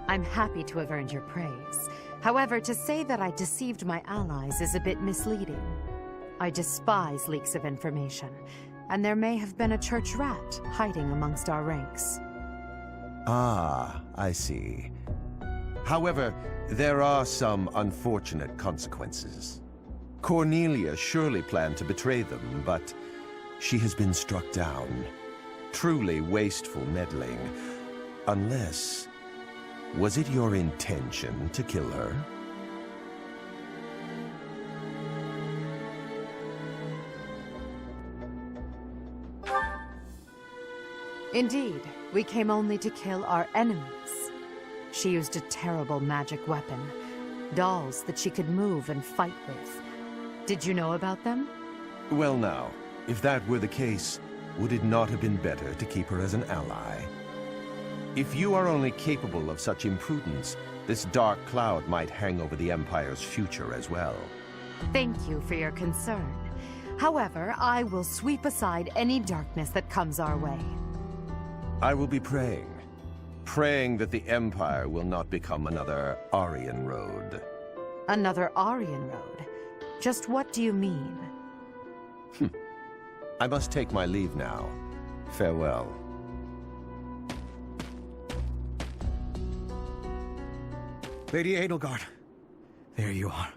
I'm happy to have earned your praise. However, to say that I deceived my allies is a bit misleading. I despise leaks of information, and there may have been a church rat hiding amongst our ranks. Ah, I see. However, there are some unfortunate consequences. Cornelia surely planned to betray them, but she has been struck down. Truly wasteful meddling. Unless... was it your intention to kill her? Indeed, we came only to kill our enemies. She used a terrible magic weapon. Dolls that she could move and fight with. Did you know about them? Well now, if that were the case, would it not have been better to keep her as an ally? If you are only capable of such imprudence, this dark cloud might hang over the Empire's future as well. Thank you for your concern. However, I will sweep aside any darkness that comes our way. I will be praying. Praying that the Empire will not become another Aryan Road. Another Aryan Road? Just what do you mean? I must take my leave now. Farewell. Lady Edelgard, there you are.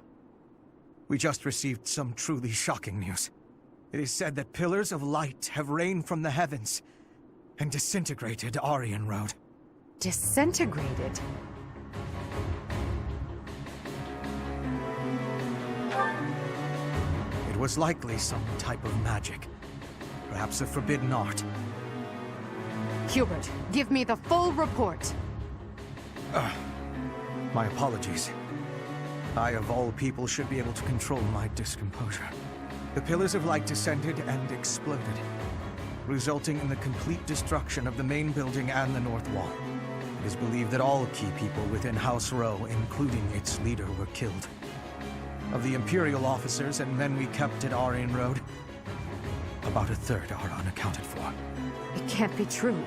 We just received some truly shocking news. It is said that pillars of light have rained from the heavens and disintegrated Aryan Road. Disintegrated? It was likely some type of magic. Perhaps a forbidden art. Hubert, give me the full report. My apologies. I, of all people, should be able to control my discomposure. The pillars of light descended and exploded, resulting in the complete destruction of the main building and the north wall. It is believed that all key people within House Row, including its leader, were killed. Of the Imperial officers and men we kept at Aryan Road, about a third are unaccounted for. It can't be true.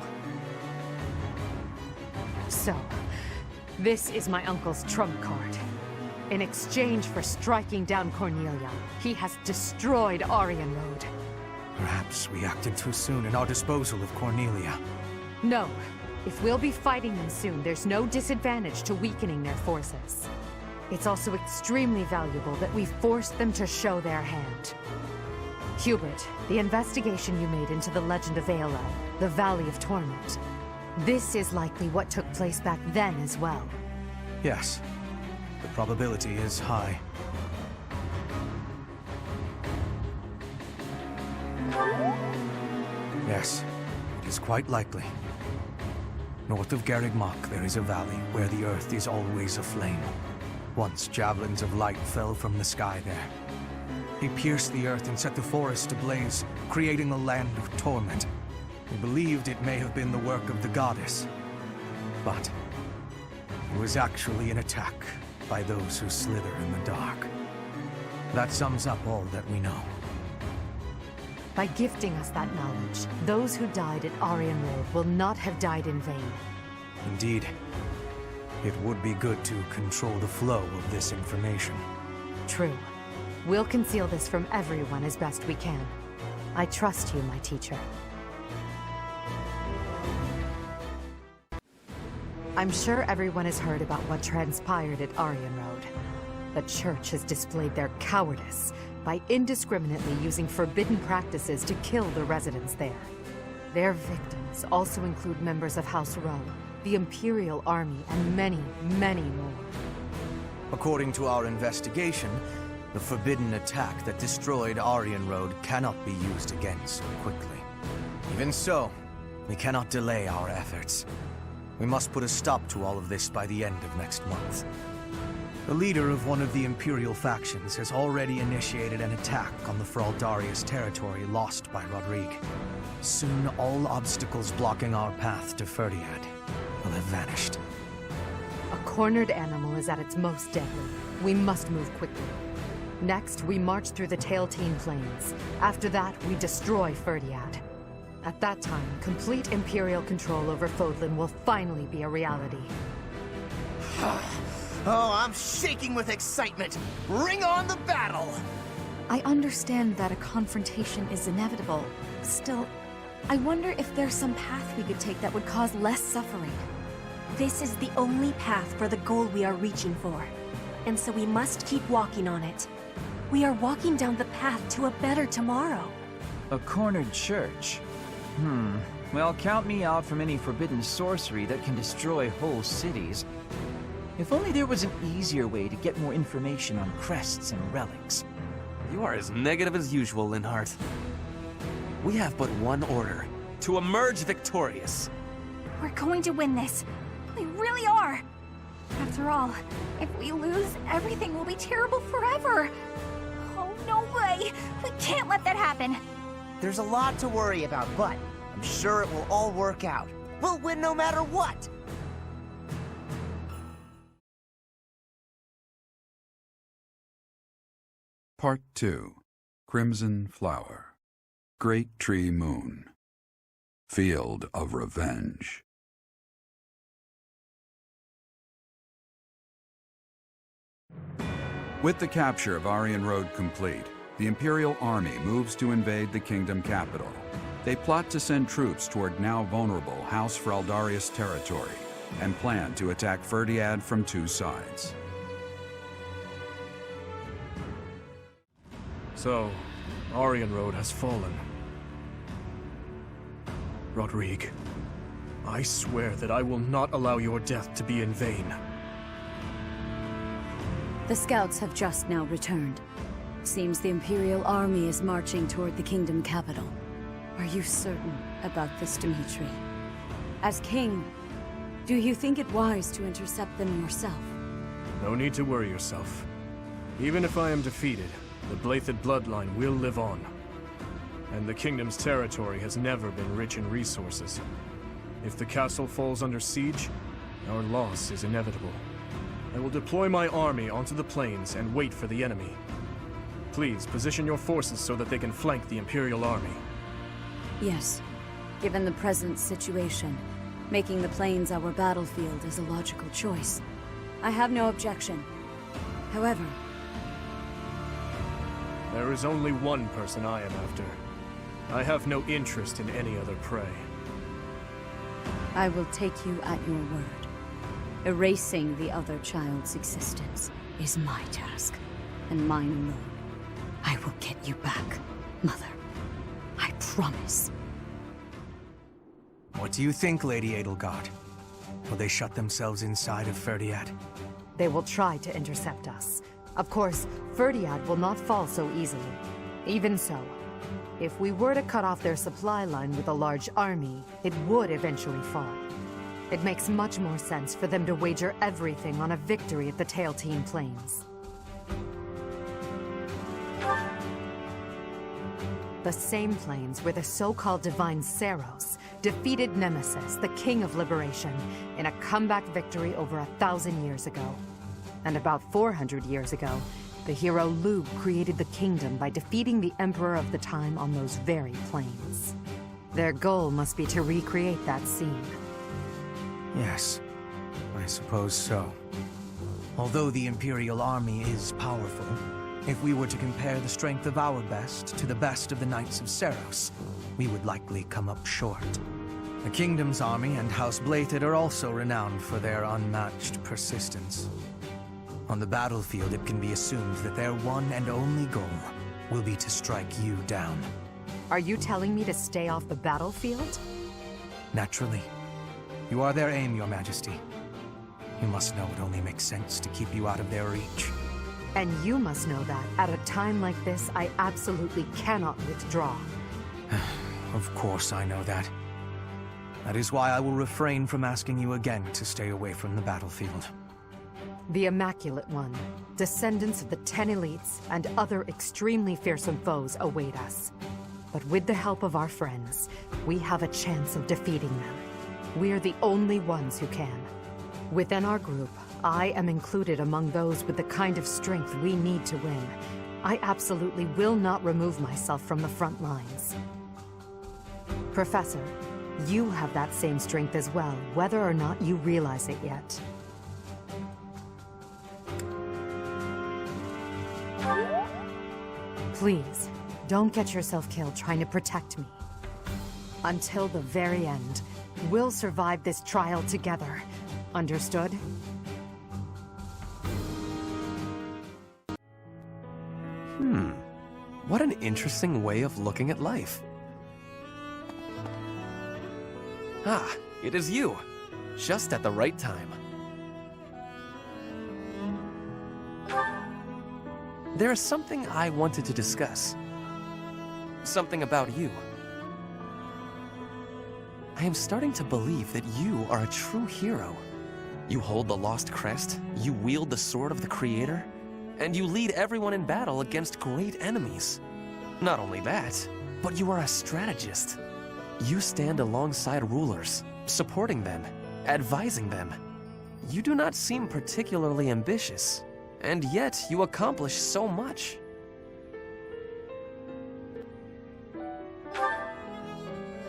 So, this is my uncle's trump card. In exchange for striking down Cornelia, he has destroyed Aryan Road. Perhaps we acted too soon in our disposal of Cornelia. No. If we'll be fighting them soon, there's no disadvantage to weakening their forces. It's also extremely valuable that we forced them to show their hand. Hubert, the investigation you made into the legend of Aela, the Valley of Torment, this is likely what took place back then as well. Yes. The probability is high. Yes, it is quite likely. North of Garreg Mach, there is a valley where the earth is always aflame. Once javelins of light fell from the sky there. He pierced the earth and set the forest ablaze, creating a land of torment. We believed it may have been the work of the goddess. But it was actually an attack by those who slither in the dark. That sums up all that we know. By gifting us that knowledge, those who died at Aryan Road will not have died in vain. Indeed. It would be good to control the flow of this information. True. We'll conceal this from everyone as best we can. I trust you, my teacher. I'm sure everyone has heard about what transpired at Aryan Road. The Church has displayed their cowardice by indiscriminately using forbidden practices to kill the residents there. Their victims also include members of House Row, the Imperial Army, and many, many more. According to our investigation, the forbidden attack that destroyed Aryan Road cannot be used again so quickly. Even so, we cannot delay our efforts. We must put a stop to all of this by the end of next month. The leader of one of the Imperial factions has already initiated an attack on the Fraldarius territory lost by Rodrigue. Soon, all obstacles blocking our path to Ferdiad will have vanished. A cornered animal is at its most deadly. We must move quickly. Next, we march through the Tailtean Plains. After that, we destroy Ferdiad. At that time, complete Imperial control over Fodlan will finally be a reality. Oh, I'm shaking with excitement! Bring on the battle! I understand that a confrontation is inevitable. Still, I wonder if there's some path we could take that would cause less suffering. This is the only path for the goal we are reaching for. And so we must keep walking on it. We are walking down the path to a better tomorrow. A cornered church? Well, count me out from any forbidden sorcery that can destroy whole cities. If only there was an easier way to get more information on crests and relics. You are as negative as usual, Linhardt. We have but one order: to emerge victorious. We're going to win this. We really are. After all, if we lose, everything will be terrible forever. Oh, no way! We can't let that happen. There's a lot to worry about, but I'm sure it will all work out. We'll win no matter what! Part 2. Crimson Flower. Great Tree Moon. Field of Revenge. With the capture of Aryan Road complete, the Imperial Army moves to invade the kingdom capital. They plot to send troops toward now vulnerable House Fraldarius territory and plan to attack Ferdiad from two sides. So, Aryan Road has fallen. Rodrigue, I swear that I will not allow your death to be in vain. The scouts have just now returned. Seems the Imperial army is marching toward the kingdom capital. Are you certain about this, Dimitri? As king, do you think it wise to intercept them yourself? No need to worry yourself. Even if I am defeated, the Blathed bloodline will live on. And the kingdom's territory has never been rich in resources. If the castle falls under siege, our loss is inevitable. I will deploy my army onto the plains and wait for the enemy. Please, position your forces so that they can flank the Imperial army. Yes. Given the present situation, making the plains our battlefield is a logical choice. I have no objection. However... There is only one person I am after. I have no interest in any other prey. I will take you at your word. Erasing the other child's existence is my task, and mine alone. I will get you back, Mother. I promise. What do you think, Lady Edelgard? Will they shut themselves inside of Ferdiad? They will try to intercept us. Of course, Ferdiad will not fall so easily. Even so, if we were to cut off their supply line with a large army, it would eventually fall. It makes much more sense for them to wager everything on a victory at the Tailtean Plains. The same plains where the so-called divine Seros defeated Nemesis, the King of Liberation, in a comeback victory over 1,000 years ago. And about 400 years ago, the hero Lug created the kingdom by defeating the Emperor of the time on those very plains. Their goal must be to recreate that scene. Yes, I suppose so. Although the Imperial army is powerful, if we were to compare the strength of our best to the best of the Knights of Seros, we would likely come up short. The Kingdom's army and House Blathed are also renowned for their unmatched persistence. On the battlefield, it can be assumed that their one and only goal will be to strike you down. Are you telling me to stay off the battlefield? Naturally. You are their aim, Your Majesty. You must know it only makes sense to keep you out of their reach. And you must know that, at a time like this, I absolutely cannot withdraw. Of course I know that. That is why I will refrain from asking you again to stay away from the battlefield. The Immaculate One, descendants of the 10 elites, and other extremely fearsome foes await us. But with the help of our friends, we have a chance of defeating them. We're the only ones who can. Within our group, I am included among those with the kind of strength we need to win. I absolutely will not remove myself from the front lines. Professor, you have that same strength as well, whether or not you realize it yet. Please, don't get yourself killed trying to protect me. Until the very end, we'll survive this trial together. Understood? What an interesting way of looking at life. Ah, it is you. Just at the right time. There is something I wanted to discuss. Something about you. I am starting to believe that you are a true hero. You hold the Lost Crest, you wield the Sword of the Creator, and you lead everyone in battle against great enemies. Not only that, but you are a strategist. You stand alongside rulers, supporting them, advising them. You do not seem particularly ambitious, and yet you accomplish so much.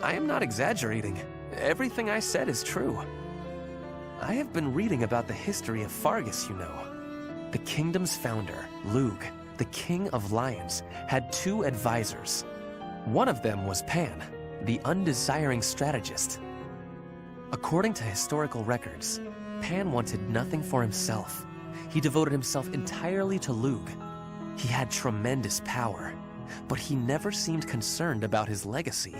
I am not exaggerating. Everything I said is true. I have been reading about the history of Fargus, you know. The kingdom's founder, Lug, the king of lions, had 2 advisors. One of them was Pan, the undesiring strategist. According to historical records, Pan wanted nothing for himself. He devoted himself entirely to Lug. He had tremendous power, but he never seemed concerned about his legacy.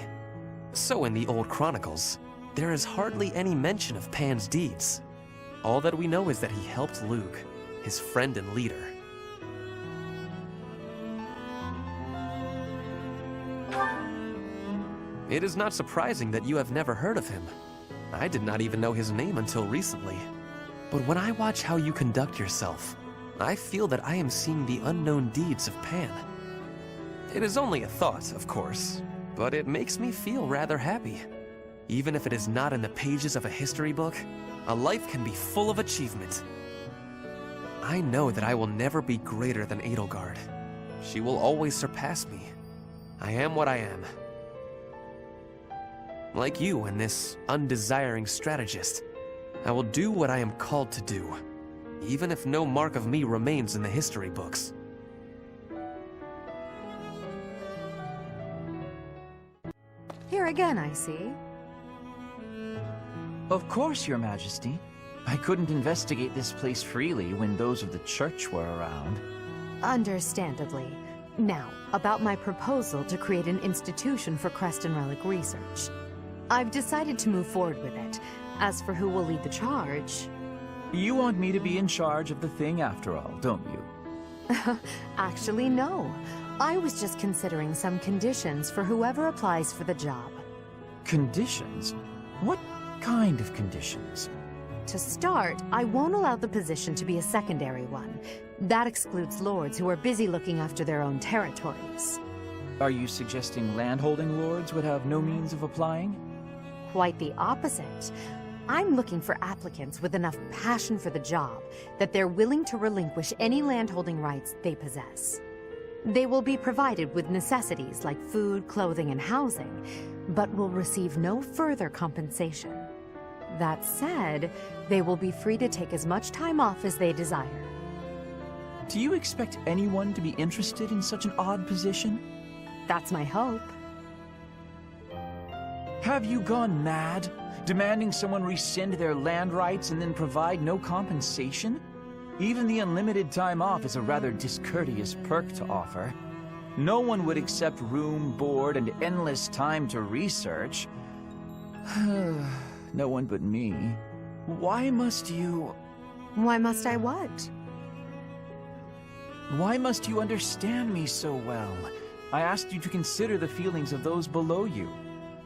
So in the old chronicles, there is hardly any mention of Pan's deeds. All that we know is that he helped Lug, his friend and leader. It is not surprising that you have never heard of him. I did not even know his name until recently. But when I watch how you conduct yourself, I feel that I am seeing the unknown deeds of Pan. It is only a thought, of course, but it makes me feel rather happy. Even if it is not in the pages of a history book, a life can be full of achievement. I know that I will never be greater than Edelgard. She will always surpass me. I am what I am. Like you and this undesiring strategist, I will do what I am called to do, even if no mark of me remains in the history books. Here again, I see. Of course, Your Majesty. I couldn't investigate this place freely when those of the church were around. Understandably. Now, about my proposal to create an institution for Crest and Relic research. I've decided to move forward with it. As for who will lead the charge... You want me to be in charge of the thing after all, don't you? Actually, no. I was just considering some conditions for whoever applies for the job. Conditions? What kind of conditions? To start, I won't allow the position to be a secondary one. That excludes lords who are busy looking after their own territories. Are you suggesting landholding lords would have no means of applying? Quite the opposite. I'm looking for applicants with enough passion for the job that they're willing to relinquish any landholding rights they possess. They will be provided with necessities like food, clothing, and housing, but will receive no further compensation. That said, they will be free to take as much time off as they desire. Do you expect anyone to be interested in such an odd position? That's my hope. Have you gone mad? Demanding someone rescind their land rights and then provide no compensation? Even the unlimited time off is a rather discourteous perk to offer. No one would accept room, board, and endless time to research. No one but me. Why must you... Why must I what? Why must you understand me so well? I asked you to consider the feelings of those below you.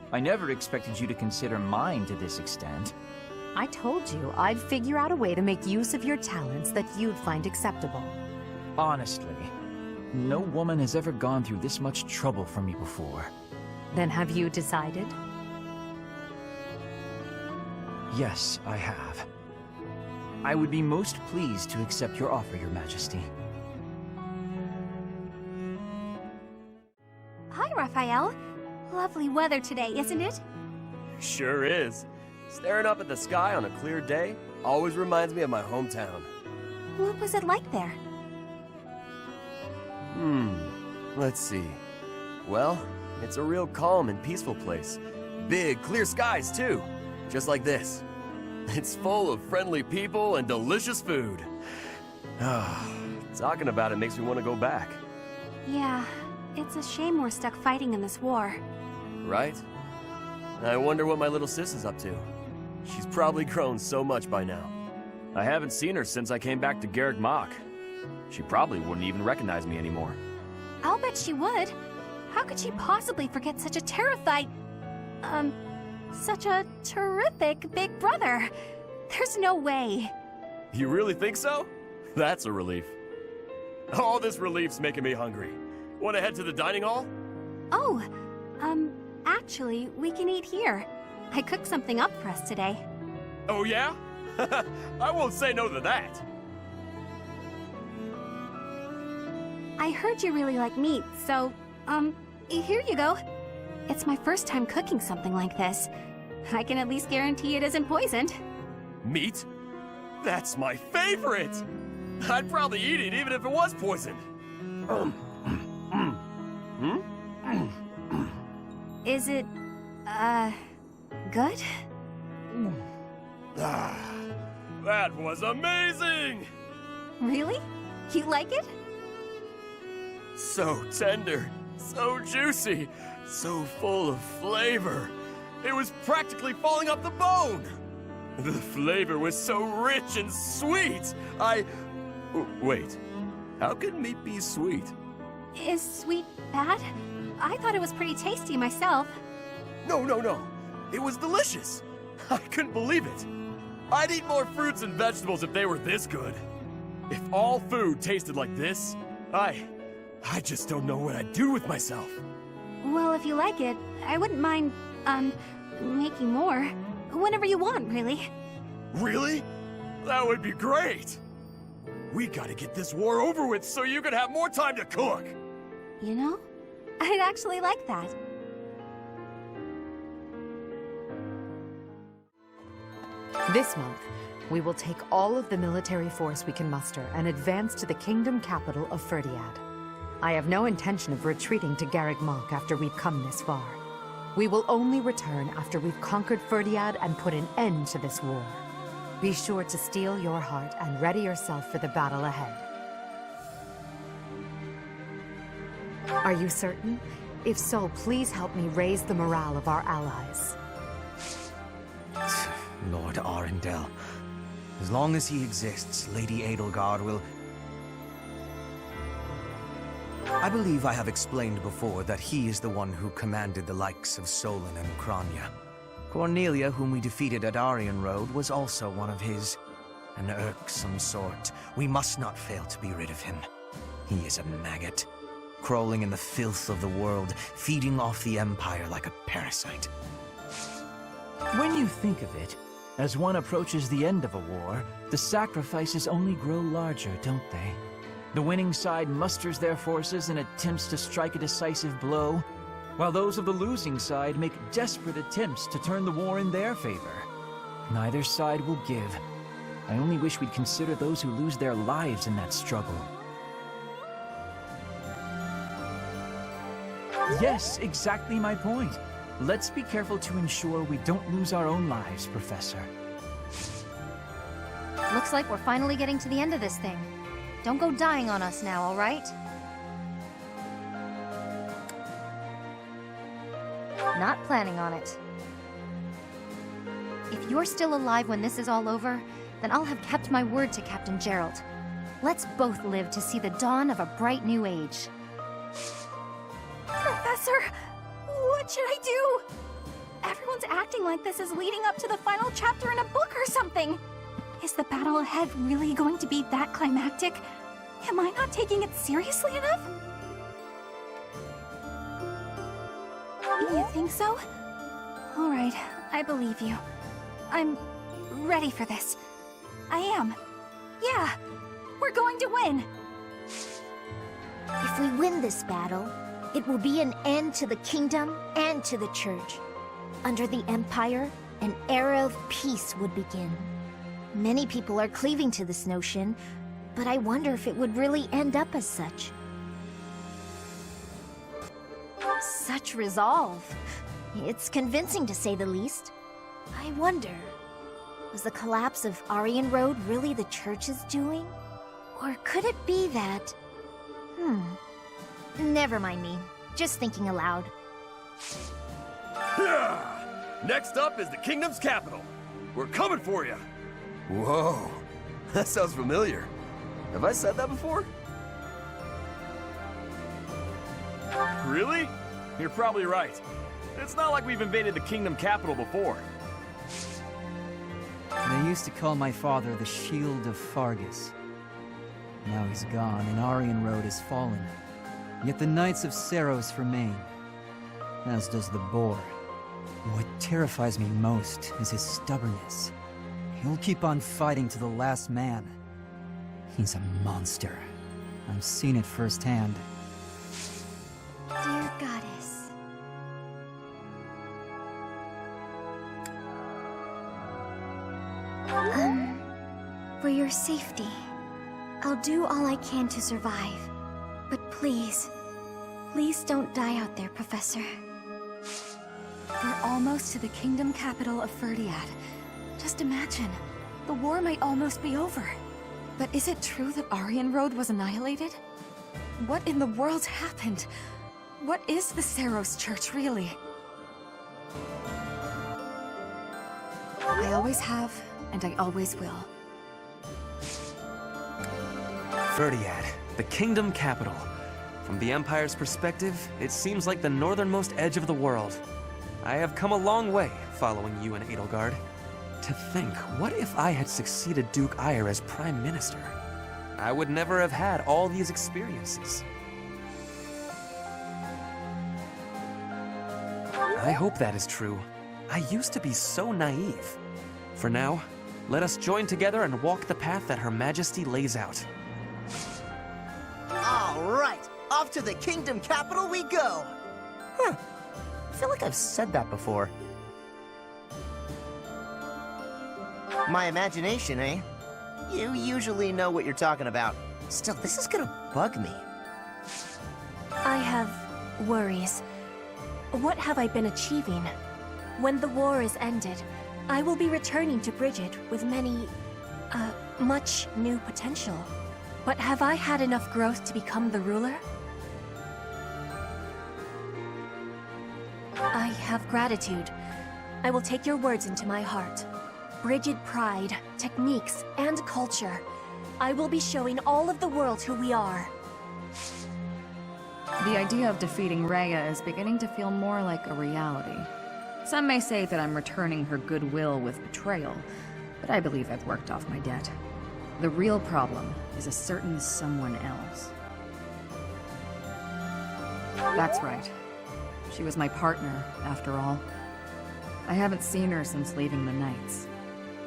I never expected you to consider mine to this extent. I told you I'd figure out a way to make use of your talents that you'd find acceptable. Honestly, no woman has ever gone through this much trouble for me before. Then have you decided? Yes, I have. I would be most pleased to accept your offer, Your Majesty. Hi, Raphael. Lovely weather today, isn't it? Sure is. Staring up at the sky on a clear day always reminds me of my hometown. What was it like there? Let's see. Well, it's a real calm and peaceful place. Big, clear skies, too. Just like this. It's full of friendly people and delicious food. Talking about it makes me want to go back. Yeah, it's a shame we're stuck fighting in this war. Right? I wonder what my little sis is up to. She's probably grown so much by now. I haven't seen her since I came back to Garrick Mach. She probably wouldn't even recognize me anymore. I'll bet she would. How could she possibly forget such a such a terrific big brother? There's no way. You really think so? That's a relief. All this relief's making me hungry. Want to head to the dining hall? Oh, actually, we can eat here. I cooked something up for us today. Oh yeah? I won't say no to that. I heard you really like meat, so, here you go. It's my first time cooking something like this. I can at least guarantee it isn't poisoned. Meat? That's my favorite! I'd probably eat it even if it was poisoned. Is it, good? That was amazing! Really? You like it? So tender, so juicy, so full of flavor. It was practically falling off the bone. The flavor was so rich and sweet. Wait, how can meat be sweet? Is sweet bad? I thought it was pretty tasty myself. No. It was delicious. I couldn't believe it. I'd eat more fruits and vegetables if they were this good. If all food tasted like this, I just don't know what I'd do with myself. Well, if you like it, I wouldn't mind, making more. Whenever you want, really. Really? That would be great. We gotta get this war over with so you can have more time to cook. You know, I'd actually like that. This month, we will take all of the military force we can muster and advance to the kingdom capital of Ferdiad. I have no intention of retreating to Garreg Mach after we've come this far. We will only return after we've conquered Ferdiad and put an end to this war. Be sure to steel your heart and ready yourself for the battle ahead. Are you certain? If so, please help me raise the morale of our allies. Lord Arundel. As long as he exists, Lady Edelgard will... I believe I have explained before that he is the one who commanded the likes of Solon and Kranya. Cornelia, whom we defeated at Aryan Road, was also one of his. An irksome sort. We must not fail to be rid of him. He is a maggot, crawling in the filth of the world, feeding off the Empire like a parasite. When you think of it, as one approaches the end of a war, the sacrifices only grow larger, don't they? The winning side musters their forces and attempts to strike a decisive blow, while those of the losing side make desperate attempts to turn the war in their favor. Neither side will give. I only wish we'd consider those who lose their lives in that struggle. Yes, exactly my point. Let's be careful to ensure we don't lose our own lives, Professor. Looks like we're finally getting to the end of this thing. Don't go dying on us now, all right? Not planning on it. If you're still alive when this is all over, then I'll have kept my word to Captain Gerald. Let's both live to see the dawn of a bright new age. Professor, what should I do? Everyone's acting like this is leading up to the final chapter in a book or something. Is the battle ahead really going to be that climactic? Am I not taking it seriously enough? You think so? All right, I believe you. I'm ready for this. I am. Yeah, we're going to win. If we win this battle, it will be an end to the kingdom and to the church. Under the Empire, an era of peace would begin. Many people are cleaving to this notion, but I wonder if it would really end up as such. Such resolve. It's convincing to say the least. I wonder, was the collapse of Aryan Road really the church's doing? Or could it be that... Never mind me. Just thinking aloud. Next up is the kingdom's capital. We're coming for you. Whoa, that sounds familiar. Have I said that before? Really? You're probably right. It's not like we've invaded the kingdom capital before. They used to call my father the Shield of Fargus. Now he's gone, and Aryan Road has fallen. Yet the Knights of Seros remain, as does the Boar. What terrifies me most is his stubbornness. He'll keep on fighting to the last man. He's a monster. I've seen it firsthand. Dear Goddess. For your safety, I'll do all I can to survive. But please, please don't die out there, Professor. We're almost to the kingdom capital of Ferdiad. Just imagine, the war might almost be over. But is it true that Aryan Road was annihilated? What in the world happened? What is the Seros Church, really? I always have, and I always will. Ferdiad, the kingdom capital. From the Empire's perspective, it seems like the northernmost edge of the world. I have come a long way following you and Edelgard. To think, what if I had succeeded Duke Ire as Prime Minister? I would never have had all these experiences. I hope that is true. I used to be so naive. For now, let us join together and walk the path that Her Majesty lays out. All right, off to the kingdom capital we go. Huh. I feel like I've said that before. My imagination, eh? You usually know what you're talking about. Still, this is gonna bug me. I have worries. What have I been achieving? When the war is ended, I will be returning to Bridget with much new potential. But have I had enough growth to become the ruler? I have gratitude. I will take your words into my heart. Bridget pride, techniques, and culture. I will be showing all of the world who we are. The idea of defeating Rhea is beginning to feel more like a reality. Some may say that I'm returning her goodwill with betrayal, but I believe I've worked off my debt. The real problem is a certain someone else. That's right. She was my partner, after all. I haven't seen her since leaving the Knights.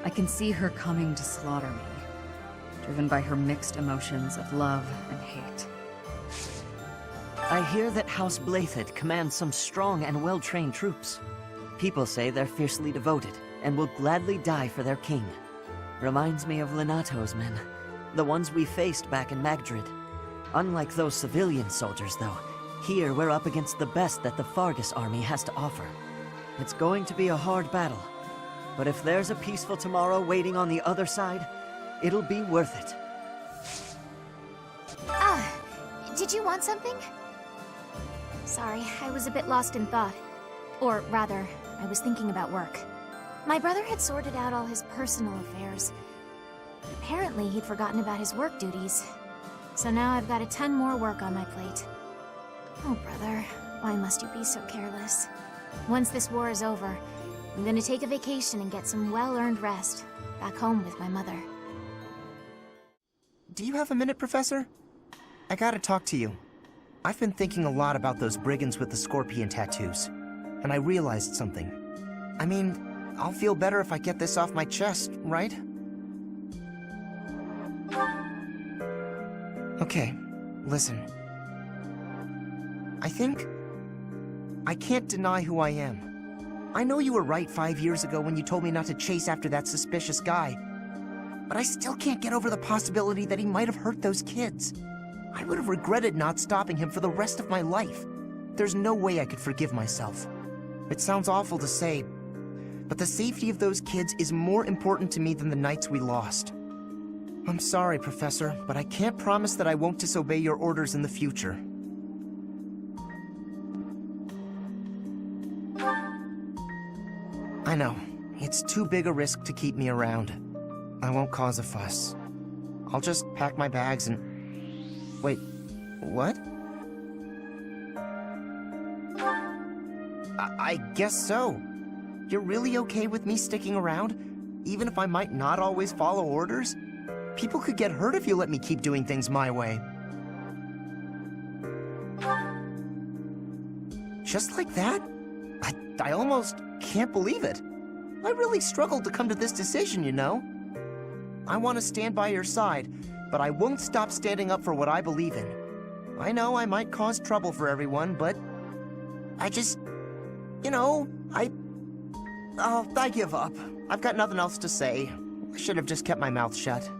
I can see her coming to slaughter me, driven by her mixed emotions of love and hate. I hear that House Blaythed commands some strong and well-trained troops. People say they're fiercely devoted and will gladly die for their king. Reminds me of Lenato's men, the ones we faced back in Magdrid. Unlike those civilian soldiers, though, here we're up against the best that the Fargus army has to offer. It's going to be a hard battle, but if there's a peaceful tomorrow waiting on the other side, it'll be worth it. Did you want something? Sorry, I was a bit lost in thought. Or rather, I was thinking about work. My brother had sorted out all his personal affairs. Apparently, he'd forgotten about his work duties. So now I've got a ton more work on my plate. Oh, brother, why must you be so careless? Once this war is over, I'm gonna take a vacation and get some well-earned rest. Back home with my mother. Do you have a minute, Professor? I gotta talk to you. I've been thinking a lot about those brigands with the scorpion tattoos, and I realized something. I mean, I'll feel better if I get this off my chest, right? Okay, listen. I can't deny who I am. I know you were right 5 years ago when you told me not to chase after that suspicious guy. But I still can't get over the possibility that he might have hurt those kids. I would have regretted not stopping him for the rest of my life. There's no way I could forgive myself. It sounds awful to say, but the safety of those kids is more important to me than the Knights we lost. I'm sorry, Professor, but I can't promise that I won't disobey your orders in the future. I know. It's too big a risk to keep me around. I won't cause a fuss. I'll just pack my bags and... Wait, what? I guess so. You're really okay with me sticking around? Even if I might not always follow orders? People could get hurt if you let me keep doing things my way. Just like that? I almost can't believe it. I really struggled to come to this decision, you know? I want to stand by your side, but I won't stop standing up for what I believe in. I know I might cause trouble for everyone, but I just... You know, I give up. I've got nothing else to say. I should have just kept my mouth shut.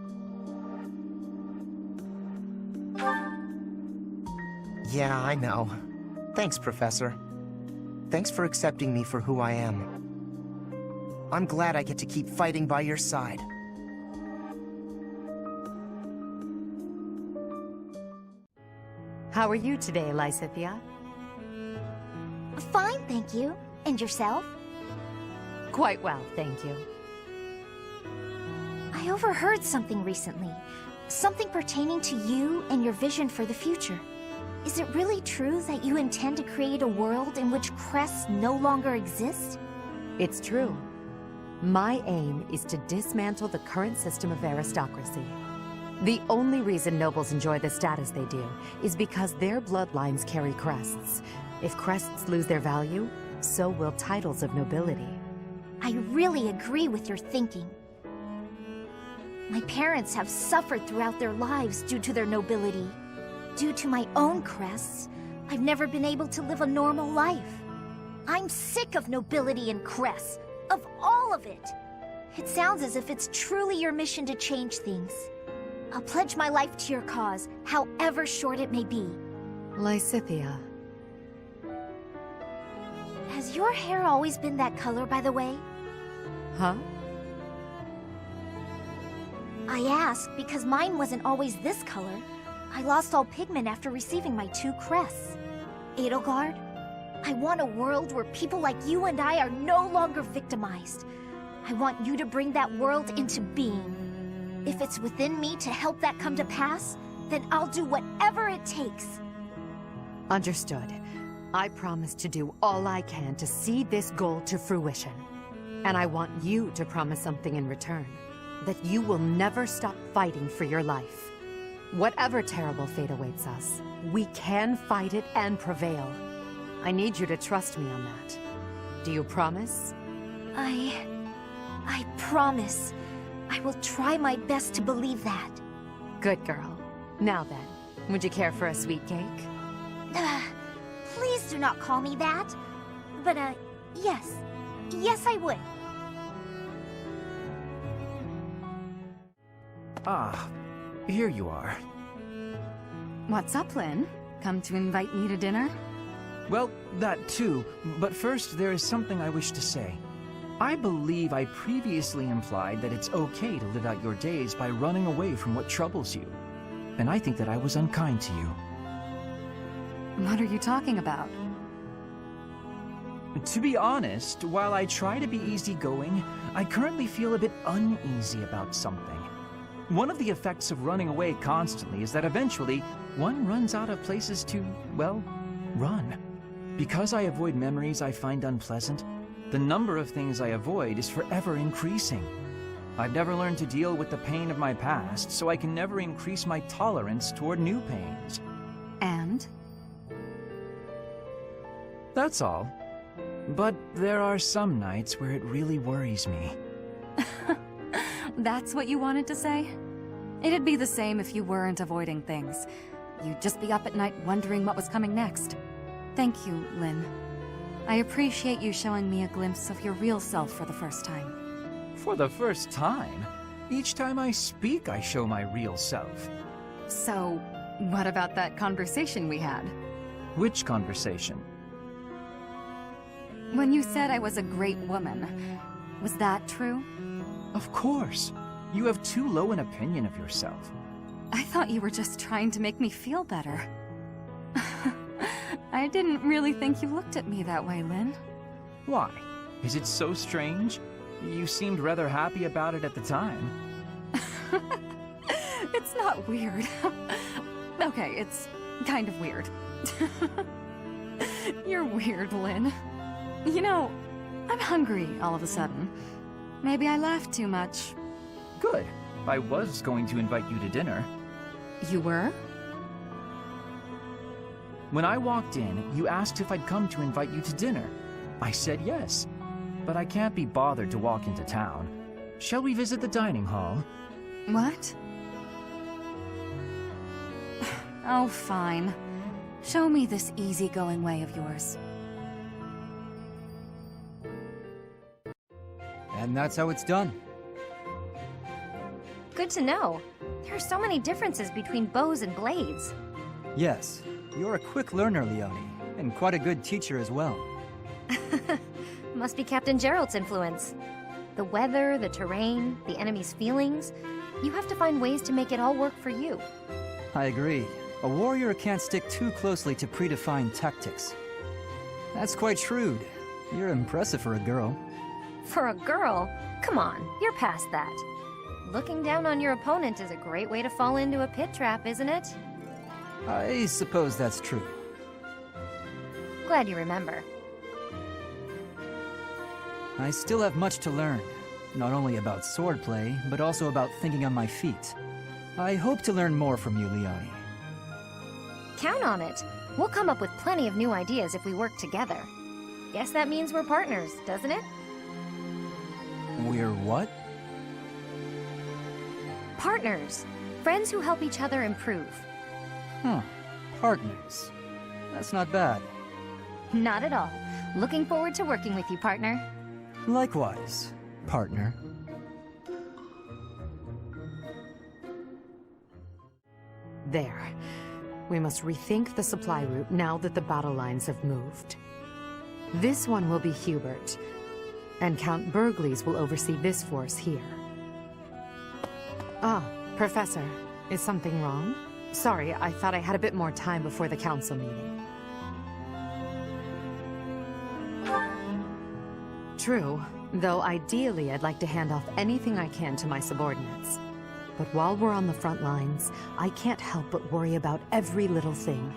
Yeah, I know. Thanks, Professor. Thanks for accepting me for who I am. I'm glad I get to keep fighting by your side. How are you today, Lysithea? Fine, thank you. And yourself? Quite well, thank you. I overheard something recently. Something pertaining to you and your vision for the future. Is it really true that you intend to create a world in which crests no longer exist? It's true. My aim is to dismantle the current system of aristocracy. The only reason nobles enjoy the status they do is because their bloodlines carry crests. If crests lose their value, so will titles of nobility. I really agree with your thinking. My parents have suffered throughout their lives due to their nobility. Due to my own crests, I've never been able to live a normal life. I'm sick of nobility and crests, of all of it. It sounds as if it's truly your mission to change things. I'll pledge my life to your cause, however short it may be. Lysithea. Has your hair always been that color, by the way? Huh? I ask because mine wasn't always this color. I lost all pigment after receiving my 2 crests. Edelgard, I want a world where people like you and I are no longer victimized. I want you to bring that world into being. If it's within me to help that come to pass, then I'll do whatever it takes. Understood. I promise to do all I can to see this goal to fruition. And I want you to promise something in return. That you will never stop fighting for your life. Whatever terrible fate awaits us, we can fight it and prevail. I need you to trust me on that. Do you promise? I promise. I will try my best to believe that. Good girl. Now then, would you care for a sweet cake? Please do not call me that. But, yes. Yes, I would. Ah, here you are. What's up, Lynn? Come to invite me to dinner? Well, that too, but first there is something I wish to say. I believe I previously implied that it's okay to live out your days by running away from what troubles you. And I think that I was unkind to you. What are you talking about? To be honest, while I try to be easygoing, I currently feel a bit uneasy about something. One of the effects of running away constantly is that eventually one runs out of places to, well, run. Because I avoid memories I find unpleasant, the number of things I avoid is forever increasing. I've never learned to deal with the pain of my past, so I can never increase my tolerance toward new pains. And? That's all. But there are some nights where it really worries me. That's what you wanted to say? It'd be the same if you weren't avoiding things. You'd just be up at night wondering what was coming next. Thank you, Lynn. I appreciate you showing me a glimpse of your real self for the first time. For the first time? Each time I speak, I show my real self. So, what about that conversation we had? Which conversation? When you said I was a great woman, was that true? Of course. You have too low an opinion of yourself. I thought you were just trying to make me feel better. I didn't really think you looked at me that way, Lynn. Why? Is it so strange? You seemed rather happy about it at the time. It's not weird. Okay, it's kind of weird. You're weird, Lynn. You know, I'm hungry all of a sudden. Maybe I laughed too much. Good. I was going to invite you to dinner. You were? When I walked in, you asked if I'd come to invite you to dinner. I said yes, but I can't be bothered to walk into town. Shall we visit the dining hall? What? Oh, fine. Show me this easygoing way of yours. And that's how it's done. Good to know. There are so many differences between bows and blades. Yes, you're a quick learner, Leonie, and quite a good teacher as well. Must be Captain Gerald's influence. The weather, the terrain, the enemy's feelings. You have to find ways to make it all work for you. I agree. A warrior can't stick too closely to predefined tactics. That's quite shrewd. You're impressive for a girl. For a girl? Come on, you're past that. Looking down on your opponent is a great way to fall into a pit trap, isn't it? I suppose that's true. Glad you remember. I still have much to learn, not only about swordplay, but also about thinking on my feet. I hope to learn more from you, Leone. Count on it. We'll come up with plenty of new ideas if we work together. Guess that means we're partners, doesn't it? We're what? Partners. Friends who help each other improve. Huh. Partners. That's not bad. Not at all. Looking forward to working with you, partner. Likewise, partner. There. We must rethink the supply route now that the battle lines have moved. This one will be Hubert, and Count Burgleys will oversee this force here. Ah, Professor, is something wrong? Sorry, I thought I had a bit more time before the council meeting. True, though ideally I'd like to hand off anything I can to my subordinates. But while we're on the front lines, I can't help but worry about every little thing.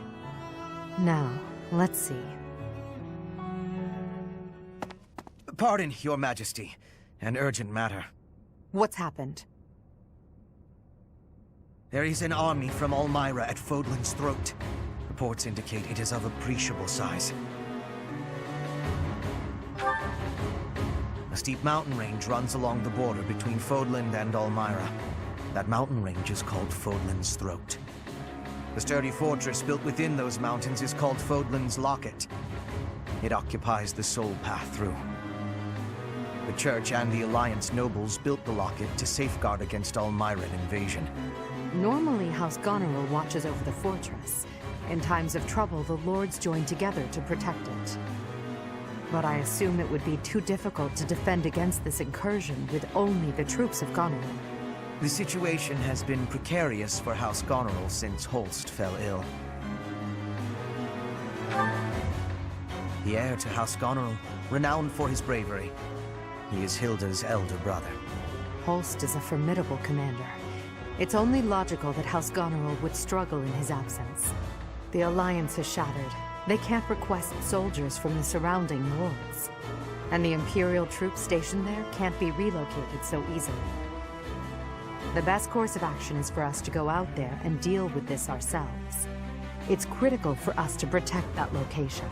Now, let's see. Pardon, Your Majesty. An urgent matter. What's happened? There is an army from Elmira at Fodlan's throat. Reports indicate it is of appreciable size. A steep mountain range runs along the border between Fodland and Elmira. That mountain range is called Fodlan's Throat. The sturdy fortress built within those mountains is called Fodlan's Locket. It occupies the sole path through. The Church and the Alliance nobles built the locket to safeguard against Elmiran invasion. Normally, House Goneril watches over the fortress. In times of trouble, the lords join together to protect it. But I assume it would be too difficult to defend against this incursion with only the troops of Goneril. The situation has been precarious for House Goneril since Holst fell ill. The heir to House Goneril, renowned for his bravery. He is Hilda's elder brother. Holst is a formidable commander. It's only logical that House Goneril would struggle in his absence. The Alliance is shattered. They can't request soldiers from the surrounding lords. And the Imperial troops stationed there can't be relocated so easily. The best course of action is for us to go out there and deal with this ourselves. It's critical for us to protect that location.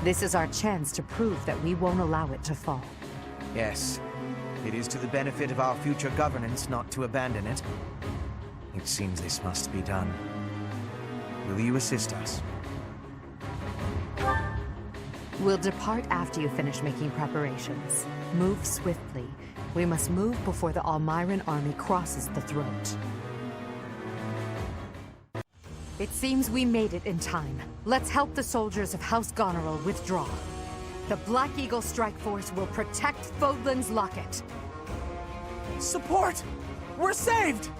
This is our chance to prove that we won't allow it to fall. Yes, it is to the benefit of our future governance not to abandon it. It seems this must be done. Will you assist us? We'll depart after you finish making preparations. Move swiftly. We must move before the Elmiran army crosses the throat. It seems we made it in time. Let's help the soldiers of House Goneril withdraw. The Black Eagle Strike Force will protect Fodlan's Locket. Support! We're saved!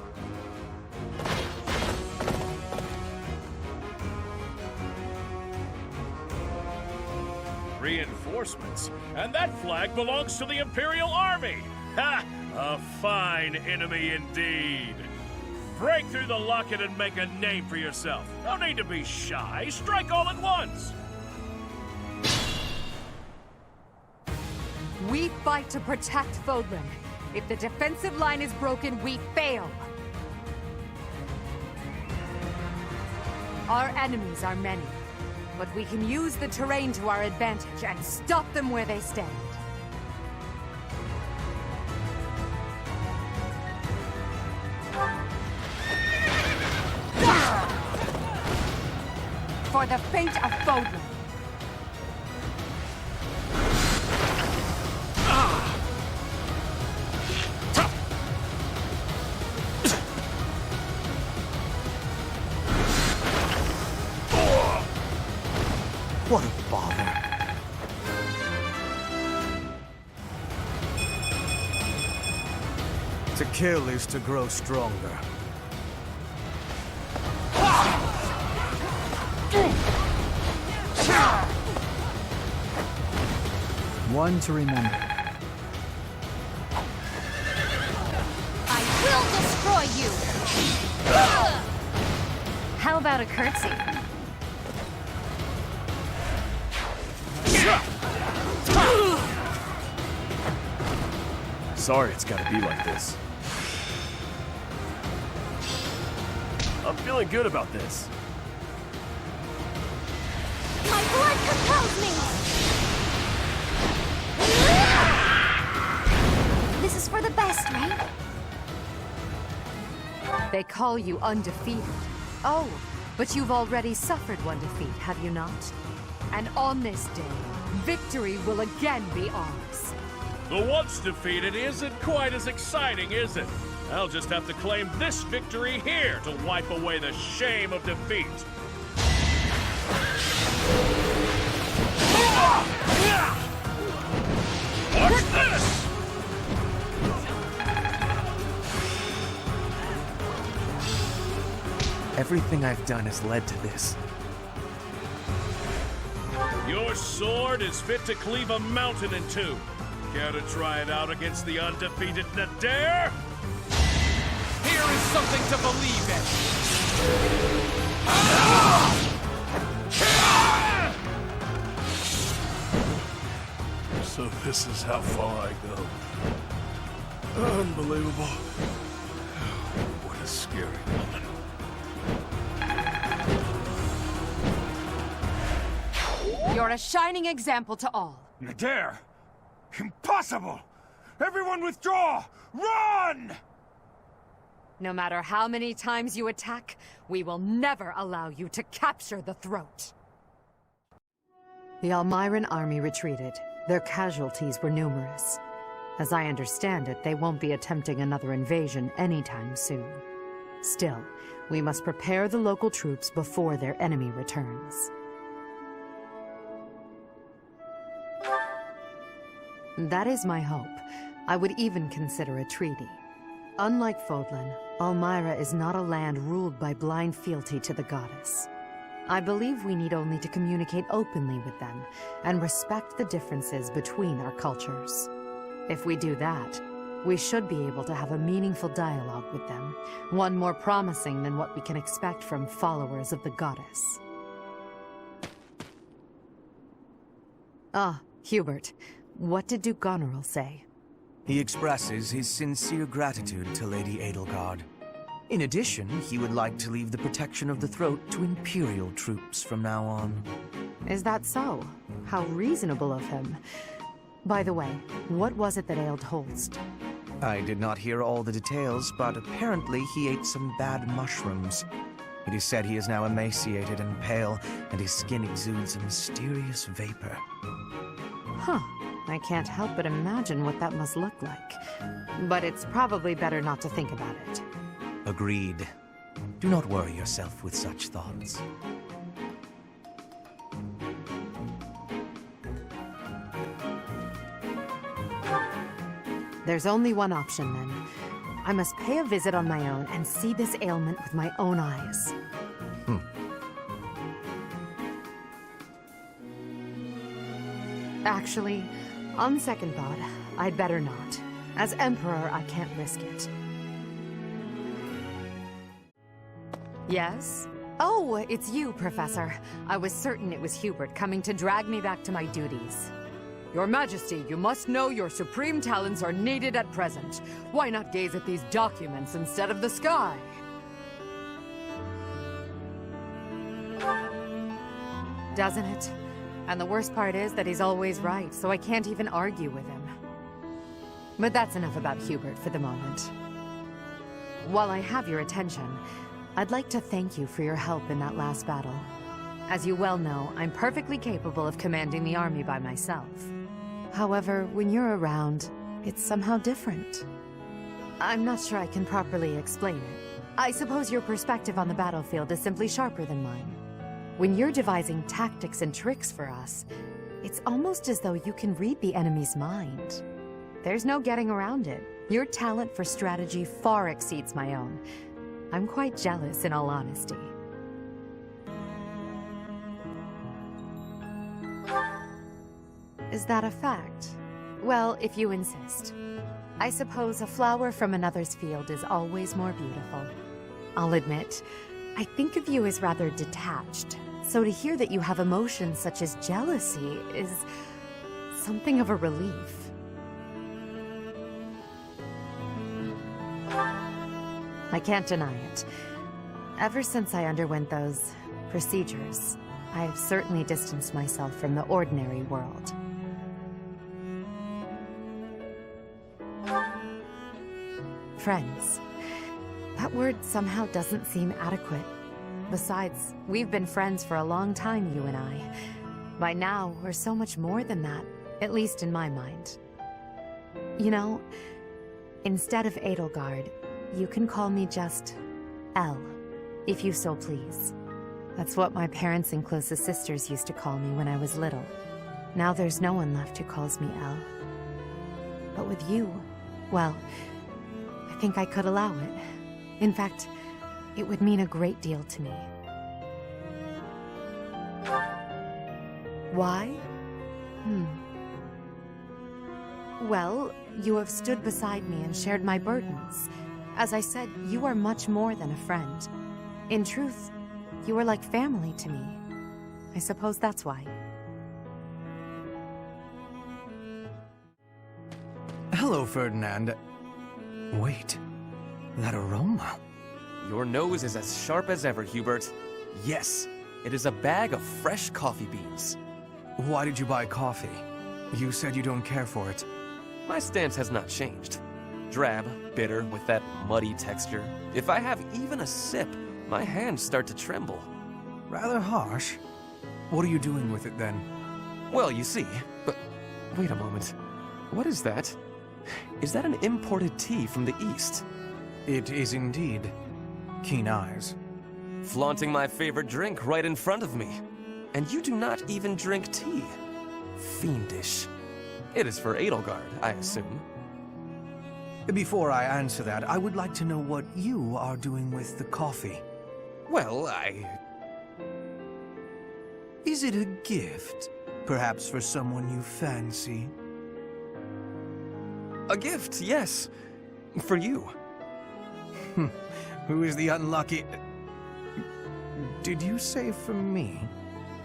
Reinforcements? And that flag belongs to the Imperial Army! Ha! A fine enemy indeed! Break through the locket and make a name for yourself. No need to be shy. Strike all at once! We fight to protect Fodlan. If the defensive line is broken, we fail. Our enemies are many, but we can use the terrain to our advantage and stop them where they stand. For the fate of Fodlan. What a bother. To kill is to grow stronger. One to remember. I will destroy you! How about about a curtsy? Sorry it's gotta be like this. I'm feeling good about this. My blood compels me! This is for the best, right? They call you undefeated. Oh, but you've already suffered one defeat, have you not? And on this day, victory will again be ours. The once defeated isn't quite as exciting, is it? I'll just have to claim this victory here to wipe away the shame of defeat. Watch this! Everything I've done has led to this. Your sword is fit to cleave a mountain in two. Care to try it out against the undefeated Nadir? Here is something to believe in. So this is how far I go. Unbelievable. What a scary woman. You're a shining example to all. Nadir! Impossible! Everyone withdraw! Run! No matter how many times you attack, we will never allow you to capture the throat. The Almiran army retreated. Their casualties were numerous. As I understand it, they won't be attempting another invasion anytime soon. Still, we must prepare the local troops before their enemy returns. That is my hope. I would even consider a treaty. Unlike Fodlan, Almyra is not a land ruled by blind fealty to the goddess. I believe we need only to communicate openly with them and respect the differences between our cultures. If we do that, we should be able to have a meaningful dialogue with them, one more promising than what we can expect from followers of the goddess. Ah, Hubert. What did Duke Goneril say? He expresses his sincere gratitude to Lady Edelgard. In addition, he would like to leave the protection of the throat to Imperial troops from now on. Is that so? How reasonable of him. By the way, what was it that ailed Holst? I did not hear all the details, but apparently he ate some bad mushrooms. It is said he is now emaciated and pale, and his skin exudes a mysterious vapor. Huh. I can't help but imagine what that must look like. But it's probably better not to think about it. Agreed. Do not worry yourself with such thoughts. There's only one option, then. I must pay a visit on my own and see this ailment with my own eyes. Actually, on second thought, I'd better not. As Emperor, I can't risk it. Yes? Oh, it's you, Professor. I was certain it was Hubert coming to drag me back to my duties. Your Majesty, you must know your supreme talents are needed at present. Why not gaze at these documents instead of the sky? Doesn't it? And the worst part is that he's always right, so I can't even argue with him. But that's enough about Hubert for the moment. While I have your attention, I'd like to thank you for your help in that last battle. As you well know, I'm perfectly capable of commanding the army by myself. However, when you're around, it's somehow different. I'm not sure I can properly explain it. I suppose your perspective on the battlefield is simply sharper than mine. When you're devising tactics and tricks for us, it's almost as though you can read the enemy's mind. There's no getting around it. Your talent for strategy far exceeds my own. I'm quite jealous, in all honesty. Is that a fact? Well, if you insist. I suppose a flower from another's field is always more beautiful. I'll admit, I think of you as rather detached. So to hear that you have emotions such as jealousy is something of a relief. I can't deny it. Ever since I underwent those procedures, I have certainly distanced myself from the ordinary world. Friends. That word somehow doesn't seem adequate. Besides, we've been friends for a long time, you and I. By now, we're so much more than that, at least in my mind. You know, instead of Edelgard, you can call me just Elle, if you so please. That's what my parents and closest sisters used to call me when I was little. Now there's no one left who calls me Elle. But with you, well, I think I could allow it. In fact, it would mean a great deal to me. Why? Well, you have stood beside me and shared my burdens. As I said, you are much more than a friend. In truth, you are like family to me. I suppose that's why. Hello, Ferdinand. Wait, that aroma. Your nose is as sharp as ever, Hubert. Yes, it is a bag of fresh coffee beans. Why did you buy coffee? You said you don't care for it. My stance has not changed. Drab, bitter, with that muddy texture. If I have even a sip, my hands start to tremble. Rather harsh. What are you doing with it then? Well, you see, but wait a moment. What is that? Is that an imported tea from the East? It is indeed. Keen eyes. Flaunting my favorite drink right in front of me. And you do not even drink tea. Fiendish. It is for Edelgard, I assume. Before I answer that, I would like to know what you are doing with the coffee. Well, Is it a gift? Perhaps for someone you fancy? A gift, yes. For you. Who is the unlucky... Did you say for me?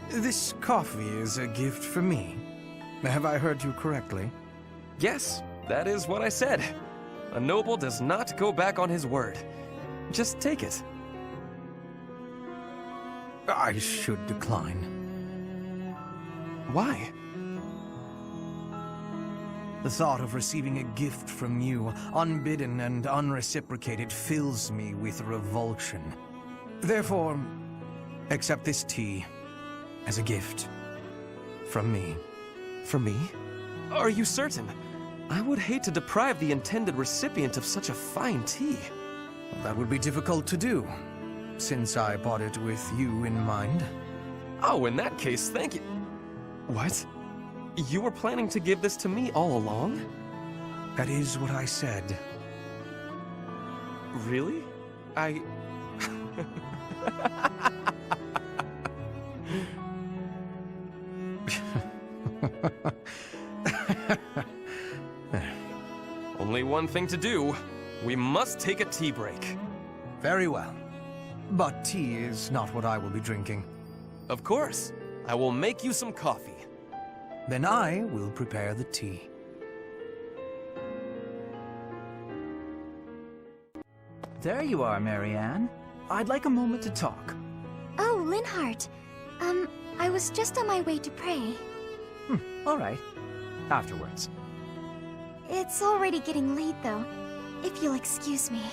This coffee is a gift for me. Have I heard you correctly? Yes, that is what I said. A noble does not go back on his word. Just take it. I should decline. Why? The thought of receiving a gift from you, unbidden and unreciprocated, fills me with revulsion. Therefore, accept this tea as a gift from me. From me? Are you certain? I would hate to deprive the intended recipient of such a fine tea. That would be difficult to do, since I bought it with you in mind. Oh, in that case, thank you. What? You were planning to give this to me all along? That is what I said. Really? Only one thing to do. We must take a tea break. Very well. But tea is not what I will be drinking. Of course. I will make you some coffee. Then I will prepare the tea. There you are, Marianne. I'd like a moment to talk. Oh, Linhardt. I was just on my way to pray. All right. Afterwards. It's already getting late, though. If you'll excuse me.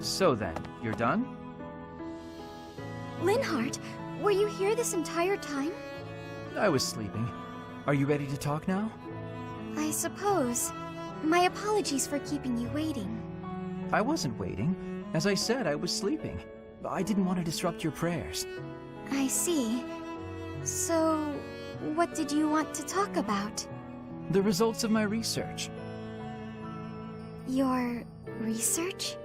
So then, you're done? Linhardt, were you here this entire time? I was sleeping. Are you ready to talk now? I suppose. My apologies for keeping you waiting. I wasn't waiting. As I said, I was sleeping. I didn't want to disrupt your prayers. I see. So, what did you want to talk about? The results of my research. Your research?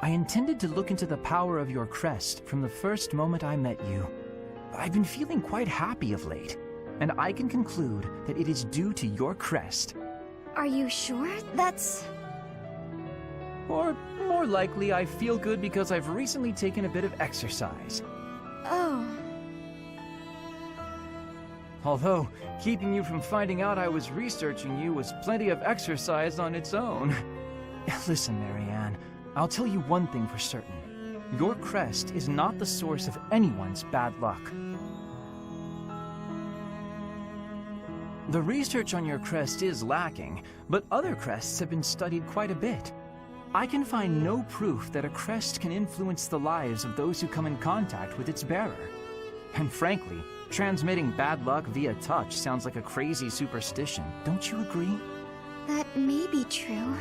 I intended to look into the power of your crest from the first moment I met you. I've been feeling quite happy of late, and I can conclude that it is due to your crest Are you sure that's... Or more likely, I feel good because I've recently taken a bit of exercise. Oh. Although, keeping you from finding out I was researching you was plenty of exercise on its own. Listen, Marianne, I'll tell you one thing for certain. Your crest is not the source of anyone's bad luck. The research on your crest is lacking, but other crests have been studied quite a bit. I can find no proof that a crest can influence the lives of those who come in contact with its bearer. And frankly, transmitting bad luck via touch sounds like a crazy superstition, don't you agree? That may be true.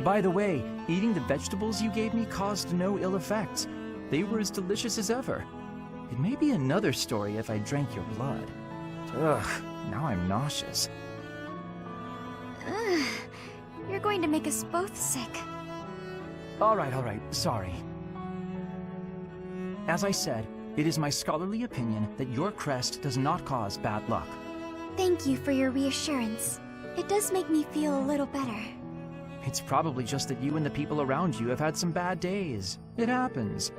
By the way, eating the vegetables you gave me caused no ill effects. They were as delicious as ever. It may be another story if I drank your blood. Ugh, now I'm nauseous. Ugh, you're going to make us both sick. All right, sorry. As I said, it is my scholarly opinion that your crest does not cause bad luck. Thank you for your reassurance. It does make me feel a little better. It's probably just that you and the people around you have had some bad days. It happens.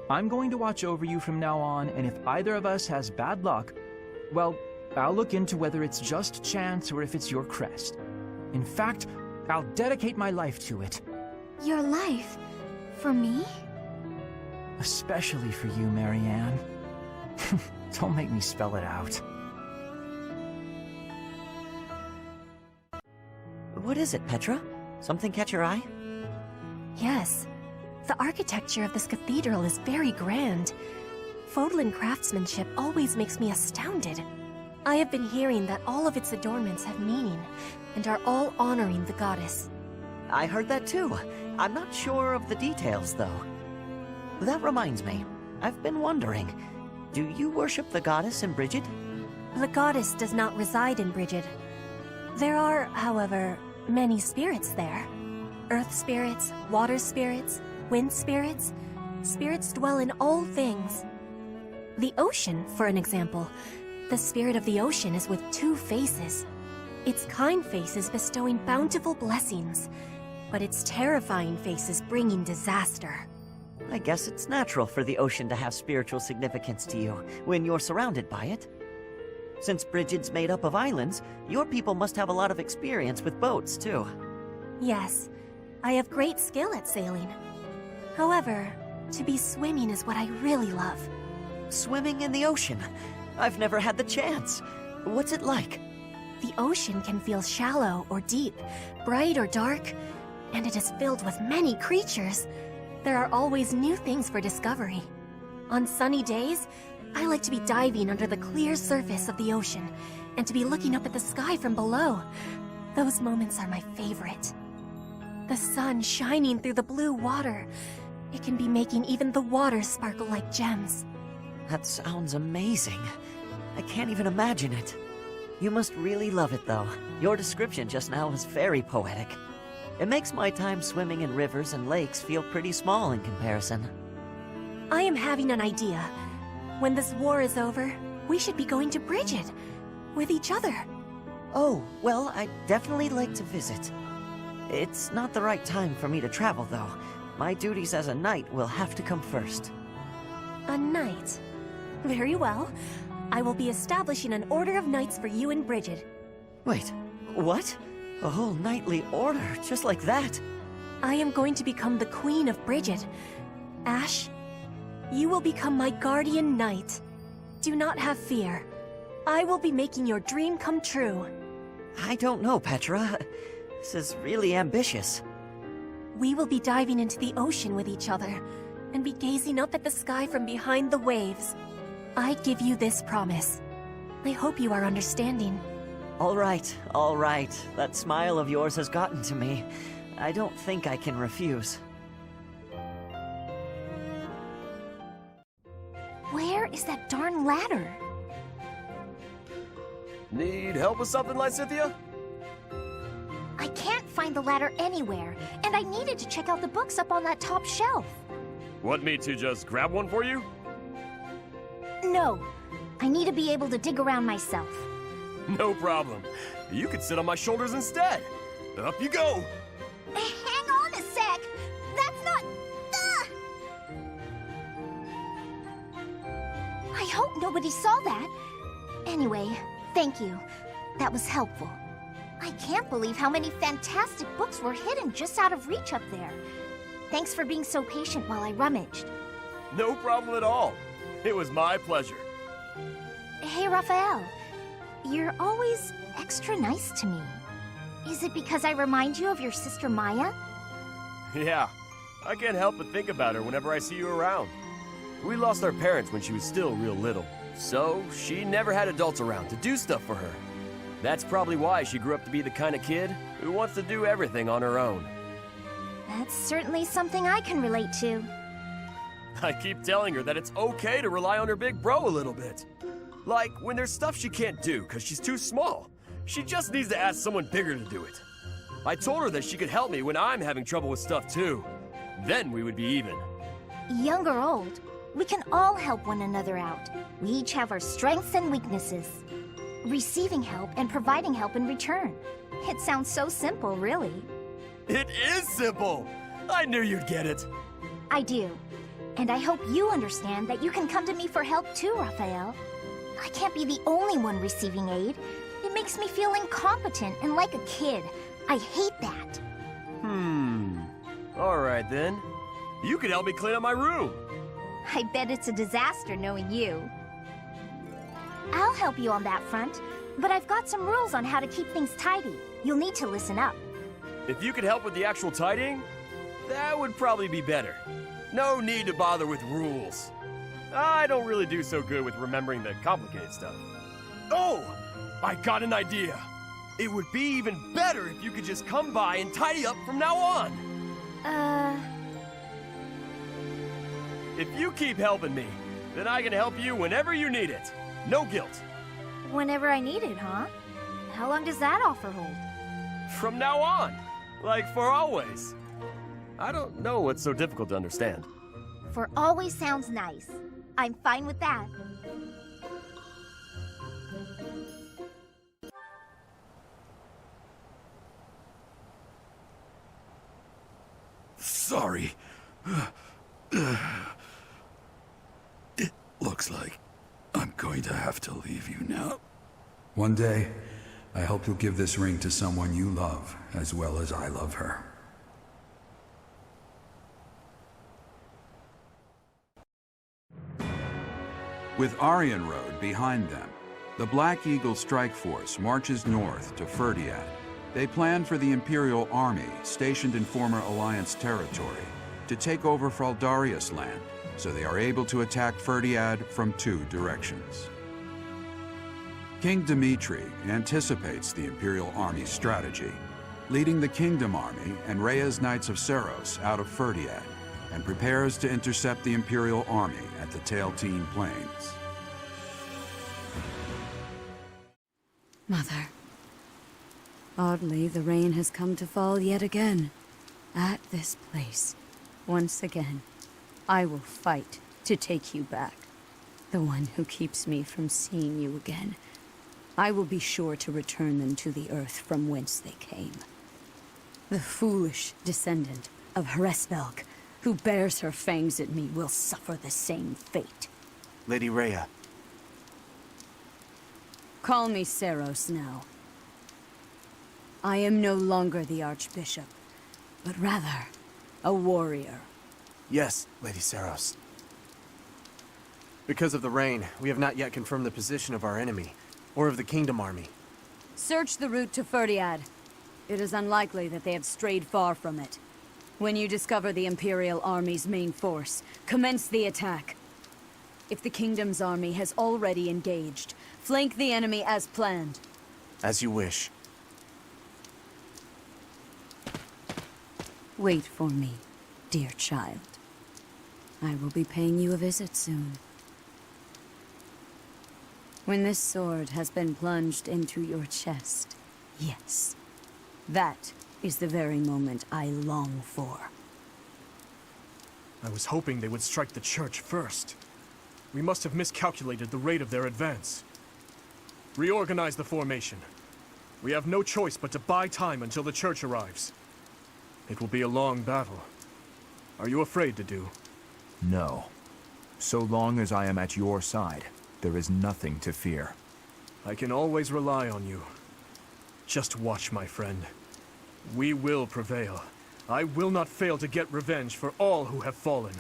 I'm going to watch over you from now on, and if either of us has bad luck, well, I'll look into whether it's just chance or if it's your crest. In fact, I'll dedicate my life to it. Your life? For me? Especially for you, Marianne. Don't make me spell it out. What is it, Petra? Something catch your eye? Yes. The architecture of this cathedral is very grand. Fodlan craftsmanship always makes me astounded. I have been hearing that all of its adornments have meaning, and are all honoring the goddess. I heard that too. I'm not sure of the details, though. That reminds me, I've been wondering, do you worship the goddess in Brigid? The goddess does not reside in Brigid. There are, however, many spirits there. Earth spirits, water spirits, wind spirits. Spirits dwell in all things. The ocean, for an example. The spirit of the ocean is with two faces. Its kind face is bestowing bountiful blessings, but its terrifying face is bringing disaster. I guess it's natural for the ocean to have spiritual significance to you when you're surrounded by it. Since Brigid's made up of islands, your people must have a lot of experience with boats, too. Yes, I have great skill at sailing. However, to be swimming is what I really love. Swimming in the ocean? I've never had the chance. What's it like? The ocean can feel shallow or deep, bright or dark, and it is filled with many creatures. There are always new things for discovery. On sunny days, I like to be diving under the clear surface of the ocean, and to be looking up at the sky from below. Those moments are my favorite. The sun shining through the blue water. It can be making even the water sparkle like gems. That sounds amazing. I can't even imagine it. You must really love it, though. Your description just now was very poetic. It makes my time swimming in rivers and lakes feel pretty small in comparison. I am having an idea. When this war is over, we should be going to Brigid. With each other. Oh, well, I'd definitely like to visit. It's not the right time for me to travel, though. My duties as a knight will have to come first. A knight? Very well. I will be establishing an order of knights for you in Brigid. Wait, what? A whole knightly order, just like that? I am going to become the Queen of Brigid. Ash, you will become my guardian knight. Do not have fear. I will be making your dream come true. I don't know, Petra. This is really ambitious. We will be diving into the ocean with each other, and be gazing up at the sky from behind the waves. I give you this promise. I hope you are understanding. All right. That smile of yours has gotten to me. I don't think I can refuse. Where is that darn ladder? Need help with something, Lysithia? I can't find the ladder anywhere, and I needed to check out the books up on that top shelf. Want me to just grab one for you? No, I need to be able to dig around myself. No problem. You could sit on my shoulders instead. Up you go. Hang on a sec. That's not... I hope nobody saw that. Anyway, thank you. That was helpful. I can't believe how many fantastic books were hidden just out of reach up there. Thanks for being so patient while I rummaged. No problem at all. It was my pleasure. Hey, Raphael. You're always extra nice to me. Is it because I remind you of your sister Maya? Yeah, I can't help but think about her whenever I see you around. We lost our parents when she was still real little, so she never had adults around to do stuff for her. That's probably why she grew up to be the kind of kid who wants to do everything on her own. That's certainly something I can relate to. I keep telling her that it's okay to rely on her big bro a little bit. Like, when there's stuff she can't do because she's too small. She just needs to ask someone bigger to do it. I told her that she could help me when I'm having trouble with stuff too. Then we would be even. Young or old, we can all help one another out. We each have our strengths and weaknesses. Receiving help and providing help in return. It sounds so simple, really. It is simple! I knew you'd get it. I do. And I hope you understand that you can come to me for help too, Raphael. I can't be the only one receiving aid. It makes me feel incompetent and like a kid. I hate that. Alright then. You could help me clean up my room. I bet it's a disaster knowing you. I'll help you on that front, but I've got some rules on how to keep things tidy. You'll need to listen up. If you could help with the actual tidying, that would probably be better. No need to bother with rules. I don't really do so good with remembering the complicated stuff. Oh! I got an idea! It would be even better if you could just come by and tidy up from now on! If you keep helping me, then I can help you whenever you need it. No guilt. Whenever I need it, huh? How long does that offer hold? From now on. Like for always. I don't know what's so difficult to understand. For always sounds nice. I'm fine with that. Sorry. It looks like I'm going to have to leave you now. One day, I hope you'll give this ring to someone you love as well as I love her. With Aryan Road behind them, the Black Eagle Strike Force marches north to Ferdiad. They plan for the Imperial Army, stationed in former Alliance territory, to take over Fraldarius land, so they are able to attack Ferdiad from 2 directions. King Dimitri anticipates the Imperial Army's strategy, leading the Kingdom Army and Rhea's Knights of Seros out of Ferdiad, and prepares to intercept the Imperial Army at the Tailtean Plains. Mother. Oddly, the rain has come to fall yet again. At this place. Once again. I will fight to take you back. The one who keeps me from seeing you again. I will be sure to return them to the earth from whence they came. The foolish descendant of Hresvelg, who bears her fangs at me, will suffer the same fate. Lady Rhea. Call me Seros now. I am no longer the Archbishop, but rather a warrior. Yes, Lady Seros. Because of the rain, we have not yet confirmed the position of our enemy, or of the Kingdom Army. Search the route to Ferdiad. It is unlikely that they have strayed far from it. When you discover the Imperial Army's main force, commence the attack. If the Kingdom's army has already engaged, flank the enemy as planned. As you wish. Wait for me, dear child. I will be paying you a visit soon. When this sword has been plunged into your chest, yes, that is the very moment I long for. I was hoping they would strike the church first. We must have miscalculated the rate of their advance. Reorganize the formation. We have no choice but to buy time until the church arrives. It will be a long battle. Are you afraid to do? No. So long as I am at your side, there is nothing to fear. I can always rely on you. Just watch, my friend. We will prevail. I will not fail to get revenge for all who have fallen.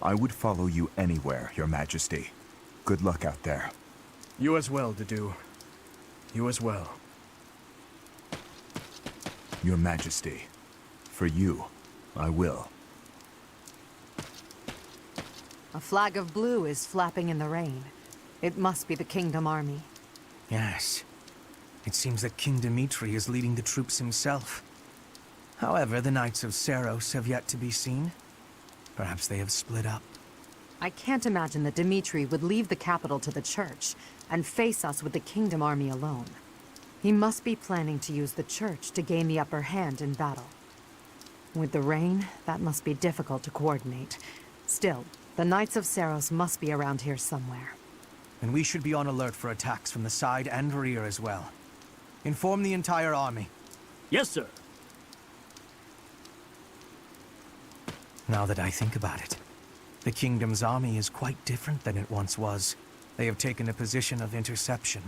I would follow you anywhere, Your Majesty. Good luck out there. You as well, Dedue. You as well. Your Majesty. For you, I will. A flag of blue is flapping in the rain. It must be the Kingdom army. Yes. It seems that King Dimitri is leading the troops himself. However, the Knights of Seiros have yet to be seen. Perhaps they have split up. I can't imagine that Dimitri would leave the capital to the church and face us with the Kingdom army alone. He must be planning to use the church to gain the upper hand in battle. With the rain, that must be difficult to coordinate. Still, the Knights of Seiros must be around here somewhere. And we should be on alert for attacks from the side and rear as well. Inform the entire army. Yes, sir. Now that I think about it, the Kingdom's army is quite different than it once was. They have taken a position of interception.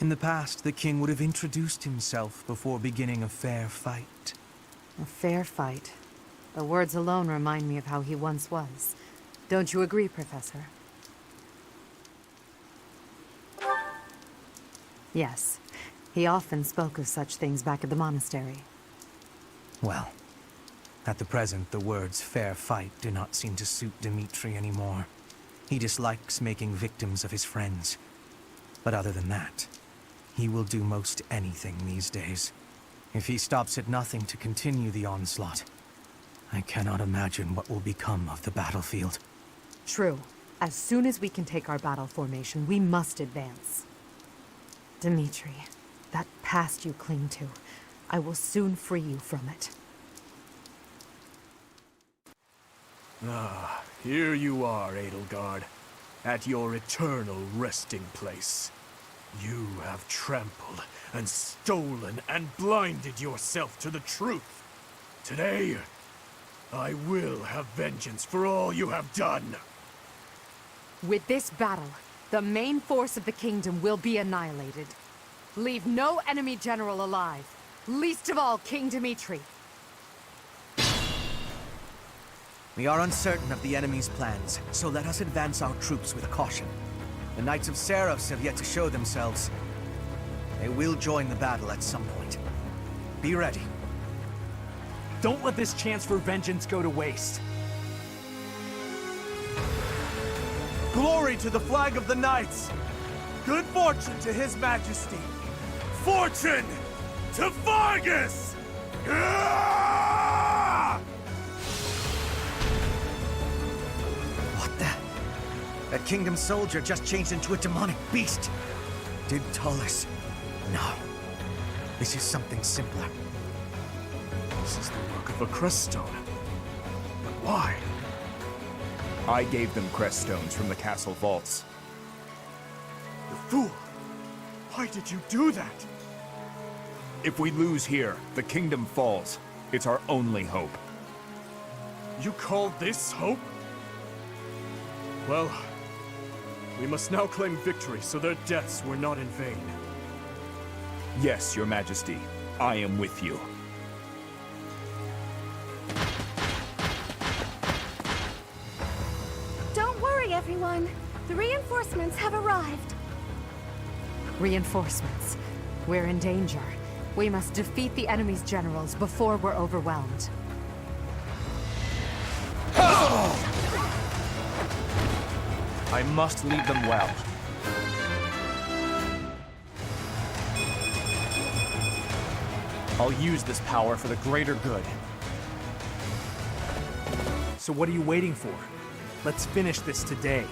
In the past, the king would have introduced himself before beginning a fair fight. A fair fight. The words alone remind me of how he once was. Don't you agree, Professor? Yes. He often spoke of such things back at the monastery. Well, at the present, the words fair fight do not seem to suit Dimitri anymore. He dislikes making victims of his friends. But other than that, he will do most anything these days. If he stops at nothing to continue the onslaught, I cannot imagine what will become of the battlefield. True. As soon as we can take our battle formation, we must advance. Dimitri, that past you cling to, I will soon free you from it. Ah, here you are, Edelgard, at your eternal resting place. You have trampled and stolen and blinded yourself to the truth. Today, I will have vengeance for all you have done. With this battle, the main force of the kingdom will be annihilated. Leave no enemy general alive, least of all King Dimitri. We are uncertain of the enemy's plans, so let us advance our troops with caution. The Knights of Seiros have yet to show themselves. They will join the battle at some point. Be ready. Don't let this chance for vengeance go to waste. Glory to the flag of the Knights! Good fortune to His Majesty! Fortune to Vargas! What the? That kingdom soldier just changed into a demonic beast. Did Tullus? No. This is something simpler. This is the work of a crest stone. But why? I gave them crest stones from the castle vaults. You fool! Why did you do that? If we lose here, the kingdom falls. It's our only hope. You call this hope? Well, we must now claim victory so their deaths were not in vain. Yes, Your Majesty. I am with you. Don't worry, everyone. The reinforcements have arrived. Reinforcements. We're in danger. We must defeat the enemy's generals before we're overwhelmed. I must lead them well. I'll use this power for the greater good. So what are you waiting for? Let's finish this today.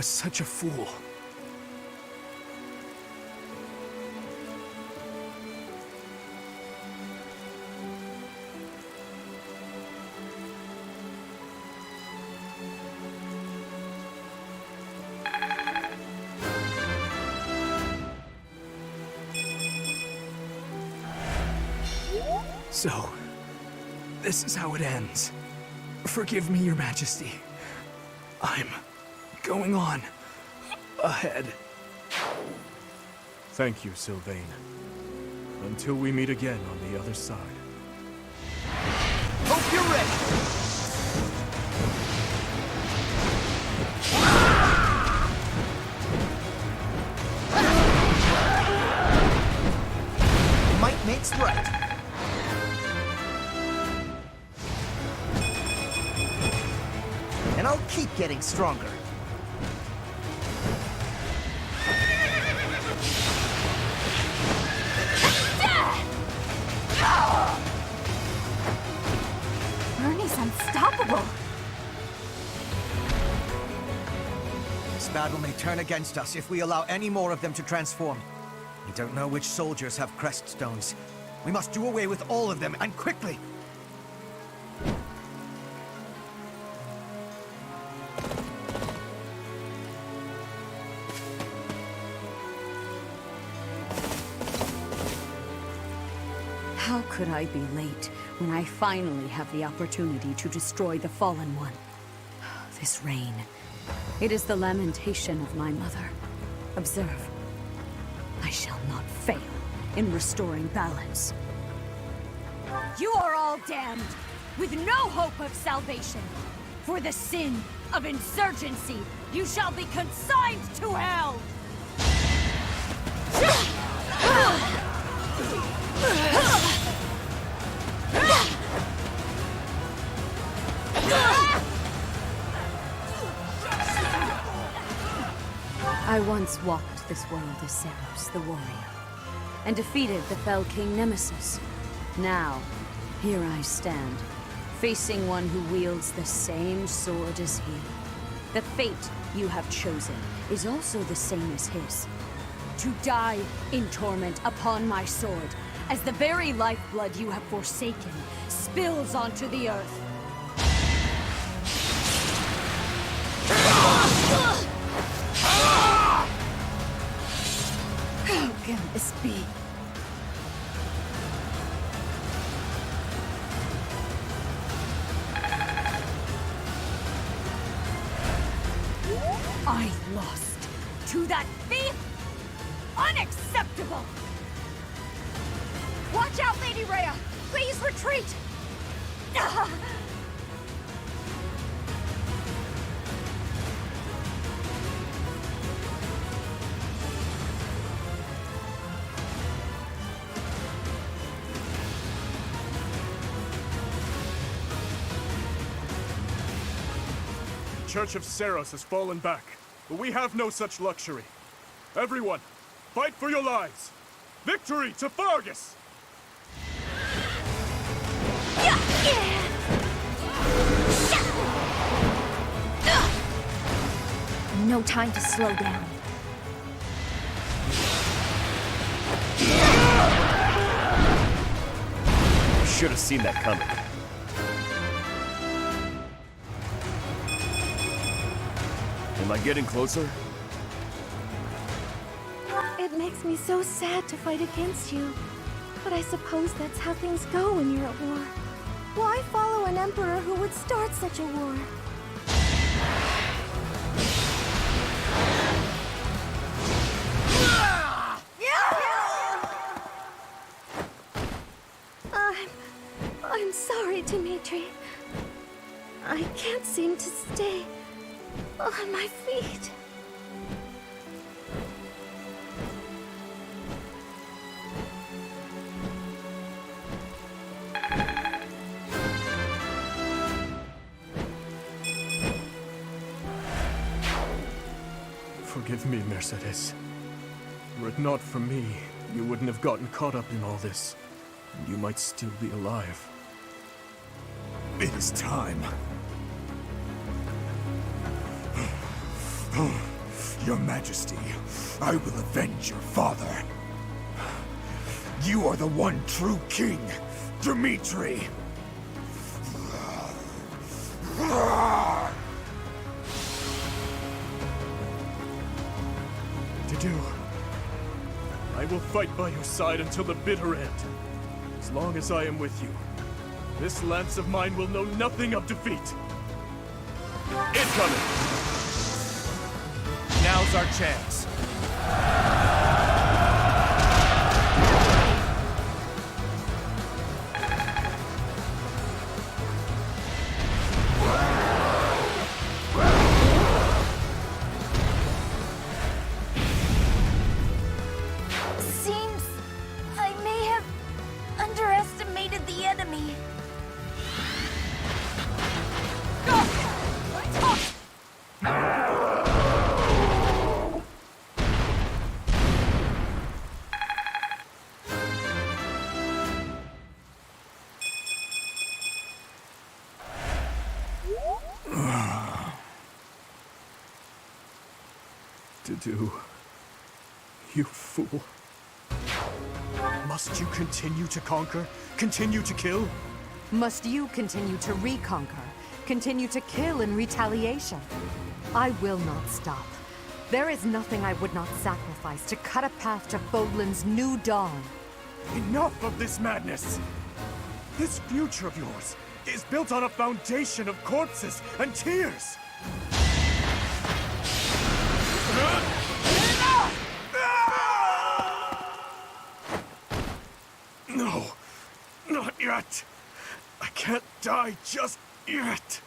was such a fool. So, this is how it ends. Forgive me, Your Majesty. I'm going on ahead. Thank you, Sylvain. Until we meet again on the other side. Hope you're ready! Might makes right. And I'll keep getting stronger. Ernie's unstoppable. This battle may turn against us if we allow any more of them to transform. We don't know which soldiers have crest stones. We must do away with all of them, and quickly! How could I be late when I finally have the opportunity to destroy the Fallen One? This rain. It is the lamentation of my mother. Observe. I shall not fail in restoring balance. You are all damned, with no hope of salvation. For the sin of insurgency, you shall be consigned to hell! I once walked this world as Seros, the warrior, and defeated the fell king Nemesis. Now, here I stand, facing one who wields the same sword as he. The fate you have chosen is also the same as his. To die in torment upon my sword, as the very lifeblood you have forsaken spills onto the earth. How can this be? I lost to that thief? Unacceptable! Watch out, Lady Rhea! Please retreat! The Church of Seros has fallen back, but we have no such luxury. Everyone, fight for your lives! Victory to Fargus! No time to slow down. I should have seen that coming. Am I getting closer? It makes me so sad to fight against you. But I suppose that's how things go when you're at war. Why follow an emperor who would start such a war? I'm sorry, Dimitri. I can't seem to stay on my feet. Forgive me, Mercedes. Were it not for me, you wouldn't have gotten caught up in all this, and you might still be alive. It is time. Your Majesty, I will avenge your father. You are the one true king, Dimitri. Dedu, I will fight by your side until the bitter end. As long as I am with you, this lance of mine will know nothing of defeat. Incoming! Now's our chance. Seems I may have underestimated the enemy. Dedu, you fool. Must you continue to conquer? Continue to kill? Must you continue to reconquer? Continue to kill in retaliation? I will not stop. There is nothing I would not sacrifice to cut a path to Fodlan's new dawn. Enough of this madness! This future of yours is built on a foundation of corpses and tears! No, not yet. I can't die just yet.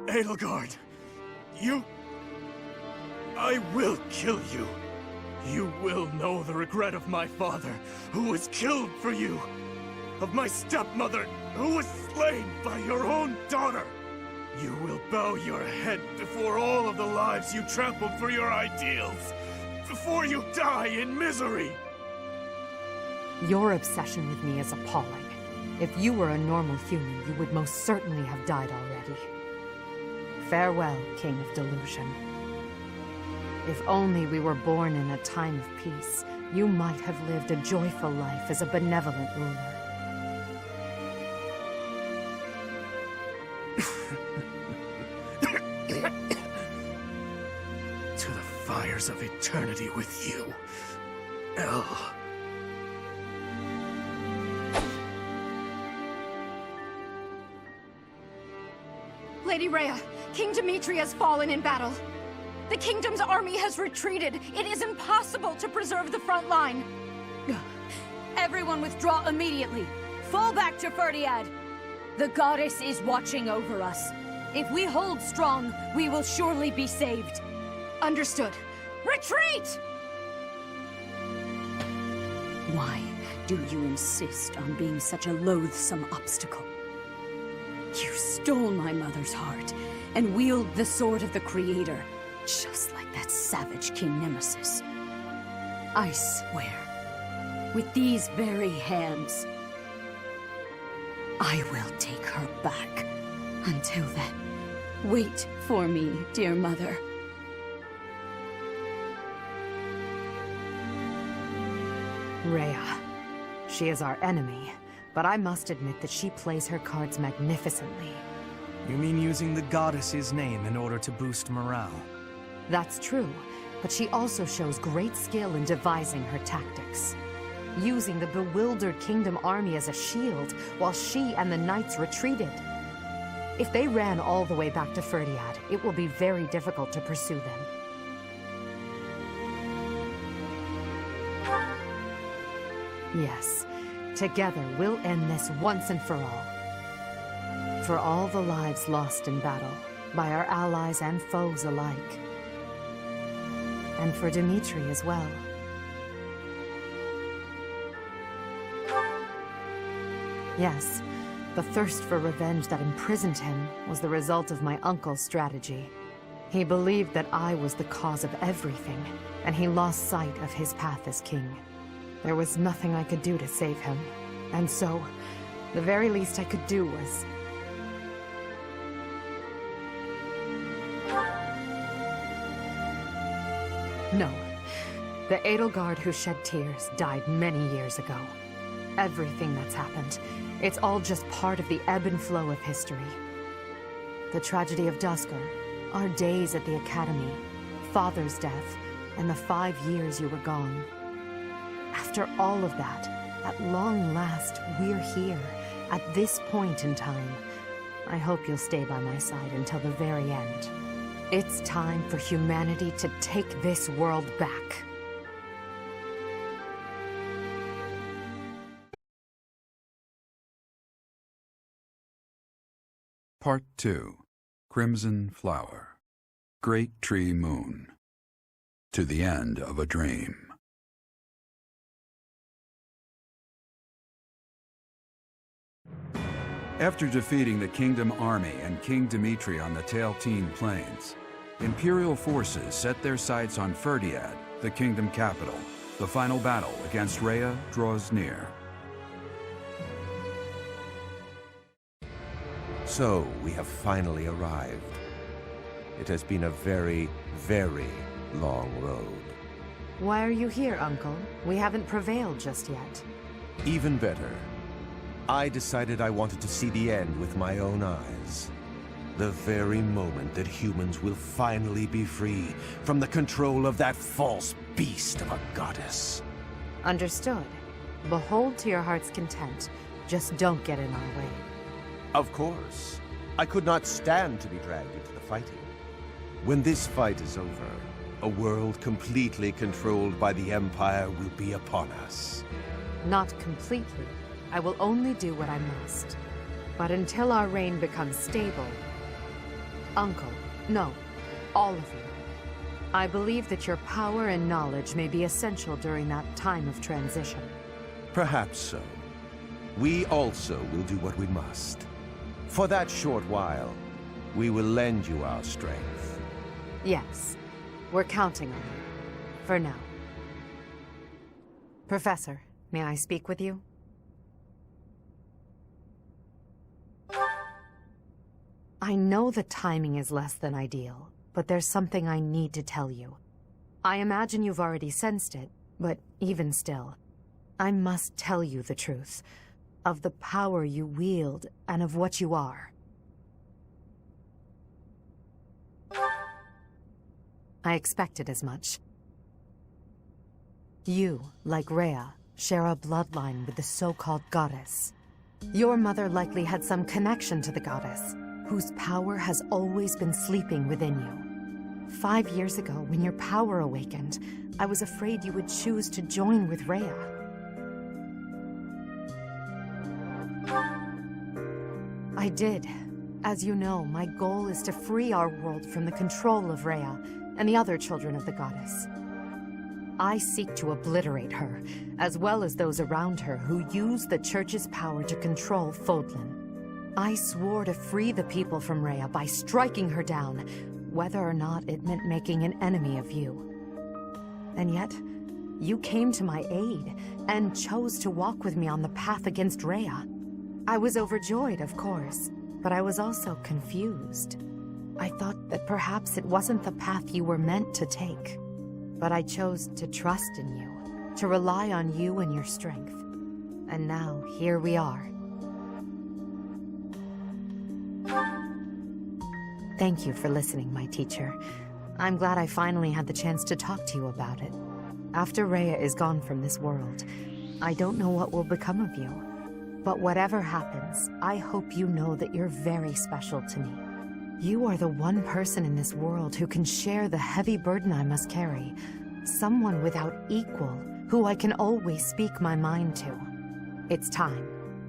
Edelgard, I will kill you. You will know the regret of my father, who was killed for you. Of my stepmother, who was slain by your own daughter. You will bow your head before all of the lives you trampled for your ideals. Before you die in misery. Your obsession with me is appalling. If you were a normal human, you would most certainly have died already. Farewell, King of Delusion. If only we were born in a time of peace, you might have lived a joyful life as a benevolent ruler. To the fires of eternity with you, El. Lady Rhea, King Dimitri has fallen in battle. The kingdom's army has retreated. It is impossible to preserve the front line. Everyone withdraw immediately. Fall back to Ferdiad. The goddess is watching over us. If we hold strong, we will surely be saved. Understood. Retreat! Why do you insist on being such a loathsome obstacle? You stole my mother's heart and wield the sword of the Creator, just like that savage King Nemesis. I swear, with these very hands, I will take her back. Until then, wait for me, dear mother. Rhea. She is our enemy, but I must admit that she plays her cards magnificently. You mean using the goddess's name in order to boost morale? That's true, but she also shows great skill in devising her tactics. Using the bewildered Kingdom army as a shield, while she and the knights retreated. If they ran all the way back to Ferdiad, it will be very difficult to pursue them. Yes, together we'll end this once and for all. For all the lives lost in battle, by our allies and foes alike. And for Dimitri as well. Yes, the thirst for revenge that imprisoned him was the result of my uncle's strategy. He believed that I was the cause of everything, and he lost sight of his path as king. There was nothing I could do to save him, and so, the very least I could do was... No. The Edelgard who shed tears died many years ago. Everything that's happened, it's all just part of the ebb and flow of history. The tragedy of Duskur, our days at the Academy, Father's death, and the 5 years you were gone. After all of that, at long last, we're here, at this point in time. I hope you'll stay by my side until the very end. It's time for humanity to take this world back. Part 2. Crimson Flower. Great Tree Moon. To the End of a Dream. After defeating the Kingdom army and King Dimitri on the Tailtean Plains, Imperial forces set their sights on Ferdiad, the Kingdom capital. The final battle against Rhea draws near. So, we have finally arrived. It has been a very, very long road. Why are you here, Uncle? We haven't prevailed just yet. Even better. I decided I wanted to see the end with my own eyes. The very moment that humans will finally be free from the control of that false beast of a goddess. Understood. Behold to your heart's content. Just don't get in our way. Of course. I could not stand to be dragged into the fighting. When this fight is over, a world completely controlled by the Empire will be upon us. Not completely. I will only do what I must. But until our reign becomes stable... Uncle, no, all of you. I believe that your power and knowledge may be essential during that time of transition. Perhaps so. We also will do what we must. For that short while, we will lend you our strength. Yes, we're counting on you. For now. Professor, may I speak with you? I know the timing is less than ideal, but there's something I need to tell you. I imagine you've already sensed it, but even still, I must tell you the truth. Of the power you wield, and of what you are. I expected as much. You, like Rhea, share a bloodline with the so-called goddess. Your mother likely had some connection to the goddess, whose power has always been sleeping within you. 5 years ago, when your power awakened, I was afraid you would choose to join with Rhea. I did. As you know, my goal is to free our world from the control of Rhea and the other children of the goddess. I seek to obliterate her, as well as those around her who use the Church's power to control Fodlan. I swore to free the people from Rhea by striking her down, whether or not it meant making an enemy of you. And yet, you came to my aid, and chose to walk with me on the path against Rhea. I was overjoyed, of course, but I was also confused. I thought that perhaps it wasn't the path you were meant to take. But I chose to trust in you, to rely on you and your strength. And now, here we are. Thank you for listening, my teacher. I'm glad I finally had the chance to talk to you about it. After Rhea is gone from this world, I don't know what will become of you. But whatever happens, I hope you know that you're very special to me. You are the one person in this world who can share the heavy burden I must carry. Someone without equal, who I can always speak my mind to. It's time.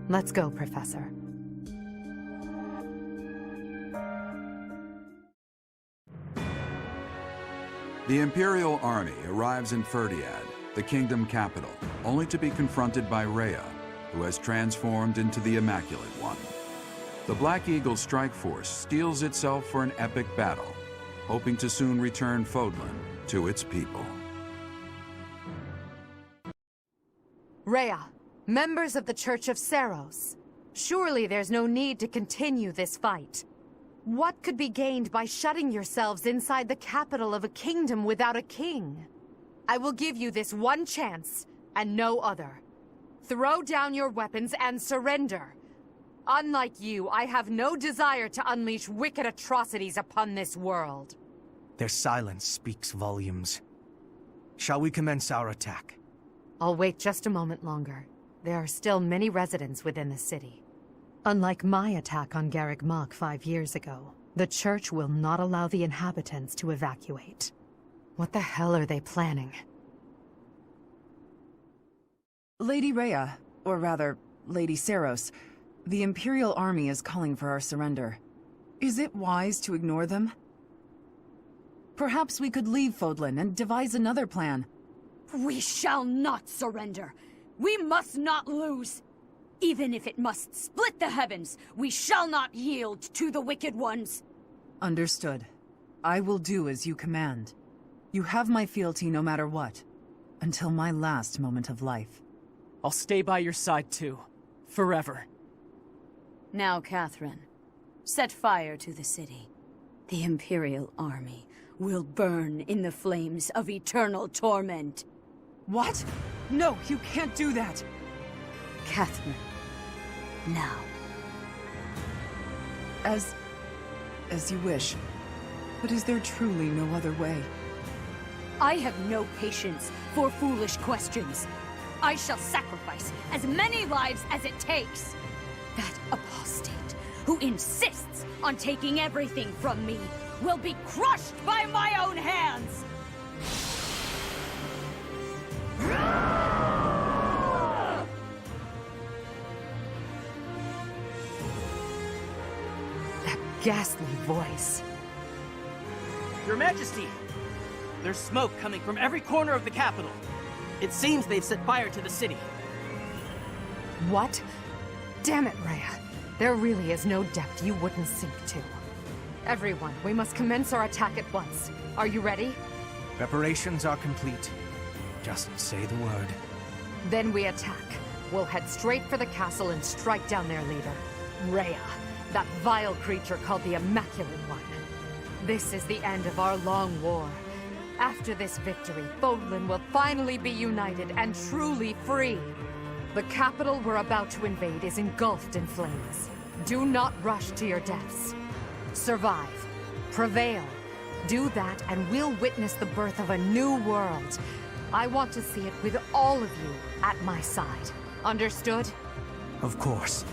Let's go, Professor. The Imperial army arrives in Ferdiad, the kingdom capital, only to be confronted by Rhea, who has transformed into the Immaculate One. The Black Eagle strike force steels itself for an epic battle, hoping to soon return Fodlan to its people. Rhea, members of the Church of Seros, surely there's no need to continue this fight. What could be gained by shutting yourselves inside the capital of a kingdom without a king? I will give you this one chance, and no other. Throw down your weapons and surrender. Unlike you, I have no desire to unleash wicked atrocities upon this world. Their silence speaks volumes. Shall we commence our attack? I'll wait just a moment longer. There are still many residents within the city. Unlike my attack on Garrick Mach 5 years ago, the Church will not allow the inhabitants to evacuate. What the hell are they planning? Lady Rhea, or rather, Lady Seros, the Imperial Army is calling for our surrender. Is it wise to ignore them? Perhaps we could leave Fodlan and devise another plan. We shall not surrender. We must not lose. Even if it must split the heavens, we shall not yield to the wicked ones. Understood. I will do as you command. You have my fealty no matter what, until my last moment of life. I'll stay by your side too, forever. Now, Catherine, set fire to the city. The Imperial Army will burn in the flames of eternal torment. What? No, you can't do that! Catherine, now. As you wish. But is there truly no other way? I have no patience for foolish questions. I shall sacrifice as many lives as it takes. That apostate who insists on taking everything from me will be crushed by my own hands! That ghastly voice. Your Majesty! There's smoke coming from every corner of the capital. It seems they've set fire to the city. What? Damn it, Rhea. There really is no depth you wouldn't sink to. Everyone, we must commence our attack at once. Are you ready? Preparations are complete. Just say the word. Then we attack. We'll head straight for the castle and strike down their leader, Rhea, that vile creature called the Immaculate One. This is the end of our long war. After this victory, Fodlan will finally be united and truly free. The capital we're about to invade is engulfed in flames. Do not rush to your deaths. Survive. Prevail. Do that and we'll witness the birth of a new world. I want to see it with all of you at my side. Understood? Of course.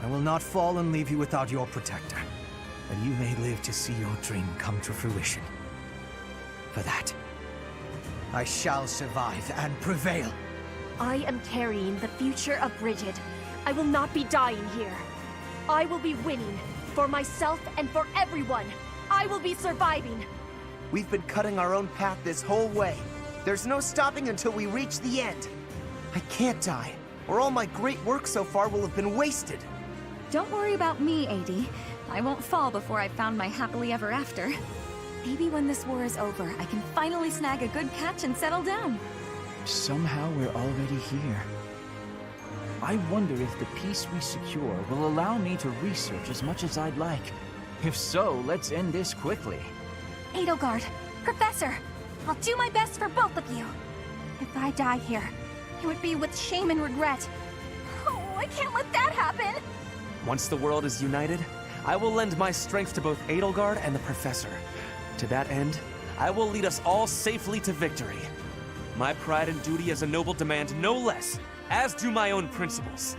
I will not fall and leave you without your protector. And you may live to see your dream come to fruition. For that, I shall survive and prevail. I am carrying the future of Bridget. I will not be dying here. I will be winning. For myself and for everyone. I will be surviving. We've been cutting our own path this whole way. There's no stopping until we reach the end. I can't die, or all my great work so far will have been wasted. Don't worry about me, AD. I won't fall before I've found my happily ever after. Maybe when this war is over, I can finally snag a good catch and settle down. Somehow we're already here. I wonder if the peace we secure will allow me to research as much as I'd like. If so, let's end this quickly. Edelgard, Professor, I'll do my best for both of you. If I die here, it would be with shame and regret. Oh, I can't let that happen! Once the world is united, I will lend my strength to both Edelgard and the Professor. To that end, I will lead us all safely to victory. My pride and duty as a noble demand no less, as do my own principles.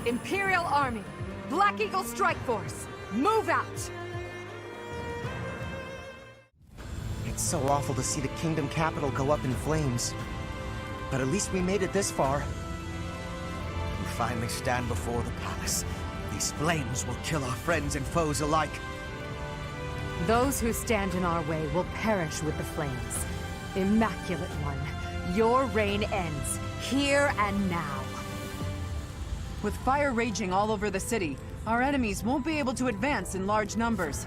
Imperial Army, Black Eagle Strike Force, move out! It's so awful to see the kingdom capital go up in flames. But at least we made it this far. We finally stand before the palace. These flames will kill our friends and foes alike. Those who stand in our way will perish with the flames. Immaculate One, your reign ends, here and now. With fire raging all over the city, our enemies won't be able to advance in large numbers.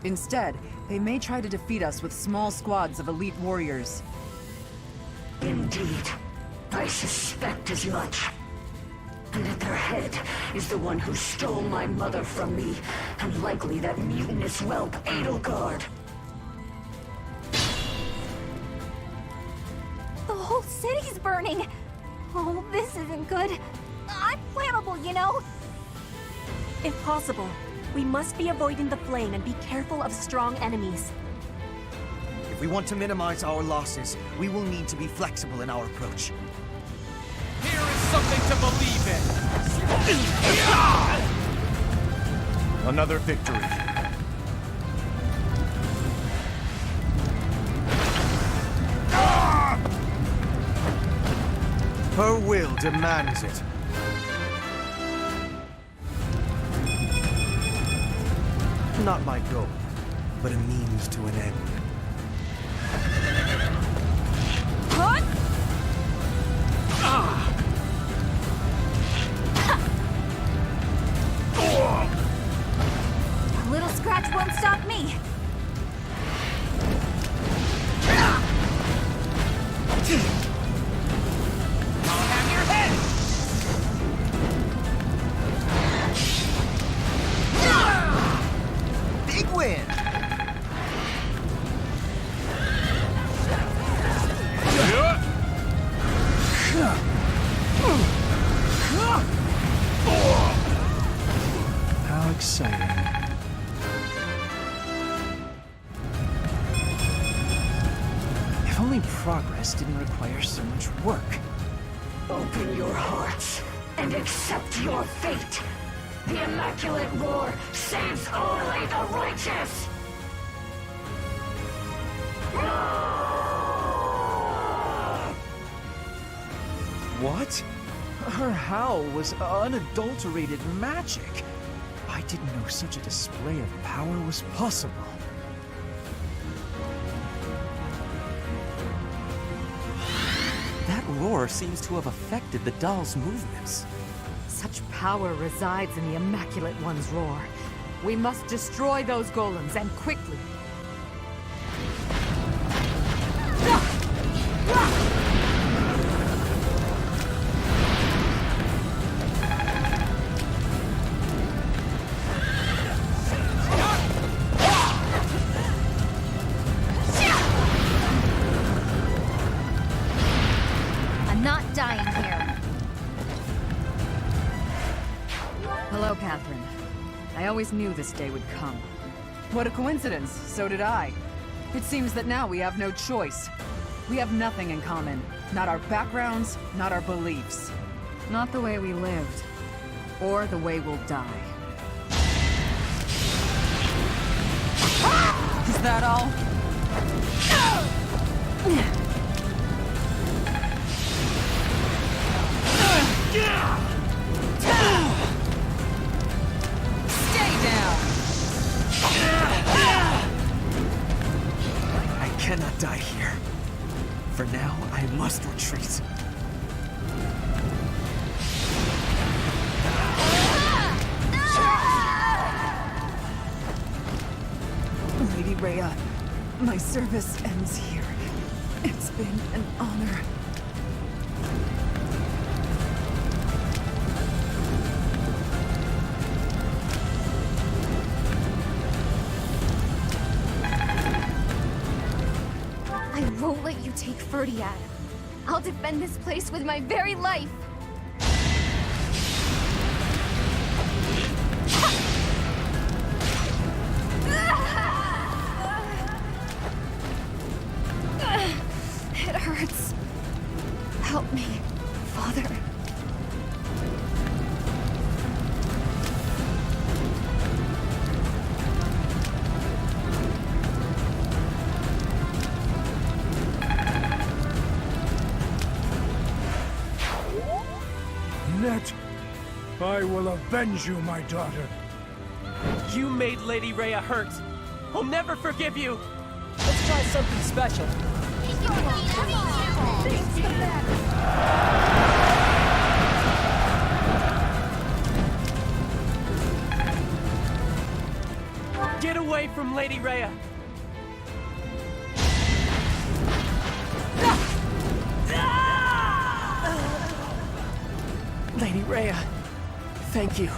Instead, they may try to defeat us with small squads of elite warriors. Indeed. I suspect as much. And at their head is the one who stole my mother from me, and likely that mutinous whelp, Edelgard. The whole city's burning! Oh, this isn't good. I'm flammable, you know? If possible, we must be avoiding the flame and be careful of strong enemies. If we want to minimize our losses, we will need to be flexible in our approach. Here is something to believe in! Another victory. Her will demands it. Not my goal, but a means to an end. A little scratch won't stop me. I'll have your head! Big win! How exciting. If only progress didn't require so much work. Open your hearts and accept your fate. The Immaculate War saves only the righteous! What? Her howl was unadulterated magic. I didn't know such a display of power was possible. That roar seems to have affected the doll's movements. Such power resides in the Immaculate One's roar. We must destroy those golems, and quickly. I'm not dying here. Hello, Catherine. I always knew this day would come. What a coincidence. So did I. It seems that now we have no choice. We have nothing in common. Not our backgrounds, not our beliefs. Not the way we lived. Or the way we'll die. Is that all? Stay down! I cannot die here. For now, I must retreat. Lady Rhea, my service ends here. It's been an honor. I won't let you take Ferdiad. I'll defend this place with my very life. It hurts. Help me, Father. Net, I will avenge you, my daughter. You made Lady Rhea hurt. I'll never forgive you. Let's try something special. Get away from Lady Rhea! Lady Rhea, thank you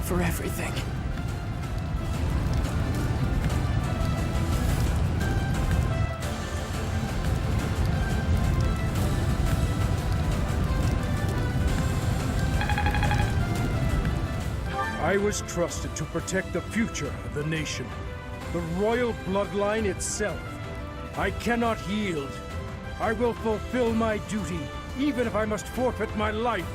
for everything. I was trusted to protect the future of the nation, the royal bloodline itself. I cannot yield. I will fulfill my duty, even if I must forfeit my life.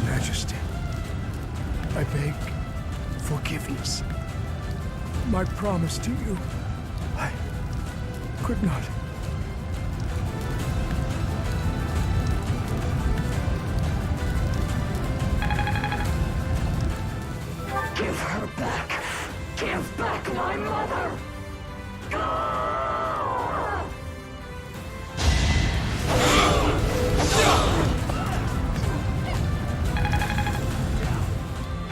Majesty, I beg forgiveness. My promise to you, I could not. Give her back! Give back my mother!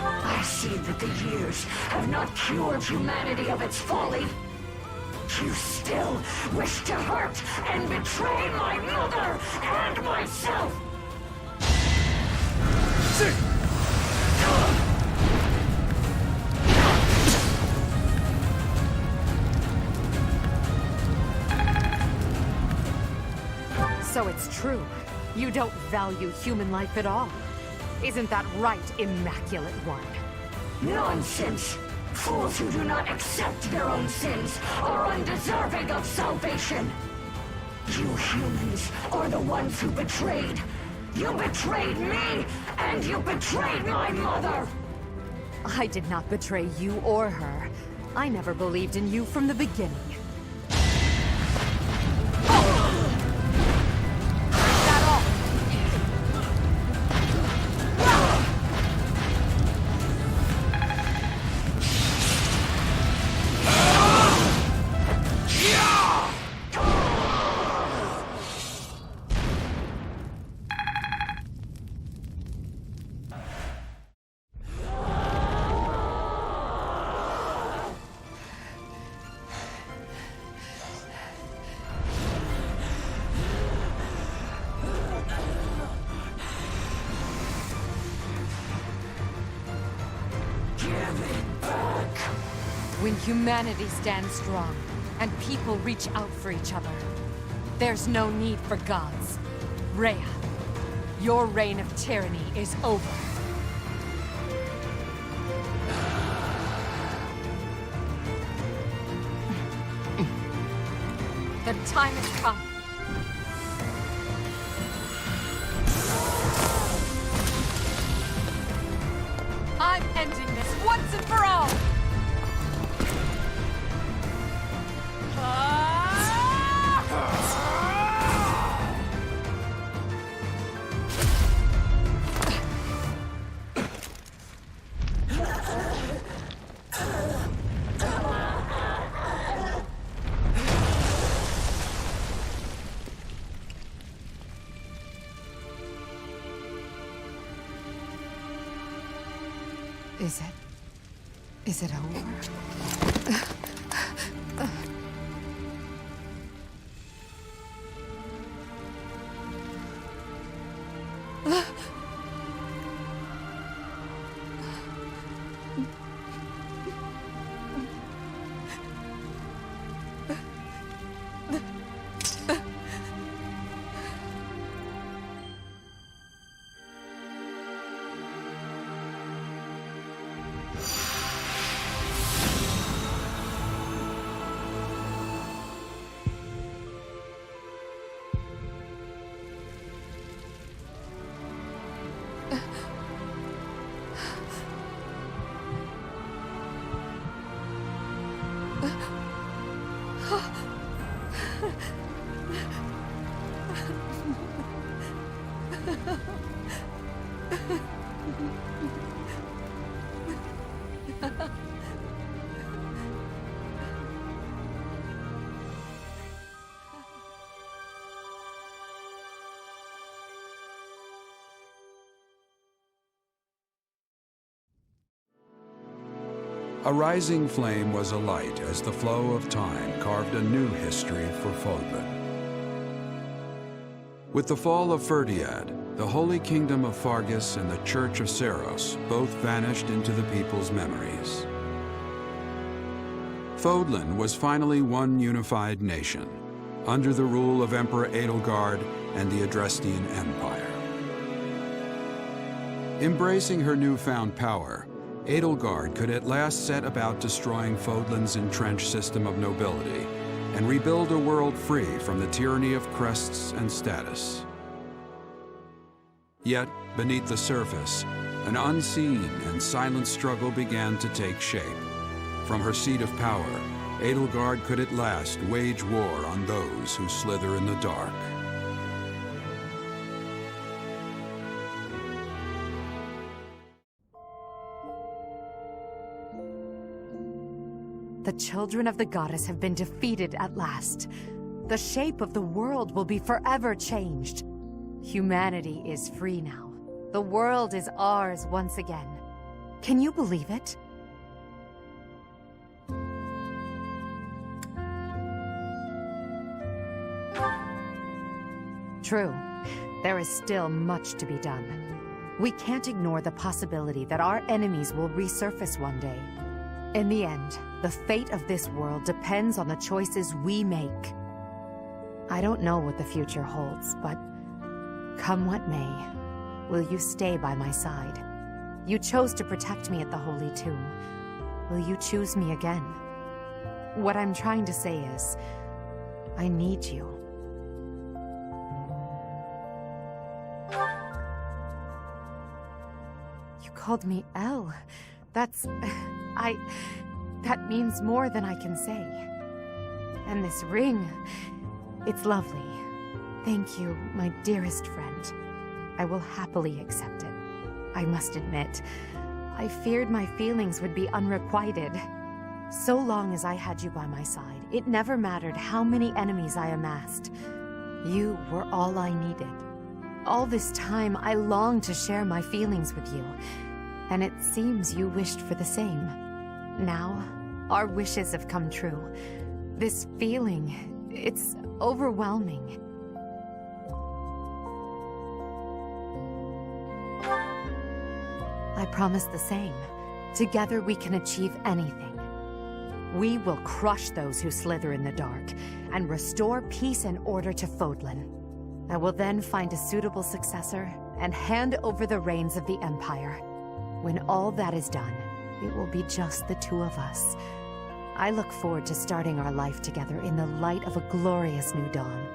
I see that the years have not cured humanity of its folly. You still wish to hurt and betray my mother and myself! So it's true. You don't value human life at all. Isn't that right, Immaculate One? Nonsense! Fools who do not accept their own sins are undeserving of salvation! You humans are the ones who betrayed! You betrayed me, and you betrayed my mother! I did not betray you or her. I never believed in you from the beginning. When humanity stands strong, and people reach out for each other, there's no need for gods. Rhea, your reign of tyranny is over. The time has come. I'm ending this once and for all! Is it over? A rising flame was alight as the flow of time carved a new history for Fodlan. With the fall of Ferdiad, the Holy Kingdom of Fargus and the Church of Seros both vanished into the people's memories. Fodlan was finally one unified nation, under the rule of Emperor Edelgard and the Adrestian Empire. Embracing her newfound power, Edelgard could at last set about destroying Fodlan's entrenched system of nobility and rebuild a world free from the tyranny of crests and status. Yet, beneath the surface, an unseen and silent struggle began to take shape. From her seat of power, Edelgard could at last wage war on those who slither in the dark. The children of the goddess have been defeated at last. The shape of the world will be forever changed. Humanity is free now. The world is ours once again. Can you believe it? True. There is still much to be done. We can't ignore the possibility that our enemies will resurface one day. In the end, the fate of this world depends on the choices we make. I don't know what the future holds, but come what may, will you stay by my side? You chose to protect me at the Holy Tomb. Will you choose me again? What I'm trying to say is, I need you. You called me Elle. That means more than I can say. And this ring, it's lovely. Thank you, my dearest friend. I will happily accept it. I must admit, I feared my feelings would be unrequited. So long as I had you by my side, it never mattered how many enemies I amassed. You were all I needed. All this time, I longed to share my feelings with you. And it seems you wished for the same. Now, our wishes have come true. This feeling, it's overwhelming. I promise the same. Together we can achieve anything. We will crush those who slither in the dark, and restore peace and order to Fodlan. I will then find a suitable successor, and hand over the reins of the Empire. When all that is done, it will be just the two of us. I look forward to starting our life together in the light of a glorious new dawn.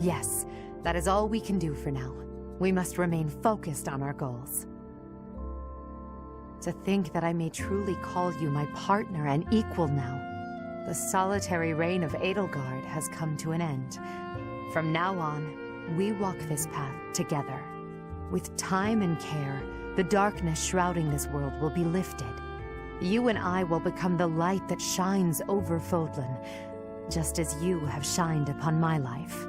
Yes, that is all we can do for now. We must remain focused on our goals. To think that I may truly call you my partner and equal now. The solitary reign of Edelgard has come to an end. From now on, we walk this path together. With time and care, the darkness shrouding this world will be lifted. You and I will become the light that shines over Fodlan, just as you have shined upon my life.